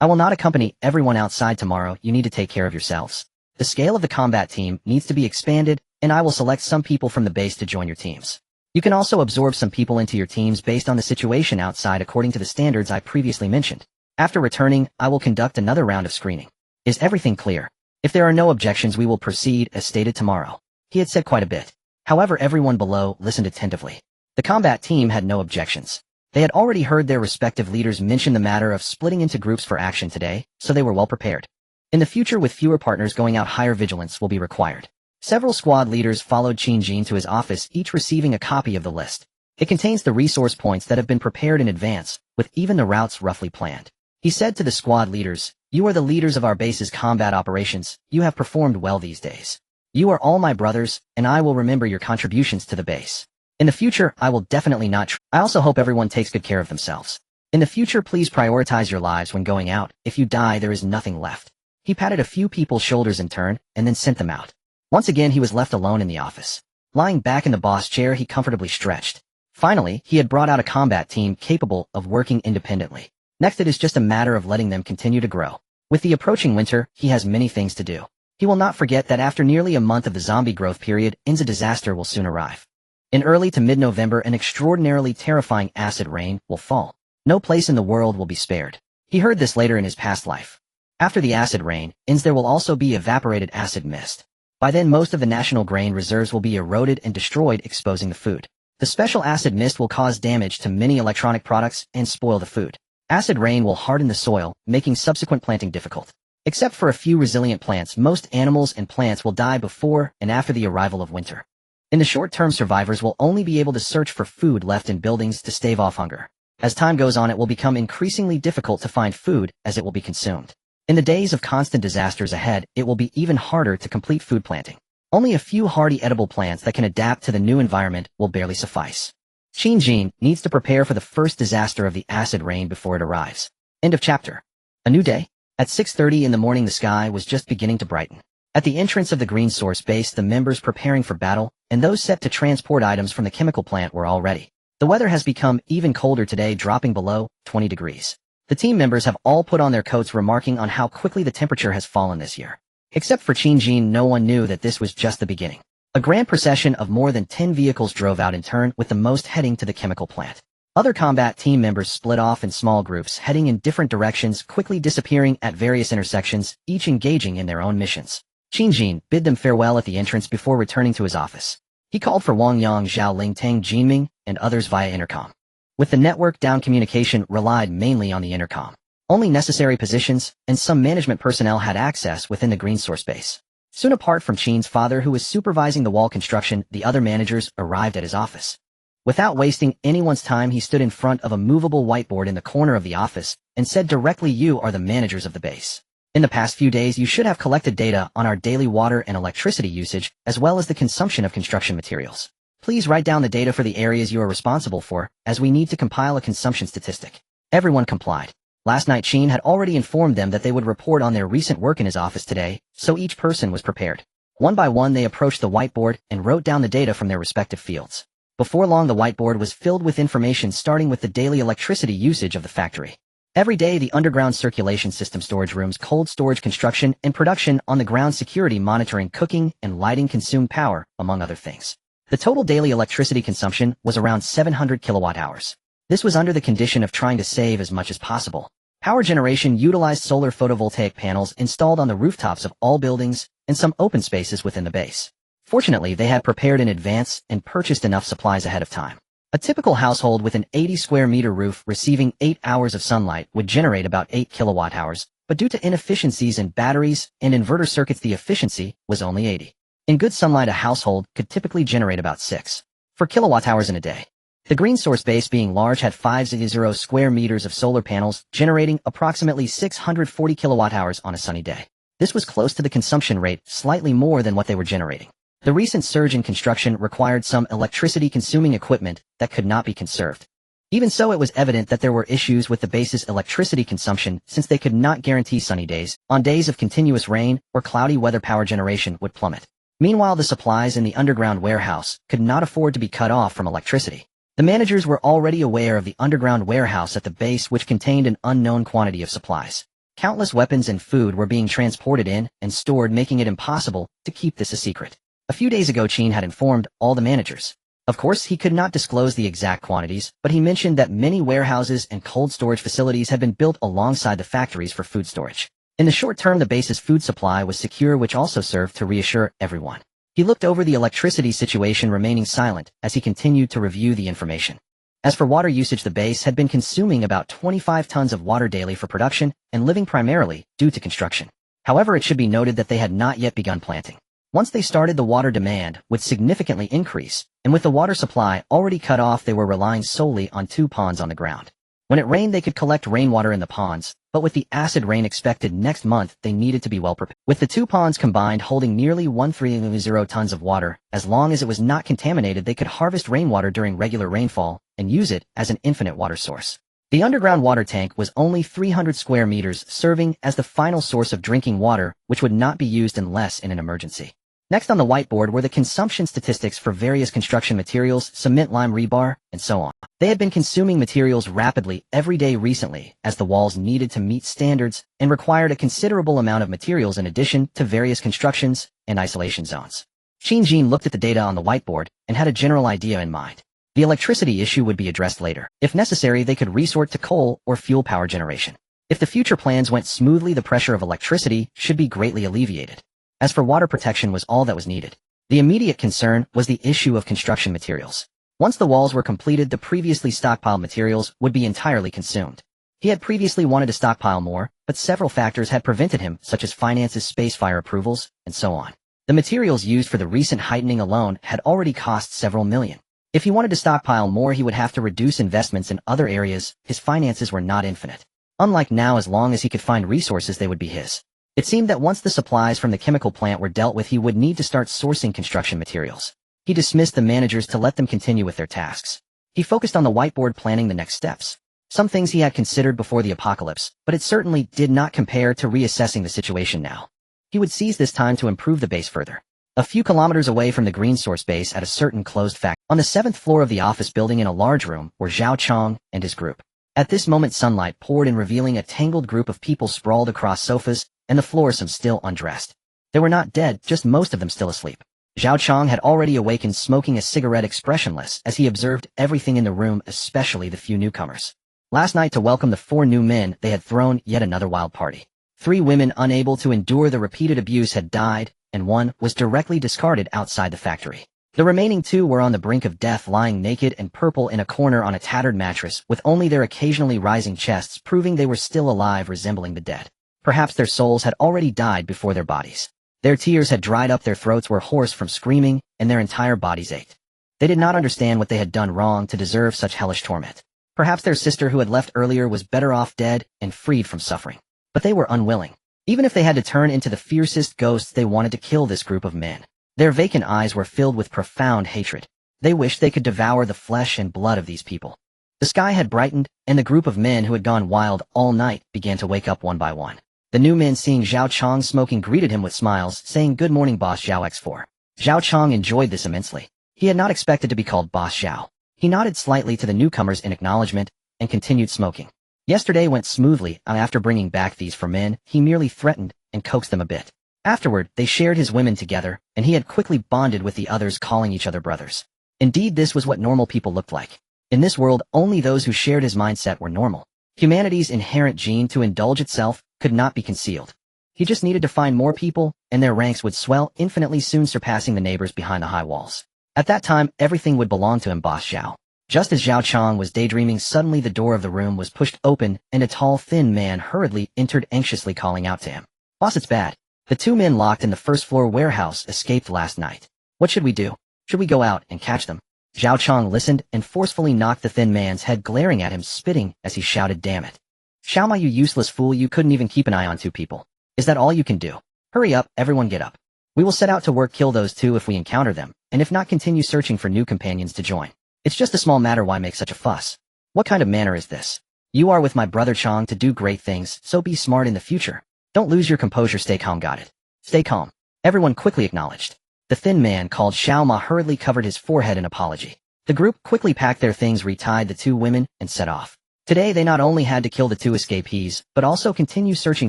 I will not accompany everyone outside tomorrow. You need to take care of yourselves. The scale of the combat team needs to be expanded, and I will select some people from the base to join your teams. You can also absorb some people into your teams based on the situation outside according to the standards I previously mentioned. After returning, I will conduct another round of screening. Is everything clear? If there are no objections, we will proceed as stated tomorrow. He had said quite a bit. However, everyone below listened attentively. The combat team had no objections. They had already heard their respective leaders mention the matter of splitting into groups for action today, so they were well prepared. In the future, with fewer partners going out, higher vigilance will be required. Several squad leaders followed Qin Jin to his office, each receiving a copy of the list. It contains the resource points that have been prepared in advance, with even the routes roughly planned. He said to the squad leaders, "You are the leaders of our base's combat operations. You have performed well these days. You are all my brothers, and I will remember your contributions to the base. In the future, I will definitely not I also hope everyone takes good care of themselves. In the future, please prioritize your lives when going out. If you die, there is nothing left." He patted a few people's shoulders in turn, and then sent them out. Once again, he was left alone in the office. Lying back in the boss chair, he comfortably stretched. Finally, he had brought out a combat team capable of working independently. Next, it is just a matter of letting them continue to grow. With the approaching winter, he has many things to do. He will not forget that after nearly a month of the zombie growth period, a disaster will soon arrive. In early to mid-November, an extraordinarily terrifying acid rain will fall. No place in the world will be spared. He heard this later in his past life. After the acid rain, there will also be evaporated acid mist. By then, most of the national grain reserves will be eroded and destroyed, exposing the food. The special acid mist will cause damage to many electronic products and spoil the food. Acid rain will harden the soil, making subsequent planting difficult. Except for a few resilient plants, most animals and plants will die before and after the arrival of winter. In the short term, survivors will only be able to search for food left in buildings to stave off hunger. As time goes on, it will become increasingly difficult to find food as it will be consumed. In the days of constant disasters ahead, it will be even harder to complete food planting. Only a few hardy edible plants that can adapt to the new environment will barely suffice. Qin Jin needs to prepare for the first disaster of the acid rain before it arrives. End of chapter. A new day. At 6:30 in the morning, the sky was just beginning to brighten. At the entrance of the Green Source base, the members preparing for battle and those set to transport items from the chemical plant were all ready. The weather has become even colder today, dropping below 20 degrees. The team members have all put on their coats, remarking on how quickly the temperature has fallen this year. Except for Qin Jin, no one knew that this was just the beginning. A grand procession of more than 10 vehicles drove out in turn, with the most heading to the chemical plant. Other combat team members split off in small groups, heading in different directions, quickly disappearing at various intersections, each engaging in their own missions. Qin Jin bid them farewell at the entrance before returning to his office. He called for Wang Yang, Zhao Ling, Tang Jinming, and others via intercom. With the network down, communication relied mainly on the intercom. Only necessary positions and some management personnel had access within the Green Source base. Soon, apart from Qin's father, who was supervising the wall construction, the other managers arrived at his office. Without wasting anyone's time, he stood in front of a movable whiteboard in the corner of the office and said directly, "You are the managers of the base. In the past few days, you should have collected data on our daily water and electricity usage, as well as the consumption of construction materials. Please write down the data for the areas you are responsible for, as we need to compile a consumption statistic." Everyone complied. Last night, Qin had already informed them that they would report on their recent work in his office today, so each person was prepared. One by one, they approached the whiteboard and wrote down the data from their respective fields. Before long, the whiteboard was filled with information, starting with the daily electricity usage of the factory. Every day, the underground circulation system, storage rooms, cold storage, construction and production on the ground, security monitoring, cooking and lighting consumed power, among other things. The total daily electricity consumption was around 700 kilowatt hours. This was under the condition of trying to save as much as possible. Power generation utilized solar photovoltaic panels installed on the rooftops of all buildings and some open spaces within the base. Fortunately, they had prepared in advance and purchased enough supplies ahead of time. A typical household with an 80 square meter roof receiving 8 hours of sunlight would generate about 8 kilowatt hours, but due to inefficiencies in batteries and inverter circuits, the efficiency was only 80. In good sunlight, a household could typically generate about 6.4 kilowatt hours in a day. The Green Source base, being large, had 50 square meters of solar panels, generating approximately 640 kilowatt hours on a sunny day. This was close to the consumption rate, slightly more than what they were generating. The recent surge in construction required some electricity-consuming equipment that could not be conserved. Even so, it was evident that there were issues with the base's electricity consumption, since they could not guarantee sunny days. On days of continuous rain or cloudy weather, power generation would plummet. Meanwhile, the supplies in the underground warehouse could not afford to be cut off from electricity. The managers were already aware of the underground warehouse at the base, which contained an unknown quantity of supplies. Countless weapons and food were being transported in and stored, making it impossible to keep this a secret. A few days ago, Qin had informed all the managers. Of course, he could not disclose the exact quantities, but he mentioned that many warehouses and cold storage facilities had been built alongside the factories for food storage. In the short term, the base's food supply was secure, which also served to reassure everyone. He looked over the electricity situation, remaining silent as he continued to review the information. As for water usage, the base had been consuming about 25 tons of water daily for production and living primarily due to construction. However, it should be noted that they had not yet begun planting. Once they started, the water demand would significantly increase, and with the water supply already cut off, they were relying solely on 2 ponds on the ground. When it rained, they could collect rainwater in the ponds, but with the acid rain expected next month, they needed to be well prepared. With the 2 ponds combined holding nearly 130 tons of water, as long as it was not contaminated, they could harvest rainwater during regular rainfall and use it as an infinite water source. The underground water tank was only 300 square meters, serving as the final source of drinking water, which would not be used unless in an emergency. Next on the whiteboard were the consumption statistics for various construction materials, cement, lime, rebar, and so on. They had been consuming materials rapidly every day recently, as the walls needed to meet standards and required a considerable amount of materials in addition to various constructions and isolation zones. Shinjin looked at the data on the whiteboard and had a general idea in mind. The electricity issue would be addressed later. If necessary, they could resort to coal or fuel power generation. If the future plans went smoothly, the pressure of electricity should be greatly alleviated. As for water, protection was all that was needed. The immediate concern was the issue of construction materials. Once the walls were completed, the previously stockpiled materials would be entirely consumed. He had previously wanted to stockpile more, but several factors had prevented him, such as finances, space, fire approvals, and so on. The materials used for the recent heightening alone had already cost several million. If he wanted to stockpile more, he would have to reduce investments in other areas. His finances were not infinite. Unlike now, as long as he could find resources, they would be his. It seemed that once the supplies from the chemical plant were dealt with, he would need to start sourcing construction materials. He dismissed the managers to let them continue with their tasks. He focused on the whiteboard, planning the next steps. Some things he had considered before the apocalypse, but it certainly did not compare to reassessing the situation now. He would seize this time to improve the base further. A few kilometers away from the green source base at a certain closed factory, on the 7th floor of the office building in a large room, were Zhao Chong and his group. At this moment, sunlight poured in, revealing a tangled group of people sprawled across sofas and the floor, some still undressed. They were not dead, just most of them still asleep. Zhao Chong had already awakened, smoking a cigarette, expressionless as he observed everything in the room, especially the few newcomers. Last night, to welcome the 4 new men, they had thrown yet another wild party. 3 women, unable to endure the repeated abuse, had died, and 1 was directly discarded outside the factory. The remaining 2 were on the brink of death, lying naked and purple in a corner on a tattered mattress, with only their occasionally rising chests proving they were still alive, resembling the dead. Perhaps their souls had already died before their bodies. Their tears had dried up, their throats were hoarse from screaming, and their entire bodies ached. They did not understand what they had done wrong to deserve such hellish torment. Perhaps their sister who had left earlier was better off dead and freed from suffering. But they were unwilling. Even if they had to turn into the fiercest ghosts, they wanted to kill this group of men. Their vacant eyes were filled with profound hatred. They wished they could devour the flesh and blood of these people. The sky had brightened, and the group of men who had gone wild all night began to wake up one by one. The new men, seeing Zhao Chong smoking, greeted him with smiles, saying, "Good morning, Boss Zhao X4." Zhao Chong enjoyed this immensely. He had not expected to be called Boss Zhao. He nodded slightly to the newcomers in acknowledgement and continued smoking. Yesterday went smoothly, and after bringing back these 4 men, he merely threatened and coaxed them a bit. Afterward, they shared his women together, and he had quickly bonded with the others, calling each other brothers. Indeed, this was what normal people looked like. In this world, only those who shared his mindset were normal. Humanity's inherent gene to indulge itself could not be concealed. He just needed to find more people, and their ranks would swell infinitely, soon surpassing the neighbors behind the high walls. At that time, everything would belong to him, Boss Zhao. Just as Zhao Chong was daydreaming, suddenly the door of the room was pushed open, and a tall, thin man hurriedly entered, anxiously calling out to him. "Boss, it's bad. The 2 men locked in the 1st floor warehouse escaped last night. What should we do? Should we go out and catch them?" Zhao Chong listened and forcefully knocked the thin man's head, glaring at him, spitting as he shouted, "Damn it. Xiaoma, you useless fool, you couldn't even keep an eye on 2 people. Is that all you can do? Hurry up, everyone get up. We will set out to work, kill those 2 if we encounter them, and if not, continue searching for new companions to join. It's just a small matter, why make such a fuss? What kind of manner is this? You are with my brother Chong to do great things, so be smart in the future. Don't lose your composure, stay calm, got it? Stay calm." Everyone quickly acknowledged. The thin man, called Xiaoma, hurriedly covered his forehead in apology. The group quickly packed their things, retied the 2 women, and set off. Today they not only had to kill the 2 escapees, but also continue searching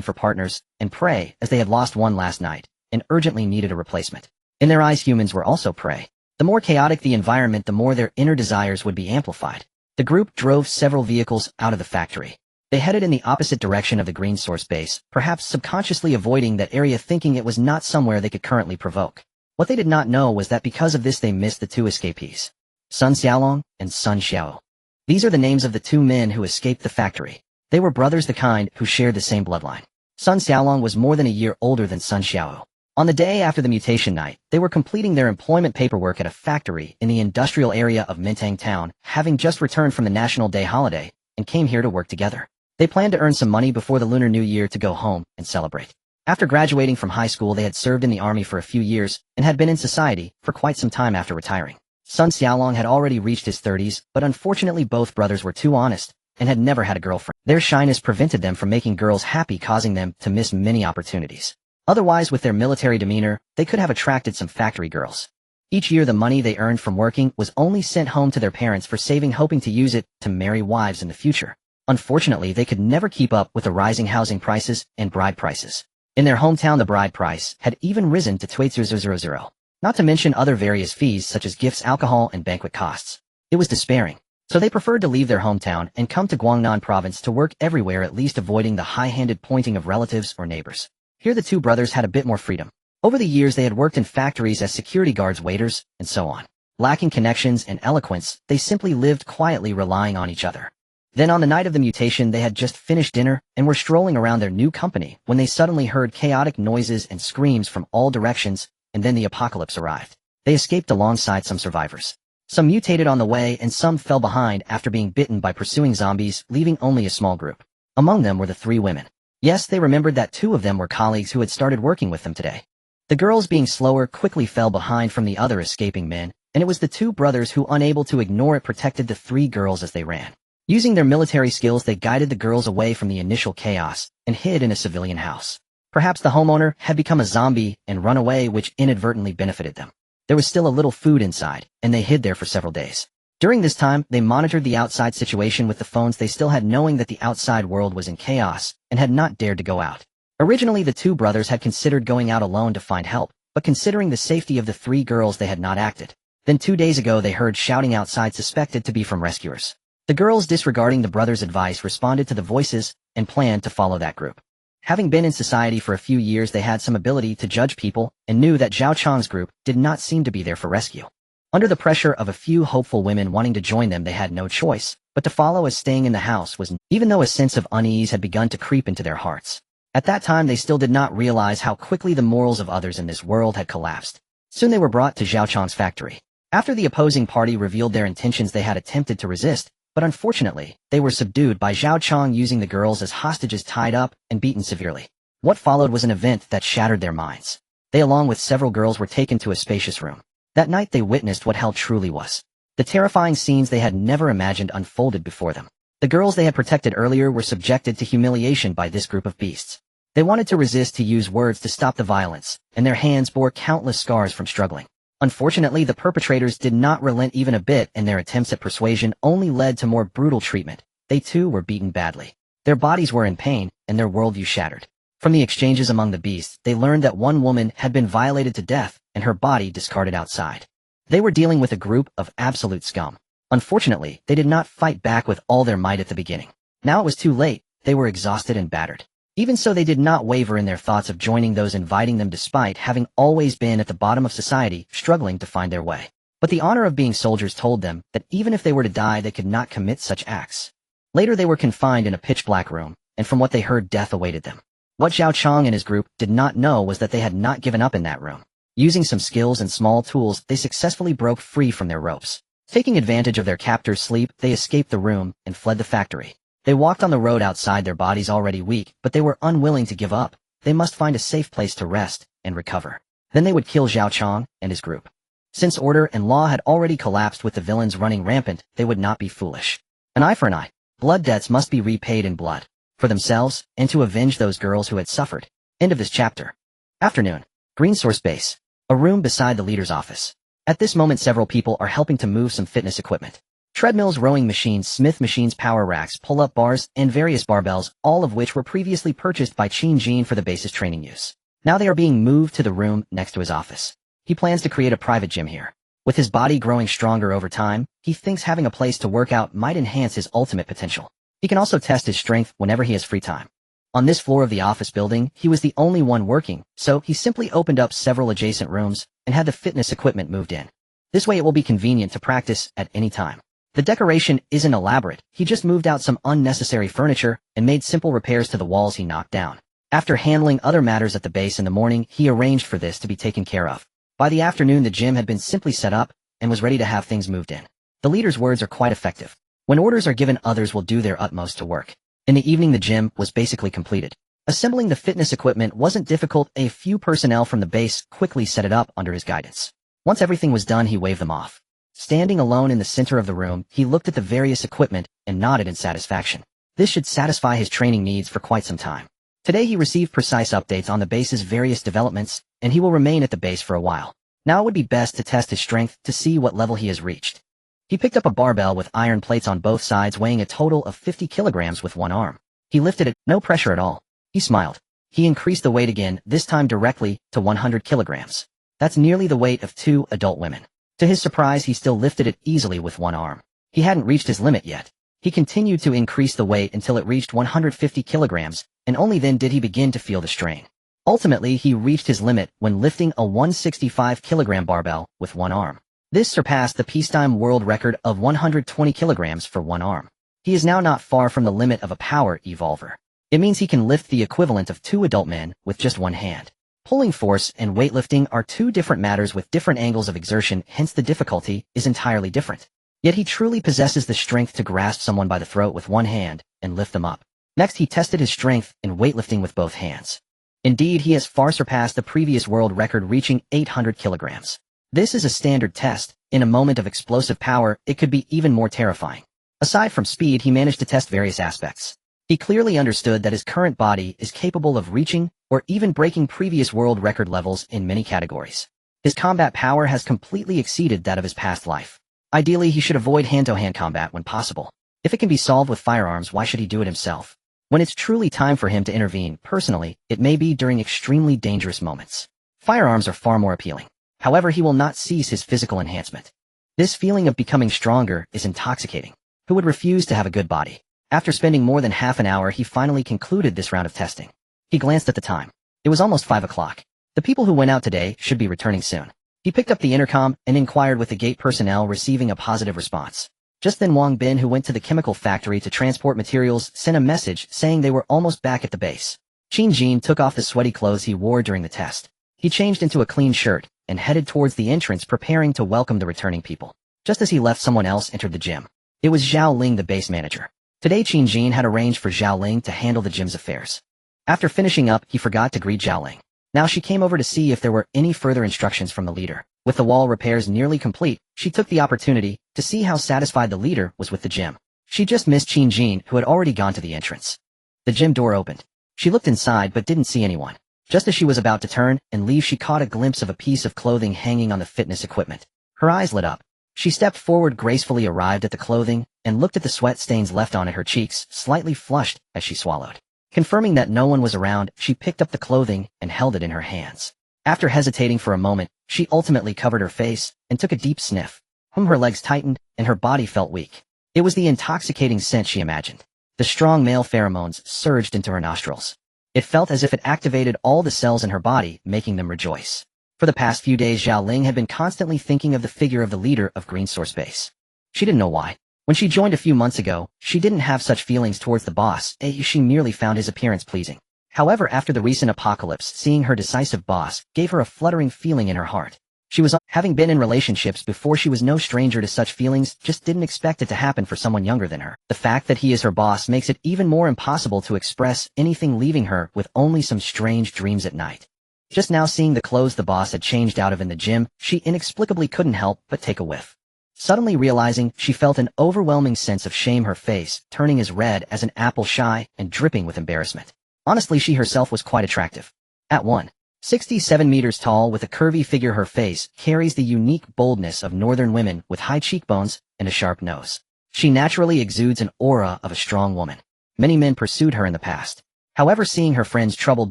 for partners and prey, as they had lost 1 last night and urgently needed a replacement. In their eyes, humans were also prey. The more chaotic the environment, the more their inner desires would be amplified. The group drove several vehicles out of the factory. They headed in the opposite direction of the green source base, perhaps subconsciously avoiding that area, thinking it was not somewhere they could currently provoke. What they did not know was that because of this they missed the 2 escapees, Sun Xiaolong and Sun Xiao. These are the names of the two men who escaped the factory. They were brothers, the kind who shared the same bloodline. Sun Xiaolong was more than a year older than Sun Xiao. On the day after the mutation night, they were completing their employment paperwork at a factory in the industrial area of Mintang Town, having just returned from the National Day holiday, and came here to work together. They planned to earn some money before the Lunar New Year to go home and celebrate. After graduating from high school, they had served in the army for a few years and had been in society for quite some time after retiring. Sun Xiaolong had already reached his 30s, but unfortunately both brothers were too honest and had never had a girlfriend. Their shyness prevented them from making girls happy, causing them to miss many opportunities. Otherwise, with their military demeanor, they could have attracted some factory girls. Each year the money they earned from working was only sent home to their parents for saving, hoping to use it to marry wives in the future. Unfortunately, they could never keep up with the rising housing prices and bride prices. In their hometown, the bride price had even risen to 2,000, not to mention other various fees such as gifts, alcohol, and banquet costs. It was despairing. So they preferred to leave their hometown and come to Guangnan province to work everywhere, at least avoiding the high-handed pointing of relatives or neighbors. Here the two brothers had a bit more freedom. Over the years they had worked in factories as security guards, waiters, and so on. Lacking connections and eloquence, they simply lived quietly, relying on each other. Then on the night of the mutation, they had just finished dinner and were strolling around their new company when they suddenly heard chaotic noises and screams from all directions, and then the apocalypse arrived. They escaped alongside some survivors. Some mutated on the way and some fell behind after being bitten by pursuing zombies, leaving only a small group. Among them were the three women. Yes, they remembered that two of them were colleagues who had started working with them today. The girls, being slower, quickly fell behind from the other escaping men, and it was the two brothers who, unable to ignore it, protected the three girls as they ran. Using their military skills, they guided the girls away from the initial chaos and hid in a civilian house. Perhaps the homeowner had become a zombie and run away, which inadvertently benefited them. There was still a little food inside, and they hid there for several days. During this time, they monitored the outside situation with the phones they still had, knowing that the outside world was in chaos and had not dared to go out. Originally, the two brothers had considered going out alone to find help, but considering the safety of the three girls, they had not acted. Then 2 days ago, they heard shouting outside, suspected to be from rescuers. The girls, disregarding the brothers' advice, responded to the voices and planned to follow that group. Having been in society for a few years, they had some ability to judge people and knew that Zhao Chang's group did not seem to be there for rescue. Under the pressure of a few hopeful women wanting to join them, they had no choice but to follow, as staying in the house was, even though a sense of unease had begun to creep into their hearts. At that time, they still did not realize how quickly the morals of others in this world had collapsed. Soon they were brought to Zhao Chang's factory. After the opposing party revealed their intentions, they had attempted to resist, but unfortunately, they were subdued by Zhao Chang, using the girls as hostages, tied up and beaten severely. What followed was an event that shattered their minds. They, along with several girls, were taken to a spacious room. That night they witnessed what hell truly was. The terrifying scenes they had never imagined unfolded before them. The girls they had protected earlier were subjected to humiliation by this group of beasts. They wanted to resist, to use words to stop the violence, and their hands bore countless scars from struggling. Unfortunately, the perpetrators did not relent even a bit, and their attempts at persuasion only led to more brutal treatment. They too were beaten badly. Their bodies were in pain, and their worldview shattered. From the exchanges among the beasts, they learned that one woman had been violated to death, and her body discarded outside. They were dealing with a group of absolute scum. Unfortunately, they did not fight back with all their might at the beginning. Now it was too late. They were exhausted and battered. Even so, they did not waver in their thoughts of joining those inviting them, despite having always been at the bottom of society, struggling to find their way. But the honor of being soldiers told them that even if they were to die, they could not commit such acts. Later they were confined in a pitch-black room, and from what they heard, death awaited them. What Zhao Chang and his group did not know was that they had not given up in that room. Using some skills and small tools, they successfully broke free from their ropes. Taking advantage of their captors' sleep, they escaped the room and fled the factory. They walked on the road outside, their bodies already weak, but they were unwilling to give up. They must find a safe place to rest and recover. Then they would kill Zhao Chang and his group. Since order and law had already collapsed with the villains running rampant, they would not be foolish. An eye for an eye. Blood debts must be repaid in blood. For themselves, and to avenge those girls who had suffered. End of this chapter. Afternoon. Green Source Base. A room beside the leader's office. At this moment, several people are helping to move some fitness equipment. Treadmills, rowing machines, Smith machines, power racks, pull-up bars, and various barbells, all of which were previously purchased by Qin Jin for the base's training use. Now they are being moved to the room next to his office. He plans to create a private gym here. With his body growing stronger over time, he thinks having a place to work out might enhance his ultimate potential. He can also test his strength whenever he has free time. On this floor of the office building, he was the only one working, so he simply opened up several adjacent rooms and had the fitness equipment moved in. This way it will be convenient to practice at any time. The decoration isn't elaborate, he just moved out some unnecessary furniture and made simple repairs to the walls he knocked down. After handling other matters at the base in the morning, he arranged for this to be taken care of. By the afternoon, the gym had been simply set up and was ready to have things moved in. The leader's words are quite effective. When orders are given, others will do their utmost to work. In the evening, the gym was basically completed. Assembling the fitness equipment wasn't difficult. A few personnel from the base quickly set it up under his guidance. Once everything was done, he waved them off. Standing alone in the center of the room, he looked at the various equipment and nodded in satisfaction. This should satisfy his training needs for quite some time. Today he received precise updates on the base's various developments, and he will remain at the base for a while. Now it would be best to test his strength to see what level he has reached. He picked up a barbell with iron plates on both sides weighing a total of 50 kilograms with one arm. He lifted it, no pressure at all. He smiled. He increased the weight again, this time directly to 100 kilograms. That's nearly the weight of 2 adult women. To his surprise, he still lifted it easily with one arm. He hadn't reached his limit yet. He continued to increase the weight until it reached 150 kilograms, and only then did he begin to feel the strain. Ultimately, he reached his limit when lifting a 165-kilogram barbell with one arm. This surpassed the peacetime world record of 120 kilograms for one arm. He is now not far from the limit of a power evolver. It means he can lift the equivalent of 2 adult men with just one hand. Pulling force and weightlifting are 2 different matters with different angles of exertion, hence the difficulty is entirely different. Yet he truly possesses the strength to grasp someone by the throat with one hand and lift them up. Next, he tested his strength in weightlifting with both hands. Indeed, he has far surpassed the previous world record, reaching 800 kilograms. This is a standard test. In a moment of explosive power, it could be even more terrifying. Aside from speed, he managed to test various aspects. He clearly understood that his current body is capable of reaching or even breaking previous world record levels in many categories. His combat power has completely exceeded that of his past life. Ideally, he should avoid hand-to-hand combat when possible. If it can be solved with firearms, why should he do it himself? When it's truly time for him to intervene, personally, it may be during extremely dangerous moments. Firearms are far more appealing. However, he will not cease his physical enhancement. This feeling of becoming stronger is intoxicating. Who would refuse to have a good body? After spending more than half an hour, he finally concluded this round of testing. He glanced at the time. It was almost 5 o'clock. The people who went out today should be returning soon. He picked up the intercom and inquired with the gate personnel, receiving a positive response. Just then Wang Bin, who went to the chemical factory to transport materials, sent a message saying they were almost back at the base. Qin Jin took off the sweaty clothes he wore during the test. He changed into a clean shirt and headed towards the entrance, preparing to welcome the returning people. Just as he left, someone else entered the gym. It was Zhao Ling, the base manager. Today Qin Jin had arranged for Zhao Ling to handle the gym's affairs. After finishing up, he forgot to greet Zhao Ling. Now she came over to see if there were any further instructions from the leader. With the wall repairs nearly complete, she took the opportunity to see how satisfied the leader was with the gym. She just missed Qin Jin, who had already gone to the entrance. The gym door opened. She looked inside but didn't see anyone. Just as she was about to turn and leave, she caught a glimpse of a piece of clothing hanging on the fitness equipment. Her eyes lit up. She stepped forward, gracefully arrived at the clothing, and looked at the sweat stains left on it, her cheeks slightly flushed as she swallowed. Confirming that no one was around, she picked up the clothing and held it in her hands. After hesitating for a moment, she ultimately covered her face and took a deep sniff. Her legs tightened and her body felt weak. It was the intoxicating scent she imagined. The strong male pheromones surged into her nostrils. It felt as if it activated all the cells in her body, making them rejoice. For the past few days, Zhao Ling had been constantly thinking of the figure of the leader of Green Source Base. She didn't know why. When she joined a few months ago, she didn't have such feelings towards the boss. She merely found his appearance pleasing. However, after the recent apocalypse, seeing her decisive boss gave her a fluttering feeling in her heart. She was, having been in relationships before, she was no stranger to such feelings, just didn't expect it to happen for someone younger than her. The fact that he is her boss makes it even more impossible to express anything, leaving her with only some strange dreams at night. Just now, seeing the clothes the boss had changed out of in the gym, she inexplicably couldn't help but take a whiff. Suddenly realizing, she felt an overwhelming sense of shame, her face turning as red as an apple, shy and dripping with embarrassment. Honestly, she herself was quite attractive. At 167 meters tall, with a curvy figure, her face carries the unique boldness of northern women with high cheekbones and a sharp nose. She naturally exudes an aura of a strong woman. Many men pursued her in the past. However, seeing her friends troubled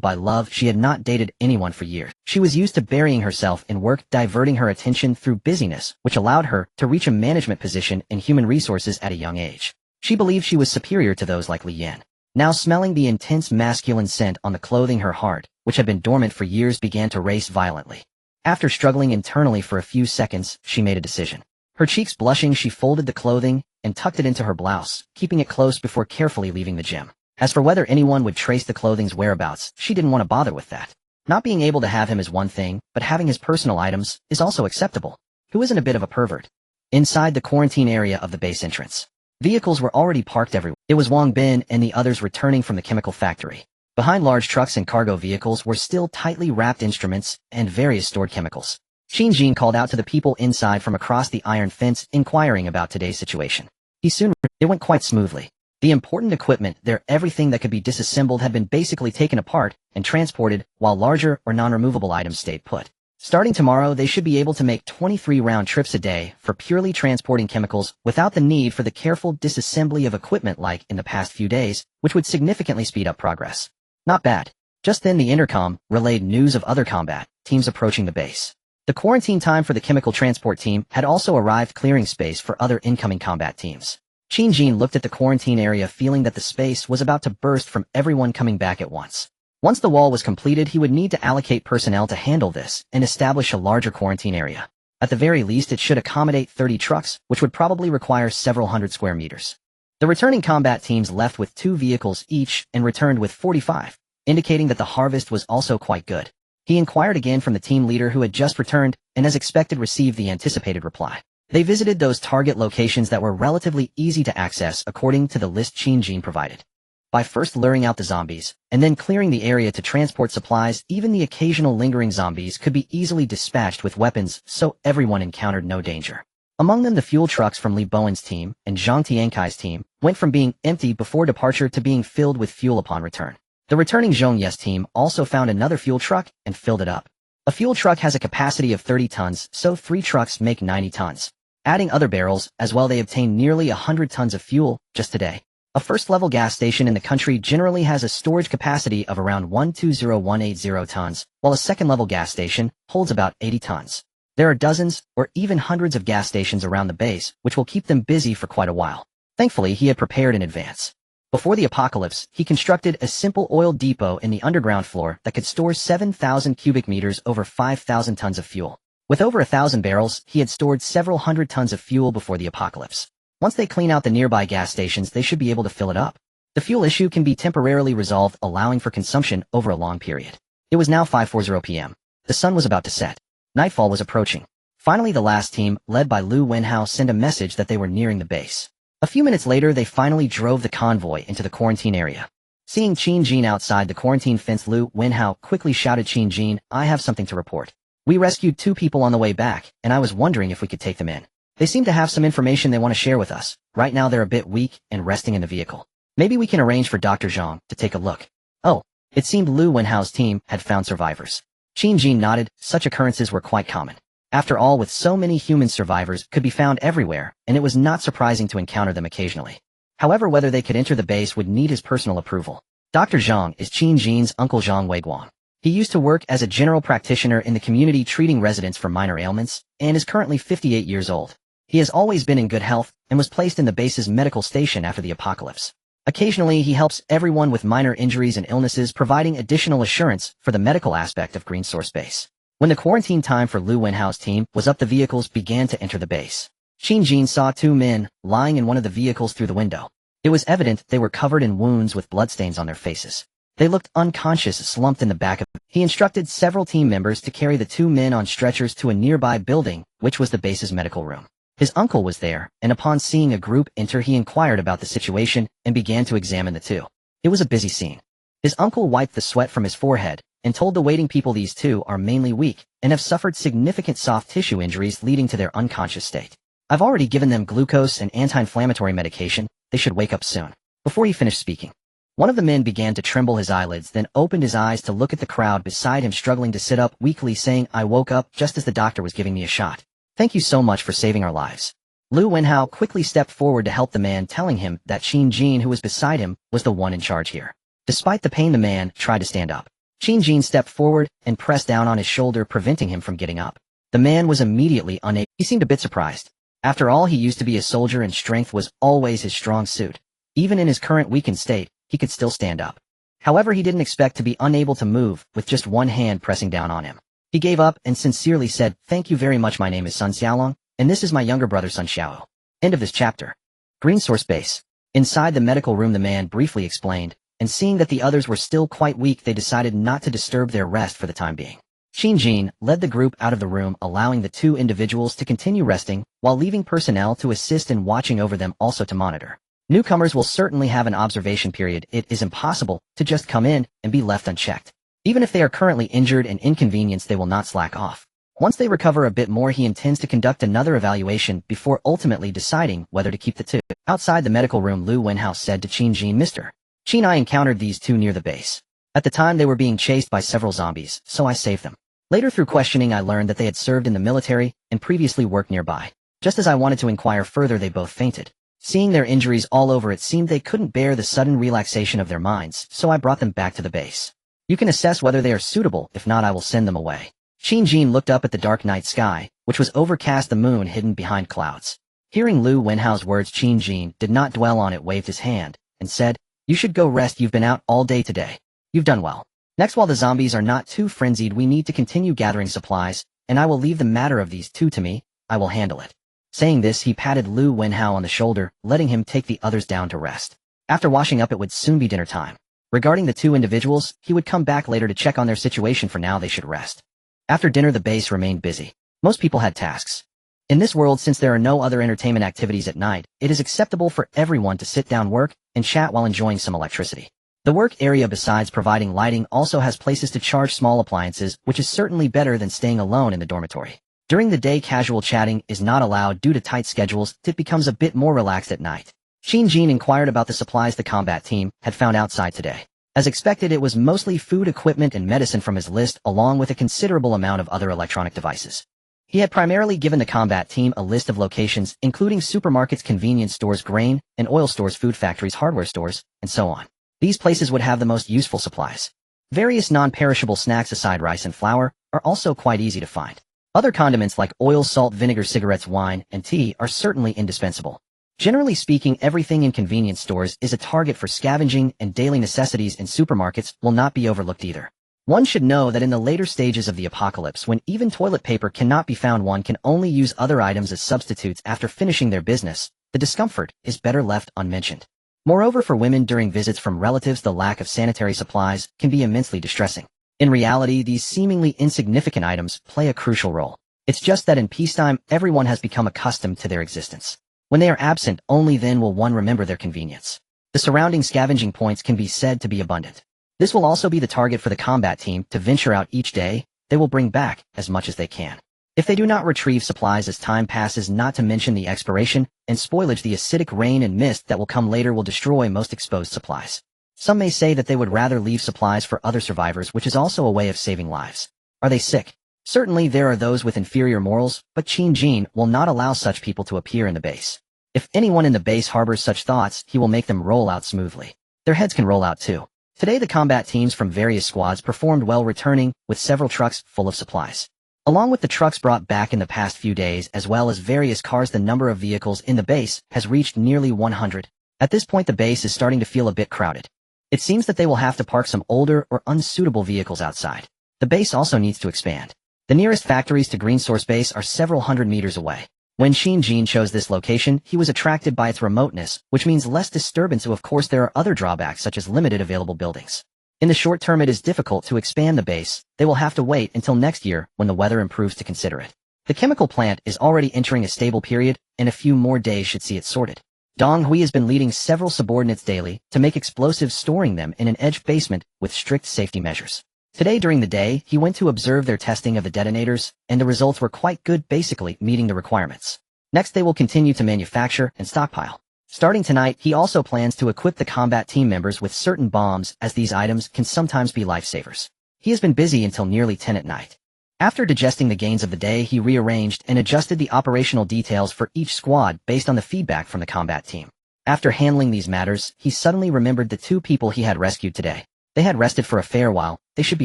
by love, she had not dated anyone for years. She was used to burying herself in work, diverting her attention through busyness, which allowed her to reach a management position in human resources at a young age. She believed she was superior to those like Li Yan. Now, smelling the intense masculine scent on the clothing, her heart, which had been dormant for years, began to race violently. After struggling internally for a few seconds, she made a decision. Her cheeks blushing, she folded the clothing and tucked it into her blouse, keeping it close before carefully leaving the gym. As for whether anyone would trace the clothing's whereabouts, she didn't want to bother with that. Not being able to have him is one thing, but having his personal items is also acceptable. Who isn't a bit of a pervert? Inside the quarantine area of the base entrance, vehicles were already parked everywhere. It was Wang Bin and the others returning from the chemical factory. Behind large trucks and cargo vehicles were still tightly wrapped instruments and various stored chemicals. Qin Jin called out to the people inside from across the iron fence, inquiring about today's situation. It went quite smoothly. The important equipment there, everything that could be disassembled had been basically taken apart and transported, while larger or non-removable items stayed put. Starting tomorrow, they should be able to make 23 round trips a day for purely transporting chemicals without the need for the careful disassembly of equipment like in the past few days, which would significantly speed up progress. Not bad. Just then the intercom relayed news of other combat teams approaching the base. The quarantine time for the chemical transport team had also arrived, clearing space for other incoming combat teams. Qin Jin looked at the quarantine area, feeling that the space was about to burst from everyone coming back at once. Once the wall was completed, he would need to allocate personnel to handle this and establish a larger quarantine area. At the very least, it should accommodate 30 trucks, which would probably require several hundred square meters. The returning combat teams left with 2 vehicles each and returned with 45, indicating that the harvest was also quite good. He inquired again from the team leader who had just returned, and as expected received the anticipated reply. They visited those target locations that were relatively easy to access according to the list Qin Jin provided. By first luring out the zombies, and then clearing the area to transport supplies, even the occasional lingering zombies could be easily dispatched with weapons, so everyone encountered no danger. Among them, the fuel trucks from Li Bowen's team and Zhang Tiankai's team went from being empty before departure to being filled with fuel upon return. The returning Zhong Ye's team also found another fuel truck and filled it up. A fuel truck has a capacity of 30 tons, so 3 trucks make 90 tons. Adding other barrels as well, they obtained nearly 100 tons of fuel just today. A first-level gas station in the country generally has a storage capacity of around 120,180 tons, while a second-level gas station holds about 80 tons. There are dozens or even hundreds of gas stations around the base, which will keep them busy for quite a while. Thankfully, he had prepared in advance. Before the apocalypse, he constructed a simple oil depot in the underground floor that could store 7,000 cubic meters, over 5,000 tons of fuel. With over 1,000 barrels, he had stored several hundred tons of fuel before the apocalypse. Once they clean out the nearby gas stations, they should be able to fill it up. The fuel issue can be temporarily resolved, allowing for consumption over a long period. It was now 5:40 p.m. The sun was about to set. Nightfall was approaching. Finally, the last team, led by Lu Wenhao, sent a message that they were nearing the base. A few minutes later, they finally drove the convoy into the quarantine area. Seeing Qin Jin outside the quarantine fence, Lu Wenhao quickly shouted, "Qin Jin, I have something to report. We rescued 2 people on the way back, and I was wondering if we could take them in. They seem to have some information they want to share with us. Right now they're a bit weak and resting in the vehicle. Maybe we can arrange for Dr. Zhang to take a look." Oh, it seemed Lu Wenhao's team had found survivors. Qin Jin nodded. Such occurrences were quite common. After all, with so many human, survivors could be found everywhere, and it was not surprising to encounter them occasionally. However, whether they could enter the base would need his personal approval. Dr. Zhang is Qin Jin's uncle Zhang Weiguang. He used to work as a general practitioner in the community, treating residents for minor ailments, and is currently 58 years old. He has always been in good health and was placed in the base's medical station after the apocalypse. Occasionally, he helps everyone with minor injuries and illnesses, providing additional assurance for the medical aspect of Green Source Base. When the quarantine time for Lu Wenhao's team was up, the vehicles began to enter the base. Qin Jin saw 2 men lying in one of the vehicles through the window. It was evident they were covered in wounds with bloodstains on their faces. They looked unconscious, slumped in the back of. He instructed several team members to carry the 2 men on stretchers to a nearby building, which was the base's medical room. His uncle was there, and upon seeing a group enter, he inquired about the situation and began to examine the 2. It was a busy scene. His uncle wiped the sweat from his forehead and told the waiting people these 2 are mainly weak and have suffered significant soft tissue injuries leading to their unconscious state. I've already given them glucose and anti-inflammatory medication. They should wake up soon. Before he finished speaking, one of the men began to tremble his eyelids, then opened his eyes to look at the crowd beside him, struggling to sit up weakly, saying, "I woke up just as the doctor was giving me a shot. Thank you so much for saving our lives." Lu Wenhao quickly stepped forward to help the man, telling him that Qin Jin, who was beside him, was the one in charge here. Despite the pain, the man tried to stand up. Qin Jin stepped forward and pressed down on his shoulder, preventing him from getting up. The man was immediately unable. He seemed a bit surprised. After all, he used to be a soldier and strength was always his strong suit. Even in his current weakened state, he could still stand up. However, he didn't expect to be unable to move, with just one hand pressing down on him. He gave up and sincerely said, "Thank you very much. My name is Sun Xiaolong. and this is my younger brother Sun Xiao. End of this chapter. Green Source Base. Inside the medical room the man briefly explained, and seeing that the others were still quite weak they decided not to disturb their rest for the time being. Qin Jin led the group out of the room allowing the two individuals to continue resting, while leaving personnel to assist in watching over them also to monitor. Newcomers will certainly have an observation period. It is impossible to just come in and be left unchecked. Even if they are currently injured and inconvenienced they will not slack off. Once they recover a bit more he intends to conduct another evaluation before ultimately deciding whether to keep the two. Outside the medical room Lu Wenhao said to Qin Jin, Mr. Qin, I encountered these two near the base. At the time they were being chased by several zombies, so I saved them. Later through questioning I learned that they had served in the military and previously worked nearby. Just as I wanted to inquire further they both fainted. Seeing their injuries all over it seemed they couldn't bear the sudden relaxation of their minds, so I brought them back to the base. You can assess whether they are suitable, if not I will send them away. Qin Jin looked up at the dark night sky, which was overcast, the moon hidden behind clouds. Hearing Lu Wenhao's words Qin Jin did not dwell on it, waved his hand, and said, You should go rest, you've been out all day today. You've done well. Next, while the zombies are not too frenzied we need to continue gathering supplies, and I will leave the matter of these two to me, I will handle it. Saying this he patted Lu Wenhao on the shoulder, letting him take the others down to rest. After washing up it would soon be dinner time. Regarding the two individuals, he would come back later to check on their situation. For now they should rest. After dinner the base remained busy. Most people had tasks. In this world, since there are no other entertainment activities at night, it is acceptable for everyone to sit down, work, and chat while enjoying some electricity. The work area besides providing lighting also has places to charge small appliances, which is certainly better than staying alone in the dormitory. During the day casual chatting is not allowed due to tight schedules. It becomes a bit more relaxed at night. Qin Jin inquired about the supplies the combat team had found outside today. As expected it was mostly food, equipment, and medicine from his list, along with a considerable amount of other electronic devices. He had primarily given the combat team a list of locations, including supermarkets, convenience stores, grain and oil stores, food factories, hardware stores, and so on. These places would have the most useful supplies. Various non-perishable snacks aside rice and flour are also quite easy to find. Other condiments like oil, salt, vinegar, cigarettes, wine, and tea are certainly indispensable. Generally speaking, everything in convenience stores is a target for scavenging, and daily necessities in supermarkets will not be overlooked either. One should know that in the later stages of the apocalypse, when even toilet paper cannot be found, one can only use other items as substitutes after finishing their business. The discomfort is better left unmentioned. Moreover, for women during visits from relatives, the lack of sanitary supplies can be immensely distressing. In reality, these seemingly insignificant items play a crucial role. It's just that in peacetime, everyone has become accustomed to their existence. When they are absent, only then will one remember their convenience. The surrounding scavenging points can be said to be abundant. This will also be the target for the combat team to venture out each day. They will bring back as much as they can. If they do not retrieve supplies as time passes, not to mention the expiration and spoilage, the acidic rain and mist that will come later will destroy most exposed supplies. Some may say that they would rather leave supplies for other survivors, which is also a way of saving lives. Are they sick? Certainly there are those with inferior morals, but Qin Jin will not allow such people to appear in the base. If anyone in the base harbors such thoughts, he will make them roll out smoothly. Their heads can roll out too. Today the combat teams from various squads performed well, returning with several trucks full of supplies. Along with the trucks brought back in the past few days, as well as various cars, the number of vehicles in the base has reached nearly 100. At this point the base is starting to feel a bit crowded. It seems that they will have to park some older or unsuitable vehicles outside. The base also needs to expand. The nearest factories to Green Source Base are several hundred meters away. When Qin Jin chose this location, he was attracted by its remoteness, which means less disturbance. So of course there are other drawbacks such as limited available buildings. In the short term it is difficult to expand the base. They will have to wait until next year when the weather improves to consider it. The chemical plant is already entering a stable period, and a few more days should see it sorted. Dong Hui has been leading several subordinates daily to make explosives, storing them in an edge basement with strict safety measures. Today during the day, he went to observe their testing of the detonators, and the results were quite good, basically meeting the requirements. Next they will continue to manufacture and stockpile. Starting tonight, he also plans to equip the combat team members with certain bombs, as these items can sometimes be lifesavers. He has been busy until nearly 10 at night. After digesting the gains of the day, he rearranged and adjusted the operational details for each squad based on the feedback from the combat team. After handling these matters, he suddenly remembered the two people he had rescued today. They had rested for a fair while. They should be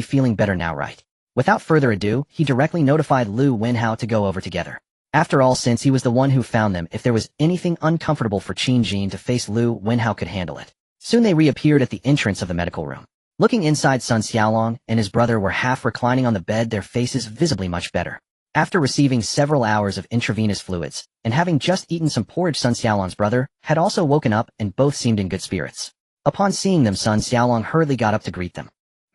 feeling better now, right? Without further ado, he directly notified Lu Wenhao to go over together. After all, since he was the one who found them, if there was anything uncomfortable for Qin Jin to face, Lu Wenhao could handle it. Soon they reappeared at the entrance of the medical room. Looking inside, Sun Xiaolong and his brother were half reclining on the bed, their faces visibly much better. After receiving several hours of intravenous fluids, and having just eaten some porridge, Sun Xiaolong's brother had also woken up and both seemed in good spirits. Upon seeing them, Sun Xiaolong hurriedly got up to greet them.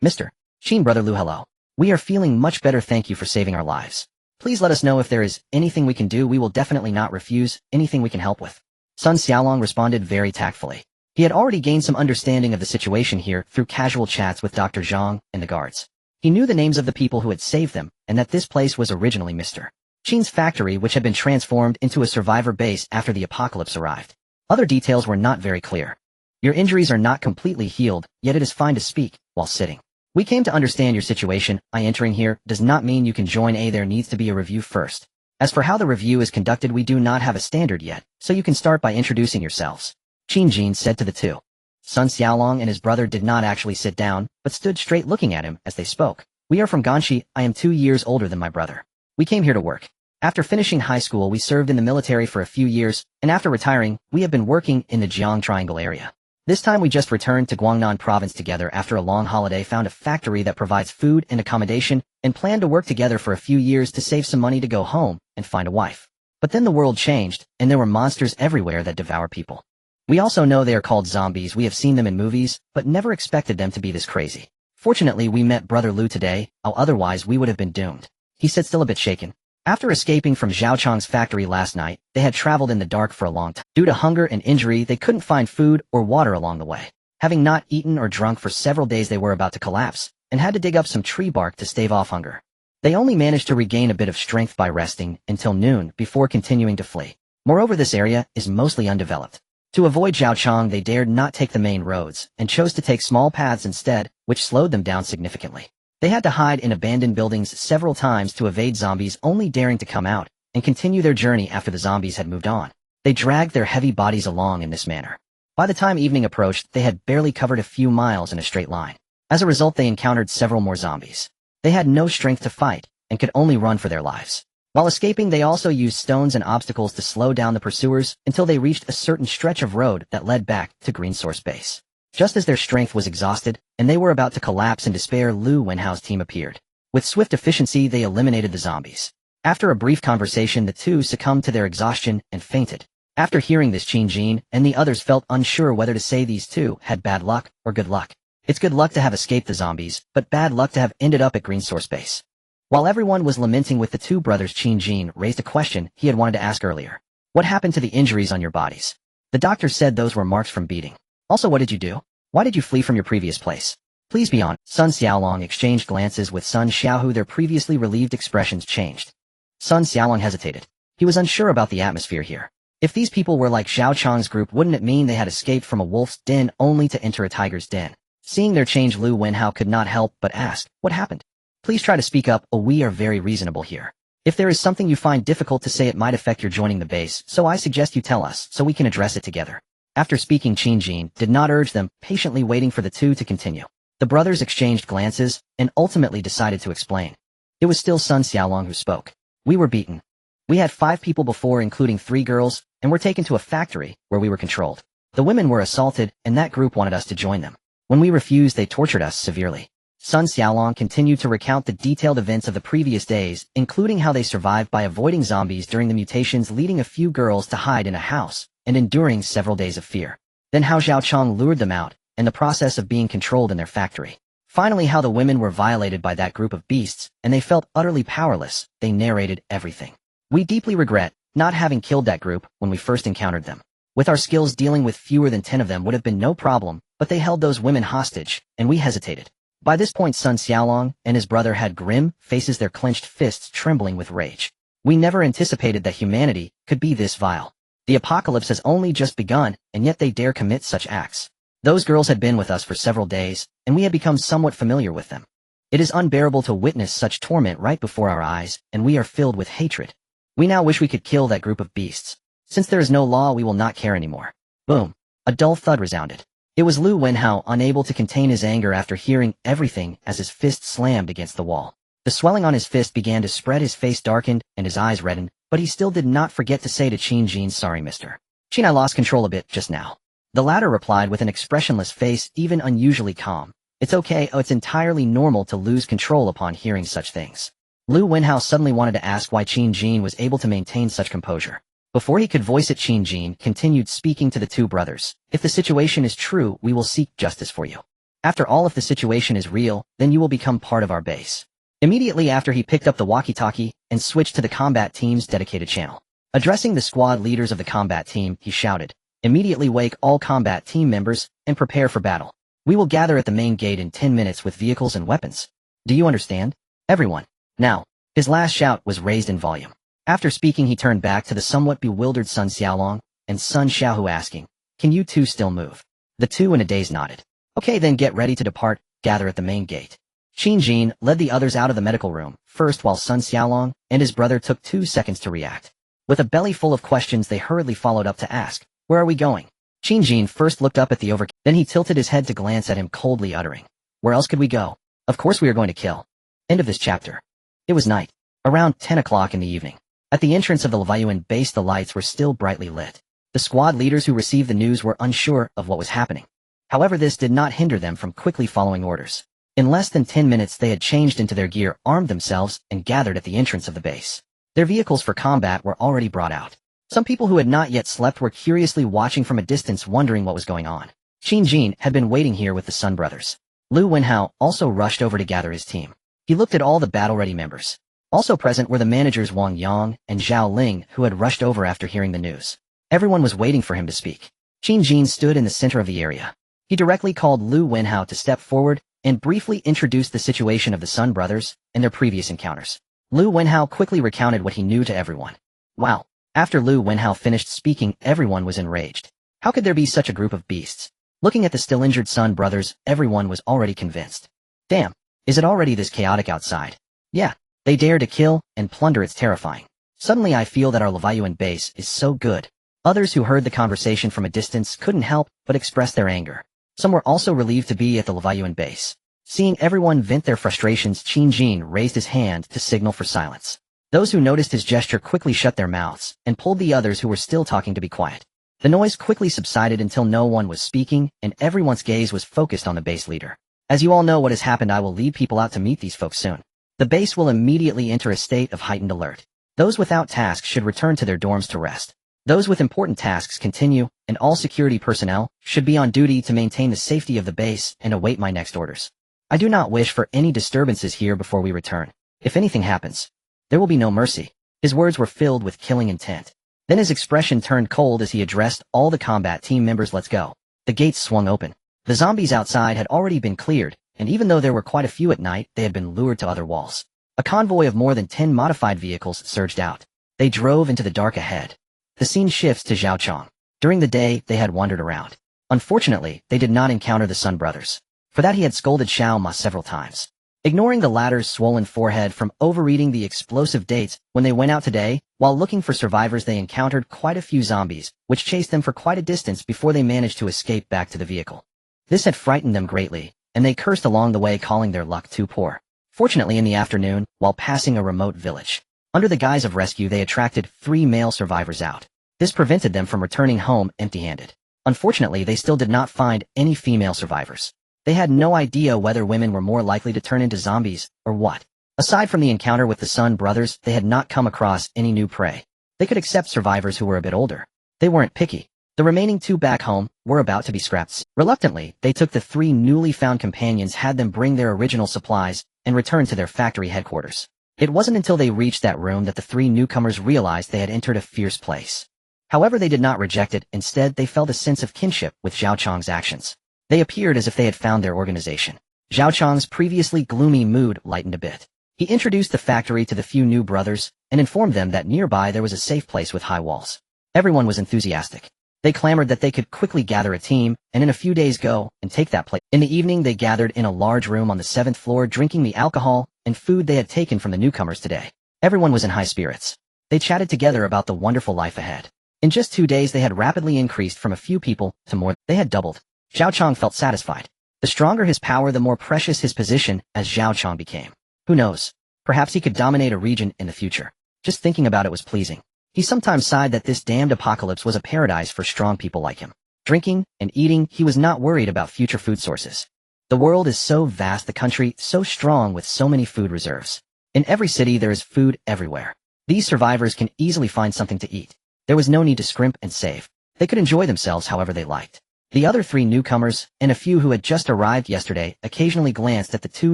Mr. Qin, Brother Lu, hello. We are feeling much better, thank you for saving our lives. Please let us know if there is anything we can do. We will definitely not refuse anything we can help with. Sun Xiaolong responded very tactfully. He had already gained some understanding of the situation here through casual chats with Dr. Zhang and the guards. He knew the names of the people who had saved them, and that this place was originally Mr. Qin's factory, which had been transformed into a survivor base after the apocalypse arrived. Other details were not very clear. Your injuries are not completely healed, yet it is fine to speak while sitting. We came to understand your situation. Entering here does not mean you can join. There needs to be a review first. As for how the review is conducted, we do not have a standard yet, so you can start by introducing yourselves. Qin Jin said to the two. Sun Xiaolong and his brother did not actually sit down, but stood straight looking at him as they spoke. We are from Ganshi. I am 2 years older than my brother. We came here to work. After finishing high school, we served in the military for a few years, and after retiring, we have been working in the Jiang Triangle area. This time we just returned to Guangnan province together after a long holiday, found a factory that provides food and accommodation, and planned to work together for a few years to save some money to go home and find a wife. But then the world changed, and there were monsters everywhere that devour people. We also know they are called zombies. We have seen them in movies, but never expected them to be this crazy. Fortunately, we met Brother Lu today, otherwise we would have been doomed. He said, still a bit shaken. After escaping from Zhao Chang's factory last night, they had traveled in the dark for a long time. Due to hunger and injury, they couldn't find food or water along the way. Having not eaten or drunk for several days, they were about to collapse, and had to dig up some tree bark to stave off hunger. They only managed to regain a bit of strength by resting until noon before continuing to flee. Moreover, this area is mostly undeveloped. To avoid Zhao Chang, they dared not take the main roads, and chose to take small paths instead, which slowed them down significantly. They had to hide in abandoned buildings several times to evade zombies, only daring to come out and continue their journey after the zombies had moved on. They dragged their heavy bodies along in this manner. By the time evening approached, they had barely covered a few miles in a straight line. As a result, they encountered several more zombies. They had no strength to fight, and could only run for their lives. While escaping, they also used stones and obstacles to slow down the pursuers until they reached a certain stretch of road that led back to Green Source Base. Just as their strength was exhausted, and they were about to collapse in despair, Lu Wenhao's team appeared. With swift efficiency, they eliminated the zombies. After a brief conversation, the two succumbed to their exhaustion and fainted. After hearing this, Qin Jin and the others felt unsure whether to say these two had bad luck or good luck. It's good luck to have escaped the zombies, but bad luck to have ended up at Green Source Base. While everyone was lamenting with the two brothers, Qin Jin raised a question he had wanted to ask earlier. What happened to the injuries on your bodies? The doctor said those were marks from beating. Also, what did you do? Why did you flee from your previous place? Please be honest. Sun Xiaolong exchanged glances with Sun Xiaohu. Their previously relieved expressions changed. Sun Xiaolong hesitated. He was unsure about the atmosphere here. If these people were like Zhao Chang's group, wouldn't it mean they had escaped from a wolf's den only to enter a tiger's den? Seeing their change, Lu Wenhao could not help but ask, what happened? Please try to speak up. We are very reasonable here. If there is something you find difficult to say, it might affect your joining the base, so I suggest you tell us so we can address it together. After speaking, Qin Jin did not urge them, patiently waiting for the two to continue. The brothers exchanged glances and ultimately decided to explain. It was still Sun Xiaolong who spoke. We were beaten. We had 5 people before, including 3 girls, and were taken to a factory where we were controlled. The women were assaulted, and that group wanted us to join them. When we refused, they tortured us severely. Sun Xiaolong continued to recount the detailed events of the previous days, including how they survived by avoiding zombies during the mutations, leading a few girls to hide in a house, and enduring several days of fear. Then how Zhao Chang lured them out, and the process of being controlled in their factory. Finally, how the women were violated by that group of beasts, and they felt utterly powerless. They narrated everything. We deeply regret not having killed that group when we first encountered them. With our skills, dealing with fewer than 10 of them would have been no problem, but they held those women hostage, and we hesitated. By this point, Sun Xiaolong and his brother had grim faces, their clenched fists trembling with rage. We never anticipated that humanity could be this vile. The apocalypse has only just begun, and yet they dare commit such acts. Those girls had been with us for several days, and we had become somewhat familiar with them. It is unbearable to witness such torment right before our eyes, and we are filled with hatred. We now wish we could kill that group of beasts. Since there is no law, we will not care anymore. Boom. A dull thud resounded. It was Lu Wenhao, unable to contain his anger after hearing everything, as his fist slammed against the wall. The swelling on his fist began to spread, his face darkened, and his eyes reddened, but he still did not forget to say to Qin Jin, sorry, Mr. Qin, I lost control a bit just now. The latter replied with an expressionless face, even unusually calm. It's okay, it's entirely normal to lose control upon hearing such things. Lu Wenhao suddenly wanted to ask why Qin Jin was able to maintain such composure. Before he could voice it, Qin Jin continued speaking to the two brothers. If the situation is true, we will seek justice for you. After all, if the situation is real, then you will become part of our base. Immediately after, he picked up the walkie-talkie and switched to the combat team's dedicated channel. Addressing the squad leaders of the combat team, he shouted, "Immediately wake all combat team members and prepare for battle. We will gather at the main gate in 10 minutes with vehicles and weapons. Do you understand? Everyone." Now, his last shout was raised in volume. After speaking, he turned back to the somewhat bewildered Sun Xiaolong and Sun Xiaohu, asking, "Can you two still move?" The two in a daze nodded. "Okay, then get ready to depart, gather at the main gate." Qin Jin led the others out of the medical room first, while Sun Xiaolong and his brother took 2 seconds to react. With a belly full of questions, they hurriedly followed up to ask, "Where are we going?" Qin Jin first looked up at the overkill, then he tilted his head to glance at him coldly, uttering, "Where else could we go? Of course we are going to kill." End of this chapter. It was night, around 10 o'clock in the evening. At the entrance of the Leviathan base, the lights were still brightly lit. The squad leaders who received the news were unsure of what was happening. However, this did not hinder them from quickly following orders. In less than 10 minutes, they had changed into their gear, armed themselves, and gathered at the entrance of the base. Their vehicles for combat were already brought out. Some people who had not yet slept were curiously watching from a distance, wondering what was going on. Qin Jin had been waiting here with the Sun brothers. Lu Wenhao also rushed over to gather his team. He looked at all the battle-ready members. Also present were the managers Wang Yang and Zhao Ling, who had rushed over after hearing the news. Everyone was waiting for him to speak. Qin Jin stood in the center of the area. He directly called Lu Wenhao to step forward and briefly introduced the situation of the Sun brothers and their previous encounters. Lu Wenhao quickly recounted what he knew to everyone. Wow. After Lu Wenhao finished speaking, everyone was enraged. How could there be such a group of beasts? Looking at the still injured Sun brothers, everyone was already convinced. Damn. Is it already this chaotic outside? Yeah, they dare to kill and plunder. It's terrifying. Suddenly I feel that our Leviathan base is so good. Others who heard the conversation from a distance couldn't help but express their anger. Some were also relieved to be at the Leviathan base. Seeing everyone vent their frustrations, Qin Jin raised his hand to signal for silence. Those who noticed his gesture quickly shut their mouths and pulled the others who were still talking to be quiet. The noise quickly subsided until no one was speaking and everyone's gaze was focused on the base leader. As you all know what has happened, I will lead people out to meet these folks soon. The base will immediately enter a state of heightened alert. Those without tasks should return to their dorms to rest. Those with important tasks continue, and all security personnel should be on duty to maintain the safety of the base and await my next orders. I do not wish for any disturbances here before we return. If anything happens, there will be no mercy. His words were filled with killing intent. Then his expression turned cold as he addressed all the combat team members. Let's go. The gates swung open. The zombies outside had already been cleared, and even though there were quite a few at night, they had been lured to other walls. A convoy of more than 10 modified vehicles surged out. They drove into the dark ahead. The scene shifts to Zhaochong. During the day, they had wandered around. Unfortunately, they did not encounter the Sun brothers. For that, he had scolded Xiao Ma several times. Ignoring the latter's swollen forehead from overeating the explosive dates, when they went out today, while looking for survivors, they encountered quite a few zombies, which chased them for quite a distance before they managed to escape back to the vehicle. This had frightened them greatly, and they cursed along the way, calling their luck too poor. Fortunately, in the afternoon, while passing a remote village, under the guise of rescue, they attracted 3 male survivors out. This prevented them from returning home empty-handed. Unfortunately, they still did not find any female survivors. They had no idea whether women were more likely to turn into zombies, or what. Aside from the encounter with the Sun brothers, they had not come across any new prey. They could accept survivors who were a bit older. They weren't picky. The remaining 2 back home were about to be scrapped. Reluctantly, they took the 3 newly found companions, had them bring their original supplies, and returned to their factory headquarters. It wasn't until they reached that room that the 3 newcomers realized they had entered a fierce place. However, they did not reject it. Instead, they felt a sense of kinship with Zhaochong's actions. They appeared as if they had found their organization. Zhaochong's previously gloomy mood lightened a bit. He introduced the factory to the few new brothers and informed them that nearby there was a safe place with high walls. Everyone was enthusiastic. They clamored that they could quickly gather a team and in a few days go and take that place. In the evening, they gathered in a large room on the 7th floor, drinking the alcohol and food they had taken from the newcomers today. Everyone was in high spirits. They chatted together about the wonderful life ahead. In just 2 days, they had rapidly increased from a few people to more. They had doubled. Zhaochong felt satisfied. The stronger his power, the more precious his position as Zhaochong became. Who knows? Perhaps he could dominate a region in the future. Just thinking about it was pleasing. He sometimes sighed that this damned apocalypse was a paradise for strong people like him. Drinking and eating, he was not worried about future food sources. The world is so vast, the country so strong with so many food reserves. In every city there is food everywhere. These survivors can easily find something to eat. There was no need to scrimp and save. They could enjoy themselves however they liked. The other 3 newcomers, and a few who had just arrived yesterday, occasionally glanced at the 2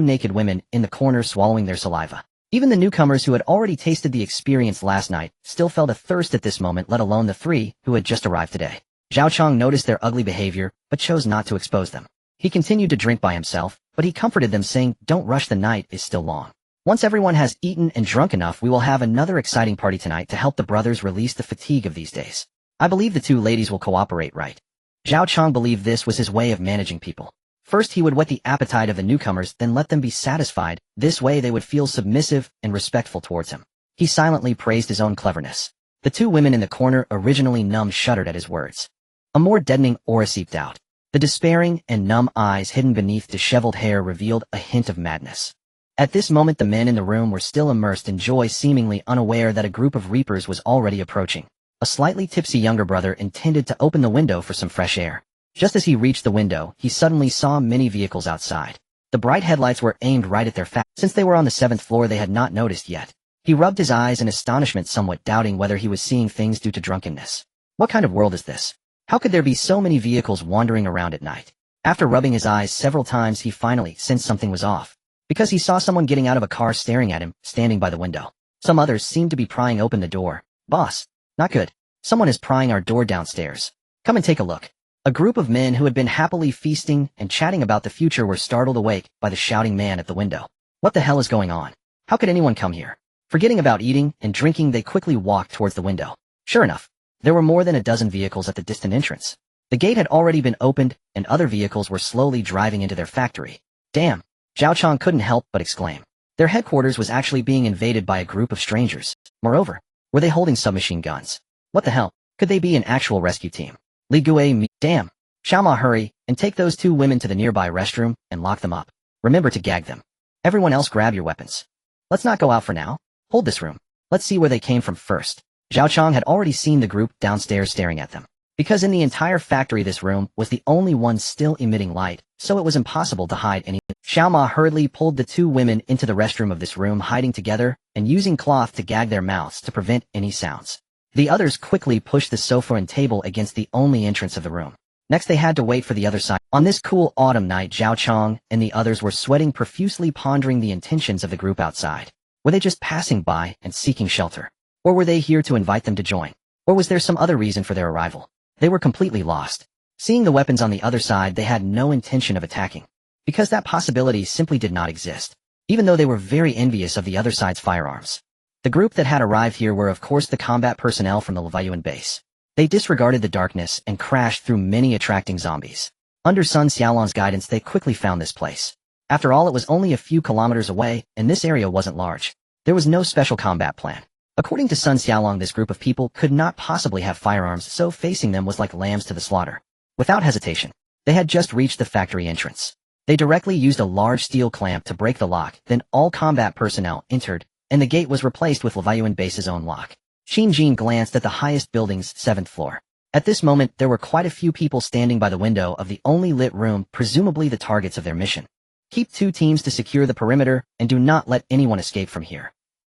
naked women in the corner swallowing their saliva. Even the newcomers who had already tasted the experience last night still felt a thirst at this moment, let alone the 3 who had just arrived today. Zhao Chong noticed their ugly behavior, but chose not to expose them. He continued to drink by himself, but he comforted them saying, "Don't rush, the night is still long. Once everyone has eaten and drunk enough, we will have another exciting party tonight to help the brothers release the fatigue of these days. I believe the 2 ladies will cooperate, right?" Zhao Chong believed this was his way of managing people. First he would whet the appetite of the newcomers, then let them be satisfied. This way they would feel submissive and respectful towards him. He silently praised his own cleverness. The 2 women in the corner, originally numb, shuddered at his words. A more deadening aura seeped out. The despairing and numb eyes hidden beneath disheveled hair revealed a hint of madness. At this moment the men in the room were still immersed in joy, seemingly unaware that a group of reapers was already approaching. A slightly tipsy younger brother intended to open the window for some fresh air. Just as he reached the window, he suddenly saw many vehicles outside. The bright headlights were aimed right at their face. Since they were on the 7th floor, they had not noticed yet. He rubbed his eyes in astonishment, somewhat doubting whether he was seeing things due to drunkenness. What kind of world is this? How could there be so many vehicles wandering around at night? After rubbing his eyes several times, he finally sensed something was off, because he saw someone getting out of a car staring at him, standing by the window. Some others seemed to be prying open the door. "Boss, not good. Someone is prying our door downstairs. Come and take a look." A group of men who had been happily feasting and chatting about the future were startled awake by the shouting man at the window. What the hell is going on? How could anyone come here? Forgetting about eating and drinking, they quickly walked towards the window. Sure enough, there were more than a dozen vehicles at the distant entrance. The gate had already been opened, and other vehicles were slowly driving into their factory. Damn! Zhao Chong couldn't help but exclaim. Their headquarters was actually being invaded by a group of strangers. Moreover, were they holding submachine guns? What the hell? Could they be an actual rescue team? Li Gui, damn! Xiaoma, hurry, and take those 2 women to the nearby restroom and lock them up. Remember to gag them. Everyone else grab your weapons. Let's not go out for now. Hold this room. Let's see where they came from first. Zhao Chong had already seen the group downstairs staring at them. Because in the entire factory this room was the only one still emitting light, so it was impossible to hide anything. Xiaoma hurriedly pulled the 2 women into the restroom of this room, hiding together and using cloth to gag their mouths to prevent any sounds. The others quickly pushed the sofa and table against the only entrance of the room. Next they had to wait for the other side. On this cool autumn night, Zhao Chong and the others were sweating profusely, pondering the intentions of the group outside. Were they just passing by and seeking shelter? Or were they here to invite them to join? Or was there some other reason for their arrival? They were completely lost. Seeing the weapons on the other side, they had no intention of attacking, because that possibility simply did not exist, even though they were very envious of the other side's firearms. The group that had arrived here were of course the combat personnel from the Leviuan base. They disregarded the darkness and crashed through many attracting zombies. Under Sun Xiaolong's guidance, they quickly found this place. After all, it was only a few kilometers away, and this area wasn't large. There was no special combat plan. According to Sun Xiaolong, this group of people could not possibly have firearms, so facing them was like lambs to the slaughter. Without hesitation, they had just reached the factory entrance. They directly used a large steel clamp to break the lock, then all combat personnel entered, and the gate was replaced with Leviuan base's own lock. Qin Jin glanced at the highest building's 7th floor. At this moment, there were quite a few people standing by the window of the only lit room, presumably the targets of their mission. Keep 2 teams to secure the perimeter, and do not let anyone escape from here.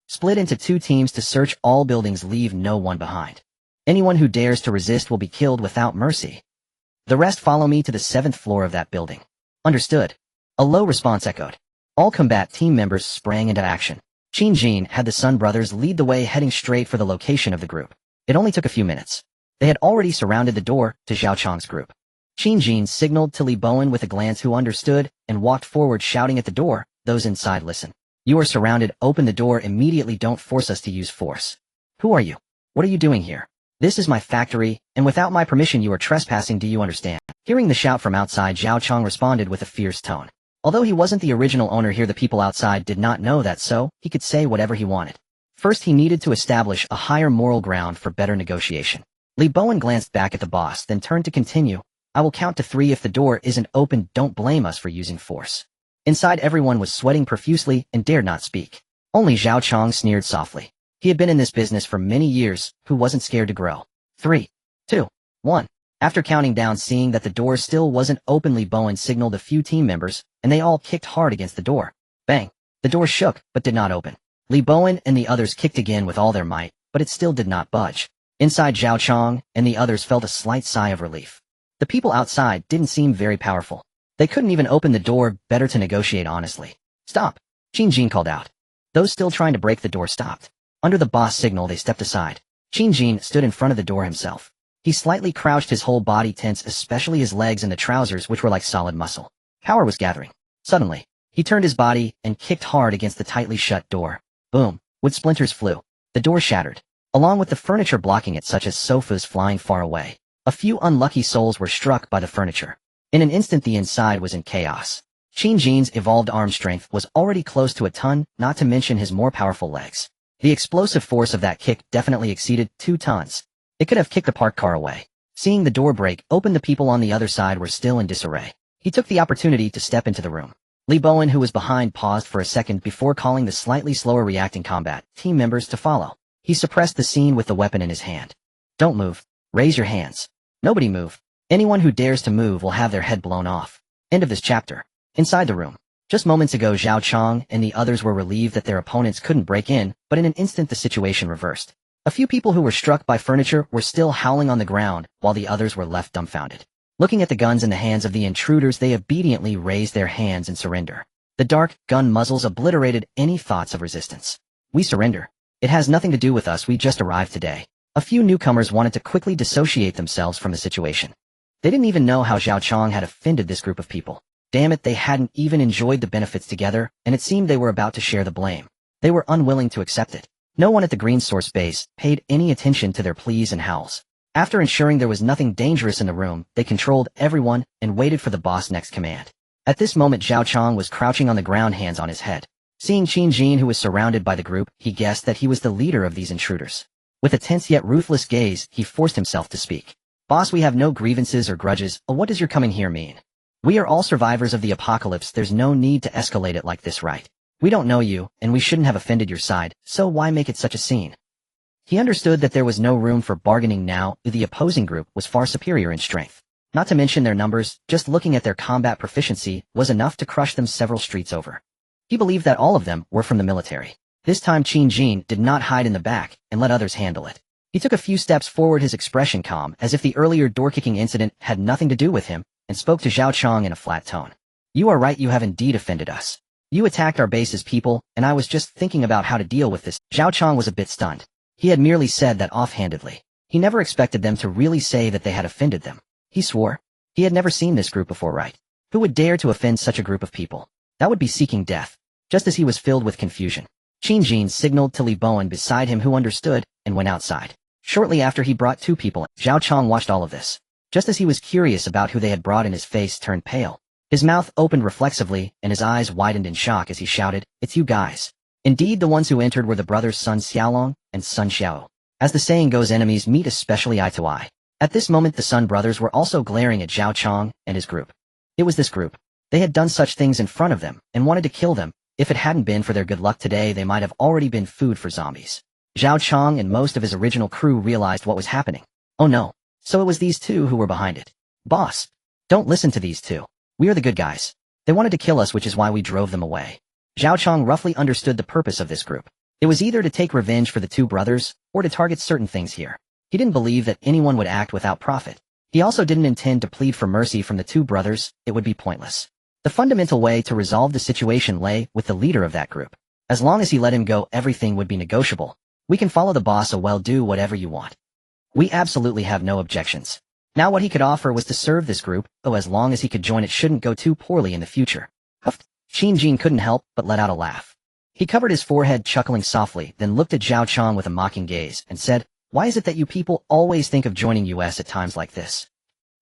Split into 2 teams to search all buildings, leave no one behind. Anyone who dares to resist will be killed without mercy. The rest follow me to the 7th floor of that building. Understood. A low response echoed. All combat team members sprang into action. Qin Jin had the Sun brothers lead the way, heading straight for the location of the group. It only took a few minutes. They had already surrounded the door to Zhao Chong's group. Qin Jin signaled to Li Bowen with a glance, who understood, and walked forward shouting at the door, "Those inside, listen. You are surrounded. Open the door immediately. Don't force us to use force." "Who are you? What are you doing here? This is my factory, and without my permission you are trespassing. Do you understand?" Hearing the shout from outside, Zhao Chong responded with a fierce tone. Although he wasn't the original owner here, the people outside did not know that, so he could say whatever he wanted. First, he needed to establish a higher moral ground for better negotiation. Li Bowen glanced back at the boss, then turned to continue. "I will count to 3. If the door isn't open, don't blame us for using force." Inside, everyone was sweating profusely and dared not speak. Only Zhao Chong sneered softly. He had been in this business for many years, who wasn't scared to grow. 3, 2, 1. After counting down, seeing that the door still wasn't open, Li Bowen signaled a few team members, and they all kicked hard against the door. Bang! The door shook, but did not open. Li Bowen and the others kicked again with all their might, but it still did not budge. Inside, Zhao Chong and the others felt a slight sigh of relief. The people outside didn't seem very powerful. They couldn't even open the door, better to negotiate honestly. Stop! Qin Jin called out. Those still trying to break the door stopped. Under the boss signal, they stepped aside. Qin Jin stood in front of the door himself. He slightly crouched, his whole body tense, especially his legs and the trousers, which were like solid muscle. Power was gathering. Suddenly, he turned his body and kicked hard against the tightly shut door. Boom! Wood splinters flew. The door shattered, along with the furniture blocking it, such as sofas flying far away. A few unlucky souls were struck by the furniture. In an instant, the inside was in chaos. Qin Jin's evolved arm strength was already close to a ton, not to mention his more powerful legs. The explosive force of that kick definitely exceeded 2 tons. It could have kicked a parked car away. Seeing the door break open, the people on the other side were still in disarray. He took the opportunity to step into the room. Li Bowen, who was behind, paused for a second before calling the slightly slower reacting combat team members to follow. He suppressed the scene with the weapon in his hand. Don't move. Raise your hands. Nobody move. Anyone who dares to move will have their head blown off. End of this chapter. Inside the room. Just moments ago, Zhao Chong and the others were relieved that their opponents couldn't break in, but in an instant the situation reversed. A few people who were struck by furniture were still howling on the ground, while the others were left dumbfounded. Looking at the guns in the hands of the intruders, they obediently raised their hands in surrender. The dark gun muzzles obliterated any thoughts of resistance. We surrender. It has nothing to do with us, we just arrived today. A few newcomers wanted to quickly dissociate themselves from the situation. They didn't even know how Zhao Chong had offended this group of people. Damn it, they hadn't even enjoyed the benefits together, and it seemed they were about to share the blame. They were unwilling to accept it. No one at the Green Source base paid any attention to their pleas and howls. After ensuring there was nothing dangerous in the room, they controlled everyone and waited for the boss' next command. At this moment, Zhao Chong was crouching on the ground, hands on his head. Seeing Qin Jin, who was surrounded by the group, he guessed that he was the leader of these intruders. With a tense yet ruthless gaze, he forced himself to speak. Boss, we have no grievances or grudges. What does your coming here mean? We are all survivors of the apocalypse. There's no need to escalate it like this, right? We don't know you, and we shouldn't have offended your side, so why make it such a scene? He understood that there was no room for bargaining now. The opposing group was far superior in strength. Not to mention their numbers, just looking at their combat proficiency was enough to crush them several streets over. He believed that all of them were from the military. This time Qin Jin did not hide in the back and let others handle it. He took a few steps forward, his expression calm, as if the earlier door-kicking incident had nothing to do with him, and spoke to Zhao Chong in a flat tone. You are right, you have indeed offended us. You attacked our base's people, and I was just thinking about how to deal with this. Zhao Chong was a bit stunned. He had merely said that offhandedly. He never expected them to really say that they had offended them. He swore. He had never seen this group before, right? Who would dare to offend such a group of people? That would be seeking death. Just as he was filled with confusion, Qin Jin signaled to Li Bowen beside him, who understood, and went outside. Shortly after, he brought 2 people in. Zhao Chong watched all of this. Just as he was curious about who they had brought in, his face turned pale. His mouth opened reflexively, and his eyes widened in shock as he shouted, "It's you guys." Indeed, the ones who entered were the brothers Sun Xiaolong and Sun Xiao. As the saying goes, enemies meet especially eye to eye. At this moment, the Sun brothers were also glaring at Zhao Chong and his group. It was this group. They had done such things in front of them, and wanted to kill them. If it hadn't been for their good luck today, they might have already been food for zombies. Zhao Chong and most of his original crew realized what was happening. Oh no. So it was these 2 who were behind it. Boss, don't listen to these 2. We are the good guys. They wanted to kill us, which is why we drove them away. Zhao Chong roughly understood the purpose of this group. It was either to take revenge for the 2 brothers, or to target certain things here. He didn't believe that anyone would act without profit. He also didn't intend to plead for mercy from the 2 brothers. It would be pointless. The fundamental way to resolve the situation lay with the leader of that group. As long as he let him go, everything would be negotiable. We can follow the boss, so well, do whatever you want. We absolutely have no objections. Now what he could offer was to serve this group, as long as he could join, it shouldn't go too poorly in the future. Huff. Qin Jin couldn't help but let out a laugh. He covered his forehead, chuckling softly, then looked at Zhao Chong with a mocking gaze and said, "Why is it that you people always think of joining us at times like this?"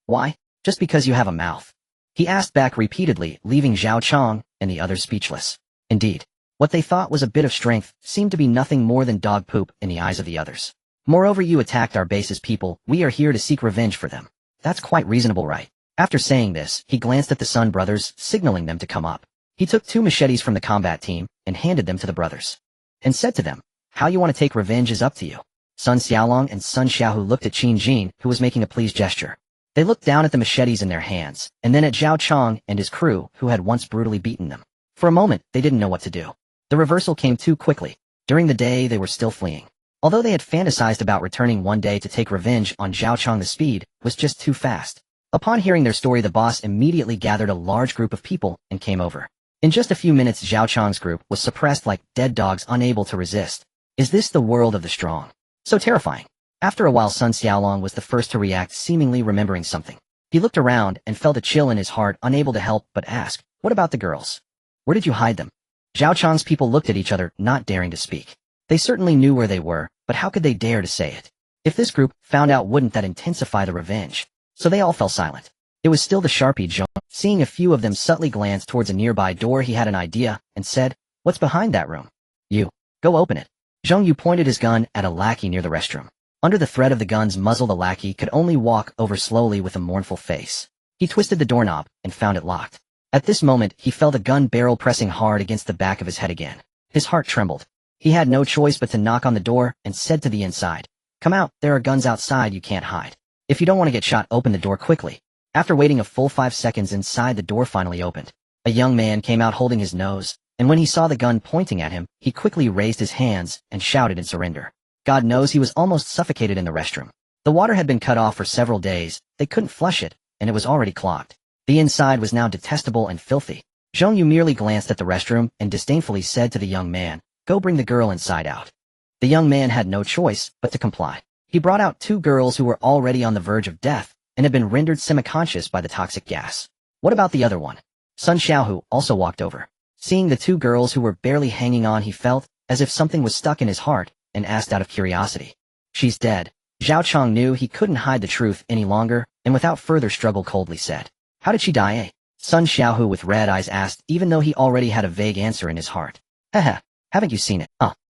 "Why? Just because you have a mouth?" he asked back repeatedly, leaving Zhao Chong and the others speechless. Indeed, what they thought was a bit of strength seemed to be nothing more than dog poop in the eyes of the others. Moreover, you attacked our base's people. We are here to seek revenge for them. That's quite reasonable, right? After saying this, he glanced at the Sun brothers, signaling them to come up. He took 2 machetes from the combat team and handed them to the brothers, and said to them, "How you want to take revenge is up to you." Sun Xiaolong and Sun Xiao looked at Qin Jin, who was making a pleased gesture. They looked down at the machetes in their hands, and then at Zhao Chong and his crew, who had once brutally beaten them. For a moment, they didn't know what to do. The reversal came too quickly. During the day, they were still fleeing. Although they had fantasized about returning one day to take revenge on Zhao Chang, the speed was just too fast. Upon hearing their story, the boss immediately gathered a large group of people and came over. In just a few minutes, Zhao Chang's group was suppressed like dead dogs, unable to resist. Is this the world of the strong? So terrifying. After a while, Sun Xiaolong was the first to react, seemingly remembering something. He looked around and felt a chill in his heart, unable to help but ask, "What about the girls? Where did you hide them?" Zhao Chang's people looked at each other, not daring to speak. They certainly knew where they were, but how could they dare to say it? If this group found out, wouldn't that intensify the revenge? So they all fell silent. It was still the Sharpie Zhong. Seeing a few of them subtly glance towards a nearby door, he had an idea and said, "What's behind that room? You. Go open it." Zhong Yu pointed his gun at a lackey near the restroom. Under the threat of the gun's muzzle, the lackey could only walk over slowly with a mournful face. He twisted the doorknob and found it locked. At this moment, he felt a gun barrel pressing hard against the back of his head again. His heart trembled. He had no choice but to knock on the door and said to the inside, "Come out, there are guns outside, you can't hide. If you don't want to get shot, open the door quickly." After waiting a full 5 seconds, inside, the door finally opened. A young man came out holding his nose, and when he saw the gun pointing at him, he quickly raised his hands and shouted in surrender. God knows he was almost suffocated in the restroom. The water had been cut off for several days, they couldn't flush it, and it was already clogged. The inside was now detestable and filthy. Zhong Yu merely glanced at the restroom and disdainfully said to the young man, "Go bring the girl inside out." The young man had no choice but to comply. He brought out 2 girls who were already on the verge of death and had been rendered semi-conscious by the toxic gas. What about the other one? Sun Xiaohu also walked over. Seeing the 2 girls who were barely hanging on, he felt as if something was stuck in his heart and asked out of curiosity, "She's dead." Zhao Chang knew he couldn't hide the truth any longer, and without further struggle coldly said, "How did she die, eh?" Sun Xiaohu with red eyes asked, even though he already had a vague answer in his heart. "Haha, haven't you seen it?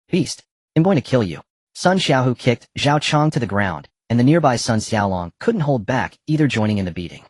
Beast. I'm going to kill you." Sun Xiaohu kicked Zhao Chang to the ground, and the nearby Sun Xiaolong couldn't hold back, either joining in the beating.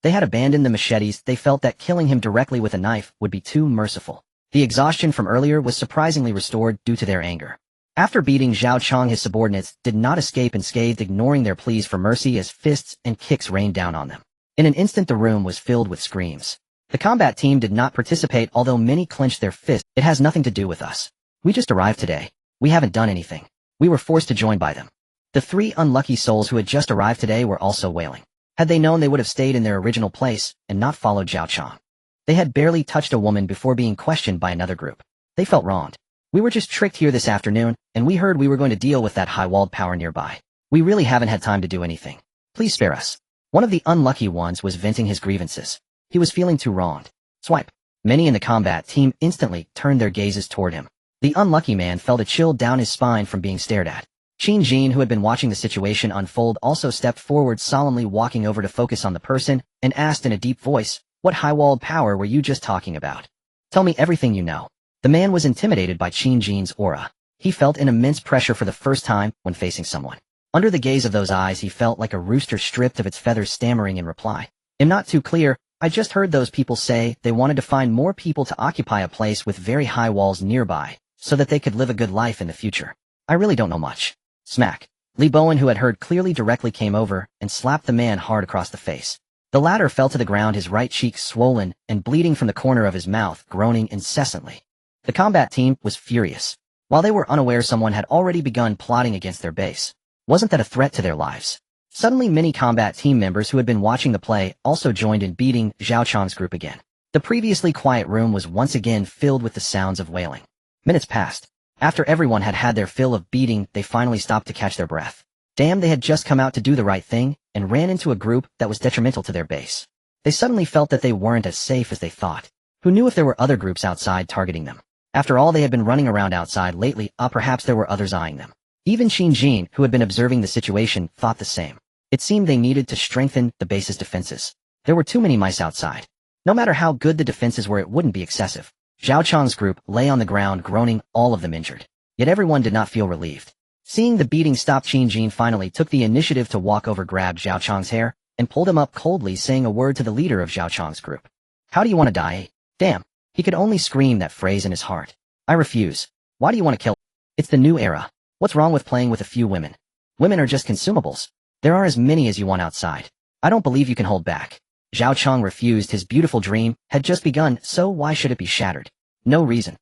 They had abandoned the machetes. They felt that killing him directly with a knife would be too merciful. The exhaustion from earlier was surprisingly restored due to their anger. After beating Zhao Chang, his subordinates did not escape unscathed, ignoring their pleas for mercy as fists and kicks rained down on them. In an instant, the room was filled with screams. The combat team did not participate, although many clenched their fists. "It has nothing to do with us. We just arrived today. We haven't done anything. We were forced to join by them." The 3 unlucky souls who had just arrived today were also wailing. Had they known, they would have stayed in their original place and not followed Zhao Chang. They had barely touched a woman before being questioned by another group. They felt wronged. "We were just tricked here this afternoon, and we heard we were going to deal with that high-walled power nearby. We really haven't had time to do anything. Please spare us." One of the unlucky ones was venting his grievances. He was feeling too wronged. Swipe. Many in the combat team instantly turned their gazes toward him. The unlucky man felt a chill down his spine from being stared at. Qin Jin, who had been watching the situation unfold, also stepped forward, solemnly walking over to focus on the person, and asked in a deep voice, "What high-walled power were you just talking about? Tell me everything you know." The man was intimidated by Qin Jin's aura. He felt an immense pressure for the first time when facing someone. Under the gaze of those eyes, he felt like a rooster stripped of its feathers, stammering in reply, "I'm not too clear. I just heard those people say they wanted to find more people to occupy a place with very high walls nearby, so that they could live a good life in the future. I really don't know much." Smack. Li Bowen, who had heard clearly, directly came over and slapped the man hard across the face. The latter fell to the ground, his right cheek swollen and bleeding from the corner of his mouth, groaning incessantly. The combat team was furious. While they were unaware, someone had already begun plotting against their base. Wasn't that a threat to their lives? Suddenly, many combat team members who had been watching the play also joined in beating Zhao Chang's group again. The previously quiet room was once again filled with the sounds of wailing. Minutes passed. After everyone had had their fill of beating, they finally stopped to catch their breath. Damn, they had just come out to do the right thing and ran into a group that was detrimental to their base. They suddenly felt that they weren't as safe as they thought. Who knew if there were other groups outside targeting them? After all, they had been running around outside lately. Perhaps there were others eyeing them. Even Qin Jin, who had been observing the situation, thought the same. It seemed they needed to strengthen the base's defenses. There were too many mice outside. No matter how good the defenses were, it wouldn't be excessive. Zhao Chang's group lay on the ground, groaning, all of them injured. Yet everyone did not feel relieved. Seeing the beating stop, Qin Jin finally took the initiative to walk over, grabbed Zhao Chang's hair, and pulled him up coldly, saying a word to the leader of Zhao Chang's group. "How do you want to die? Damn." He could only scream that phrase in his heart. "I refuse. Why do you want to kill? It's the new era. What's wrong with playing with a few women? Women are just consumables. There are as many as you want outside. I don't believe you can hold back." Zhao Chang refused. His beautiful dream had just begun, so why should it be shattered? No reason.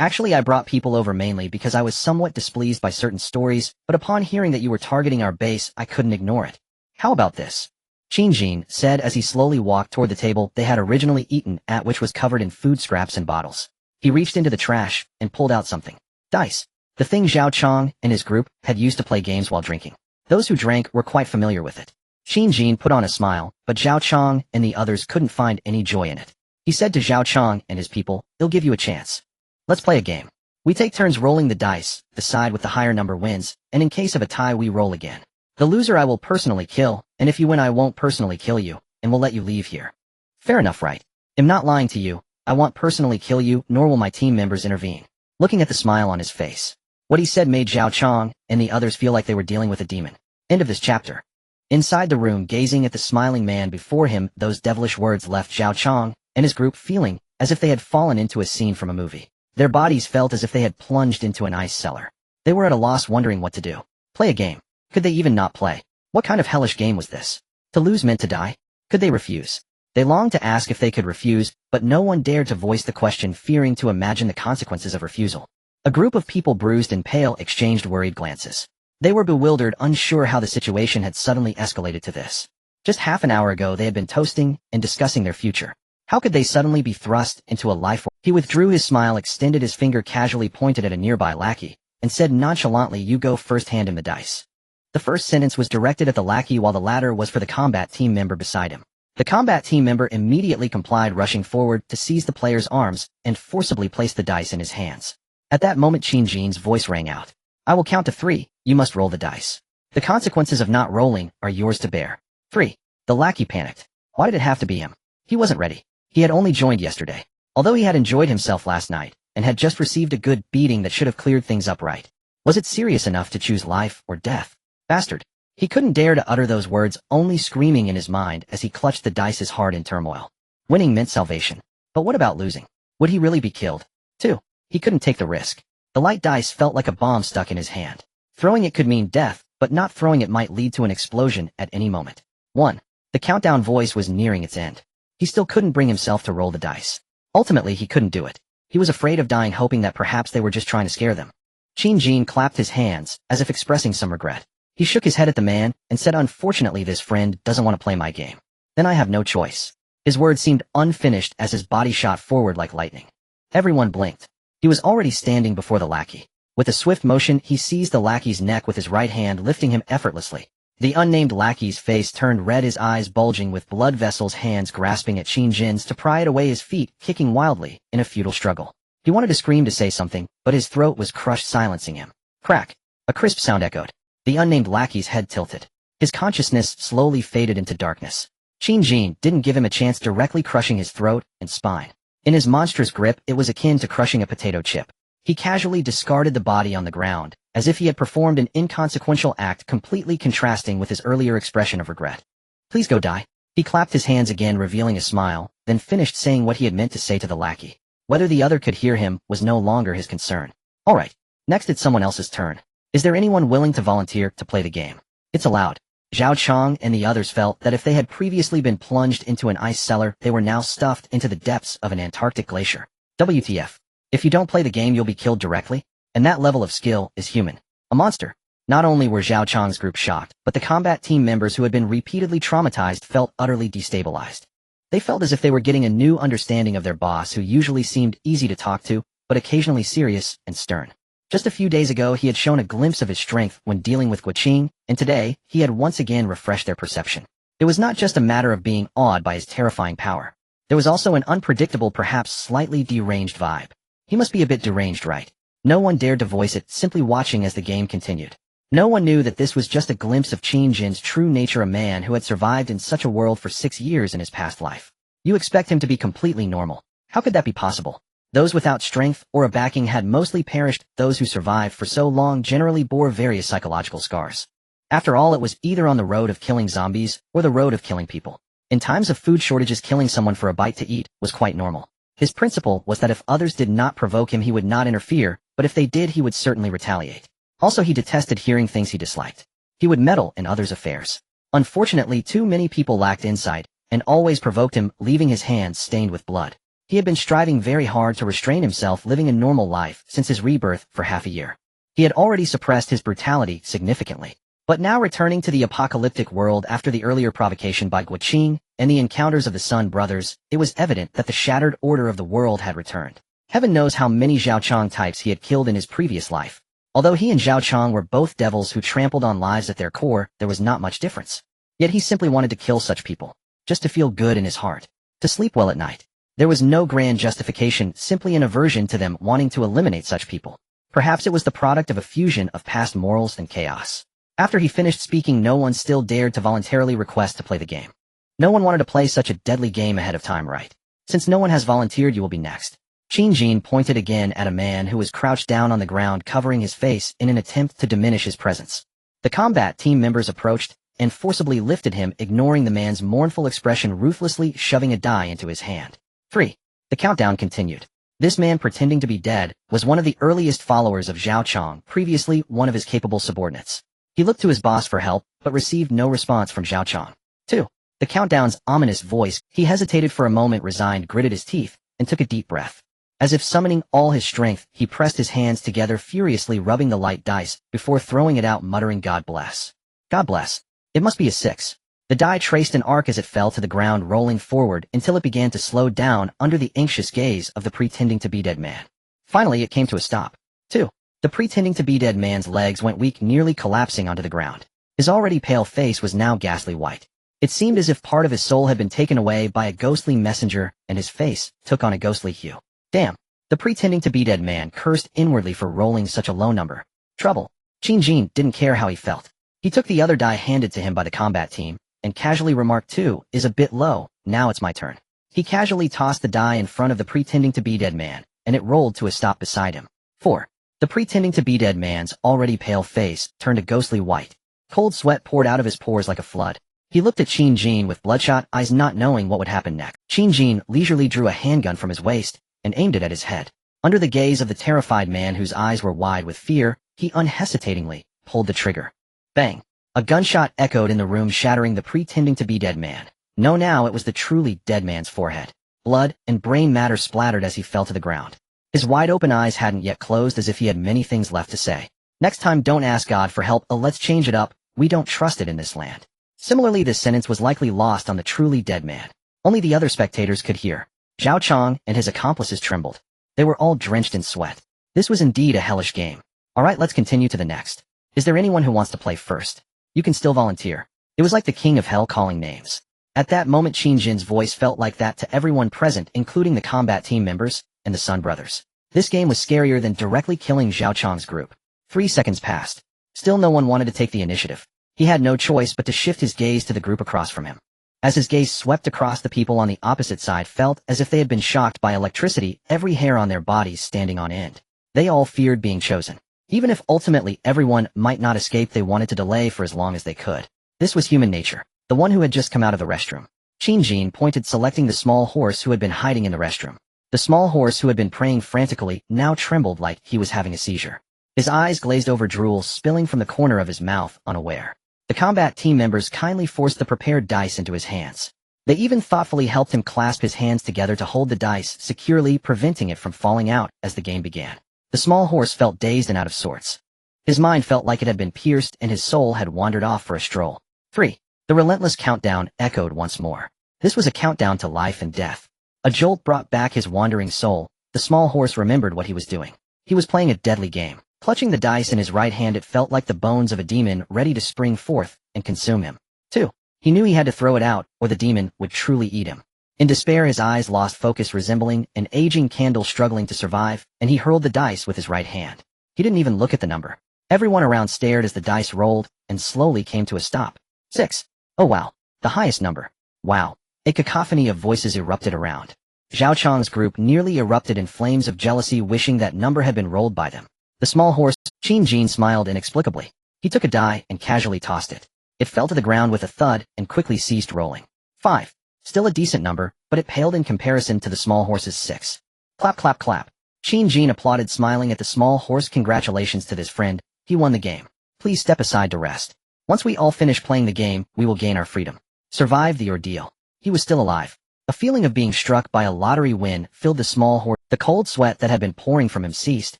Actually, I brought people over mainly because I was somewhat displeased by certain stories, but upon hearing that you were targeting our base, I couldn't ignore it. How about this? Qin said as he slowly walked toward the table they had originally eaten at, which was covered in food scraps and bottles. He reached into the trash and pulled out something. Dice. The thing Zhao Chong and his group had used to play games while drinking. Those who drank were quite familiar with it. Qin put on a smile, but Zhao Chong and the others couldn't find any joy in it. He said to Zhao Chong and his people, "I'll give you a chance. Let's play a game. We take turns rolling the dice, the side with the higher number wins, and in case of a tie we roll again. The loser I will personally kill, and if you win I won't personally kill you, and we'll let you leave here." Fair enough, right? I'm not lying to you, I won't personally kill you, nor will my team members intervene. Looking at the smile on his face. What he said made Zhao Chong and the others feel like they were dealing with a demon. End of this chapter. Inside the room, gazing at the smiling man before him, those devilish words left Zhao Chong and his group feeling as if they had fallen into a scene from a movie. Their bodies felt as if they had plunged into an ice cellar. They were at a loss wondering what to do. Play a game. Could they even not play? What kind of hellish game was this? To lose meant to die? Could they refuse? They longed to ask if they could refuse, but no one dared to voice the question, fearing to imagine the consequences of refusal. A group of people, bruised and pale, exchanged worried glances. They were bewildered, unsure how the situation had suddenly escalated to this. Just half an hour ago they had been toasting and discussing their future. How could they suddenly be thrust into a life? He withdrew his smile, extended his finger, casually pointed at a nearby lackey, and said nonchalantly, "You go first, hand him the dice." The first sentence was directed at the lackey while the latter was for the combat team member beside him. The combat team member immediately complied, rushing forward to seize the player's arms and forcibly place the dice in his hands. At that moment Qin's voice rang out. "I will count to 3, you must roll the dice. The consequences of not rolling are yours to bear." 3. The lackey panicked. Why did it have to be him? He wasn't ready. He had only joined yesterday. Although he had enjoyed himself last night, and had just received a good beating that should have cleared things up right. Was it serious enough to choose life or death? Bastard. He couldn't dare to utter those words, only screaming in his mind as he clutched the dice, his heart in turmoil. Winning meant salvation. But what about losing? Would he really be killed? 2. He couldn't take the risk. The light dice felt like a bomb stuck in his hand. Throwing it could mean death, but not throwing it might lead to an explosion at any moment. 1. The countdown voice was nearing its end. He still couldn't bring himself to roll the dice. Ultimately, he couldn't do it. He was afraid of dying, hoping that perhaps they were just trying to scare them. Qin clapped his hands, as if expressing some regret. He shook his head at the man and said, "Unfortunately, this friend doesn't want to play my game. Then I have no choice." His words seemed unfinished as his body shot forward like lightning. Everyone blinked. He was already standing before the lackey. With a swift motion, he seized the lackey's neck with his right hand, lifting him effortlessly. The unnamed lackey's face turned red, his eyes bulging with blood vessels, hands grasping at Qin's to pry it away, his feet kicking wildly in a futile struggle. He wanted to scream, to say something, but his throat was crushed, silencing him. Crack! A crisp sound echoed. The unnamed lackey's head tilted. His consciousness slowly faded into darkness. Qin didn't give him a chance, directly crushing his throat and spine. In his monstrous grip, it was akin to crushing a potato chip. He casually discarded the body on the ground, as if he had performed an inconsequential act, completely contrasting with his earlier expression of regret. "Please go die." He clapped his hands again, revealing a smile, then finished saying what he had meant to say to the lackey. Whether the other could hear him was no longer his concern. "All right. Next it's someone else's turn. Is there anyone willing to volunteer to play the game?" It's allowed. Zhao Chong and the others felt that if they had previously been plunged into an ice cellar, they were now stuffed into the depths of an Antarctic glacier. WTF. If you don't play the game, you'll be killed directly? And that level of skill is human. A monster. Not only were Zhao Chong's group shocked, but the combat team members who had been repeatedly traumatized felt utterly destabilized. They felt as if they were getting a new understanding of their boss, who usually seemed easy to talk to, but occasionally serious and stern. Just a few days ago, he had shown a glimpse of his strength when dealing with Guqing, and today, he had once again refreshed their perception. It was not just a matter of being awed by his terrifying power. There was also an unpredictable, perhaps slightly deranged vibe. He must be a bit deranged, right? No one dared to voice it, simply watching as the game continued. No one knew that this was just a glimpse of Qin's true nature, a man who had survived in such a world for 6 years in his past life. You expect him to be completely normal. How could that be possible? Those without strength or a backing had mostly perished. Those who survived for so long generally bore various psychological scars. After all, it was either on the road of killing zombies or the road of killing people. In times of food shortages, killing someone for a bite to eat was quite normal. His principle was that if others did not provoke him, he would not interfere, but if they did, he would certainly retaliate. Also, he detested hearing things he disliked. He would meddle in others' affairs. Unfortunately, too many people lacked insight and always provoked him, leaving his hands stained with blood. He had been striving very hard to restrain himself, living a normal life since his rebirth for half a year. He had already suppressed his brutality significantly. But now returning to the apocalyptic world after the earlier provocation by Guqing and the encounters of the Sun brothers, it was evident that the shattered order of the world had returned. Heaven knows how many Zhao Chang types he had killed in his previous life. Although he and Zhao Chang were both devils who trampled on lives at their core, there was not much difference. Yet he simply wanted to kill such people, just to feel good in his heart, to sleep well at night. There was no grand justification, simply an aversion to them wanting to eliminate such people. Perhaps it was the product of a fusion of past morals and chaos. After he finished speaking, no one still dared to voluntarily request to play the game. No one wanted to play such a deadly game ahead of time, right? Since no one has volunteered, you will be next. Qin Jin pointed again at a man who was crouched down on the ground, covering his face in an attempt to diminish his presence. The combat team members approached and forcibly lifted him, ignoring the man's mournful expression, ruthlessly shoving a die into his hand. 3. The countdown continued. This man, pretending to be dead, was one of the earliest followers of Zhao Chang, previously one of his capable subordinates. He looked to his boss for help, but received no response from Zhao Chang. 2. The countdown's ominous voice. He hesitated for a moment, resigned, gritted his teeth, and took a deep breath. As if summoning all his strength, he pressed his hands together, furiously rubbing the light dice, before throwing it out, muttering, "God bless. God bless. It must be a 6. The die traced an arc as it fell to the ground, rolling forward until it began to slow down under the anxious gaze of the pretending to be dead man. Finally, it came to a stop. 2. The pretending to be dead man's legs went weak, nearly collapsing onto the ground. His already pale face was now ghastly white. It seemed as if part of his soul had been taken away by a ghostly messenger, and his face took on a ghostly hue. Damn. The pretending to be dead man cursed inwardly for rolling such a low number. Trouble. Qin Jin didn't care how he felt. He took the other die handed to him by the combat team, and casually remarked, 2 is a bit low, now it's my turn. He casually tossed the die in front of the pretending to be dead man, and it rolled to a stop beside him. 4. The pretending to be dead man's already pale face turned a ghostly white. Cold sweat poured out of his pores like a flood. He looked at Qin Jin with bloodshot eyes, not knowing what would happen next. Qin Jin leisurely drew a handgun from his waist and aimed it at his head. Under the gaze of the terrified man, whose eyes were wide with fear, he unhesitatingly pulled the trigger. Bang! A gunshot echoed in the room, shattering the pretending to be dead man. No, now it was the truly dead man's forehead. Blood and brain matter splattered as he fell to the ground. His wide-open eyes hadn't yet closed, as if he had many things left to say. Next time, don't ask God for help. Let's change it up. We don't trust it in this land. Similarly, this sentence was likely lost on the truly dead man. Only the other spectators could hear. Zhao Chang and his accomplices trembled. They were all drenched in sweat. This was indeed a hellish game. Alright, let's continue to the next. Is there anyone who wants to play first? You can still volunteer. It was like the king of hell calling names. At that moment, Qin Jin's voice felt like that to everyone present, including the combat team members and the Sun brothers. This game was scarier than directly killing Zhao Chang's group. 3 seconds passed. Still no one wanted to take the initiative. He had no choice but to shift his gaze to the group across from him. As his gaze swept across, the people on the opposite side felt as if they had been shocked by electricity, every hair on their bodies standing on end. They all feared being chosen. Even if ultimately everyone might not escape, they wanted to delay for as long as they could. This was human nature. The one who had just come out of the restroom. Qin Jin pointed, selecting the small horse who had been hiding in the restroom. The small horse, who had been praying frantically, now trembled like he was having a seizure. His eyes glazed over, drool spilling from the corner of his mouth, unaware. The combat team members kindly forced the prepared dice into his hands. They even thoughtfully helped him clasp his hands together to hold the dice securely, preventing it from falling out as the game began. The small horse felt dazed and out of sorts. His mind felt like it had been pierced, and his soul had wandered off for a stroll. 3. The relentless countdown echoed once more. This was a countdown to life and death. A jolt brought back his wandering soul. The small horse remembered what he was doing. He was playing a deadly game. Clutching the dice in his right hand, it felt like the bones of a demon ready to spring forth and consume him. 2. He knew he had to throw it out, or the demon would truly eat him. In despair, his eyes lost focus, resembling an aging candle struggling to survive, and he hurled the dice with his right hand. He didn't even look at the number. Everyone around stared as the dice rolled and slowly came to a stop. 6. Oh wow. The highest number. Wow. A cacophony of voices erupted around. Zhao Chang's group nearly erupted in flames of jealousy, wishing that number had been rolled by them. The small horse, Qin Jin, smiled inexplicably. He took a die and casually tossed it. It fell to the ground with a thud and quickly ceased rolling. 5. Still a decent number, but it paled in comparison to the small horse's 6. Clap, clap, clap. Qin Jin applauded, smiling at the small horse. Congratulations to this friend. He won the game. Please step aside to rest. Once we all finish playing the game, we will gain our freedom. Survive the ordeal. He was still alive. A feeling of being struck by a lottery win filled the small horse. The cold sweat that had been pouring from him ceased,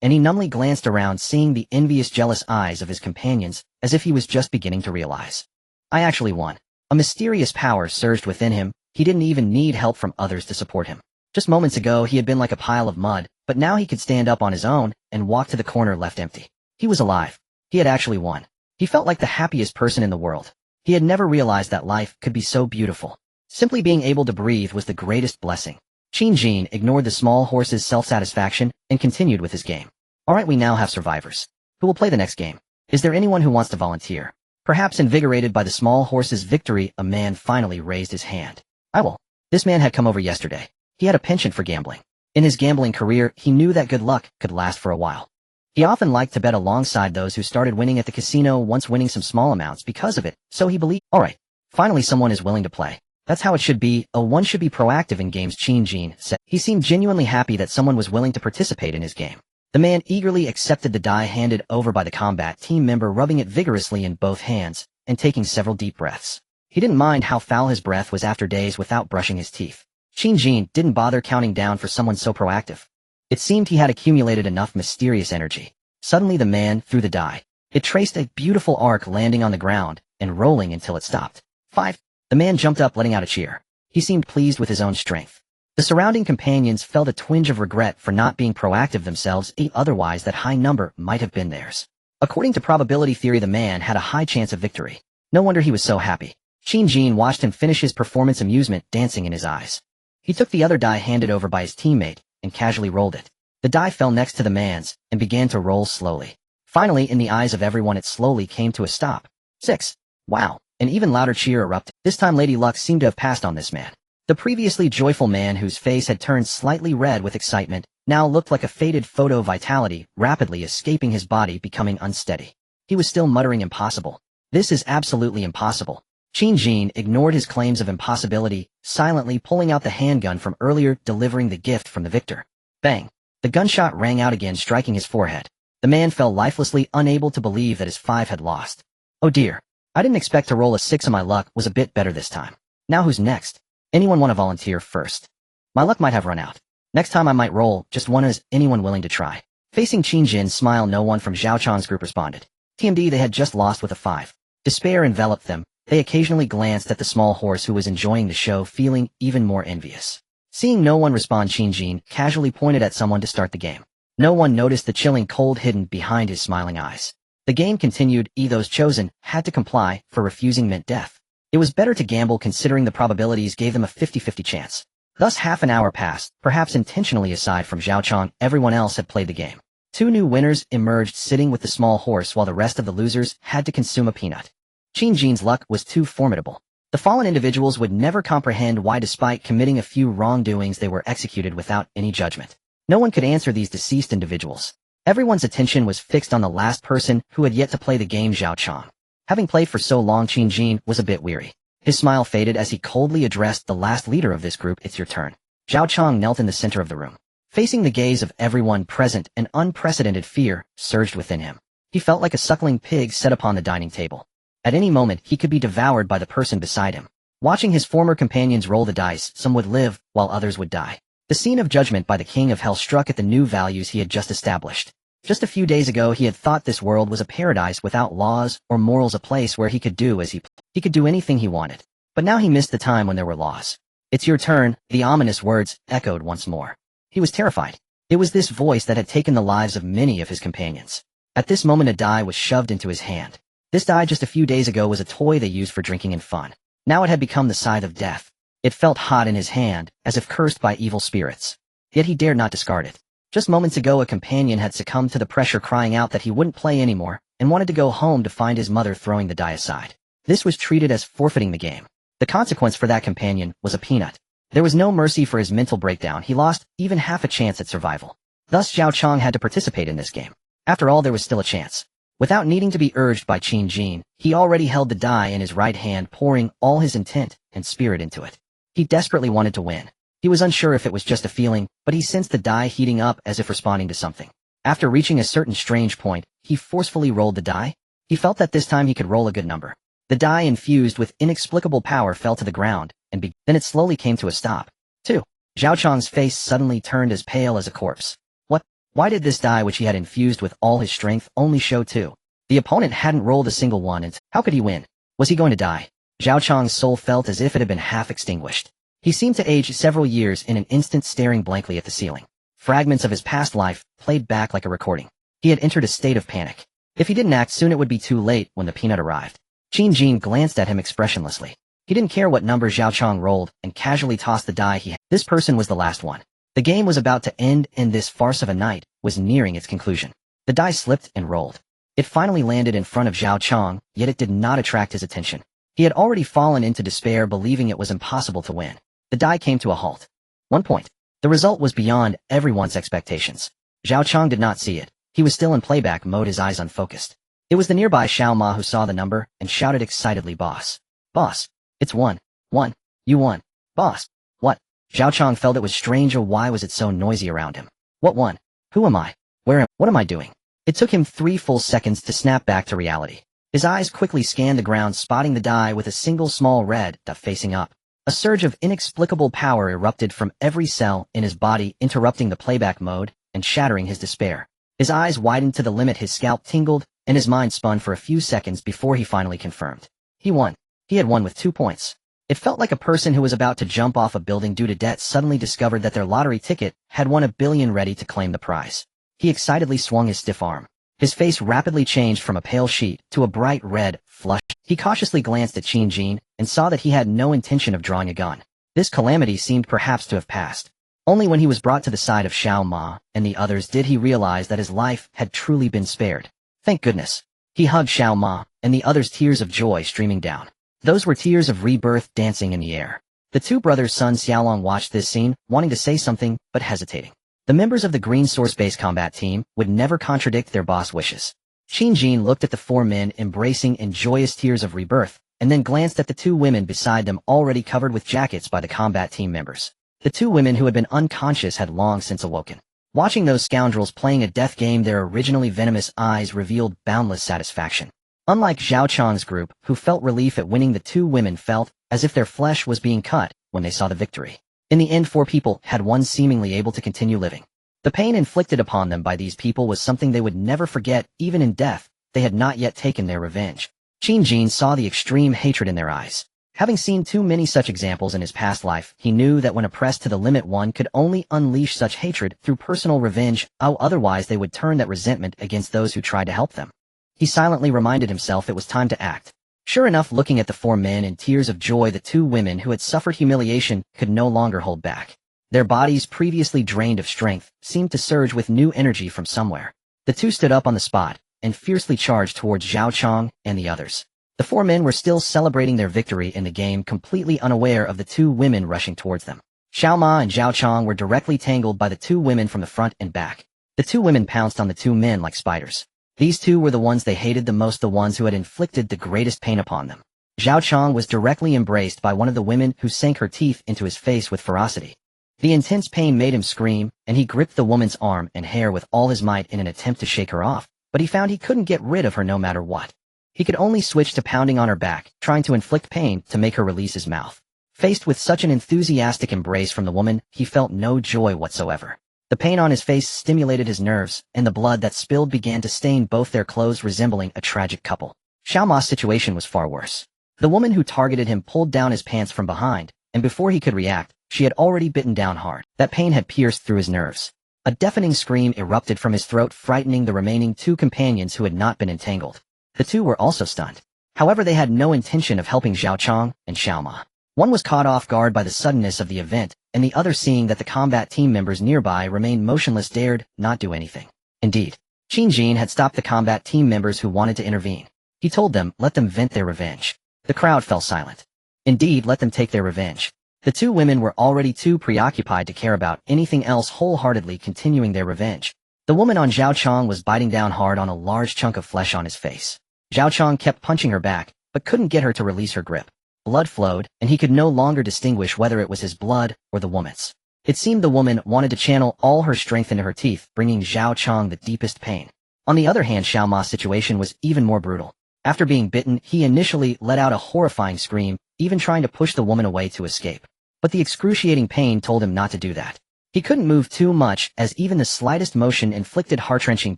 and he numbly glanced around, seeing the envious, jealous eyes of his companions, as if he was just beginning to realize. I actually won. A mysterious power surged within him. He didn't even need help from others to support him. Just moments ago he had been like a pile of mud, but now he could stand up on his own and walk to the corner left empty. He was alive. He had actually won. He felt like the happiest person in the world. He had never realized that life could be so beautiful. Simply being able to breathe was the greatest blessing. Qin Jin ignored the small horse's self-satisfaction and continued with his game. Alright, we now have survivors. Who will play the next game? Is there anyone who wants to volunteer? Perhaps invigorated by the small horse's victory, a man finally raised his hand. I will. This man had come over yesterday. He had a penchant for gambling. In his gambling career, he knew that good luck could last for a while. He often liked to bet alongside those who started winning at the casino, once winning some small amounts because of it, so he believed, alright, finally someone is willing to play. That's how it should be. One should be proactive in games, Qin Jin said. He seemed genuinely happy that someone was willing to participate in his game. The man eagerly accepted the die handed over by the combat team member, rubbing it vigorously in both hands and taking several deep breaths. He didn't mind how foul his breath was after days without brushing his teeth. Qin Jin didn't bother counting down for someone so proactive. It seemed he had accumulated enough mysterious energy. Suddenly the man threw the die. It traced a beautiful arc, landing on the ground and rolling until it stopped. 5. The man jumped up, letting out a cheer. He seemed pleased with his own strength. The surrounding companions felt a twinge of regret for not being proactive themselves. Otherwise that high number might have been theirs. According to probability theory, the man had a high chance of victory. No wonder he was so happy. Qin Jin watched him finish his performance, amusement dancing in his eyes. He took the other die handed over by his teammate and casually rolled it. The die fell next to the man's and began to roll slowly. Finally, in the eyes of everyone, it slowly came to a stop. 6. Wow. An even louder cheer erupted. This time Lady Luck seemed to have passed on this man. The previously joyful man, whose face had turned slightly red with excitement, now looked like a faded photo, vitality rapidly escaping his body, becoming unsteady. He was still muttering, impossible. This is absolutely impossible. Qin Jin ignored his claims of impossibility, silently pulling out the handgun from earlier, delivering the gift from the victor. Bang! The gunshot rang out again, striking his forehead. The man fell lifelessly, unable to believe that his 5 had lost. Oh dear. I didn't expect to roll a 6, and my luck was a bit better this time. Now who's next? Anyone want to volunteer first? My luck might have run out. Next time I might roll just one. Is anyone willing to try? Facing Qin Jin's smile, no one from Zhao Chang's group responded. TMD, they had just lost with a 5. Despair enveloped them. They occasionally glanced at the small horse, who was enjoying the show, feeling even more envious. Seeing no one respond, Qin Jin casually pointed at someone to start the game. No one noticed the chilling cold hidden behind his smiling eyes. The game continued. Those chosen had to comply, for refusing meant death. It was better to gamble, considering the probabilities gave them a 50-50 chance. Thus half an hour passed, perhaps intentionally. Aside from Zhao Chang, everyone else had played the game. 2 new winners emerged, sitting with the small horse, while the rest of the losers had to consume a peanut. Qin Jin's luck was too formidable. The fallen individuals would never comprehend why, despite committing a few wrongdoings, they were executed without any judgment. No one could answer these deceased individuals. Everyone's attention was fixed on the last person who had yet to play the game, Zhao Chang. Having played for so long, Qin Jin was a bit weary. His smile faded as he coldly addressed the last leader of this group. It's your turn. Zhao Chang knelt in the center of the room. Facing the gaze of everyone present, an unprecedented fear surged within him. He felt like a suckling pig set upon the dining table. At any moment, he could be devoured by the person beside him. Watching his former companions roll the dice, some would live, while others would die. The scene of judgment by the King of Hell struck at the new values he had just established. Just a few days ago, he had thought this world was a paradise without laws or morals, a place where he could do as he could do anything he wanted. But now he missed the time when there were laws. It's your turn, the ominous words echoed once more. He was terrified. It was this voice that had taken the lives of many of his companions. At this moment, a die was shoved into his hand. This die just a few days ago was a toy they used for drinking and fun. Now it had become the scythe of death. It felt hot in his hand, as if cursed by evil spirits. Yet he dared not discard it. Just moments ago, a companion had succumbed to the pressure, crying out that he wouldn't play anymore, and wanted to go home to find his mother, throwing the die aside. This was treated as forfeiting the game. The consequence for that companion was a peanut. There was no mercy for his mental breakdown. He lost even half a chance at survival. Thus Zhao Chang had to participate in this game. After all, there was still a chance. Without needing to be urged by Qin Jin, he already held the die in his right hand, pouring all his intent and spirit into it. He desperately wanted to win. He was unsure if it was just a feeling, but he sensed the die heating up, as if responding to something. After reaching a certain strange point, he forcefully rolled the die. He felt that this time he could roll a good number. The die, infused with inexplicable power, fell to the ground, then it slowly came to a stop. 2. Zhao Chang's face suddenly turned as pale as a corpse. What? Why did this die which he had infused with all his strength only show 2? The opponent hadn't rolled a single one, and how could he win? Was he going to die? Zhao Chang's soul felt as if it had been half extinguished. He seemed to age several years in an instant, staring blankly at the ceiling. Fragments of his past life played back like a recording. He had entered a state of panic. If he didn't act soon, it would be too late when the peanut arrived. Qin Jin glanced at him expressionlessly. He didn't care what number Zhao Chang rolled and casually tossed the die he had. This person was the last one. The game was about to end, and this farce of a night was nearing its conclusion. The die slipped and rolled. It finally landed in front of Zhao Chang, yet it did not attract his attention. He had already fallen into despair, believing it was impossible to win. The die came to a halt. 1 point. The result was beyond everyone's expectations. Zhao Chang did not see it. He was still in playback mode, his eyes unfocused. It was the nearby Xiao Ma who saw the number and shouted excitedly, "Boss! Boss! It's 1. 1. You won! Boss! What?" Zhao Chang felt it was strange, or why was it so noisy around him? What won? Who am I? What am I doing? It took him 3 full seconds to snap back to reality. His eyes quickly scanned the ground, spotting the die with a single small red dot facing up. A surge of inexplicable power erupted from every cell in his body, interrupting the playback mode and shattering his despair. His eyes widened to the limit, his scalp tingled, and his mind spun for a few seconds before he finally confirmed. He won. He had won with 2 points. It felt like a person who was about to jump off a building due to debt suddenly discovered that their lottery ticket had won $1 billion, ready to claim the prize. He excitedly swung his stiff arm. His face rapidly changed from a pale sheet to a bright red flush. He cautiously glanced at Qin Jin and saw that he had no intention of drawing a gun. This calamity seemed perhaps to have passed. Only when he was brought to the side of Xiao Ma and the others did he realize that his life had truly been spared. Thank goodness. He hugged Xiao Ma and the others, tears of joy streaming down. Those were tears of rebirth dancing in the air. The 2 brothers' Sun Xiaolong watched this scene, wanting to say something, but hesitating. The members of the Green Source Base combat team would never contradict their boss' wishes. Qin Jin looked at the 4 men embracing in joyous tears of rebirth, and then glanced at the 2 women beside them, already covered with jackets by the combat team members. The 2 women who had been unconscious had long since awoken. Watching those scoundrels playing a death game, their originally venomous eyes revealed boundless satisfaction. Unlike Zhao Chang's group, who felt relief at winning, the 2 women felt as if their flesh was being cut when they saw the victory. In the end, 4 people had won, seemingly able to continue living. The pain inflicted upon them by these people was something they would never forget. Even in death, they had not yet taken their revenge. Qin Jin saw the extreme hatred in their eyes. Having seen too many such examples in his past life, he knew that when oppressed to the limit, one could only unleash such hatred through personal revenge, otherwise they would turn that resentment against those who tried to help them. He silently reminded himself it was time to act. Sure enough, looking at the 4 men in tears of joy, the 2 women who had suffered humiliation could no longer hold back. Their bodies, previously drained of strength, seemed to surge with new energy from somewhere. The 2 stood up on the spot and fiercely charged towards Zhao Chang and the others. The 4 men were still celebrating their victory in the game, completely unaware of the 2 women rushing towards them. Xiao Ma and Zhao Chang were directly tangled by the 2 women from the front and back. The 2 women pounced on the 2 men like spiders. These 2 were the ones they hated the most, the ones who had inflicted the greatest pain upon them. Zhao Chang was directly embraced by one of the women, who sank her teeth into his face with ferocity. The intense pain made him scream, and he gripped the woman's arm and hair with all his might in an attempt to shake her off, but he found he couldn't get rid of her no matter what. He could only switch to pounding on her back, trying to inflict pain to make her release his mouth. Faced with such an enthusiastic embrace from the woman, he felt no joy whatsoever. The pain on his face stimulated his nerves, and the blood that spilled began to stain both their clothes, resembling a tragic couple. Xiao Ma's situation was far worse. The woman who targeted him pulled down his pants from behind, and before he could react, she had already bitten down hard. That pain had pierced through his nerves. A deafening scream erupted from his throat, frightening the remaining 2 companions who had not been entangled. The 2 were also stunned. However, they had no intention of helping Zhao Chang and Xiao Ma. One was caught off guard by the suddenness of the event, and the other, seeing that the combat team members nearby remained motionless, dared not do anything. Indeed, Qin Jin had stopped the combat team members who wanted to intervene. He told them, let them vent their revenge. The crowd fell silent. Indeed, let them take their revenge. The 2 women were already too preoccupied to care about anything else, wholeheartedly continuing their revenge. The woman on Zhao Chang was biting down hard on a large chunk of flesh on his face. Zhao Chang kept punching her back, but couldn't get her to release her grip. Blood flowed, and he could no longer distinguish whether it was his blood or the woman's. It seemed the woman wanted to channel all her strength into her teeth, bringing Zhao Chang the deepest pain. On the other hand, Xiao Ma's situation was even more brutal. After being bitten, he initially let out a horrifying scream, even trying to push the woman away to escape. But the excruciating pain told him not to do that. He couldn't move too much, as even the slightest motion inflicted heart-wrenching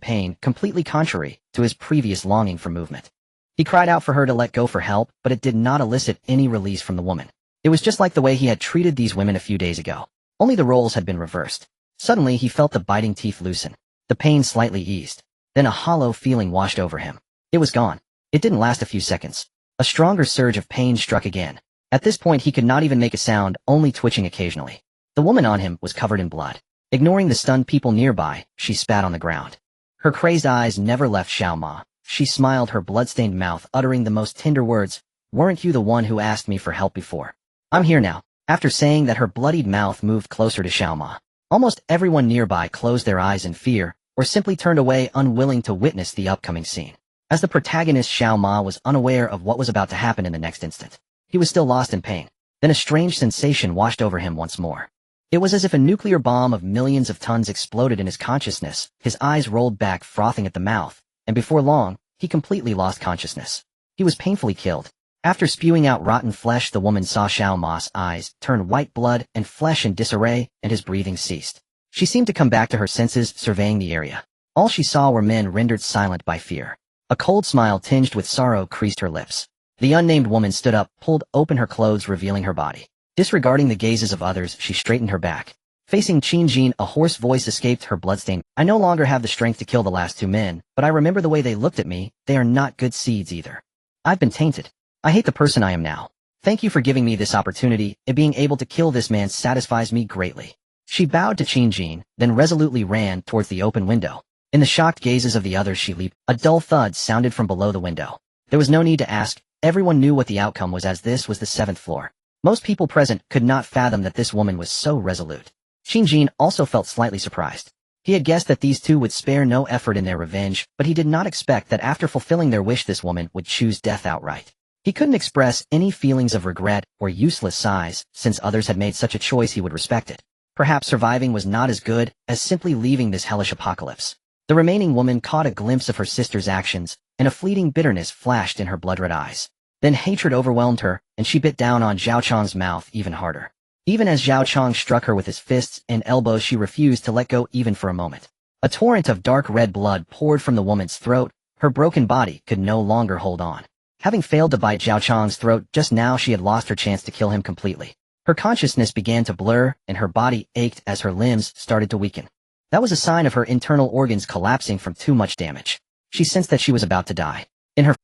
pain, completely contrary to his previous longing for movement. He cried out for her to let go for help, but it did not elicit any release from the woman. It was just like the way he had treated these women a few days ago. Only the roles had been reversed. Suddenly he felt the biting teeth loosen. The pain slightly eased. Then a hollow feeling washed over him. It was gone. It didn't last a few seconds. A stronger surge of pain struck again. At this point he could not even make a sound, only twitching occasionally. The woman on him was covered in blood. Ignoring the stunned people nearby, she spat on the ground. Her crazed eyes never left Xiao Ma. She smiled, her blood-stained mouth uttering the most tender words. "Weren't you the one who asked me for help before? I'm here now." After saying that, her bloodied mouth moved closer to Xiao Ma. Almost everyone nearby closed their eyes in fear, or simply turned away, unwilling to witness the upcoming scene. As the protagonist, Xiao Ma was unaware of what was about to happen in the next instant. He was still lost in pain. Then a strange sensation washed over him once more. It was as if a nuclear bomb of millions of tons exploded in his consciousness. His eyes rolled back, frothing at the mouth, and before long, he completely lost consciousness. He was painfully killed. After spewing out rotten flesh, the woman saw Xiao Ma's eyes turn white, blood and flesh in disarray, and his breathing ceased. She seemed to come back to her senses, surveying the area. All she saw were men rendered silent by fear. A cold smile tinged with sorrow creased her lips. The unnamed woman stood up, pulled open her clothes, revealing her body. Disregarding the gazes of others, she straightened her back. Facing Qin Jin, a hoarse voice escaped her, bloodstained. "I no longer have the strength to kill the last two men, but I remember the way they looked at me. They are not good seeds either. I've been tainted. I hate the person I am now. Thank you for giving me this opportunity, and being able to kill this man satisfies me greatly." She bowed to Qin Jin, then resolutely ran towards the open window. In the shocked gazes of the others she leaped. A dull thud sounded from below the window. There was no need to ask. Everyone knew what the outcome was, as this was the 7th floor. Most people present could not fathom that this woman was so resolute. Qin Jin also felt slightly surprised. He had guessed that these two would spare no effort in their revenge, but he did not expect that after fulfilling their wish this woman would choose death outright. He couldn't express any feelings of regret or useless sighs, since others had made such a choice he would respect it. Perhaps surviving was not as good as simply leaving this hellish apocalypse. The remaining woman caught a glimpse of her sister's actions, and a fleeting bitterness flashed in her blood-red eyes. Then hatred overwhelmed her, and she bit down on Zhao Chang's mouth even harder. Even as Zhao Chang struck her with his fists and elbows, she refused to let go even for a moment. A torrent of dark red blood poured from the woman's throat. Her broken body could no longer hold on. Having failed to bite Zhao Chang's throat just now, she had lost her chance to kill him completely. Her consciousness began to blur, and her body ached as her limbs started to weaken. That was a sign of her internal organs collapsing from too much damage. She sensed that she was about to die.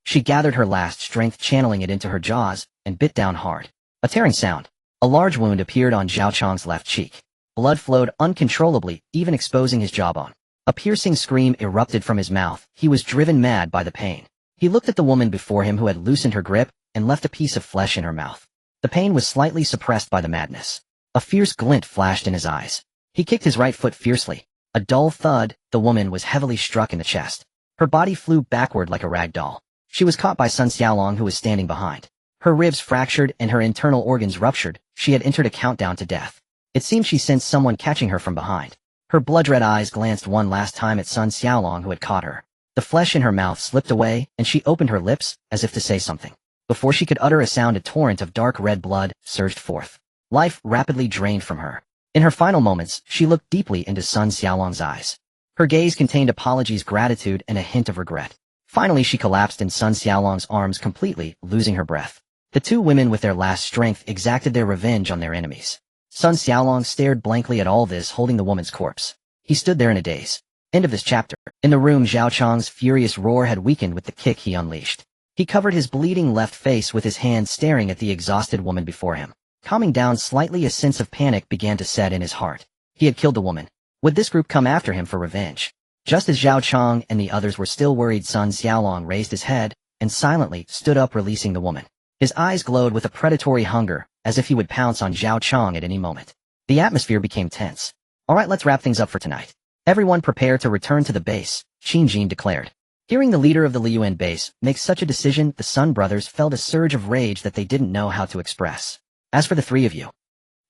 She gathered her last strength, channeling it into her jaws, and bit down hard. A tearing sound. A large wound appeared on Zhao Chang's left cheek. Blood flowed uncontrollably, even exposing his jawbone. A piercing scream erupted from his mouth. He was driven mad by the pain. He looked at the woman before him, who had loosened her grip and left a piece of flesh in her mouth. The pain was slightly suppressed by the madness. A fierce glint flashed in his eyes. He kicked his right foot fiercely. A dull thud. The woman was heavily struck in the chest. Her body flew backward like a rag doll. She was caught by Sun Xiaolong, who was standing behind. Her ribs fractured and her internal organs ruptured. She had entered a countdown to death. It seemed she sensed someone catching her from behind. Her blood-red eyes glanced one last time at Sun Xiaolong, who had caught her. The flesh in her mouth slipped away, and she opened her lips, as if to say something. Before she could utter a sound, a torrent of dark red blood surged forth. Life rapidly drained from her. In her final moments, she looked deeply into Sun Xiaolong's eyes. Her gaze contained apologies, gratitude, and a hint of regret. Finally, she collapsed in Sun Xiaolong's arms, completely losing her breath. The two women, with their last strength, exacted their revenge on their enemies. Sun Xiaolong stared blankly at all this, holding the woman's corpse. He stood there in a daze. End of this chapter. In the room, Zhao Chang's furious roar had weakened with the kick he unleashed. He covered his bleeding left face with his hand, staring at the exhausted woman before him. Calming down slightly, a sense of panic began to set in his heart. He had killed the woman. Would this group come after him for revenge? Just as Zhao Chang and the others were still worried, Sun Xiaolong raised his head and silently stood up, releasing the woman. His eyes glowed with a predatory hunger, as if he would pounce on Zhao Chang at any moment. The atmosphere became tense. "Alright, let's wrap things up for tonight. Everyone prepare to return to the base," Qin Jin declared. Hearing the leader of the Liuan base make such a decision, the Sun brothers felt a surge of rage that they didn't know how to express. "As for the three of you,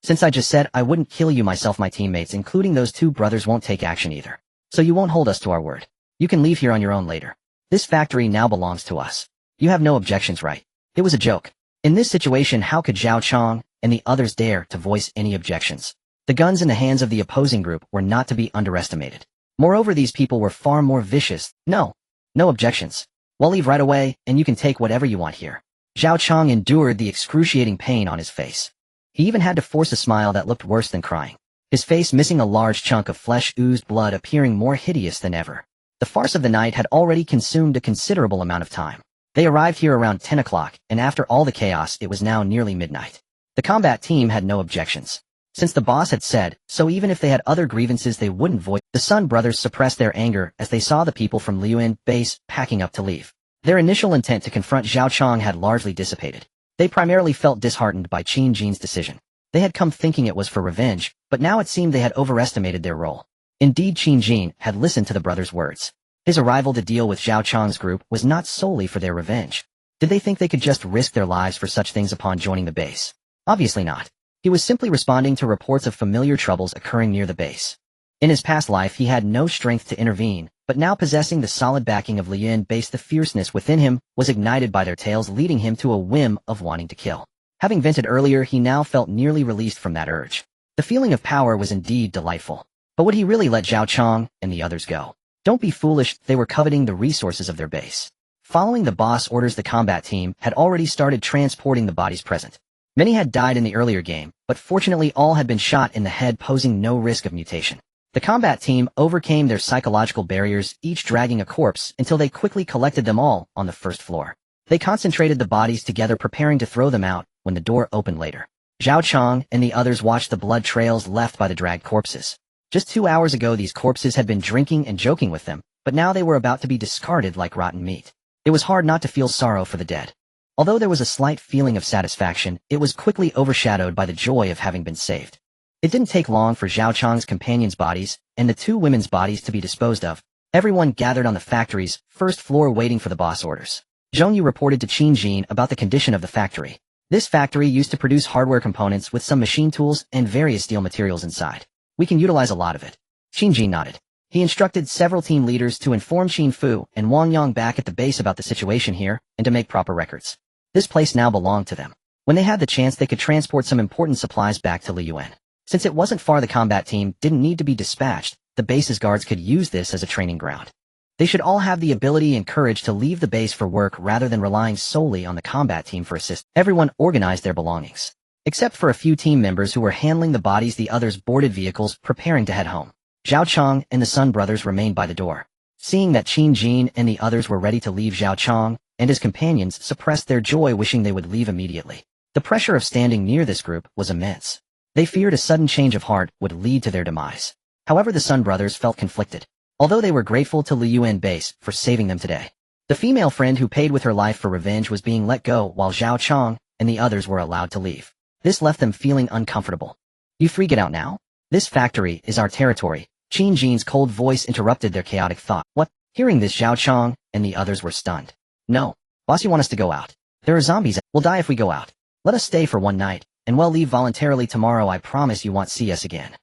since I just said I wouldn't kill you myself, my teammates, including those two brothers, won't take action either. So you won't hold us to our word. You can leave here on your own later. This factory now belongs to us. You have no objections, right? It was a joke. In this situation, how could Zhao Chong and the others dare to voice any objections? The guns in the hands of the opposing group were not to be underestimated. Moreover, these people were far more vicious. No objections. We'll leave right away, and you can take whatever you want here. Zhao Chong endured the excruciating pain on his face. He even had to force a smile that looked worse than crying. His face, missing a large chunk of flesh, oozed blood, appearing more hideous than ever. The farce of the night had already consumed a considerable amount of time. They arrived here around 10 o'clock, and after all the chaos, it was now nearly midnight. The combat team had no objections. Since the boss had said so, even if they had other grievances they wouldn't voice. The Sun brothers suppressed their anger as they saw the people from Liuan base packing up to leave. Their initial intent to confront Zhao Chong had largely dissipated. They primarily felt disheartened by Qin Jin's decision. They had come thinking it was for revenge, but now it seemed they had overestimated their role. Indeed, Qin Jin had listened to the brothers' words. His arrival to deal with Zhao Chong's group was not solely for their revenge. Did they think they could just risk their lives for such things upon joining the base? Obviously not. He was simply responding to reports of familiar troubles occurring near the base. In his past life, he had no strength to intervene, but now possessing the solid backing of Liuan base, the fierceness within him was ignited by their tales, leading him to a whim of wanting to kill. Having vented earlier, he now felt nearly released from that urge. The feeling of power was indeed delightful. But would he really let Zhao Chong and the others go? Don't be foolish, they were coveting the resources of their base. Following the boss orders, the combat team had already started transporting the bodies present. Many had died in the earlier game, but fortunately all had been shot in the head, posing no risk of mutation. The combat team overcame their psychological barriers, each dragging a corpse, until they quickly collected them all on the first floor. They concentrated the bodies together, preparing to throw them out when the door opened later. Zhao Chong and the others watched the blood trails left by the dragged corpses. Just 2 hours ago, these corpses had been drinking and joking with them, but now they were about to be discarded like rotten meat. It was hard not to feel sorrow for the dead. Although there was a slight feeling of satisfaction, it was quickly overshadowed by the joy of having been saved. It didn't take long for Zhao Chong's companions' bodies and the 2 women's bodies to be disposed of. Everyone gathered on the factory's first floor waiting for the boss orders. Zhongyu reported to Qin Jin about the condition of the factory. This factory used to produce hardware components with some machine tools and various steel materials inside. We can utilize a lot of it. Qin Jin nodded. He instructed several team leaders to inform Qin Fu and Wang Yang back at the base about the situation here and to make proper records. This place now belonged to them. When they had the chance, they could transport some important supplies back to Liuan. Since it wasn't far, the combat team didn't need to be dispatched. The base's guards could use this as a training ground. They should all have the ability and courage to leave the base for work rather than relying solely on the combat team for assistance. Everyone organized their belongings. Except for a few team members who were handling the bodies, the others boarded vehicles, preparing to head home. Zhao Chong and the Sun brothers remained by the door. Seeing that Qin Jin and the others were ready to leave, Zhao Chong and his companions suppressed their joy, wishing they would leave immediately. The pressure of standing near this group was immense. They feared a sudden change of heart would lead to their demise. However, the Sun brothers felt conflicted. Although they were grateful to Liuan base for saving them today, the female friend who paid with her life for revenge was being let go while Zhao Chong and the others were allowed to leave. This left them feeling uncomfortable. You three get out now? This factory is our territory. Qin Jin's cold voice interrupted their chaotic thought. What? Hearing this, Zhao Chong and the others were stunned. No. Boss, you want us to go out? There are zombies. We'll die if we go out. Let us stay for one night, and we'll leave voluntarily tomorrow. I promise you won't see us again.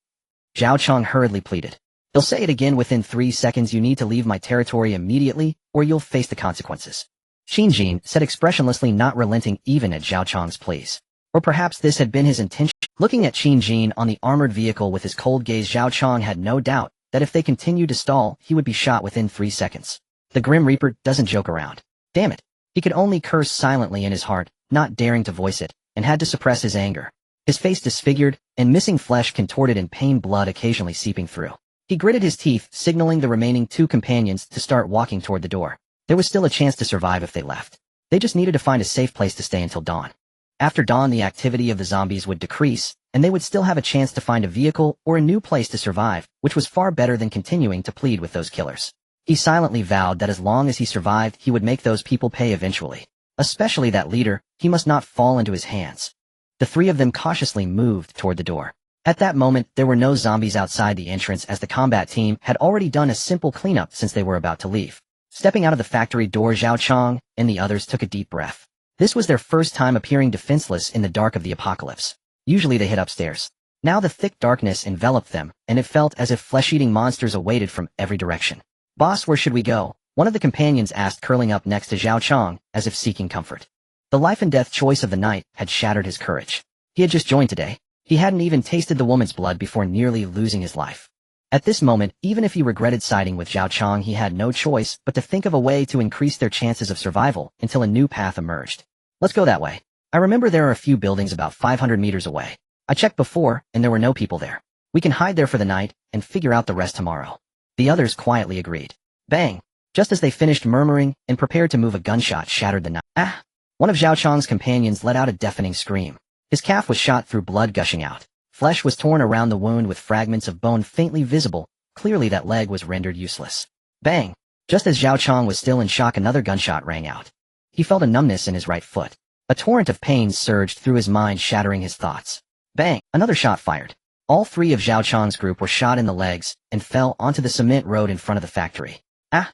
Zhao Chong hurriedly pleaded. He'll say it again within 3 seconds. You need to leave my territory immediately, or you'll face the consequences. Qin Jin said expressionlessly, not relenting even at Zhao Chong's pleas. Or perhaps this had been his intention. Looking at Qin Jin on the armored vehicle with his cold gaze, Zhao Chong had no doubt that if they continued to stall, he would be shot within 3 seconds. The Grim Reaper doesn't joke around. Damn it. He could only curse silently in his heart, not daring to voice it, and had to suppress his anger. His face disfigured, and missing flesh contorted in pain, blood occasionally seeping through. He gritted his teeth, signaling the remaining 2 companions to start walking toward the door. There was still a chance to survive if they left. They just needed to find a safe place to stay until dawn. After dawn, the activity of the zombies would decrease, and they would still have a chance to find a vehicle or a new place to survive, which was far better than continuing to plead with those killers. He silently vowed that as long as he survived, he would make those people pay eventually. Especially that leader, he must not fall into his hands. The 3 of them cautiously moved toward the door. At that moment, there were no zombies outside the entrance, as the combat team had already done a simple cleanup since they were about to leave. Stepping out of the factory door, Zhao Chong and the others took a deep breath. This was their first time appearing defenseless in the dark of the apocalypse. Usually they hid upstairs. Now the thick darkness enveloped them, and it felt as if flesh-eating monsters awaited from every direction. Boss, where should we go? One of the companions asked, curling up next to Zhao Chong, as if seeking comfort. The life and death choice of the night had shattered his courage. He had just joined today. He hadn't even tasted the woman's blood before nearly losing his life. At this moment, even if he regretted siding with Zhao Chang, he had no choice but to think of a way to increase their chances of survival until a new path emerged. Let's go that way. I remember there are a few buildings about 500 meters away. I checked before, and there were no people there. We can hide there for the night and figure out the rest tomorrow. The others quietly agreed. Bang! Just as they finished murmuring and prepared to move, a gunshot shattered the night. Ah! One of Zhao Chang's companions let out a deafening scream. His calf was shot through, blood gushing out. Flesh was torn around the wound with fragments of bone faintly visible. Clearly that leg was rendered useless. Bang! Just as Zhao Chang was still in shock, another gunshot rang out. He felt a numbness in his right foot. A torrent of pain surged through his mind, shattering his thoughts. Bang! Another shot fired. All three of Zhao Chang's group were shot in the legs and fell onto the cement road in front of the factory. Ah!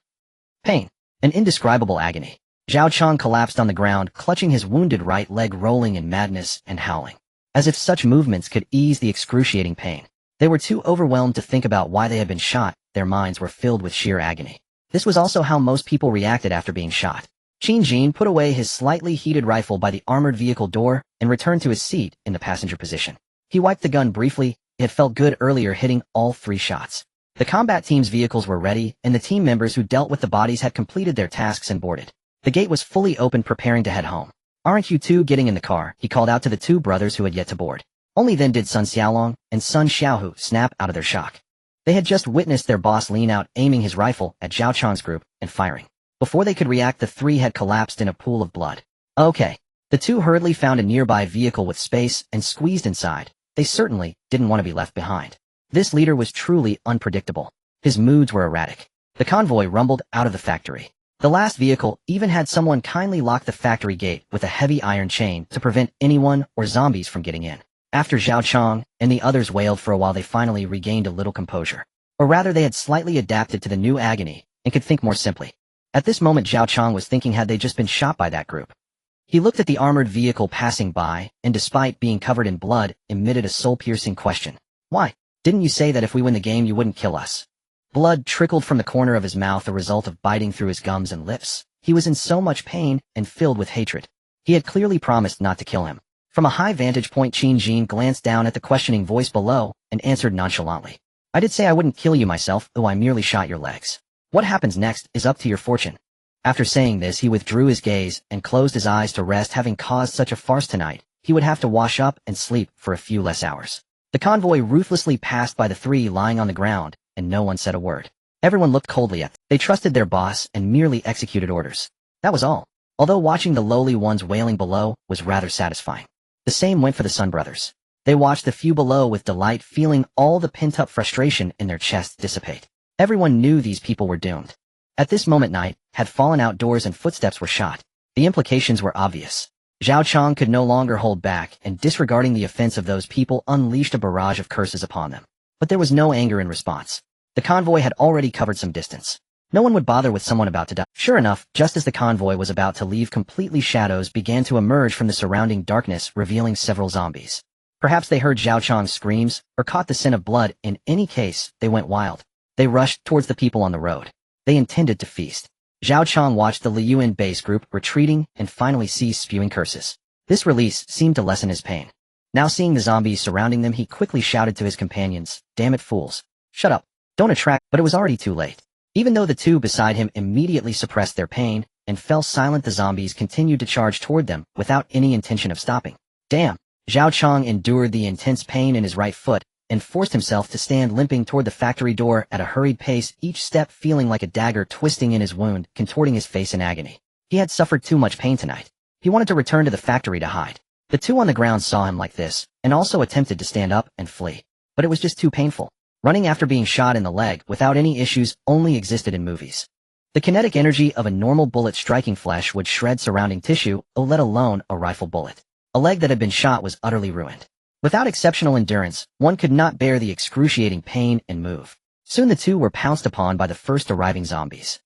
Pain. An indescribable agony. Zhao Chang collapsed on the ground, clutching his wounded right leg, rolling in madness and howling. As if such movements could ease the excruciating pain. They were too overwhelmed to think about why they had been shot. Their minds were filled with sheer agony. This was also how most people reacted after being shot. Qin Jin put away his slightly heated rifle by the armored vehicle door and returned to his seat in the passenger position. He wiped the gun briefly. It had felt good earlier, hitting all three shots. The combat team's vehicles were ready, and the team members who dealt with the bodies had completed their tasks and boarded. The gate was fully open, preparing to head home. "Aren't you two getting in the car?" he called out to the two brothers who had yet to board. Only then did Sun Xiaolong and Sun Xiaohu snap out of their shock. They had just witnessed their boss lean out, aiming his rifle at Zhao Chang's group and firing. Before they could react, the three had collapsed in a pool of blood. Okay. The two hurriedly found a nearby vehicle with space and squeezed inside. They certainly didn't want to be left behind. This leader was truly unpredictable. His moods were erratic. The convoy rumbled out of the factory. The last vehicle even had someone kindly lock the factory gate with a heavy iron chain to prevent anyone or zombies from getting in. After Zhao Chang and the others wailed for a while, they finally regained a little composure. Or rather, they had slightly adapted to the new agony and could think more simply. At this moment, Zhao Chang was thinking, had they just been shot by that group? He looked at the armored vehicle passing by, and despite being covered in blood, emitted a soul-piercing question. Why? Didn't you say that if we win the game you wouldn't kill us? Blood trickled from the corner of his mouth, a result of biting through his gums and lips. He was in so much pain and filled with hatred. He had clearly promised not to kill him. From a high vantage point, Qin Jin glanced down at the questioning voice below and answered nonchalantly. I did say I wouldn't kill you myself, though I merely shot your legs. What happens next is up to your fortune. After saying this, he withdrew his gaze and closed his eyes to rest. Having caused such a farce tonight, he would have to wash up and sleep for a few less hours. The convoy ruthlessly passed by the three lying on the ground, and no one said a word. Everyone looked coldly at them. They trusted their boss and merely executed orders. That was all. Although watching the lowly ones wailing below was rather satisfying. The same went for the Sun brothers. They watched the few below with delight, feeling all the pent-up frustration in their chests dissipate. Everyone knew these people were doomed. At this moment, night had fallen outdoors and footsteps were shot. The implications were obvious. Zhao Chang could no longer hold back, and disregarding the offense of those people, unleashed a barrage of curses upon them. But there was no anger in response. The convoy had already covered some distance. No one would bother with someone about to die. Sure enough, just as the convoy was about to leave completely, shadows began to emerge from the surrounding darkness, revealing several zombies. Perhaps they heard Zhao Chang's screams, or caught the scent of blood. In any case, they went wild. They rushed towards the people on the road. They intended to feast. Zhao Chang watched the Liyuan base group retreating and finally ceased spewing curses. This release seemed to lessen his pain. Now seeing the zombies surrounding them, he quickly shouted to his companions, "Damn it, fools. Shut up. Don't attract." But it was already too late. Even though the two beside him immediately suppressed their pain and fell silent, the zombies continued to charge toward them without any intention of stopping. Damn! Zhao Chang endured the intense pain in his right foot and forced himself to stand limping toward the factory door at a hurried pace, each step feeling like a dagger twisting in his wound, contorting his face in agony. He had suffered too much pain tonight. He wanted to return to the factory to hide. The two on the ground saw him like this, and also attempted to stand up and flee. But it was just too painful. Running after being shot in the leg without any issues only existed in movies. The kinetic energy of a normal bullet striking flesh would shred surrounding tissue, let alone a rifle bullet. A leg that had been shot was utterly ruined. Without exceptional endurance, one could not bear the excruciating pain and move. Soon the two were pounced upon by the first arriving zombies.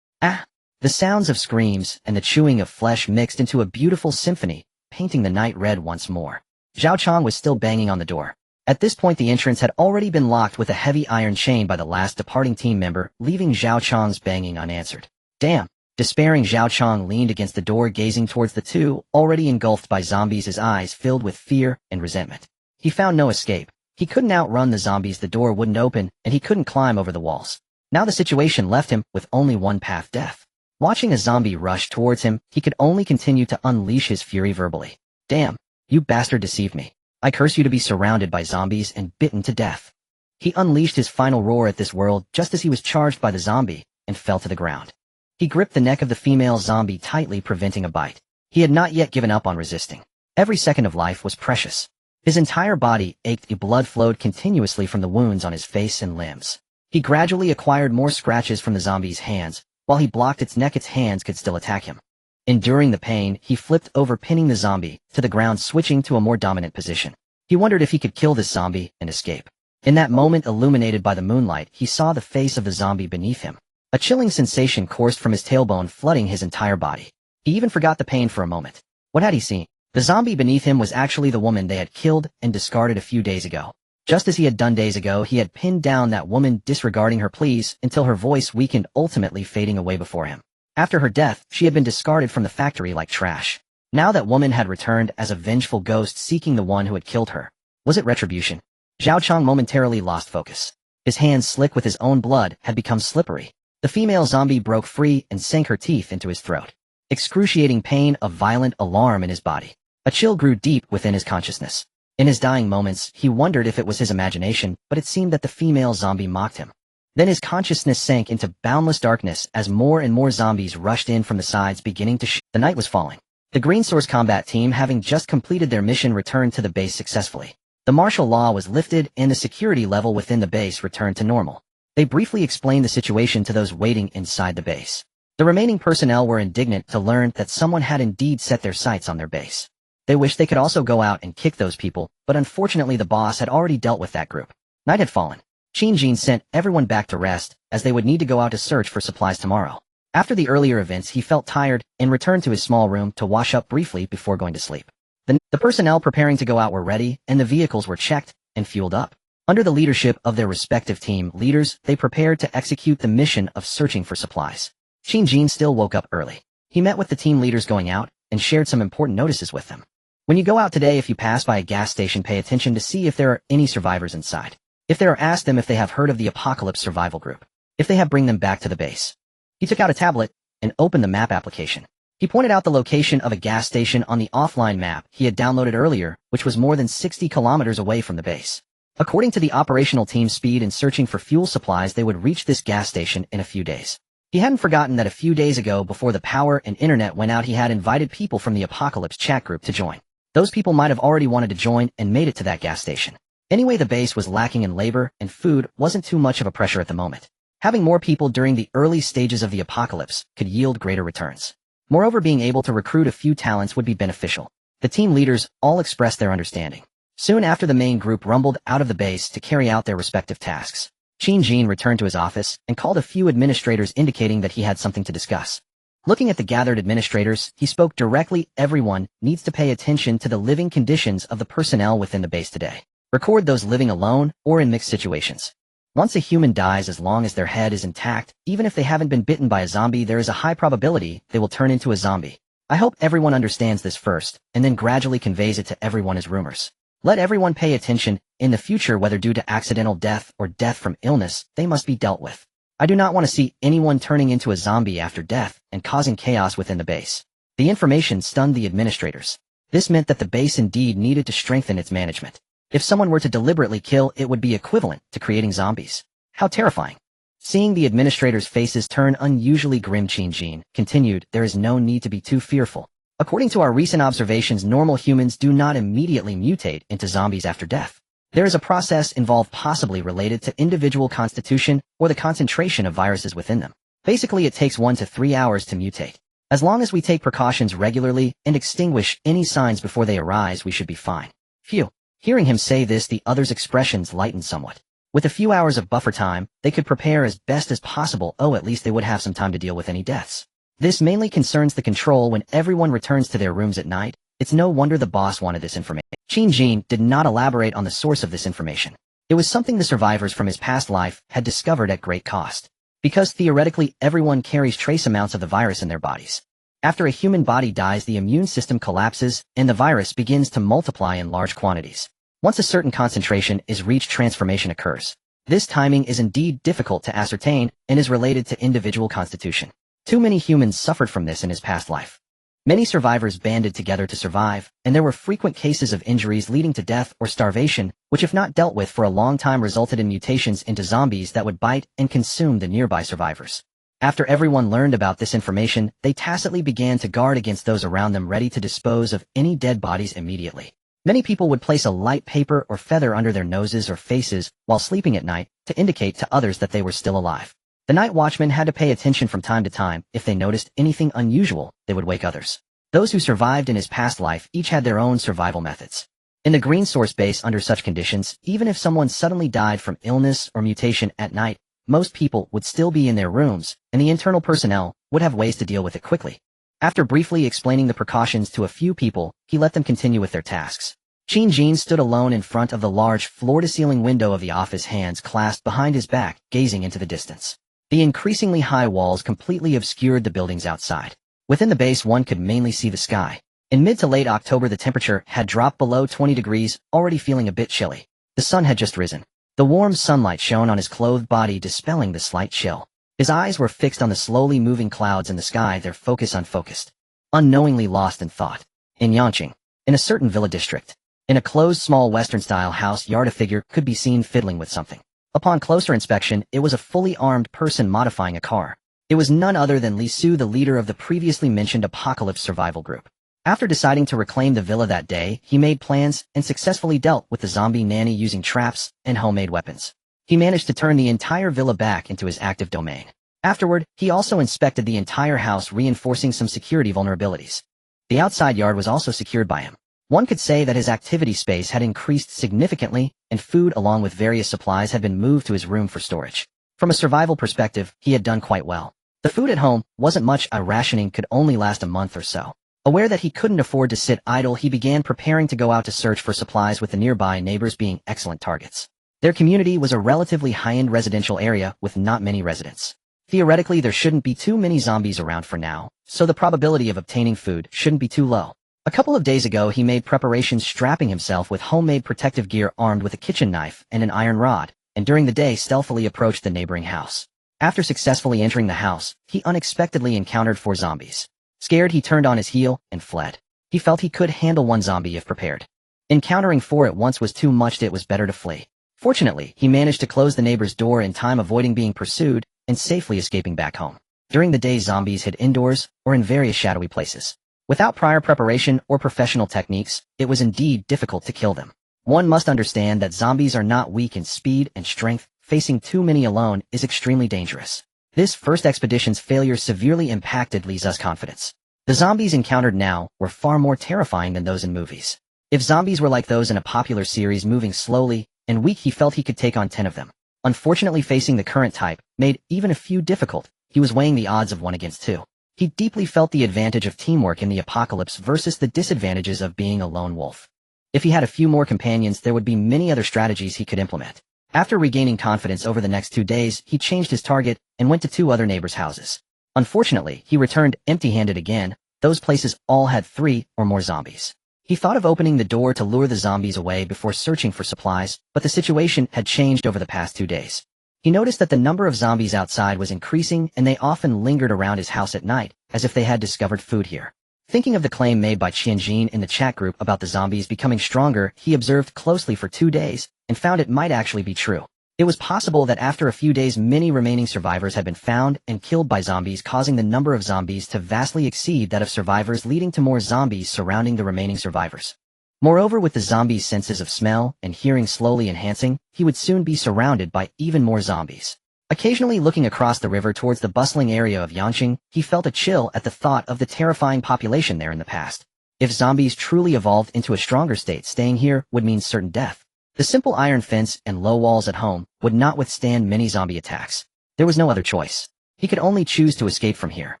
Ah! The sounds of screams and the chewing of flesh mixed into a beautiful symphony, painting the night red once more. Zhao Chang was still banging on the door. At this point, the entrance had already been locked with a heavy iron chain by the last departing team member, leaving Zhao Chang's banging unanswered. Damn! Despairing, Zhao Chong leaned against the door, gazing towards the two, already engulfed by zombies, his eyes filled with fear and resentment. He found no escape. He couldn't outrun the zombies, the door wouldn't open, and he couldn't climb over the walls. Now the situation left him with only one path: death. Watching a zombie rush towards him, he could only continue to unleash his fury verbally. "Damn, you bastard deceived me. I curse you to be surrounded by zombies and bitten to death." He unleashed his final roar at this world just as he was charged by the zombie and fell to the ground. He gripped the neck of the female zombie tightly, preventing a bite. He had not yet given up on resisting. Every second of life was precious. His entire body ached, blood flowed continuously from the wounds on his face and limbs. He gradually acquired more scratches from the zombie's hands. While he blocked its neck, its hands could still attack him. Enduring the pain, he flipped over, pinning the zombie to the ground, switching to a more dominant position. He wondered if he could kill this zombie and escape. In that moment, illuminated by the moonlight, he saw the face of the zombie beneath him. A chilling sensation coursed from his tailbone, flooding his entire body. He even forgot the pain for a moment. What had he seen? The zombie beneath him was actually the woman they had killed and discarded a few days ago. Just as he had done days ago, he had pinned down that woman, disregarding her pleas until her voice weakened, ultimately fading away before him. After her death, she had been discarded from the factory like trash. Now that woman had returned as a vengeful ghost, seeking the one who had killed her. Was it retribution? Zhao Chong momentarily lost focus. His hands, slick with his own blood, had become slippery. The female zombie broke free and sank her teeth into his throat. Excruciating pain, a violent alarm in his body. A chill grew deep within his consciousness. In his dying moments, he wondered if it was his imagination, but it seemed that the female zombie mocked him. Then his consciousness sank into boundless darkness as more and more zombies rushed in from the sides, beginning to The night was falling. The Green Source combat team, having just completed their mission, returned to the base successfully. The martial law was lifted and the security level within the base returned to normal. They briefly explained the situation to those waiting inside the base. The remaining personnel were indignant to learn that someone had indeed set their sights on their base. They wished they could also go out and kick those people, but unfortunately the boss had already dealt with that group. Night had fallen. Qin Jin sent everyone back to rest, as they would need to go out to search for supplies tomorrow. After the earlier events, he felt tired and returned to his small room to wash up briefly before going to sleep. The personnel preparing to go out were ready, and the vehicles were checked and fueled up. Under the leadership of their respective team leaders, they prepared to execute the mission of searching for supplies. Qin Jin still woke up early. He met with the team leaders going out and shared some important notices with them. When you go out today, if you pass by a gas station, pay attention to see if there are any survivors inside. If there are, ask them if they have heard of the Apocalypse Survival Group. If they have, bring them back to the base. He took out a tablet and opened the map application. He pointed out the location of a gas station on the offline map he had downloaded earlier, which was more than 60 kilometers away from the base. According to the operational team's speed in searching for fuel supplies, they would reach this gas station in a few days. He hadn't forgotten that a few days ago, before the power and internet went out, he had invited people from the Apocalypse chat group to join. Those people might have already wanted to join and made it to that gas station. Anyway, the base was lacking in labor, and food wasn't too much of a pressure at the moment. Having more people during the early stages of the apocalypse could yield greater returns. Moreover, being able to recruit a few talents would be beneficial. The team leaders all expressed their understanding. Soon after, the main group rumbled out of the base to carry out their respective tasks. Qin Jin returned to his office and called a few administrators, indicating that he had something to discuss. Looking at the gathered administrators, he spoke directly. Everyone needs to pay attention to the living conditions of the personnel within the base today. Record those living alone or in mixed situations. Once a human dies, as long as their head is intact, even if they haven't been bitten by a zombie, there is a high probability they will turn into a zombie. I hope everyone understands this first, and then gradually conveys it to everyone as rumors. Let everyone pay attention. In the future, whether due to accidental death or death from illness, they must be dealt with. I do not want to see anyone turning into a zombie after death and causing chaos within the base. The information stunned the administrators. This meant that the base indeed needed to strengthen its management. If someone were to deliberately kill, it would be equivalent to creating zombies. How terrifying. Seeing the administrators' faces turn unusually grim, Qin Jin continued, there is no need to be too fearful. According to our recent observations, normal humans do not immediately mutate into zombies after death. There is a process involved, possibly related to individual constitution or the concentration of viruses within them. Basically, it takes 1 to 3 hours to mutate. As long as we take precautions regularly and extinguish any signs before they arise, we should be fine. Phew. Hearing him say this, the others' expressions lightened somewhat. With a few hours of buffer time, they could prepare as best as possible. At least they would have some time to deal with any deaths. This mainly concerns the control when everyone returns to their rooms at night. It's no wonder the boss wanted this information. Qin Jin did not elaborate on the source of this information. It was something the survivors from his past life had discovered at great cost. because theoretically everyone carries trace amounts of the virus in their bodies. After a human body dies, the immune system collapses, and the virus begins to multiply in large quantities. Once a certain concentration is reached, transformation occurs. This timing is indeed difficult to ascertain and is related to individual constitution. Too many humans suffered from this in his past life. Many survivors banded together to survive, and there were frequent cases of injuries leading to death or starvation, which if not dealt with for a long time resulted in mutations into zombies that would bite and consume the nearby survivors. After everyone learned about this information, they tacitly began to guard against those around them, ready to dispose of any dead bodies immediately. Many people would place a light paper or feather under their noses or faces while sleeping at night to indicate to others that they were still alive. The night watchman had to pay attention from time to time. If they noticed anything unusual, they would wake others. Those who survived in his past life each had their own survival methods. In the green source base, under such conditions, even if someone suddenly died from illness or mutation at night, most people would still be in their rooms, and the internal personnel would have ways to deal with it quickly. After briefly explaining the precautions to a few people, he let them continue with their tasks. Qin Jin stood alone in front of the large floor-to-ceiling window of the office, hands clasped behind his back, gazing into the distance. The increasingly high walls completely obscured the buildings outside. Within the base, one could mainly see the sky. In mid to late October, the temperature had dropped below 20 degrees, already feeling a bit chilly. The sun had just risen. The warm sunlight shone on his clothed body, dispelling the slight chill. His eyes were fixed on the slowly moving clouds in the sky, their focus unfocused. Unknowingly lost in thought. In Yanqing, in a certain villa district, in a closed small Western-style house yard, a figure could be seen fiddling with something. Upon closer inspection, it was a fully armed person modifying a car. It was none other than Li Su, the leader of the previously mentioned Apocalypse survival group. After deciding to reclaim the villa that day, he made plans and successfully dealt with the zombie nanny using traps and homemade weapons. He managed to turn the entire villa back into his active domain. Afterward, he also inspected the entire house, reinforcing some security vulnerabilities. The outside yard was also secured by him. One could say that his activity space had increased significantly, and food along with various supplies had been moved to his room for storage. From a survival perspective, he had done quite well. The food at home wasn't much, a rationing could only last a month or so. Aware that he couldn't afford to sit idle, he began preparing to go out to search for supplies, with the nearby neighbors being excellent targets. Their community was a relatively high-end residential area with not many residents. Theoretically, there shouldn't be too many zombies around for now, so the probability of obtaining food shouldn't be too low. A couple of days ago, he made preparations, strapping himself with homemade protective gear, armed with a kitchen knife and an iron rod, and during the day stealthily approached the neighboring house. After successfully entering the house, he unexpectedly encountered 4 zombies. Scared, he turned on his heel and fled. He felt he could handle one zombie if prepared. Encountering 4 at once was too much, it was better to flee. Fortunately, he managed to close the neighbor's door in time, avoiding being pursued and safely escaping back home. During the day, zombies hid indoors or in various shadowy places. Without prior preparation or professional techniques, it was indeed difficult to kill them. One must understand that zombies are not weak in speed and strength. Facing too many alone is extremely dangerous. This first expedition's failure severely impacted Li Zu's confidence. The zombies encountered now were far more terrifying than those in movies. If zombies were like those in a popular series, moving slowly and weak, he felt he could take on 10 of them. Unfortunately, facing the current type made even a few difficult. He was weighing the odds of 1 against 2. He deeply felt the advantage of teamwork in the apocalypse versus the disadvantages of being a lone wolf. If he had a few more companions, there would be many other strategies he could implement. After regaining confidence over the next 2 days, he changed his target and went to 2 other neighbors' houses. Unfortunately, he returned empty-handed again. Those places all had 3 or more zombies. He thought of opening the door to lure the zombies away before searching for supplies, but the situation had changed over the past 2 days. He noticed that the number of zombies outside was increasing, and they often lingered around his house at night, as if they had discovered food here. Thinking of the claim made by Qianjin in the chat group about the zombies becoming stronger, he observed closely for 2 days, and found it might actually be true. It was possible that after a few days, many remaining survivors had been found and killed by zombies, causing the number of zombies to vastly exceed that of survivors, leading to more zombies surrounding the remaining survivors. Moreover, with the zombies' senses of smell and hearing slowly enhancing, he would soon be surrounded by even more zombies. Occasionally looking across the river towards the bustling area of Yanqing, he felt a chill at the thought of the terrifying population there in the past. If zombies truly evolved into a stronger state, staying here would mean certain death. The simple iron fence and low walls at home would not withstand many zombie attacks. There was no other choice. He could only choose to escape from here.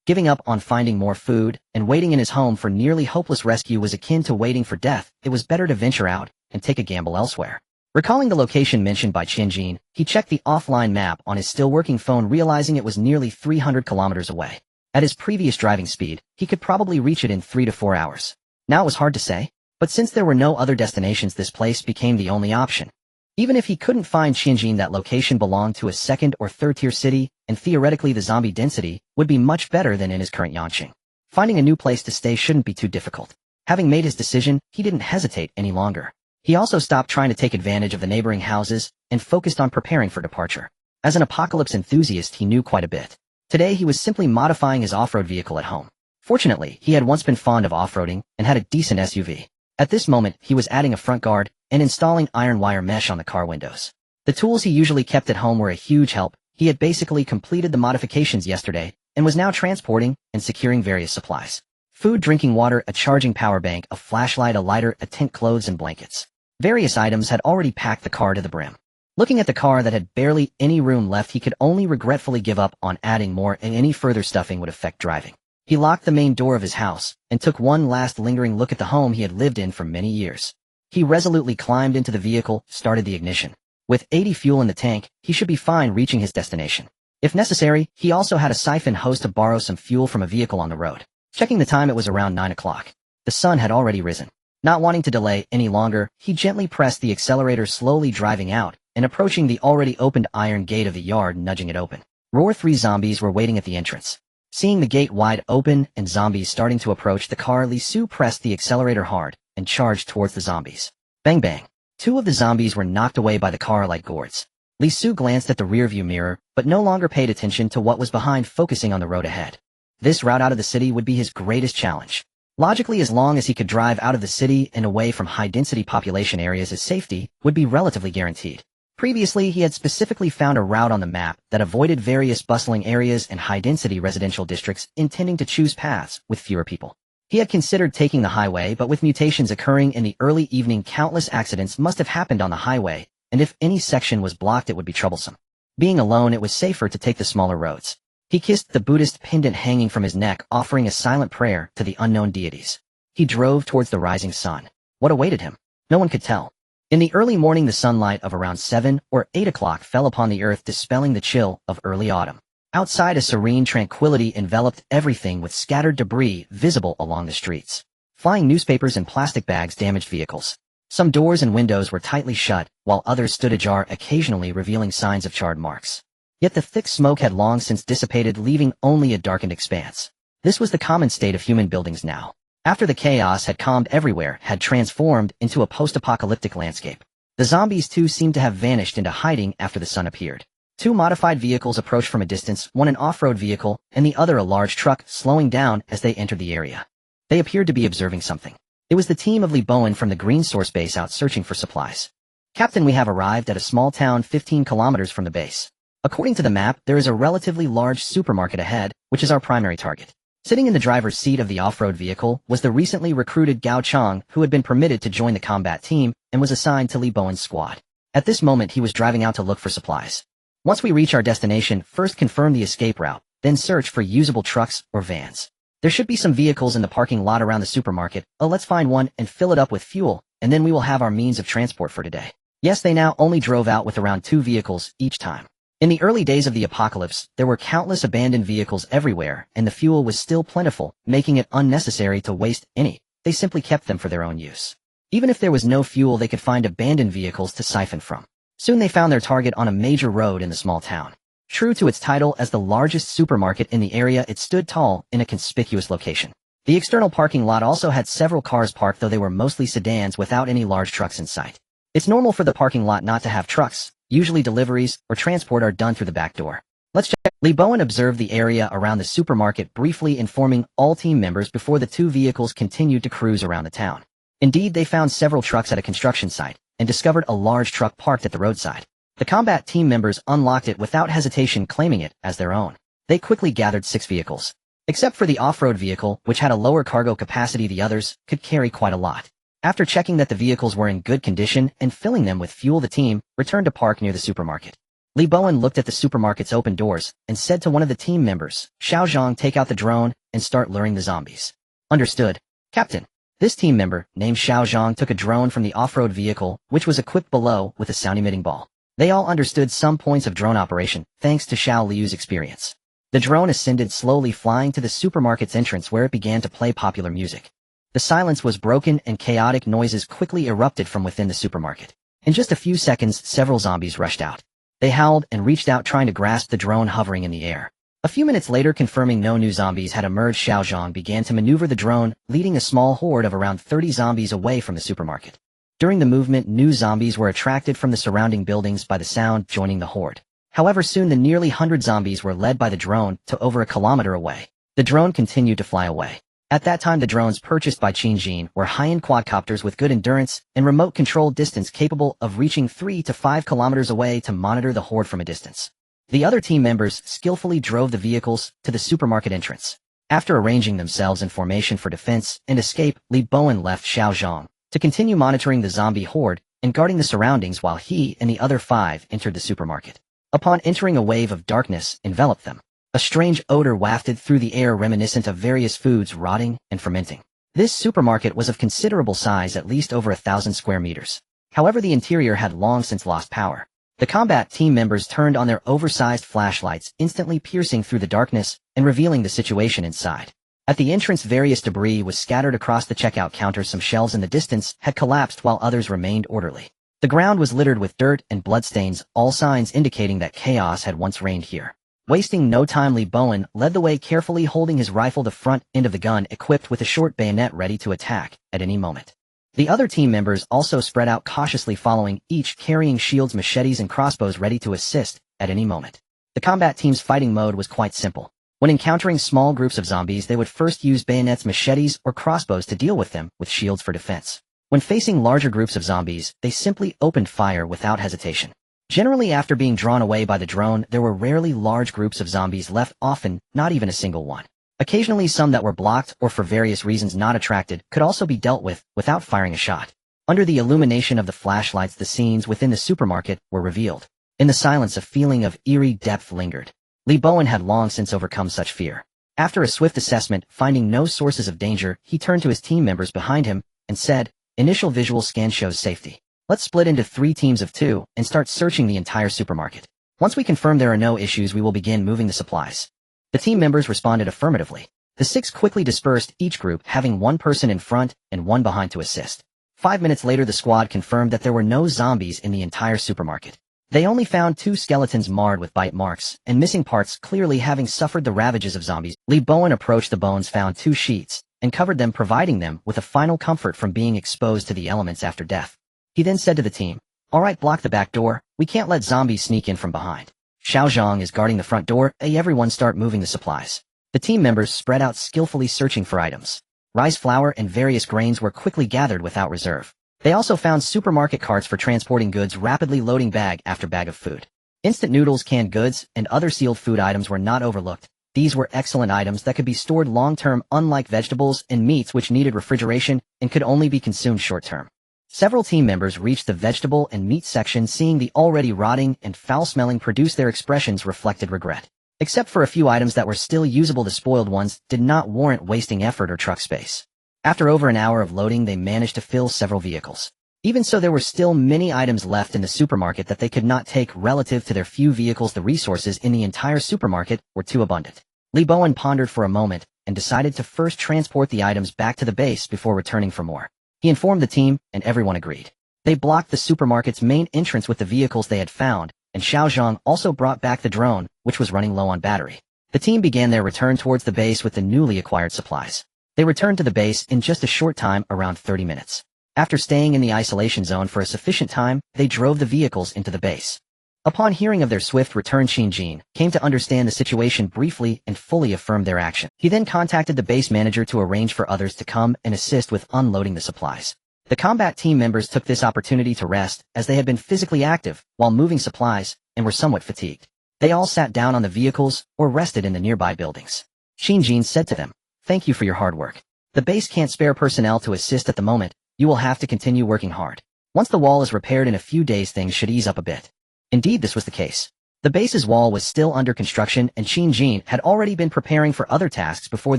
Giving up on finding more food and waiting in his home for nearly hopeless rescue was akin to waiting for death. It was better to venture out and take a gamble elsewhere. Recalling the location mentioned by Qinjin, he checked the offline map on his still-working phone, realizing it was nearly 300 kilometers away. At his previous driving speed, he could probably reach it in 3 to 4 hours. Now it was hard to say, but since there were no other destinations, this place became the only option. Even if he couldn't find Qinjin, that location belonged to a second or third-tier city, and theoretically the zombie density would be much better than in his current Yanqing. Finding a new place to stay shouldn't be too difficult. Having made his decision, he didn't hesitate any longer. He also stopped trying to take advantage of the neighboring houses and focused on preparing for departure. As an apocalypse enthusiast, he knew quite a bit. Today, he was simply modifying his off-road vehicle at home. Fortunately, he had once been fond of off-roading and had a decent SUV. At this moment, he was adding a front guard and installing iron wire mesh on the car windows. The tools he usually kept at home were a huge help. He had basically completed the modifications yesterday and was now transporting and securing various supplies. Food, drinking water, a charging power bank, a flashlight, a lighter, a tent, clothes, and blankets. Various items had already packed the car to the brim. Looking at the car that had barely any room left, he could only regretfully give up on adding more, and any further stuffing would affect driving. He locked the main door of his house and took one last lingering look at the home he had lived in for many years. He resolutely climbed into the vehicle, started the ignition. With 80 fuel in the tank, he should be fine reaching his destination. If necessary, he also had a siphon hose to borrow some fuel from a vehicle on the road. Checking the time, it was around 9 o'clock. The sun had already risen. Not wanting to delay any longer, he gently pressed the accelerator, slowly driving out and approaching the already opened iron gate of the yard, nudging it open. Roar 3 zombies were waiting at the entrance. Seeing the gate wide open and zombies starting to approach the car, Li Su pressed the accelerator hard and charged towards the zombies. Bang bang. 2 of the zombies were knocked away by the car like gourds. Li Su glanced at the rearview mirror, but no longer paid attention to what was behind, focusing on the road ahead. This route out of the city would be his greatest challenge. Logically, as long as he could drive out of the city and away from high-density population areas, his safety would be relatively guaranteed. Previously, he had specifically found a route on the map that avoided various bustling areas and high-density residential districts, intending to choose paths with fewer people. He had considered taking the highway, but with mutations occurring in the early evening, countless accidents must have happened on the highway, and if any section was blocked, it would be troublesome. Being alone, it was safer to take the smaller roads. He kissed the Buddhist pendant hanging from his neck, offering a silent prayer to the unknown deities. He drove towards the rising sun. What awaited him? No one could tell. In the early morning, the sunlight of around 7 or 8 o'clock fell upon the earth, dispelling the chill of early autumn. Outside, a serene tranquility enveloped everything, with scattered debris visible along the streets. Flying newspapers and plastic bags damaged vehicles. Some doors and windows were tightly shut, while others stood ajar, occasionally revealing signs of charred marks. Yet the thick smoke had long since dissipated, leaving only a darkened expanse. This was the common state of human buildings now. After the chaos had calmed everywhere, had transformed into a post-apocalyptic landscape. The zombies too seemed to have vanished into hiding after the sun appeared. 2 modified vehicles approached from a distance, one an off-road vehicle and the other a large truck, slowing down as they entered the area. They appeared to be observing something. It was the team of Li Bowen from the Green Source base out searching for supplies. Captain, we have arrived at a small town 15 kilometers from the base. According to the map, there is a relatively large supermarket ahead, which is our primary target. Sitting in the driver's seat of the off-road vehicle was the recently recruited Gao Chang, who had been permitted to join the combat team and was assigned to Li Bowen's squad. At this moment, he was driving out to look for supplies. Once we reach our destination, first confirm the escape route, then search for usable trucks or vans. There should be some vehicles in the parking lot around the supermarket. Let's find one and fill it up with fuel, and then we will have our means of transport for today. Yes, they now only drove out with around 2 vehicles each time. In the early days of the apocalypse, there were countless abandoned vehicles everywhere, and the fuel was still plentiful, making it unnecessary to waste any. They simply kept them for their own use. Even if there was no fuel, they could find abandoned vehicles to siphon from. Soon they found their target on a major road in the small town. True to its title as the largest supermarket in the area, it stood tall in a conspicuous location. The external parking lot also had several cars parked, though they were mostly sedans without any large trucks in sight. It's normal for the parking lot not to have trucks. Usually deliveries or transport are done through the back door. Let's check. Li Bowen observed the area around the supermarket, briefly informing all team members before the 2 vehicles continued to cruise around the town. Indeed, they found several trucks at a construction site and discovered a large truck parked at the roadside. The combat team members unlocked it without hesitation, claiming it as their own. They quickly gathered 6 vehicles. Except for the off-road vehicle, which had a lower cargo capacity, the others could carry quite a lot. After checking that the vehicles were in good condition and filling them with fuel, the team returned to park near the supermarket. Li Bowen looked at the supermarket's open doors and said to one of the team members, Xiao Zhang, take out the drone and start luring the zombies. Understood, Captain. This team member, named Xiao Zhang, took a drone from the off-road vehicle, which was equipped below with a sound-emitting ball. They all understood some points of drone operation, thanks to Xiao Liu's experience. The drone ascended slowly, flying to the supermarket's entrance where it began to play popular music. The silence was broken and chaotic noises quickly erupted from within the supermarket. In just a few seconds, several zombies rushed out. They howled and reached out, trying to grasp the drone hovering in the air. A few minutes later, confirming no new zombies had emerged, Xiao Zhang began to maneuver the drone, leading a small horde of around 30 zombies away from the supermarket. During the movement, new zombies were attracted from the surrounding buildings by the sound, joining the horde. However, soon the nearly 100 zombies were led by the drone to over a kilometer away. The drone continued to fly away. At that time, the drones purchased by Qingjin were high-end quadcopters with good endurance and remote control distance, capable of reaching 3 to 5 kilometers away to monitor the horde from a distance. The other team members skillfully drove the vehicles to the supermarket entrance. After arranging themselves in formation for defense and escape, Li Bowen left Xiao Zhang to continue monitoring the zombie horde and guarding the surroundings while he and the other 5 entered the supermarket. Upon entering, a wave of darkness enveloped them. A strange odor wafted through the air, reminiscent of various foods rotting and fermenting. This supermarket was of considerable size, at least over 1,000 square meters. However, the interior had long since lost power. The combat team members turned on their oversized flashlights, instantly piercing through the darkness and revealing the situation inside. At the entrance, various debris was scattered across the checkout counter. Some shelves in the distance had collapsed while others remained orderly. The ground was littered with dirt and bloodstains, all signs indicating that chaos had once reigned here. Wasting no time, Li Bowen led the way, carefully holding his rifle, the front end of the gun equipped with a short bayonet ready to attack at any moment. The other team members also spread out cautiously following, each carrying shields, machetes, and crossbows ready to assist at any moment. The combat team's fighting mode was quite simple. When encountering small groups of zombies, they would first use bayonets, machetes, or crossbows to deal with them, with shields for defense. When facing larger groups of zombies, they simply opened fire without hesitation. Generally, after being drawn away by the drone, there were rarely large groups of zombies left, often not even a single one. Occasionally, some that were blocked or for various reasons not attracted could also be dealt with without firing a shot. Under the illumination of the flashlights, the scenes within the supermarket were revealed. In the silence, a feeling of eerie depth lingered. Li Bowen had long since overcome such fear. After a swift assessment, finding no sources of danger, he turned to his team members behind him and said, "Initial visual scan shows safety. Let's split into 3 teams of 2 and start searching the entire supermarket. Once we confirm there are no issues, we will begin moving the supplies." The team members responded affirmatively. The 6 quickly dispersed, each group having 1 person in front and 1 behind to assist. 5 minutes later, the squad confirmed that there were no zombies in the entire supermarket. They only found 2 skeletons marred with bite marks and missing parts, clearly having suffered the ravages of zombies. Li Bowen approached the bones, found 2 sheets, and covered them, providing them with a final comfort from being exposed to the elements after death. He then said to the team, "All right, block the back door. We can't let zombies sneak in from behind. Xiao Zhang is guarding the front door. Everyone start moving the supplies." The team members spread out, skillfully searching for items. Rice flour and various grains were quickly gathered without reserve. They also found supermarket carts for transporting goods, rapidly loading bag after bag of food. Instant noodles, canned goods, and other sealed food items were not overlooked. These were excellent items that could be stored long-term, unlike vegetables and meats which needed refrigeration and could only be consumed short-term. Several team members reached the vegetable and meat section, seeing the already rotting and foul-smelling produce. Their expressions reflected regret. Except for a few items that were still usable, the spoiled ones did not warrant wasting effort or truck space. After over an hour of loading, they managed to fill several vehicles. Even so, there were still many items left in the supermarket that they could not take relative to their few vehicles. The resources in the entire supermarket were too abundant. Li Bowen pondered for a moment and decided to first transport the items back to the base before returning for more. He informed the team, and everyone agreed. They blocked the supermarket's main entrance with the vehicles they had found, and Xiao Zhang also brought back the drone, which was running low on battery. The team began their return towards the base with the newly acquired supplies. They returned to the base in just a short time, around 30 minutes. After staying in the isolation zone for a sufficient time, they drove the vehicles into the base. Upon hearing of their swift return, Qingjin came to understand the situation briefly and fully affirmed their action. He then contacted the base manager to arrange for others to come and assist with unloading the supplies. The combat team members took this opportunity to rest, as they had been physically active while moving supplies and were somewhat fatigued. They all sat down on the vehicles or rested in the nearby buildings. Qingjin said to them, "Thank you for your hard work. The base can't spare personnel to assist at the moment. You will have to continue working hard. Once the wall is repaired in a few days, things should ease up a bit." Indeed, this was the case. The base's wall was still under construction and Qin had already been preparing for other tasks before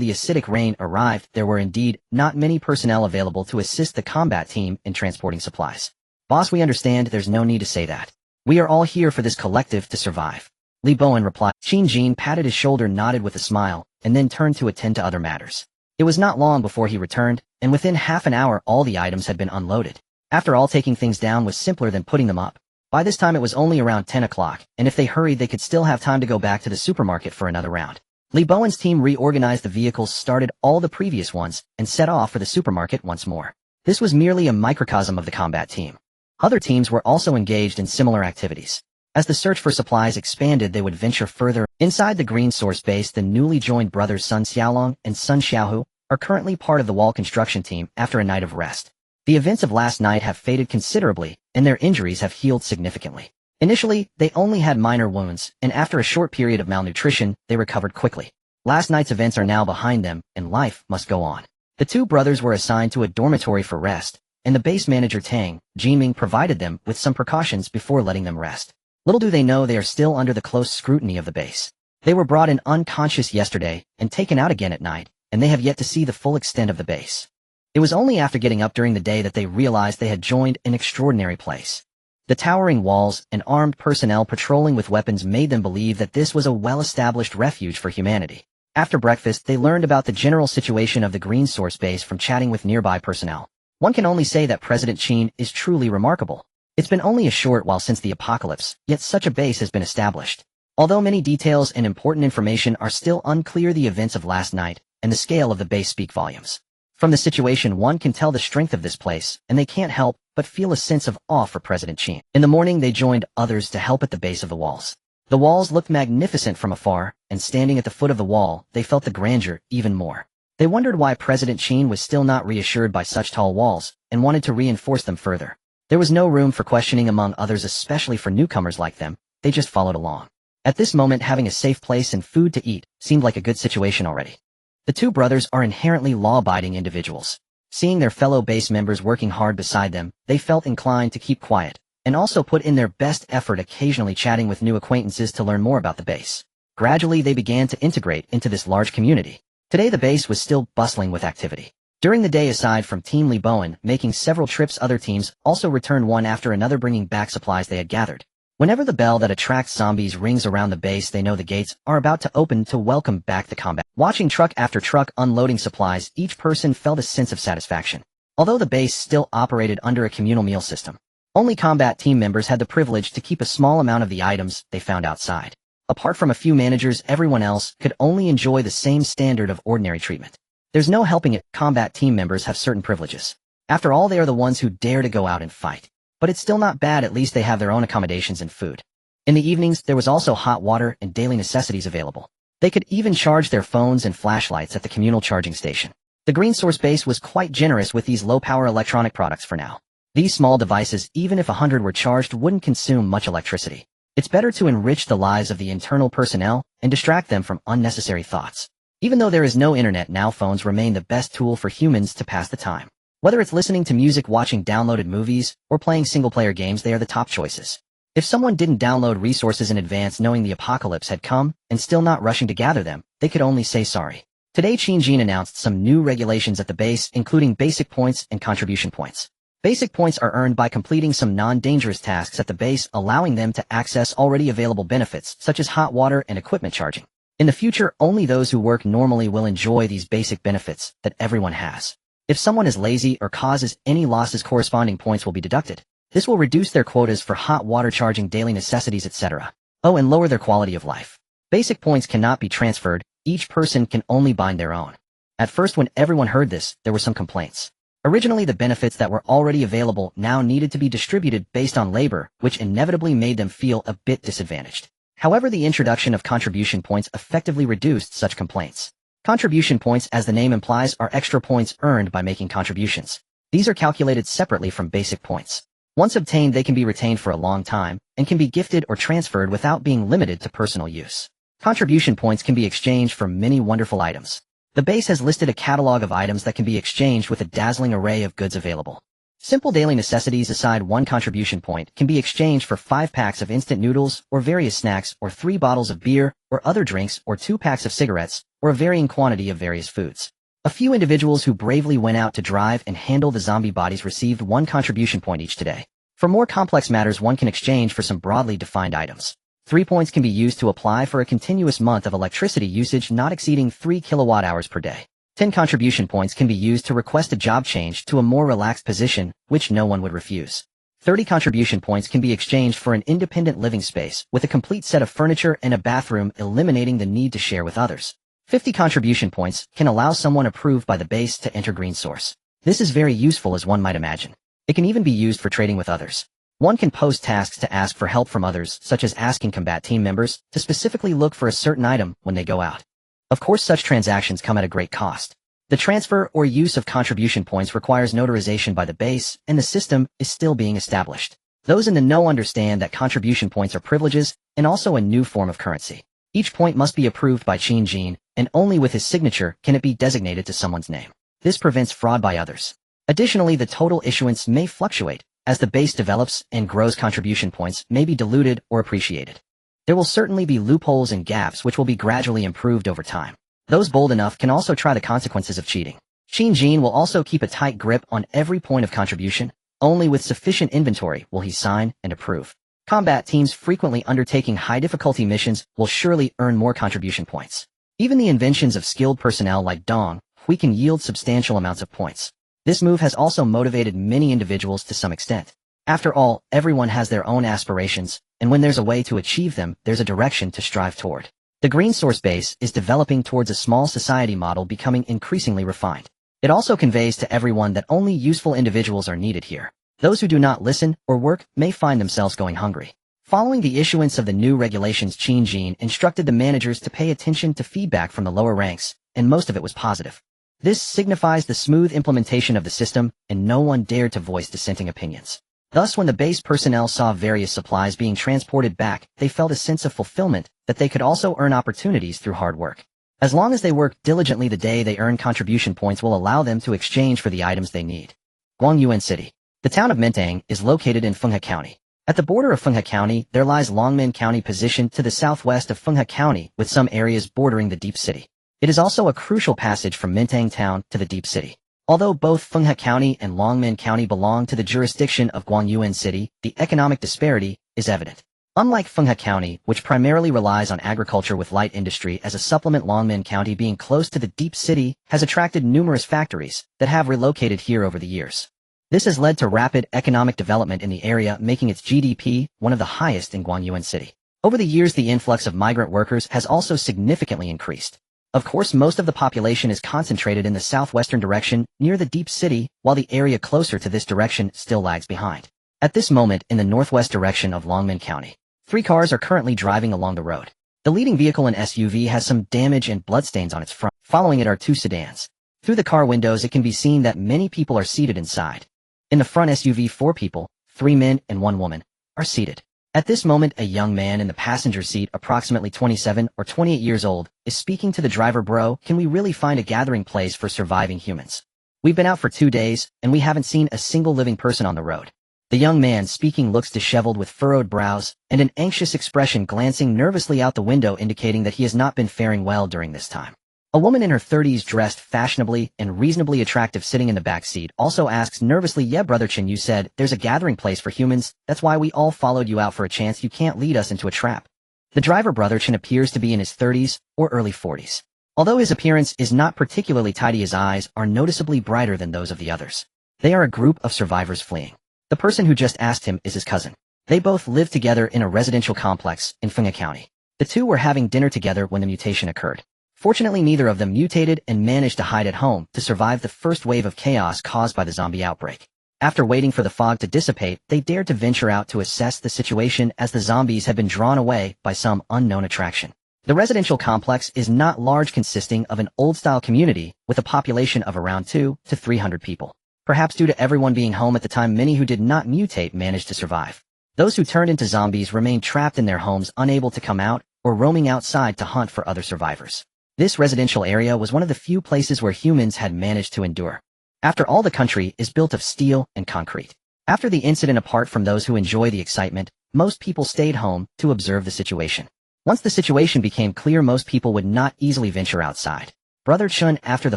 the acidic rain arrived. There were indeed not many personnel available to assist the combat team in transporting supplies. Boss, we understand, there's no need to say that. We are all here for this collective to survive. Li Bowen replied. Qin patted his shoulder, nodded with a smile, and then turned to attend to other matters. It was not long before he returned, and within half an hour all the items had been unloaded. After all, taking things down was simpler than putting them up. By this time it was only around 10 o'clock, and if they hurried they could still have time to go back to the supermarket for another round. Li Bowen's team reorganized the vehicles, started all the previous ones, and set off for the supermarket once more. This was merely a microcosm of the combat team. Other teams were also engaged in similar activities. As the search for supplies expanded, they would venture further. Inside the Green Source base, the newly joined brothers Sun Xiaolong and Sun Xiaohu are currently part of the wall construction team after a night of rest. The events of last night have faded considerably, and their injuries have healed significantly. Initially, they only had minor wounds, and after a short period of malnutrition, they recovered quickly. Last night's events are now behind them, and life must go on. The two brothers were assigned to a dormitory for rest, and the base manager Tang Jiming provided them with some precautions before letting them rest. Little do they know they are still under the close scrutiny of the base. They were brought in unconscious yesterday and taken out again at night, and they have yet to see the full extent of the base. It was only after getting up during the day that they realized they had joined an extraordinary place. The towering walls and armed personnel patrolling with weapons made them believe that this was a well-established refuge for humanity. After breakfast, they learned about the general situation of the Green Source base from chatting with nearby personnel. One can only say that President Qin is truly remarkable. It's been only a short while since the apocalypse, yet such a base has been established. Although many details and important information are still unclear, the events of last night and the scale of the base speak volumes. From the situation, one can tell the strength of this place, and they can't help but feel a sense of awe for President Qin. In the morning, they joined others to help at the base of the walls. The walls looked magnificent from afar, and standing at the foot of the wall, they felt the grandeur even more. They wondered why President Qin was still not reassured by such tall walls, and wanted to reinforce them further. There was no room for questioning among others, especially for newcomers like them. They just followed along. At this moment, having a safe place and food to eat seemed like a good situation already. The two brothers are inherently law-abiding individuals. Seeing their fellow base members working hard beside them, they felt inclined to keep quiet, and also put in their best effort, occasionally chatting with new acquaintances to learn more about the base. Gradually, they began to integrate into this large community. Today, the base was still bustling with activity. During the day, aside from Team Li Bowen making several trips, other teams also returned one after another, bringing back supplies they had gathered. Whenever the bell that attracts zombies rings around the base, they know the gates are about to open to welcome back the combat. Watching truck after truck unloading supplies, each person felt a sense of satisfaction. Although the base still operated under a communal meal system, only combat team members had the privilege to keep a small amount of the items they found outside. Apart from a few managers, everyone else could only enjoy the same standard of ordinary treatment. There's no helping it, combat team members have certain privileges. After all, they are the ones who dare to go out and fight. But it's still not bad, at least they have their own accommodations and food. In the evenings, there was also hot water and daily necessities available. They could even charge their phones and flashlights at the communal charging station. The Green Source base was quite generous with these low-power electronic products for now. These small devices, even if 100 were charged, wouldn't consume much electricity. It's better to enrich the lives of the internal personnel and distract them from unnecessary thoughts. Even though there is no internet now, phones remain the best tool for humans to pass the time. Whether it's listening to music, watching downloaded movies, or playing single-player games, they are the top choices. If someone didn't download resources in advance knowing the apocalypse had come and still not rushing to gather them, they could only say sorry. Today, Qin announced some new regulations at the base, including basic points and contribution points. Basic points are earned by completing some non-dangerous tasks at the base, allowing them to access already available benefits such as hot water and equipment charging. In the future, only those who work normally will enjoy these basic benefits that everyone has. If someone is lazy or causes any losses, corresponding points will be deducted. This will reduce their quotas for hot water charging, daily necessities, etc. Oh, and lower their quality of life. Basic points cannot be transferred. Each person can only bind their own. At first, when everyone heard this, there were some complaints. Originally, the benefits that were already available now needed to be distributed based on labor, which inevitably made them feel a bit disadvantaged. However, the introduction of contribution points effectively reduced such complaints. Contribution points, as the name implies, are extra points earned by making contributions. These are calculated separately from basic points. Once obtained, they can be retained for a long time and can be gifted or transferred without being limited to personal use. Contribution points can be exchanged for many wonderful items. The base has listed a catalog of items that can be exchanged with a dazzling array of goods available. Simple daily necessities aside 1 contribution point can be exchanged for 5 packs of instant noodles or various snacks or 3 bottles of beer or other drinks or 2 packs of cigarettes or a varying quantity of various foods. A few individuals who bravely went out to drive and handle the zombie bodies received 1 contribution point each today. For more complex matters, one can exchange for some broadly defined items. 3 points can be used to apply for a continuous month of electricity usage not exceeding 3 kilowatt-hours per day. 10 contribution points can be used to request a job change to a more relaxed position, which no one would refuse. 30 contribution points can be exchanged for an independent living space with a complete set of furniture and a bathroom, eliminating the need to share with others. 50 contribution points can allow someone approved by the base to enter Green Source. This is very useful, as one might imagine. It can even be used for trading with others. One can post tasks to ask for help from others, such as asking combat team members to specifically look for a certain item when they go out. Of course, such transactions come at a great cost. The transfer or use of contribution points requires notarization by the base, and the system is still being established. Those in the know understand that contribution points are privileges and also a new form of currency. Each point must be approved by Qin Jin, and only with his signature can it be designated to someone's name. This prevents fraud by others. Additionally, the total issuance may fluctuate. As the base develops and grows, contribution points may be diluted or appreciated. There will certainly be loopholes and gaps which will be gradually improved over time. Those bold enough can also try the consequences of cheating. Qin Jin will also keep a tight grip on every point of contribution. Only with sufficient inventory will he sign and approve. Combat teams frequently undertaking high-difficulty missions will surely earn more contribution points. Even the inventions of skilled personnel like Dong Hui can yield substantial amounts of points. This move has also motivated many individuals to some extent. After all, everyone has their own aspirations, and when there's a way to achieve them, there's a direction to strive toward. The Green Source base is developing towards a small society model, becoming increasingly refined. It also conveys to everyone that only useful individuals are needed here. Those who do not listen or work may find themselves going hungry. Following the issuance of the new regulations, Qin Jin instructed the managers to pay attention to feedback from the lower ranks, and most of it was positive. This signifies the smooth implementation of the system, and no one dared to voice dissenting opinions. Thus, when the base personnel saw various supplies being transported back, they felt a sense of fulfillment that they could also earn opportunities through hard work. As long as they work diligently, the day they earn contribution points will allow them to exchange for the items they need. Guangyuan City. The town of Mentang is located in Fenghe County. At the border of Fenghe County, there lies Longmen County, positioned to the southwest of Fenghe County, with some areas bordering the Deep City. It is also a crucial passage from Mentang Town to the Deep City. Although both Fenghe County and Longmen County belong to the jurisdiction of Guangyuan City, the economic disparity is evident. Unlike Fenghe County, which primarily relies on agriculture with light industry as a supplement, Longmen County, being close to the Deep City, has attracted numerous factories that have relocated here over the years. This has led to rapid economic development in the area, making its GDP one of the highest in Guangyuan City. Over the years, the influx of migrant workers has also significantly increased. Of course, most of the population is concentrated in the southwestern direction near the Deep City, while the area closer to this direction still lags behind. At this moment, in the northwest direction of Longmen County, 3 cars are currently driving along the road. The leading vehicle, an SUV, has some damage and bloodstains on its front. Following it are 2 sedans. Through the car windows, it can be seen that many people are seated inside. In the front SUV, 4 people, 3 men and 1 woman, are seated. At this moment, a young man in the passenger seat, approximately 27 or 28 years old, is speaking to the driver. "Bro, can we really find a gathering place for surviving humans? We've been out for 2 days, and we haven't seen a single living person on the road." The young man speaking looks disheveled with furrowed brows and an anxious expression, glancing nervously out the window, indicating that he has not been faring well during this time. A woman in her 30s, dressed fashionably and reasonably attractive, sitting in the back seat, also asks nervously, "Yeah, Brother Chen, you said there's a gathering place for humans. That's why we all followed you out for a chance. You can't lead us into a trap." The driver, Brother Chen, appears to be in his 30s or early 40s. Although his appearance is not particularly tidy, his eyes are noticeably brighter than those of the others. They are a group of survivors fleeing. The person who just asked him is his cousin. They both live together in a residential complex in Fenghe County. The two were having dinner together when the mutation occurred. Fortunately, neither of them mutated and managed to hide at home to survive the first wave of chaos caused by the zombie outbreak. After waiting for the fog to dissipate, they dared to venture out to assess the situation, as the zombies had been drawn away by some unknown attraction. The residential complex is not large, consisting of an old-style community with a population of around 200 to 300 people. Perhaps due to everyone being home at the time, many who did not mutate managed to survive. Those who turned into zombies remained trapped in their homes, unable to come out or roaming outside to hunt for other survivors. This residential area was one of the few places where humans had managed to endure. After all, the country is built of steel and concrete. After the incident, apart from those who enjoy the excitement, most people stayed home to observe the situation. Once the situation became clear, most people would not easily venture outside. Brother Chun, after the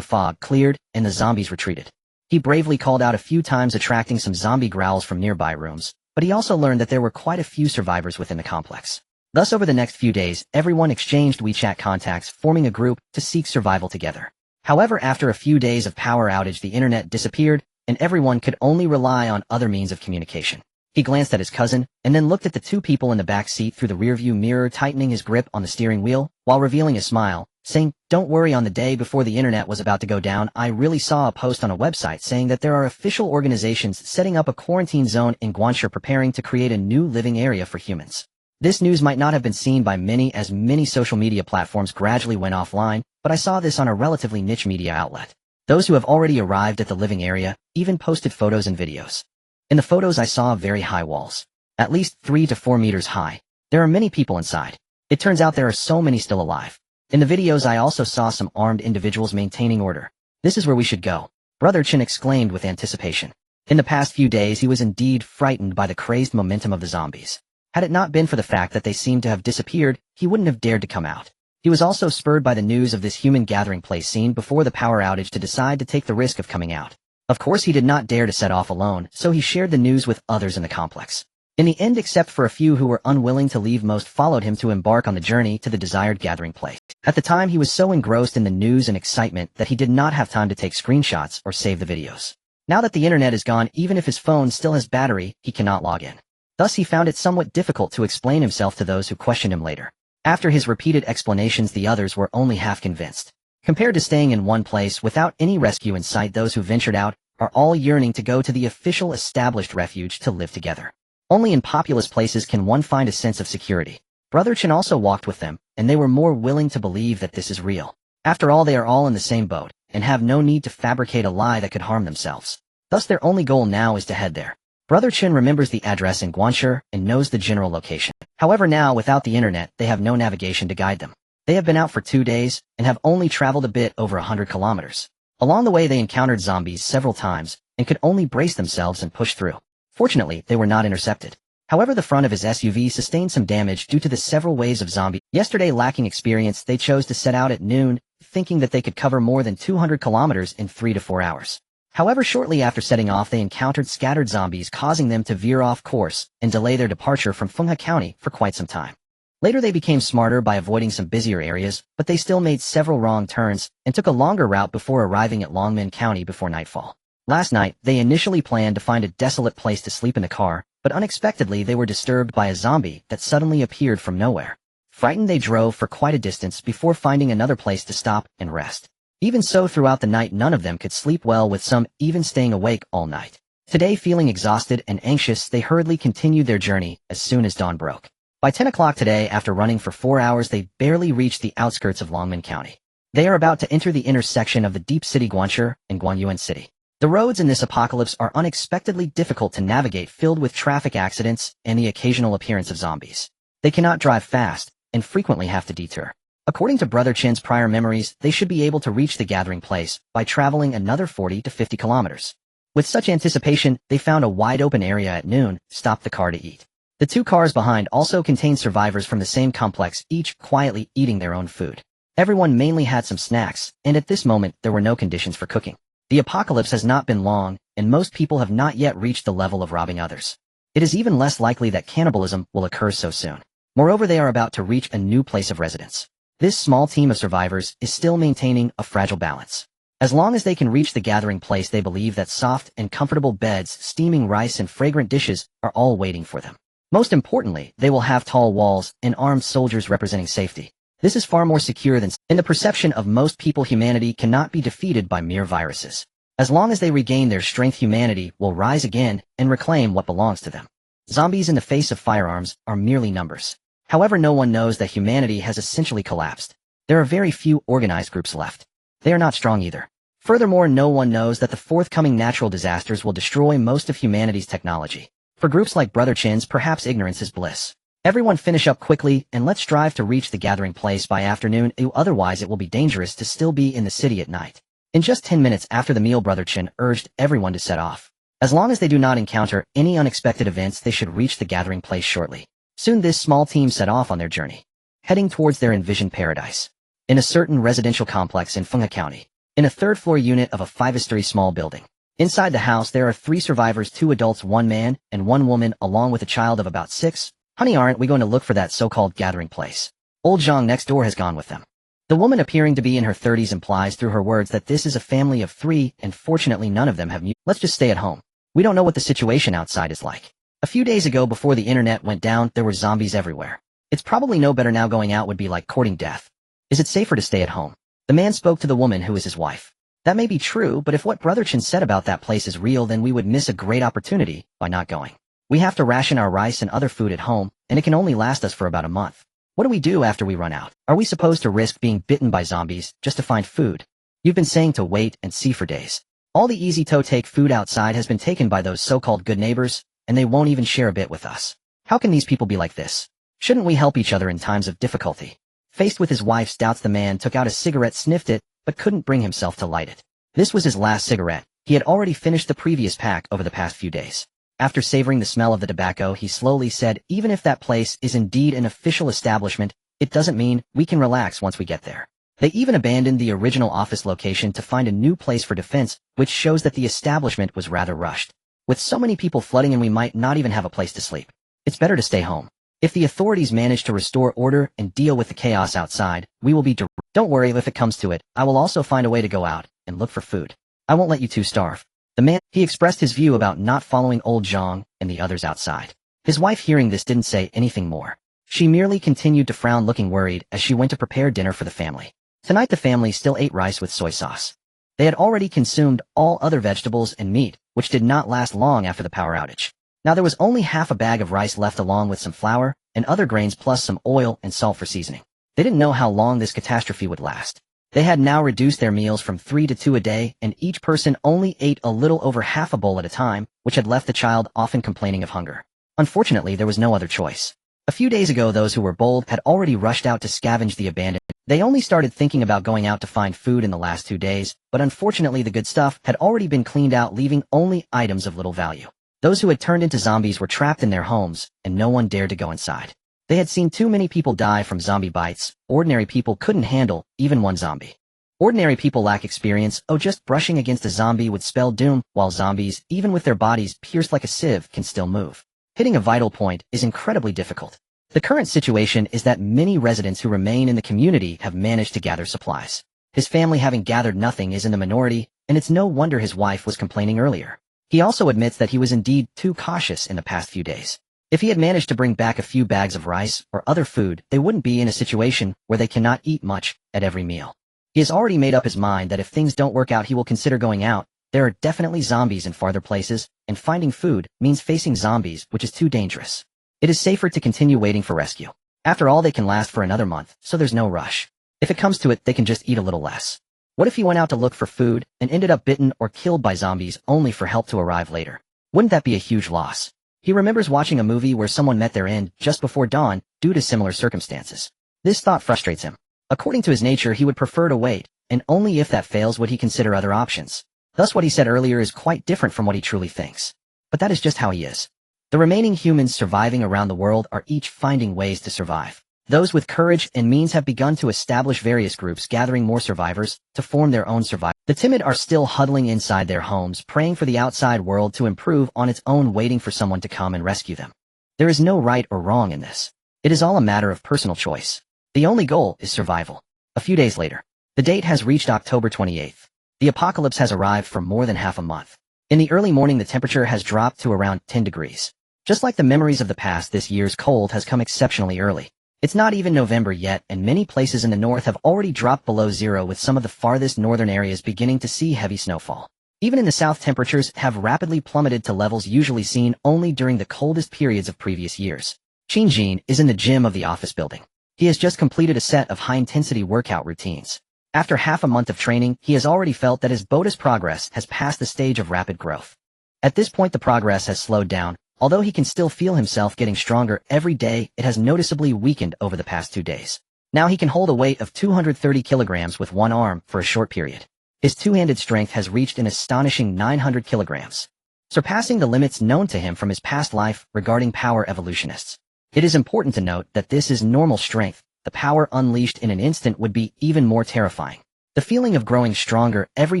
fog cleared and the zombies retreated, he bravely called out a few times, attracting some zombie growls from nearby rooms, but he also learned that there were quite a few survivors within the complex. Thus, over the next few days, everyone exchanged WeChat contacts, forming a group to seek survival together. However, after a few days of power outage, the internet disappeared, and everyone could only rely on other means of communication. He glanced at his cousin, and then looked at the two people in the back seat through the rearview mirror, tightening his grip on the steering wheel, while revealing a smile, saying, "Don't worry, on the day before the internet was about to go down, I really saw a post on a website saying that there are official organizations setting up a quarantine zone in Guangzhou, preparing to create a new living area for humans." This news might not have been seen by many, as many social media platforms gradually went offline, but I saw this on a relatively niche media outlet. Those who have already arrived at the living area even posted photos and videos. In the photos, I saw very high walls, at least 3 to 4 meters high. There are many people inside. It turns out there are so many still alive. In the videos, I also saw some armed individuals maintaining order. This is where we should go, Brother Chin exclaimed with anticipation. In the past few days, he was indeed frightened by the crazed momentum of the zombies. Had it not been for the fact that they seemed to have disappeared, he wouldn't have dared to come out. He was also spurred by the news of this human gathering place seen before the power outage to decide to take the risk of coming out. Of course, he did not dare to set off alone, so he shared the news with others in the complex. In the end, except for a few who were unwilling to leave, most followed him to embark on the journey to the desired gathering place. At the time, he was so engrossed in the news and excitement that he did not have time to take screenshots or save the videos. Now that the internet is gone, even if his phone still has battery, he cannot log in. Thus, he found it somewhat difficult to explain himself to those who questioned him later. After his repeated explanations, the others were only half convinced. Compared to staying in one place without any rescue in sight, those who ventured out are all yearning to go to the official established refuge to live together. Only in populous places can one find a sense of security. Brother Chin also walked with them, and they were more willing to believe that this is real. After all, they are all in the same boat, and have no need to fabricate a lie that could harm themselves. Thus, their only goal now is to head there. Brother Chin remembers the address in Guangzhou and knows the general location. However, now, without the internet, they have no navigation to guide them. They have been out for 2 days, and have only traveled a bit over 100 kilometers. Along the way, they encountered zombies several times, and could only brace themselves and push through. Fortunately, they were not intercepted. However, the front of his SUV sustained some damage due to the several waves of zombies. Yesterday, lacking experience, they chose to set out at noon, thinking that they could cover more than 200 kilometers in 3 to 4 hours. However, shortly after setting off, they encountered scattered zombies, causing them to veer off course and delay their departure from Fenghe County for quite some time. Later, they became smarter by avoiding some busier areas, but they still made several wrong turns and took a longer route before arriving at Longmen County before nightfall. Last night, they initially planned to find a desolate place to sleep in the car, but unexpectedly they were disturbed by a zombie that suddenly appeared from nowhere. Frightened, they drove for quite a distance before finding another place to stop and rest. Even so, throughout the night, none of them could sleep well, with some even staying awake all night. Today, feeling exhausted and anxious, they hurriedly continued their journey as soon as dawn broke. By 10 o'clock today, after running for 4 hours, they barely reached the outskirts of Longmen County. They are about to enter the intersection of the deep city Guangzhou and Guanyuan City. The roads in this apocalypse are unexpectedly difficult to navigate, filled with traffic accidents and the occasional appearance of zombies. They cannot drive fast, and frequently have to detour. According to Brother Chin's prior memories, they should be able to reach the gathering place by traveling another 40 to 50 kilometers. With such anticipation, they found a wide-open area at noon, stopped the car to eat. The 2 cars behind also contained survivors from the same complex, each quietly eating their own food. Everyone mainly had some snacks, and at this moment, there were no conditions for cooking. The apocalypse has not been long, and most people have not yet reached the level of robbing others. It is even less likely that cannibalism will occur so soon. Moreover, they are about to reach a new place of residence. This small team of survivors is still maintaining a fragile balance. As long as they can reach the gathering place, they believe that soft and comfortable beds, steaming rice, and fragrant dishes are all waiting for them. Most importantly, they will have tall walls and armed soldiers representing safety. This is far more secure than in the perception of most people. Humanity cannot be defeated by mere viruses. As long as they regain their strength, humanity will rise again and reclaim what belongs to them. Zombies in the face of firearms are merely numbers. However, no one knows that humanity has essentially collapsed. There are very few organized groups left. They are not strong either. Furthermore, no one knows that the forthcoming natural disasters will destroy most of humanity's technology. For groups like Brother Chin's, perhaps ignorance is bliss. Everyone finish up quickly and let's strive to reach the gathering place by afternoon, otherwise it will be dangerous to still be in the city at night. In just 10 minutes after the meal, Brother Chen urged everyone to set off. As long as they do not encounter any unexpected events, they should reach the gathering place shortly. Soon this small team set off on their journey, heading towards their envisioned paradise. In a certain residential complex in Fenghe County, in a third-floor unit of a five-story small building. Inside the house, there are 3 survivors, 2 adults, 1 man, and 1 woman, along with a child of about 6. Honey, aren't we going to look for that so-called gathering place? Old Zhang next door has gone with them. The woman, appearing to be in her 30s, implies through her words that this is a family of 3, and fortunately none of them have Let's just stay at home. We don't know what the situation outside is like. A few days ago, before the internet went down, there were zombies everywhere. It's probably no better now. Going out would be like courting death. Is it safer to stay at home? The man spoke to the woman, who is his wife. That may be true, but if what Brother Chen said about that place is real, then we would miss a great opportunity by not going. We have to ration our rice and other food at home, and it can only last us for about a month. What do we do after we run out? Are we supposed to risk being bitten by zombies just to find food? You've been saying to wait and see for days. All the easy to take food outside has been taken by those so-called good neighbors, and they won't even share a bit with us. How can these people be like this? Shouldn't we help each other in times of difficulty? Faced with his wife's doubts, the man took out a cigarette, sniffed it, but couldn't bring himself to light it. This was his last cigarette. He had already finished the previous pack over the past few days. After savoring the smell of the tobacco, he slowly said, even if that place is indeed an official establishment, it doesn't mean we can relax once we get there. They even abandoned the original office location to find a new place for defense, which shows that the establishment was rather rushed. With so many people flooding in, we might not even have a place to sleep. It's better to stay home. If the authorities manage to restore order and deal with the chaos outside, we will be Don't worry, if it comes to it, I will also find a way to go out and look for food. I won't let you two starve. The man, he expressed his view about not following old Zhang and the others outside. His wife, hearing this, didn't say anything more. She merely continued to frown, looking worried as she went to prepare dinner for the family. Tonight the family still ate rice with soy sauce. They had already consumed all other vegetables and meat, which did not last long after the power outage. Now there was only half a bag of rice left, along with some flour and other grains, plus some oil and salt for seasoning. They didn't know how long this catastrophe would last. They had now reduced their meals from 3 to 2 a day, and each person only ate a little over half a bowl at a time, which had left the child often complaining of hunger. Unfortunately, there was no other choice. A few days ago, those who were bold had already rushed out to scavenge the abandoned. They only started thinking about going out to find food in the last 2 days, but unfortunately the good stuff had already been cleaned out, leaving only items of little value. Those who had turned into zombies were trapped in their homes, and no one dared to go inside. They had seen too many people die from zombie bites. Ordinary people couldn't handle even one zombie. Ordinary people lack experience. Just brushing against a zombie would spell doom, while zombies, even with their bodies pierced like a sieve, can still move. Hitting a vital point is incredibly difficult. The current situation is that many residents who remain in the community have managed to gather supplies. His family, having gathered nothing, is in the minority, and it's no wonder his wife was complaining earlier. He also admits that he was indeed too cautious in the past few days. If he had managed to bring back a few bags of rice or other food, they wouldn't be in a situation where they cannot eat much at every meal. He has already made up his mind that if things don't work out, he will consider going out. There are definitely zombies in farther places, and finding food means facing zombies, which is too dangerous. It is safer to continue waiting for rescue. After all, they can last for another month, so there's no rush. If it comes to it, they can just eat a little less. What if he went out to look for food and ended up bitten or killed by zombies, only for help to arrive later? Wouldn't that be a huge loss? He remembers watching a movie where someone met their end just before dawn due to similar circumstances. This thought frustrates him. According to his nature, he would prefer to wait, and only if that fails would he consider other options. Thus what he said earlier is quite different from what he truly thinks. But that is just how he is. The remaining humans surviving around the world are each finding ways to survive. Those with courage and means have begun to establish various groups, gathering more survivors to form their own survival. The timid are still huddling inside their homes, praying for the outside world to improve on its own, waiting for someone to come and rescue them. There is no right or wrong in this. It is all a matter of personal choice. The only goal is survival. A few days later, the date has reached October 28th. The apocalypse has arrived for more than half a month. In the early morning, the temperature has dropped to around 10 degrees. Just like the memories of the past, this year's cold has come exceptionally early. It's not even November yet, and many places in the north have already dropped below zero, with some of the farthest northern areas beginning to see heavy snowfall. Even in the south, temperatures have rapidly plummeted to levels usually seen only during the coldest periods of previous years. Qin Jin is in the gym of the office building. He has just completed a set of high-intensity workout routines. After half a month of training, he has already felt that his body's progress has passed the stage of rapid growth. At this point, the progress has slowed down. Although he can still feel himself getting stronger every day, it has noticeably weakened over the past 2 days. Now he can hold a weight of 230 kilograms with one arm for a short period. His two-handed strength has reached an astonishing 900 kilograms, surpassing the limits known to him from his past life regarding power evolutionists. It is important to note that this is normal strength. The power unleashed in an instant would be even more terrifying. The feeling of growing stronger every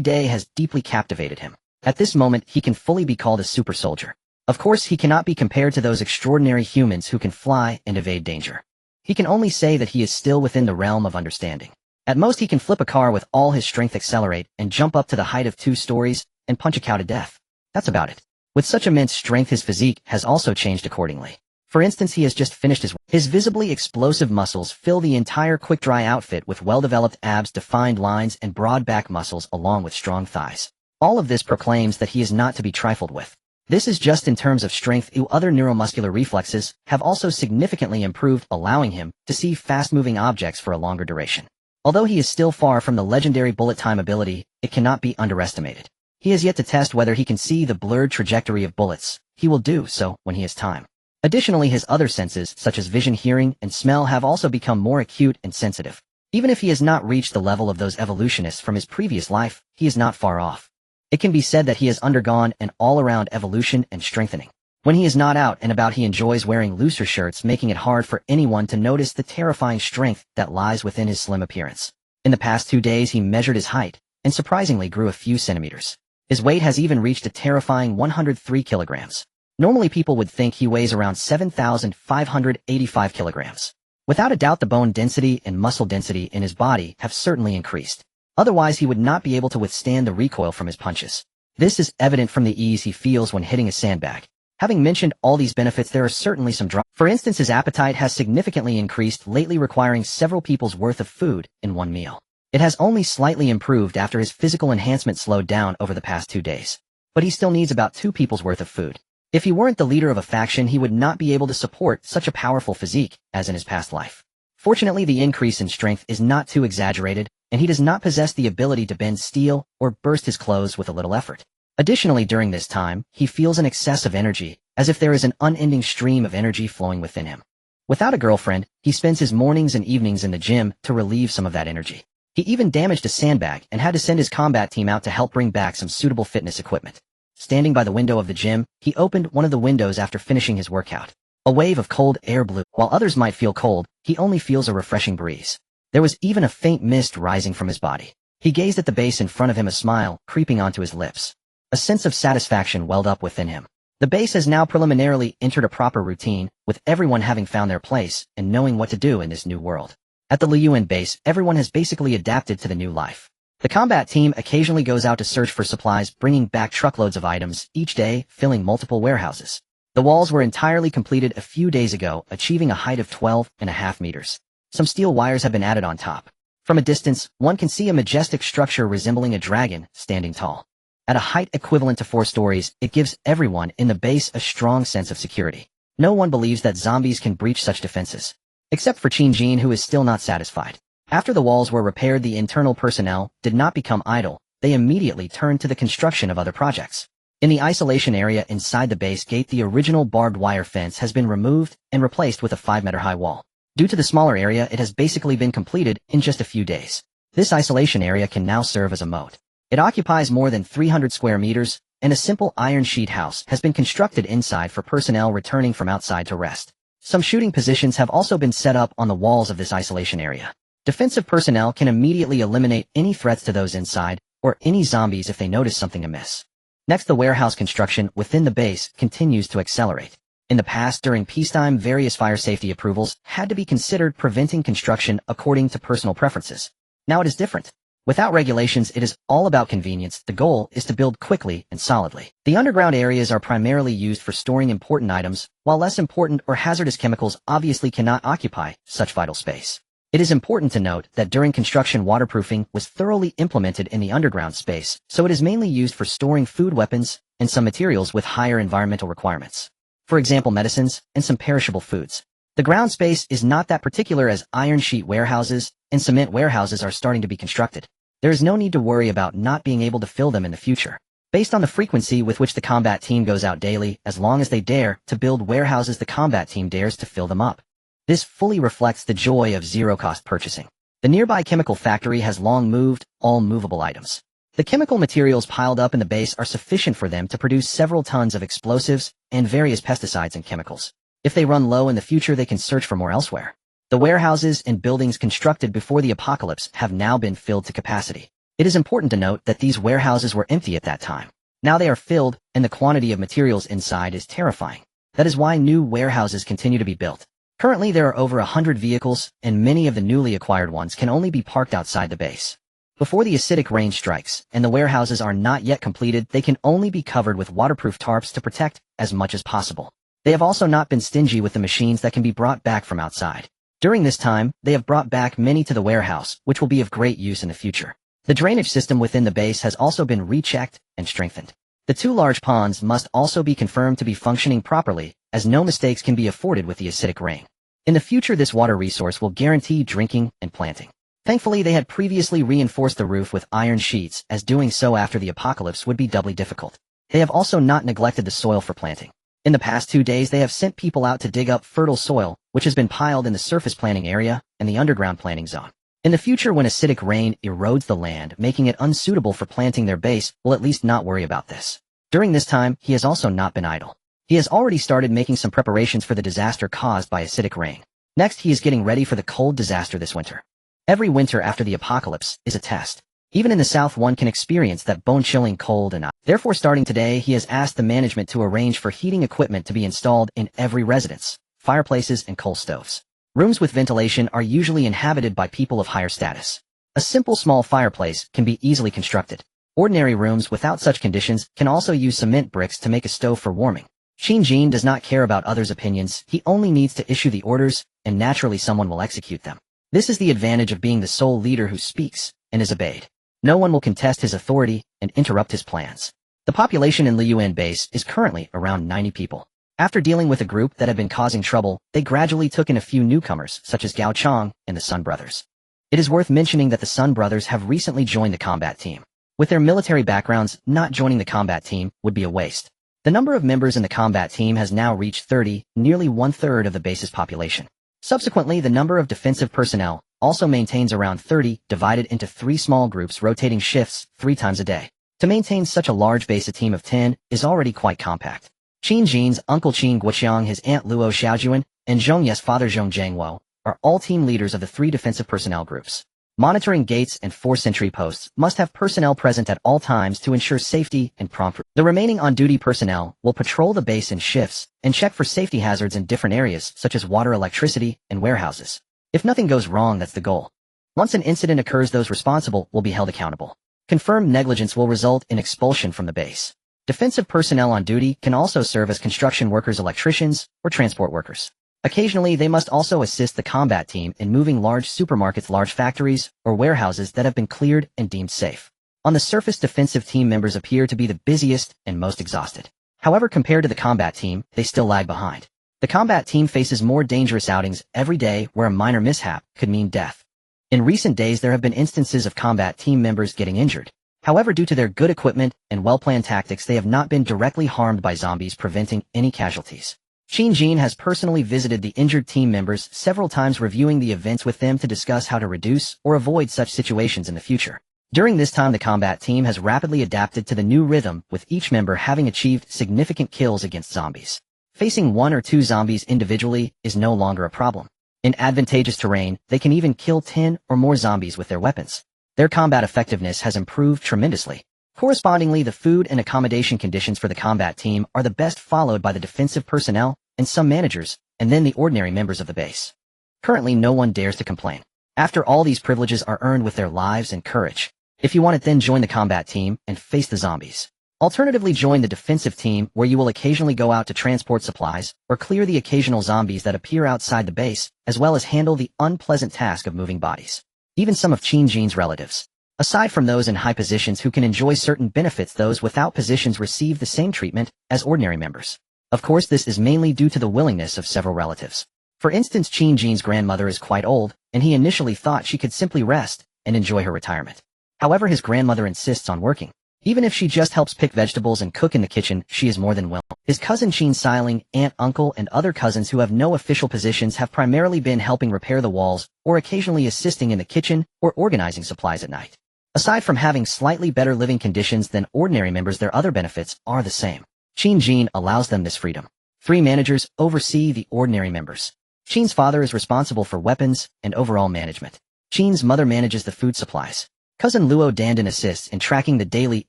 day has deeply captivated him. At this moment, he can fully be called a super soldier. Of course, he cannot be compared to those extraordinary humans who can fly and evade danger. He can only say that he is still within the realm of understanding. At most, he can flip a car with all his strength, accelerate, and jump up to the height of 2 stories, and punch a cow to death. That's about it. With such immense strength, his physique has also changed accordingly. For instance, he has just finished his visibly explosive muscles fill the entire quick-dry outfit with well-developed abs, defined lines, and broad back muscles along with strong thighs. All of this proclaims that he is not to be trifled with. This is just in terms of strength. Other neuromuscular reflexes have also significantly improved, allowing him to see fast-moving objects for a longer duration. Although he is still far from the legendary bullet time ability, it cannot be underestimated. He has yet to test whether he can see the blurred trajectory of bullets. He will do so when he has time. Additionally, his other senses, such as vision, hearing, and smell, have also become more acute and sensitive. Even if he has not reached the level of those evolutionists from his previous life, he is not far off. It can be said that he has undergone an all-around evolution and strengthening. When he is not out and about, he enjoys wearing looser shirts, making it hard for anyone to notice the terrifying strength that lies within his slim appearance. In the past 2 days, he measured his height, and surprisingly grew a few centimeters. His weight has even reached a terrifying 103 kilograms. Normally, people would think he weighs around 7,585 kilograms. Without a doubt, the bone density and muscle density in his body have certainly increased. Otherwise, he would not be able to withstand the recoil from his punches. This is evident from the ease he feels when hitting a sandbag. Having mentioned all these benefits, there are certainly some drawbacks. For instance, his appetite has significantly increased lately, requiring several people's worth of food in one meal. It has only slightly improved after his physical enhancement slowed down over the past 2 days. But he still needs about 2 people's worth of food. If he weren't the leader of a faction, he would not be able to support such a powerful physique as in his past life. Fortunately, the increase in strength is not too exaggerated, and he does not possess the ability to bend steel or burst his clothes with a little effort. Additionally, during this time, he feels an excess of energy, as if there is an unending stream of energy flowing within him. Without a girlfriend, he spends his mornings and evenings in the gym to relieve some of that energy. He even damaged a sandbag and had to send his combat team out to help bring back some suitable fitness equipment. Standing by the window of the gym, he opened one of the windows after finishing his workout. A wave of cold air blew. While others might feel cold, he only feels a refreshing breeze. There was even a faint mist rising from his body. He gazed at the base in front of him, a smile creeping onto his lips. A sense of satisfaction welled up within him. The base has now preliminarily entered a proper routine, with everyone having found their place and knowing what to do in this new world. At the Liuan base, everyone has basically adapted to the new life. The combat team occasionally goes out to search for supplies, bringing back truckloads of items each day, filling multiple warehouses. The walls were entirely completed a few days ago, achieving a height of 12.5 meters. Some steel wires have been added on top. From a distance, one can see a majestic structure resembling a dragon standing tall. At a height equivalent to 4 stories, it gives everyone in the base a strong sense of security. No one believes that zombies can breach such defenses. Except for Qin Jin, who is still not satisfied. After the walls were repaired, the internal personnel did not become idle. They immediately turned to the construction of other projects. In the isolation area inside the base gate, the original barbed wire fence has been removed and replaced with a 5-meter-high wall. Due to the smaller area, it has basically been completed in just a few days. This isolation area can now serve as a moat. It occupies more than 300 square meters, and a simple iron sheet house has been constructed inside for personnel returning from outside to rest. Some shooting positions have also been set up on the walls of this isolation area. Defensive personnel can immediately eliminate any threats to those inside, or any zombies if they notice something amiss. Next, the warehouse construction within the base continues to accelerate. In the past, during peacetime, various fire safety approvals had to be considered, preventing construction according to personal preferences. Now it is different. Without regulations, it is all about convenience. The goal is to build quickly and solidly. The underground areas are primarily used for storing important items, while less important or hazardous chemicals obviously cannot occupy such vital space. It is important to note that during construction, waterproofing was thoroughly implemented in the underground space, so it is mainly used for storing food, weapons, and some materials with higher environmental requirements. For example, medicines and some perishable foods. The ground space is not that particular, as iron sheet warehouses and cement warehouses are starting to be constructed. There is no need to worry about not being able to fill them in the future. Based on the frequency with which the combat team goes out daily, as long as they dare to build warehouses, the combat team dares to fill them up. This fully reflects the joy of zero-cost purchasing. The nearby chemical factory has long moved all movable items. The chemical materials piled up in the base are sufficient for them to produce several tons of explosives and various pesticides and chemicals. If they run low in the future, they can search for more elsewhere. The warehouses and buildings constructed before the apocalypse have now been filled to capacity. It is important to note that these warehouses were empty at that time. Now they are filled, and the quantity of materials inside is terrifying. That is why new warehouses continue to be built. Currently there are over 100 vehicles, and many of the newly acquired ones can only be parked outside the base. Before the acidic rain strikes, and the warehouses are not yet completed, they can only be covered with waterproof tarps to protect as much as possible. They have also not been stingy with the machines that can be brought back from outside. During this time, they have brought back many to the warehouse, which will be of great use in the future. The drainage system within the base has also been rechecked and strengthened. The 2 large ponds must also be confirmed to be functioning properly, as no mistakes can be afforded with the acidic rain. In the future, this water resource will guarantee drinking and planting. Thankfully, they had previously reinforced the roof with iron sheets, as doing so after the apocalypse would be doubly difficult. They have also not neglected the soil for planting. In the past 2 days, they have sent people out to dig up fertile soil, which has been piled in the surface planting area and the underground planting zone. In the future, when acidic rain erodes the land, making it unsuitable for planting, their base will at least not worry about this. During this time, he has also not been idle. He has already started making some preparations for the disaster caused by acidic rain. Next, he is getting ready for the cold disaster this winter. Every winter after the apocalypse is a test. Even in the south, one can experience that bone-chilling cold and ice. Therefore, starting today, he has asked the management to arrange for heating equipment to be installed in every residence, fireplaces and coal stoves. Rooms with ventilation are usually inhabited by people of higher status. A simple small fireplace can be easily constructed. Ordinary rooms without such conditions can also use cement bricks to make a stove for warming. Shinjin does not care about others' opinions, he only needs to issue the orders, and naturally someone will execute them. This is the advantage of being the sole leader who speaks and is obeyed. No one will contest his authority and interrupt his plans. The population in Liyuan base is currently around 90 people. After dealing with a group that had been causing trouble, they gradually took in a few newcomers, such as Gao Chong and the Sun Brothers. It is worth mentioning that the Sun Brothers have recently joined the combat team. With their military backgrounds, not joining the combat team would be a waste. The number of members in the combat team has now reached 30, nearly 1/3 of the base's population. Subsequently, the number of defensive personnel also maintains around 30, divided into 3 small groups rotating shifts 3 times a day. To maintain such a large base, a team of 10 is already quite compact. Qin Jin's uncle Qin Guoqiang, his aunt Luo Xiaojuan, and Zhong Ye's father Zhong Jiangwo are all team leaders of the 3 defensive personnel groups. Monitoring gates and 4 sentry posts must have personnel present at all times to ensure safety and prompt. The remaining on-duty personnel will patrol the base in shifts and check for safety hazards in different areas such as water, electricity, and warehouses. If nothing goes wrong, that's the goal. Once an incident occurs, those responsible will be held accountable. Confirmed negligence will result in expulsion from the base. Defensive personnel on duty can also serve as construction workers, electricians, or transport workers. Occasionally, they must also assist the combat team in moving large supermarkets, large factories, or warehouses that have been cleared and deemed safe. On the surface, defensive team members appear to be the busiest and most exhausted. However, compared to the combat team, they still lag behind. The combat team faces more dangerous outings every day where a minor mishap could mean death. In recent days, there have been instances of combat team members getting injured. However, due to their good equipment and well-planned tactics, they have not been directly harmed by zombies, preventing any casualties. Qin Jin has personally visited the injured team members several times, reviewing the events with them to discuss how to reduce or avoid such situations in the future. During this time, the combat team has rapidly adapted to the new rhythm, with each member having achieved significant kills against zombies. Facing 1 or 2 zombies individually is no longer a problem. In advantageous terrain, they can even kill 10 or more zombies with their weapons. Their combat effectiveness has improved tremendously. Correspondingly, the food and accommodation conditions for the combat team are the best, followed by the defensive personnel and some managers, and then the ordinary members of the base. Currently, no one dares to complain. After all, these privileges are earned with their lives and courage. If you want it, then join the combat team and face the zombies. Alternatively, join the defensive team, where you will occasionally go out to transport supplies or clear the occasional zombies that appear outside the base, as well as handle the unpleasant task of moving bodies. Even some of Qin Jin's relatives, aside from those in high positions who can enjoy certain benefits, those without positions receive the same treatment as ordinary members. Of course, this is mainly due to the willingness of several relatives. For instance, Qin Jin's grandmother is quite old, and he initially thought she could simply rest and enjoy her retirement. However, his grandmother insists on working. Even if she just helps pick vegetables and cook in the kitchen, she is more than willing. His cousin Qin Xiling, aunt, uncle, and other cousins who have no official positions have primarily been helping repair the walls or occasionally assisting in the kitchen or organizing supplies at night. Aside from having slightly better living conditions than ordinary members, their other benefits are the same. Qin Jin allows them this freedom. 3 managers oversee the ordinary members. Qin's father is responsible for weapons and overall management. Qin's mother manages the food supplies. Cousin Luo Dandan assists in tracking the daily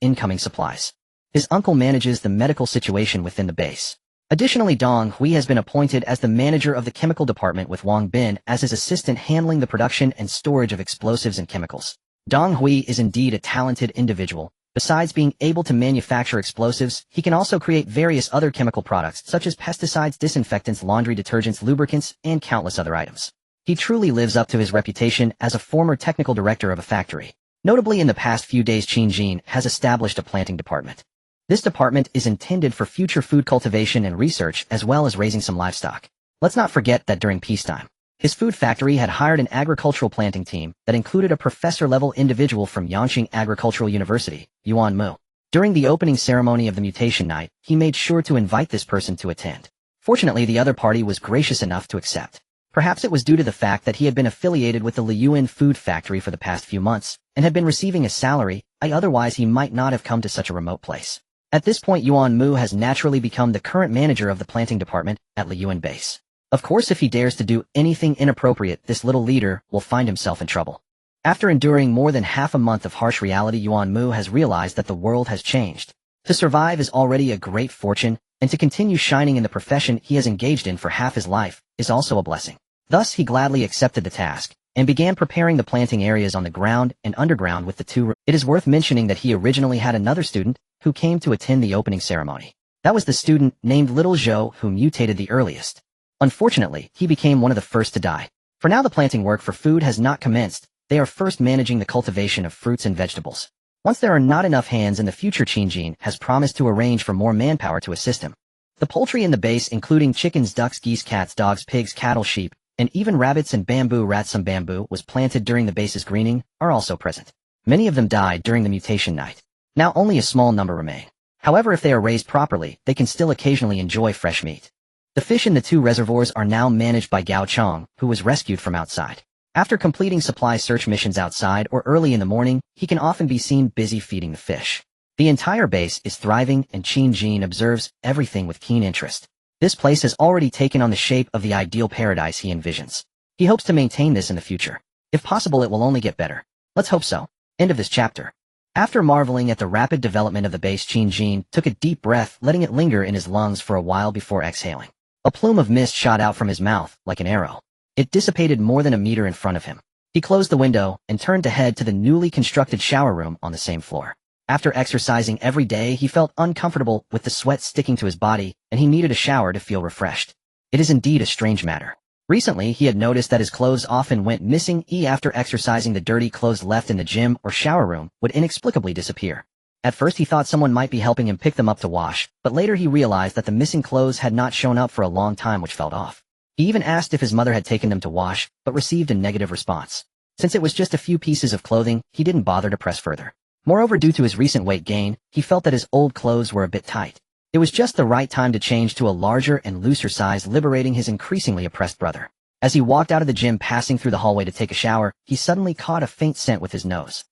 incoming supplies. His uncle manages the medical situation within the base. Additionally, Dong Hui has been appointed as the manager of the chemical department with Wang Bin as his assistant handling the production and storage of explosives and chemicals. Dong Hui is indeed a talented individual. Besides being able to manufacture explosives, he can also create various other chemical products such as pesticides, disinfectants, laundry detergents, lubricants, and countless other items. He truly lives up to his reputation as a former technical director of a factory. Notably, in the past few days, Qin Jin has established a planting department. This department is intended for future food cultivation and research as well as raising some livestock. Let's not forget that during peacetime, his food factory had hired an agricultural planting team that included a professor-level individual from Yangqing Agricultural University, Yuan Mu. During the opening ceremony of the mutation night, he made sure to invite this person to attend. Fortunately, the other party was gracious enough to accept. Perhaps it was due to the fact that he had been affiliated with the Liyuan food factory for the past few months and had been receiving a salary, otherwise he might not have come to such a remote place. At this point, Yuan Mu has naturally become the current manager of the planting department at Liyuan base. Of course, if he dares to do anything inappropriate, this little leader will find himself in trouble. After enduring more than half a month of harsh reality, Yuan Mu has realized that the world has changed. To survive is already a great fortune, and to continue shining in the profession he has engaged in for half his life is also a blessing. Thus, he gladly accepted the task and began preparing the planting areas on the ground and underground with the 2 rooms. It is worth mentioning that he originally had another student who came to attend the opening ceremony. That was the student named Little Zhou who mutated the earliest. Unfortunately, he became one of the first to die. For now, the planting work for food has not commenced. They are first managing the cultivation of fruits and vegetables. Once there are not enough hands in the future, Qin Jin has promised to arrange for more manpower to assist him. The poultry in the base, including chickens, ducks, geese, cats, dogs, pigs, cattle, sheep, and even rabbits and bamboo rats. Some bamboo was planted during the base's greening, are also present. Many of them died during the mutation night. Now only a small number remain. However, if they are raised properly, they can still occasionally enjoy fresh meat. The fish in the 2 reservoirs are now managed by Gao Chong, who was rescued from outside. After completing supply search missions outside or early in the morning, he can often be seen busy feeding the fish. The entire base is thriving, and Qin Jin observes everything with keen interest. This place has already taken on the shape of the ideal paradise he envisions. He hopes to maintain this in the future. If possible, it will only get better. Let's hope so. End of this chapter. After marveling at the rapid development of the base, Qin Jin took a deep breath, letting it linger in his lungs for a while before exhaling. A plume of mist shot out from his mouth, like an arrow. It dissipated more than a meter in front of him. He closed the window and turned to head to the newly constructed shower room on the same floor. After exercising every day, he felt uncomfortable with the sweat sticking to his body, and he needed a shower to feel refreshed. It is indeed a strange matter. Recently, he had noticed that his clothes often went missing. After exercising, the dirty clothes left in the gym or shower room would inexplicably disappear. At first, he thought someone might be helping him pick them up to wash, but later he realized that the missing clothes had not shown up for a long time, which felt off. He even asked if his mother had taken them to wash, but received a negative response. Since it was just a few pieces of clothing, he didn't bother to press further. Moreover, due to his recent weight gain, he felt that his old clothes were a bit tight. It was just the right time to change to a larger and looser size, liberating his increasingly oppressed brother. As he walked out of the gym, passing through the hallway to take a shower, he suddenly caught a faint scent with his nose.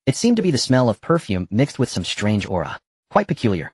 It seemed to be the smell of perfume mixed with some strange aura. Quite peculiar.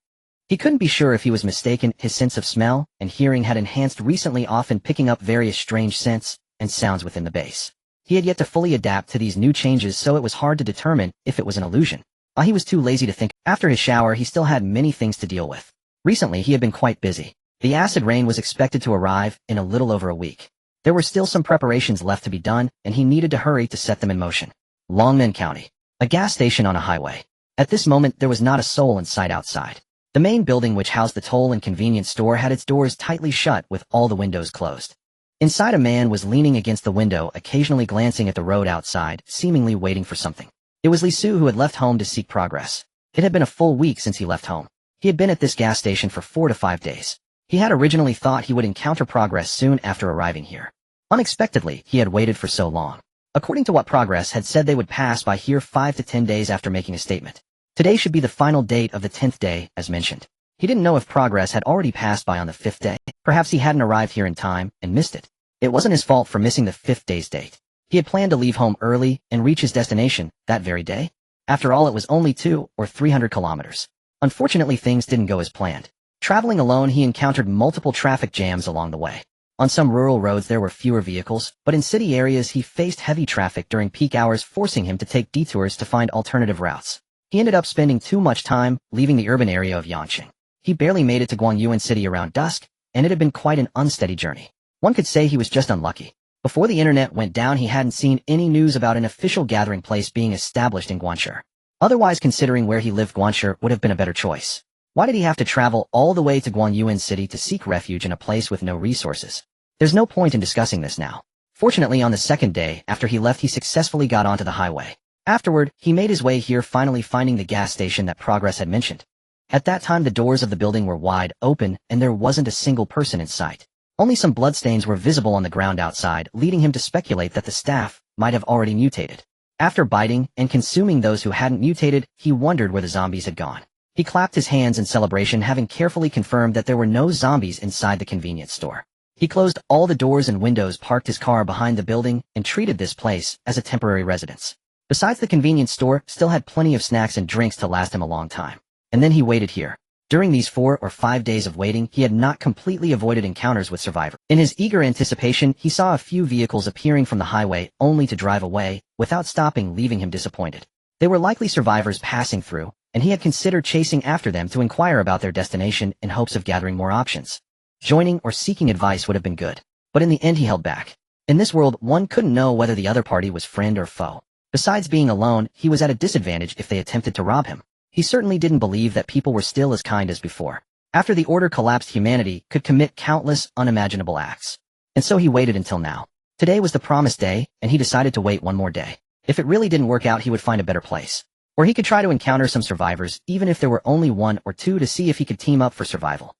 He couldn't be sure if he was mistaken. His sense of smell and hearing had enhanced recently, often picking up various strange scents and sounds within the base. He had yet to fully adapt to these new changes, so it was hard to determine if it was an illusion. While he was too lazy to think, after his shower he still had many things to deal with. Recently he had been quite busy. The acid rain was expected to arrive in a little over a week. There were still some preparations left to be done, and he needed to hurry to set them in motion. Longmen County. A gas station on a highway. At this moment there was not a soul in sight outside. The main building, which housed the toll and convenience store, had its doors tightly shut with all the windows closed. Inside, a man was leaning against the window, occasionally glancing at the road outside, seemingly waiting for something. It was Li Su, who had left home to seek progress. It had been a full week since he left home. He had been at this gas station for 4 to 5 days. He had originally thought he would encounter progress soon after arriving here. Unexpectedly, he had waited for so long. According to what Progress had said, they would pass by here 5 to 10 days after making a statement. Today should be the final date of the 10th day, as mentioned. He didn't know if Progress had already passed by on the 5th day. Perhaps he hadn't arrived here in time and missed it. It wasn't his fault for missing the 5th day's date. He had planned to leave home early and reach his destination that very day. After all, it was only 2 or 300 kilometers. Unfortunately, things didn't go as planned. Traveling alone, he encountered multiple traffic jams along the way. On some rural roads there were fewer vehicles, but in city areas he faced heavy traffic during peak hours, forcing him to take detours to find alternative routes. He ended up spending too much time leaving the urban area of Yanqing. He barely made it to Guangyuan City around dusk, and it had been quite an unsteady journey. One could say he was just unlucky. Before the internet went down, he hadn't seen any news about an official gathering place being established in Guanxi. Otherwise, considering where he lived, Guanxi would have been a better choice. Why did he have to travel all the way to Guangyuan City to seek refuge in a place with no resources? There's no point in discussing this now. Fortunately, on the second day after he left, he successfully got onto the highway. Afterward, he made his way here, finally finding the gas station that Progress had mentioned. At that time, the doors of the building were wide open, and there wasn't a single person in sight. Only some bloodstains were visible on the ground outside, leading him to speculate that the staff might have already mutated. After biting and consuming those who hadn't mutated, he wondered where the zombies had gone. He clapped his hands in celebration, having carefully confirmed that there were no zombies inside the convenience store. He closed all the doors and windows, parked his car behind the building, and treated this place as a temporary residence. Besides, the convenience store still had plenty of snacks and drinks to last him a long time. And then he waited here. During these 4 or 5 days of waiting, he had not completely avoided encounters with survivors. In his eager anticipation, he saw a few vehicles appearing from the highway, only to drive away, without stopping, leaving him disappointed. They were likely survivors passing through, and he had considered chasing after them to inquire about their destination in hopes of gathering more options. Joining or seeking advice would have been good, but in the end he held back. In this world, one couldn't know whether the other party was friend or foe. Besides being alone, he was at a disadvantage if they attempted to rob him. He certainly didn't believe that people were still as kind as before. After the order collapsed, humanity could commit countless unimaginable acts. And so he waited until now. Today was the promised day, and he decided to wait one more day. If it really didn't work out, he would find a better place. Or he could try to encounter some survivors, even if there were only 1 or 2, to see if he could team up for survival.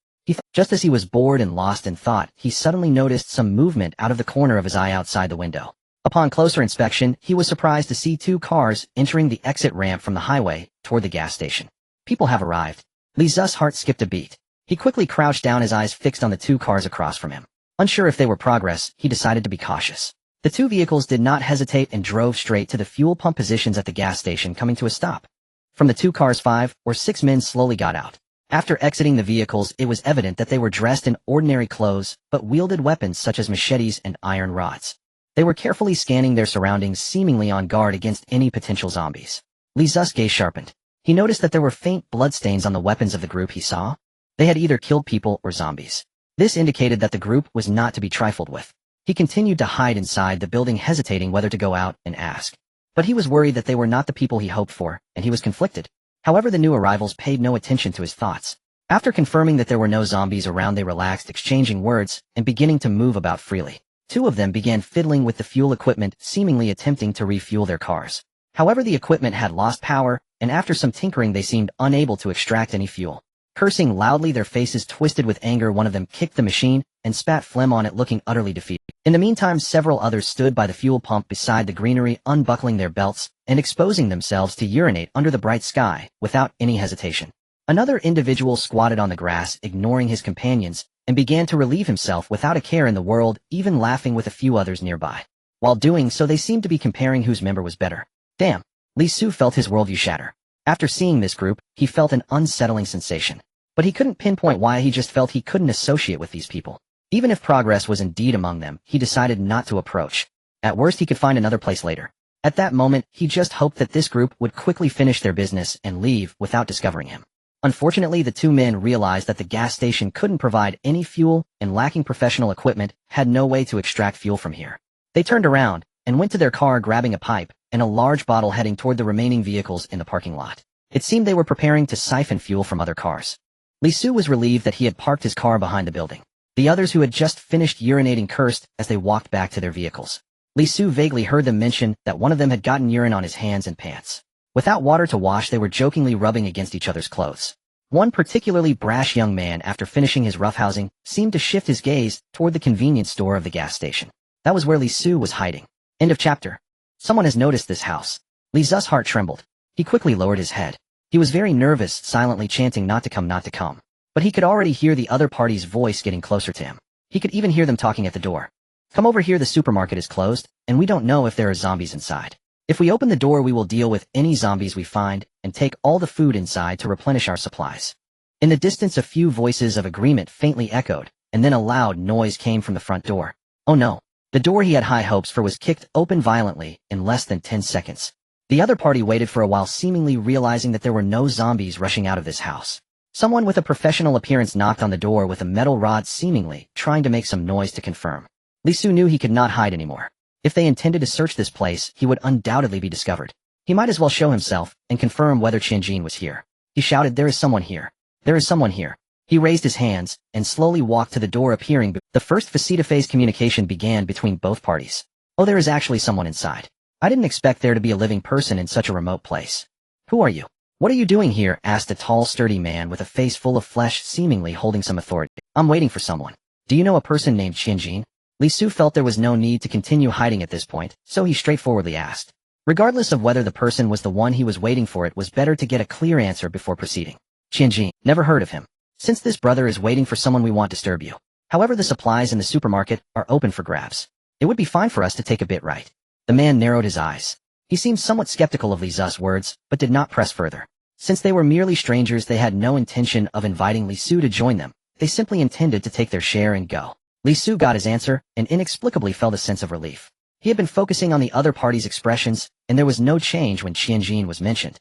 Just as he was bored and lost in thought, he suddenly noticed some movement out of the corner of his eye outside the window. Upon closer inspection, he was surprised to see 2 cars entering the exit ramp from the highway toward the gas station. People have arrived. Li Zu's heart skipped a beat. He quickly crouched down, his eyes fixed on the 2 cars across from him. Unsure if they were Progress, he decided to be cautious. The 2 vehicles did not hesitate and drove straight to the fuel pump positions at the gas station, coming to a stop. From the 2 cars, 5 or 6 men slowly got out. After exiting the vehicles, it was evident that they were dressed in ordinary clothes, but wielded weapons such as machetes and iron rods. They were carefully scanning their surroundings, seemingly on guard against any potential zombies. Li Zu's gaze sharpened. He noticed that there were faint bloodstains on the weapons of the group he saw. They had either killed people or zombies. This indicated that the group was not to be trifled with. He continued to hide inside the building, hesitating whether to go out and ask. But he was worried that they were not the people he hoped for, and he was conflicted. However, the new arrivals paid no attention to his thoughts. After confirming that there were no zombies around, they relaxed, exchanging words and beginning to move about freely. 2 of them began fiddling with the fuel equipment, seemingly attempting to refuel their cars. However, the equipment had lost power, and after some tinkering they seemed unable to extract any fuel. Cursing loudly, their faces twisted with anger, one of them kicked the machine and spat phlegm on it, looking utterly defeated. In the meantime, several others stood by the fuel pump beside the greenery, unbuckling their belts and exposing themselves to urinate under the bright sky without any hesitation. Another individual squatted on the grass, ignoring his companions, and began to relieve himself without a care in the world, even laughing with a few others nearby. While doing so, they seemed to be comparing whose member was better. Damn! Li Zu felt his worldview shatter. After seeing this group, he felt an unsettling sensation. But he couldn't pinpoint why, he just felt he couldn't associate with these people. Even if Progress was indeed among them, he decided not to approach. At worst, he could find another place later. At that moment, he just hoped that this group would quickly finish their business and leave without discovering him. Unfortunately, the 2 men realized that the gas station couldn't provide any fuel, and lacking professional equipment, had no way to extract fuel from here. They turned around and went to their car, grabbing a pipe and a large bottle, heading toward the remaining vehicles in the parking lot. It seemed they were preparing to siphon fuel from other cars. Li Zu was relieved that he had parked his car behind the building. The others, who had just finished urinating, cursed as they walked back to their vehicles. Li Zu vaguely heard them mention that one of them had gotten urine on his hands and pants. Without water to wash, they were jokingly rubbing against each other's clothes. One particularly brash young man, after finishing his roughhousing, seemed to shift his gaze toward the convenience store of the gas station. That was where Li Zu was hiding. End of chapter. Someone has noticed this house. Li Zu's heart trembled. He quickly lowered his head. He was very nervous, silently chanting, "Not to come, not to come." But he could already hear the other party's voice getting closer to him. He could even hear them talking at the door. "Come over here, the supermarket is closed, and we don't know if there are zombies inside." If we open the door, we will deal with any zombies we find and take all the food inside to replenish our supplies. In the distance, a few voices of agreement faintly echoed, and then a loud noise came from the front door. Oh no. The door he had high hopes for was kicked open violently in less than 10 seconds. The other party waited for a while, seemingly realizing that there were no zombies rushing out of this house. Someone with a professional appearance knocked on the door with a metal rod, seemingly trying to make some noise to confirm. Li Su knew he could not hide anymore. If they intended to search this place, he would undoubtedly be discovered. He might as well show himself and confirm whether Qianjin was here. He shouted, "There is someone here. There is someone here." He raised his hands and slowly walked to the door, appearing. The first face-to-face communication began between both parties. "Oh, there is actually someone inside. I didn't expect there to be a living person in such a remote place." "Who are you? What are you doing here?" asked a tall, sturdy man with a face full of flesh, seemingly holding some authority. "I'm waiting for someone. Do you know a person named Qianjin?" Li Su felt there was no need to continue hiding at this point, so he straightforwardly asked. Regardless of whether the person was the one he was waiting for, it was better to get a clear answer before proceeding. "Qianjin, never heard of him. Since this brother is waiting for someone, we won't disturb you. However, the supplies in the supermarket are open for grabs. It would be fine for us to take a bit, right?" The man narrowed his eyes. He seemed somewhat skeptical of Li Su's words, but did not press further. Since they were merely strangers, they had no intention of inviting Li Su to join them. They simply intended to take their share and go. Li Su got his answer and inexplicably felt a sense of relief. He had been focusing on the other party's expressions, and there was no change when Qianjin was mentioned.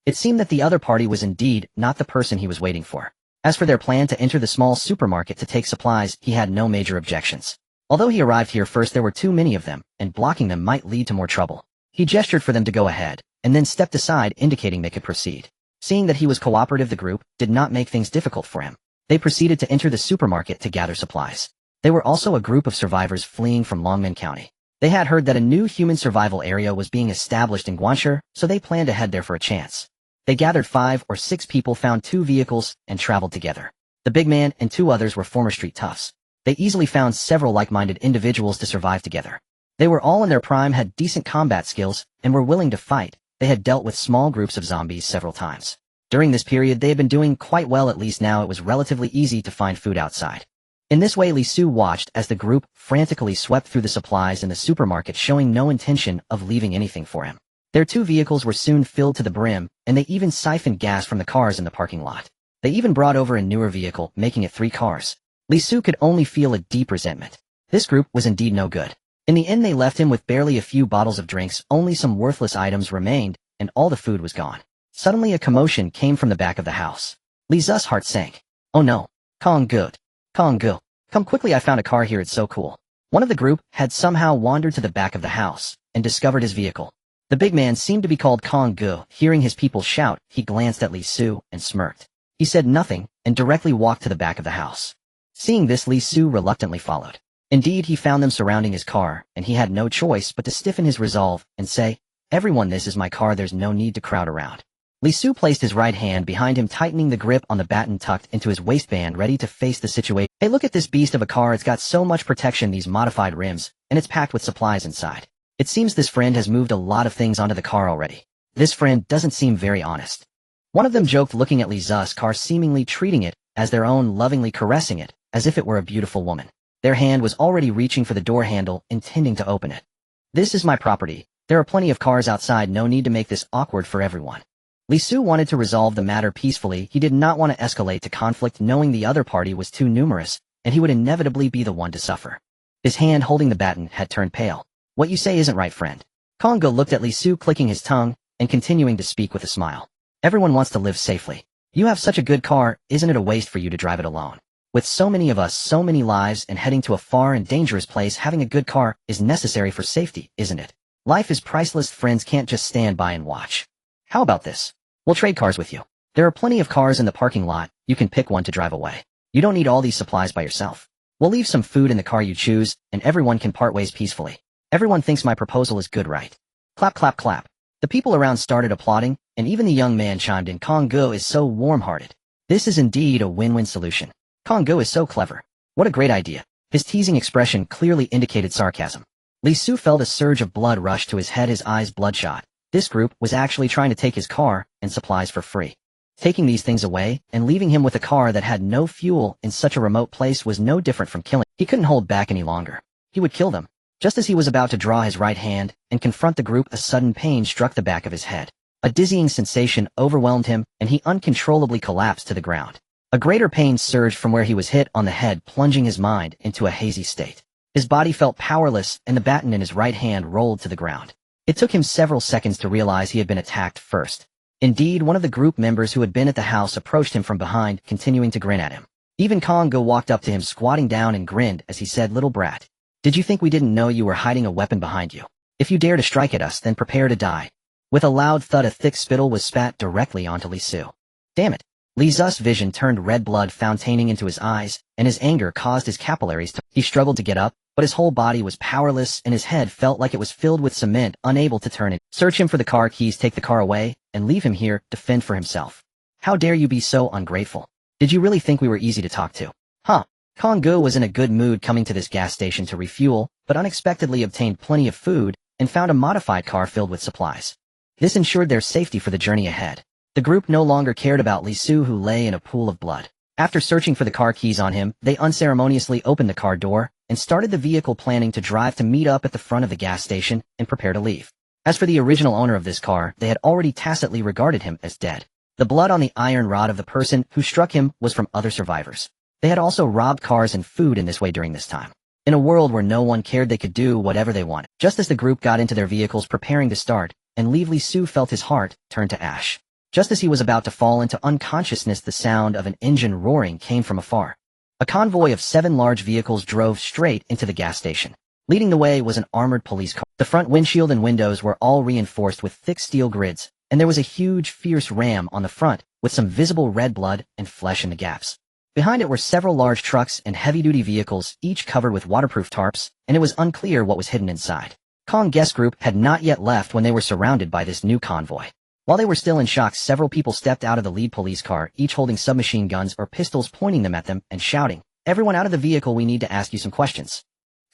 It seemed that the other party was indeed not the person he was waiting for. As for their plan to enter the small supermarket to take supplies, he had no major objections. Although he arrived here first, there were too many of them, and blocking them might lead to more trouble. He gestured for them to go ahead, and then stepped aside, indicating they could proceed. Seeing that he was cooperative, the group did not make things difficult for him. They proceeded to enter the supermarket to gather supplies. They were also a group of survivors fleeing from Longmen County. They had heard that a new human survival area was being established in Guanshi, so they planned to head there for a chance. They gathered 5 or 6 people, found 2 vehicles, and traveled together. The big man and 2 others were former street toughs. They easily found several like-minded individuals to survive together. They were all in their prime, had decent combat skills, and were willing to fight. They had dealt with small groups of zombies several times. During this period, they had been doing quite well. At least now it was relatively easy to find food outside. In this way, Li Su watched as the group frantically swept through the supplies in the supermarket, showing no intention of leaving anything for him. Their 2 vehicles were soon filled to the brim, and they even siphoned gas from the cars in the parking lot. They even brought over a newer vehicle, making it 3 cars. Li Su could only feel a deep resentment. This group was indeed no good. In the end, they left him with barely a few bottles of drinks. Only some worthless items remained, and all the food was gone. Suddenly a commotion came from the back of the house. Li Su's heart sank. "Oh no. Kong Good. Kong Gu. Come quickly, I found a car here, it's so cool." One of the group had somehow wandered to the back of the house and discovered his vehicle. The big man seemed to be called Kong Gu. Hearing his people shout, he glanced at Li Su and smirked. He said nothing and directly walked to the back of the house. Seeing this, Li Su reluctantly followed. Indeed, he found them surrounding his car, and he had no choice but to stiffen his resolve and say, "Everyone, this is my car, there's no need to crowd around." Li Su placed his right hand behind him, tightening the grip on the baton tucked into his waistband, ready to face the situation. "Hey, look at this beast of a car, it's got so much protection, these modified rims, and it's packed with supplies inside. It seems this friend has moved a lot of things onto the car already. This friend doesn't seem very honest." One of them joked, looking at Li Su's car, seemingly treating it as their own, lovingly caressing it, as if it were a beautiful woman. Their hand was already reaching for the door handle, intending to open it. "This is my property. There are plenty of cars outside, no need to make this awkward for everyone." Li Su wanted to resolve the matter peacefully. He did not want to escalate to conflict, knowing the other party was too numerous, and he would inevitably be the one to suffer. His hand holding the baton had turned pale. "What you say isn't right, friend." Congo looked at Li Su, clicking his tongue, and continuing to speak with a smile. "Everyone wants to live safely. You have such a good car, isn't it a waste for you to drive it alone? With so many of us, so many lives, and heading to a far and dangerous place, having a good car is necessary for safety, isn't it? Life is priceless, friends can't just stand by and watch. How about this? We'll trade cars with you. There are plenty of cars in the parking lot, you can pick one to drive away. You don't need all these supplies by yourself. We'll leave some food in the car you choose, and everyone can part ways peacefully. Everyone thinks my proposal is good, right?" Clap, clap, clap. The people around started applauding, and even the young man chimed in. "Congo is so warm-hearted. This is indeed a win-win solution. Congo is so clever. What a great idea." His teasing expression clearly indicated sarcasm. Li Su felt a surge of blood rush to his head, his eyes bloodshot. This group was actually trying to take his car and supplies for free. Taking these things away and leaving him with a car that had no fuel in such a remote place was no different from killing. He couldn't hold back any longer. He would kill them. Just as he was about to draw his right hand and confront the group, a sudden pain struck the back of his head. A dizzying sensation overwhelmed him, and he uncontrollably collapsed to the ground. A greater pain surged from where he was hit on the head, plunging his mind into a hazy state. His body felt powerless, and the baton in his right hand rolled to the ground. It took him several seconds to realize he had been attacked first. Indeed, one of the group members who had been at the house approached him from behind, continuing to grin at him. Even Congo walked up to him, squatting down, and grinned as he said, "Little brat. Did you think we didn't know you were hiding a weapon behind you? If you dare to strike at us, then prepare to die." With a loud thud, a thick spittle was spat directly onto Li Su. Damn it. Li Su's vision turned red, blood fontaining into his eyes, and his anger caused his capillaries to... He struggled to get up, but his whole body was powerless, and his head felt like it was filled with cement, unable to turn it. Search him for the car keys, take the car away, and leave him here to fend for himself. How dare you be so ungrateful? Did you really think we were easy to talk to? Huh? Kongo was in a good mood, coming to this gas station to refuel, but unexpectedly obtained plenty of food and found a modified car filled with supplies. This ensured their safety for the journey ahead. The group no longer cared about Li Su, who lay in a pool of blood. After searching for the car keys on him, they unceremoniously opened the car door and started the vehicle, planning to drive to meet up at the front of the gas station and prepare to leave. As for the original owner of this car, they had already tacitly regarded him as dead. The blood on the iron rod of the person who struck him was from other survivors. They had also robbed cars and food in this way during this time. In a world where no one cared, they could do whatever they wanted. Just as the group got into their vehicles preparing to start, and leave, Li Su felt his heart turn to ash. Just as he was about to fall into unconsciousness, the sound of an engine roaring came from afar. A convoy of 7 large vehicles drove straight into the gas station. Leading the way was an armored police car. The front windshield and windows were all reinforced with thick steel grids, and there was a huge, fierce ram on the front with some visible red blood and flesh in the gaps. Behind it were several large trucks and heavy-duty vehicles, each covered with waterproof tarps, and it was unclear what was hidden inside. Kong guest group had not yet left when they were surrounded by this new convoy. While they were still in shock, several people stepped out of the lead police car, each holding submachine guns or pistols, pointing them at them and shouting, "Everyone out of the vehicle, we need to ask you some questions."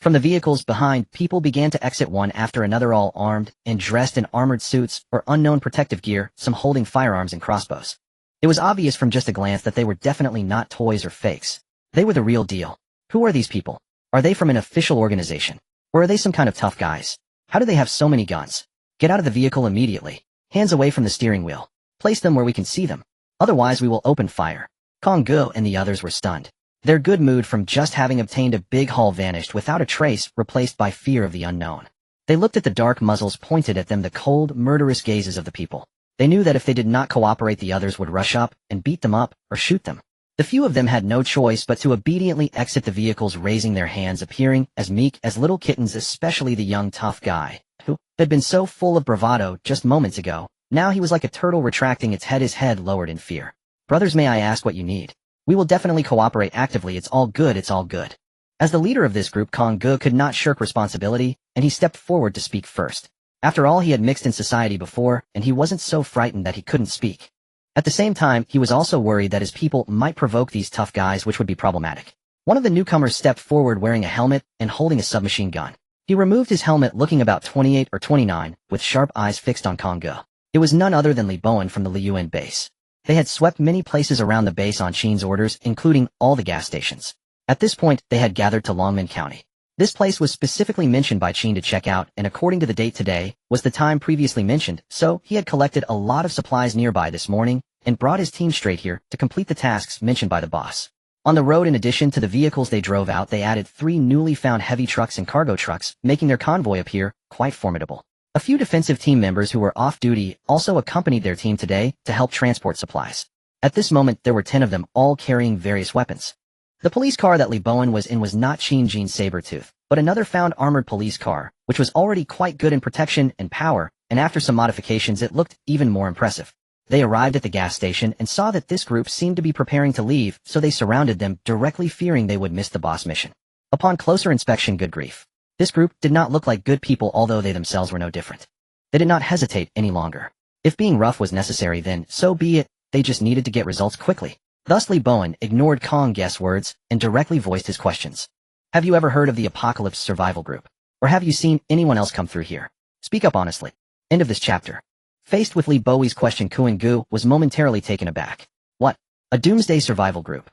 From the vehicles behind, people began to exit one after another, all armed and dressed in armored suits or unknown protective gear, some holding firearms and crossbows. It was obvious from just a glance that they were definitely not toys or fakes. They were the real deal. Who are these people? Are they from an official organization? Or are they some kind of tough guys? How do they have so many guns? Get out of the vehicle immediately. Hands away from the steering wheel. Place them where we can see them. Otherwise we will open fire. Kongo and the others were stunned. Their good mood from just having obtained a big haul vanished without a trace, replaced by fear of the unknown. They looked at the dark muzzles pointed at them, the cold, murderous gazes of the people. They knew that if they did not cooperate, the others would rush up and beat them up or shoot them. The few of them had no choice but to obediently exit the vehicles, raising their hands, appearing as meek as little kittens, especially the young tough guy, who had been so full of bravado just moments ago. Now he was like a turtle retracting its head, his head lowered in fear. "Brothers, may I ask what you need? We will definitely cooperate actively. It's all good, it's all good." As the leader of this group, Kongo could not shirk responsibility, and he stepped forward to speak first. After all, he had mixed in society before, and he wasn't so frightened that he couldn't speak. At the same time, he was also worried that his people might provoke these tough guys, which would be problematic. One of the newcomers stepped forward wearing a helmet and holding a submachine gun. He removed his helmet, looking about 28 or 29, with sharp eyes fixed on Kongo. It was none other than Li Bowen from the Liyuan base. They had swept many places around the base on Qin's orders, including all the gas stations. At this point, they had gathered to Longmen County. This place was specifically mentioned by Qin to check out, and according to the date, today was the time previously mentioned, so he had collected a lot of supplies nearby this morning and brought his team straight here to complete the tasks mentioned by the boss. On the road, in addition to the vehicles they drove out, they added 3 newly found heavy trucks and cargo trucks, making their convoy appear quite formidable. A few defensive team members who were off duty also accompanied their team today to help transport supplies. At this moment, there were 10 of them, all carrying various weapons. The police car that Li Bowen was in was not Qin Jin's Sabretooth, but another found armored police car, which was already quite good in protection and power, and after some modifications it looked even more impressive. They arrived at the gas station and saw that this group seemed to be preparing to leave, so they surrounded them, directly fearing they would miss the boss mission. Upon closer inspection, good grief. This group did not look like good people, although they themselves were no different. They did not hesitate any longer. If being rough was necessary, then so be it. They just needed to get results quickly. Thus Li Bowen ignored Kong Guest's words and directly voiced his questions. "Have you ever heard of the Apocalypse Survival Group? Or have you seen anyone else come through here? Speak up honestly." End of this chapter. Faced with Li Bowie's question, Kuan Gu was momentarily taken aback. What? A doomsday survival group?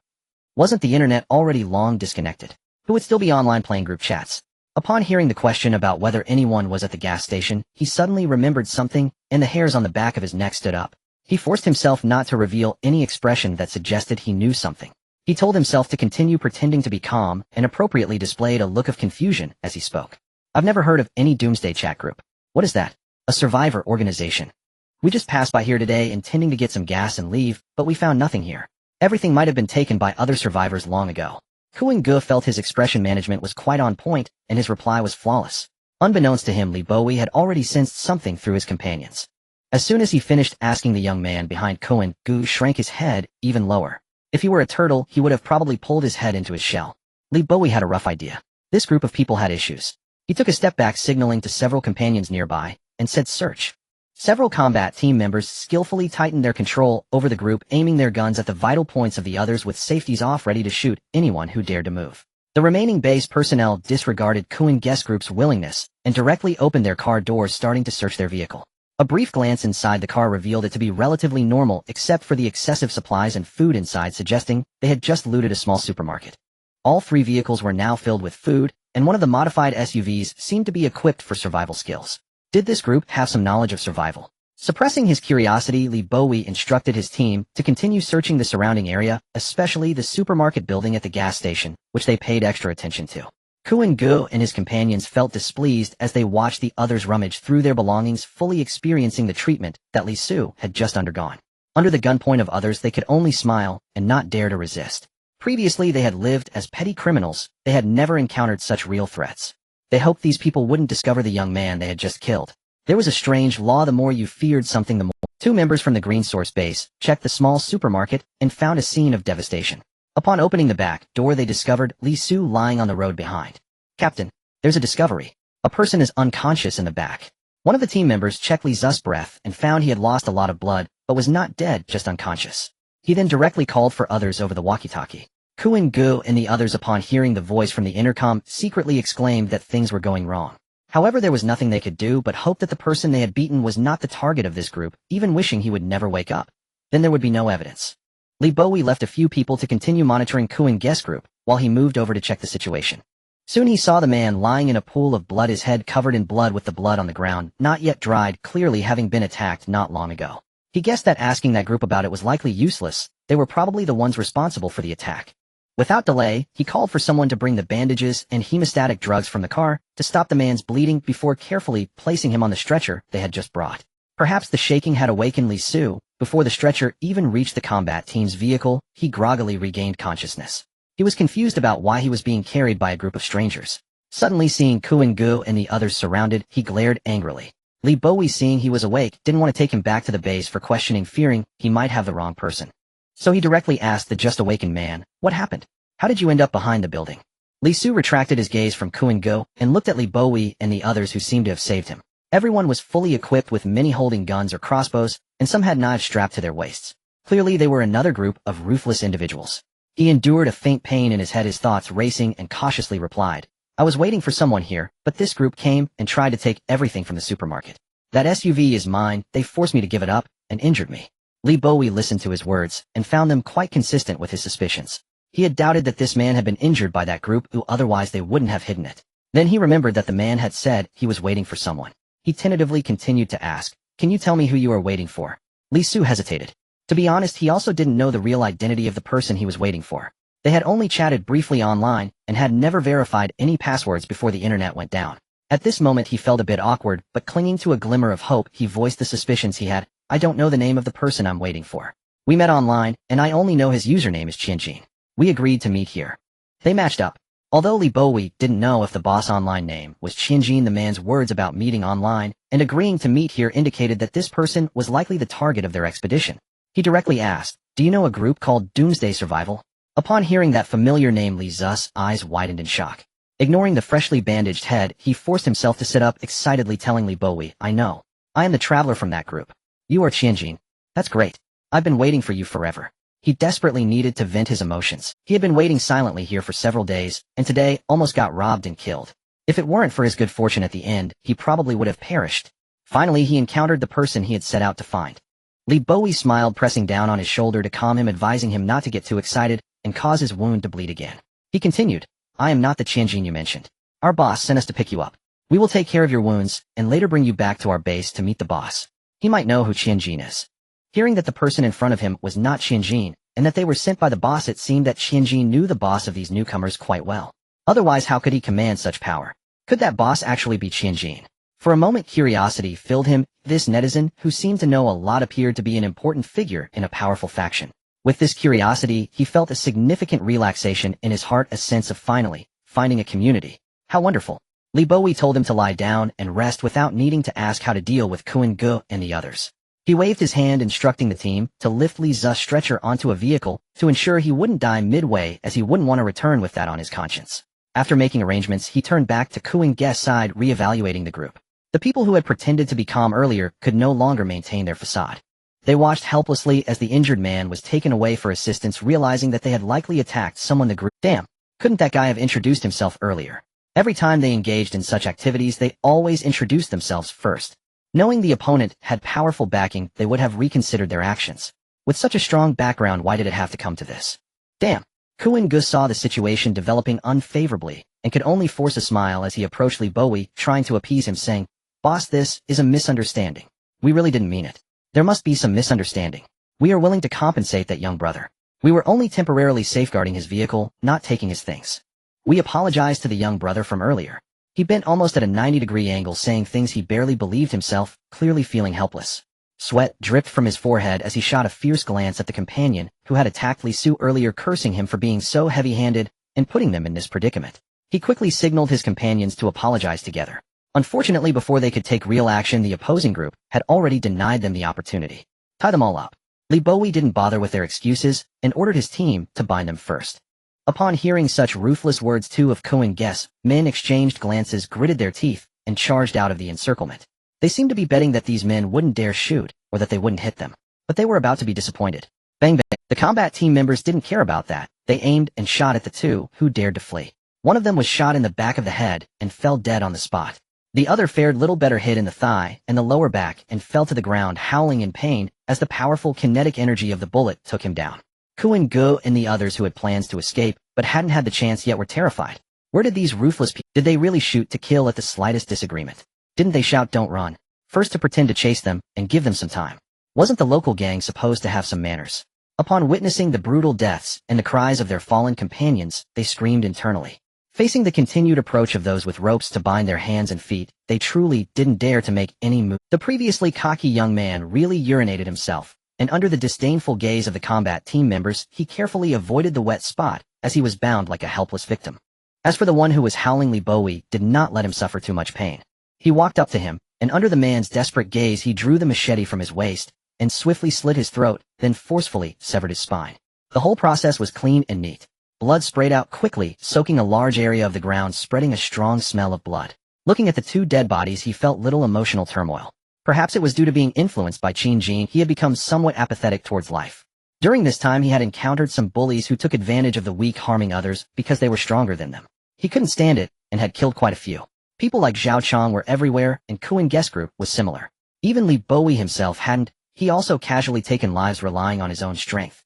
Wasn't the internet already long disconnected? Who would still be online playing group chats? Upon hearing the question about whether anyone was at the gas station, he suddenly remembered something, and the hairs on the back of his neck stood up. He forced himself not to reveal any expression that suggested he knew something. He told himself to continue pretending to be calm and appropriately displayed a look of confusion as he spoke. I've never heard of any doomsday chat group. What is that? A survivor organization. We just passed by here today intending to get some gas and leave, but we found nothing here. Everything might have been taken by other survivors long ago. Kuan-gu felt his expression management was quite on point, and his reply was flawless. Unbeknownst to him, Li Bowie had already sensed something through his companions. As soon as he finished asking, the young man behind Kuan-gu shrank his head even lower. If he were a turtle, he would have probably pulled his head into his shell. Li Bowie had a rough idea. This group of people had issues. He took a step back, signaling to several companions nearby, and said search. Several combat team members skillfully tightened their control over the group, aiming their guns at the vital points of the others with safeties off, ready to shoot anyone who dared to move. The remaining base personnel disregarded Kuan-gu's group's willingness and directly opened their car doors, starting to search their vehicle. A brief glance inside the car revealed it to be relatively normal except for the excessive supplies and food inside, suggesting they had just looted a small supermarket. All three vehicles were now filled with food, and one of the modified SUVs seemed to be equipped for survival skills. Did this group have some knowledge of survival? Suppressing his curiosity, Li Bowie instructed his team to continue searching the surrounding area, especially the supermarket building at the gas station, which they paid extra attention to. Kuan-gu and his companions felt displeased as they watched the others rummage through their belongings, fully experiencing the treatment that Li Su had just undergone. Under the gunpoint of others, they could only smile and not dare to resist. Previously, they had lived as petty criminals. They had never encountered such real threats. They hoped these people wouldn't discover the young man they had just killed. There was a strange law: the more you feared something, the more. Two members from the Green Source base checked the small supermarket and found a scene of devastation. Upon opening the back door, they discovered Li Su lying on the road behind. Captain, there's a discovery. A person is unconscious in the back. One of the team members checked Li Su's breath and found he had lost a lot of blood, but was not dead, just unconscious. He then directly called for others over the walkie-talkie. Kuan-gu and the others, upon hearing the voice from the intercom, secretly exclaimed that things were going wrong. However, there was nothing they could do but hope that the person they had beaten was not the target of this group, even wishing he would never wake up. Then there would be no evidence. Li Bowie left a few people to continue monitoring Kuan-gu's group, while he moved over to check the situation. Soon he saw the man lying in a pool of blood, his head covered in blood with the blood on the ground, not yet dried, clearly having been attacked not long ago. He guessed that asking that group about it was likely useless. They were probably the ones responsible for the attack. Without delay, he called for someone to bring the bandages and hemostatic drugs from the car to stop the man's bleeding before carefully placing him on the stretcher they had just brought. Perhaps the shaking had awakened Li Su. Before the stretcher even reached the combat team's vehicle, he groggily regained consciousness. He was confused about why he was being carried by a group of strangers. Suddenly, seeing Kuan-gu and the others surrounded, he glared angrily. Li Bowie, seeing he was awake, didn't want to take him back to the base for questioning, fearing he might have the wrong person. So he directly asked the just awakened man, "What happened? How did you end up behind the building?" Li Su retracted his gaze from Kuan-gu and looked at Li Bowie and the others, who seemed to have saved him. Everyone was fully equipped, with many holding guns or crossbows, and some had knives strapped to their waists. Clearly they were another group of ruthless individuals. He endured a faint pain in his head, his thoughts racing, and cautiously replied, "I was waiting for someone here, but this group came and tried to take everything from the supermarket. That SUV is mine. They forced me to give it up and injured me." Li Bowie listened to his words and found them quite consistent with his suspicions. He had doubted that this man had been injured by that group, who otherwise they wouldn't have hidden it. Then he remembered that the man had said he was waiting for someone. He tentatively continued to ask, "Can you tell me who you are waiting for?" Li Su hesitated. To be honest, he also didn't know the real identity of the person he was waiting for. They had only chatted briefly online and had never verified any passwords before the internet went down. At this moment he felt a bit awkward, but clinging to a glimmer of hope, he voiced the suspicions he had. "I don't know the name of the person I'm waiting for. We met online, and I only know his username is Qianjin. We agreed to meet here." They matched up. Although Li Bowie didn't know if the boss online name was Qianjin, the man's words about meeting online and agreeing to meet here indicated that this person was likely the target of their expedition. He directly asked, "Do you know a group called Doomsday Survival?" Upon hearing that familiar name, Li Su's eyes widened in shock. Ignoring the freshly bandaged head, he forced himself to sit up, excitedly telling Li Bowie, "I know. I am the traveler from that group. You are Qianjin. That's great. I've been waiting for you forever." He desperately needed to vent his emotions. He had been waiting silently here for several days, and today almost got robbed and killed. If it weren't for his good fortune at the end, he probably would have perished. Finally, he encountered the person he had set out to find. Li Bowie smiled, pressing down on his shoulder to calm him, advising him not to get too excited and cause his wound to bleed again. He continued, "I am not the Qianjin you mentioned. Our boss sent us to pick you up. We will take care of your wounds, and later bring you back to our base to meet the boss. He might know who Qianjin is. Hearing that the person in front of him was not Qianjin, and that they were sent by the boss, it seemed that Qianjin knew the boss of these newcomers quite well. Otherwise, how could he command such power? Could that boss actually be Qianjin? For a moment, curiosity filled him. This netizen, who seemed to know a lot, appeared to be an important figure in a powerful faction. With this curiosity, he felt a significant relaxation in his heart, a sense of finally finding a community. How wonderful. Li Bowie told him to lie down and rest without needing to ask how to deal with Kuan Ge and the others. He waved his hand instructing the team to lift Li Zu's stretcher onto a vehicle to ensure he wouldn't die midway, as he wouldn't want to return with that on his conscience. After making arrangements, he turned back to Kuan Ge's side, re-evaluating the group. The people who had pretended to be calm earlier could no longer maintain their facade. They watched helplessly as the injured man was taken away for assistance, realizing that they had likely attacked someone. The group, damn, couldn't that guy have introduced himself earlier? Every time they engaged in such activities, they always introduced themselves first. Knowing the opponent had powerful backing, they would have reconsidered their actions. With such a strong background, why did it have to come to this? Damn. Kuan Ge saw the situation developing unfavorably and could only force a smile as he approached Li Bowie, trying to appease him, saying, "Boss, this is a misunderstanding. We really didn't mean it. There must be some misunderstanding. We are willing to compensate that young brother. We were only temporarily safeguarding his vehicle, not taking his things." We apologized to the young brother from earlier. He bent almost at a 90-degree angle, saying things he barely believed himself, clearly feeling helpless. Sweat dripped from his forehead as he shot a fierce glance at the companion who had attacked Li Su earlier, cursing him for being so heavy-handed and putting them in this predicament. He quickly signaled his companions to apologize together. Unfortunately, before they could take real action, the opposing group had already denied them the opportunity. Tie them all up. Li Bowie didn't bother with their excuses and ordered his team to bind them first. Upon hearing such ruthless words, two of Kuan Ge's men exchanged glances, gritted their teeth, and charged out of the encirclement. They seemed to be betting that these men wouldn't dare shoot, or that they wouldn't hit them. But they were about to be disappointed. Bang bang. The combat team members didn't care about that. They aimed and shot at the two who dared to flee. One of them was shot in the back of the head and fell dead on the spot. The other fared little better, hit in the thigh and the lower back, and fell to the ground howling in pain as the powerful kinetic energy of the bullet took him down. Kuan Ge and the others who had plans to escape but hadn't had the chance yet were terrified. Where did these ruthless people? Did they really shoot to kill at the slightest disagreement? Didn't they shout, "Don't run"? First to pretend to chase them and give them some time. Wasn't the local gang supposed to have some manners? Upon witnessing the brutal deaths and the cries of their fallen companions, they screamed internally. Facing the continued approach of those with ropes to bind their hands and feet, they truly didn't dare to make any move. The previously cocky young man really urinated himself, and under the disdainful gaze of the combat team members, he carefully avoided the wet spot as he was bound like a helpless victim. As for the one who was howling, Li Bowie did not let him suffer too much pain. He walked up to him, and under the man's desperate gaze, he drew the machete from his waist and swiftly slit his throat, then forcefully severed his spine. The whole process was clean and neat. Blood sprayed out quickly, soaking a large area of the ground, spreading a strong smell of blood. Looking at the two dead bodies, he felt little emotional turmoil. Perhaps it was due to being influenced by Qianjin. He had become somewhat apathetic towards life. During this time, he had encountered some bullies who took advantage of the weak, harming others because they were stronger than them. He couldn't stand it and had killed quite a few. People like Zhao Chong were everywhere, and Kuan Ge's group was similar. Even Li Bowie himself hadn't. He also casually taken lives relying on his own strength.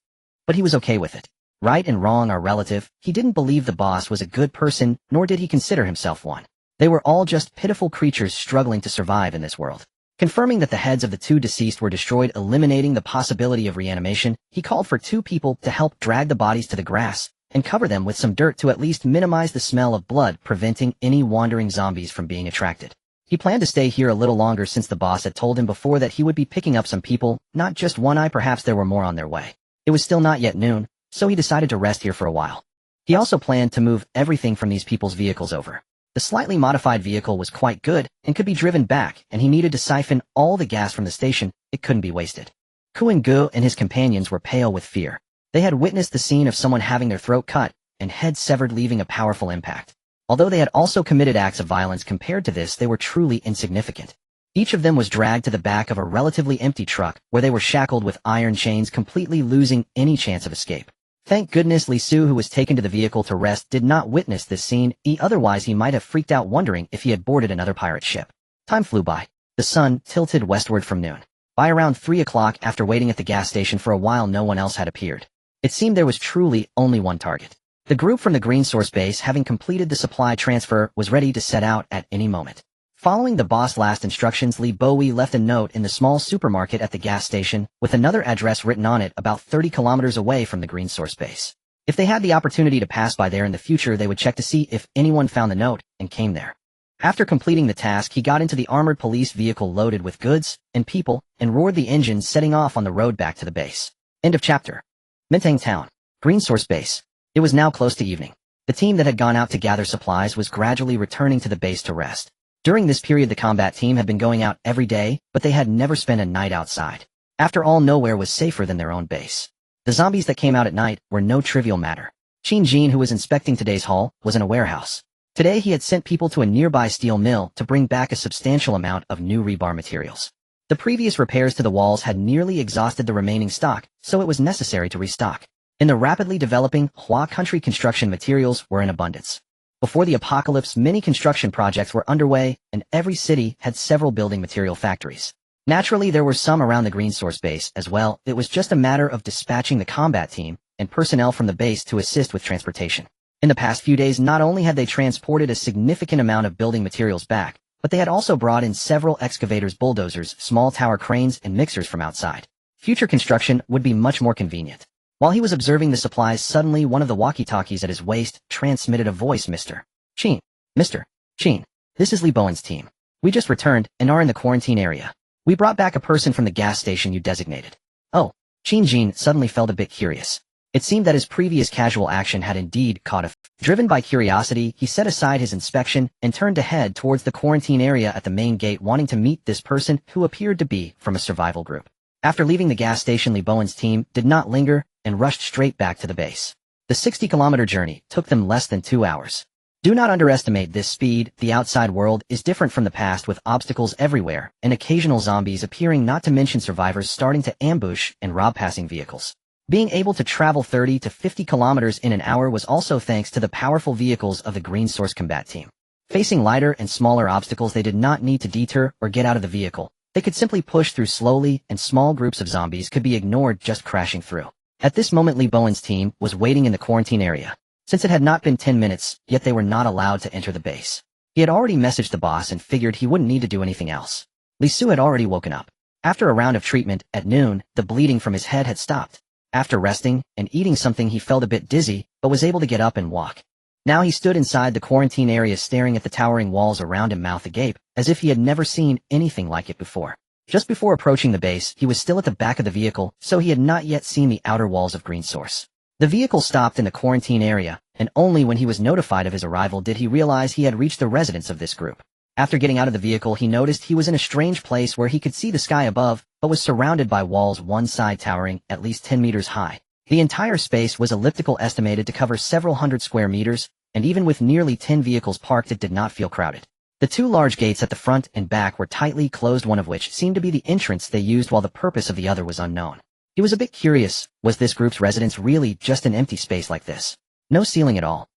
But he was okay with it. Right and wrong are relative. He didn't believe the boss was a good person, nor did he consider himself one. They were all just pitiful creatures struggling to survive in this world. Confirming that the heads of the two deceased were destroyed, eliminating the possibility of reanimation, he called for two people to help drag the bodies to the grass and cover them with some dirt to at least minimize the smell of blood, preventing any wandering zombies from being attracted. He planned to stay here a little longer since the boss had told him before that he would be picking up some people, not just one eye. Perhaps there were more on their way. It was still not yet noon, so he decided to rest here for a while. He also planned to move everything from these people's vehicles over. The slightly modified vehicle was quite good and could be driven back, and he needed to siphon all the gas from the station. It couldn't be wasted. Kuan Ge and his companions were pale with fear. They had witnessed the scene of someone having their throat cut and head severed, leaving a powerful impact. Although they had also committed acts of violence, compared to this, they were truly insignificant. Each of them was dragged to the back of a relatively empty truck, where they were shackled with iron chains, completely losing any chance of escape. Thank goodness Li Su, who was taken to the vehicle to rest, did not witness this scene. Otherwise he might have freaked out, wondering if he had boarded another pirate ship. Time flew by. The sun tilted westward from noon. By around 3 o'clock, after waiting at the gas station for a while, no one else had appeared. It seemed there was truly only one target. The group from the Green Source base, having completed the supply transfer, was ready to set out at any moment. Following the boss' last instructions, Li Bowie left a note in the small supermarket at the gas station, with another address written on it about 30 kilometers away from the Green Source base. If they had the opportunity to pass by there in the future, they would check to see if anyone found the note and came there. After completing the task, he got into the armored police vehicle loaded with goods and people and roared the engine, setting off on the road back to the base. End of chapter. Mintang Town. Green Source base. It was now close to evening. The team that had gone out to gather supplies was gradually returning to the base to rest. During this period, the combat team had been going out every day, but they had never spent a night outside. After all, nowhere was safer than their own base. The zombies that came out at night were no trivial matter. Qin Jin, who was inspecting today's haul, was in a warehouse. Today he had sent people to a nearby steel mill to bring back a substantial amount of new rebar materials. The previous repairs to the walls had nearly exhausted the remaining stock, so it was necessary to restock. In the rapidly developing Hua country, construction materials were in abundance. Before the apocalypse, many construction projects were underway, and every city had several building material factories. Naturally, there were some around the Green Source base as well. It was just a matter of dispatching the combat team and personnel from the base to assist with transportation. In the past few days, not only had they transported a significant amount of building materials back, but they had also brought in several excavators, bulldozers, small tower cranes, and mixers from outside. Future construction would be much more convenient. While he was observing the supplies, suddenly one of the walkie-talkies at his waist transmitted a voice. Mr. Qin. Mr. Qin. This is Li Bowen's team. We just returned and are in the quarantine area. We brought back a person from the gas station you designated. Oh. Qin Jin suddenly felt a bit curious. It seemed that his previous casual action had indeed caught a Driven by curiosity, he set aside his inspection and turned to head towards the quarantine area at the main gate, wanting to meet this person who appeared to be from a survival group. After leaving the gas station, Li Bowen's team did not linger and rushed straight back to the base. The 60-kilometer journey took them less than 2 hours. Do not underestimate this speed. The outside world is different from the past, with obstacles everywhere and occasional zombies appearing, not to mention survivors starting to ambush and rob passing vehicles. Being able to travel 30 to 50 kilometers in an hour was also thanks to the powerful vehicles of the Green Source combat team. Facing lighter and smaller obstacles, they did not need to deter or get out of the vehicle. They could simply push through slowly, and small groups of zombies could be ignored just crashing through. At this moment, Li Bowen's team was waiting in the quarantine area. Since it had not been 10 minutes, yet they were not allowed to enter the base. He had already messaged the boss and figured he wouldn't need to do anything else. Li Su had already woken up. After a round of treatment, at noon, the bleeding from his head had stopped. After resting and eating something, he felt a bit dizzy, but was able to get up and walk. Now he stood inside the quarantine area, staring at the towering walls around him, mouth agape, as if he had never seen anything like it before. Just before approaching the base, he was still at the back of the vehicle, so he had not yet seen the outer walls of Green Source. The vehicle stopped in the quarantine area, and only when he was notified of his arrival did he realize he had reached the residence of this group. After getting out of the vehicle, he noticed he was in a strange place where he could see the sky above, but was surrounded by walls, one side towering at least 10 meters high. The entire space was elliptical, estimated to cover several hundred square meters, and even with nearly 10 vehicles parked, it did not feel crowded. The two large gates at the front and back were tightly closed, one of which seemed to be the entrance they used, while the purpose of the other was unknown. He was a bit curious. Was this group's residence really just an empty space like this? No ceiling at all.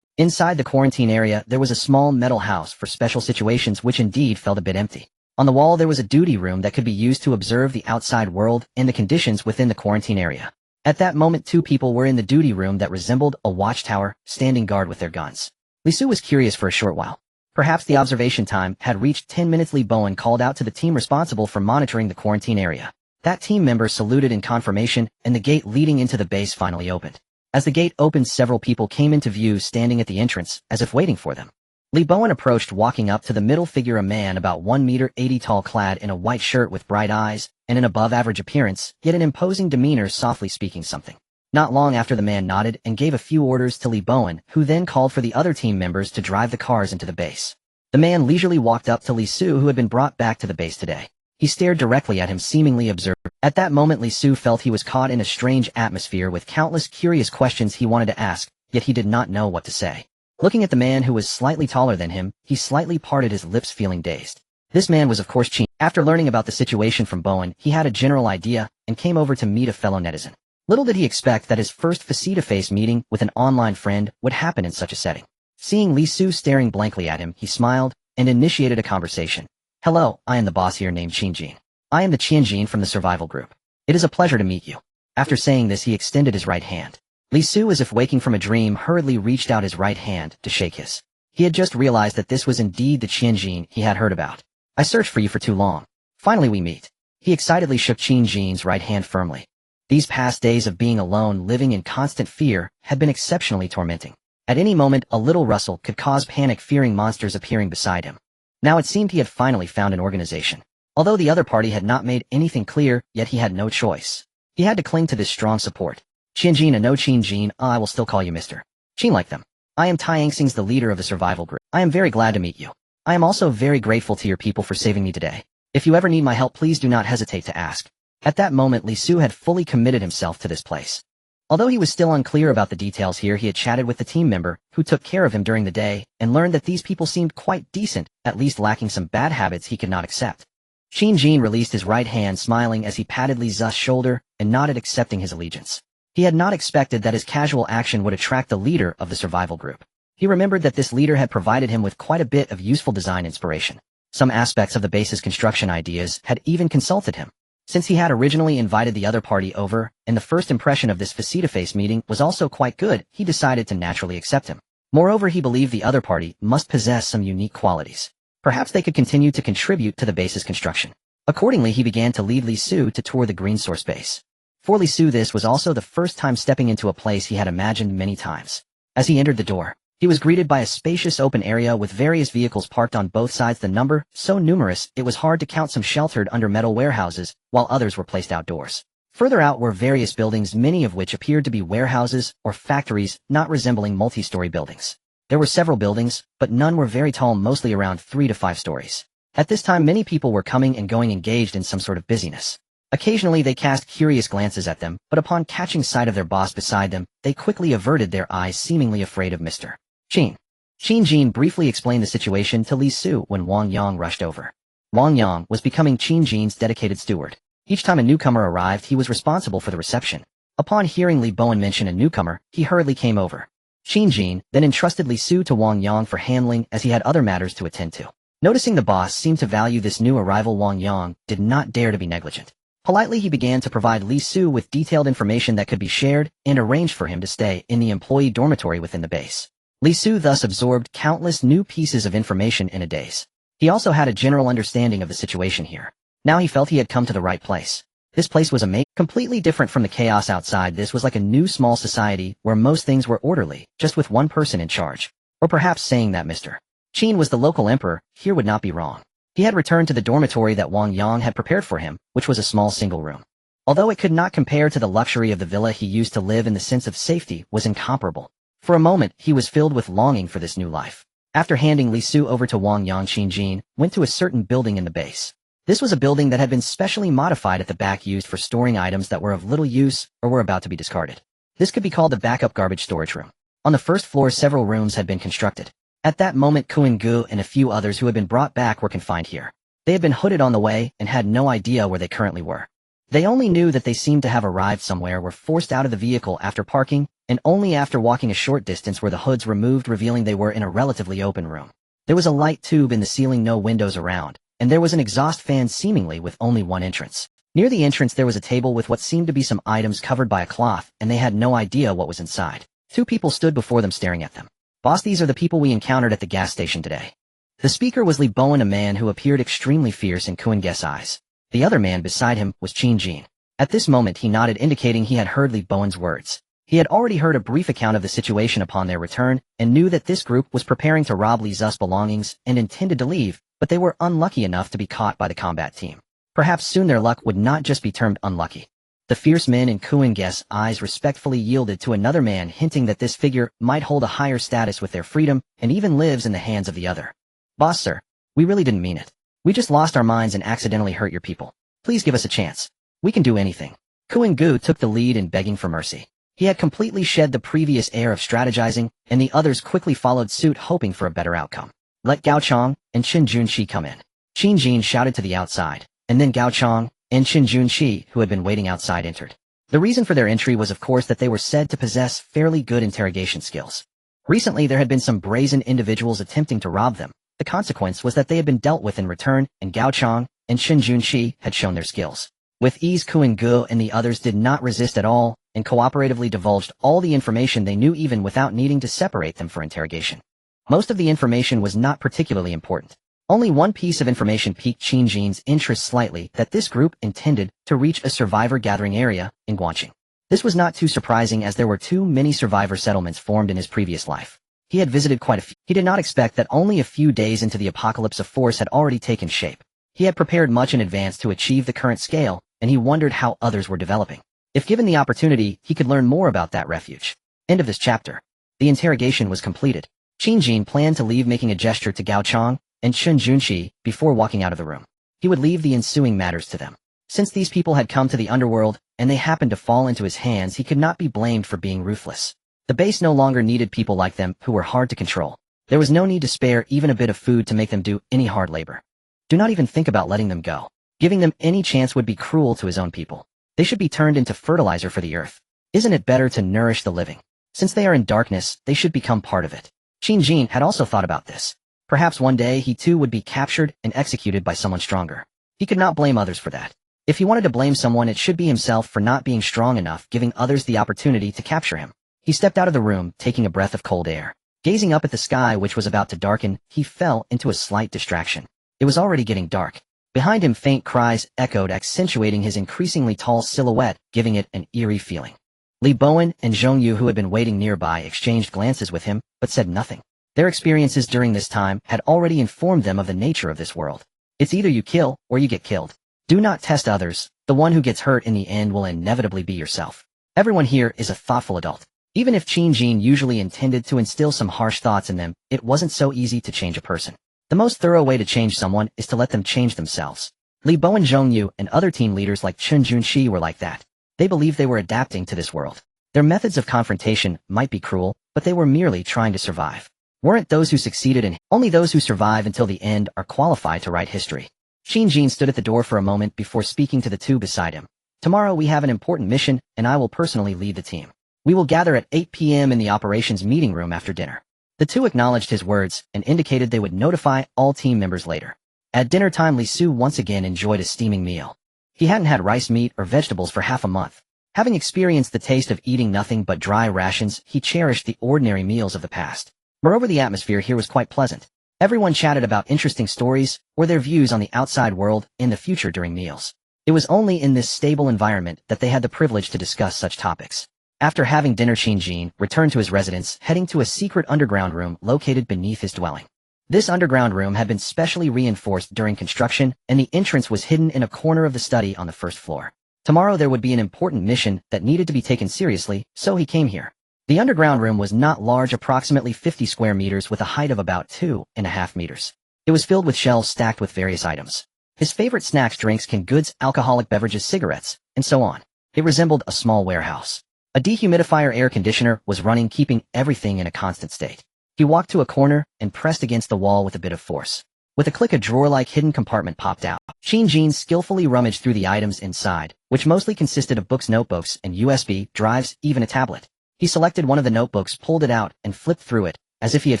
Inside the quarantine area, there was a small metal house for special situations, which indeed felt a bit empty. On the wall, there was a duty room that could be used to observe the outside world and the conditions within the quarantine area. At that moment, two people were in the duty room that resembled a watchtower, standing guard with their guns. Li Su was curious for a short while. Perhaps the observation time had reached 10 minutes. Li Bowen called out to the team responsible for monitoring the quarantine area. That team member saluted in confirmation, and the gate leading into the base finally opened. As the gate opened, several people came into view, standing at the entrance, as if waiting for them. Li Bowen approached, walking up to the middle figure, a man about 1 meter 80 tall, clad in a white shirt with bright eyes and an above-average appearance, yet an imposing demeanor, softly speaking something. Not long after, the man nodded and gave a few orders to Li Bowen, who then called for the other team members to drive the cars into the base. The man leisurely walked up to Li Su, who had been brought back to the base today. He stared directly at him, seemingly observant. At that moment, Li Su felt he was caught in a strange atmosphere with countless curious questions he wanted to ask, yet he did not know what to say. Looking at the man, who was slightly taller than him, he slightly parted his lips, feeling dazed. This man was of course Qin. After learning about the situation from Bowen, he had a general idea and came over to meet a fellow netizen. Little did he expect that his first face-to-face meeting with an online friend would happen in such a setting. Seeing Li Su staring blankly at him, he smiled and initiated a conversation. Hello, I am the boss here named Qin Jin. I am the Qin Jin from the survival group. It is a pleasure to meet you. After saying this, he extended his right hand. Li Su, as if waking from a dream, hurriedly reached out his right hand to shake his. He had just realized that this was indeed the Qianjin he had heard about. I searched for you for too long. Finally we meet. He excitedly shook Qianjin's right hand firmly. These past days of being alone, living in constant fear, had been exceptionally tormenting. At any moment, a little rustle could cause panic, fearing monsters appearing beside him. Now it seemed he had finally found an organization. Although the other party had not made anything clear, yet he had no choice. He had to cling to this strong support. Qianjin, no Qianjin, I will still call you Mr. Qin like them. I am Taiyangxing's the leader of the survival group. I am very glad to meet you. I am also very grateful to your people for saving me today. If you ever need my help, please do not hesitate to ask. At that moment, Li Su had fully committed himself to this place. Although he was still unclear about the details here, he had chatted with the team member who took care of him during the day and learned that these people seemed quite decent, at least lacking some bad habits he could not accept. Qianjin released his right hand, smiling as he patted Li Su's shoulder and nodded, accepting his allegiance. He had not expected that his casual action would attract the leader of the survival group. He remembered that this leader had provided him with quite a bit of useful design inspiration. Some aspects of the base's construction ideas had even consulted him. Since he had originally invited the other party over, and the first impression of this face-to-face meeting was also quite good, he decided to naturally accept him. Moreover, he believed the other party must possess some unique qualities. Perhaps they could continue to contribute to the base's construction. Accordingly, he began to lead Li Su to tour the Green Source base. For Li Su, this was also the first time stepping into a place he had imagined many times. As he entered the door, he was greeted by a spacious open area with various vehicles parked on both sides. The number, so numerous, it was hard to count. Some sheltered under metal warehouses, while others were placed outdoors. Further out were various buildings, many of which appeared to be warehouses or factories, not resembling multi-story buildings. There were several buildings, but none were very tall, mostly around 3 to 5 stories. At this time, many people were coming and going, engaged in some sort of busyness. Occasionally they cast curious glances at them, but upon catching sight of their boss beside them, they quickly averted their eyes, seemingly afraid of Mr. Qin. Qianjin briefly explained the situation to Li Su when Wang Yang rushed over. Wang Yang was becoming Qianjin's dedicated steward. Each time a newcomer arrived, he was responsible for the reception. Upon hearing Li Bowen mention a newcomer, he hurriedly came over. Qianjin then entrusted Li Su to Wang Yang for handling, as he had other matters to attend to. Noticing the boss seemed to value this new arrival, Wang Yang did not dare to be negligent. Politely, he began to provide Li Su with detailed information that could be shared and arranged for him to stay in the employee dormitory within the base. Li Su thus absorbed countless new pieces of information in a daze. He also had a general understanding of the situation here. Now he felt he had come to the right place. This place was completely different from the chaos outside. This was like a new small society where most things were orderly, just with one person in charge. Or perhaps saying that Mr. Qin was the local emperor here would not be wrong. He had returned to the dormitory that Wang Yang had prepared for him, which was a small single room. Although it could not compare to the luxury of the villa he used to live in, the sense of safety was incomparable. For a moment, he was filled with longing for this new life. After handing Li Su over to Wang Yang, Qianjin went to a certain building in the base. This was a building that had been specially modified at the back, used for storing items that were of little use or were about to be discarded. This could be called the backup garbage storage room. On the first floor, several rooms had been constructed. At that moment, Kuan Gu and a few others who had been brought back were confined here. They had been hooded on the way and had no idea where they currently were. They only knew that they seemed to have arrived somewhere, were forced out of the vehicle after parking, and only after walking a short distance were the hoods removed, revealing they were in a relatively open room. There was a light tube in the ceiling, no windows around, and there was an exhaust fan seemingly with only one entrance. Near the entrance there was a table with what seemed to be some items covered by a cloth, and they had no idea what was inside. 2 people stood before them, staring at them. "Boss, these are the people we encountered at the gas station today." The speaker was Li Bowen, a man who appeared extremely fierce in Kuan Gu's eyes. The other man beside him was Qianjin. At this moment he nodded, indicating he had heard Li Bowen's words. He had already heard a brief account of the situation upon their return, and knew that this group was preparing to rob Li Su's belongings and intended to leave, but they were unlucky enough to be caught by the combat team. Perhaps soon their luck would not just be termed unlucky. The fierce men in Kuan Gu's eyes respectfully yielded to another man, hinting that this figure might hold a higher status with their freedom, and even lives in the hands of the other. "Boss, sir, we really didn't mean it. We just lost our minds and accidentally hurt your people. Please give us a chance. We can do anything." Kuan Gu took the lead in begging for mercy. He had completely shed the previous air of strategizing, and the others quickly followed suit, hoping for a better outcome. "Let Gao Chong and Qin Junshi come in." Qianjin shouted to the outside, and then Gao Chong and Qin Junshi, who had been waiting outside, entered. The reason for their entry was of course that they were said to possess fairly good interrogation skills. Recently there had been some brazen individuals attempting to rob them. The consequence was that they had been dealt with in return, and Gao Chong and Qin Junshi had shown their skills. With ease, Kuan Gu and the others did not resist at all, and cooperatively divulged all the information they knew even without needing to separate them for interrogation. Most of the information was not particularly important. Only one piece of information piqued Qin Jin's interest slightly, that this group intended to reach a survivor gathering area in Guangqing. This was not too surprising as there were too many survivor settlements formed in his previous life. He had visited quite a few. He did not expect that only a few days into the apocalypse a force had already taken shape. He had prepared much in advance to achieve the current scale, and he wondered how others were developing. If given the opportunity, he could learn more about that refuge. End of this chapter. The interrogation was completed. Qin Jin planned to leave, making a gesture to Gao Chang and Chun Junqi before walking out of the room. He would leave the ensuing matters to them. Since these people had come to the underworld, and they happened to fall into his hands, he could not be blamed for being ruthless. The base no longer needed people like them who were hard to control. There was no need to spare even a bit of food to make them do any hard labor. Do not even think about letting them go. Giving them any chance would be cruel to his own people. They should be turned into fertilizer for the earth. Isn't it better to nourish the living? Since they are in darkness, they should become part of it. Qin Jin had also thought about this. Perhaps one day he too would be captured and executed by someone stronger. He could not blame others for that. If he wanted to blame someone, it should be himself for not being strong enough, giving others the opportunity to capture him. He stepped out of the room, taking a breath of cold air. Gazing up at the sky, which was about to darken, he fell into a slight distraction. It was already getting dark. Behind him, faint cries echoed, accentuating his increasingly tall silhouette, giving it an eerie feeling. Li Bowen and Zhong Yu, who had been waiting nearby, exchanged glances with him, but said nothing. Their experiences during this time had already informed them of the nature of this world. It's either you kill, or you get killed. Do not test others. The one who gets hurt in the end will inevitably be yourself. Everyone here is a thoughtful adult. Even if Qin Jin usually intended to instill some harsh thoughts in them, it wasn't so easy to change a person. The most thorough way to change someone is to let them change themselves. Li Bo and Zhong Yu and other team leaders like Chun Junqi were like that. They believed they were adapting to this world. Their methods of confrontation might be cruel, but they were merely trying to survive. Weren't those who succeeded, and only those who survive until the end are qualified to write history. Qin Jin stood at the door for a moment before speaking to the two beside him. Tomorrow we have an important mission, and I will personally lead the team. We will gather at 8 p.m. in the operations meeting room after dinner. The two acknowledged his words and indicated they would notify all team members later. At dinner time, Li Su once again enjoyed a steaming meal. He hadn't had rice, meat, or vegetables for half a month. Having experienced the taste of eating nothing but dry rations, he cherished the ordinary meals of the past. Moreover, the atmosphere here was quite pleasant. Everyone chatted about interesting stories or their views on the outside world and the future during meals. It was only in this stable environment that they had the privilege to discuss such topics. After having dinner, Qin Jin returned to his residence, heading to a secret underground room located beneath his dwelling. This underground room had been specially reinforced during construction, and the entrance was hidden in a corner of the study on the first floor. Tomorrow there would be an important mission that needed to be taken seriously, so he came here. The underground room was not large, approximately 50 square meters with a height of about 2.5 meters. It was filled with shelves stacked with various items. His favorite snacks, drinks, canned goods, alcoholic beverages, cigarettes, and so on. It resembled a small warehouse. A dehumidifier air conditioner was running, keeping everything in a constant state. He walked to a corner and pressed against the wall with a bit of force. With a click, a drawer-like hidden compartment popped out. Qin Jin skillfully rummaged through the items inside, which mostly consisted of books, notebooks, and USB drives, even a tablet. He selected one of the notebooks, pulled it out, and flipped through it, as if he had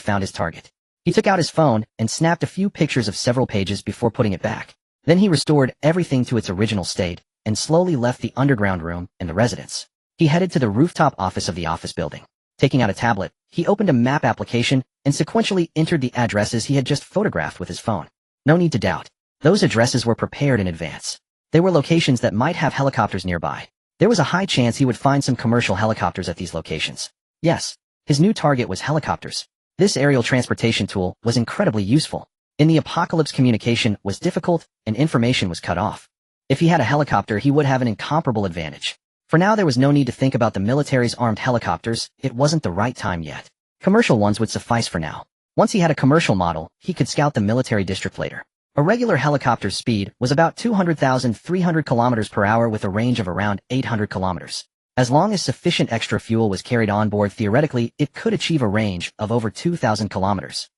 found his target. He took out his phone and snapped a few pictures of several pages before putting it back. Then he restored everything to its original state and slowly left the underground room and the residence. He headed to the rooftop office of the office building. Taking out a tablet, he opened a map application and sequentially entered the addresses he had just photographed with his phone. No need to doubt. Those addresses were prepared in advance. They were locations that might have helicopters nearby. There was a high chance he would find some commercial helicopters at these locations. Yes, his new target was helicopters. This aerial transportation tool was incredibly useful. In the apocalypse, communication was difficult and information was cut off. If he had a helicopter, he would have an incomparable advantage. For now, there was no need to think about the military's armed helicopters. It wasn't the right time yet. Commercial ones would suffice for now. Once he had a commercial model, he could scout the military district later. A regular helicopter's speed was about 200,300 kilometers per hour with a range of around 800 kilometers. As long as sufficient extra fuel was carried on board, theoretically, it could achieve a range of over 2,000 kilometers.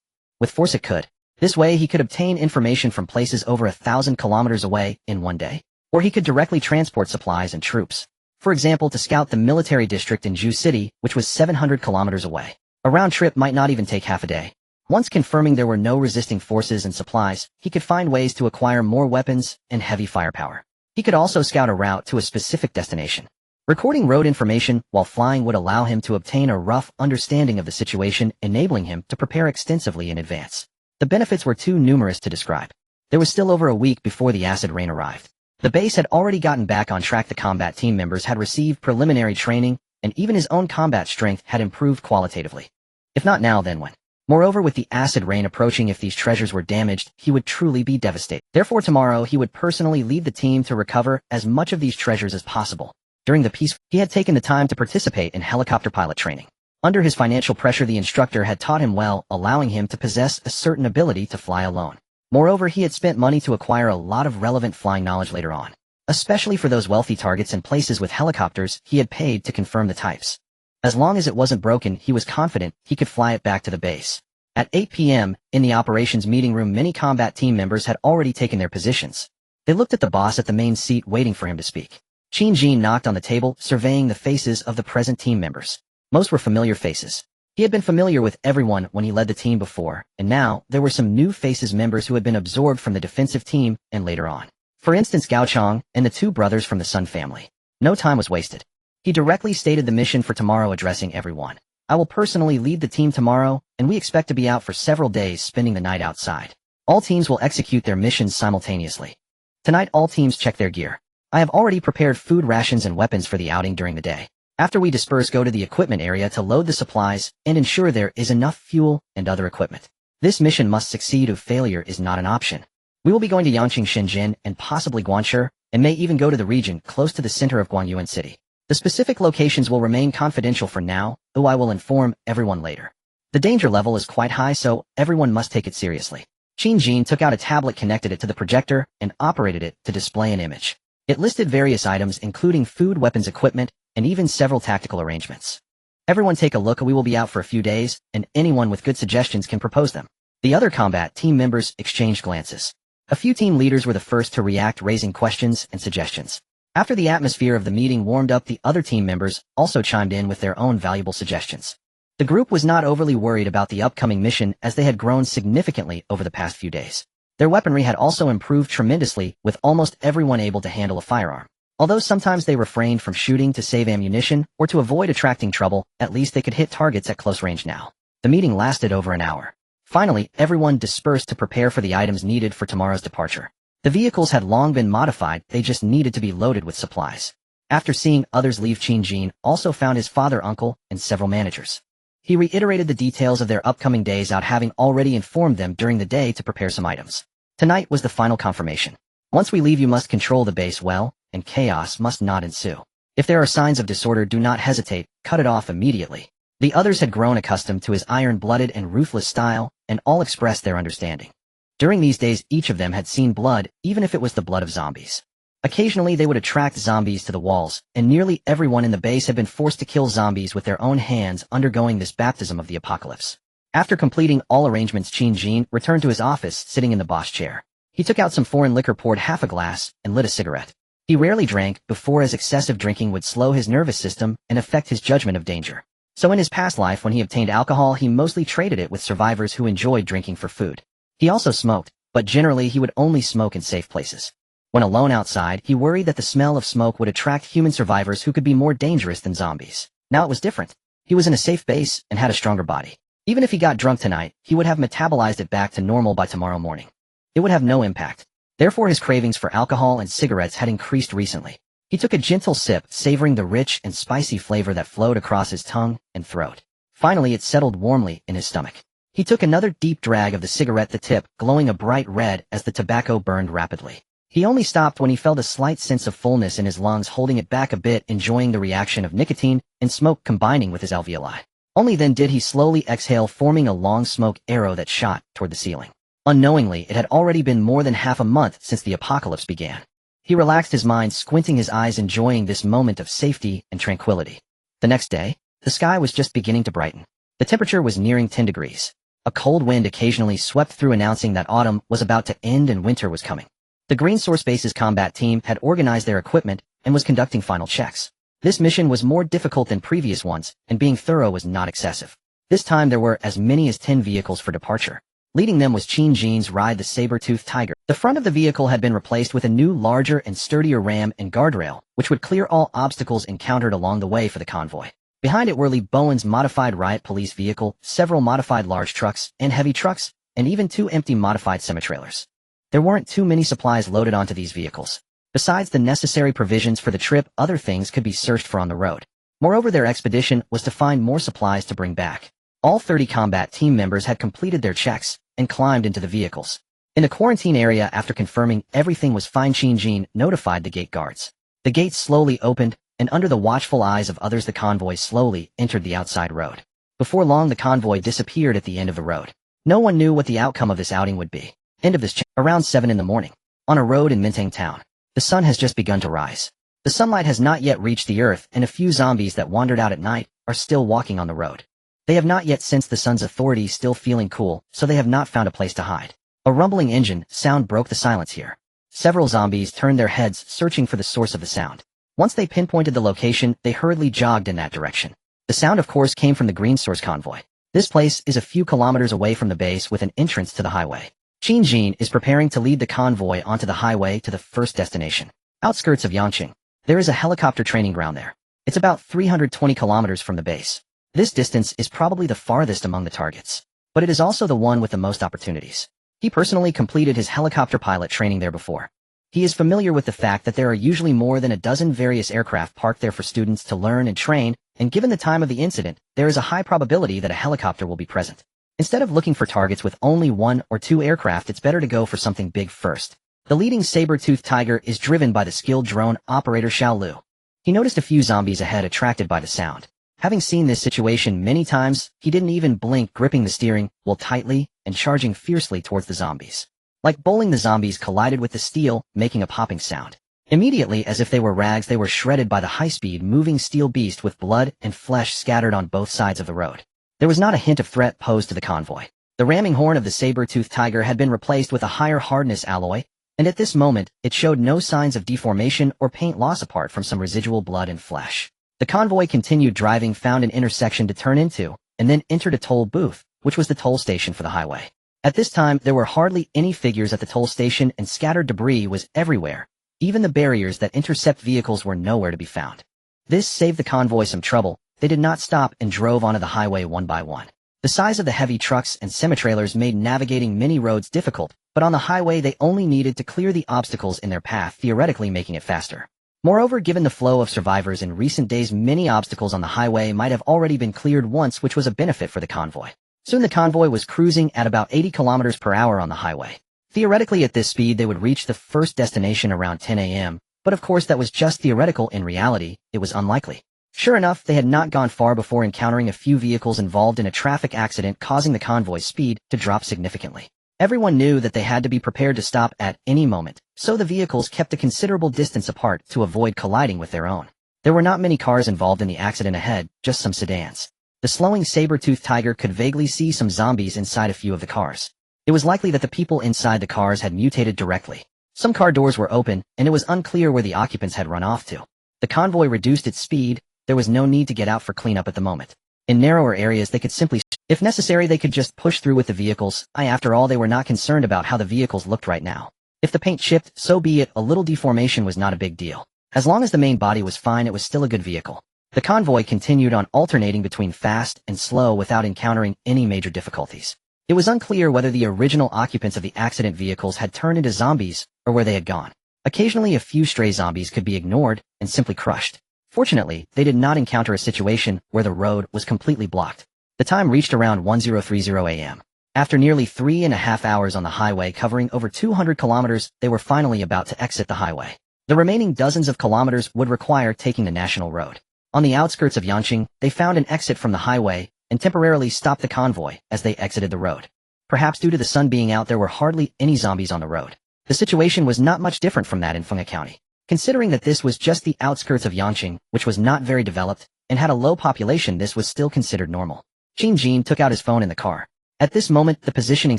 With force, it could. This way, he could obtain information from places over 1,000 kilometers away in one day. Or he could directly transport supplies and troops. For example, to scout the military district in Ju City, which was 700 kilometers away. A round trip might not even take half a day. Once confirming there were no resisting forces and supplies, he could find ways to acquire more weapons and heavy firepower. He could also scout a route to a specific destination. Recording road information while flying would allow him to obtain a rough understanding of the situation, enabling him to prepare extensively in advance. The benefits were too numerous to describe. There was still over a week before the acid rain arrived. The base had already gotten back on track. The combat team members had received preliminary training, and even his own combat strength had improved qualitatively. If not now, then when? Moreover, with the acid rain approaching, if these treasures were damaged, he would truly be devastated. Therefore, tomorrow he would personally lead the team to recover as much of these treasures as possible. During the peace, he had taken the time to participate in helicopter pilot training. Under his financial pressure, the instructor had taught him well, allowing him to possess a certain ability to fly alone. Moreover, he had spent money to acquire a lot of relevant flying knowledge later on. Especially for those wealthy targets and places with helicopters, he had paid to confirm the types. As long as it wasn't broken, he was confident he could fly it back to the base. At 8 p.m., in the operations meeting room, many combat team members had already taken their positions. They looked at the boss at the main seat, waiting for him to speak. Qin Jin knocked on the table, surveying the faces of the present team members. Most were familiar faces. He had been familiar with everyone when he led the team before, and now there were some new faces, members who had been absorbed from the defensive team and later on. For instance, Gao Chong and the two brothers from the Sun family. No time was wasted. He directly stated the mission for tomorrow, addressing everyone. I will personally lead the team tomorrow, and we expect to be out for several days, spending the night outside. All teams will execute their missions simultaneously. Tonight, all teams check their gear. I have already prepared food rations and weapons for the outing during the day. After we disperse, go to the equipment area to load the supplies and ensure there is enough fuel and other equipment. This mission must succeed, or failure is not an option. We will be going to Yangqing, Shenzhen, and possibly Guangzhou, and may even go to the region close to the center of Guangyuan City. The specific locations will remain confidential for now, though I will inform everyone later. The danger level is quite high, so everyone must take it seriously. Qin Jin took out a tablet, connected it to the projector, and operated it to display an image. It listed various items, including food, weapons, equipment, and even several tactical arrangements. Everyone take a look. We will be out for a few days, and anyone with good suggestions can propose them. The other combat team members exchanged glances. A few team leaders were the first to react, raising questions and suggestions. After the atmosphere of the meeting warmed up, the other team members also chimed in with their own valuable suggestions. The group was not overly worried about the upcoming mission, as they had grown significantly over the past few days. Their weaponry had also improved tremendously, with almost everyone able to handle a firearm. Although sometimes they refrained from shooting to save ammunition or to avoid attracting trouble, at least they could hit targets at close range now. The meeting lasted over an hour. Finally, everyone dispersed to prepare for the items needed for tomorrow's departure. The vehicles had long been modified, they just needed to be loaded with supplies. After seeing others leave, Qin Jin also found his father, uncle, and several managers. He reiterated the details of their upcoming days out, having already informed them during the day to prepare some items. Tonight was the final confirmation. Once we leave, you must control the base well, and chaos must not ensue. If there are signs of disorder, do not hesitate, cut it off immediately. The others had grown accustomed to his iron-blooded and ruthless style, and all expressed their understanding. During these days, each of them had seen blood, even if it was the blood of zombies. Occasionally they would attract zombies to the walls, and nearly everyone in the base had been forced to kill zombies with their own hands, undergoing this baptism of the apocalypse. After completing all arrangements, Qin Jin returned to his office, sitting in the boss chair. He took out some foreign liquor, poured half a glass, and lit a cigarette. He rarely drank before, as excessive drinking would slow his nervous system and affect his judgment of danger. So in his past life, when he obtained alcohol, he mostly traded it with survivors who enjoyed drinking for food. He also smoked, but generally he would only smoke in safe places. When alone outside, he worried that the smell of smoke would attract human survivors who could be more dangerous than zombies. Now it was different. He was in a safe base and had a stronger body. Even if he got drunk tonight, he would have metabolized it back to normal by tomorrow morning. It would have no impact. Therefore, his cravings for alcohol and cigarettes had increased recently. He took a gentle sip, savoring the rich and spicy flavor that flowed across his tongue and throat. Finally, it settled warmly in his stomach. He took another deep drag of the cigarette, the tip glowing a bright red as the tobacco burned rapidly. He only stopped when he felt a slight sense of fullness in his lungs, holding it back a bit, enjoying the reaction of nicotine and smoke combining with his alveoli. Only then did he slowly exhale, forming a long smoke arrow that shot toward the ceiling. Unknowingly, it had already been more than half a month since the apocalypse began. He relaxed his mind, squinting his eyes, enjoying this moment of safety and tranquility. The next day, the sky was just beginning to brighten. The temperature was nearing 10 degrees. A cold wind occasionally swept through, announcing that autumn was about to end and winter was coming. The Green Source Base's combat team had organized their equipment and was conducting final checks. This mission was more difficult than previous ones, and being thorough was not excessive. This time there were as many as 10 vehicles for departure. Leading them was Qin Jin's ride the saber-toothed tiger. The front of the vehicle had been replaced with a new, larger and sturdier ram and guardrail, which would clear all obstacles encountered along the way for the convoy. Behind it were Li Bowen's modified riot police vehicle, several modified large trucks and heavy trucks, and even 2 empty modified semi-trailers. There weren't too many supplies loaded onto these vehicles. Besides the necessary provisions for the trip, other things could be searched for on the road. Moreover, their expedition was to find more supplies to bring back. All 30 combat team members had completed their checks and climbed into the vehicles. In the quarantine area, after confirming everything was fine, Qin Jin notified the gate guards. The gates slowly opened, and under the watchful eyes of others the convoy slowly entered the outside road. Before long the convoy disappeared at the end of the road. No one knew what the outcome of this outing would be. End of this around 7 in the morning. On a road in Mintang town. The sun has just begun to rise. The sunlight has not yet reached the earth, and a few zombies that wandered out at night are still walking on the road. They have not yet sensed the sun's authority, still feeling cool, so they have not found a place to hide. A rumbling engine sound broke the silence here. Several zombies turned their heads, searching for the source of the sound. Once they pinpointed the location, they hurriedly jogged in that direction. The sound, of course, came from the Green Source convoy. This place is a few kilometers away from the base with an entrance to the highway. Qin Jin is preparing to lead the convoy onto the highway to the first destination. Outskirts of Yangqing. There is a helicopter training ground there. It's about 320 kilometers from the base. This distance is probably the farthest among the targets. But it is also the one with the most opportunities. He personally completed his helicopter pilot training there before. He is familiar with the fact that there are usually more than a dozen various aircraft parked there for students to learn and train, and given the time of the incident, there is a high probability that a helicopter will be present. Instead of looking for targets with only 1 or 2 aircraft, it's better to go for something big first. The leading saber-toothed tiger is driven by the skilled drone operator Xiao Lu. He noticed a few zombies ahead, attracted by the sound. Having seen this situation many times, he didn't even blink, gripping the steering wheel tightly and charging fiercely towards the zombies. Like bowling, the zombies collided with the steel, making a popping sound. Immediately, as if they were rags, they were shredded by the high-speed moving steel beast with blood and flesh scattered on both sides of the road. There was not a hint of threat posed to the convoy. The ramming horn of the saber-toothed tiger had been replaced with a higher hardness alloy, and at this moment, it showed no signs of deformation or paint loss apart from some residual blood and flesh. The convoy continued driving, found an intersection to turn into, and then entered a toll booth, which was the toll station for the highway. At this time, there were hardly any figures at the toll station, and scattered debris was everywhere. Even the barriers that intercept vehicles were nowhere to be found. This saved the convoy some trouble. They did not stop and drove onto the highway one by one. The size of the heavy trucks and semi-trailers made navigating many roads difficult, but on the highway they only needed to clear the obstacles in their path, theoretically making it faster. Moreover, given the flow of survivors in recent days, many obstacles on the highway might have already been cleared once, which was a benefit for the convoy. Soon the convoy was cruising at about 80 kilometers per hour on the highway. Theoretically, at this speed they would reach the first destination around 10 a.m., but of course that was just theoretical. In reality, it was unlikely. Sure enough, they had not gone far before encountering a few vehicles involved in a traffic accident, causing the convoy's speed to drop significantly. Everyone knew that they had to be prepared to stop at any moment, so the vehicles kept a considerable distance apart to avoid colliding with their own. There were not many cars involved in the accident ahead, just some sedans. The slowing saber-toothed tiger could vaguely see some zombies inside a few of the cars. It was likely that the people inside the cars had mutated directly. Some car doors were open, and it was unclear where the occupants had run off to. The convoy reduced its speed. There was no need to get out for cleanup at the moment. In narrower areas they could simply, if necessary, they could just push through with the vehicles. After all, they were not concerned about how the vehicles looked right now. If the paint chipped, so be it. A little deformation was not a big deal. As long as the main body was fine, it was still a good vehicle. The convoy continued on, alternating between fast and slow without encountering any major difficulties. It was unclear whether the original occupants of the accident vehicles had turned into zombies or where they had gone. Occasionally a few stray zombies could be ignored and simply crushed. Fortunately, they did not encounter a situation where the road was completely blocked. The time reached around 10:30 a.m. After nearly 3.5 hours on the highway covering over 200 kilometers, they were finally about to exit the highway. The remaining dozens of kilometers would require taking the national road. On the outskirts of Yangqing, they found an exit from the highway and temporarily stopped the convoy as they exited the road. Perhaps due to the sun being out, there were hardly any zombies on the road. The situation was not much different from that in Fenghe County. Considering that this was just the outskirts of Yangqing, which was not very developed and had a low population, this was still considered normal. Qin Jin took out his phone in the car. At this moment, the positioning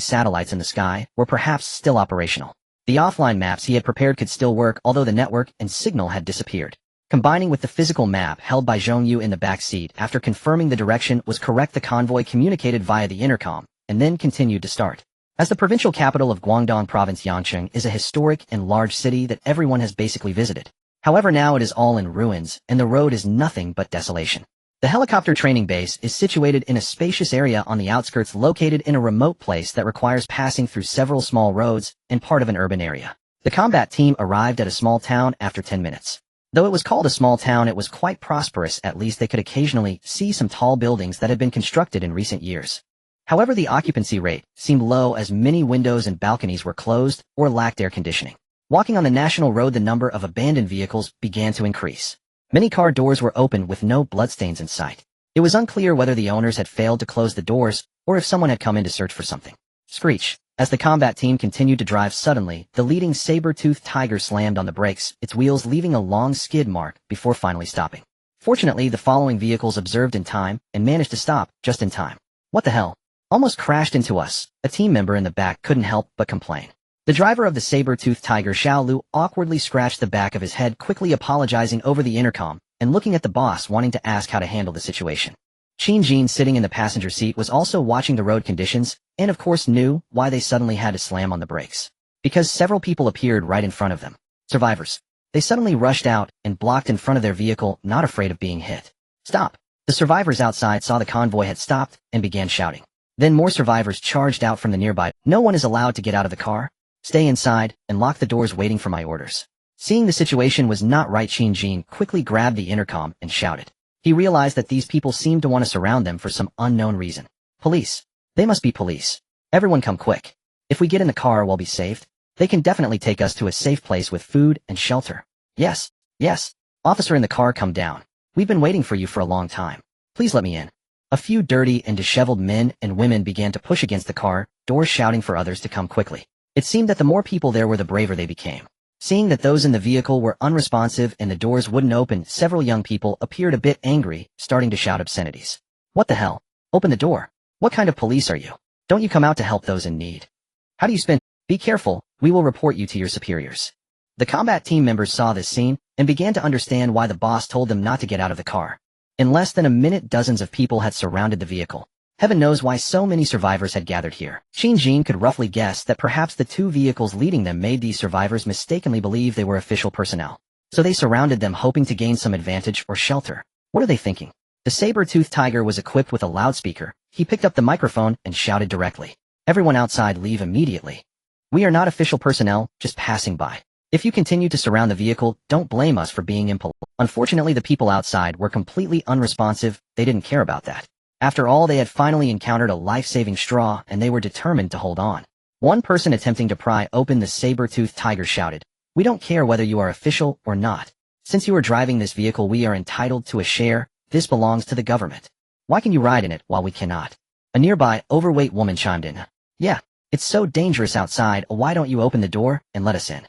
satellites in the sky were perhaps still operational. The offline maps he had prepared could still work, although the network and signal had disappeared. Combining with the physical map held by Zhongyu in the back seat, after confirming the direction was correct, the convoy communicated via the intercom, and then continued to start. As the provincial capital of Guangdong Province, Yangcheng is a historic and large city that everyone has basically visited. However, now it is all in ruins, and the road is nothing but desolation. The helicopter training base is situated in a spacious area on the outskirts located in a remote place that requires passing through several small roads and part of an urban area. The combat team arrived at a small town after 10 minutes. Though it was called a small town, it was quite prosperous. At least they could occasionally see some tall buildings that had been constructed in recent years. However, the occupancy rate seemed low as many windows and balconies were closed or lacked air conditioning. Walking on the national road, the number of abandoned vehicles began to increase. Many car doors were open with no bloodstains in sight. It was unclear whether the owners had failed to close the doors or if someone had come in to search for something. Screech. As the combat team continued to drive, suddenly, the leading saber-toothed tiger slammed on the brakes, its wheels leaving a long skid mark before finally stopping. Fortunately, the following vehicles observed in time and managed to stop just in time. What the hell? Almost crashed into us, a team member in the back couldn't help but complain. The driver of the saber-toothed tiger, Xiao Lu, awkwardly scratched the back of his head, quickly apologizing over the intercom and looking at the boss, wanting to ask how to handle the situation. Qin Jin, sitting in the passenger seat, was also watching the road conditions and of course knew why they suddenly had to slam on the brakes. Because several people appeared right in front of them. Survivors. They suddenly rushed out and blocked in front of their vehicle, not afraid of being hit. Stop! The survivors outside saw the convoy had stopped and began shouting. Then more survivors charged out from the nearby. No one is allowed to get out of the car. Stay inside and lock the doors, waiting for my orders. Seeing the situation was not right, Qin Jin quickly grabbed the intercom and shouted. He realized that these people seemed to want to surround them for some unknown reason. Police. They must be police. Everyone come quick. If we get in the car, we'll be saved. They can definitely take us to a safe place with food and shelter. Yes. Yes. Officer in the car, come down. We've been waiting for you for a long time. Please let me in. A few dirty and disheveled men and women began to push against the car doors, shouting for others to come quickly. It seemed that the more people there were, the braver they became. Seeing that those in the vehicle were unresponsive and the doors wouldn't open, several young people appeared a bit angry, starting to shout obscenities. What the hell? Open the door. What kind of police are you? Don't you come out to help those in need? How do you spin? Be careful, we will report you to your superiors. The combat team members saw this scene and began to understand why the boss told them not to get out of the car. In less than a minute, dozens of people had surrounded the vehicle. Heaven knows why so many survivors had gathered here. Qin Jin could roughly guess that perhaps the two vehicles leading them made these survivors mistakenly believe they were official personnel. So they surrounded them, hoping to gain some advantage or shelter. What are they thinking? The saber-toothed tiger was equipped with a loudspeaker. He picked up the microphone and shouted directly. Everyone outside, leave immediately. We are not official personnel, just passing by. If you continue to surround the vehicle, don't blame us for being impolite. Unfortunately, the people outside were completely unresponsive. They didn't care about that. After all, they had finally encountered a life-saving straw, and they were determined to hold on. One person attempting to pry open the saber-toothed tiger shouted, "We don't care whether you are official or not. Since you are driving this vehicle, we are entitled to a share. This belongs to the government. Why can you ride in it while we cannot?" A nearby overweight woman chimed in. "Yeah, it's so dangerous outside. Why don't you open the door and let us in?"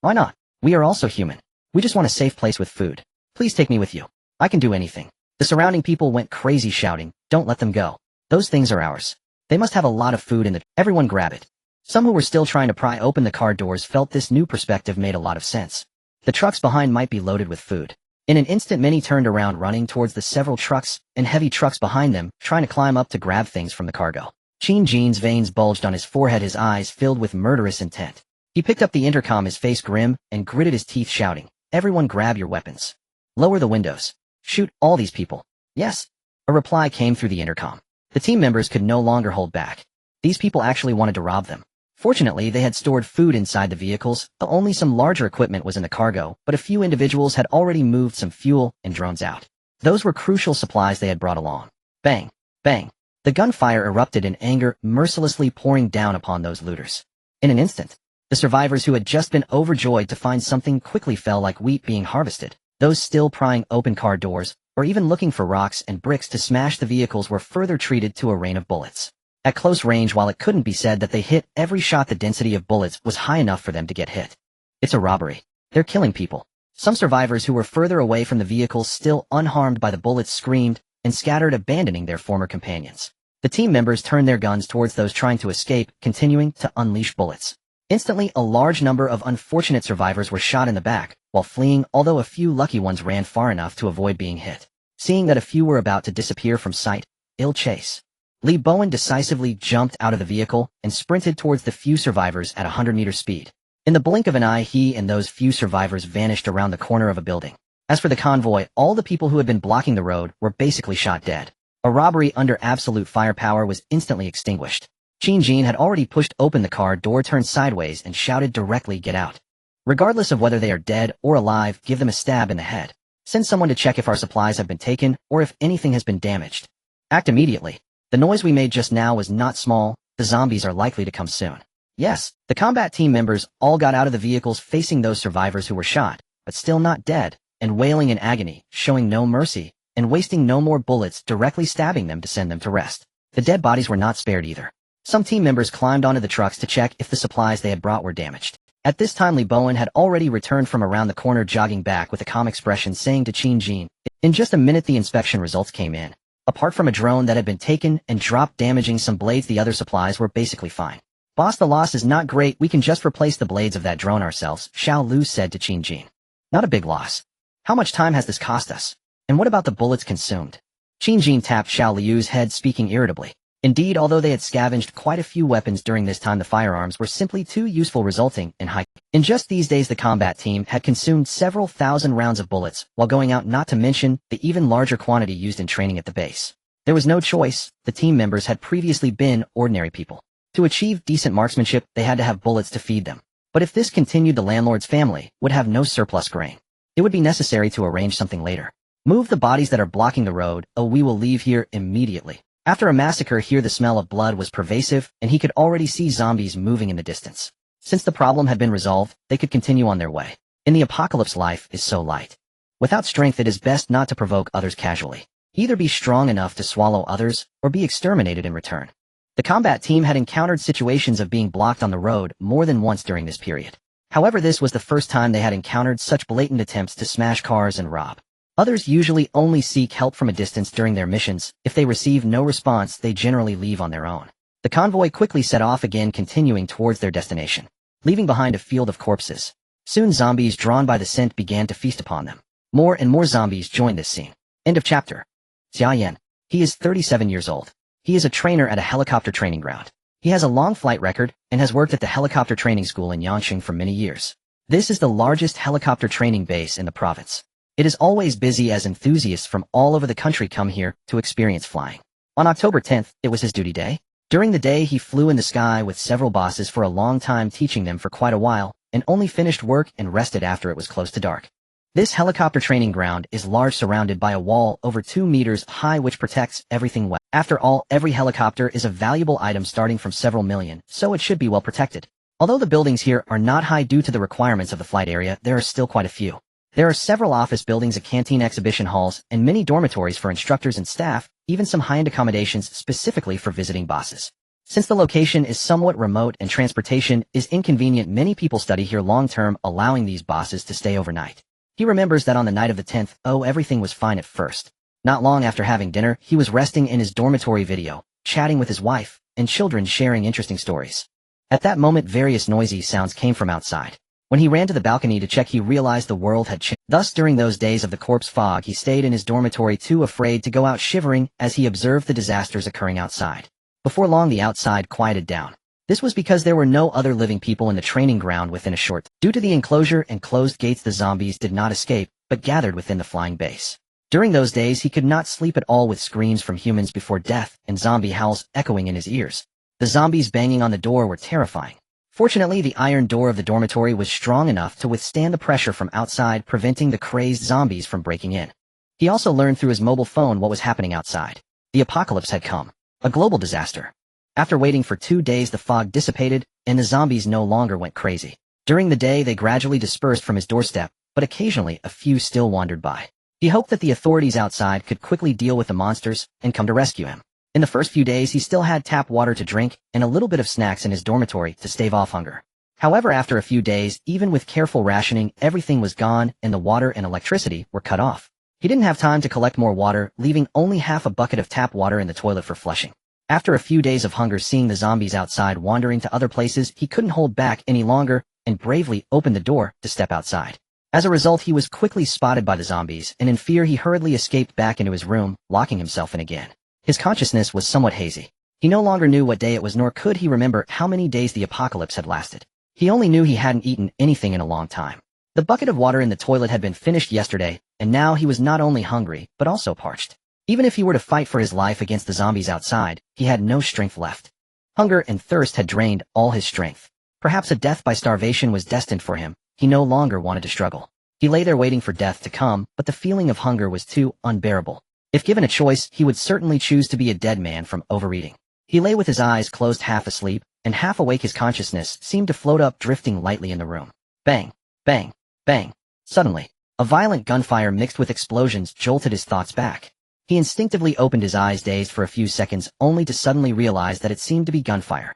"Why not? We are also human. We just want a safe place with food. Please take me with you. I can do anything." The surrounding people went crazy, shouting, "Don't let them go. Those things are ours. They must have a lot of food in the..." Everyone grab it. Some who were still trying to pry open the car doors felt this new perspective made a lot of sense. The trucks behind might be loaded with food. In an instant, many turned around, running towards the several trucks and heavy trucks behind them, trying to climb up to grab things from the cargo. Qin Jin's veins bulged on his forehead, his eyes filled with murderous intent. He picked up the intercom, his face grim, and gritted his teeth, shouting, "Everyone grab your weapons. Lower the windows. Shoot all these people." "Yes." A reply came through the intercom. The team members could no longer hold back. These people actually wanted to rob them. Fortunately, they had stored food inside the vehicles. Only some larger equipment was in the cargo, but a few individuals had already moved some fuel and drones out. Those were crucial supplies they had brought along. Bang! Bang! The gunfire erupted in anger, mercilessly pouring down upon those looters. In an instant, the survivors, who had just been overjoyed to find something, quickly fell like wheat being harvested. Those still prying open car doors, or even looking for rocks and bricks to smash the vehicles, were further treated to a rain of bullets. At close range, while it couldn't be said that they hit every shot, the density of bullets was high enough for them to get hit. It's a robbery. They're killing people. Some survivors who were further away from the vehicles, still unharmed by the bullets, screamed and scattered, abandoning their former companions. The team members turned their guns towards those trying to escape, continuing to unleash bullets. Instantly, a large number of unfortunate survivors were shot in the back while fleeing, although a few lucky ones ran far enough to avoid being hit. Seeing that a few were about to disappear from sight, ill chase. Lee Bowen decisively jumped out of the vehicle and sprinted towards the few survivors at 100-meter speed. In the blink of an eye, he and those few survivors vanished around the corner of a building. As for the convoy, all the people who had been blocking the road were basically shot dead. A robbery under absolute firepower was instantly extinguished. Jin had already pushed open the car door, turned sideways, and shouted directly, "Get out. Regardless of whether they are dead or alive, give them a stab in the head. Send someone to check if our supplies have been taken or if anything has been damaged. Act immediately. The noise we made just now was not small. The zombies are likely to come soon." Yes, the combat team members all got out of the vehicles facing those survivors who were shot, but still not dead, and wailing in agony, showing no mercy, and wasting no more bullets directly stabbing them to send them to rest. The dead bodies were not spared either. Some team members climbed onto the trucks to check if the supplies they had brought were damaged. At this time, Lee Bowen had already returned from around the corner, jogging back with a calm expression, saying to Jin, "In just a minute the inspection results came in. Apart from a drone that had been taken and dropped damaging some blades, the other supplies were basically fine. Boss, the loss is not great. We can just replace the blades of that drone ourselves," Xiao Lu said to Jin. "Not a big loss. How much time has this cost us? And what about the bullets consumed?" Jin tapped Xiao Liu's head, speaking irritably. Indeed, although they had scavenged quite a few weapons during this time, the firearms were simply too useful, resulting in high. In just these days, the combat team had consumed several thousand rounds of bullets while going out, not to mention the even larger quantity used in training at the base. There was no choice. The team members had previously been ordinary people. To achieve decent marksmanship, they had to have bullets to feed them. But if this continued, the landlord's family would have no surplus grain. It would be necessary to arrange something later. "Move the bodies that are blocking the road. Oh, we will leave here immediately." After a massacre here, the smell of blood was pervasive, and he could already see zombies moving in the distance. Since the problem had been resolved, they could continue on their way. In the apocalypse, life is so light. Without strength, it is best not to provoke others casually. Either be strong enough to swallow others, or be exterminated in return. The combat team had encountered situations of being blocked on the road more than once during this period. However, this was the first time they had encountered such blatant attempts to smash cars and rob. Others usually only seek help from a distance during their missions. If they receive no response, they generally leave on their own. The convoy quickly set off again, continuing towards their destination, leaving behind a field of corpses. Soon zombies drawn by the scent began to feast upon them. More and more zombies joined this scene. End of chapter. Xia Yan. He is 37 years old. He is a trainer at a helicopter training ground. He has a long flight record and has worked at the helicopter training school in Yangqing for many years. This is the largest helicopter training base in the province. It is always busy as enthusiasts from all over the country come here to experience flying. On October 10th, it was his duty day. During the day, he flew in the sky with several bosses for a long time, teaching them for quite a while, and only finished work and rested after it was close to dark. This helicopter training ground is large, surrounded by a wall over 2 meters high which protects everything well. After all, every helicopter is a valuable item starting from several million, so it should be well protected. Although the buildings here are not high due to the requirements of the flight area, there are still quite a few. There are several office buildings, a canteen, exhibition halls, and many dormitories for instructors and staff, even some high-end accommodations specifically for visiting bosses. Since the location is somewhat remote and transportation is inconvenient, many people study here long-term, allowing these bosses to stay overnight. He remembers that on the night of the 10th, everything was fine at first. Not long after having dinner, he was resting in his dormitory video, chatting with his wife, and children, sharing interesting stories. At that moment, various noisy sounds came from outside. When he ran to the balcony to check, he realized the world had changed. Thus, during those days of the corpse fog, he stayed in his dormitory, too afraid to go out, shivering as he observed the disasters occurring outside. Before long, the outside quieted down. This was because there were no other living people in the training ground within a short. Due to the enclosure and closed gates, the zombies did not escape, but gathered within the flying base. During those days, he could not sleep at all, with screams from humans before death and zombie howls echoing in his ears. The zombies banging on the door were terrifying. Fortunately, the iron door of the dormitory was strong enough to withstand the pressure from outside, preventing the crazed zombies from breaking in. He also learned through his mobile phone what was happening outside. The apocalypse had come. A global disaster. After waiting for 2 days, the fog dissipated, and the zombies no longer went crazy. During the day, they gradually dispersed from his doorstep, but occasionally a few still wandered by. He hoped that the authorities outside could quickly deal with the monsters and come to rescue him. In the first few days, he still had tap water to drink and a little bit of snacks in his dormitory to stave off hunger. However, after a few days, even with careful rationing, everything was gone and the water and electricity were cut off. He didn't have time to collect more water, leaving only half a bucket of tap water in the toilet for flushing. After a few days of hunger, seeing the zombies outside wandering to other places, he couldn't hold back any longer and bravely opened the door to step outside. As a result, he was quickly spotted by the zombies, and in fear he hurriedly escaped back into his room, locking himself in again. His consciousness was somewhat hazy. He no longer knew what day it was, nor could he remember how many days the apocalypse had lasted. He only knew he hadn't eaten anything in a long time. The bucket of water in the toilet had been finished yesterday, and now he was not only hungry, but also parched. Even if he were to fight for his life against the zombies outside, he had no strength left. Hunger and thirst had drained all his strength. Perhaps a death by starvation was destined for him. He no longer wanted to struggle. He lay there waiting for death to come, but the feeling of hunger was too unbearable. If given a choice, he would certainly choose to be a dead man from overeating. He lay with his eyes closed, half asleep, and half awake. His consciousness seemed to float up, drifting lightly in the room. Bang, bang, bang. Suddenly, a violent gunfire mixed with explosions jolted his thoughts back. He instinctively opened his eyes, dazed for a few seconds, only to suddenly realize that it seemed to be gunfire.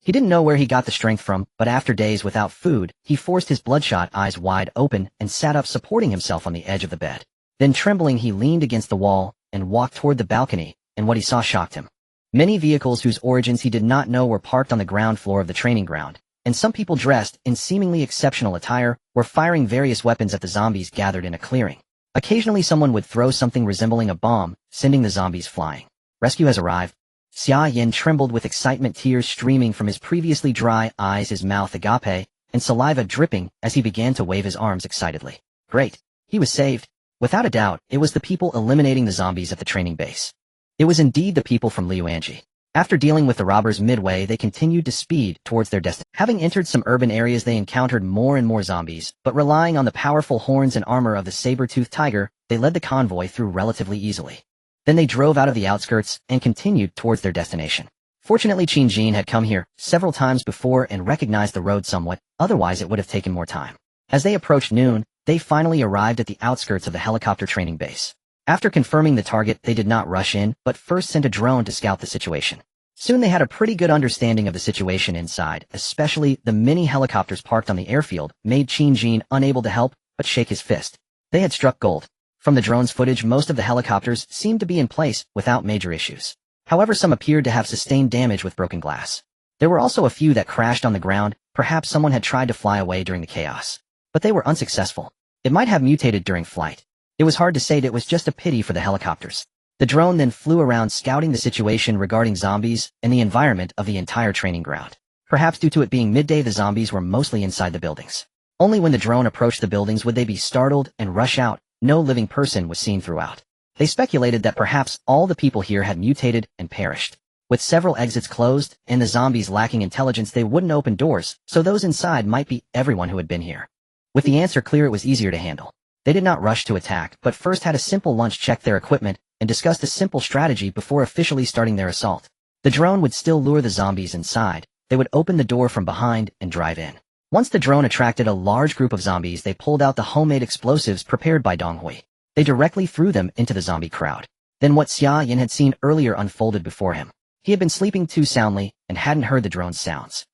He didn't know where he got the strength from, but after days without food, he forced his bloodshot eyes wide open and sat up, supporting himself on the edge of the bed. Then, trembling, he leaned against the wall and walked toward the balcony, and what he saw shocked him. Many vehicles whose origins he did not know were parked on the ground floor of the training ground, and some people dressed in seemingly exceptional attire were firing various weapons at the zombies gathered in a clearing. Occasionally someone would throw something resembling a bomb, sending the zombies flying. Rescue has arrived. Xia Yin trembled with excitement, tears streaming from his previously dry eyes, his mouth agape, and saliva dripping as he began to wave his arms excitedly. Great. He was saved. Without a doubt, it was the people eliminating the zombies at the training base. It was indeed the people from Liuanji. After dealing with the robbers midway, they continued to speed towards their destination. Having entered some urban areas, they encountered more and more zombies, but relying on the powerful horns and armor of the saber-toothed tiger, they led the convoy through relatively easily. Then they drove out of the outskirts and continued towards their destination. Fortunately, Qin Jin had come here several times before and recognized the road somewhat, otherwise it would have taken more time. As they approached noon, they finally arrived at the outskirts of the helicopter training base. After confirming the target, they did not rush in, but first sent a drone to scout the situation. Soon they had a pretty good understanding of the situation inside, especially the many helicopters parked on the airfield made Qin Jin unable to help but shake his fist. They had struck gold. From the drone's footage, most of the helicopters seemed to be in place without major issues. However, some appeared to have sustained damage with broken glass. There were also a few that crashed on the ground. Perhaps someone had tried to fly away during the chaos. But they were unsuccessful. It might have mutated during flight. It was hard to say. That was just a pity for the helicopters. The drone then flew around, scouting the situation regarding zombies and the environment of the entire training ground. Perhaps due to it being midday, the zombies were mostly inside the buildings. Only when the drone approached the buildings would they be startled and rush out. No living person was seen throughout. They speculated that perhaps all the people here had mutated and perished. With several exits closed and the zombies lacking intelligence, they wouldn't open doors, so those inside might be everyone who had been here. With the answer clear, it was easier to handle. They did not rush to attack, but first had a simple lunch, checked their equipment, and discussed a simple strategy before officially starting their assault. The drone would still lure the zombies inside. They would open the door from behind and drive in. Once the drone attracted a large group of zombies, they pulled out the homemade explosives prepared by Donghui. They directly threw them into the zombie crowd. Then what Xia Yin had seen earlier unfolded before him. He had been sleeping too soundly and hadn't heard the drone's sounds.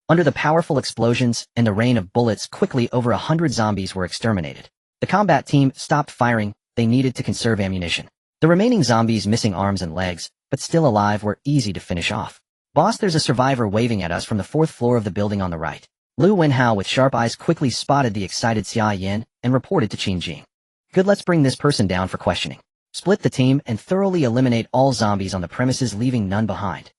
Under the powerful explosions and the rain of bullets, quickly over 100 zombies were exterminated. The combat team stopped firing. They needed to conserve ammunition. The remaining zombies, missing arms and legs, but still alive, were easy to finish off. Boss, there's a survivor waving at us from the 4th floor of the building on the right. Lu Wenhao with sharp eyes quickly spotted the excited Xia Yin and reported to Qin Jin. Good, let's bring this person down for questioning. Split the team and thoroughly eliminate all zombies on the premises, leaving none behind.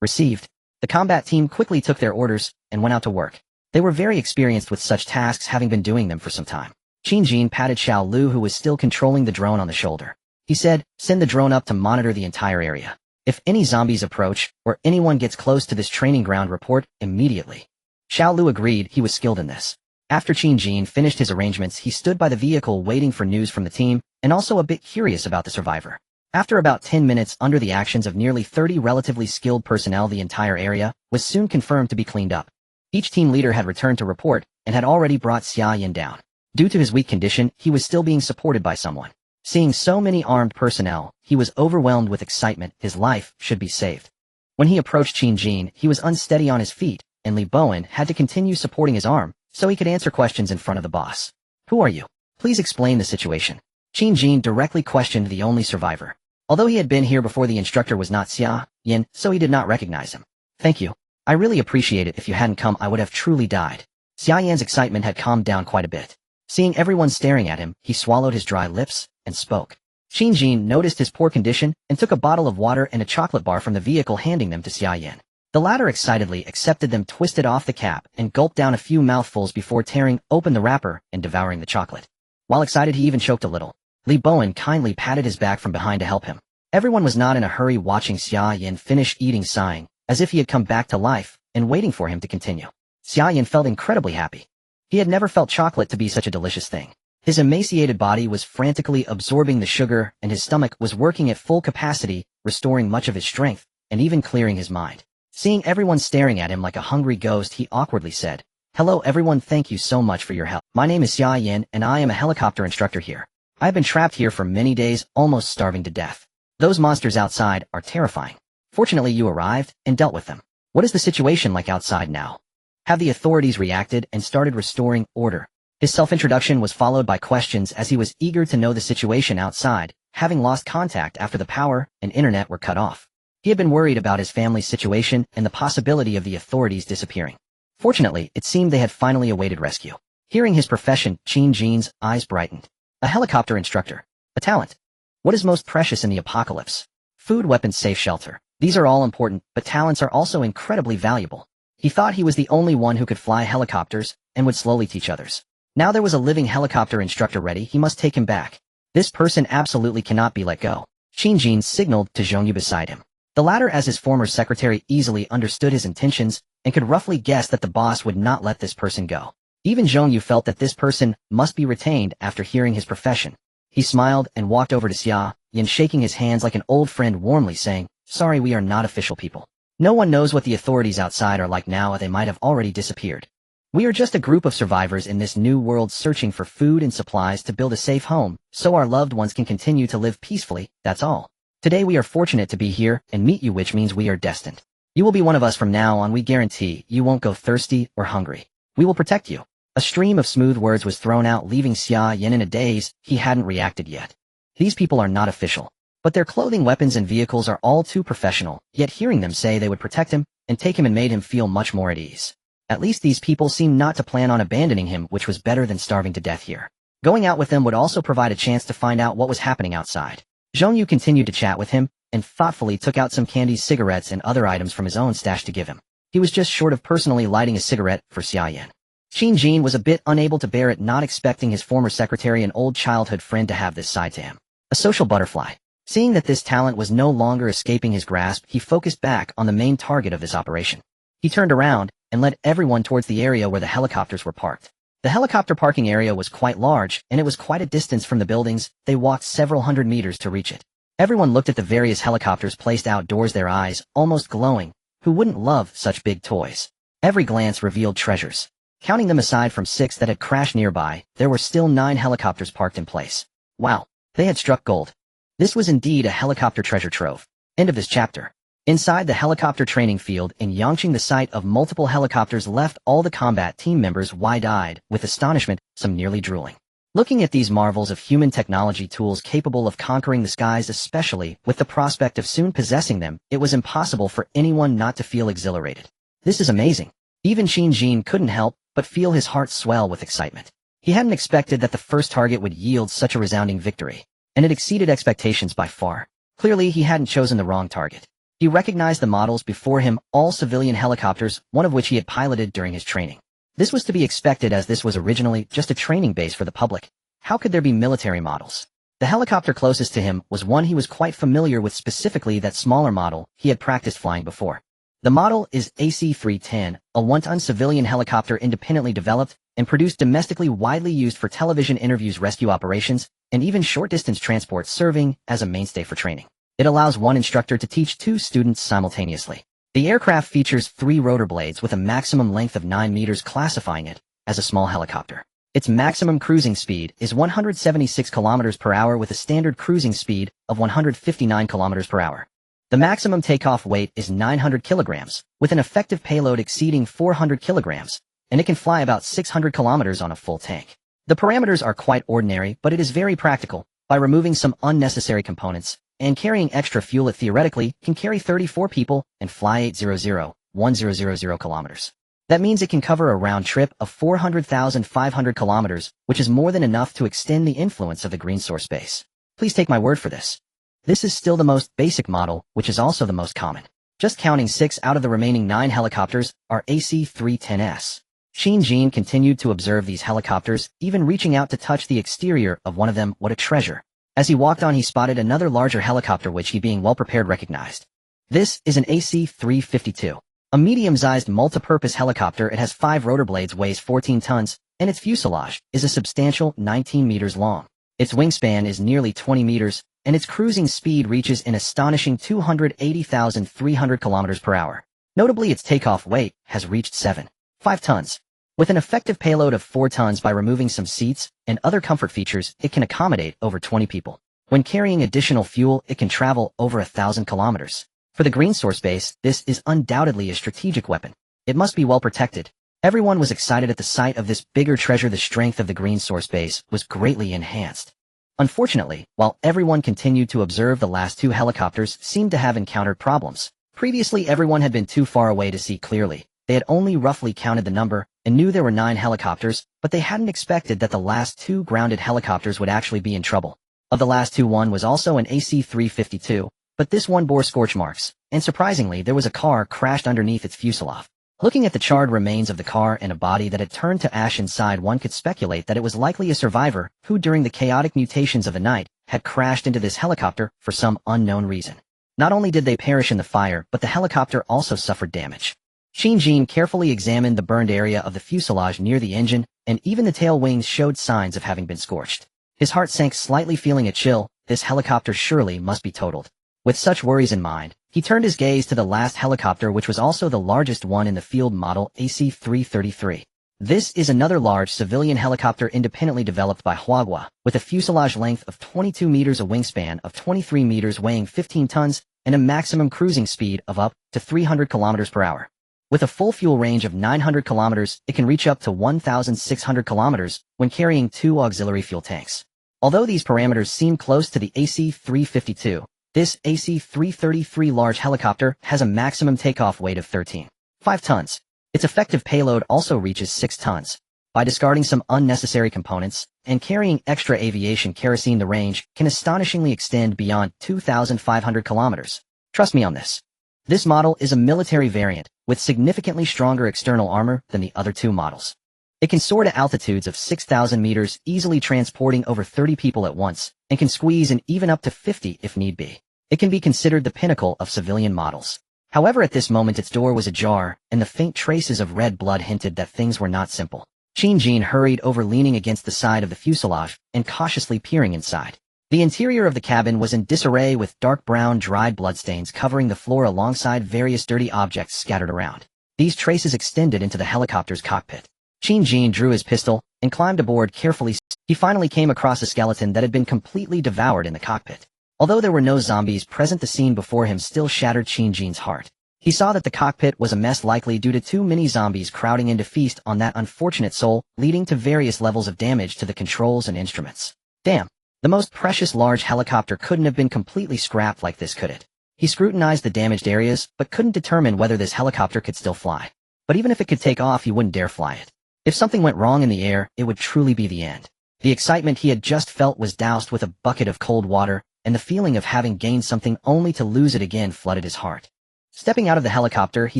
Received. The combat team quickly took their orders and went out to work. They were very experienced with such tasks, having been doing them for some time. Qin Jin patted Xiao Lu, who was still controlling the drone, on the shoulder. He said, send the drone up to monitor the entire area. If any zombies approach or anyone gets close to this training ground, report immediately. Xiao Lu agreed. He was skilled in this. After Qin Jin finished his arrangements, he stood by the vehicle waiting for news from the team and also a bit curious about the survivor. After about 10 minutes under the actions of nearly 30 relatively skilled personnel, the entire area was soon confirmed to be cleaned up. Each team leader had returned to report and had already brought Xia Yin down. Due to his weak condition, he was still being supported by someone. Seeing so many armed personnel, he was overwhelmed with excitement. His life should be saved. When he approached Qin Jin, he was unsteady on his feet, and Li Bowen had to continue supporting his arm so he could answer questions in front of the boss. Who are you? Please explain the situation. Qin Jin directly questioned the only survivor. Although he had been here before, the instructor was not Xia Yin, so he did not recognize him. Thank you. I really appreciate it. If you hadn't come, I would have truly died. Xia Yin's excitement had calmed down quite a bit. Seeing everyone staring at him, he swallowed his dry lips and spoke. Jin noticed his poor condition and took a bottle of water and a chocolate bar from the vehicle, handing them to Xia Yan. The latter excitedly accepted them, twisted off the cap, and gulped down a few mouthfuls before tearing open the wrapper and devouring the chocolate. While excited, he even choked a little. Li Bowen kindly patted his back from behind to help him. Everyone was not in a hurry, watching Xia Yan finish eating, sighing, as if he had come back to life, and waiting for him to continue. Xia Yan felt incredibly happy. He had never felt chocolate to be such a delicious thing. His emaciated body was frantically absorbing the sugar, and his stomach was working at full capacity, restoring much of his strength, and even clearing his mind. Seeing everyone staring at him like a hungry ghost, he awkwardly said, "Hello everyone, thank you so much for your help. My name is Xia Yan, and I am a helicopter instructor here. I have been trapped here for many days, almost starving to death. Those monsters outside are terrifying. Fortunately, you arrived and dealt with them. What is the situation like outside now? Have the authorities reacted and started restoring order?" His self-introduction was followed by questions, as he was eager to know the situation outside, having lost contact after the power and internet were cut off. He had been worried about his family's situation and the possibility of the authorities disappearing. Fortunately, it seemed they had finally awaited rescue. Hearing his profession, Jin's eyes brightened. A helicopter instructor. A talent. What is most precious in the apocalypse? Food, weapons, safe shelter. These are all important, but talents are also incredibly valuable. He thought he was the only one who could fly helicopters and would slowly teach others. Now there was a living helicopter instructor ready. He must take him back. This person absolutely cannot be let go. Jin signaled to Zhongyu beside him. The latter, as his former secretary, easily understood his intentions and could roughly guess that the boss would not let this person go. Even Zhongyu felt that this person must be retained after hearing his profession. He smiled and walked over to Xia Yan, shaking his hands like an old friend, warmly saying, "Sorry, we are not official people. No one knows what the authorities outside are like now. They might have already disappeared. We are just a group of survivors in this new world, searching for food and supplies to build a safe home, so our loved ones can continue to live peacefully, that's all. Today we are fortunate to be here and meet you, which means we are destined. You will be one of us from now on. We guarantee you won't go thirsty or hungry. We will protect you." A stream of smooth words was thrown out, leaving Xia Yan in a daze. He hadn't reacted yet. These people are not official, but their clothing, weapons, and vehicles are all too professional, yet hearing them say they would protect him and take him and made him feel much more at ease. At least these people seemed not to plan on abandoning him, which was better than starving to death here. Going out with them would also provide a chance to find out what was happening outside. Zhongyu continued to chat with him and thoughtfully took out some candies, cigarettes, and other items from his own stash to give him. He was just short of personally lighting a cigarette for Xia Yan. Jin was a bit unable to bear it, not expecting his former secretary and old childhood friend to have this side to him. A social butterfly. Seeing that this talent was no longer escaping his grasp, he focused back on the main target of this operation. He turned around and led everyone towards the area where the helicopters were parked. The helicopter parking area was quite large, and it was quite a distance from the buildings. They walked several hundred meters to reach it. Everyone looked at the various helicopters placed outdoors, their eyes almost glowing. Who wouldn't love such big toys? Every glance revealed treasures. Counting them, aside from 6 that had crashed nearby, there were still 9 helicopters parked in place. Wow, they had struck gold. This was indeed a helicopter treasure trove. End of this chapter. Inside the helicopter training field in Yangqing, the sight of multiple helicopters left all the combat team members wide-eyed with astonishment, some nearly drooling. Looking at these marvels of human technology, tools capable of conquering the skies, especially with the prospect of soon possessing them, it was impossible for anyone not to feel exhilarated. This is amazing. Even Jin couldn't help but feel his heart swell with excitement. He hadn't expected that the first target would yield such a resounding victory, and it exceeded expectations by far. Clearly, he hadn't chosen the wrong target. He recognized the models before him, all civilian helicopters, one of which he had piloted during his training. This was to be expected, as this was originally just a training base for the public. How could there be military models? The helicopter closest to him was one he was quite familiar with, specifically that smaller model he had practiced flying before. The model is AC-310, a one-ton civilian helicopter independently developed and produced domestically, widely used for television interviews, rescue operations, and even short-distance transport, serving as a mainstay for training. It allows one instructor to teach 2 students simultaneously. The aircraft features 3 rotor blades with a maximum length of 9 meters, classifying it as a small helicopter. Its maximum cruising speed is 176 kilometers per hour with a standard cruising speed of 159 kilometers per hour. The maximum takeoff weight is 900 kilograms, with an effective payload exceeding 400 kilograms, and it can fly about 600 kilometers on a full tank. The parameters are quite ordinary, but it is very practical. By removing some unnecessary components and carrying extra fuel, it theoretically can carry 34 people and fly 800,1000 kilometers. That means it can cover a round trip of 400,500 kilometers, which is more than enough to extend the influence of the green source base. Please take my word for this. This is still the most basic model, which is also the most common. Just counting 6 out of the remaining 9 helicopters are AC-310s. Shin continued to observe these helicopters, even reaching out to touch the exterior of one of them. What a treasure. As he walked on, he spotted another larger helicopter which he, being well prepared, recognized. This is an AC-352. A medium-sized multi-purpose helicopter. It has 5 rotor blades, weighs 14 tons, and its fuselage is a substantial 19 meters long. Its wingspan is nearly 20 meters, and its cruising speed reaches an astonishing 280,300 kilometers per hour. Notably, its takeoff weight has reached 7.5 tons. With an effective payload of 4 tons, by removing some seats and other comfort features, it can accommodate over 20 people. When carrying additional fuel, it can travel over 1,000 kilometers. For the green source base, this is undoubtedly a strategic weapon. It must be well protected. Everyone was excited at the sight of this bigger treasure. The strength of the green source base was greatly enhanced. Unfortunately, while everyone continued to observe, the last 2 helicopters seemed to have encountered problems. Previously, everyone had been too far away to see clearly. They had only roughly counted the number and knew there were 9 helicopters, but they hadn't expected that the last 2 grounded helicopters would actually be in trouble. Of the last 2, one was also an AC-352, but this one bore scorch marks, and surprisingly, there was a car crashed underneath its fuselage. Looking at the charred remains of the car and a body that had turned to ash inside, one could speculate that it was likely a survivor who, during the chaotic mutations of the night, had crashed into this helicopter for some unknown reason. Not only did they perish in the fire, but the helicopter also suffered damage. Shin carefully examined the burned area of the fuselage near the engine, and even the tail wings showed signs of having been scorched. His heart sank slightly, feeling a chill. This helicopter surely must be totaled. With such worries in mind, he turned his gaze to the last helicopter, which was also the largest one in the field, model AC-333. This is another large civilian helicopter independently developed by Huagua, with a fuselage length of 22 meters, a wingspan of 23 meters, weighing 15 tons, and a maximum cruising speed of up to 300 kilometers per hour. With a full fuel range of 900 kilometers, it can reach up to 1,600 kilometers when carrying 2 auxiliary fuel tanks. Although these parameters seem close to the AC-352, this AC-333 large helicopter has a maximum takeoff weight of 13.5 tons. Its effective payload also reaches 6 tons. By discarding some unnecessary components and carrying extra aviation kerosene, the range can astonishingly extend beyond 2,500 kilometers. Trust me on this. This model is a military variant with significantly stronger external armor than the other 2 models. It can soar to altitudes of 6,000 meters, easily transporting over 30 people at once, and can squeeze in even up to 50 if need be. It can be considered the pinnacle of civilian models. However, at this moment its door was ajar, and the faint traces of red blood hinted that things were not simple. Shin hurried over, leaning against the side of the fuselage and cautiously peering inside. The interior of the cabin was in disarray, with dark brown dried bloodstains covering the floor alongside various dirty objects scattered around. These traces extended into the helicopter's cockpit. Shin drew his pistol and climbed aboard carefully. He finally came across a skeleton that had been completely devoured in the cockpit. Although there were no zombies present, the scene before him still shattered Shin's heart. He saw that the cockpit was a mess, likely due to too many zombies crowding in to feast on that unfortunate soul, leading to various levels of damage to the controls and instruments. Damn. The most precious large helicopter couldn't have been completely scrapped like this, could it? He scrutinized the damaged areas, but couldn't determine whether this helicopter could still fly. But even if it could take off, he wouldn't dare fly it. If something went wrong in the air, it would truly be the end. The excitement he had just felt was doused with a bucket of cold water, and the feeling of having gained something only to lose it again flooded his heart. Stepping out of the helicopter, he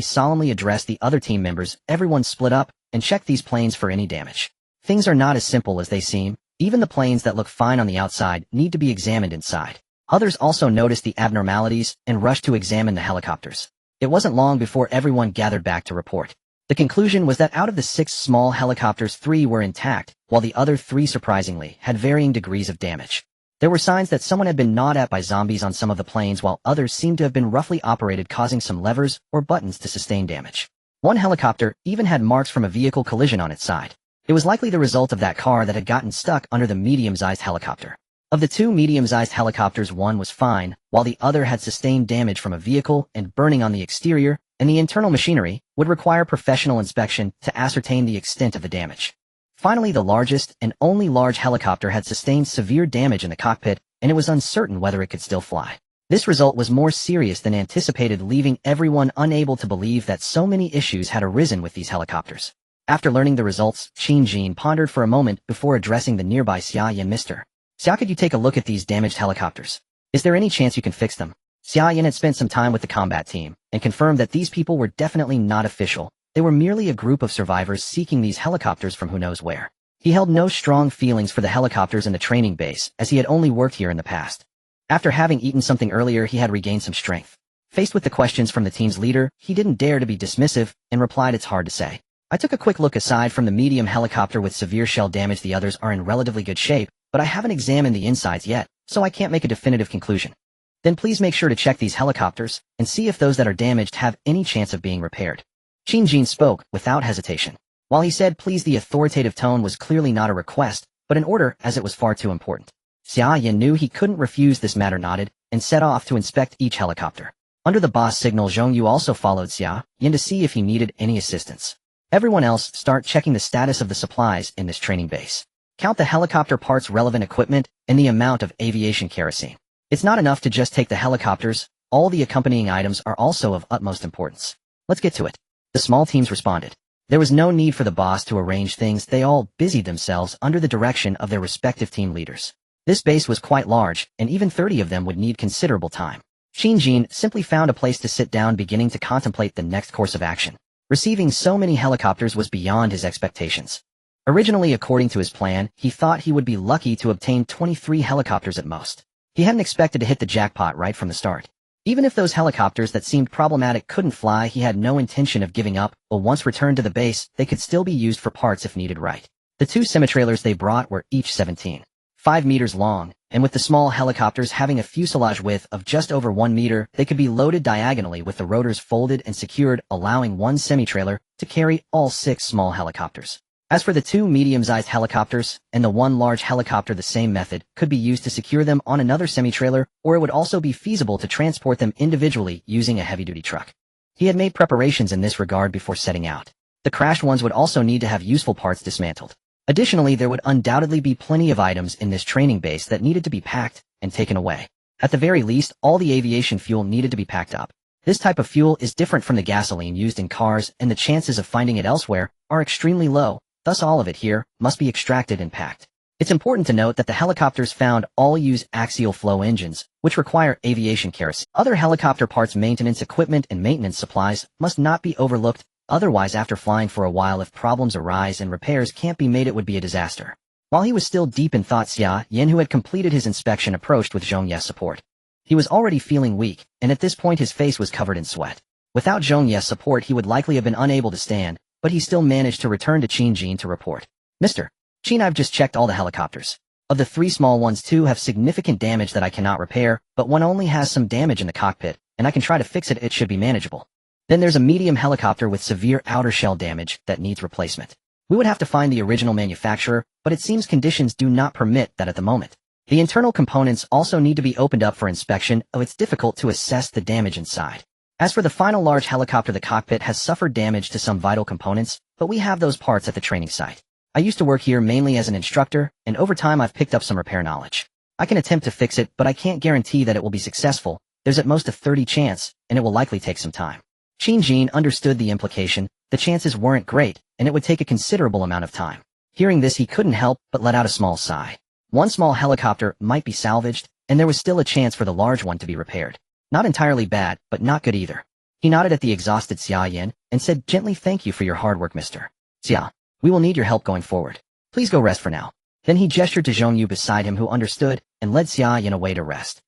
solemnly addressed the other team members. Everyone split up and checked these planes for any damage. Things are not as simple as they seem. Even the planes that look fine on the outside need to be examined inside. Others also noticed the abnormalities and rushed to examine the helicopters. It wasn't long before everyone gathered back to report. The conclusion was that out of the 6 small helicopters, 3 were intact, while the other 3 surprisingly had varying degrees of damage. There were signs that someone had been gnawed at by zombies on some of the planes, while others seemed to have been roughly operated, causing some levers or buttons to sustain damage. One helicopter even had marks from a vehicle collision on its side. It was likely the result of that car that had gotten stuck under the medium-sized helicopter. Of the 2 medium-sized helicopters, one was fine, while the other had sustained damage from a vehicle and burning on the exterior, and the internal machinery would require professional inspection to ascertain the extent of the damage. Finally, the largest and only large helicopter had sustained severe damage in the cockpit, and it was uncertain whether it could still fly. This result was more serious than anticipated, leaving everyone unable to believe that so many issues had arisen with these helicopters. After learning the results, Shin pondered for a moment before addressing the nearby Xia Yan. Mr. Xia, could you take a look at these damaged helicopters? Is there any chance you can fix them? Xia Yan had spent some time with the combat team and confirmed that these people were definitely not official. They were merely a group of survivors seeking these helicopters from who knows where. He held no strong feelings for the helicopters in the training base, as he had only worked here in the past. After having eaten something earlier, he had regained some strength. Faced with the questions from the team's leader, he didn't dare to be dismissive and replied, "It's hard to say. I took a quick look. Aside from the medium helicopter with severe shell damage, the others are in relatively good shape, but I haven't examined the insides yet, so I can't make a definitive conclusion." "Then please make sure to check these helicopters and see if those that are damaged have any chance of being repaired." Qin Jin spoke without hesitation. While he said please, the authoritative tone was clearly not a request, but an order, as it was far too important. Xia Yan knew he couldn't refuse this matter, nodded, and set off to inspect each helicopter. Under the boss signal, Zhongyu also followed Xia Yan to see if he needed any assistance. Everyone else start checking the status of the supplies in this training base. Count the helicopter parts, relevant equipment, and the amount of aviation kerosene. It's not enough to just take the helicopters, all the accompanying items are also of utmost importance. Let's get to it. The small teams responded. There was no need for the boss to arrange things, they all busied themselves under the direction of their respective team leaders. This base was quite large, and even 30 of them would need considerable time. Qin Jin simply found a place to sit down, beginning to contemplate the next course of action. Receiving so many helicopters was beyond his expectations. Originally, according to his plan, he thought he would be lucky to obtain 23 helicopters at most. He hadn't expected to hit the jackpot right from the start. Even if those helicopters that seemed problematic couldn't fly, he had no intention of giving up, but once returned to the base, they could still be used for parts if needed right. The two semi-trailers they brought were each 17.5 meters long, and with the small helicopters having a fuselage width of just over 1 meter, they could be loaded diagonally with the rotors folded and secured, allowing one semi-trailer to carry all 6 small helicopters. As for the 2 medium-sized helicopters and the 1 large helicopter, the same method could be used to secure them on another semi-trailer, or it would also be feasible to transport them individually using a heavy-duty truck. He had made preparations in this regard before setting out. The crashed ones would also need to have useful parts dismantled. Additionally, there would undoubtedly be plenty of items in this training base that needed to be packed and taken away. At the very least, all the aviation fuel needed to be packed up. This type of fuel is different from the gasoline used in cars, and the chances of finding it elsewhere are extremely low. Thus all of it here must be extracted and packed. It's important to note that the helicopters found all use axial flow engines, which require aviation kerosene. Other helicopter parts, maintenance equipment, and maintenance supplies must not be overlooked, otherwise after flying for a while, if problems arise and repairs can't be made, it would be a disaster. While he was still deep in thought, Xia Yan, who had completed his inspection, approached with Zhongye's support. He was already feeling weak, and at this point his face was covered in sweat. Without Zhongye's support he would likely have been unable to stand, but he still managed to return to Qin Jin to report. "Mr. Qin, I've just checked all the helicopters. Of the 3 small ones, 2 have significant damage that I cannot repair, but one only has some damage in the cockpit, and I can try to fix it. It should be manageable. Then there's a medium helicopter with severe outer shell damage that needs replacement. We would have to find the original manufacturer, but it seems conditions do not permit that at the moment. The internal components also need to be opened up for inspection, though it's difficult to assess the damage inside. As for the final large helicopter, the cockpit has suffered damage to some vital components, but we have those parts at the training site. I used to work here mainly as an instructor, and over time I've picked up some repair knowledge. I can attempt to fix it, but I can't guarantee that it will be successful. There's at most a 30 chance, and it will likely take some time." Qin Jin understood the implication. The chances weren't great, and it would take a considerable amount of time. Hearing this, he couldn't help but let out a small sigh. One small helicopter might be salvaged, and there was still a chance for the large one to be repaired. Not entirely bad, but not good either. He nodded at the exhausted Xia Yan and said gently, "Thank you for your hard work, Mr. Xia. We will need your help going forward. Please go rest for now." Then he gestured to Zhongyu beside him, who understood, and led Xia Yan away to rest.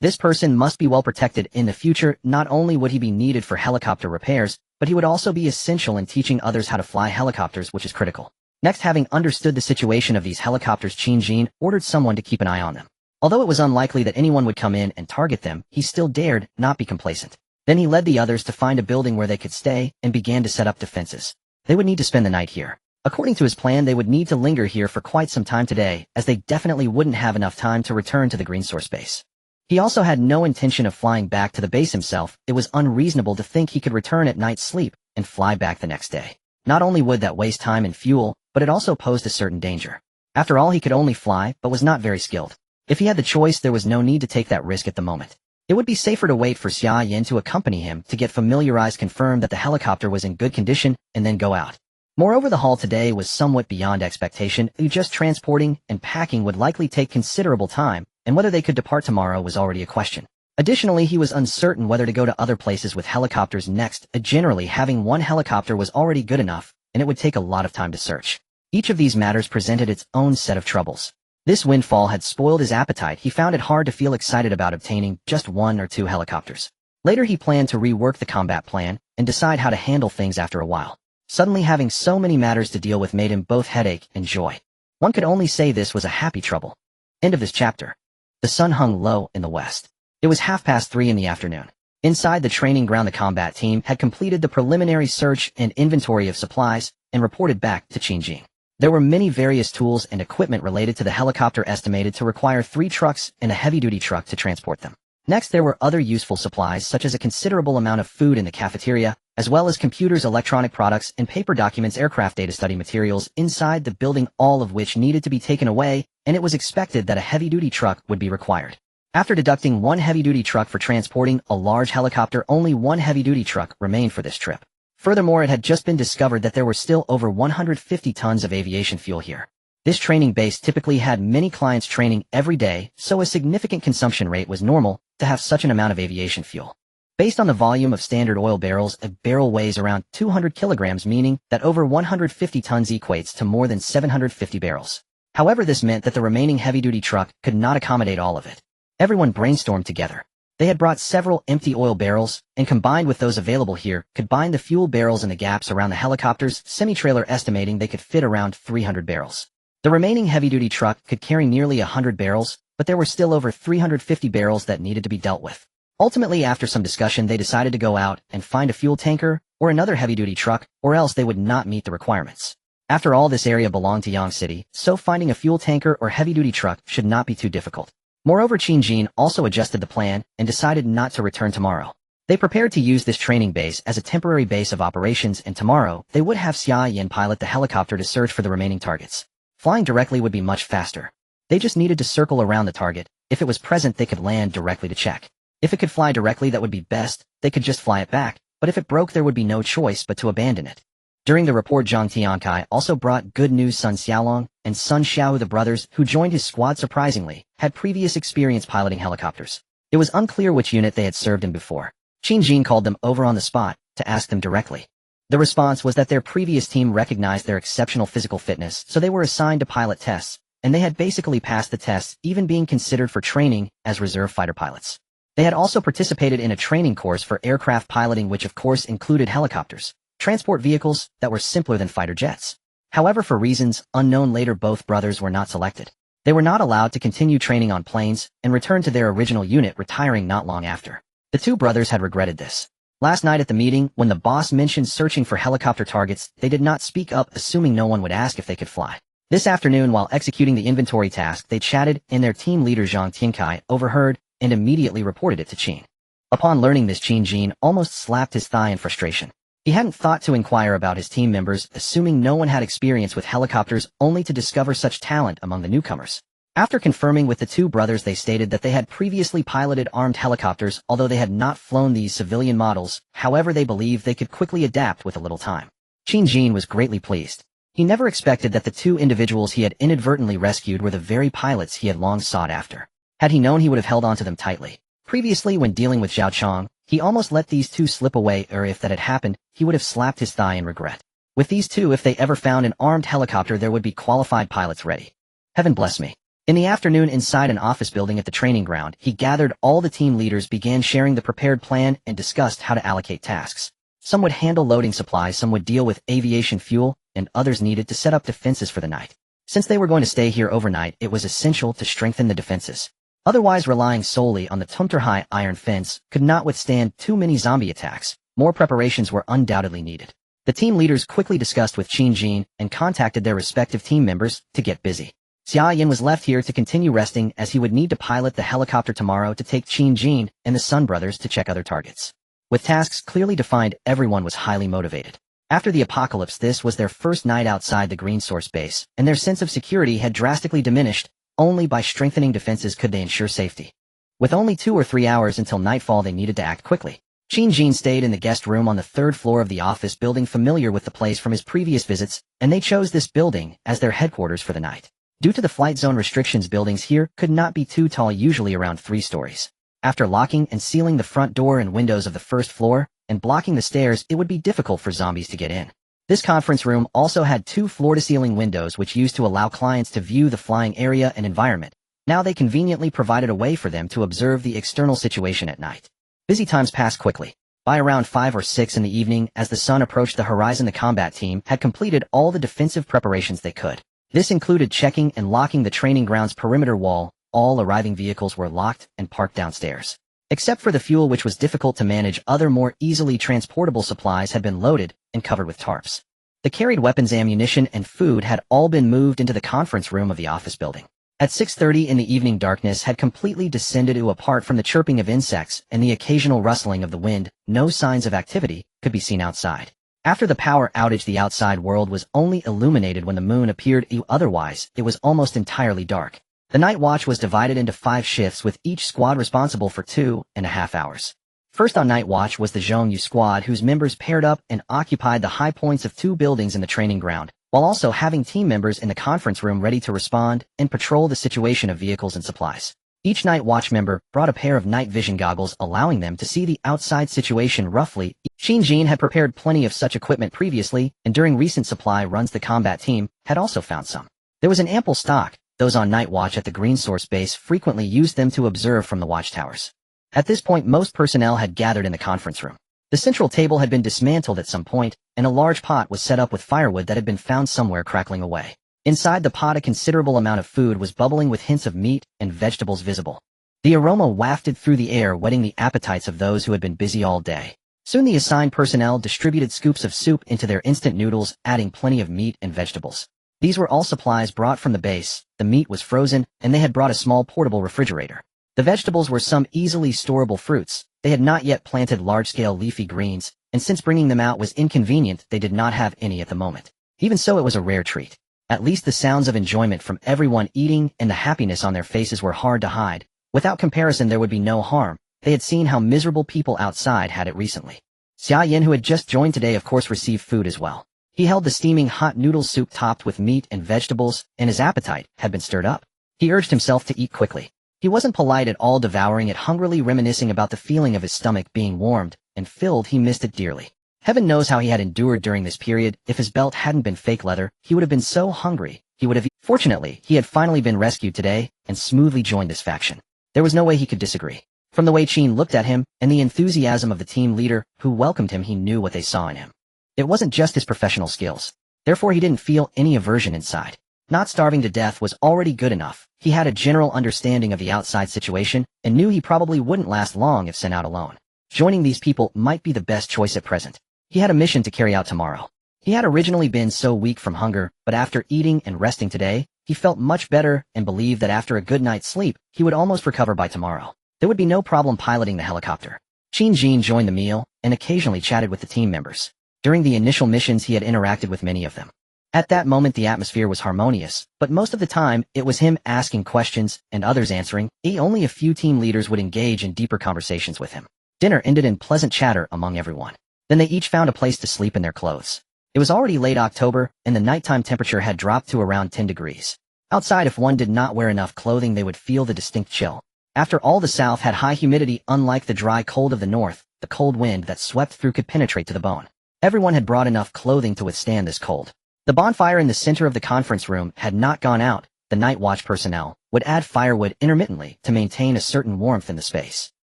This person must be well protected in the future. Not only would he be needed for helicopter repairs, but he would also be essential in teaching others how to fly helicopters, which is critical. Next, having understood the situation of these helicopters, Qin Jin ordered someone to keep an eye on them. Although it was unlikely that anyone would come in and target them, he still dared not be complacent. Then he led the others to find a building where they could stay and began to set up defenses. They would need to spend the night here. According to his plan, they would need to linger here for quite some time today, as they definitely wouldn't have enough time to return to the Green Source base. He also had no intention of flying back to the base himself. It was unreasonable to think he could return at night, sleep, and fly back the next day. Not only would that waste time and fuel, but it also posed a certain danger. After all, he could only fly, but was not very skilled. If he had the choice, there was no need to take that risk at the moment. It would be safer to wait for Xia Yan to accompany him to get familiarized, confirm that the helicopter was in good condition, and then go out. Moreover, the haul today was somewhat beyond expectation. Just transporting and packing would likely take considerable time, and whether they could depart tomorrow was already a question. Additionally, he was uncertain whether to go to other places with helicopters next. Generally, having one helicopter was already good enough, and it would take a lot of time to search. Each of these matters presented its own set of troubles. This windfall had spoiled his appetite. He found it hard to feel excited about obtaining just one or two helicopters. Later, he planned to rework the combat plan and decide how to handle things after a while. Suddenly, having so many matters to deal with made him both headache and joy. One could only say this was a happy trouble. End of this chapter. The sun hung low in the west. It was 3:30 in the afternoon. Inside the training ground, the combat team had completed the preliminary search and inventory of supplies and reported back to Qingjin. There were many various tools and equipment related to the helicopter, estimated to require 3 trucks and a heavy-duty truck to transport them. Next, there were other useful supplies such as a considerable amount of food in the cafeteria, as well as computers, electronic products, and paper documents, aircraft data study materials inside the building, all of which needed to be taken away, and it was expected that a heavy-duty truck would be required. After deducting one heavy-duty truck for transporting a large helicopter, only one heavy-duty truck remained for this trip. Furthermore, it had just been discovered that there were still over 150 tons of aviation fuel here. This training base typically had many clients training every day, so a significant consumption rate was normal to have such an amount of aviation fuel. Based on the volume of standard oil barrels, a barrel weighs around 200 kilograms, meaning that over 150 tons equates to more than 750 barrels. However, this meant that the remaining heavy-duty truck could not accommodate all of it. Everyone brainstormed together. They had brought several empty oil barrels, and combined with those available here, could bind the fuel barrels in the gaps around the helicopter's semi-trailer, estimating they could fit around 300 barrels. The remaining heavy-duty truck could carry nearly 100 barrels, but there were still over 350 barrels that needed to be dealt with. Ultimately, after some discussion, they decided to go out and find a fuel tanker or another heavy-duty truck, or else they would not meet the requirements. After all, this area belonged to Yang City, so finding a fuel tanker or heavy-duty truck should not be too difficult. Moreover, Qingjin also adjusted the plan and decided not to return tomorrow. They prepared to use this training base as a temporary base of operations, and tomorrow, they would have Xia Yin pilot the helicopter to search for the remaining targets. Flying directly would be much faster. They just needed to circle around the target. If it was present, they could land directly to check. If it could fly directly, that would be best. They could just fly it back, but if it broke, there would be no choice but to abandon it. During the report, Zhang Tiankai also brought good news. Sun Xiaolong and Sun Xiao, the brothers who joined his squad, surprisingly, had previous experience piloting helicopters. It was unclear which unit they had served in before. Qingjin called them over on the spot to ask them directly. The response was that their previous team recognized their exceptional physical fitness, so they were assigned to pilot tests, and they had basically passed the tests, even being considered for training as reserve fighter pilots. They had also participated in a training course for aircraft piloting, which of course included helicopters, transport vehicles that were simpler than fighter jets. However, for reasons unknown later, both brothers were not selected. They were not allowed to continue training on planes and returned to their original unit, retiring not long after. The two brothers had regretted this. Last night at the meeting, when the boss mentioned searching for helicopter targets, they did not speak up, assuming no one would ask if they could fly. This afternoon, while executing the inventory task, they chatted, and their team leader Zhang Tiankai overheard and immediately reported it to Qin. Upon learning this, Qingjin almost slapped his thigh in frustration. He hadn't thought to inquire about his team members, assuming no one had experience with helicopters, only to discover such talent among the newcomers. After confirming with the two brothers, they stated that they had previously piloted armed helicopters, although they had not flown these civilian models. However, they believed they could quickly adapt with a little time. Qingjin was greatly pleased. He never expected that the two individuals he had inadvertently rescued were the very pilots he had long sought after. Had he known, he would have held on to them tightly. Previously, when dealing with Zhao Chong, he almost let these two slip away, or if that had happened, he would have slapped his thigh in regret. With these two, if they ever found an armed helicopter, there would be qualified pilots ready. Heaven bless me. In the afternoon, inside an office building at the training ground, he gathered all the team leaders, began sharing the prepared plan, and discussed how to allocate tasks. Some would handle loading supplies, some would deal with aviation fuel, and others needed to set up defenses for the night. Since they were going to stay here overnight, it was essential to strengthen the defenses. Otherwise, relying solely on the Tumterhai iron fence could not withstand too many zombie attacks. More preparations were undoubtedly needed. The team leaders quickly discussed with Qingjin and contacted their respective team members to get busy. Xia Yin was left here to continue resting, as he would need to pilot the helicopter tomorrow to take Qingjin and the Sun brothers to check other targets. With tasks clearly defined, everyone was highly motivated. After the apocalypse, this was their first night outside the Green Source base, and their sense of security had drastically diminished. Only by strengthening defenses could they ensure safety. With only 2 or 3 hours until nightfall, they needed to act quickly. Qin Jin stayed in the guest room on the third floor of the office building, familiar with the place from his previous visits, and they chose this building as their headquarters for the night. Due to the flight zone restrictions, buildings here could not be too tall, usually around 3 stories. After locking and sealing the front door and windows of the first floor and blocking the stairs, it would be difficult for zombies to get in. This conference room also had 2 floor-to-ceiling windows which used to allow clients to view the flying area and environment. Now they conveniently provided a way for them to observe the external situation at night. Busy times passed quickly. By around 5 or 6 in the evening, as the sun approached the horizon, the combat team had completed all the defensive preparations they could. This included checking and locking the training ground's perimeter wall. All arriving vehicles were locked and parked downstairs. Except for the fuel, which was difficult to manage, other more easily transportable supplies had been loaded and covered with tarps. The carried weapons, ammunition, and food had all been moved into the conference room of the office building. At 6:30 in the evening, darkness had completely descended. Apart from the chirping of insects and the occasional rustling of the wind, no signs of activity could be seen outside. After the power outage, the outside world was only illuminated when the moon appeared. Otherwise, it was almost entirely dark. The night watch was divided into 5 shifts, with each squad responsible for 2.5 hours. First on night watch was the Zhongyu squad, whose members paired up and occupied the high points of 2 buildings in the training ground, while also having team members in the conference room ready to respond and patrol the situation of vehicles and supplies. Each night watch member brought a pair of night vision goggles, allowing them to see the outside situation roughly. Qin Jin had prepared plenty of such equipment previously, and during recent supply runs the combat team had also found some. There was an ample stock. Those on night watch at the Green Source base frequently used them to observe from the watchtowers. At this point, most personnel had gathered in the conference room. The central table had been dismantled at some point, and a large pot was set up with firewood that had been found somewhere crackling away. Inside the pot, a considerable amount of food was bubbling, with hints of meat and vegetables visible. The aroma wafted through the air, whetting the appetites of those who had been busy all day. Soon the assigned personnel distributed scoops of soup into their instant noodles, adding plenty of meat and vegetables. These were all supplies brought from the base. The meat was frozen, and they had brought a small portable refrigerator. The vegetables were some easily storable fruits. They had not yet planted large-scale leafy greens, and since bringing them out was inconvenient, they did not have any at the moment. Even so, it was a rare treat. At least the sounds of enjoyment from everyone eating and the happiness on their faces were hard to hide. Without comparison, there would be no harm. They had seen how miserable people outside had it recently. Xia Yin, who had just joined today, of course received food as well. He held the steaming hot noodle soup topped with meat and vegetables, and his appetite had been stirred up. He urged himself to eat quickly. He wasn't polite at all, devouring it hungrily, reminiscing about the feeling of his stomach being warmed and filled. He missed it dearly. Heaven knows how he had endured during this period. If his belt hadn't been fake leather, he would have been so hungry, he would have eaten. Fortunately, he had finally been rescued today and smoothly joined this faction. There was no way he could disagree. From the way Qin looked at him and the enthusiasm of the team leader who welcomed him, he knew what they saw in him. It wasn't just his professional skills. Therefore, he didn't feel any aversion inside. Not starving to death was already good enough. He had a general understanding of the outside situation and knew he probably wouldn't last long if sent out alone. Joining these people might be the best choice at present. He had a mission to carry out tomorrow. He had originally been so weak from hunger, but after eating and resting today, he felt much better and believed that after a good night's sleep, he would almost recover by tomorrow. There would be no problem piloting the helicopter. Qin Jin joined the meal and occasionally chatted with the team members. During the initial missions, he had interacted with many of them. At that moment, the atmosphere was harmonious, but most of the time, it was him asking questions and others answering. Only a few team leaders would engage in deeper conversations with him. Dinner ended in pleasant chatter among everyone. Then they each found a place to sleep in their clothes. It was already late October, and the nighttime temperature had dropped to around 10 degrees. Outside, if one did not wear enough clothing, they would feel the distinct chill. After all, the south had high humidity. Unlike the dry cold of the north, the cold wind that swept through could penetrate to the bone. Everyone had brought enough clothing to withstand this cold. The bonfire in the center of the conference room had not gone out. The night watch personnel would add firewood intermittently to maintain a certain warmth in the space.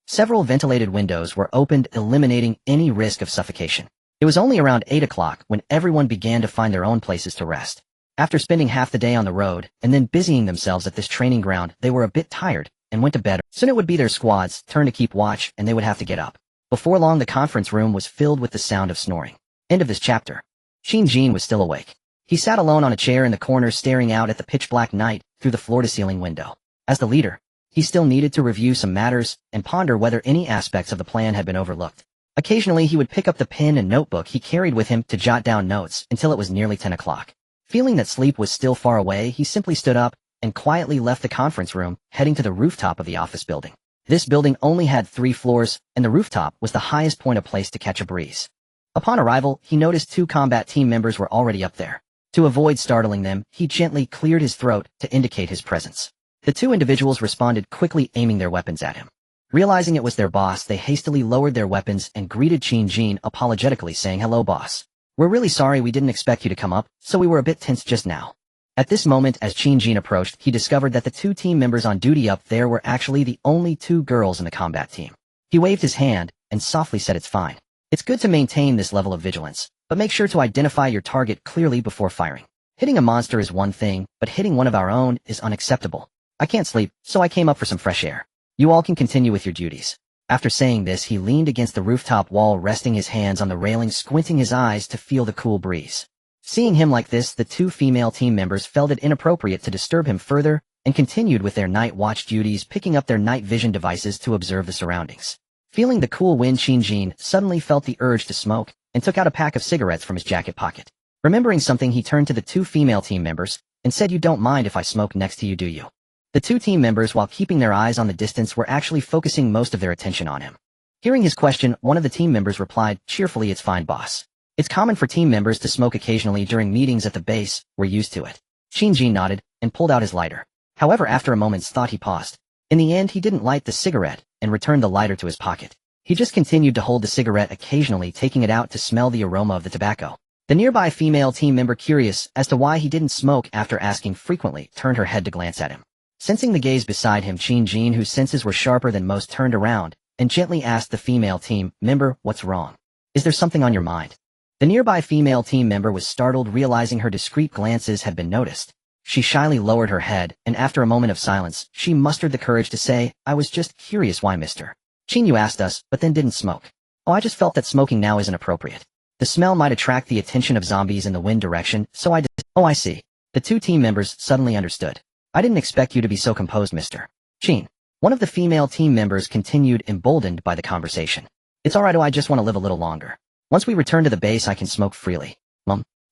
Several ventilated windows were opened, eliminating any risk of suffocation. It was only around 8 o'clock when everyone began to find their own places to rest. After spending half the day on the road and then busying themselves at this training ground, they were a bit tired and went to bed. Soon it would be their squad's turn to keep watch, and they would have to get up. Before long, the conference room was filled with the sound of snoring. End of this chapter. Qin Jin was still awake. He sat alone on a chair in the corner, staring out at the pitch-black night through the floor-to-ceiling window. As the leader, he still needed to review some matters and ponder whether any aspects of the plan had been overlooked. Occasionally, he would pick up the pen and notebook he carried with him to jot down notes until it was nearly 10 o'clock. Feeling that sleep was still far away, he simply stood up and quietly left the conference room, heading to the rooftop of the office building. This building only had 3 floors, and the rooftop was the highest point of place to catch a breeze. Upon arrival, he noticed 2 combat team members were already up there. To avoid startling them, he gently cleared his throat to indicate his presence. The 2 individuals responded quickly, aiming their weapons at him. Realizing it was their boss, they hastily lowered their weapons and greeted Qin apologetically, saying, "Hello, boss. We're really sorry we didn't expect you to come up, so we were a bit tense just now." At this moment, as Qin approached, he discovered that the 2 team members on duty up there were actually the only 2 girls in the combat team. He waved his hand and softly said, "It's fine. It's good to maintain this level of vigilance, but make sure to identify your target clearly before firing. Hitting a monster is one thing, but hitting one of our own is unacceptable. I can't sleep, so I came up for some fresh air. You all can continue with your duties." After saying this, he leaned against the rooftop wall, resting his hands on the railing, squinting his eyes to feel the cool breeze. Seeing him like this, the 2 female team members felt it inappropriate to disturb him further and continued with their night watch duties, picking up their night vision devices to observe the surroundings. Feeling the cool wind, Qin suddenly felt the urge to smoke and took out a pack of cigarettes from his jacket pocket. Remembering something, he turned to the 2 female team members and said, "You don't mind if I smoke next to you, do you?" The 2 team members, while keeping their eyes on the distance, were actually focusing most of their attention on him. Hearing his question, one of the team members replied cheerfully, "It's fine, boss. It's common for team members to smoke occasionally during meetings at the base. We're used to it." Qin nodded and pulled out his lighter. However, after a moment's thought, he paused. In the end, he didn't light the cigarette and returned the lighter to his pocket. He just continued to hold the cigarette, occasionally taking it out to smell the aroma of the tobacco. The nearby female team member, curious as to why he didn't smoke after asking frequently, turned her head to glance at him. Sensing the gaze beside him, Qin, whose senses were sharper than most, turned around and gently asked the female team member, "What's wrong? Is there something on your mind?" The nearby female team member was startled, realizing her discreet glances had been noticed. She shyly lowered her head, and after a moment of silence, she mustered the courage to say, "I was just curious why Mr. Qin, you asked us, but then didn't smoke. Oh, I just felt that smoking now isn't appropriate. The smell might attract the attention of zombies in the wind direction, so I did." "Oh, I see." The 2 team members suddenly understood. "I didn't expect you to be so composed, Mr. Qin." One of the female team members continued, emboldened by the conversation. "It's alright, I just want to live a little longer. Once we return to the base, I can smoke freely."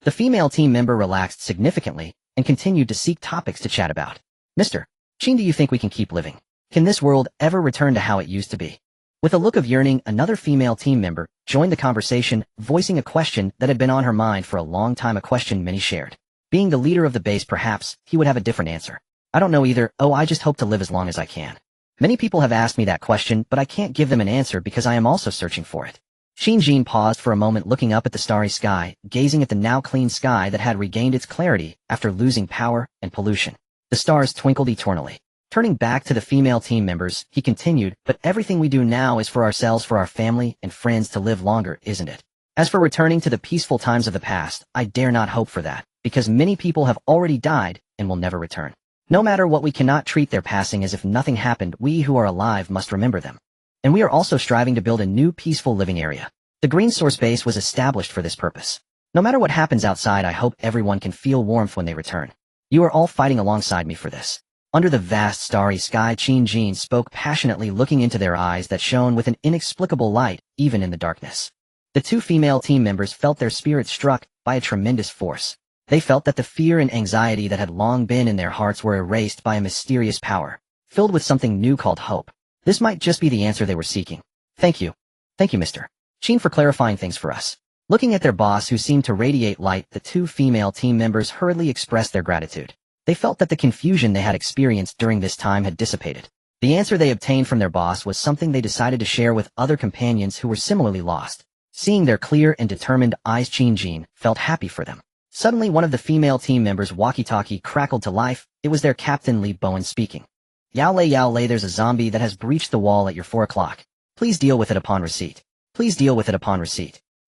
The female team member relaxed significantly and continued to seek topics to chat about. "Mr. Qin, do you think we can keep living? Can this world ever return to how it used to be?" With a look of yearning, another female team member joined the conversation, voicing a question that had been on her mind for a long time, a question many shared. Being the leader of the base, perhaps he would have a different answer. "I don't know either. Oh, I just hope to live as long as I can. Many people have asked me that question, but I can't give them an answer because I am also searching for it." Qin paused for a moment, looking up at the starry sky, gazing at the now clean sky that had regained its clarity after losing power and pollution. The stars twinkled eternally. Turning back to the female team members, he continued, "But everything we do now is for ourselves, for our family and friends to live longer, isn't it? As for returning to the peaceful times of the past, I dare not hope for that, because many people have already died and will never return. No matter what, we cannot treat their passing as if nothing happened. We who are alive must remember them. And we are also striving to build a new peaceful living area. The Green Source base was established for this purpose. No matter what happens outside, I hope everyone can feel warmth when they return. You are all fighting alongside me for this." Under the vast starry sky, Qin spoke passionately, looking into their eyes that shone with an inexplicable light, even in the darkness. The 2 female team members felt their spirits struck by a tremendous force. They felt that the fear and anxiety that had long been in their hearts were erased by a mysterious power, filled with something new called hope. This might just be the answer they were seeking. Thank you, Mr. Qin, for clarifying things for us." Looking at their boss, who seemed to radiate light, the 2 female team members hurriedly expressed their gratitude. They felt that the confusion they had experienced during this time had dissipated. The answer they obtained from their boss was something they decided to share with other companions who were similarly lost. Seeing their clear and determined eyes, Qin felt happy for them. Suddenly, one of the female team members' walkie-talkie crackled to life. It was their captain, Li Bowen, speaking. Yao Lei, there's a zombie that has breached the wall at your 4 o'clock. Please deal with it upon receipt.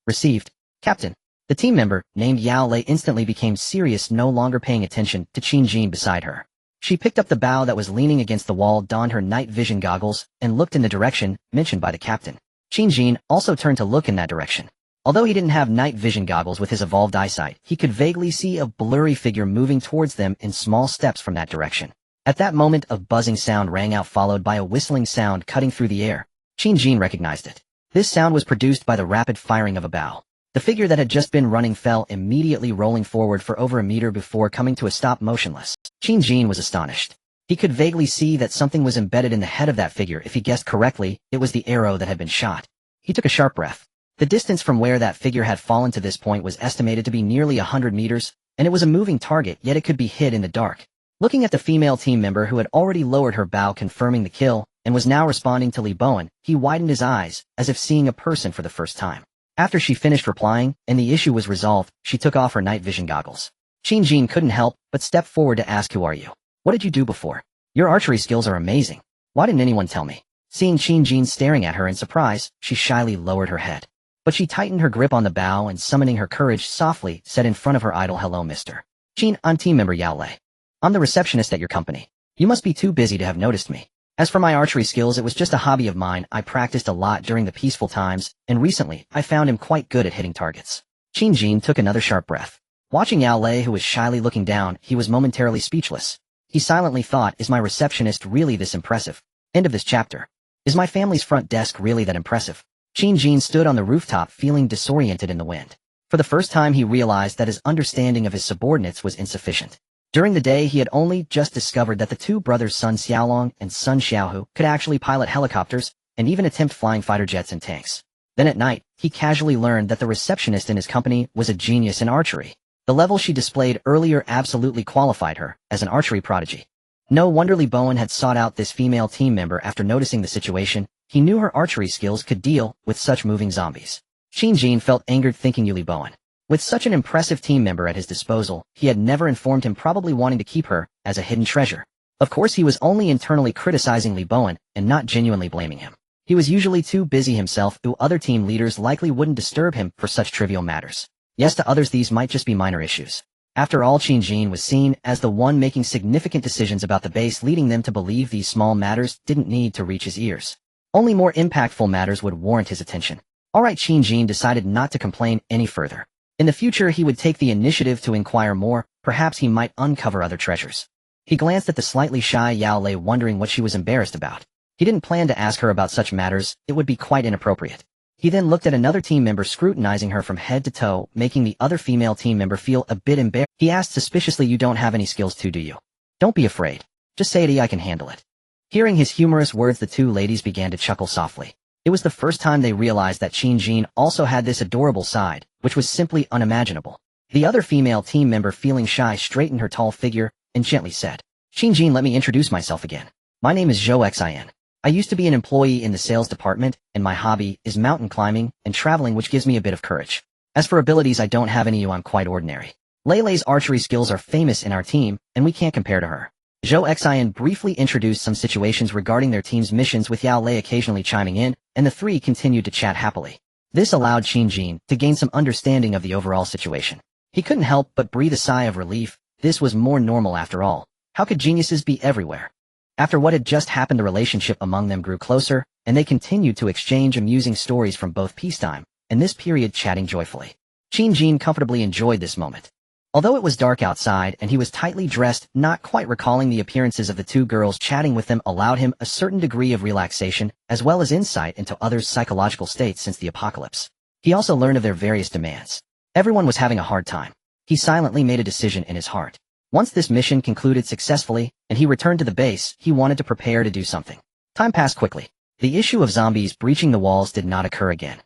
Received, Captain." The team member, named Yao Lei, instantly became serious, no longer paying attention to Qin beside her. She picked up the bough that was leaning against the wall, donned her night vision goggles, and looked in the direction mentioned by the captain. Qin also turned to look in that direction. Although he didn't have night vision goggles, with his evolved eyesight, he could vaguely see a blurry figure moving towards them in small steps from that direction. At that moment, a buzzing sound rang out, followed by a whistling sound cutting through the air. Qin recognized it. This sound was produced by the rapid firing of a bow. The figure that had just been running fell, immediately rolling forward for over a meter before coming to a stop, motionless. Qin was astonished. He could vaguely see that something was embedded in the head of that figure. If he guessed correctly, it was the arrow that had been shot. He took a sharp breath. The distance from where that figure had fallen to this point was estimated to be nearly 100 meters, and it was a moving target, yet it could be hid in the dark. Looking at the female team member who had already lowered her bow confirming the kill, and was now responding to Lee Bowen, he widened his eyes, as if seeing a person for the first time. After she finished replying, and the issue was resolved, she took off her night vision goggles. Qin Jin couldn't help but step forward to ask, "Who are you? What did you do before? Your archery skills are amazing. Why didn't anyone tell me?" Seeing Qin Jin staring at her in surprise, she shyly lowered her head. But she tightened her grip on the bow and, summoning her courage, softly said in front of her idol, "Hello, Mr. Qin, I'm team member Yao Lei. I'm the receptionist at your company. You must be too busy to have noticed me. As for my archery skills, it was just a hobby of mine. I practiced a lot during the peaceful times, and recently, I found him quite good at hitting targets." Qin Jin took another sharp breath. Watching Yao Lei, who was shyly looking down, he was momentarily speechless. He silently thought, is my receptionist really this impressive? End of this chapter. Is my family's front desk really that impressive? Qin Jin stood on the rooftop feeling disoriented in the wind. For the first time he realized that his understanding of his subordinates was insufficient. During the day he had only just discovered that the two brothers Sun Xiaolong and Sun Xiaohu could actually pilot helicopters and even attempt flying fighter jets and tanks. Then at night, he casually learned that the receptionist in his company was a genius in archery. The level she displayed earlier absolutely qualified her as an archery prodigy. No wonder Lee Bowen had sought out this female team member after noticing the situation. He knew her archery skills could deal with such moving zombies. Qin Jin felt angered thinking Lee Bowen. With such an impressive team member at his disposal, he had never informed him, probably wanting to keep her as a hidden treasure. Of course he was only internally criticizing Lee Bowen and not genuinely blaming him. He was usually too busy himself, though other team leaders likely wouldn't disturb him for such trivial matters. Yes, to others these might just be minor issues. After all, Qin Jin was seen as the one making significant decisions about the base, leading them to believe these small matters didn't need to reach his ears. Only more impactful matters would warrant his attention. Alright, Qin Jin decided not to complain any further. In the future he would take the initiative to inquire more, perhaps he might uncover other treasures. He glanced at the slightly shy Yao Lei, wondering what she was embarrassed about. He didn't plan to ask her about such matters, it would be quite inappropriate. He then looked at another team member, scrutinizing her from head to toe, making the other female team member feel a bit embarrassed. He asked suspiciously, "You don't have any skills too, do you? Don't be afraid. Just say it, I can handle it." Hearing his humorous words, the two ladies began to chuckle softly. It was the first time they realized that Qin Jin also had this adorable side, which was simply unimaginable. The other female team member, feeling shy, straightened her tall figure and gently said, "Qin Jin, let me introduce myself again. My name is Zhou Xin. I used to be an employee in the sales department, and my hobby is mountain climbing and traveling, which gives me a bit of courage. As for abilities, I don't have any. I'm quite ordinary. Lei's archery skills are famous in our team, and we can't compare to her." Zhou Xin briefly introduced some situations regarding their team's missions, with Yao Lei occasionally chiming in, and the three continued to chat happily. This allowed Qin Jin to gain some understanding of the overall situation. He couldn't help but breathe a sigh of relief. This was more normal after all. How could geniuses be everywhere? After what had just happened, the relationship among them grew closer, and they continued to exchange amusing stories from both peacetime and this period, chatting joyfully. Qin Jin comfortably enjoyed this moment. Although it was dark outside and he was tightly dressed, not quite recalling the appearances of the two girls, chatting with them allowed him a certain degree of relaxation as well as insight into others' psychological states since the apocalypse. He also learned of their various demands. Everyone was having a hard time. He silently made a decision in his heart. Once this mission concluded successfully and he returned to the base, he wanted to prepare to do something. Time passed quickly. The issue of zombies breaching the walls did not occur again.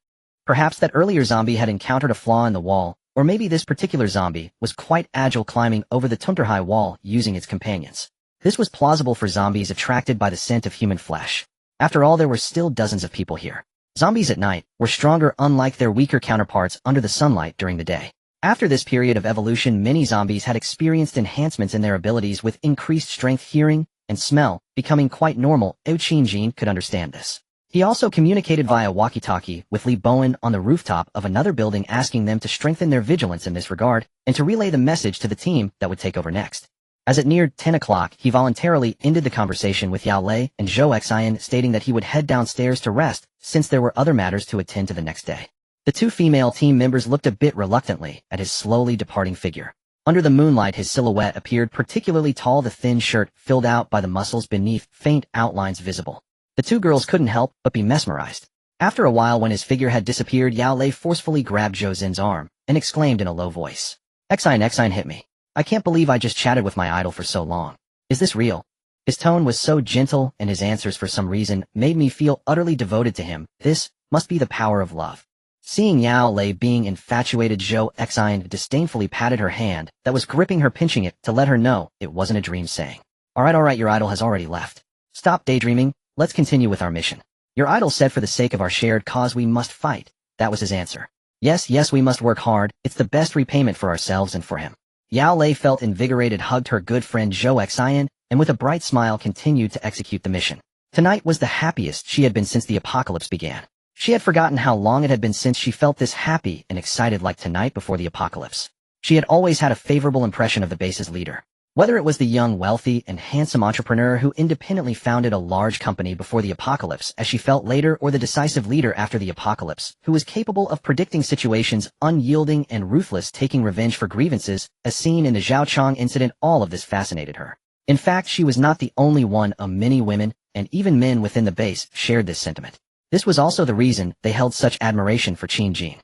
Perhaps that earlier zombie had encountered a flaw in the wall, or maybe this particular zombie was quite agile, climbing over the Tunterhai wall using its companions. This was plausible for zombies attracted by the scent of human flesh. After all, there were still dozens of people here. Zombies at night were stronger, unlike their weaker counterparts under the sunlight during the day. After this period of evolution, many zombies had experienced enhancements in their abilities, with increased strength, hearing, and smell, becoming quite normal. Qin Jin could understand this. He also communicated via walkie-talkie with Lee Bowen on the rooftop of another building, asking them to strengthen their vigilance in this regard, and to relay the message to the team that would take over next. As it neared 10 o'clock, he voluntarily ended the conversation with Yao Lei and Zhou Xin, stating that he would head downstairs to rest, since there were other matters to attend to the next day. The two female team members looked a bit reluctantly at his slowly departing figure. Under the moonlight, his silhouette appeared particularly tall, the thin shirt filled out by the muscles beneath, faint outlines visible. The two girls couldn't help but be mesmerized. After a while, when his figure had disappeared, Yao Lei forcefully grabbed Zhou Xin's arm and exclaimed in a low voice, Xin hit me. I can't believe I just chatted with my idol for so long. Is this real? His tone was so gentle and his answers for some reason made me feel utterly devoted to him. This must be the power of love. Seeing Yao Lei being infatuated, Zhou Xian disdainfully patted her hand that was gripping her, pinching it to let her know it wasn't a dream, saying, Alright, your idol has already left. Stop daydreaming, let's continue with our mission. Your idol said for the sake of our shared cause we must fight. That was his answer. Yes, we must work hard. It's the best repayment for ourselves and for him. Yao Lei felt invigorated, hugged her good friend Zhou Xian, and with a bright smile continued to execute the mission. Tonight was the happiest she had been since the apocalypse began. She had forgotten how long it had been since she felt this happy and excited like tonight before the apocalypse. She had always had a favorable impression of the base's leader. Whether it was the young, wealthy, and handsome entrepreneur who independently founded a large company before the apocalypse, as she felt later, or the decisive leader after the apocalypse, who was capable of predicting situations, unyielding and ruthless, taking revenge for grievances, as seen in the Zhaochang incident, all of this fascinated her. In fact, she was not the only one. Many women, and even men within the base, shared this sentiment. This was also the reason they held such admiration for Qin Jin.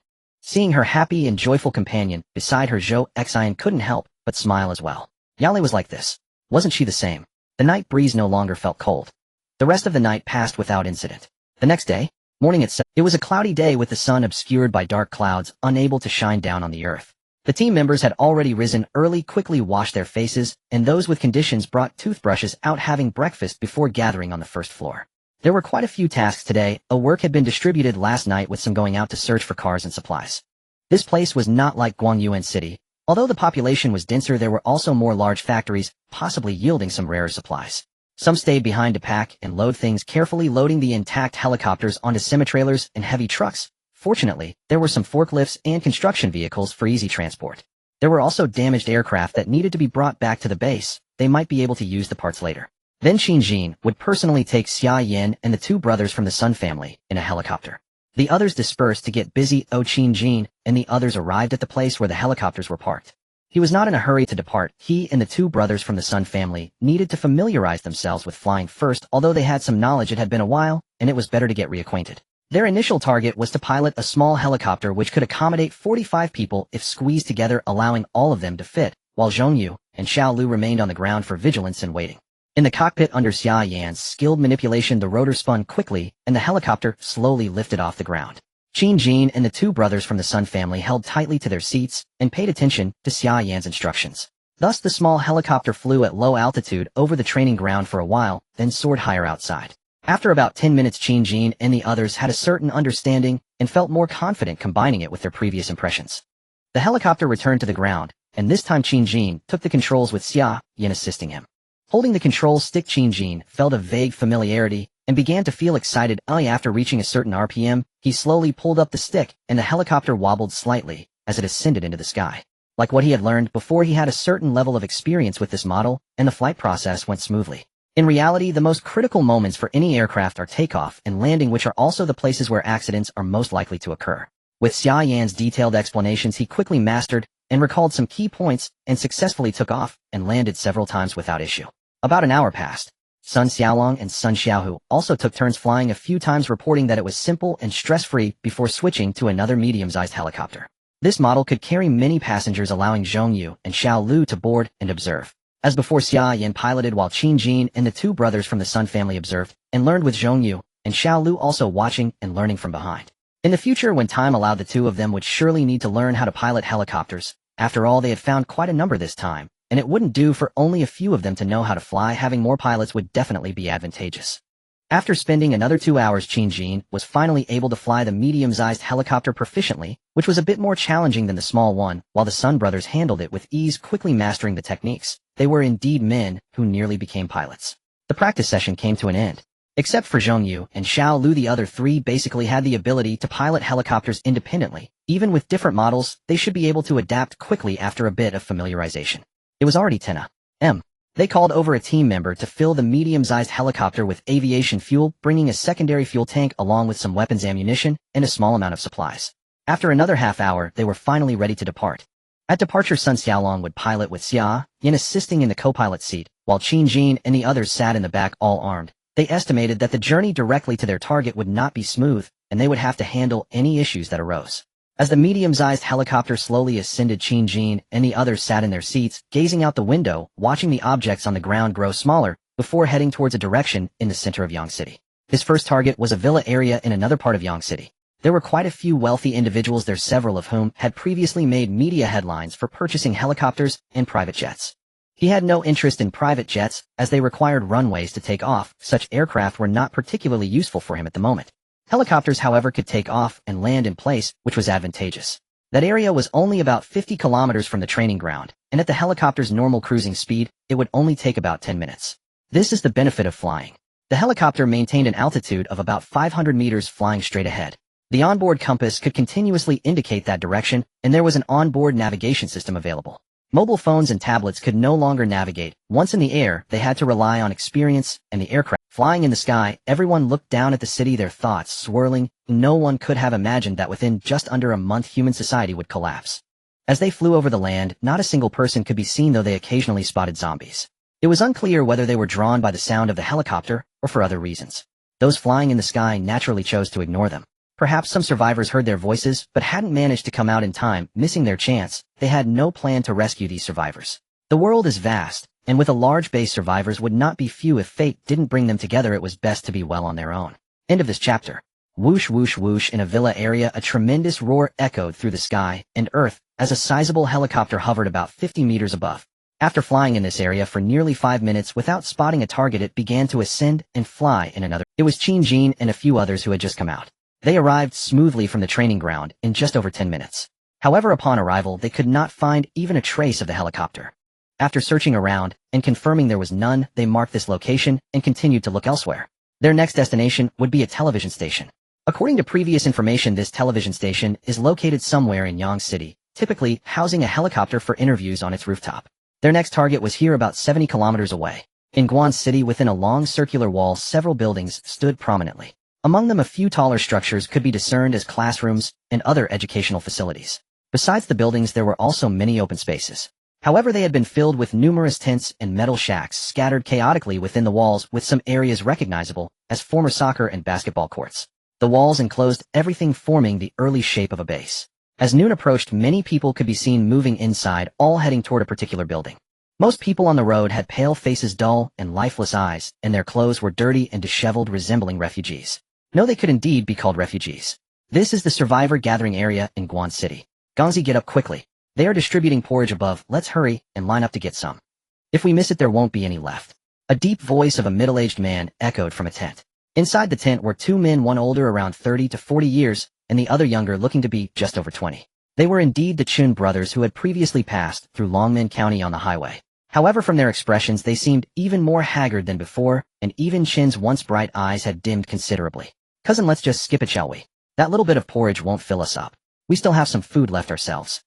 Seeing her happy and joyful companion beside her, Zhou Xian couldn't help but smile as well. Yao Lei was like this. Wasn't she the same? The night breeze no longer felt cold. The rest of the night passed without incident. The next day, morning itself, it was a cloudy day with the sun obscured by dark clouds, unable to shine down on the earth. The team members had already risen early, quickly washed their faces, and those with conditions brought toothbrushes out, having breakfast before gathering on the first floor. There were quite a few tasks today. A work had been distributed last night, with some going out to search for cars and supplies. This place was not like Guangyuan City. Although the population was denser, there were also more large factories, possibly yielding some rarer supplies. Some stayed behind to pack and load things carefully, loading the intact helicopters onto semi-trailers and heavy trucks. Fortunately, there were some forklifts and construction vehicles for easy transport. There were also damaged aircraft that needed to be brought back to the base. They might be able to use the parts later. Then Qin Jin would personally take Xia Yan and the two brothers from the Sun family in a helicopter. The others dispersed to get busy. Qin Jin and the others arrived at the place where the helicopters were parked. He was not in a hurry to depart. He and the two brothers from the Sun family needed to familiarize themselves with flying first. Although they had some knowledge, it had been a while, and it was better to get reacquainted. Their initial target was to pilot a small helicopter which could accommodate 45 people if squeezed together, allowing all of them to fit, while Zhongyu and Xiao Lu remained on the ground for vigilance and waiting. In the cockpit, under Xia Yan's skilled manipulation, the rotor spun quickly, and the helicopter slowly lifted off the ground. Qin Jin and the two brothers from the Sun family held tightly to their seats and paid attention to Xia Yan's instructions. Thus the small helicopter flew at low altitude over the training ground for a while, then soared higher outside. After about 10 minutes, Qin Jin and the others had a certain understanding and felt more confident, combining it with their previous impressions. The helicopter returned to the ground, and this time Qin Jin took the controls with Xia Yan assisting him. Holding the control stick, Qin Jin felt a vague familiarity and began to feel excited. After reaching a certain RPM, he slowly pulled up the stick, and the helicopter wobbled slightly as it ascended into the sky. Like what he had learned before, he had a certain level of experience with this model, and the flight process went smoothly. In reality, the most critical moments for any aircraft are takeoff and landing, which are also the places where accidents are most likely to occur. With Xia Yan's detailed explanations, he quickly mastered and recalled some key points and successfully took off and landed several times without issue. About an hour passed. Sun Xiaolong and Sun Xiaohu also took turns flying a few times, reporting that it was simple and stress-free before switching to another medium-sized helicopter. This model could carry many passengers, allowing Zhongyu and Xiao Lu to board and observe. As before, Xia Yan piloted while Qin Jin and the two brothers from the Sun family observed and learned, with Zhongyu and Xiao Lu also watching and learning from behind. In the future, when time allowed, the two of them would surely need to learn how to pilot helicopters. After all, they had found quite a number this time, and it wouldn't do for only a few of them to know how to fly. Having more pilots would definitely be advantageous. After spending another 2 hours, Qin Jin was finally able to fly the medium-sized helicopter proficiently, which was a bit more challenging than the small one, while the Sun brothers handled it with ease, quickly mastering the techniques. They were indeed men who nearly became pilots. The practice session came to an end. Except for Zhongyu and Xiao Lu, the other three basically had the ability to pilot helicopters independently. Even with different models, they should be able to adapt quickly after a bit of familiarization. It was already 10 a.m. They called over a team member to fill the medium-sized helicopter with aviation fuel, bringing a secondary fuel tank along with some weapons, ammunition, and a small amount of supplies. After another half hour, they were finally ready to depart. At departure, Sun Xiaolong would pilot with Xia Yan assisting in the co-pilot seat, while Qin Jin and the others sat in the back, all armed. They estimated that the journey directly to their target would not be smooth, and they would have to handle any issues that arose. As the medium-sized helicopter slowly ascended, Qin Jin and the others sat in their seats, gazing out the window, watching the objects on the ground grow smaller, before heading towards a direction in the center of Yang City. His first target was a villa area in another part of Yang City. There were quite a few wealthy individuals there, several of whom had previously made media headlines for purchasing helicopters and private jets. He had no interest in private jets, as they required runways to take off. Such aircraft were not particularly useful for him at the moment. Helicopters, however, could take off and land in place, which was advantageous. That area was only about 50 kilometers from the training ground, and at the helicopter's normal cruising speed, it would only take about 10 minutes. This is the benefit of flying. The helicopter maintained an altitude of about 500 meters flying straight ahead. The onboard compass could continuously indicate that direction, and there was an onboard navigation system available. Mobile phones and tablets could no longer navigate. Once in the air, they had to rely on experience and the aircraft. Flying in the sky, everyone looked down at the city, their thoughts swirling. No one could have imagined that within just under a month human society would collapse. As they flew over the land, not a single person could be seen, though they occasionally spotted zombies. It was unclear whether they were drawn by the sound of the helicopter or for other reasons. Those flying in the sky naturally chose to ignore them. Perhaps some survivors heard their voices but hadn't managed to come out in time, missing their chance. They had no plan to rescue these survivors. The world is vast, and with a large base, survivors would not be few. If fate didn't bring them together, it was best to be well on their own. End of this chapter. Whoosh whoosh whoosh. In a villa area, a tremendous roar echoed through the sky and earth as a sizable helicopter hovered about 50 meters above. After flying in this area for nearly 5 minutes without spotting a target, it began to ascend and fly in another. It was Qin Jin and a few others who had just come out. They arrived smoothly from the training ground in just over 10 minutes. However, upon arrival, they could not find even a trace of the helicopter. After searching around and confirming there was none, they marked this location and continued to look elsewhere. Their next destination would be a television station. According to previous information, this television station is located somewhere in Yang City, typically housing a helicopter for interviews on its rooftop. Their next target was here about 70 kilometers away. In Guan City, within a long circular wall, several buildings stood prominently. Among them, a few taller structures could be discerned as classrooms and other educational facilities. Besides the buildings, there were also many open spaces. However, they had been filled with numerous tents and metal shacks scattered chaotically within the walls, with some areas recognizable as former soccer and basketball courts. The walls enclosed everything, forming the early shape of a base. As noon approached, many people could be seen moving inside, all heading toward a particular building. Most people on the road had pale faces, dull and lifeless eyes, and their clothes were dirty and disheveled, resembling refugees. No, they could indeed be called refugees. This is the survivor gathering area in Guan City. Gongzi, get up quickly. They are distributing porridge above. Let's hurry and line up to get some. If we miss it, there won't be any left. A deep voice of a middle-aged man echoed from a tent. Inside the tent were two men, one older, around 30 to 40 years, and the other younger, looking to be just over 20. They were indeed the Chun brothers who had previously passed through Longmen County on the highway. However, from their expressions, they seemed even more haggard than before, and even Chin's once bright eyes had dimmed considerably. Cousin, let's just skip it, shall we? That little bit of porridge won't fill us up. We still have some food left ourselves.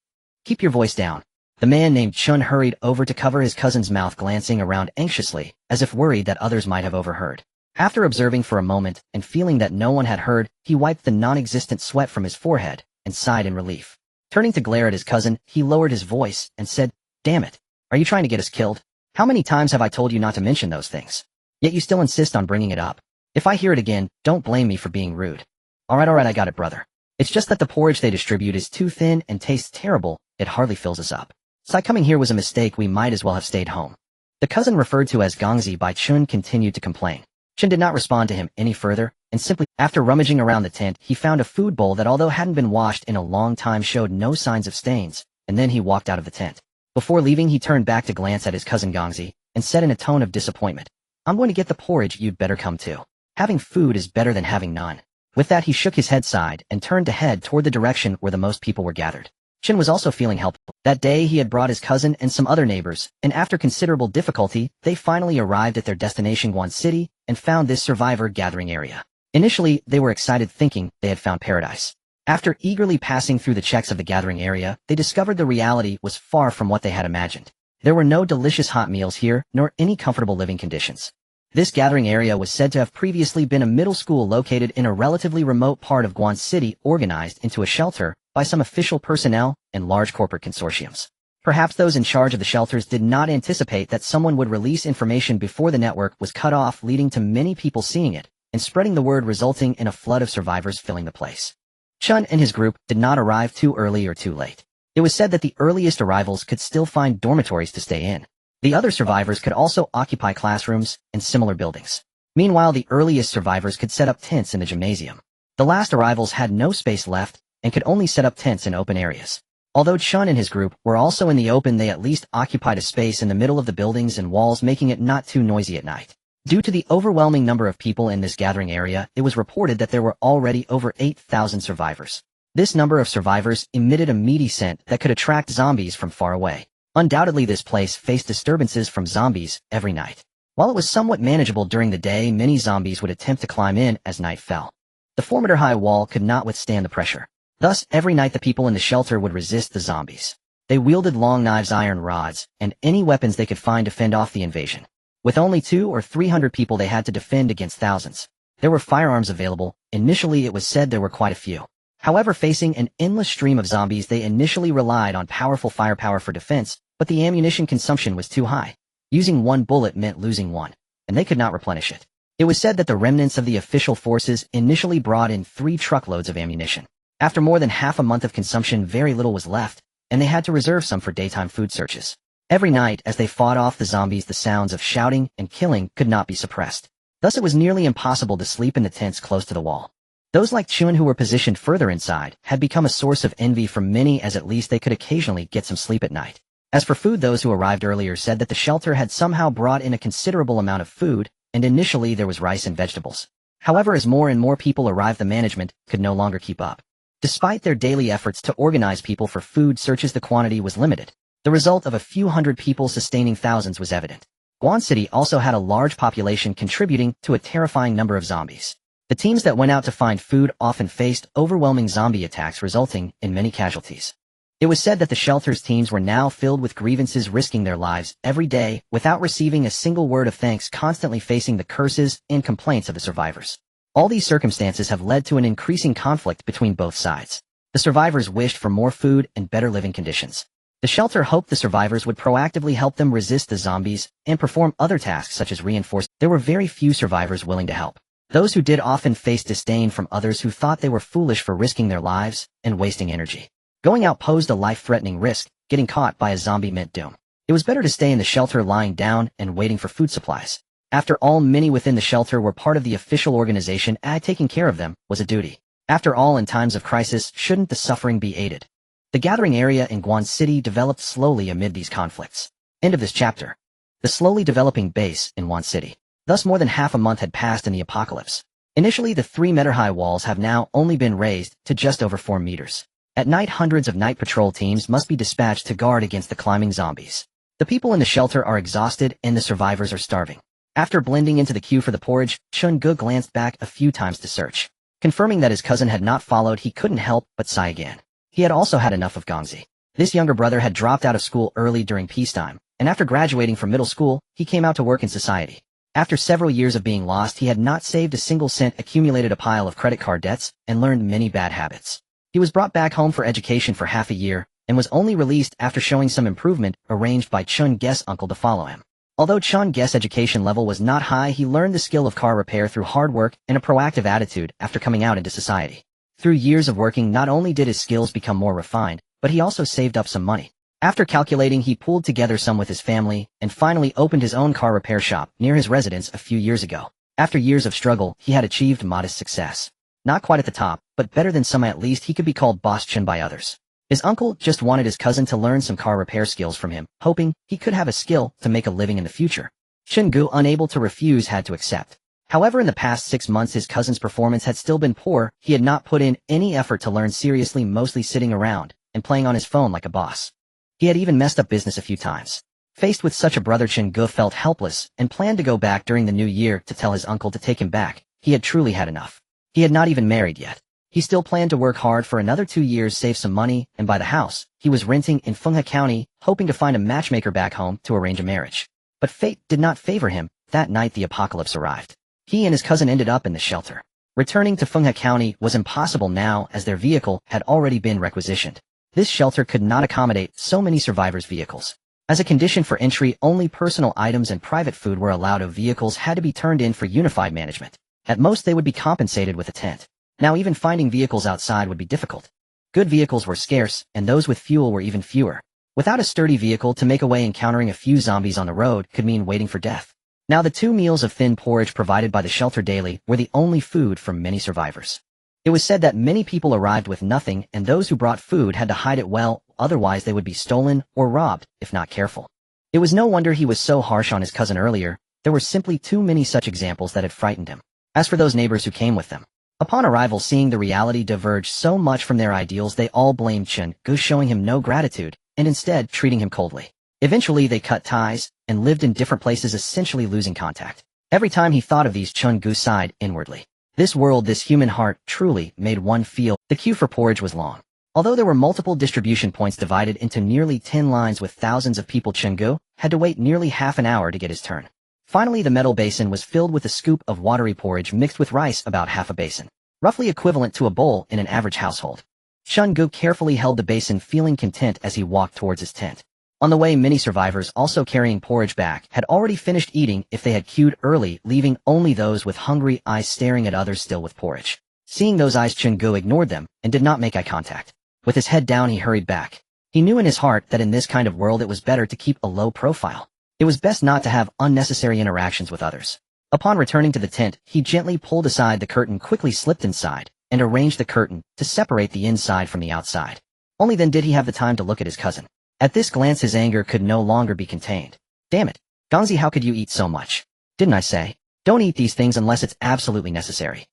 Keep your voice down. The man named Chun hurried over to cover his cousin's mouth, glancing around anxiously, as if worried that others might have overheard. After observing for a moment and feeling that no one had heard, he wiped the non-existent sweat from his forehead and sighed in relief. Turning to glare at his cousin, he lowered his voice and said, "Damn it. Are you trying to get us killed? How many times have I told you not to mention those things? Yet you still insist on bringing it up. If I hear it again, don't blame me for being rude." Alright, I got it, brother. It's just that the porridge they distribute is too thin and tastes terrible. It hardly fills us up. So coming here was a mistake. We might as well have stayed home. The cousin, referred to as Gongzi by Chun, continued to complain. Chun did not respond to him any further, and simply, after rummaging around the tent, he found a food bowl that, although hadn't been washed in a long time, showed no signs of stains, and then he walked out of the tent. Before leaving, he turned back to glance at his cousin Gongzi, and said in a tone of disappointment, "I'm going to get the porridge, you'd better come too. Having food is better than having none." With that, he shook his head, sighed, and turned to head toward the direction where the most people were gathered. Chin was also feeling helpless. That day he had brought his cousin and some other neighbors, and after considerable difficulty, they finally arrived at their destination, Guan City, and found this survivor gathering area. Initially, they were excited, thinking they had found paradise. After eagerly passing through the checks of the gathering area, they discovered the reality was far from what they had imagined. There were no delicious hot meals here, nor any comfortable living conditions. This gathering area was said to have previously been a middle school located in a relatively remote part of Guan City, organized into a shelter by some official personnel and large corporate consortiums. Perhaps those in charge of the shelters did not anticipate that someone would release information before the network was cut off, leading to many people seeing it and spreading the word, resulting in a flood of survivors filling the place. Chun and his group did not arrive too early or too late. It was said that the earliest arrivals could still find dormitories to stay in. The other survivors could also occupy classrooms and similar buildings. Meanwhile, the earliest survivors could set up tents in the gymnasium. The last arrivals had no space left and could only set up tents in open areas. Although Chun and his group were also in the open, they at least occupied a space in the middle of the buildings and walls, making it not too noisy at night. Due to the overwhelming number of people in this gathering area, it was reported that there were already over 8,000 survivors. This number of survivors emitted a meaty scent that could attract zombies from far away. Undoubtedly, this place faced disturbances from zombies every night. While it was somewhat manageable during the day, many zombies would attempt to climb in as night fell. The 4-meter-high wall could not withstand the pressure. Thus, every night the people in the shelter would resist the zombies. They wielded long knives, iron rods, and any weapons they could find to fend off the invasion. With only 200 or 300 people, they had to defend against thousands. There were firearms available. Initially, it was said there were quite a few. However, facing an endless stream of zombies, they initially relied on powerful firepower for defense, but the ammunition consumption was too high. Using one bullet meant losing one, and they could not replenish it. It was said that the remnants of the official forces initially brought in 3 truckloads of ammunition. After more than half a month of consumption, very little was left, and they had to reserve some for daytime food searches. Every night, as they fought off the zombies, the sounds of shouting and killing could not be suppressed. Thus, it was nearly impossible to sleep in the tents close to the wall. Those like Chun, who were positioned further inside, had become a source of envy for many, as at least they could occasionally get some sleep at night. As for food, those who arrived earlier said that the shelter had somehow brought in a considerable amount of food, and initially there was rice and vegetables. However, as more and more people arrived, the management could no longer keep up. Despite their daily efforts to organize people for food searches, the quantity was limited. The result of a few hundred people sustaining thousands was evident. Guan City also had a large population, contributing to a terrifying number of zombies. The teams that went out to find food often faced overwhelming zombie attacks, resulting in many casualties. It was said that the shelter's teams were now filled with grievances, risking their lives every day without receiving a single word of thanks, constantly facing the curses and complaints of the survivors. All these circumstances have led to an increasing conflict between both sides. The survivors wished for more food and better living conditions. The shelter hoped the survivors would proactively help them resist the zombies and perform other tasks such as reinforce. There were very few survivors willing to help. Those who did often faced disdain from others who thought they were foolish for risking their lives and wasting energy. Going out posed a life-threatening risk. Getting caught by a zombie meant doom. It was better to stay in the shelter, lying down and waiting for food supplies. After all, many within the shelter were part of the official organization, and taking care of them was a duty. After all, in times of crisis, shouldn't the suffering be aided? The gathering area in Guan City developed slowly amid these conflicts. End of this chapter. The slowly developing base in Guan City. Thus, more than half a month had passed in the apocalypse. Initially, the 3-meter-high walls have now only been raised to just over 4 meters. At night, hundreds of night patrol teams must be dispatched to guard against the climbing zombies. The people in the shelter are exhausted and the survivors are starving. After blending into the queue for the porridge, Chun-gu glanced back a few times to search. Confirming that his cousin had not followed, he couldn't help but sigh again. He had also had enough of Gongzi. This younger brother had dropped out of school early during peacetime, and after graduating from middle school, he came out to work in society. After several years of being lost, he had not saved a single cent, accumulated a pile of credit card debts, and learned many bad habits. He was brought back home for education for half a year, and was only released after showing some improvement, arranged by Chun-ge's uncle to follow him. Although Chun-ge's education level was not high, he learned the skill of car repair through hard work and a proactive attitude after coming out into society. Through years of working, not only did his skills become more refined, but he also saved up some money. After calculating, he pulled together some with his family, and finally opened his own car repair shop near his residence a few years ago. After years of struggle, he had achieved modest success. Not quite at the top, but better than some. At least he could be called Boss Chun by others. His uncle just wanted his cousin to learn some car repair skills from him, hoping he could have a skill to make a living in the future. Chun-gu, unable to refuse, had to accept. However, in the past 6 months, his cousin's performance had still been poor. He had not put in any effort to learn seriously, mostly sitting around and playing on his phone like a boss. He had even messed up business a few times. Faced with such a brother, Chun-gu felt helpless and planned to go back during the new year to tell his uncle to take him back. He had truly had enough. He had not even married yet. He still planned to work hard for another 2 years, save some money, and buy the house he was renting in Fenghe County, hoping to find a matchmaker back home to arrange a marriage. But fate did not favor him. That night, the apocalypse arrived. He and his cousin ended up in the shelter. Returning to Fenghe County was impossible now, as their vehicle had already been requisitioned. This shelter could not accommodate so many survivors' vehicles. As a condition for entry, only personal items and private food were allowed. Vehicles had to be turned in for unified management. At most, they would be compensated with a tent. Now even finding vehicles outside would be difficult. Good vehicles were scarce, and those with fuel were even fewer. Without a sturdy vehicle to make away, encountering a few zombies on the road could mean waiting for death. Now the 2 meals of thin porridge provided by the shelter daily were the only food for many survivors. It was said that many people arrived with nothing, and those who brought food had to hide it well, otherwise they would be stolen or robbed if not careful. It was no wonder he was so harsh on his cousin earlier. There were simply too many such examples that had frightened him. As for those neighbors who came with them, upon arrival, seeing the reality diverge so much from their ideals, they all blamed Chun-gu, showing him no gratitude and instead treating him coldly. Eventually they cut ties and lived in different places, essentially losing contact. Every time he thought of these, Chun-gu sighed inwardly. This world, this human heart, truly made one feel. The queue for porridge was long. Although there were multiple distribution points divided into nearly 10 lines with thousands of people, Chun-gu had to wait nearly half an hour to get his turn. Finally, the metal basin was filled with a scoop of watery porridge mixed with rice, about half a basin, roughly equivalent to a bowl in an average household. Chun-gu carefully held the basin, feeling content as he walked towards his tent. On the way, many survivors, also carrying porridge back, had already finished eating if they had queued early, leaving only those with hungry eyes staring at others still with porridge. Seeing those eyes, Chun-gu ignored them and did not make eye contact. With his head down, he hurried back. He knew in his heart that in this kind of world it was better to keep a low profile. It was best not to have unnecessary interactions with others. Upon returning to the tent, he gently pulled aside the curtain, quickly slipped inside, and arranged the curtain to separate the inside from the outside. Only then did he have the time to look at his cousin. At this glance, his anger could no longer be contained. Damn it, Gongzi, how could you eat so much? Didn't I say, don't eat these things unless it's absolutely necessary?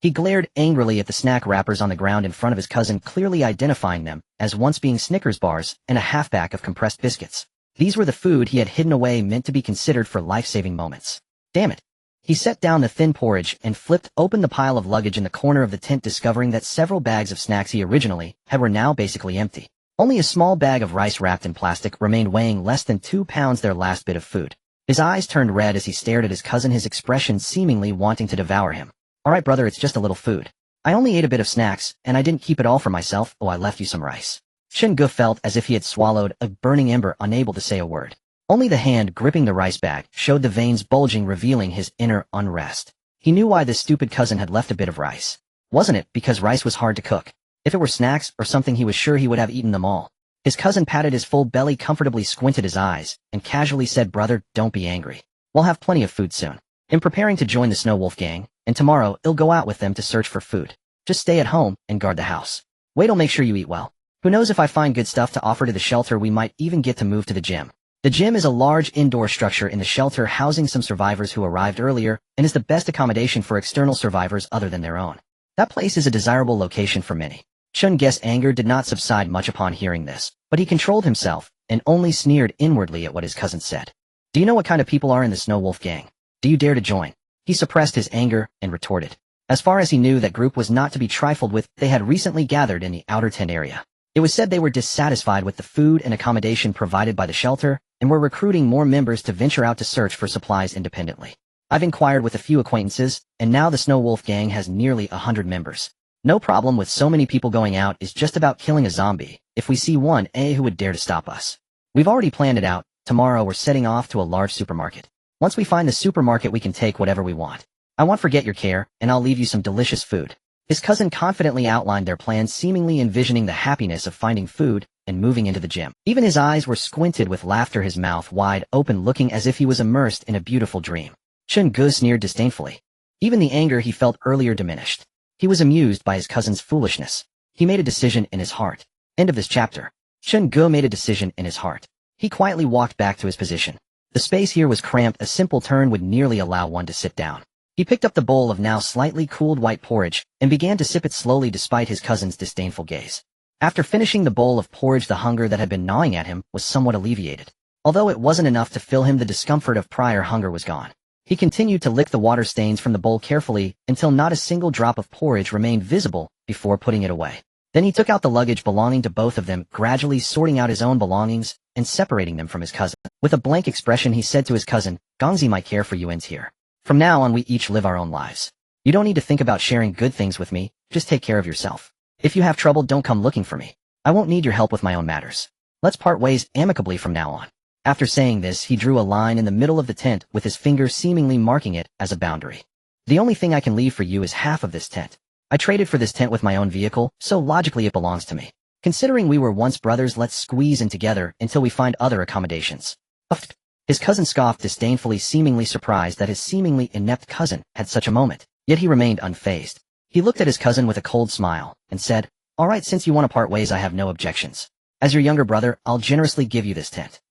He glared angrily at the snack wrappers on the ground in front of his cousin, clearly identifying them as once being Snickers bars and a half-pack of compressed biscuits. These were the food he had hidden away, meant to be considered for life-saving moments. Damn it. He set down the thin porridge and flipped open the pile of luggage in the corner of the tent, discovering that several bags of snacks he originally had were now basically empty. Only a small bag of rice wrapped in plastic remained, weighing less than 2 pounds, their last bit of food. His eyes turned red as he stared at his cousin, his expression seemingly wanting to devour him. Alright brother, it's just a little food. I only ate a bit of snacks, and I didn't keep it all for myself. Oh, I left you some rice. Chun-gu felt as if he had swallowed a burning ember, unable to say a word. Only the hand gripping the rice bag showed the veins bulging, revealing his inner unrest. He knew why this stupid cousin had left a bit of rice. Wasn't it because rice was hard to cook? If it were snacks or something, he was sure he would have eaten them all. His cousin patted his full belly, comfortably squinted his eyes, and casually said, brother, don't be angry. We'll have plenty of food soon. I'm preparing to join the Snow Wolf gang, and tomorrow I'll go out with them to search for food. Just stay at home and guard the house. Wait, I'll make sure you eat well. Who knows, if I find good stuff to offer to the shelter, we might even get to move to the gym. The gym is a large indoor structure in the shelter, housing some survivors who arrived earlier, and is the best accommodation for external survivors other than their own. That place is a desirable location for many. Chun-gu's anger did not subside much upon hearing this, but he controlled himself and only sneered inwardly at what his cousin said. Do you know what kind of people are in the Snow Wolf gang? Do you dare to join? He suppressed his anger and retorted. As far as he knew, that group was not to be trifled with. They had recently gathered in the outer tent area. It was said they were dissatisfied with the food and accommodation provided by the shelter and were recruiting more members to venture out to search for supplies independently. I've inquired with a few acquaintances, and now the Snow Wolf gang has nearly 100 members. No problem with so many people going out, is just about killing a zombie, if we see one, who would dare to stop us. We've already planned it out. Tomorrow we're setting off to a large supermarket. Once we find the supermarket, we can take whatever we want. I won't forget your care, and I'll leave you some delicious food. His cousin confidently outlined their plans, seemingly envisioning the happiness of finding food and moving into the gym. Even his eyes were squinted with laughter, his mouth wide open, looking as if he was immersed in a beautiful dream. Chun-gu sneered disdainfully. Even the anger he felt earlier diminished. He was amused by his cousin's foolishness. He made a decision in his heart. End of this chapter. Chun-gu made a decision in his heart. He quietly walked back to his position. The space here was cramped. A simple turn would nearly allow one to sit down. He picked up the bowl of now slightly cooled white porridge and began to sip it slowly despite his cousin's disdainful gaze. After finishing the bowl of porridge, the hunger that had been gnawing at him was somewhat alleviated. Although it wasn't enough to fill him, the discomfort of prior hunger was gone. He continued to lick the water stains from the bowl carefully until not a single drop of porridge remained visible before putting it away. Then he took out the luggage belonging to both of them, gradually sorting out his own belongings and separating them from his cousin. With a blank expression, he said to his cousin, Gongzi, my care for you ends here. From now on, we each live our own lives. You don't need to think about sharing good things with me, just take care of yourself. If you have trouble, don't come looking for me. I won't need your help with my own matters. Let's part ways amicably from now on. After saying this, he drew a line in the middle of the tent with his finger seemingly marking it as a boundary. The only thing I can leave for you is half of this tent. I traded for this tent with my own vehicle, so logically it belongs to me. Considering we were once brothers, let's squeeze in together until we find other accommodations. Uff. His cousin scoffed disdainfully, seemingly surprised that his seemingly inept cousin had such a moment, yet he remained unfazed. He looked at his cousin with a cold smile, and said, "All right, since you want to part ways, I have no objections. As your younger brother, I'll generously give you this tent."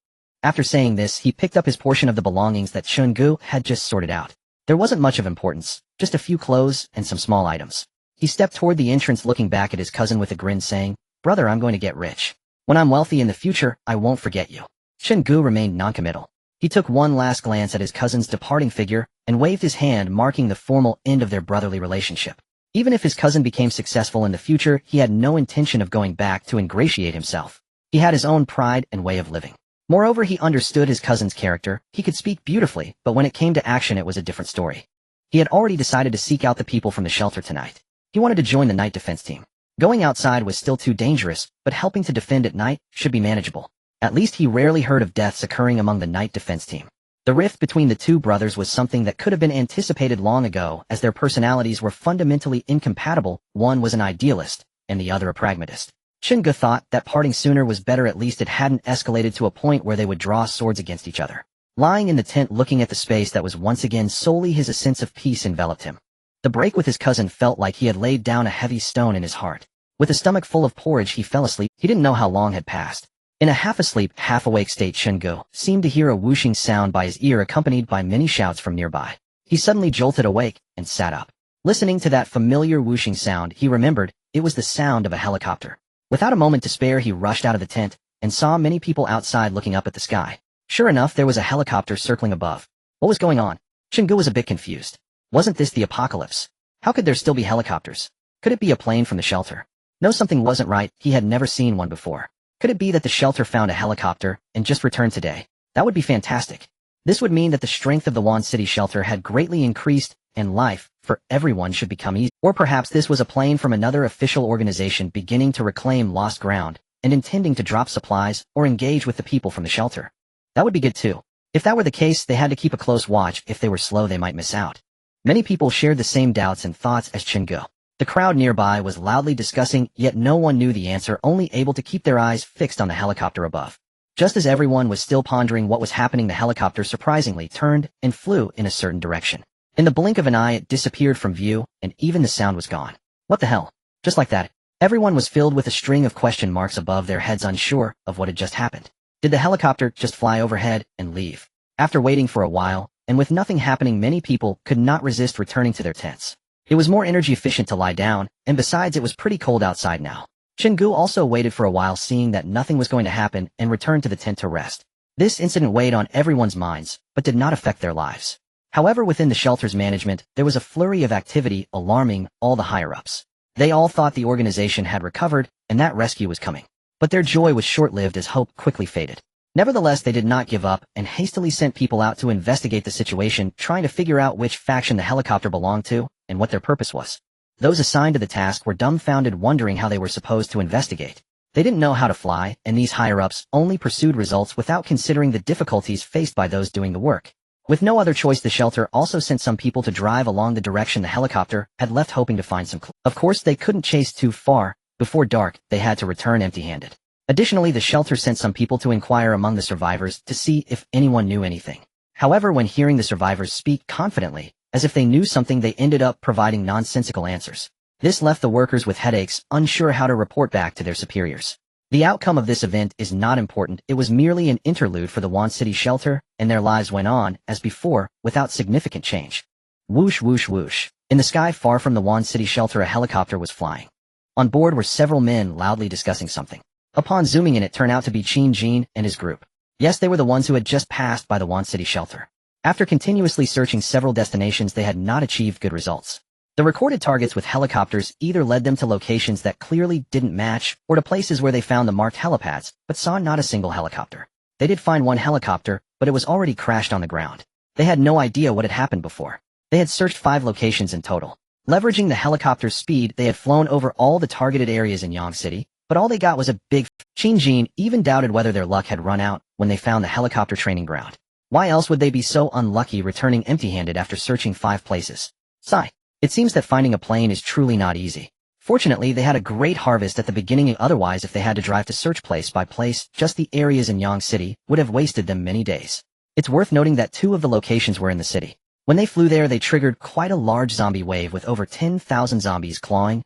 After saying this, he picked up his portion of the belongings that Chun-gu had just sorted out. There wasn't much of importance, just a few clothes and some small items. He stepped toward the entrance, looking back at his cousin with a grin, saying, "Brother, I'm going to get rich. When I'm wealthy in the future, I won't forget you." Chun-gu remained noncommittal. He took one last glance at his cousin's departing figure and waved his hand, marking the formal end of their brotherly relationship. Even if his cousin became successful in the future, he had no intention of going back to ingratiate himself. He had his own pride and way of living. Moreover, he understood his cousin's character. He could speak beautifully, but when it came to action, it was a different story. He had already decided to seek out the people from the shelter tonight. He wanted to join the night defense team. Going outside was still too dangerous, but helping to defend at night should be manageable. At least he rarely heard of deaths occurring among the night defense team. The rift between the two brothers was something that could have been anticipated long ago, as their personalities were fundamentally incompatible. One was an idealist, and the other a pragmatist. Chun-gu thought that parting sooner was better. At least it hadn't escalated to a point where they would draw swords against each other. Lying in the tent looking at the space that was once again solely his, a sense of peace enveloped him. The break with his cousin felt like he had laid down a heavy stone in his heart. With a stomach full of porridge, he fell asleep. He didn't know how long had passed. In a half-asleep, half-awake state, Chun-gu seemed to hear a whooshing sound by his ear, accompanied by many shouts from nearby. He suddenly jolted awake and sat up. Listening to that familiar whooshing sound, he remembered it was the sound of a helicopter. Without a moment to spare, he rushed out of the tent and saw many people outside looking up at the sky. Sure enough, there was a helicopter circling above. What was going on? Chun-gu was a bit confused. Wasn't this the apocalypse? How could there still be helicopters? Could it be a plane from the shelter? No, something wasn't right. He had never seen one before. Could it be that the shelter found a helicopter and just returned today? That would be fantastic. This would mean that the strength of the Wand City shelter had greatly increased, and life for everyone should become easy. Or perhaps this was a plane from another official organization beginning to reclaim lost ground and intending to drop supplies or engage with the people from the shelter. That would be good too. If that were the case, they had to keep a close watch. If they were slow, they might miss out. Many people shared the same doubts and thoughts as Chun-gu. The crowd nearby was loudly discussing, yet no one knew the answer, only able to keep their eyes fixed on the helicopter above. Just as everyone was still pondering what was happening, the helicopter surprisingly turned and flew in a certain direction. In the blink of an eye, it disappeared from view, and even the sound was gone. What the hell? Just like that, everyone was filled with a string of question marks above their heads, unsure of what had just happened. Did the helicopter just fly overhead and leave? After waiting for a while, and with nothing happening, many people could not resist returning to their tents. It was more energy efficient to lie down, and besides, it was pretty cold outside now. Chun-gu also waited for a while, seeing that nothing was going to happen, and returned to the tent to rest. This incident weighed on everyone's minds, but did not affect their lives. However, within the shelter's management, there was a flurry of activity, alarming all the higher-ups. They all thought the organization had recovered, and that rescue was coming. But their joy was short-lived as hope quickly faded. Nevertheless, they did not give up, and hastily sent people out to investigate the situation, trying to figure out which faction the helicopter belonged to, and what their purpose was. Those assigned to the task were dumbfounded, wondering how they were supposed to investigate. They didn't know how to fly, and these higher-ups only pursued results without considering the difficulties faced by those doing the work. With no other choice, the shelter also sent some people to drive along the direction the helicopter had left, hoping to find some clues. Of course, they couldn't chase too far. Before dark, they had to return empty-handed. Additionally, the shelter sent some people to inquire among the survivors to see if anyone knew anything. However, when hearing the survivors speak confidently, as if they knew something, they ended up providing nonsensical answers. This left the workers with headaches, unsure how to report back to their superiors. The outcome of this event is not important. It was merely an interlude for the Wand City shelter, and their lives went on, as before, without significant change. Whoosh, whoosh, whoosh. In the sky far from the Wand City shelter, a helicopter was flying. On board were several men loudly discussing something. Upon zooming in, it turned out to be Qin Jin and his group. Yes, they were the ones who had just passed by the Wand City shelter. After continuously searching several destinations, they had not achieved good results. The recorded targets with helicopters either led them to locations that clearly didn't match, or to places where they found the marked helipads, but saw not a single helicopter. They did find one helicopter, but it was already crashed on the ground. They had no idea what had happened before. They had searched 5 locations in total. Leveraging the helicopter's speed, they had flown over all the targeted areas in Yang City, but all they got was a big Qin Jin even doubted whether their luck had run out when they found the helicopter training ground. Why else would they be so unlucky, returning empty-handed after searching 5 places? Sigh. It seems that finding a plane is truly not easy. Fortunately, they had a great harvest at the beginning, otherwise if they had to drive to search place by place, just the areas in Yang City would have wasted them many days. It's worth noting that 2 of the locations were in the city. When they flew there, they triggered quite a large zombie wave with over 10,000 zombies clawing,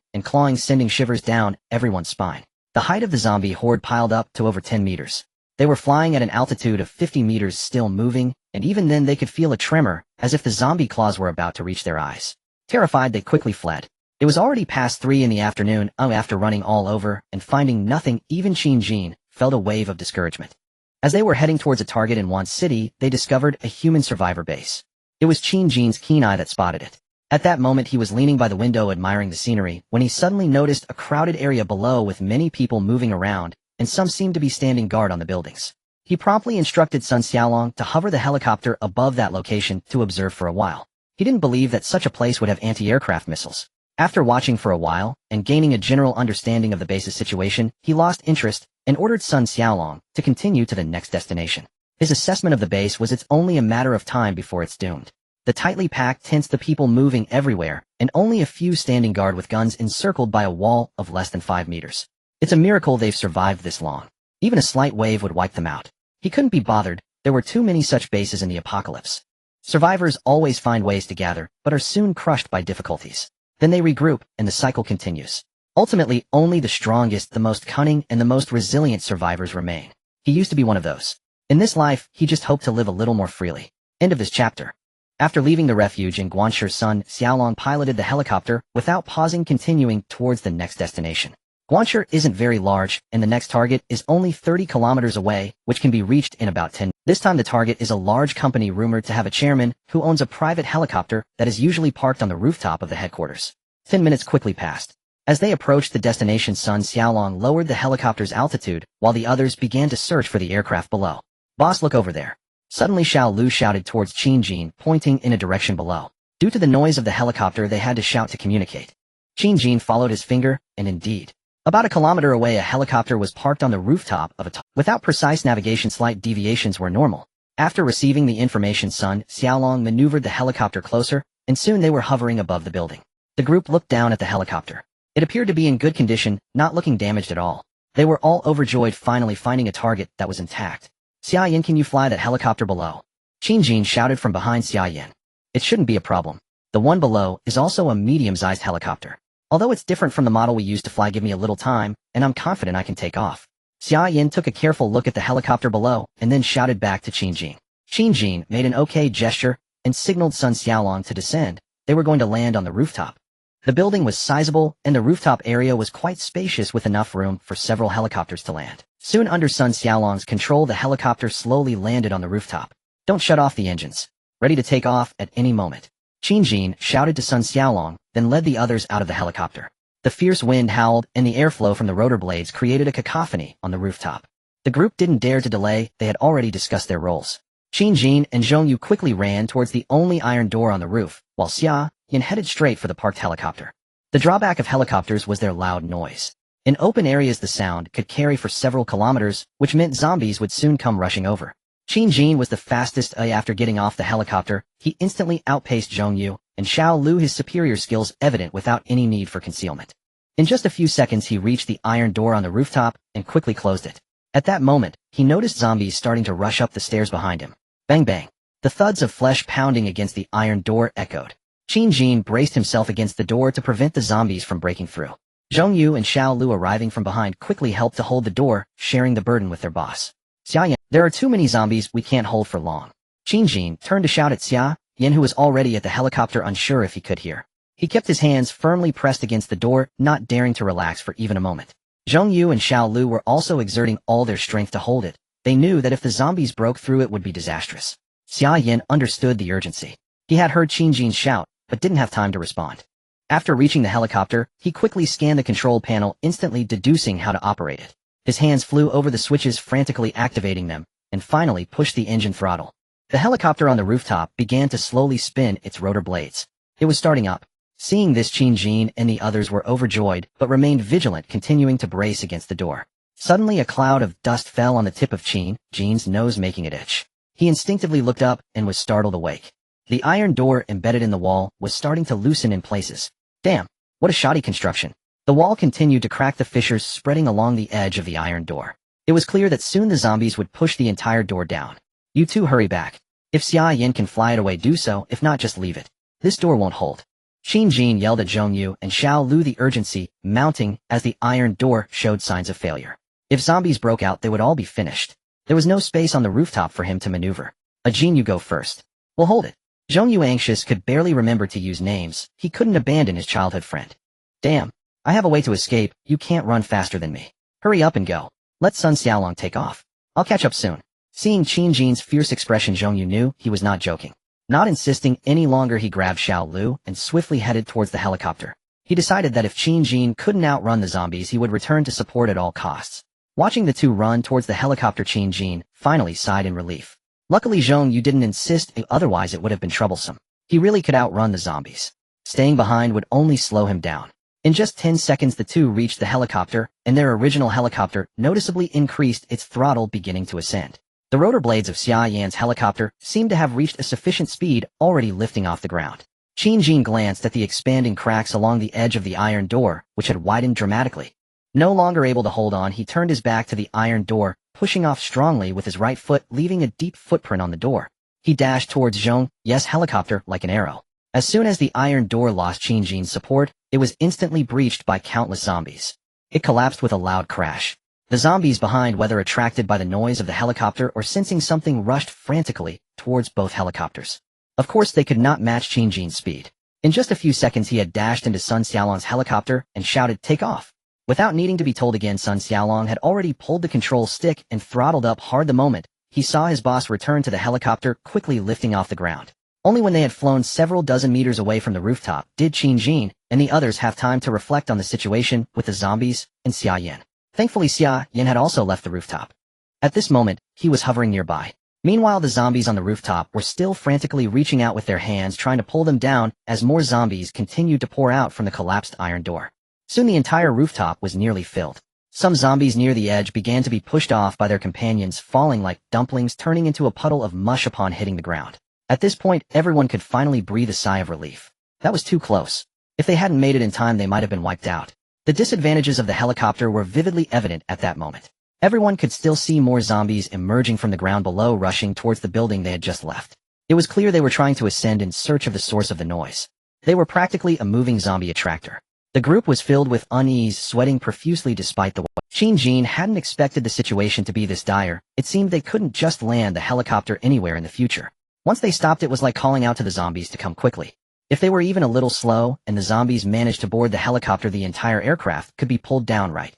sending shivers down everyone's spine. The height of the zombie horde piled up to over 10 meters. They were flying at an altitude of 50 meters, still moving, and even then they could feel a tremor, as if the zombie claws were about to reach their eyes. Terrified, they quickly fled. It was already past 3 in the afternoon. After running all over and finding nothing, even Qin Jin felt a wave of discouragement. As they were heading towards a target in Wan City, they discovered a human survivor base. It was Qin Jin's keen eye that spotted it. At that moment, he was leaning by the window admiring the scenery when he suddenly noticed a crowded area below with many people moving around, and some seemed to be standing guard on the buildings. He promptly instructed Sun Xiaolong to hover the helicopter above that location to observe for a while. He didn't believe that such a place would have anti-aircraft missiles. After watching for a while and gaining a general understanding of the base's situation, he lost interest and ordered Sun Xiaolong to continue to the next destination. His assessment of the base was it's only a matter of time before it's doomed. The tightly packed tents, the people moving everywhere, and only a few standing guard with guns encircled by a wall of less than 5 meters. It's a miracle they've survived this long. Even a slight wave would wipe them out. He couldn't be bothered. There were too many such bases in the apocalypse. Survivors always find ways to gather, but are soon crushed by difficulties. Then they regroup, and the cycle continues. Ultimately, only the strongest, the most cunning, and the most resilient survivors remain. He used to be one of those. In this life, he just hoped to live a little more freely. End of this chapter. After leaving the refuge in Guanshi, Sun Xiaolong piloted the helicopter without pausing, continuing towards the next destination. Guanshi isn't very large, and the next target is only 30 kilometers away, which can be reached in about 10. This time the target is a large company rumored to have a chairman who owns a private helicopter that is usually parked on the rooftop of the headquarters. 10 minutes quickly passed. As they approached the destination, Sun Xiaolong lowered the helicopter's altitude, while the others began to search for the aircraft below. "Boss, look over there." Suddenly Xiao Lu shouted towards Qin Jin, pointing in a direction below. Due to the noise of the helicopter, they had to shout to communicate. Qin Jin followed his finger, and indeed, about a kilometer away, a helicopter was parked on the rooftop of a Without precise navigation, slight deviations were normal. After receiving the information, Sun Xiaolong maneuvered the helicopter closer, and soon they were hovering above the building. The group looked down at the helicopter. It appeared to be in good condition, not looking damaged at all. They were all overjoyed, finally finding a target that was intact. "Xia Yan, can you fly that helicopter below?" Qin Jin shouted from behind Xia Yan. "It shouldn't be a problem. The one below is also a medium-sized helicopter. Although it's different from the model we used to fly, give me a little time, and I'm confident I can take off." Xia Yan took a careful look at the helicopter below, and then shouted back to Qin Jin. Qin Jin made an okay gesture, and signaled Sun Xiaolong to descend. They were going to land on the rooftop. The building was sizable, and the rooftop area was quite spacious with enough room for several helicopters to land. Soon under Sun Xiaolong's control, the helicopter slowly landed on the rooftop. "Don't shut off the engines. Ready to take off at any moment." Qin Jin shouted to Sun Xiaolong, then led the others out of the helicopter. The fierce wind howled, and the airflow from the rotor blades created a cacophony on the rooftop. The group didn't dare to delay. They had already discussed their roles. Qin Jin and Zhongyu quickly ran towards the only iron door on the roof, while Xia Yan headed straight for the parked helicopter. The drawback of helicopters was their loud noise. In open areas, the sound could carry for several kilometers, which meant zombies would soon come rushing over. Qin Jin was the fastest. After getting off the helicopter, he instantly outpaced Zhongyu, and Xiao Lu, his superior skills evident without any need for concealment. In just a few seconds, he reached the iron door on the rooftop and quickly closed it. At that moment, he noticed zombies starting to rush up the stairs behind him. Bang bang. The thuds of flesh pounding against the iron door echoed. Qin Jin braced himself against the door to prevent the zombies from breaking through. Zhongyu and Xiao Lu, arriving from behind, quickly helped to hold the door, sharing the burden with their boss. "Xia Yan, there are too many zombies, we can't hold for long." Qin Jin turned to shout at Xia Yan, who was already at the helicopter, unsure if he could hear. He kept his hands firmly pressed against the door, not daring to relax for even a moment. Zhongyu and Xiao Lu were also exerting all their strength to hold it. They knew that if the zombies broke through, it would be disastrous. Xia Yan understood the urgency. He had heard Qin Jin shout, but didn't have time to respond. After reaching the helicopter, he quickly scanned the control panel, instantly deducing how to operate it. His hands flew over the switches, frantically activating them, and finally pushed the engine throttle. The helicopter on the rooftop began to slowly spin its rotor blades. It was starting up. Seeing this, Qin Jin and the others were overjoyed, but remained vigilant, continuing to brace against the door. Suddenly a cloud of dust fell on the tip of Qin Jin's nose, making it itch. He instinctively looked up and was startled awake. The iron door embedded in the wall was starting to loosen in places. "Damn, what a shoddy construction." The wall continued to crack, the fissures spreading along the edge of the iron door. It was clear that soon the zombies would push the entire door down. You two hurry back. If Xia Yin can fly it away, do so, if not just leave it. This door won't hold. Qin Jin yelled at Zhong Yu and Xiao Lu, the urgency mounting as the iron door showed signs of failure. If zombies broke out, they would all be finished. There was no space on the rooftop for him to maneuver. Jin, you go first. We'll hold it. Zhong Yu, anxious, could barely remember to use names. He couldn't abandon his childhood friend. Damn. I have a way to escape. You can't run faster than me. Hurry up and go. Let Sun Xiaolong take off. I'll catch up soon. Seeing Qin Jin's fierce expression, Zhong Yu knew he was not joking. Not insisting any longer, he grabbed Xiao Lu and swiftly headed towards the helicopter. He decided that if Qin Jin couldn't outrun the zombies, he would return to support at all costs. Watching the two run towards the helicopter, Qin Jin finally sighed in relief. Luckily Zhong Yu didn't insist, otherwise it would have been troublesome. He really could outrun the zombies. Staying behind would only slow him down. In just 10 seconds the two reached the helicopter, and their original helicopter noticeably increased its throttle, beginning to ascend. The rotor blades of Xia Yan's helicopter seemed to have reached a sufficient speed, already lifting off the ground. Qin Jin glanced at the expanding cracks along the edge of the iron door, which had widened dramatically. No longer able to hold on, he turned his back to the iron door, pushing off strongly with his right foot, leaving a deep footprint on the door. He dashed towards Zhong Yu's helicopter like an arrow. As soon as the iron door lost Qin Jin's support, it was instantly breached by countless zombies. It collapsed with a loud crash. The zombies behind, whether attracted by the noise of the helicopter or sensing something, rushed frantically towards both helicopters. Of course, they could not match Qin Jin's speed. In just a few seconds he had dashed into Sun Xiaolong's helicopter and shouted, "Take off!" Without needing to be told again, Sun Xiaolong had already pulled the control stick and throttled up hard the moment he saw his boss return to the helicopter, quickly lifting off the ground. Only when they had flown several dozen meters away from the rooftop did Qin Jin and the others have time to reflect on the situation with the zombies and Xia Yan. Thankfully, Xia Yan had also left the rooftop. At this moment, he was hovering nearby. Meanwhile, the zombies on the rooftop were still frantically reaching out with their hands, trying to pull them down as more zombies continued to pour out from the collapsed iron door. Soon the entire rooftop was nearly filled. Some zombies near the edge began to be pushed off by their companions, falling like dumplings, turning into a puddle of mush upon hitting the ground. At this point, everyone could finally breathe a sigh of relief. That was too close. If they hadn't made it in time, they might have been wiped out. The disadvantages of the helicopter were vividly evident at that moment. Everyone could still see more zombies emerging from the ground below, rushing towards the building they had just left. It was clear they were trying to ascend in search of the source of the noise. They were practically a moving zombie attractor. The group was filled with unease, sweating profusely despite the weight. Qin Jin hadn't expected the situation to be this dire. It seemed they couldn't just land the helicopter anywhere in the future. Once they stopped, it was like calling out to the zombies to come quickly. If they were even a little slow, and the zombies managed to board the helicopter, the entire aircraft could be pulled down right.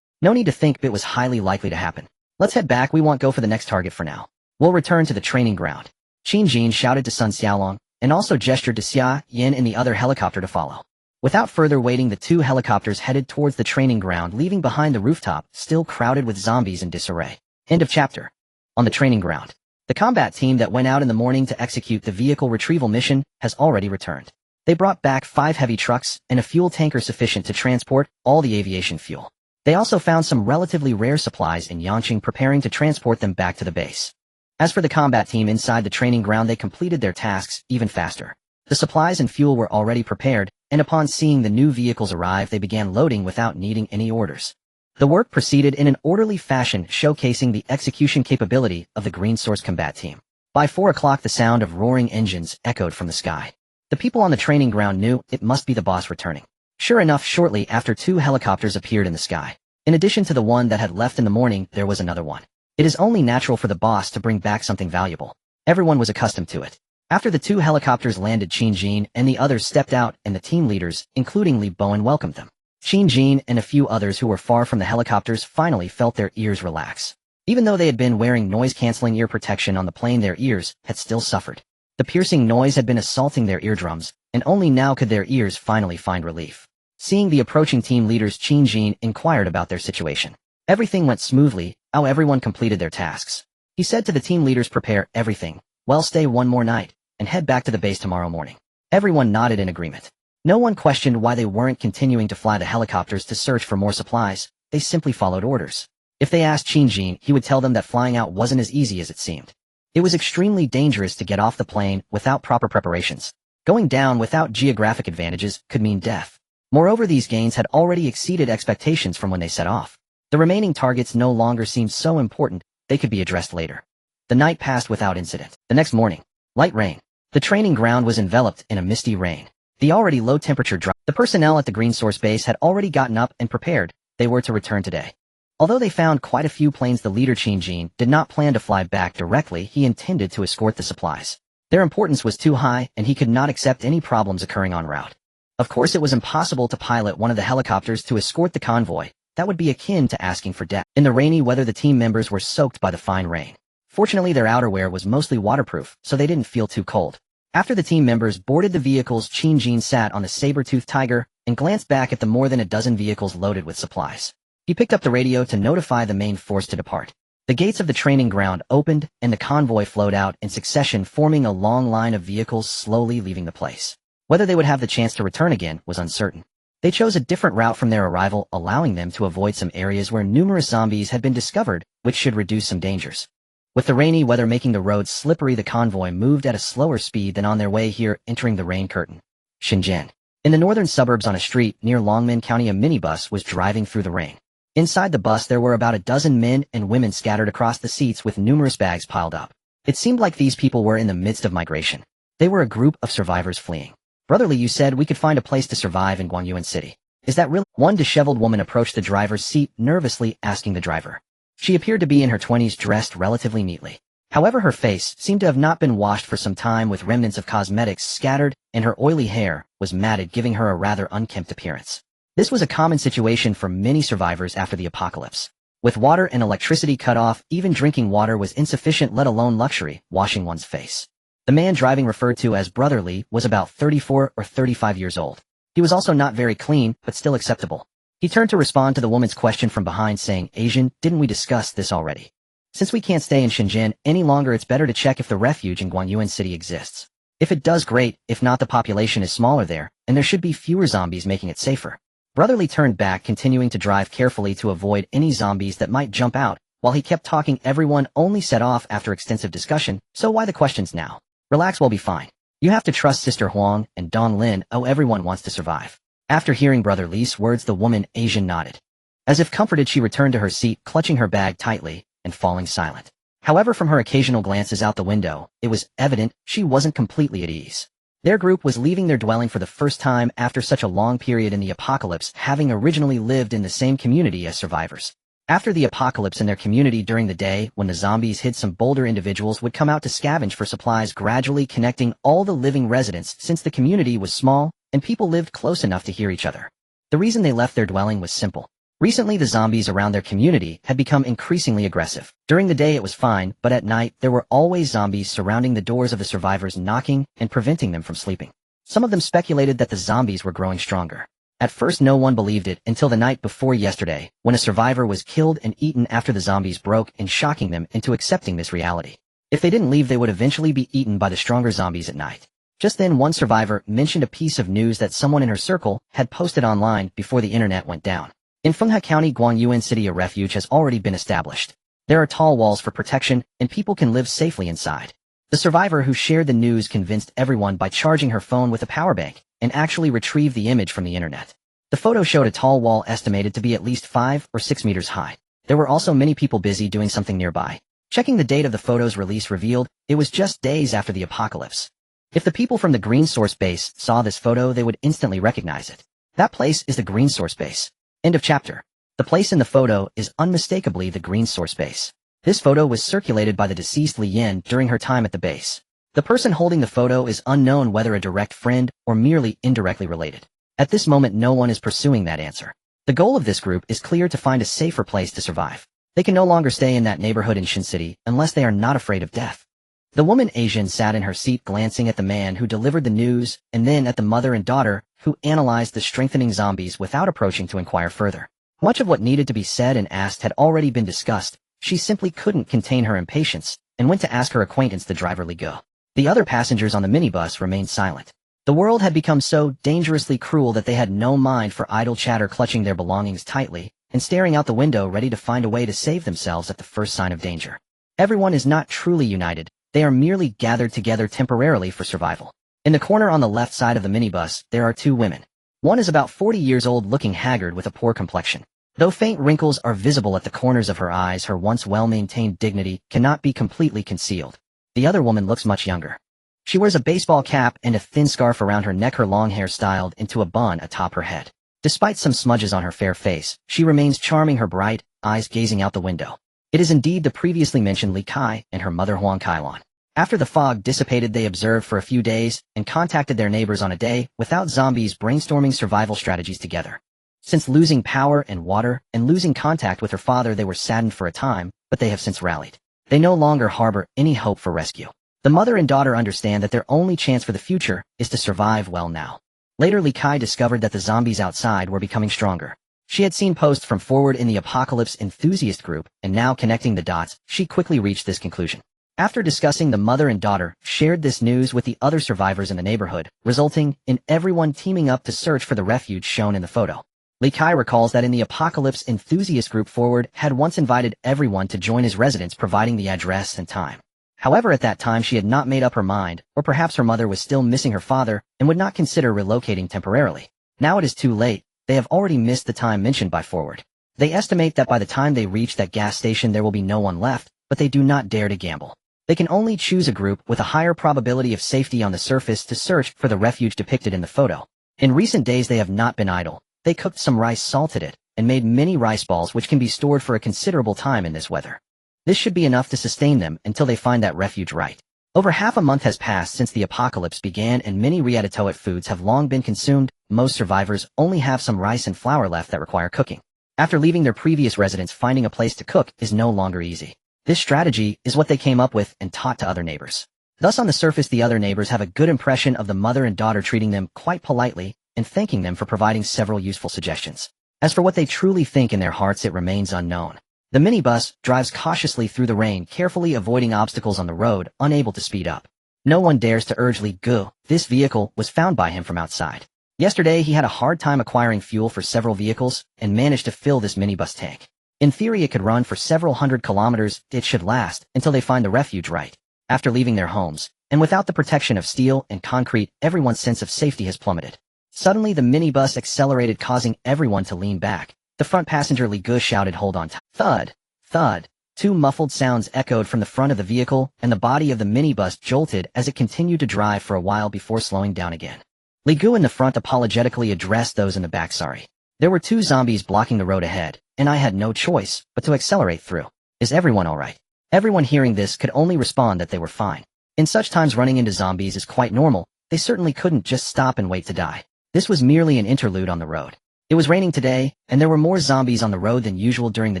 No need to think, it was highly likely to happen. Let's head back, we won't go for the next target for now. We'll return to the training ground. Qin Jin shouted to Sun Xiaolong, and also gestured to Xia Yan and the other helicopter to follow. Without further waiting, the two helicopters headed towards the training ground, leaving behind the rooftop, still crowded with zombies in disarray. End of chapter. On the training ground. The combat team that went out in the morning to execute the vehicle retrieval mission has already returned. They brought back 5 heavy trucks and a fuel tanker sufficient to transport all the aviation fuel. They also found some relatively rare supplies in Yangqing, preparing to transport them back to the base. As for the combat team inside the training ground, they completed their tasks even faster. The supplies and fuel were already prepared, and upon seeing the new vehicles arrive, they began loading without needing any orders. The work proceeded in an orderly fashion, showcasing the execution capability of the Green Source combat team. By 4 o'clock, the sound of roaring engines echoed from the sky. The people on the training ground knew it must be the boss returning. Sure enough, shortly after, 2 helicopters appeared in the sky. In addition to the one that had left in the morning, there was another one. It is only natural for the boss to bring back something valuable. Everyone was accustomed to it. After the 2 helicopters landed, Qin Jin and the others stepped out, and the team leaders, including Li Bowen, welcomed them. Qin Jin and a few others who were far from the helicopters finally felt their ears relax. Even though they had been wearing noise-canceling ear protection on the plane, their ears had still suffered. The piercing noise had been assaulting their eardrums, and only now could their ears finally find relief. Seeing the approaching team leaders, Qin Jin inquired about their situation. Everything went smoothly, everyone completed their tasks. He said to the team leaders, "Prepare everything, well, stay one more night, and head back to the base tomorrow morning." Everyone nodded in agreement. No one questioned why they weren't continuing to fly the helicopters to search for more supplies. They simply followed orders. If they asked Qin Jin, he would tell them that flying out wasn't as easy as it seemed. It was extremely dangerous to get off the plane without proper preparations. Going down without geographic advantages could mean death. Moreover, these gains had already exceeded expectations from when they set off. The remaining targets no longer seemed so important, they could be addressed later. The night passed without incident. The next morning, light rain. The training ground was enveloped in a misty rain. The already low temperature dropped. The personnel at the Green Source base had already gotten up and prepared. They were to return today. Although they found quite a few planes, the leader Qin did not plan to fly back directly. He intended to escort the supplies. Their importance was too high, and he could not accept any problems occurring en route. Of course, it was impossible to pilot one of the helicopters to escort the convoy. That would be akin to asking for death. In the rainy weather, the team members were soaked by the fine rain. Fortunately, their outerwear was mostly waterproof, so they didn't feel too cold. After the team members boarded the vehicles, Qin sat on the saber-toothed tiger and glanced back at the more than a dozen vehicles loaded with supplies. He picked up the radio to notify the main force to depart. The gates of the training ground opened, and the convoy flowed out in succession, forming a long line of vehicles slowly leaving the place. Whether they would have the chance to return again was uncertain. They chose a different route from their arrival, allowing them to avoid some areas where numerous zombies had been discovered, which should reduce some dangers. With the rainy weather making the roads slippery, the convoy moved at a slower speed than on their way here, entering the rain curtain. Shenzhen. In the northern suburbs, on a street near Longmen County, a minibus was driving through the rain. Inside the bus, there were about a dozen men and women scattered across the seats with numerous bags piled up. It seemed like these people were in the midst of migration. They were a group of survivors fleeing. Brotherly, you said we could find a place to survive in Guangyuan City. Is that real? One disheveled woman approached the driver's seat, nervously asking the driver. She appeared to be in her 20s, dressed relatively neatly. However, her face seemed to have not been washed for some time, with remnants of cosmetics scattered, and her oily hair was matted, giving her a rather unkempt appearance. This was a common situation for many survivors after the apocalypse. With water and electricity cut off, even drinking water was insufficient, let alone luxury, washing one's face. The man driving, referred to as Brotherly, was about 34 or 35 years old. He was also not very clean, but still acceptable. He turned to respond to the woman's question from behind, saying, "Asian, didn't we discuss this already? Since we can't stay in Shenzhen any longer, it's better to check if the refuge in Guangyuan City exists. If it does, great. If not, the population is smaller there, and there should be fewer zombies, making it safer." Brotherly turned back, continuing to drive carefully to avoid any zombies that might jump out. While he kept talking, everyone only set off after extensive discussion, so why the questions now? Relax, we'll be fine. You have to trust Sister Huang and Dong Lin. Oh, everyone wants to survive. After hearing Brother Li's words, the woman Asian nodded. As if comforted, she returned to her seat, clutching her bag tightly and falling silent. However, from her occasional glances out the window, it was evident she wasn't completely at ease. Their group was leaving their dwelling for the first time after such a long period in the apocalypse, having originally lived in the same community as survivors. After the apocalypse, in their community during the day, when the zombies hid, some bolder individuals would come out to scavenge for supplies, gradually connecting all the living residents, since the community was small and people lived close enough to hear each other. The reason they left their dwelling was simple. Recently, the zombies around their community had become increasingly aggressive. During the day it was fine, but at night there were always zombies surrounding the doors of the survivors, knocking and preventing them from sleeping. Some of them speculated that the zombies were growing stronger. At first no one believed it until the night before yesterday, when a survivor was killed and eaten after the zombies broke in, shocking them into accepting this reality. If they didn't leave, they would eventually be eaten by the stronger zombies at night. Just then, one survivor mentioned a piece of news that someone in her circle had posted online before the internet went down. In Fenghe County, Guangyuan City, a refuge has already been established. There are tall walls for protection, and people can live safely inside. The survivor who shared the news convinced everyone by charging her phone with a power bank, and actually retrieved the image from the internet. The photo showed a tall wall estimated to be at least 5 or 6 meters high. There were also many people busy doing something nearby. Checking the date of the photo's release revealed it was just days after the apocalypse. If the people from the Green Source base saw this photo, they would instantly recognize it. That place is the Green Source base. End of chapter. The place in the photo is unmistakably the Green Source base. This photo was circulated by the deceased Li Yin during her time at the base. The person holding the photo is unknown, whether a direct friend or merely indirectly related. At this moment, no one is pursuing that answer. The goal of this group is clear: to find a safer place to survive. They can no longer stay in that neighborhood in Shin City unless they are not afraid of death. The woman Asian sat in her seat, glancing at the man who delivered the news and then at the mother and daughter who analyzed the strengthening zombies without approaching to inquire further. Much of what needed to be said and asked had already been discussed. She simply couldn't contain her impatience and went to ask her acquaintance, the driver Li Go. The other passengers on the minibus remained silent. The world had become so dangerously cruel that they had no mind for idle chatter, clutching their belongings tightly and staring out the window, ready to find a way to save themselves at the first sign of danger. Everyone is not truly united. They are merely gathered together temporarily for survival. In the corner on the left side of the minibus, there are two women. One is about 40 years old, looking haggard with a poor complexion. Though faint wrinkles are visible at the corners of her eyes, her once well-maintained dignity cannot be completely concealed. The other woman looks much younger. She wears a baseball cap and a thin scarf around her neck, her long hair styled into a bun atop her head. Despite some smudges on her fair face, she remains charming, her bright eyes gazing out the window. It is indeed the previously mentioned Li Kai and her mother Huang Kailan. After the fog dissipated, they observed for a few days and contacted their neighbors on a day without zombies, brainstorming survival strategies together. Since losing power and water and losing contact with her father, they were saddened for a time, but they have since rallied. They no longer harbor any hope for rescue. The mother and daughter understand that their only chance for the future is to survive well now. Later, Li Kai discovered that the zombies outside were becoming stronger. She had seen posts from Forward in the Apocalypse enthusiast group, and now connecting the dots, she quickly reached this conclusion. After discussing, the mother and daughter shared this news with the other survivors in the neighborhood, resulting in everyone teaming up to search for the refuge shown in the photo. Li Kai recalls that in the Apocalypse enthusiast group, Forward had once invited everyone to join his residence, providing the address and time. However, at that time she had not made up her mind, or perhaps her mother was still missing her father and would not consider relocating temporarily. Now it is too late. They have already missed the time mentioned by Forward. They estimate that by the time they reach that gas station there will be no one left, but they do not dare to gamble. They can only choose a group with a higher probability of safety on the surface to search for the refuge depicted in the photo. In recent days they have not been idle. They cooked some rice, salted it, and made mini rice balls which can be stored for a considerable time in this weather. This should be enough to sustain them until they find that refuge right. Over half a month has passed since the apocalypse began, and many readitoate foods have long been consumed. Most survivors only have some rice and flour left that require cooking. After leaving their previous residence, finding a place to cook is no longer easy. This strategy is what they came up with and taught to other neighbors. Thus on the surface the other neighbors have a good impression of the mother and daughter, treating them quite politely and thanking them for providing several useful suggestions. As for what they truly think in their hearts, it remains unknown. The minibus drives cautiously through the rain, carefully avoiding obstacles on the road, unable to speed up. No one dares to urge Li Gu. This vehicle was found by him from outside. Yesterday he had a hard time acquiring fuel for several vehicles and managed to fill this minibus tank. In theory it could run for several hundred kilometers. It should last until they find the refuge right. After leaving their homes, and without the protection of steel and concrete, everyone's sense of safety has plummeted. Suddenly the minibus accelerated, causing everyone to lean back. The front passenger Li Gu shouted, "Hold on." Thud! Thud! Two muffled sounds echoed from the front of the vehicle, and the body of the minibus jolted as it continued to drive for a while before slowing down again. Li Gu in the front apologetically addressed those in the back. "Sorry. There were two zombies blocking the road ahead, and I had no choice but to accelerate through. Is everyone alright?" Everyone hearing this could only respond that they were fine. In such times running into zombies is quite normal. They certainly couldn't just stop and wait to die. This was merely an interlude on the road. It was raining today, and there were more zombies on the road than usual during the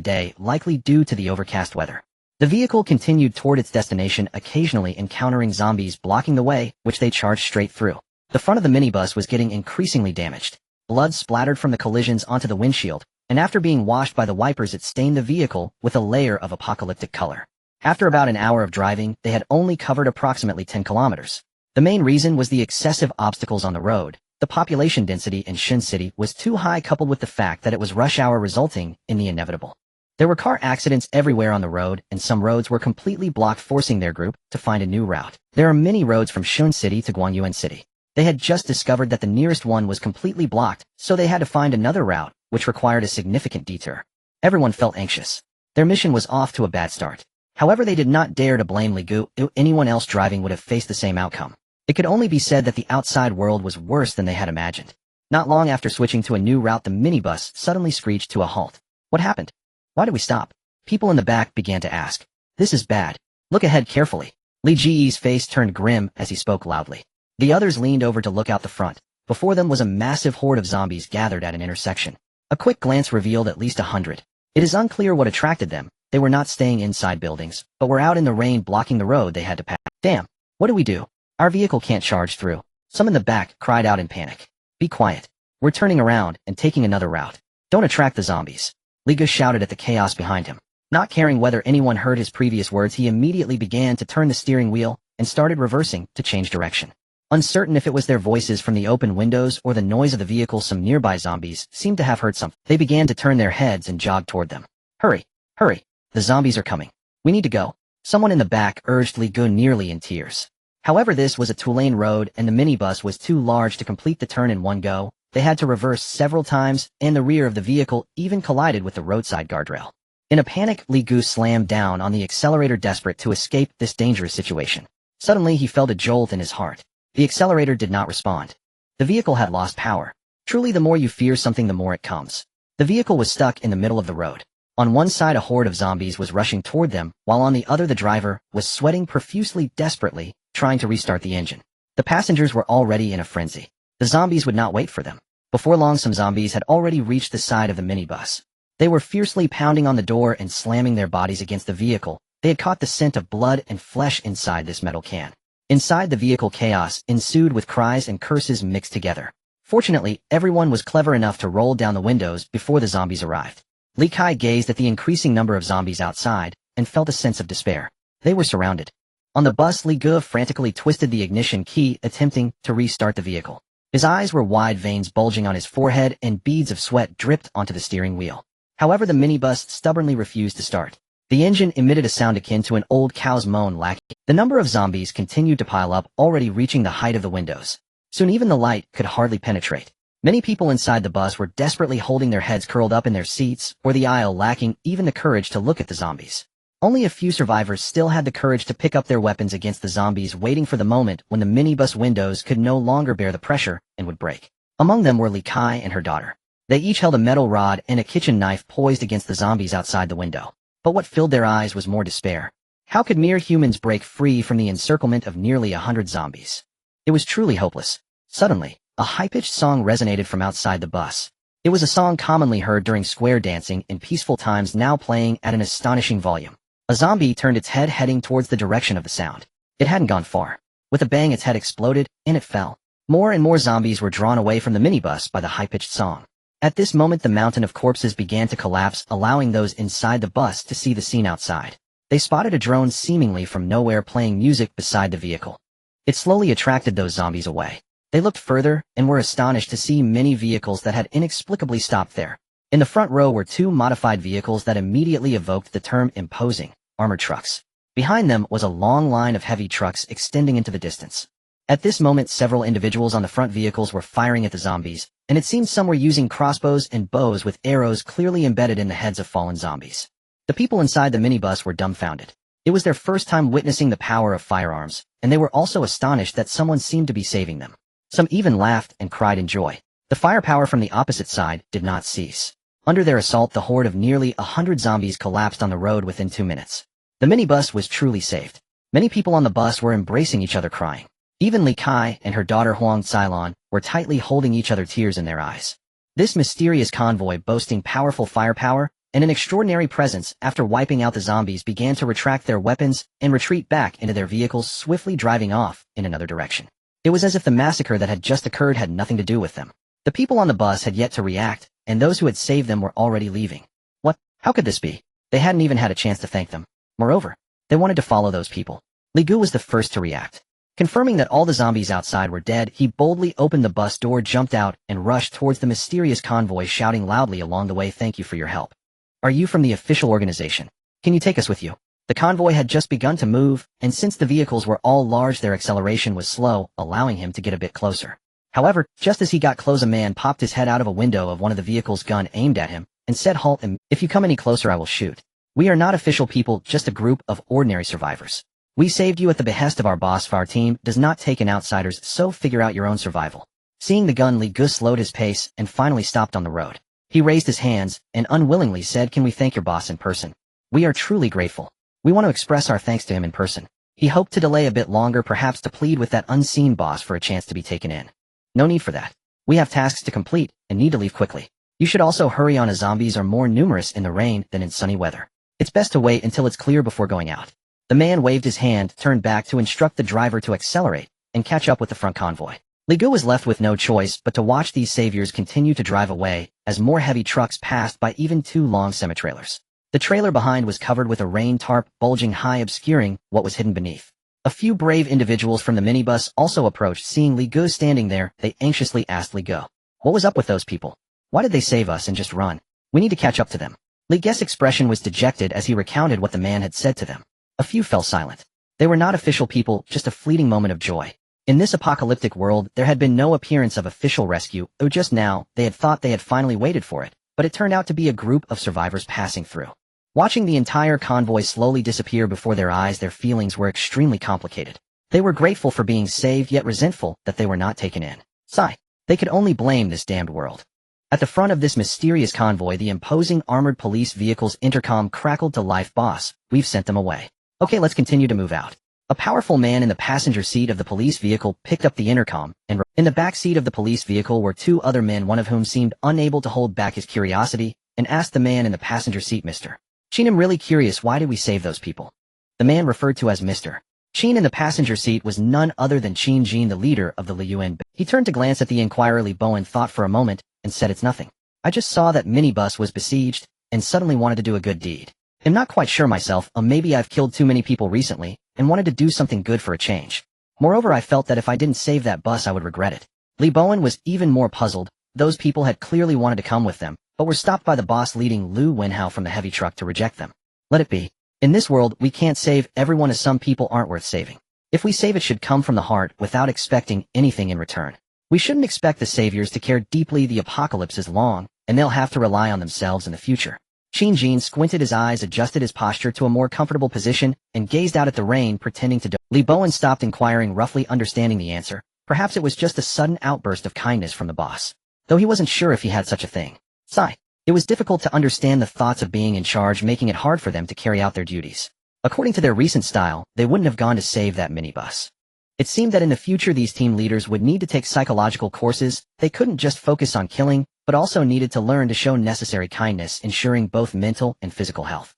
day, likely due to the overcast weather. The vehicle continued toward its destination, occasionally encountering zombies blocking the way, which they charged straight through. The front of the minibus was getting increasingly damaged. Blood splattered from the collisions onto the windshield, and after being washed by the wipers it stained the vehicle with a layer of apocalyptic color. After about an hour of driving, they had only covered approximately 10 kilometers. The main reason was the excessive obstacles on the road. The population density in Shun City was too high, coupled with the fact that it was rush hour, resulting in the inevitable. There were car accidents everywhere on the road, and some roads were completely blocked, forcing their group to find a new route. There are many roads from Shun City to Guangyuan City. They had just discovered that the nearest one was completely blocked, so they had to find another route, which required a significant detour. Everyone felt anxious. Their mission was off to a bad start. However, they did not dare to blame Li Gu. Anyone else driving would have faced the same outcome. It could only be said that the outside world was worse than they had imagined. Not long after switching to a new route, the minibus suddenly screeched to a halt. What happened? Why did we stop? People in the back began to ask. This is bad. Look ahead carefully. Li Ji's face turned grim as he spoke loudly. The others leaned over to look out the front. Before them was a massive horde of zombies gathered at an intersection. A quick glance revealed at least 100. It is unclear what attracted them. They were not staying inside buildings, but were out in the rain blocking the road they had to pass. Damn! What do we do? Our vehicle can't charge through. Some in the back cried out in panic. Be quiet. We're turning around and taking another route. Don't attract the zombies. Li Gu shouted at the chaos behind him. Not caring whether anyone heard his previous words, he immediately began to turn the steering wheel and started reversing to change direction. Uncertain if it was their voices from the open windows or the noise of the vehicle, some nearby zombies seemed to have heard something. They began to turn their heads and jog toward them. Hurry! Hurry! The zombies are coming. We need to go. Someone in the back urged Li Gu, nearly in tears. However, this was a two-lane road and the minibus was too large to complete the turn in one go. They had to reverse several times, and the rear of the vehicle even collided with the roadside guardrail. In a panic, Li Gu slammed down on the accelerator, desperate to escape this dangerous situation. Suddenly, he felt a jolt in his heart. The accelerator did not respond. The vehicle had lost power. Truly, the more you fear something, the more it comes. The vehicle was stuck in the middle of the road. On one side, a horde of zombies was rushing toward them, while on the other the driver was sweating profusely, desperately, trying to restart the engine. The passengers were already in a frenzy. The zombies would not wait for them. Before long, some zombies had already reached the side of the minibus. They were fiercely pounding on the door and slamming their bodies against the vehicle. They had caught the scent of blood and flesh inside this metal can. Inside the vehicle, chaos ensued with cries and curses mixed together. Fortunately, everyone was clever enough to roll down the windows before the zombies arrived. Li Kai gazed at the increasing number of zombies outside and felt a sense of despair. They were surrounded. On the bus, Li Gu frantically twisted the ignition key, attempting to restart the vehicle. His eyes were wide, veins bulging on his forehead, and beads of sweat dripped onto the steering wheel. However, the minibus stubbornly refused to start. The engine emitted a sound akin to an old cow's moan, lacking. The number of zombies continued to pile up, already reaching the height of the windows. Soon even the light could hardly penetrate. Many people inside the bus were desperately holding their heads curled up in their seats or the aisle, lacking even the courage to look at the zombies. Only a few survivors still had the courage to pick up their weapons against the zombies, waiting for the moment when the minibus windows could no longer bear the pressure and would break. Among them were Li Kai and her daughter. They each held a metal rod and a kitchen knife poised against the zombies outside the window. But what filled their eyes was more despair. How could mere humans break free from the encirclement of nearly 100 zombies? It was truly hopeless. Suddenly, a high-pitched song resonated from outside the bus. It was a song commonly heard during square dancing in peaceful times, now playing at an astonishing volume. A zombie turned its head, heading towards the direction of the sound. It hadn't gone far. With a bang, its head exploded, and it fell. More and more zombies were drawn away from the minibus by the high-pitched song. At this moment, the mountain of corpses began to collapse, allowing those inside the bus to see the scene outside. They spotted a drone seemingly from nowhere playing music beside the vehicle. It slowly attracted those zombies away. They looked further and were astonished to see many vehicles that had inexplicably stopped there. In the front row were two modified vehicles that immediately evoked the term imposing, armored trucks. Behind them was a long line of heavy trucks extending into the distance. At this moment, several individuals on the front vehicles were firing at the zombies, and it seemed some were using crossbows and bows with arrows clearly embedded in the heads of fallen zombies. The people inside the minibus were dumbfounded. It was their first time witnessing the power of firearms, and they were also astonished that someone seemed to be saving them. Some even laughed and cried in joy. The firepower from the opposite side did not cease. Under their assault, the horde of nearly 100 zombies collapsed on the road within 2 minutes. The minibus was truly saved. Many people on the bus were embracing each other, crying. Even Li Kai and her daughter Huang Cailon were tightly holding each other, tears in their eyes. This mysterious convoy, boasting powerful firepower and an extraordinary presence, after wiping out the zombies, began to retract their weapons and retreat back into their vehicles, swiftly driving off in another direction. It was as if the massacre that had just occurred had nothing to do with them. The people on the bus had yet to react, and those who had saved them were already leaving. What? How could this be? They hadn't even had a chance to thank them. Moreover, they wanted to follow those people. Li Gu was the first to react. Confirming that all the zombies outside were dead, he boldly opened the bus door, jumped out, and rushed towards the mysterious convoy, shouting loudly along the way, "Thank you for your help. Are you from the official organization? Can you take us with you?" The convoy had just begun to move, and since the vehicles were all large, their acceleration was slow, allowing him to get a bit closer. However, just as he got close, a man popped his head out of a window of one of the vehicles, gun aimed at him, and said, "Halt, and if you come any closer I will shoot. We are not official people, just a group of ordinary survivors. We saved you at the behest of our boss. Our team does not take in outsiders, so figure out your own survival." Seeing the gun, Li Gu slowed his pace and finally stopped on the road. He raised his hands and unwillingly said, "Can we thank your boss in person? We are truly grateful. We want to express our thanks to him in person." He hoped to delay a bit longer, perhaps to plead with that unseen boss for a chance to be taken in. "No need for that. We have tasks to complete and need to leave quickly. You should also hurry on, as zombies are more numerous in the rain than in sunny weather. It's best to wait until it's clear before going out." The man waved his hand, turned back to instruct the driver to accelerate and catch up with the front convoy. Li Gu was left with no choice but to watch these saviors continue to drive away as more heavy trucks passed by, even 2 long semi-trailers. The trailer behind was covered with a rain tarp bulging high, obscuring what was hidden beneath. A few brave individuals from the minibus also approached. Seeing Li Gu standing there, they anxiously asked Li Gu, "What was up with those people? Why did they save us and just run? We need to catch up to them." Li Gu's expression was dejected as he recounted what the man had said to them. A few fell silent. They were not official people, just a fleeting moment of joy. In this apocalyptic world, there had been no appearance of official rescue, though just now, they had thought they had finally waited for it, but it turned out to be a group of survivors passing through. Watching the entire convoy slowly disappear before their eyes, their feelings were extremely complicated. They were grateful for being saved, yet resentful that they were not taken in. Sigh. They could only blame this damned world. At the front of this mysterious convoy, the imposing armored police vehicle's intercom crackled to life. Boss, we've sent them away. Okay, let's continue to move out. A powerful man in the passenger seat of the police vehicle picked up the intercom, and in the back seat of the police vehicle were two other men, one of whom seemed unable to hold back his curiosity, and asked the man in the passenger seat, Mr. Sheen, I'm really curious, why did we save those people? The man referred to as Mr. Sheen in the passenger seat was none other than Qin Jin, the leader of the Liyuan. He turned to glance at the inquirer. Li Bowen thought for a moment, and said, it's nothing. I just saw that minibus was besieged, and suddenly wanted to do a good deed. I'm not quite sure myself, maybe I've killed too many people recently, and wanted to do something good for a change. Moreover, I felt that if I didn't save that bus I would regret it. Li Bowen was even more puzzled. Those people had clearly wanted to come with them, but were stopped by the boss leading Lu Wenhao from the heavy truck to reject them. Let it be. In this world, we can't save everyone, as some people aren't worth saving. If we save, it should come from the heart without expecting anything in return. We shouldn't expect the saviors to care deeply. The apocalypse is long, and they'll have to rely on themselves in the future. Qin Jin squinted his eyes, adjusted his posture to a more comfortable position, and gazed out at the rain, pretending to Li Bowen stopped inquiring, roughly understanding the answer. Perhaps it was just a sudden outburst of kindness from the boss, though he wasn't sure if he had such a thing. Sigh. It was difficult to understand the thoughts of being in charge, making it hard for them to carry out their duties. According to their recent style, they wouldn't have gone to save that minibus. It seemed that in the future these team leaders would need to take psychological courses. They couldn't just focus on killing, but also needed to learn to show necessary kindness, ensuring both mental and physical health.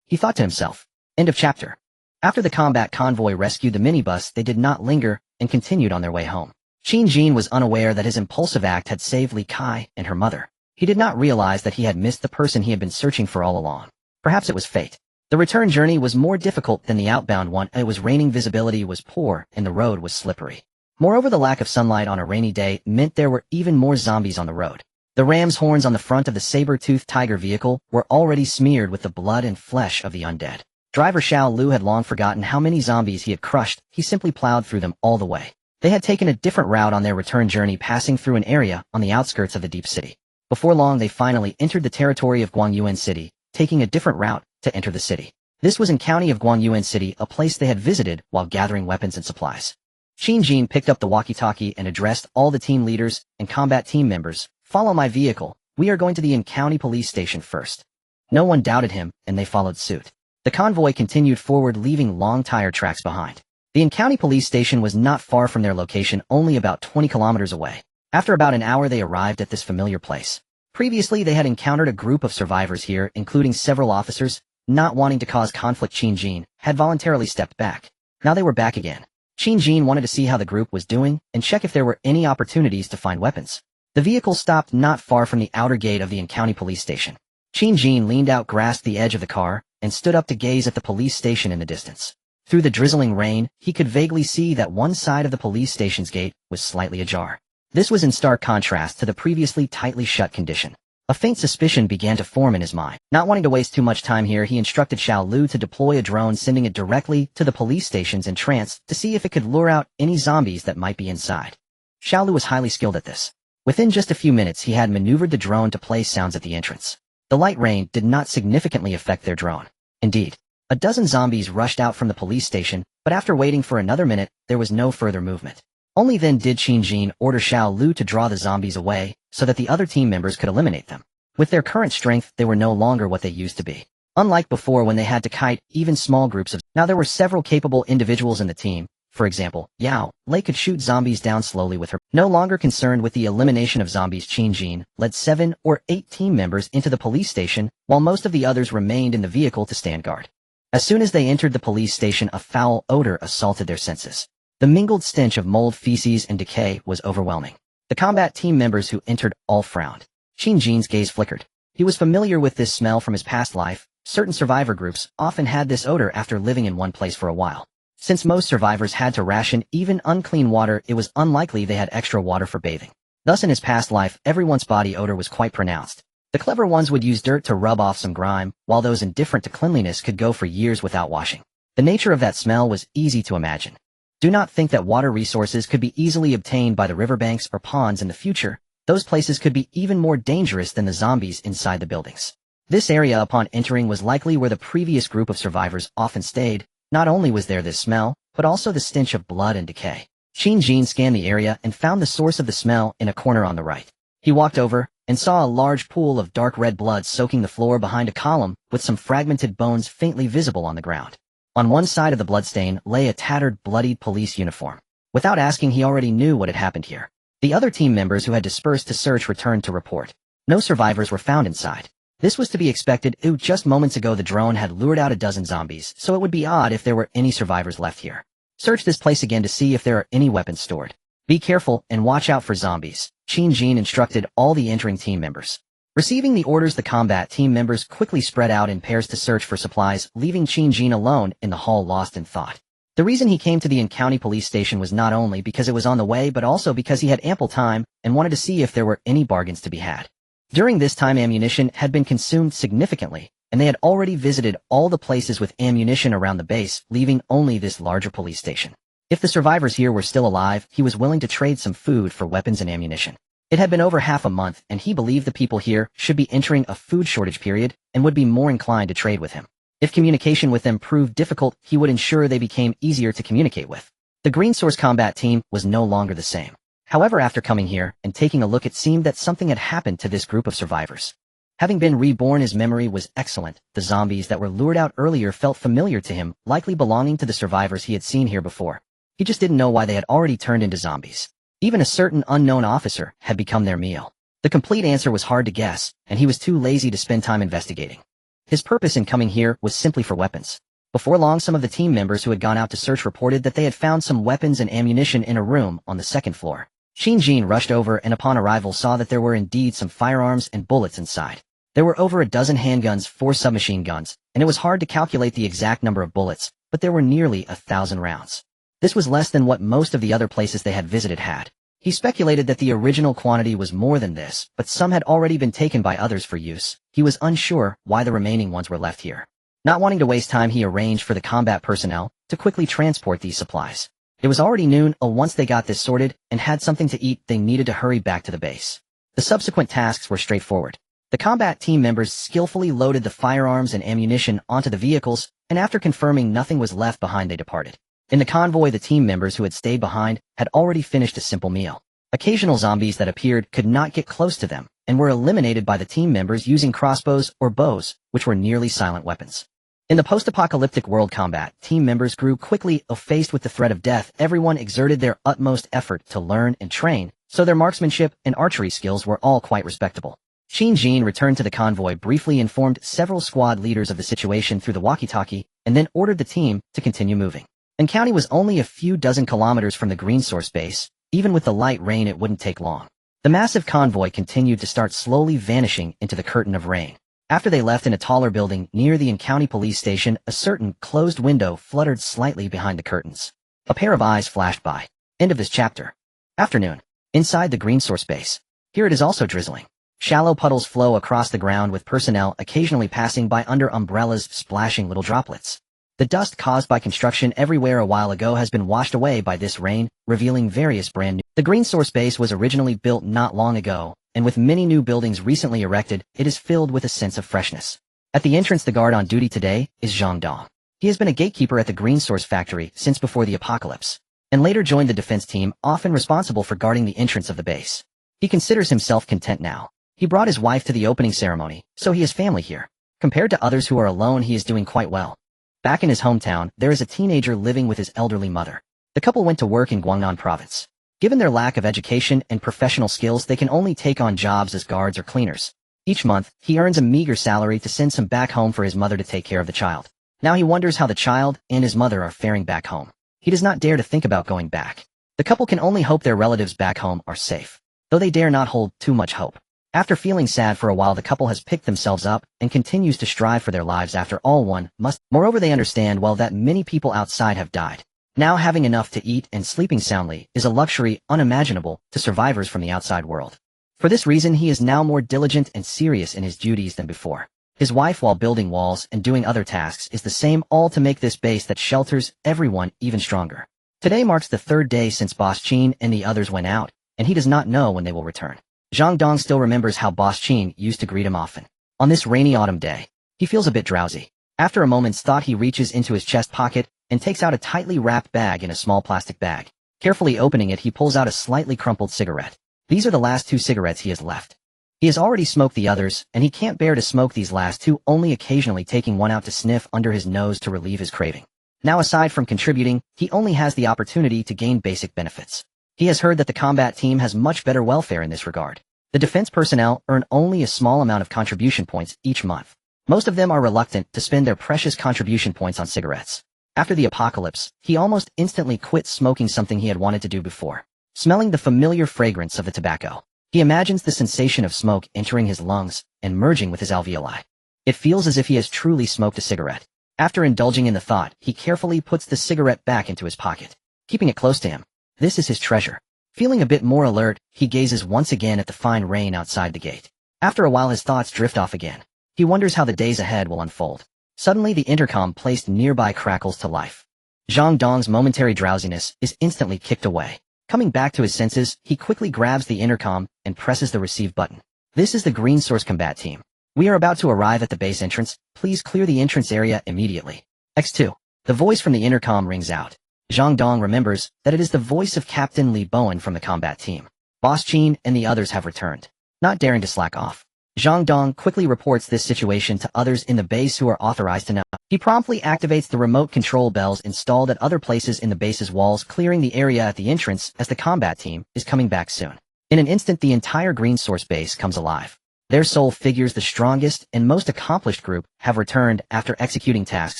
He thought to himself. End of chapter. After the combat convoy rescued the minibus, they did not linger and continued on their way home. Qin Jin was unaware that his impulsive act had saved Li Kai and her mother. He did not realize that he had missed the person he had been searching for all along. Perhaps it was fate. The return journey was more difficult than the outbound one. It was raining, visibility was poor, and the road was slippery. Moreover, the lack of sunlight on a rainy day meant there were even more zombies on the road. The ram's horns on the front of the saber-toothed tiger vehicle were already smeared with the blood and flesh of the undead. Driver Xiao Lu had long forgotten how many zombies he had crushed. He simply plowed through them all the way. They had taken a different route on their return journey, passing through an area on the outskirts of the deep city. Before long, they finally entered the territory of Guangyuan City, taking a different route to enter the city. This was in county of Guangyuan City, a place they had visited while gathering weapons and supplies. Qin Jin picked up the walkie-talkie and addressed all the team leaders and combat team members. Follow my vehicle. We are going to the in-county police station first. No one doubted him, and they followed suit. The convoy continued forward, leaving long tire tracks behind. The in-county police station was not far from their location, only about 20 kilometers away. After about an hour, they arrived at this familiar place. Previously, they had encountered a group of survivors here, including several officers. Not wanting to cause conflict, Qin Jin had voluntarily stepped back. Now they were back again. Qin Jin wanted to see how the group was doing and check if there were any opportunities to find weapons. The vehicle stopped not far from the outer gate of the in-county police station. Qin Jin leaned out, grasped the edge of the car, and stood up to gaze at the police station in the distance. Through the drizzling rain, he could vaguely see that one side of the police station's gate was slightly ajar. This was in stark contrast to the previously tightly shut condition. A faint suspicion began to form in his mind. Not wanting to waste too much time here, he instructed Xiao Lu to deploy a drone, sending it directly to the police station's entrance to see if it could lure out any zombies that might be inside. Xiao Lu was highly skilled at this. Within just a few minutes, he had maneuvered the drone to play sounds at the entrance. The light rain did not significantly affect their drone. Indeed, a dozen zombies rushed out from the police station, but after waiting for another minute, there was no further movement. Only then did Qin Jin order Xiao Lu to draw the zombies away, so that the other team members could eliminate them. With their current strength, they were no longer what they used to be. Unlike before when they had to kite even small groups of... Now there were several capable individuals in the team. For example, Yao Lei could shoot zombies down slowly with her. No longer concerned with the elimination of zombies, Qin Jin led 7 or 8 team members into the police station, while most of the others remained in the vehicle to stand guard. As soon as they entered the police station, a foul odor assaulted their senses. The mingled stench of mold, feces, and decay was overwhelming. The combat team members who entered all frowned. Qin Jin's gaze flickered. He was familiar with this smell from his past life. Certain survivor groups often had this odor after living in one place for a while. Since most survivors had to ration even unclean water, it was unlikely they had extra water for bathing. Thus in his past life, everyone's body odor was quite pronounced. The clever ones would use dirt to rub off some grime, while those indifferent to cleanliness could go for years without washing. The nature of that smell was easy to imagine. Do not think that water resources could be easily obtained by the riverbanks or ponds in the future. Those places could be even more dangerous than the zombies inside the buildings. This area upon entering was likely where the previous group of survivors often stayed. Not only was there this smell, but also the stench of blood and decay. Jin scanned the area and found the source of the smell in a corner on the right. He walked over and saw a large pool of dark red blood soaking the floor behind a column with some fragmented bones faintly visible on the ground. On one side of the bloodstain lay a tattered, bloodied police uniform. Without asking, he already knew what had happened here. The other team members who had dispersed to search returned to report. No survivors were found inside. This was to be expected. Just moments ago the drone had lured out a dozen zombies, so it would be odd if there were any survivors left here. Search this place again to see if there are any weapons stored. Be careful and watch out for zombies, Jin instructed all the entering team members. Receiving the orders, the combat team members quickly spread out in pairs to search for supplies, leaving Jin alone in the hall lost in thought. The reason he came to the county police station was not only because it was on the way but also because he had ample time and wanted to see if there were any bargains to be had. During this time ammunition had been consumed significantly, and they had already visited all the places with ammunition around the base, leaving only this larger police station. If the survivors here were still alive, he was willing to trade some food for weapons and ammunition. It had been over half a month, and he believed the people here should be entering a food shortage period and would be more inclined to trade with him. If communication with them proved difficult, he would ensure they became easier to communicate with. The Green Source combat team was no longer the same. However, after coming here and taking a look, it seemed that something had happened to this group of survivors. Having been reborn, his memory was excellent. The zombies that were lured out earlier felt familiar to him, likely belonging to the survivors he had seen here before. He just didn't know why they had already turned into zombies. Even a certain unknown officer had become their meal. The complete answer was hard to guess, and he was too lazy to spend time investigating. His purpose in coming here was simply for weapons. Before long, some of the team members who had gone out to search reported that they had found some weapons and ammunition in a room on the second floor. Jin rushed over and upon arrival saw that there were indeed some firearms and bullets inside. There were over a dozen handguns, 4 submachine guns, and it was hard to calculate the exact number of bullets, but there were nearly 1,000 rounds. This was less than what most of the other places they had visited had. He speculated that the original quantity was more than this, but some had already been taken by others for use. He was unsure why the remaining ones were left here. Not wanting to waste time, he arranged for the combat personnel to quickly transport these supplies. It was already noon. Once they got this sorted and had something to eat, they needed to hurry back to the base. The subsequent tasks were straightforward. The combat team members skillfully loaded the firearms and ammunition onto the vehicles, and after confirming nothing was left behind, they departed. In the convoy, the team members who had stayed behind had already finished a simple meal. Occasional zombies that appeared could not get close to them, and were eliminated by the team members using crossbows or bows, which were nearly silent weapons. In the post-apocalyptic world, combat team members grew quickly. Faced with the threat of death, everyone exerted their utmost effort to learn and train, so their marksmanship and archery skills were all quite respectable. Jin returned to the convoy, briefly informed several squad leaders of the situation through the walkie-talkie, and then ordered the team to continue moving. The county was only a few dozen kilometers from the Green Source base. Even with the light rain, it wouldn't take long. The massive convoy continued to start slowly vanishing into the curtain of rain. After they left in a taller building near the county police station, a certain closed window fluttered slightly behind the curtains. A pair of eyes flashed by. End of this chapter. Afternoon. Inside the Green Source base. Here it is also drizzling. Shallow puddles flow across the ground, with personnel occasionally passing by under umbrellas, splashing little droplets. The dust caused by construction everywhere a while ago has been washed away by this rain, revealing various brand new. The Green Source base was originally built not long ago, and with many new buildings recently erected, it is filled with a sense of freshness. At the entrance, the guard on duty today is Zhang Dong. He has been a gatekeeper at the Green Source factory since before the apocalypse, and later joined the defense team, often responsible for guarding the entrance of the base. He considers himself content now. He brought his wife to the opening ceremony, so he has family here. Compared to others who are alone, he is doing quite well. Back in his hometown, there is a teenager living with his elderly mother. The couple went to work in Guangnan province. Given their lack of education and professional skills, they can only take on jobs as guards or cleaners. Each month, he earns a meager salary to send some back home for his mother to take care of the child. Now he wonders how the child and his mother are faring back home. He does not dare to think about going back. The couple can only hope their relatives back home are safe, though they dare not hold too much hope. After feeling sad for a while, the couple has picked themselves up and continues to strive for their lives. After all, one must. Moreover, they understand well that many people outside have died. Now having enough to eat and sleeping soundly is a luxury unimaginable to survivors from the outside world. For this reason, he is now more diligent and serious in his duties than before. His wife, while building walls and doing other tasks, is the same, all to make this base that shelters everyone even stronger. Today marks the third day since Boss Qin and the others went out, and he does not know when they will return. Zhang Dong still remembers how Boss Qin used to greet him often. On this rainy autumn day, he feels a bit drowsy. After a moment's thought, he reaches into his chest pocket and takes out a tightly wrapped bag in a small plastic bag. Carefully opening it, he pulls out a slightly crumpled cigarette. These are the last 2 cigarettes he has left. He has already smoked the others, and he can't bear to smoke these last 2, only occasionally taking one out to sniff under his nose to relieve his craving. Now, aside from contributing, he only has the opportunity to gain basic benefits. He has heard that the combat team has much better welfare in this regard. The defense personnel earn only a small amount of contribution points each month. Most of them are reluctant to spend their precious contribution points on cigarettes. After the apocalypse, he almost instantly quit smoking, something he had wanted to do before. Smelling the familiar fragrance of the tobacco, he imagines the sensation of smoke entering his lungs and merging with his alveoli. It feels as if he has truly smoked a cigarette. After indulging in the thought, he carefully puts the cigarette back into his pocket, keeping it close to him. This is his treasure. Feeling a bit more alert, he gazes once again at the fine rain outside the gate. After a while, his thoughts drift off again. He wonders how the days ahead will unfold. Suddenly, the intercom placed nearby crackles to life. Zhang Dong's momentary drowsiness is instantly kicked away. Coming back to his senses, he quickly grabs the intercom and presses the receive button. This is the Green Source Combat Team. We are about to arrive at the base entrance. Please clear the entrance area immediately. X2. The voice from the intercom rings out. Zhang Dong remembers that it is the voice of Captain Li Bowen from the combat team. Boss Qin and the others have returned. Not daring to slack off, Zhang Dong quickly reports this situation to others in the base who are authorized to know. He promptly activates the remote control bells installed at other places in the base's walls, clearing the area at the entrance as the combat team is coming back soon. In an instant, the entire Green Source base comes alive. Their sole figures, the strongest and most accomplished group, have returned after executing tasks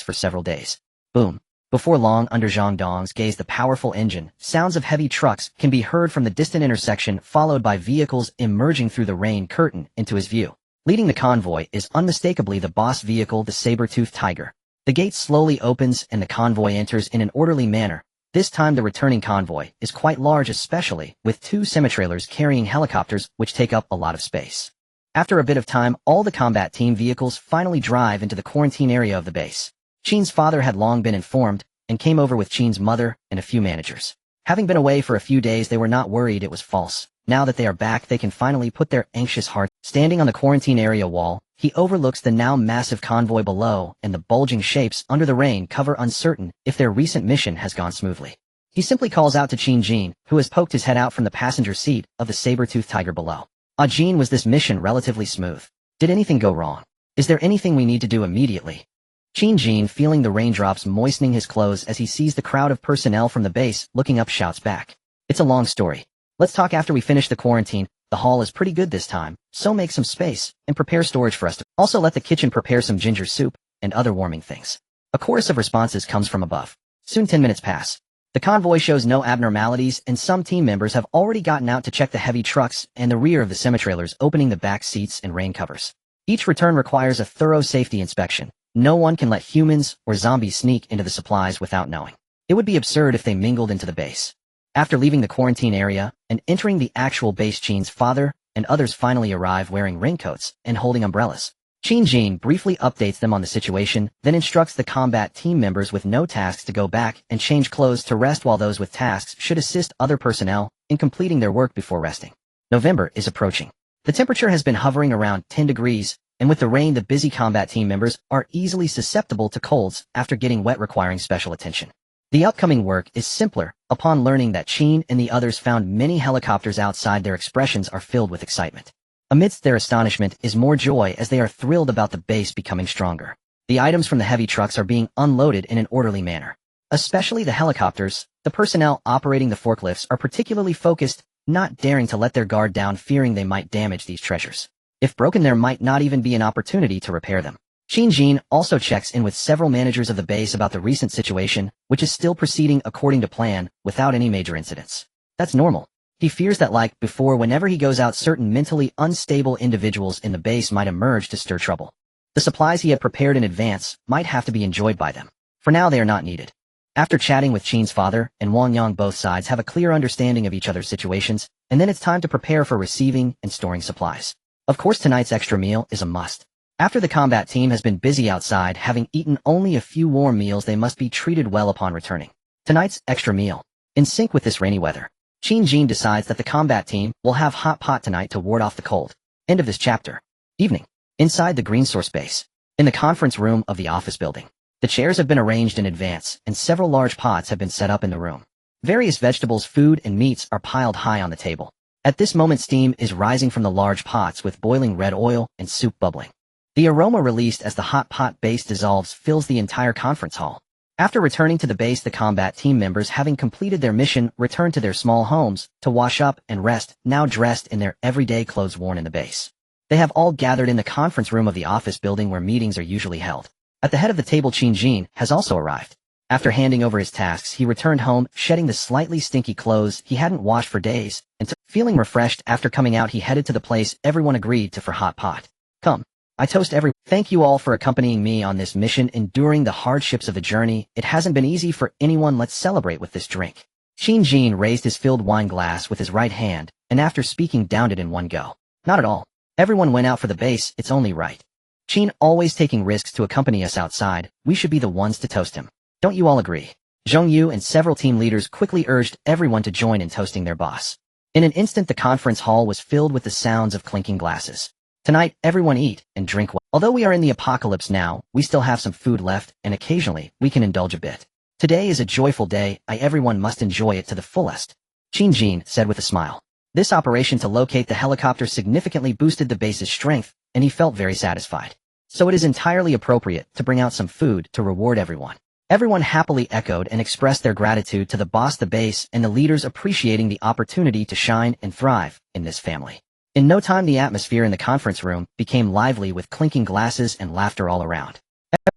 for several days. Boom. Before long, under Zhang Dong's gaze, the powerful engine, sounds of heavy trucks can be heard from the distant intersection, followed by vehicles emerging through the rain curtain into his view. Leading the convoy is unmistakably the boss vehicle, the saber-toothed tiger. The gate slowly opens and the convoy enters in an orderly manner. This time the returning convoy is quite large, especially with 2 semi-trailers carrying helicopters which take up a lot of space. After a bit of time, all the combat team vehicles finally drive into the quarantine area of the base. Qin's father had long been informed and came over with Qin's mother and a few managers. Having been away for a few days, they were not worried it was false. Now that they are back, they can finally put their anxious hearts. Standing on the quarantine area wall, he overlooks the now massive convoy below and the bulging shapes under the rain cover, uncertain if their recent mission has gone smoothly. He simply calls out to Qin Jin, who has poked his head out from the passenger seat of the saber-toothed tiger below. Jin, was this mission relatively smooth? Did anything go wrong? Is there anything we need to do immediately? Qin Jin, feeling the raindrops moistening his clothes as he sees the crowd of personnel from the base looking up, shouts back. It's a long story. Let's talk after we finish the quarantine. The hall is pretty good this time, so make some space and prepare storage for us. Also let the kitchen prepare some ginger soup and other warming things. A chorus of responses comes from above. Soon 10 minutes pass. The convoy shows no abnormalities, and some team members have already gotten out to check the heavy trucks and the rear of the semi-trailers, opening the back seats and rain covers. Each return requires a thorough safety inspection. No one can let humans or zombies sneak into the supplies without knowing. It would be absurd if they mingled into the base. After leaving the quarantine area and entering the actual base, Qin's father and others finally arrive wearing raincoats and holding umbrellas. Qin Jin briefly updates them on the situation, then instructs the combat team members with no tasks to go back and change clothes to rest, while those with tasks should assist other personnel in completing their work before resting. November is approaching. The temperature has been hovering around 10 degrees, and with the rain, the busy combat team members are easily susceptible to colds after getting wet, requiring special attention. The upcoming work is simpler. Upon learning that Qin and the others found many helicopters outside, their expressions are filled with excitement. Amidst their astonishment is more joy, as they are thrilled about the base becoming stronger. The items from the heavy trucks are being unloaded in an orderly manner. Especially the helicopters, the personnel operating the forklifts are particularly focused, not daring to let their guard down, fearing they might damage these treasures. If broken, there might not even be an opportunity to repair them. Qin Jin also checks in with several managers of the base about the recent situation, which is still proceeding according to plan, without any major incidents. That's normal. He fears that, like before, whenever he goes out, certain mentally unstable individuals in the base might emerge to stir trouble. The supplies he had prepared in advance might have to be enjoyed by them. For now, they are not needed. After chatting with Qin's father and Wang Yang, both sides have a clear understanding of each other's situations, and then it's time to prepare for receiving and storing supplies. Of course, tonight's extra meal is a must. After the combat team has been busy outside, having eaten only a few warm meals, they must be treated well upon returning. Tonight's extra meal. In sync with this rainy weather, Jin decides that the combat team will have hot pot tonight to ward off the cold. End of this chapter. Evening. Inside the green source base. In the conference room of the office building. The chairs have been arranged in advance, and several large pots have been set up in the room. Various vegetables, food, and meats are piled high on the table. At this moment, steam is rising from the large pots with boiling red oil and soup bubbling. The aroma released as the hot pot base dissolves fills the entire conference hall. After returning to the base, the combat team members, having completed their mission, return to their small homes to wash up and rest, now dressed in their everyday clothes worn in the base. They have all gathered in the conference room of the office building where meetings are usually held. At the head of the table, Jin has also arrived. After handing over his tasks, he returned home, shedding the slightly stinky clothes he hadn't washed for days, and feeling refreshed after coming out, he headed to the place everyone agreed to for hot pot. Come. I toast Thank you all for accompanying me on this mission, enduring the hardships of the journey. It hasn't been easy for anyone. Let's celebrate with this drink. Jin raised his filled wine glass with his right hand, and after speaking downed it in one go. Not at all. Everyone went out for the base, it's only right. Jin always taking risks to accompany us outside, we should be the ones to toast him. Don't you all agree? Zhong Yu and several team leaders quickly urged everyone to join in toasting their boss. In an instant, the conference hall was filled with the sounds of clinking glasses. Tonight, everyone eat and drink well. Although we are in the apocalypse now, we still have some food left, and occasionally, we can indulge a bit. Today is a joyful day, everyone must enjoy it to the fullest. Jin said with a smile. This operation to locate the helicopter significantly boosted the base's strength, and he felt very satisfied. So it is entirely appropriate to bring out some food to reward everyone. Everyone happily echoed and expressed their gratitude to the boss, the base, and the leaders, appreciating the opportunity to shine and thrive in this family. In no time, the atmosphere in the conference room became lively with clinking glasses and laughter all around.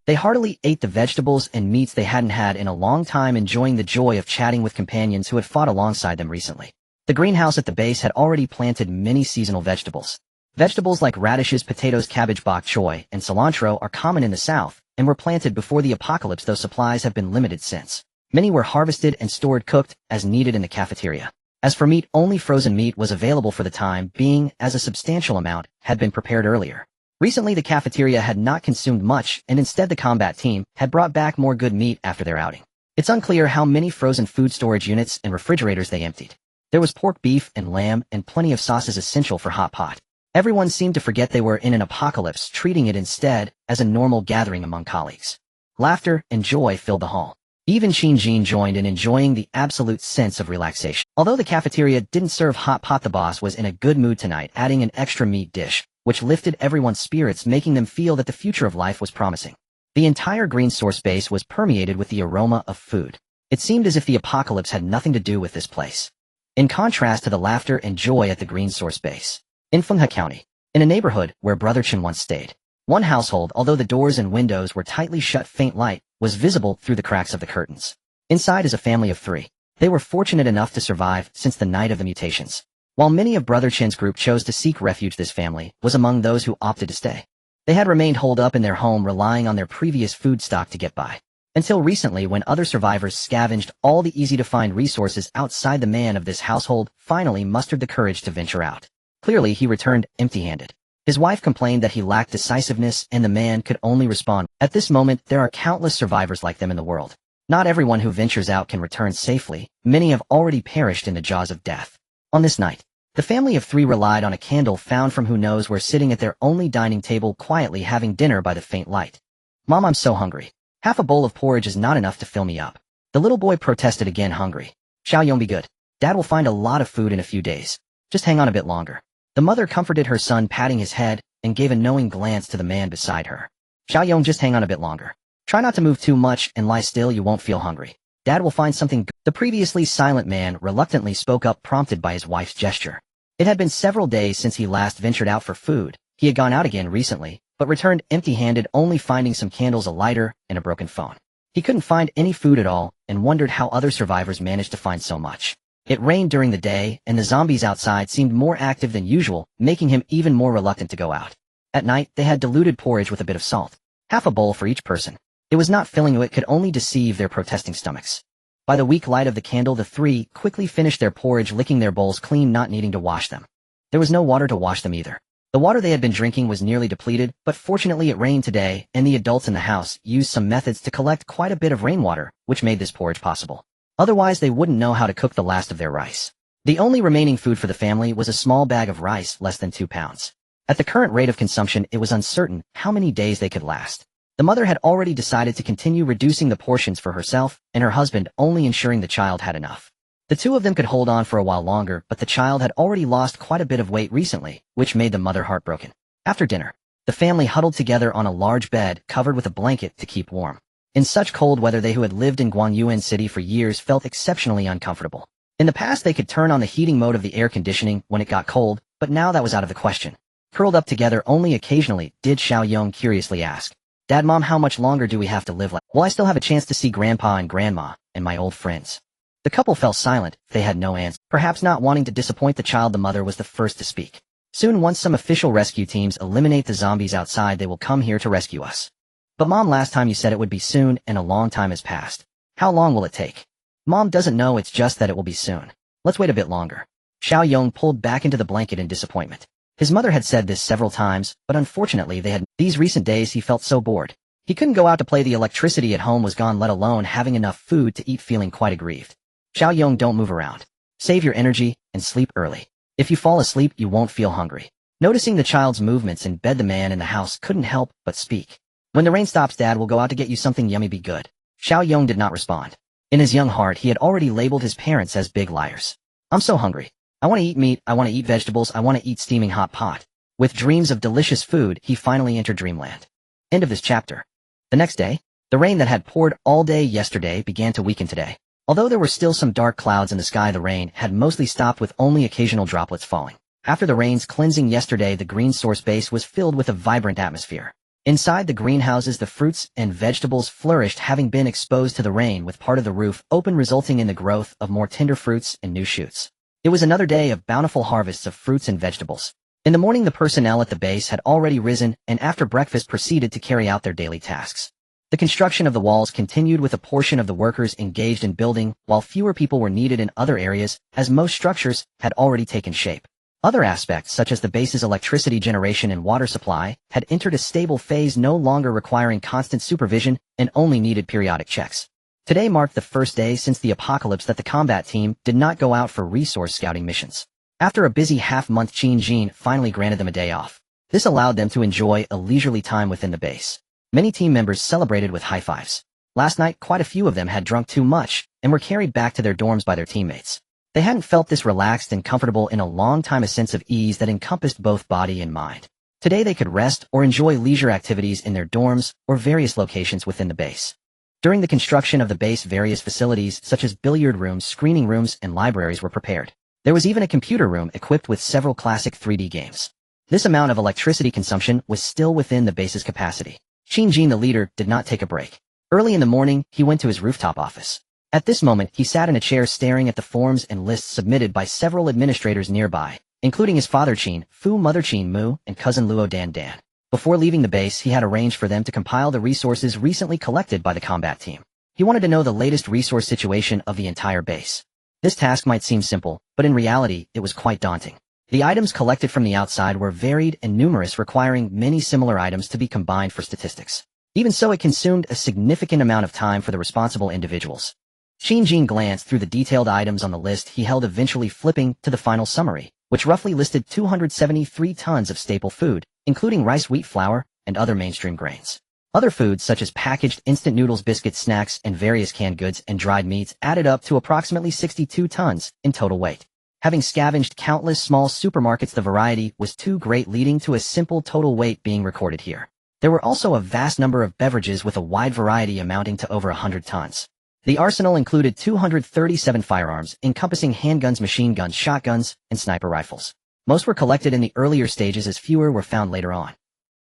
They heartily ate the vegetables and meats they hadn't had in a long time, enjoying the joy of chatting with companions who had fought alongside them recently. The greenhouse at the base had already planted many seasonal vegetables. Vegetables like radishes, potatoes, cabbage, bok choy, and cilantro are common in the south, and were planted before the apocalypse, though supplies have been limited since. Many were harvested and stored cooked as needed in the cafeteria. As for meat, only frozen meat was available for the time being, as a substantial amount had been prepared earlier. Recently, the cafeteria had not consumed much, and instead the combat team had brought back more good meat after their outing. It's unclear how many frozen food storage units and refrigerators they emptied. There was pork, beef, and lamb, and plenty of sauces essential for hot pot. Everyone seemed to forget they were in an apocalypse, treating it instead as a normal gathering among colleagues. Laughter and joy filled the hall. Even Jin joined in, enjoying the absolute sense of relaxation. Although the cafeteria didn't serve hot pot, the boss was in a good mood tonight, adding an extra meat dish, which lifted everyone's spirits, making them feel that the future of life was promising. The entire green source base was permeated with the aroma of food. It seemed as if the apocalypse had nothing to do with this place. In contrast to the laughter and joy at the green source base. In Fenghe County, in a neighborhood where Brother Chen once stayed, one household, although the doors and windows were tightly shut, faint light was visible through the cracks of the curtains. Inside is a family of 3. They were fortunate enough to survive since the night of the mutations. While many of Brother Chen's group chose to seek refuge, this family was among those who opted to stay. They had remained holed up in their home, relying on their previous food stock to get by. Until recently, when other survivors scavenged all the easy-to-find resources outside, the man of this household finally mustered the courage to venture out. Clearly, he returned empty-handed. His wife complained that he lacked decisiveness, and the man could only respond, "At this moment, there are countless survivors like them in the world. Not everyone who ventures out can return safely. Many have already perished in the jaws of death." On this night, the family of 3 relied on a candle found from who knows where, sitting at their only dining table, quietly having dinner by the faint light. "Mom, I'm so hungry. Half a bowl of porridge is not enough to fill me up." The little boy protested again, hungry. "Xiaoyong, be good. Dad will find a lot of food in a few days. Just hang on a bit longer." The mother comforted her son, patting his head, and gave a knowing glance to the man beside her. "Xiaoyong, just hang on a bit longer. Try not to move too much and lie still, you won't feel hungry. Dad will find something good." The previously silent man reluctantly spoke up, prompted by his wife's gesture. It had been several days since he last ventured out for food. He had gone out again recently, but returned empty-handed, only finding some candles, a lighter, and a broken phone. He couldn't find any food at all, and wondered how other survivors managed to find so much. It rained during the day, and the zombies outside seemed more active than usual, making him even more reluctant to go out. At night, they had diluted porridge with a bit of salt. Half a bowl for each person. It was not filling, it could only deceive their protesting stomachs. By the weak light of the candle, the 3 quickly finished their porridge, licking their bowls clean, not needing to wash them. There was no water to wash them either. The water they had been drinking was nearly depleted, but fortunately it rained today, and the adults in the house used some methods to collect quite a bit of rainwater, which made this porridge possible. Otherwise, they wouldn't know how to cook the last of their rice. The only remaining food for the family was a small bag of rice less than 2 pounds. At the current rate of consumption, it was uncertain how many days they could last. The mother had already decided to continue reducing the portions for herself and her husband, only ensuring the child had enough. The two of them could hold on for a while longer, but the child had already lost quite a bit of weight recently, which made the mother heartbroken. After dinner, the family huddled together on a large bed covered with a blanket to keep warm. In such cold weather, they who had lived in Guanyuan City for years felt exceptionally uncomfortable. In the past, they could turn on the heating mode of the air conditioning when it got cold, but now that was out of the question. Curled up together only occasionally, did Xiao Yong curiously ask, "Dad, Mom, how much longer do we have to live like? Will I still have a chance to see Grandpa and Grandma and my old friends?" The couple fell silent. They had no answer. Perhaps not wanting to disappoint the child, the mother was the first to speak. "Soon, once some official rescue teams eliminate the zombies outside, they will come here to rescue us." "But Mom, last time you said it would be soon, and a long time has passed. How long will it take?" "Mom doesn't know, it's just that it will be soon. Let's wait a bit longer." Xiao Yong pulled back into the blanket in disappointment. His mother had said this several times, but unfortunately these recent days he felt so bored. He couldn't go out to play, the electricity at home was gone, let alone having enough food to eat, feeling quite aggrieved. "Xiao Yong, don't move around. Save your energy and sleep early. If you fall asleep, you won't feel hungry." Noticing the child's movements in bed, the man in the house couldn't help but speak. "When the rain stops, Dad will go out to get you something yummy, be good." Xiao Yong did not respond. In his young heart, he had already labeled his parents as big liars. "I'm so hungry. I want to eat meat, I want to eat vegetables, I want to eat steaming hot pot." With dreams of delicious food, he finally entered dreamland. End of this chapter. The next day, the rain that had poured all day yesterday began to weaken today. Although there were still some dark clouds in the sky, the rain had mostly stopped with only occasional droplets falling. After the rain's cleansing yesterday, the green source base was filled with a vibrant atmosphere. Inside the greenhouses, the fruits and vegetables flourished, having been exposed to the rain, with part of the roof open, resulting in the growth of more tender fruits and new shoots. It was another day of bountiful harvests of fruits and vegetables. In the morning, the personnel at the base had already risen, and after breakfast proceeded to carry out their daily tasks. The construction of the walls continued, with a portion of the workers engaged in building, while fewer people were needed in other areas, as most structures had already taken shape. Other aspects, such as the base's electricity generation and water supply, had entered a stable phase, no longer requiring constant supervision and only needed periodic checks. Today marked the first day since the apocalypse that the combat team did not go out for resource scouting missions. After a busy half-month, Qin Jin finally granted them a day off. This allowed them to enjoy a leisurely time within the base. Many team members celebrated with high fives. Last night, quite a few of them had drunk too much and were carried back to their dorms by their teammates. They hadn't felt this relaxed and comfortable in a long time, a sense of ease that encompassed both body and mind. Today they could rest or enjoy leisure activities in their dorms or various locations within the base. During the construction of the base, various facilities such as billiard rooms, screening rooms, and libraries were prepared. There was even a computer room equipped with several classic 3D games. This amount of electricity consumption was still within the base's capacity. Qin Jin, the leader, did not take a break. Early in the morning, he went to his rooftop office. At this moment, he sat in a chair staring at the forms and lists submitted by several administrators nearby, including his father Qin Fu, mother Qin Mu, and cousin Luo Dan Dan. Before leaving the base, he had arranged for them to compile the resources recently collected by the combat team. He wanted to know the latest resource situation of the entire base. This task might seem simple, but in reality, it was quite daunting. The items collected from the outside were varied and numerous, requiring many similar items to be combined for statistics. Even so, it consumed a significant amount of time for the responsible individuals. Qin Jin glanced through the detailed items on the list he held, eventually flipping to the final summary, which roughly listed 273 tons of staple food, including rice, wheat, flour, and other mainstream grains. Other foods such as packaged instant noodles, biscuits, snacks, and various canned goods and dried meats added up to approximately 62 tons in total weight. Having scavenged countless small supermarkets, the variety was too great, leading to a simple total weight being recorded here. There were also a vast number of beverages with a wide variety amounting to over 100 tons. The arsenal included 237 firearms, encompassing handguns, machine guns, shotguns, and sniper rifles. Most were collected in the earlier stages, as fewer were found later on.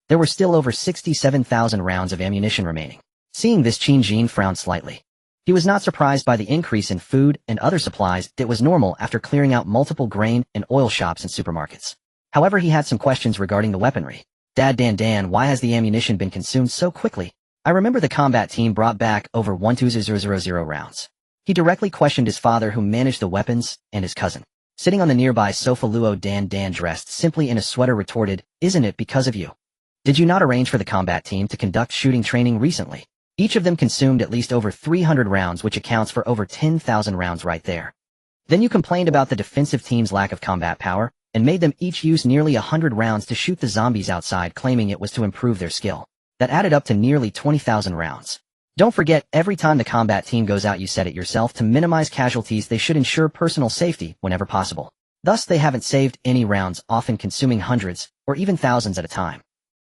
There were still over 67,000 rounds of ammunition remaining. Seeing this, Qin Jin frowned slightly. He was not surprised by the increase in food and other supplies. That was normal after clearing out multiple grain and oil shops and supermarkets. However, he had some questions regarding the weaponry. "Dad Dan Dan, why has the ammunition been consumed so quickly? I remember the combat team brought back over 120,000 rounds." He directly questioned his father, who managed the weapons, and his cousin. Sitting on the nearby sofa, Luo Dan Dan, dressed simply in a sweater, retorted, "Isn't it because of you? Did you not arrange for the combat team to conduct shooting training recently?" Each of them consumed at least over 300 rounds, which accounts for over 10,000 rounds right there. Then you complained about the defensive team's lack of combat power, and made them each use nearly 100 rounds to shoot the zombies outside, claiming it was to improve their skill. That added up to nearly 20,000 rounds. Don't forget, every time the combat team goes out, you said it yourself, to minimize casualties they should ensure personal safety whenever possible. Thus they haven't saved any rounds, often consuming hundreds, or even thousands at a time.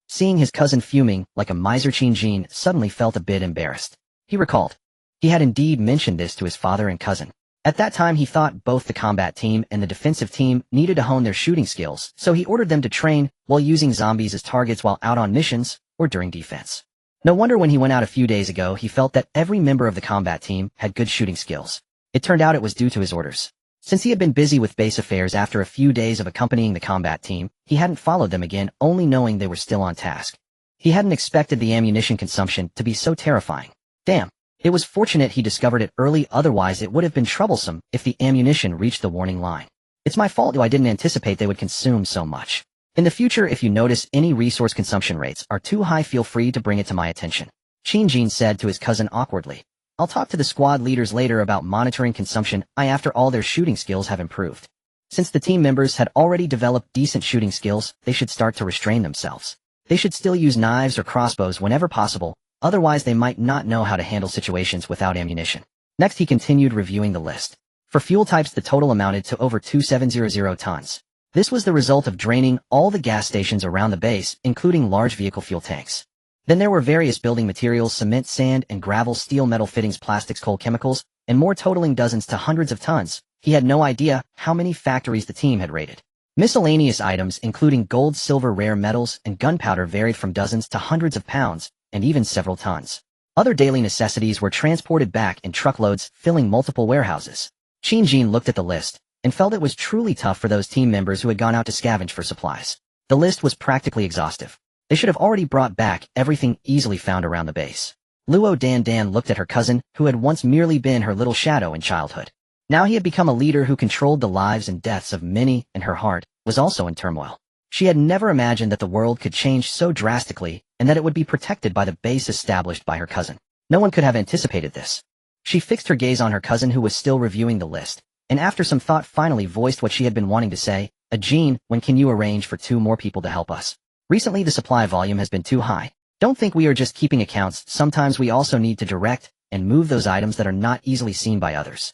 Seeing his cousin fuming like a miser, Qin suddenly felt a bit embarrassed. He recalled. He had indeed mentioned this to his father and cousin. At that time he thought both the combat team and the defensive team needed to hone their shooting skills, so he ordered them to train while using zombies as targets while out on missions or during defense. No wonder when he went out a few days ago he felt that every member of the combat team had good shooting skills. It turned out it was due to his orders. Since he had been busy with base affairs after a few days of accompanying the combat team, he hadn't followed them again, only knowing they were still on task. He hadn't expected the ammunition consumption to be so terrifying. Damn. It was fortunate he discovered it early, otherwise it would have been troublesome if the ammunition reached the warning line. It's my fault I didn't anticipate they would consume so much. In the future, if you notice any resource consumption rates are too high, feel free to bring it to my attention. Qin said to his cousin awkwardly. I'll talk to the squad leaders later about monitoring consumption after all their shooting skills have improved. Since the team members had already developed decent shooting skills, they should start to restrain themselves. They should still use knives or crossbows whenever possible, otherwise they might not know how to handle situations without ammunition. Next he continued reviewing the list. For fuel types the total amounted to over 2700 tons. This was the result of draining all the gas stations around the base, including large vehicle fuel tanks. Then there were various building materials, cement, sand and gravel, steel, metal fittings, plastics, coal, chemicals, and more, totaling dozens to hundreds of tons. He had no idea how many factories the team had raided. Miscellaneous items, including gold, silver, rare metals, and gunpowder, varied from dozens to hundreds of pounds, and even several tons. Other daily necessities were transported back in truckloads, filling multiple warehouses. Qin looked at the list, and felt it was truly tough for those team members who had gone out to scavenge for supplies. The list was practically exhaustive. They should have already brought back everything easily found around the base. Luo Dan looked at her cousin, who had once merely been her little shadow in childhood. Now he had become a leader who controlled the lives and deaths of many, and her heart was also in turmoil. She had never imagined that the world could change so drastically, and that it would be protected by the base established by her cousin. No one could have anticipated this. She fixed her gaze on her cousin, who was still reviewing the list, and after some thought finally voiced what she had been wanting to say. Jean, when can you arrange for 2 more people to help us? Recently the supply volume has been too high. Don't think we are just keeping accounts, sometimes we also need to direct and move those items that are not easily seen by others.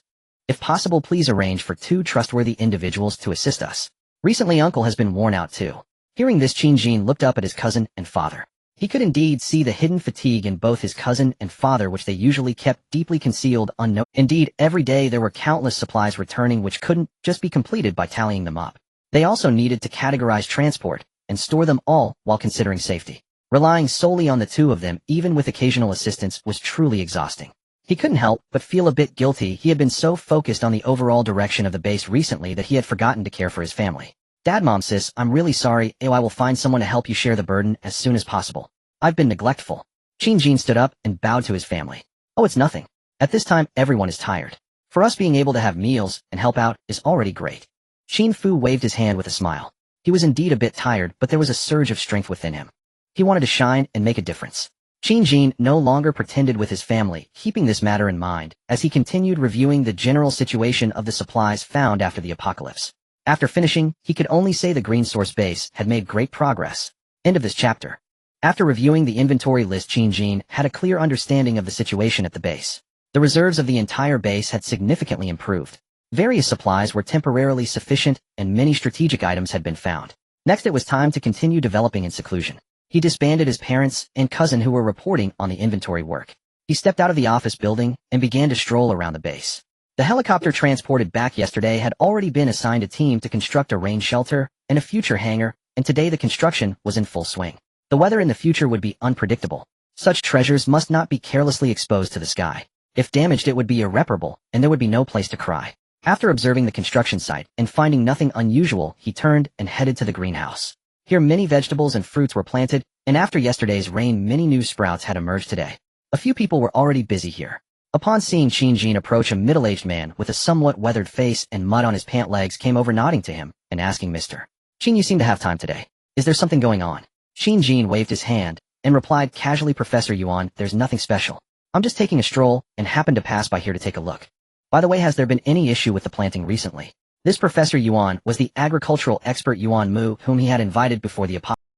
If possible, please arrange for 2 trustworthy individuals to assist us. Recently Uncle has been worn out too. Hearing this, Qin looked up at his cousin and father. He could indeed see the hidden fatigue in both his cousin and father, which they usually kept deeply concealed, unknown. Indeed, every day there were countless supplies returning which couldn't just be completed by tallying them up. They also needed to categorize transport and store them all while considering safety. Relying solely on the 2 of them, even with occasional assistance, was truly exhausting. He couldn't help but feel a bit guilty. He had been so focused on the overall direction of the base recently that he had forgotten to care for his family. Dad, Mom, Sis, I'm really sorry. I will find someone to help you share the burden as soon as possible. I've been neglectful. Qin stood up and bowed to his family. Oh, it's nothing. At this time, everyone is tired. For us, being able to have meals and help out is already great. Qin Fu waved his hand with a smile. He was indeed a bit tired, but there was a surge of strength within him. He wanted to shine and make a difference. Qin no longer pretended with his family, keeping this matter in mind, as he continued reviewing the general situation of the supplies found after the apocalypse. After finishing, he could only say the Green Source base had made great progress. End of this chapter. After reviewing the inventory list, Qin had a clear understanding of the situation at the base. The reserves of the entire base had significantly improved. Various supplies were temporarily sufficient, and many strategic items had been found. Next it was time to continue developing in seclusion. He disbanded his parents and cousin who were reporting on the inventory work. He stepped out of the office building and began to stroll around the base. The helicopter transported back yesterday had already been assigned a team to construct a rain shelter and a future hangar, and today the construction was in full swing. The weather in the future would be unpredictable. Such treasures must not be carelessly exposed to the sky. If damaged, it would be irreparable, and there would be no place to cry. After observing the construction site and finding nothing unusual, he turned and headed to the greenhouse. Here many vegetables and fruits were planted, and after yesterday's rain many new sprouts had emerged today. A few people were already busy here. Upon seeing Qin approach, a middle-aged man with a somewhat weathered face and mud on his pant legs came over, nodding to him and asking, Mr. Qin, you seem to have time today. Is there something going on? Qin waved his hand and replied casually, Professor Yuan, there's nothing special. I'm just taking a stroll and happened to pass by here to take a look. By the way, has there been any issue with the planting recently? This Professor Yuan was the agricultural expert Yuan Mu whom he had invited before the apocalypse.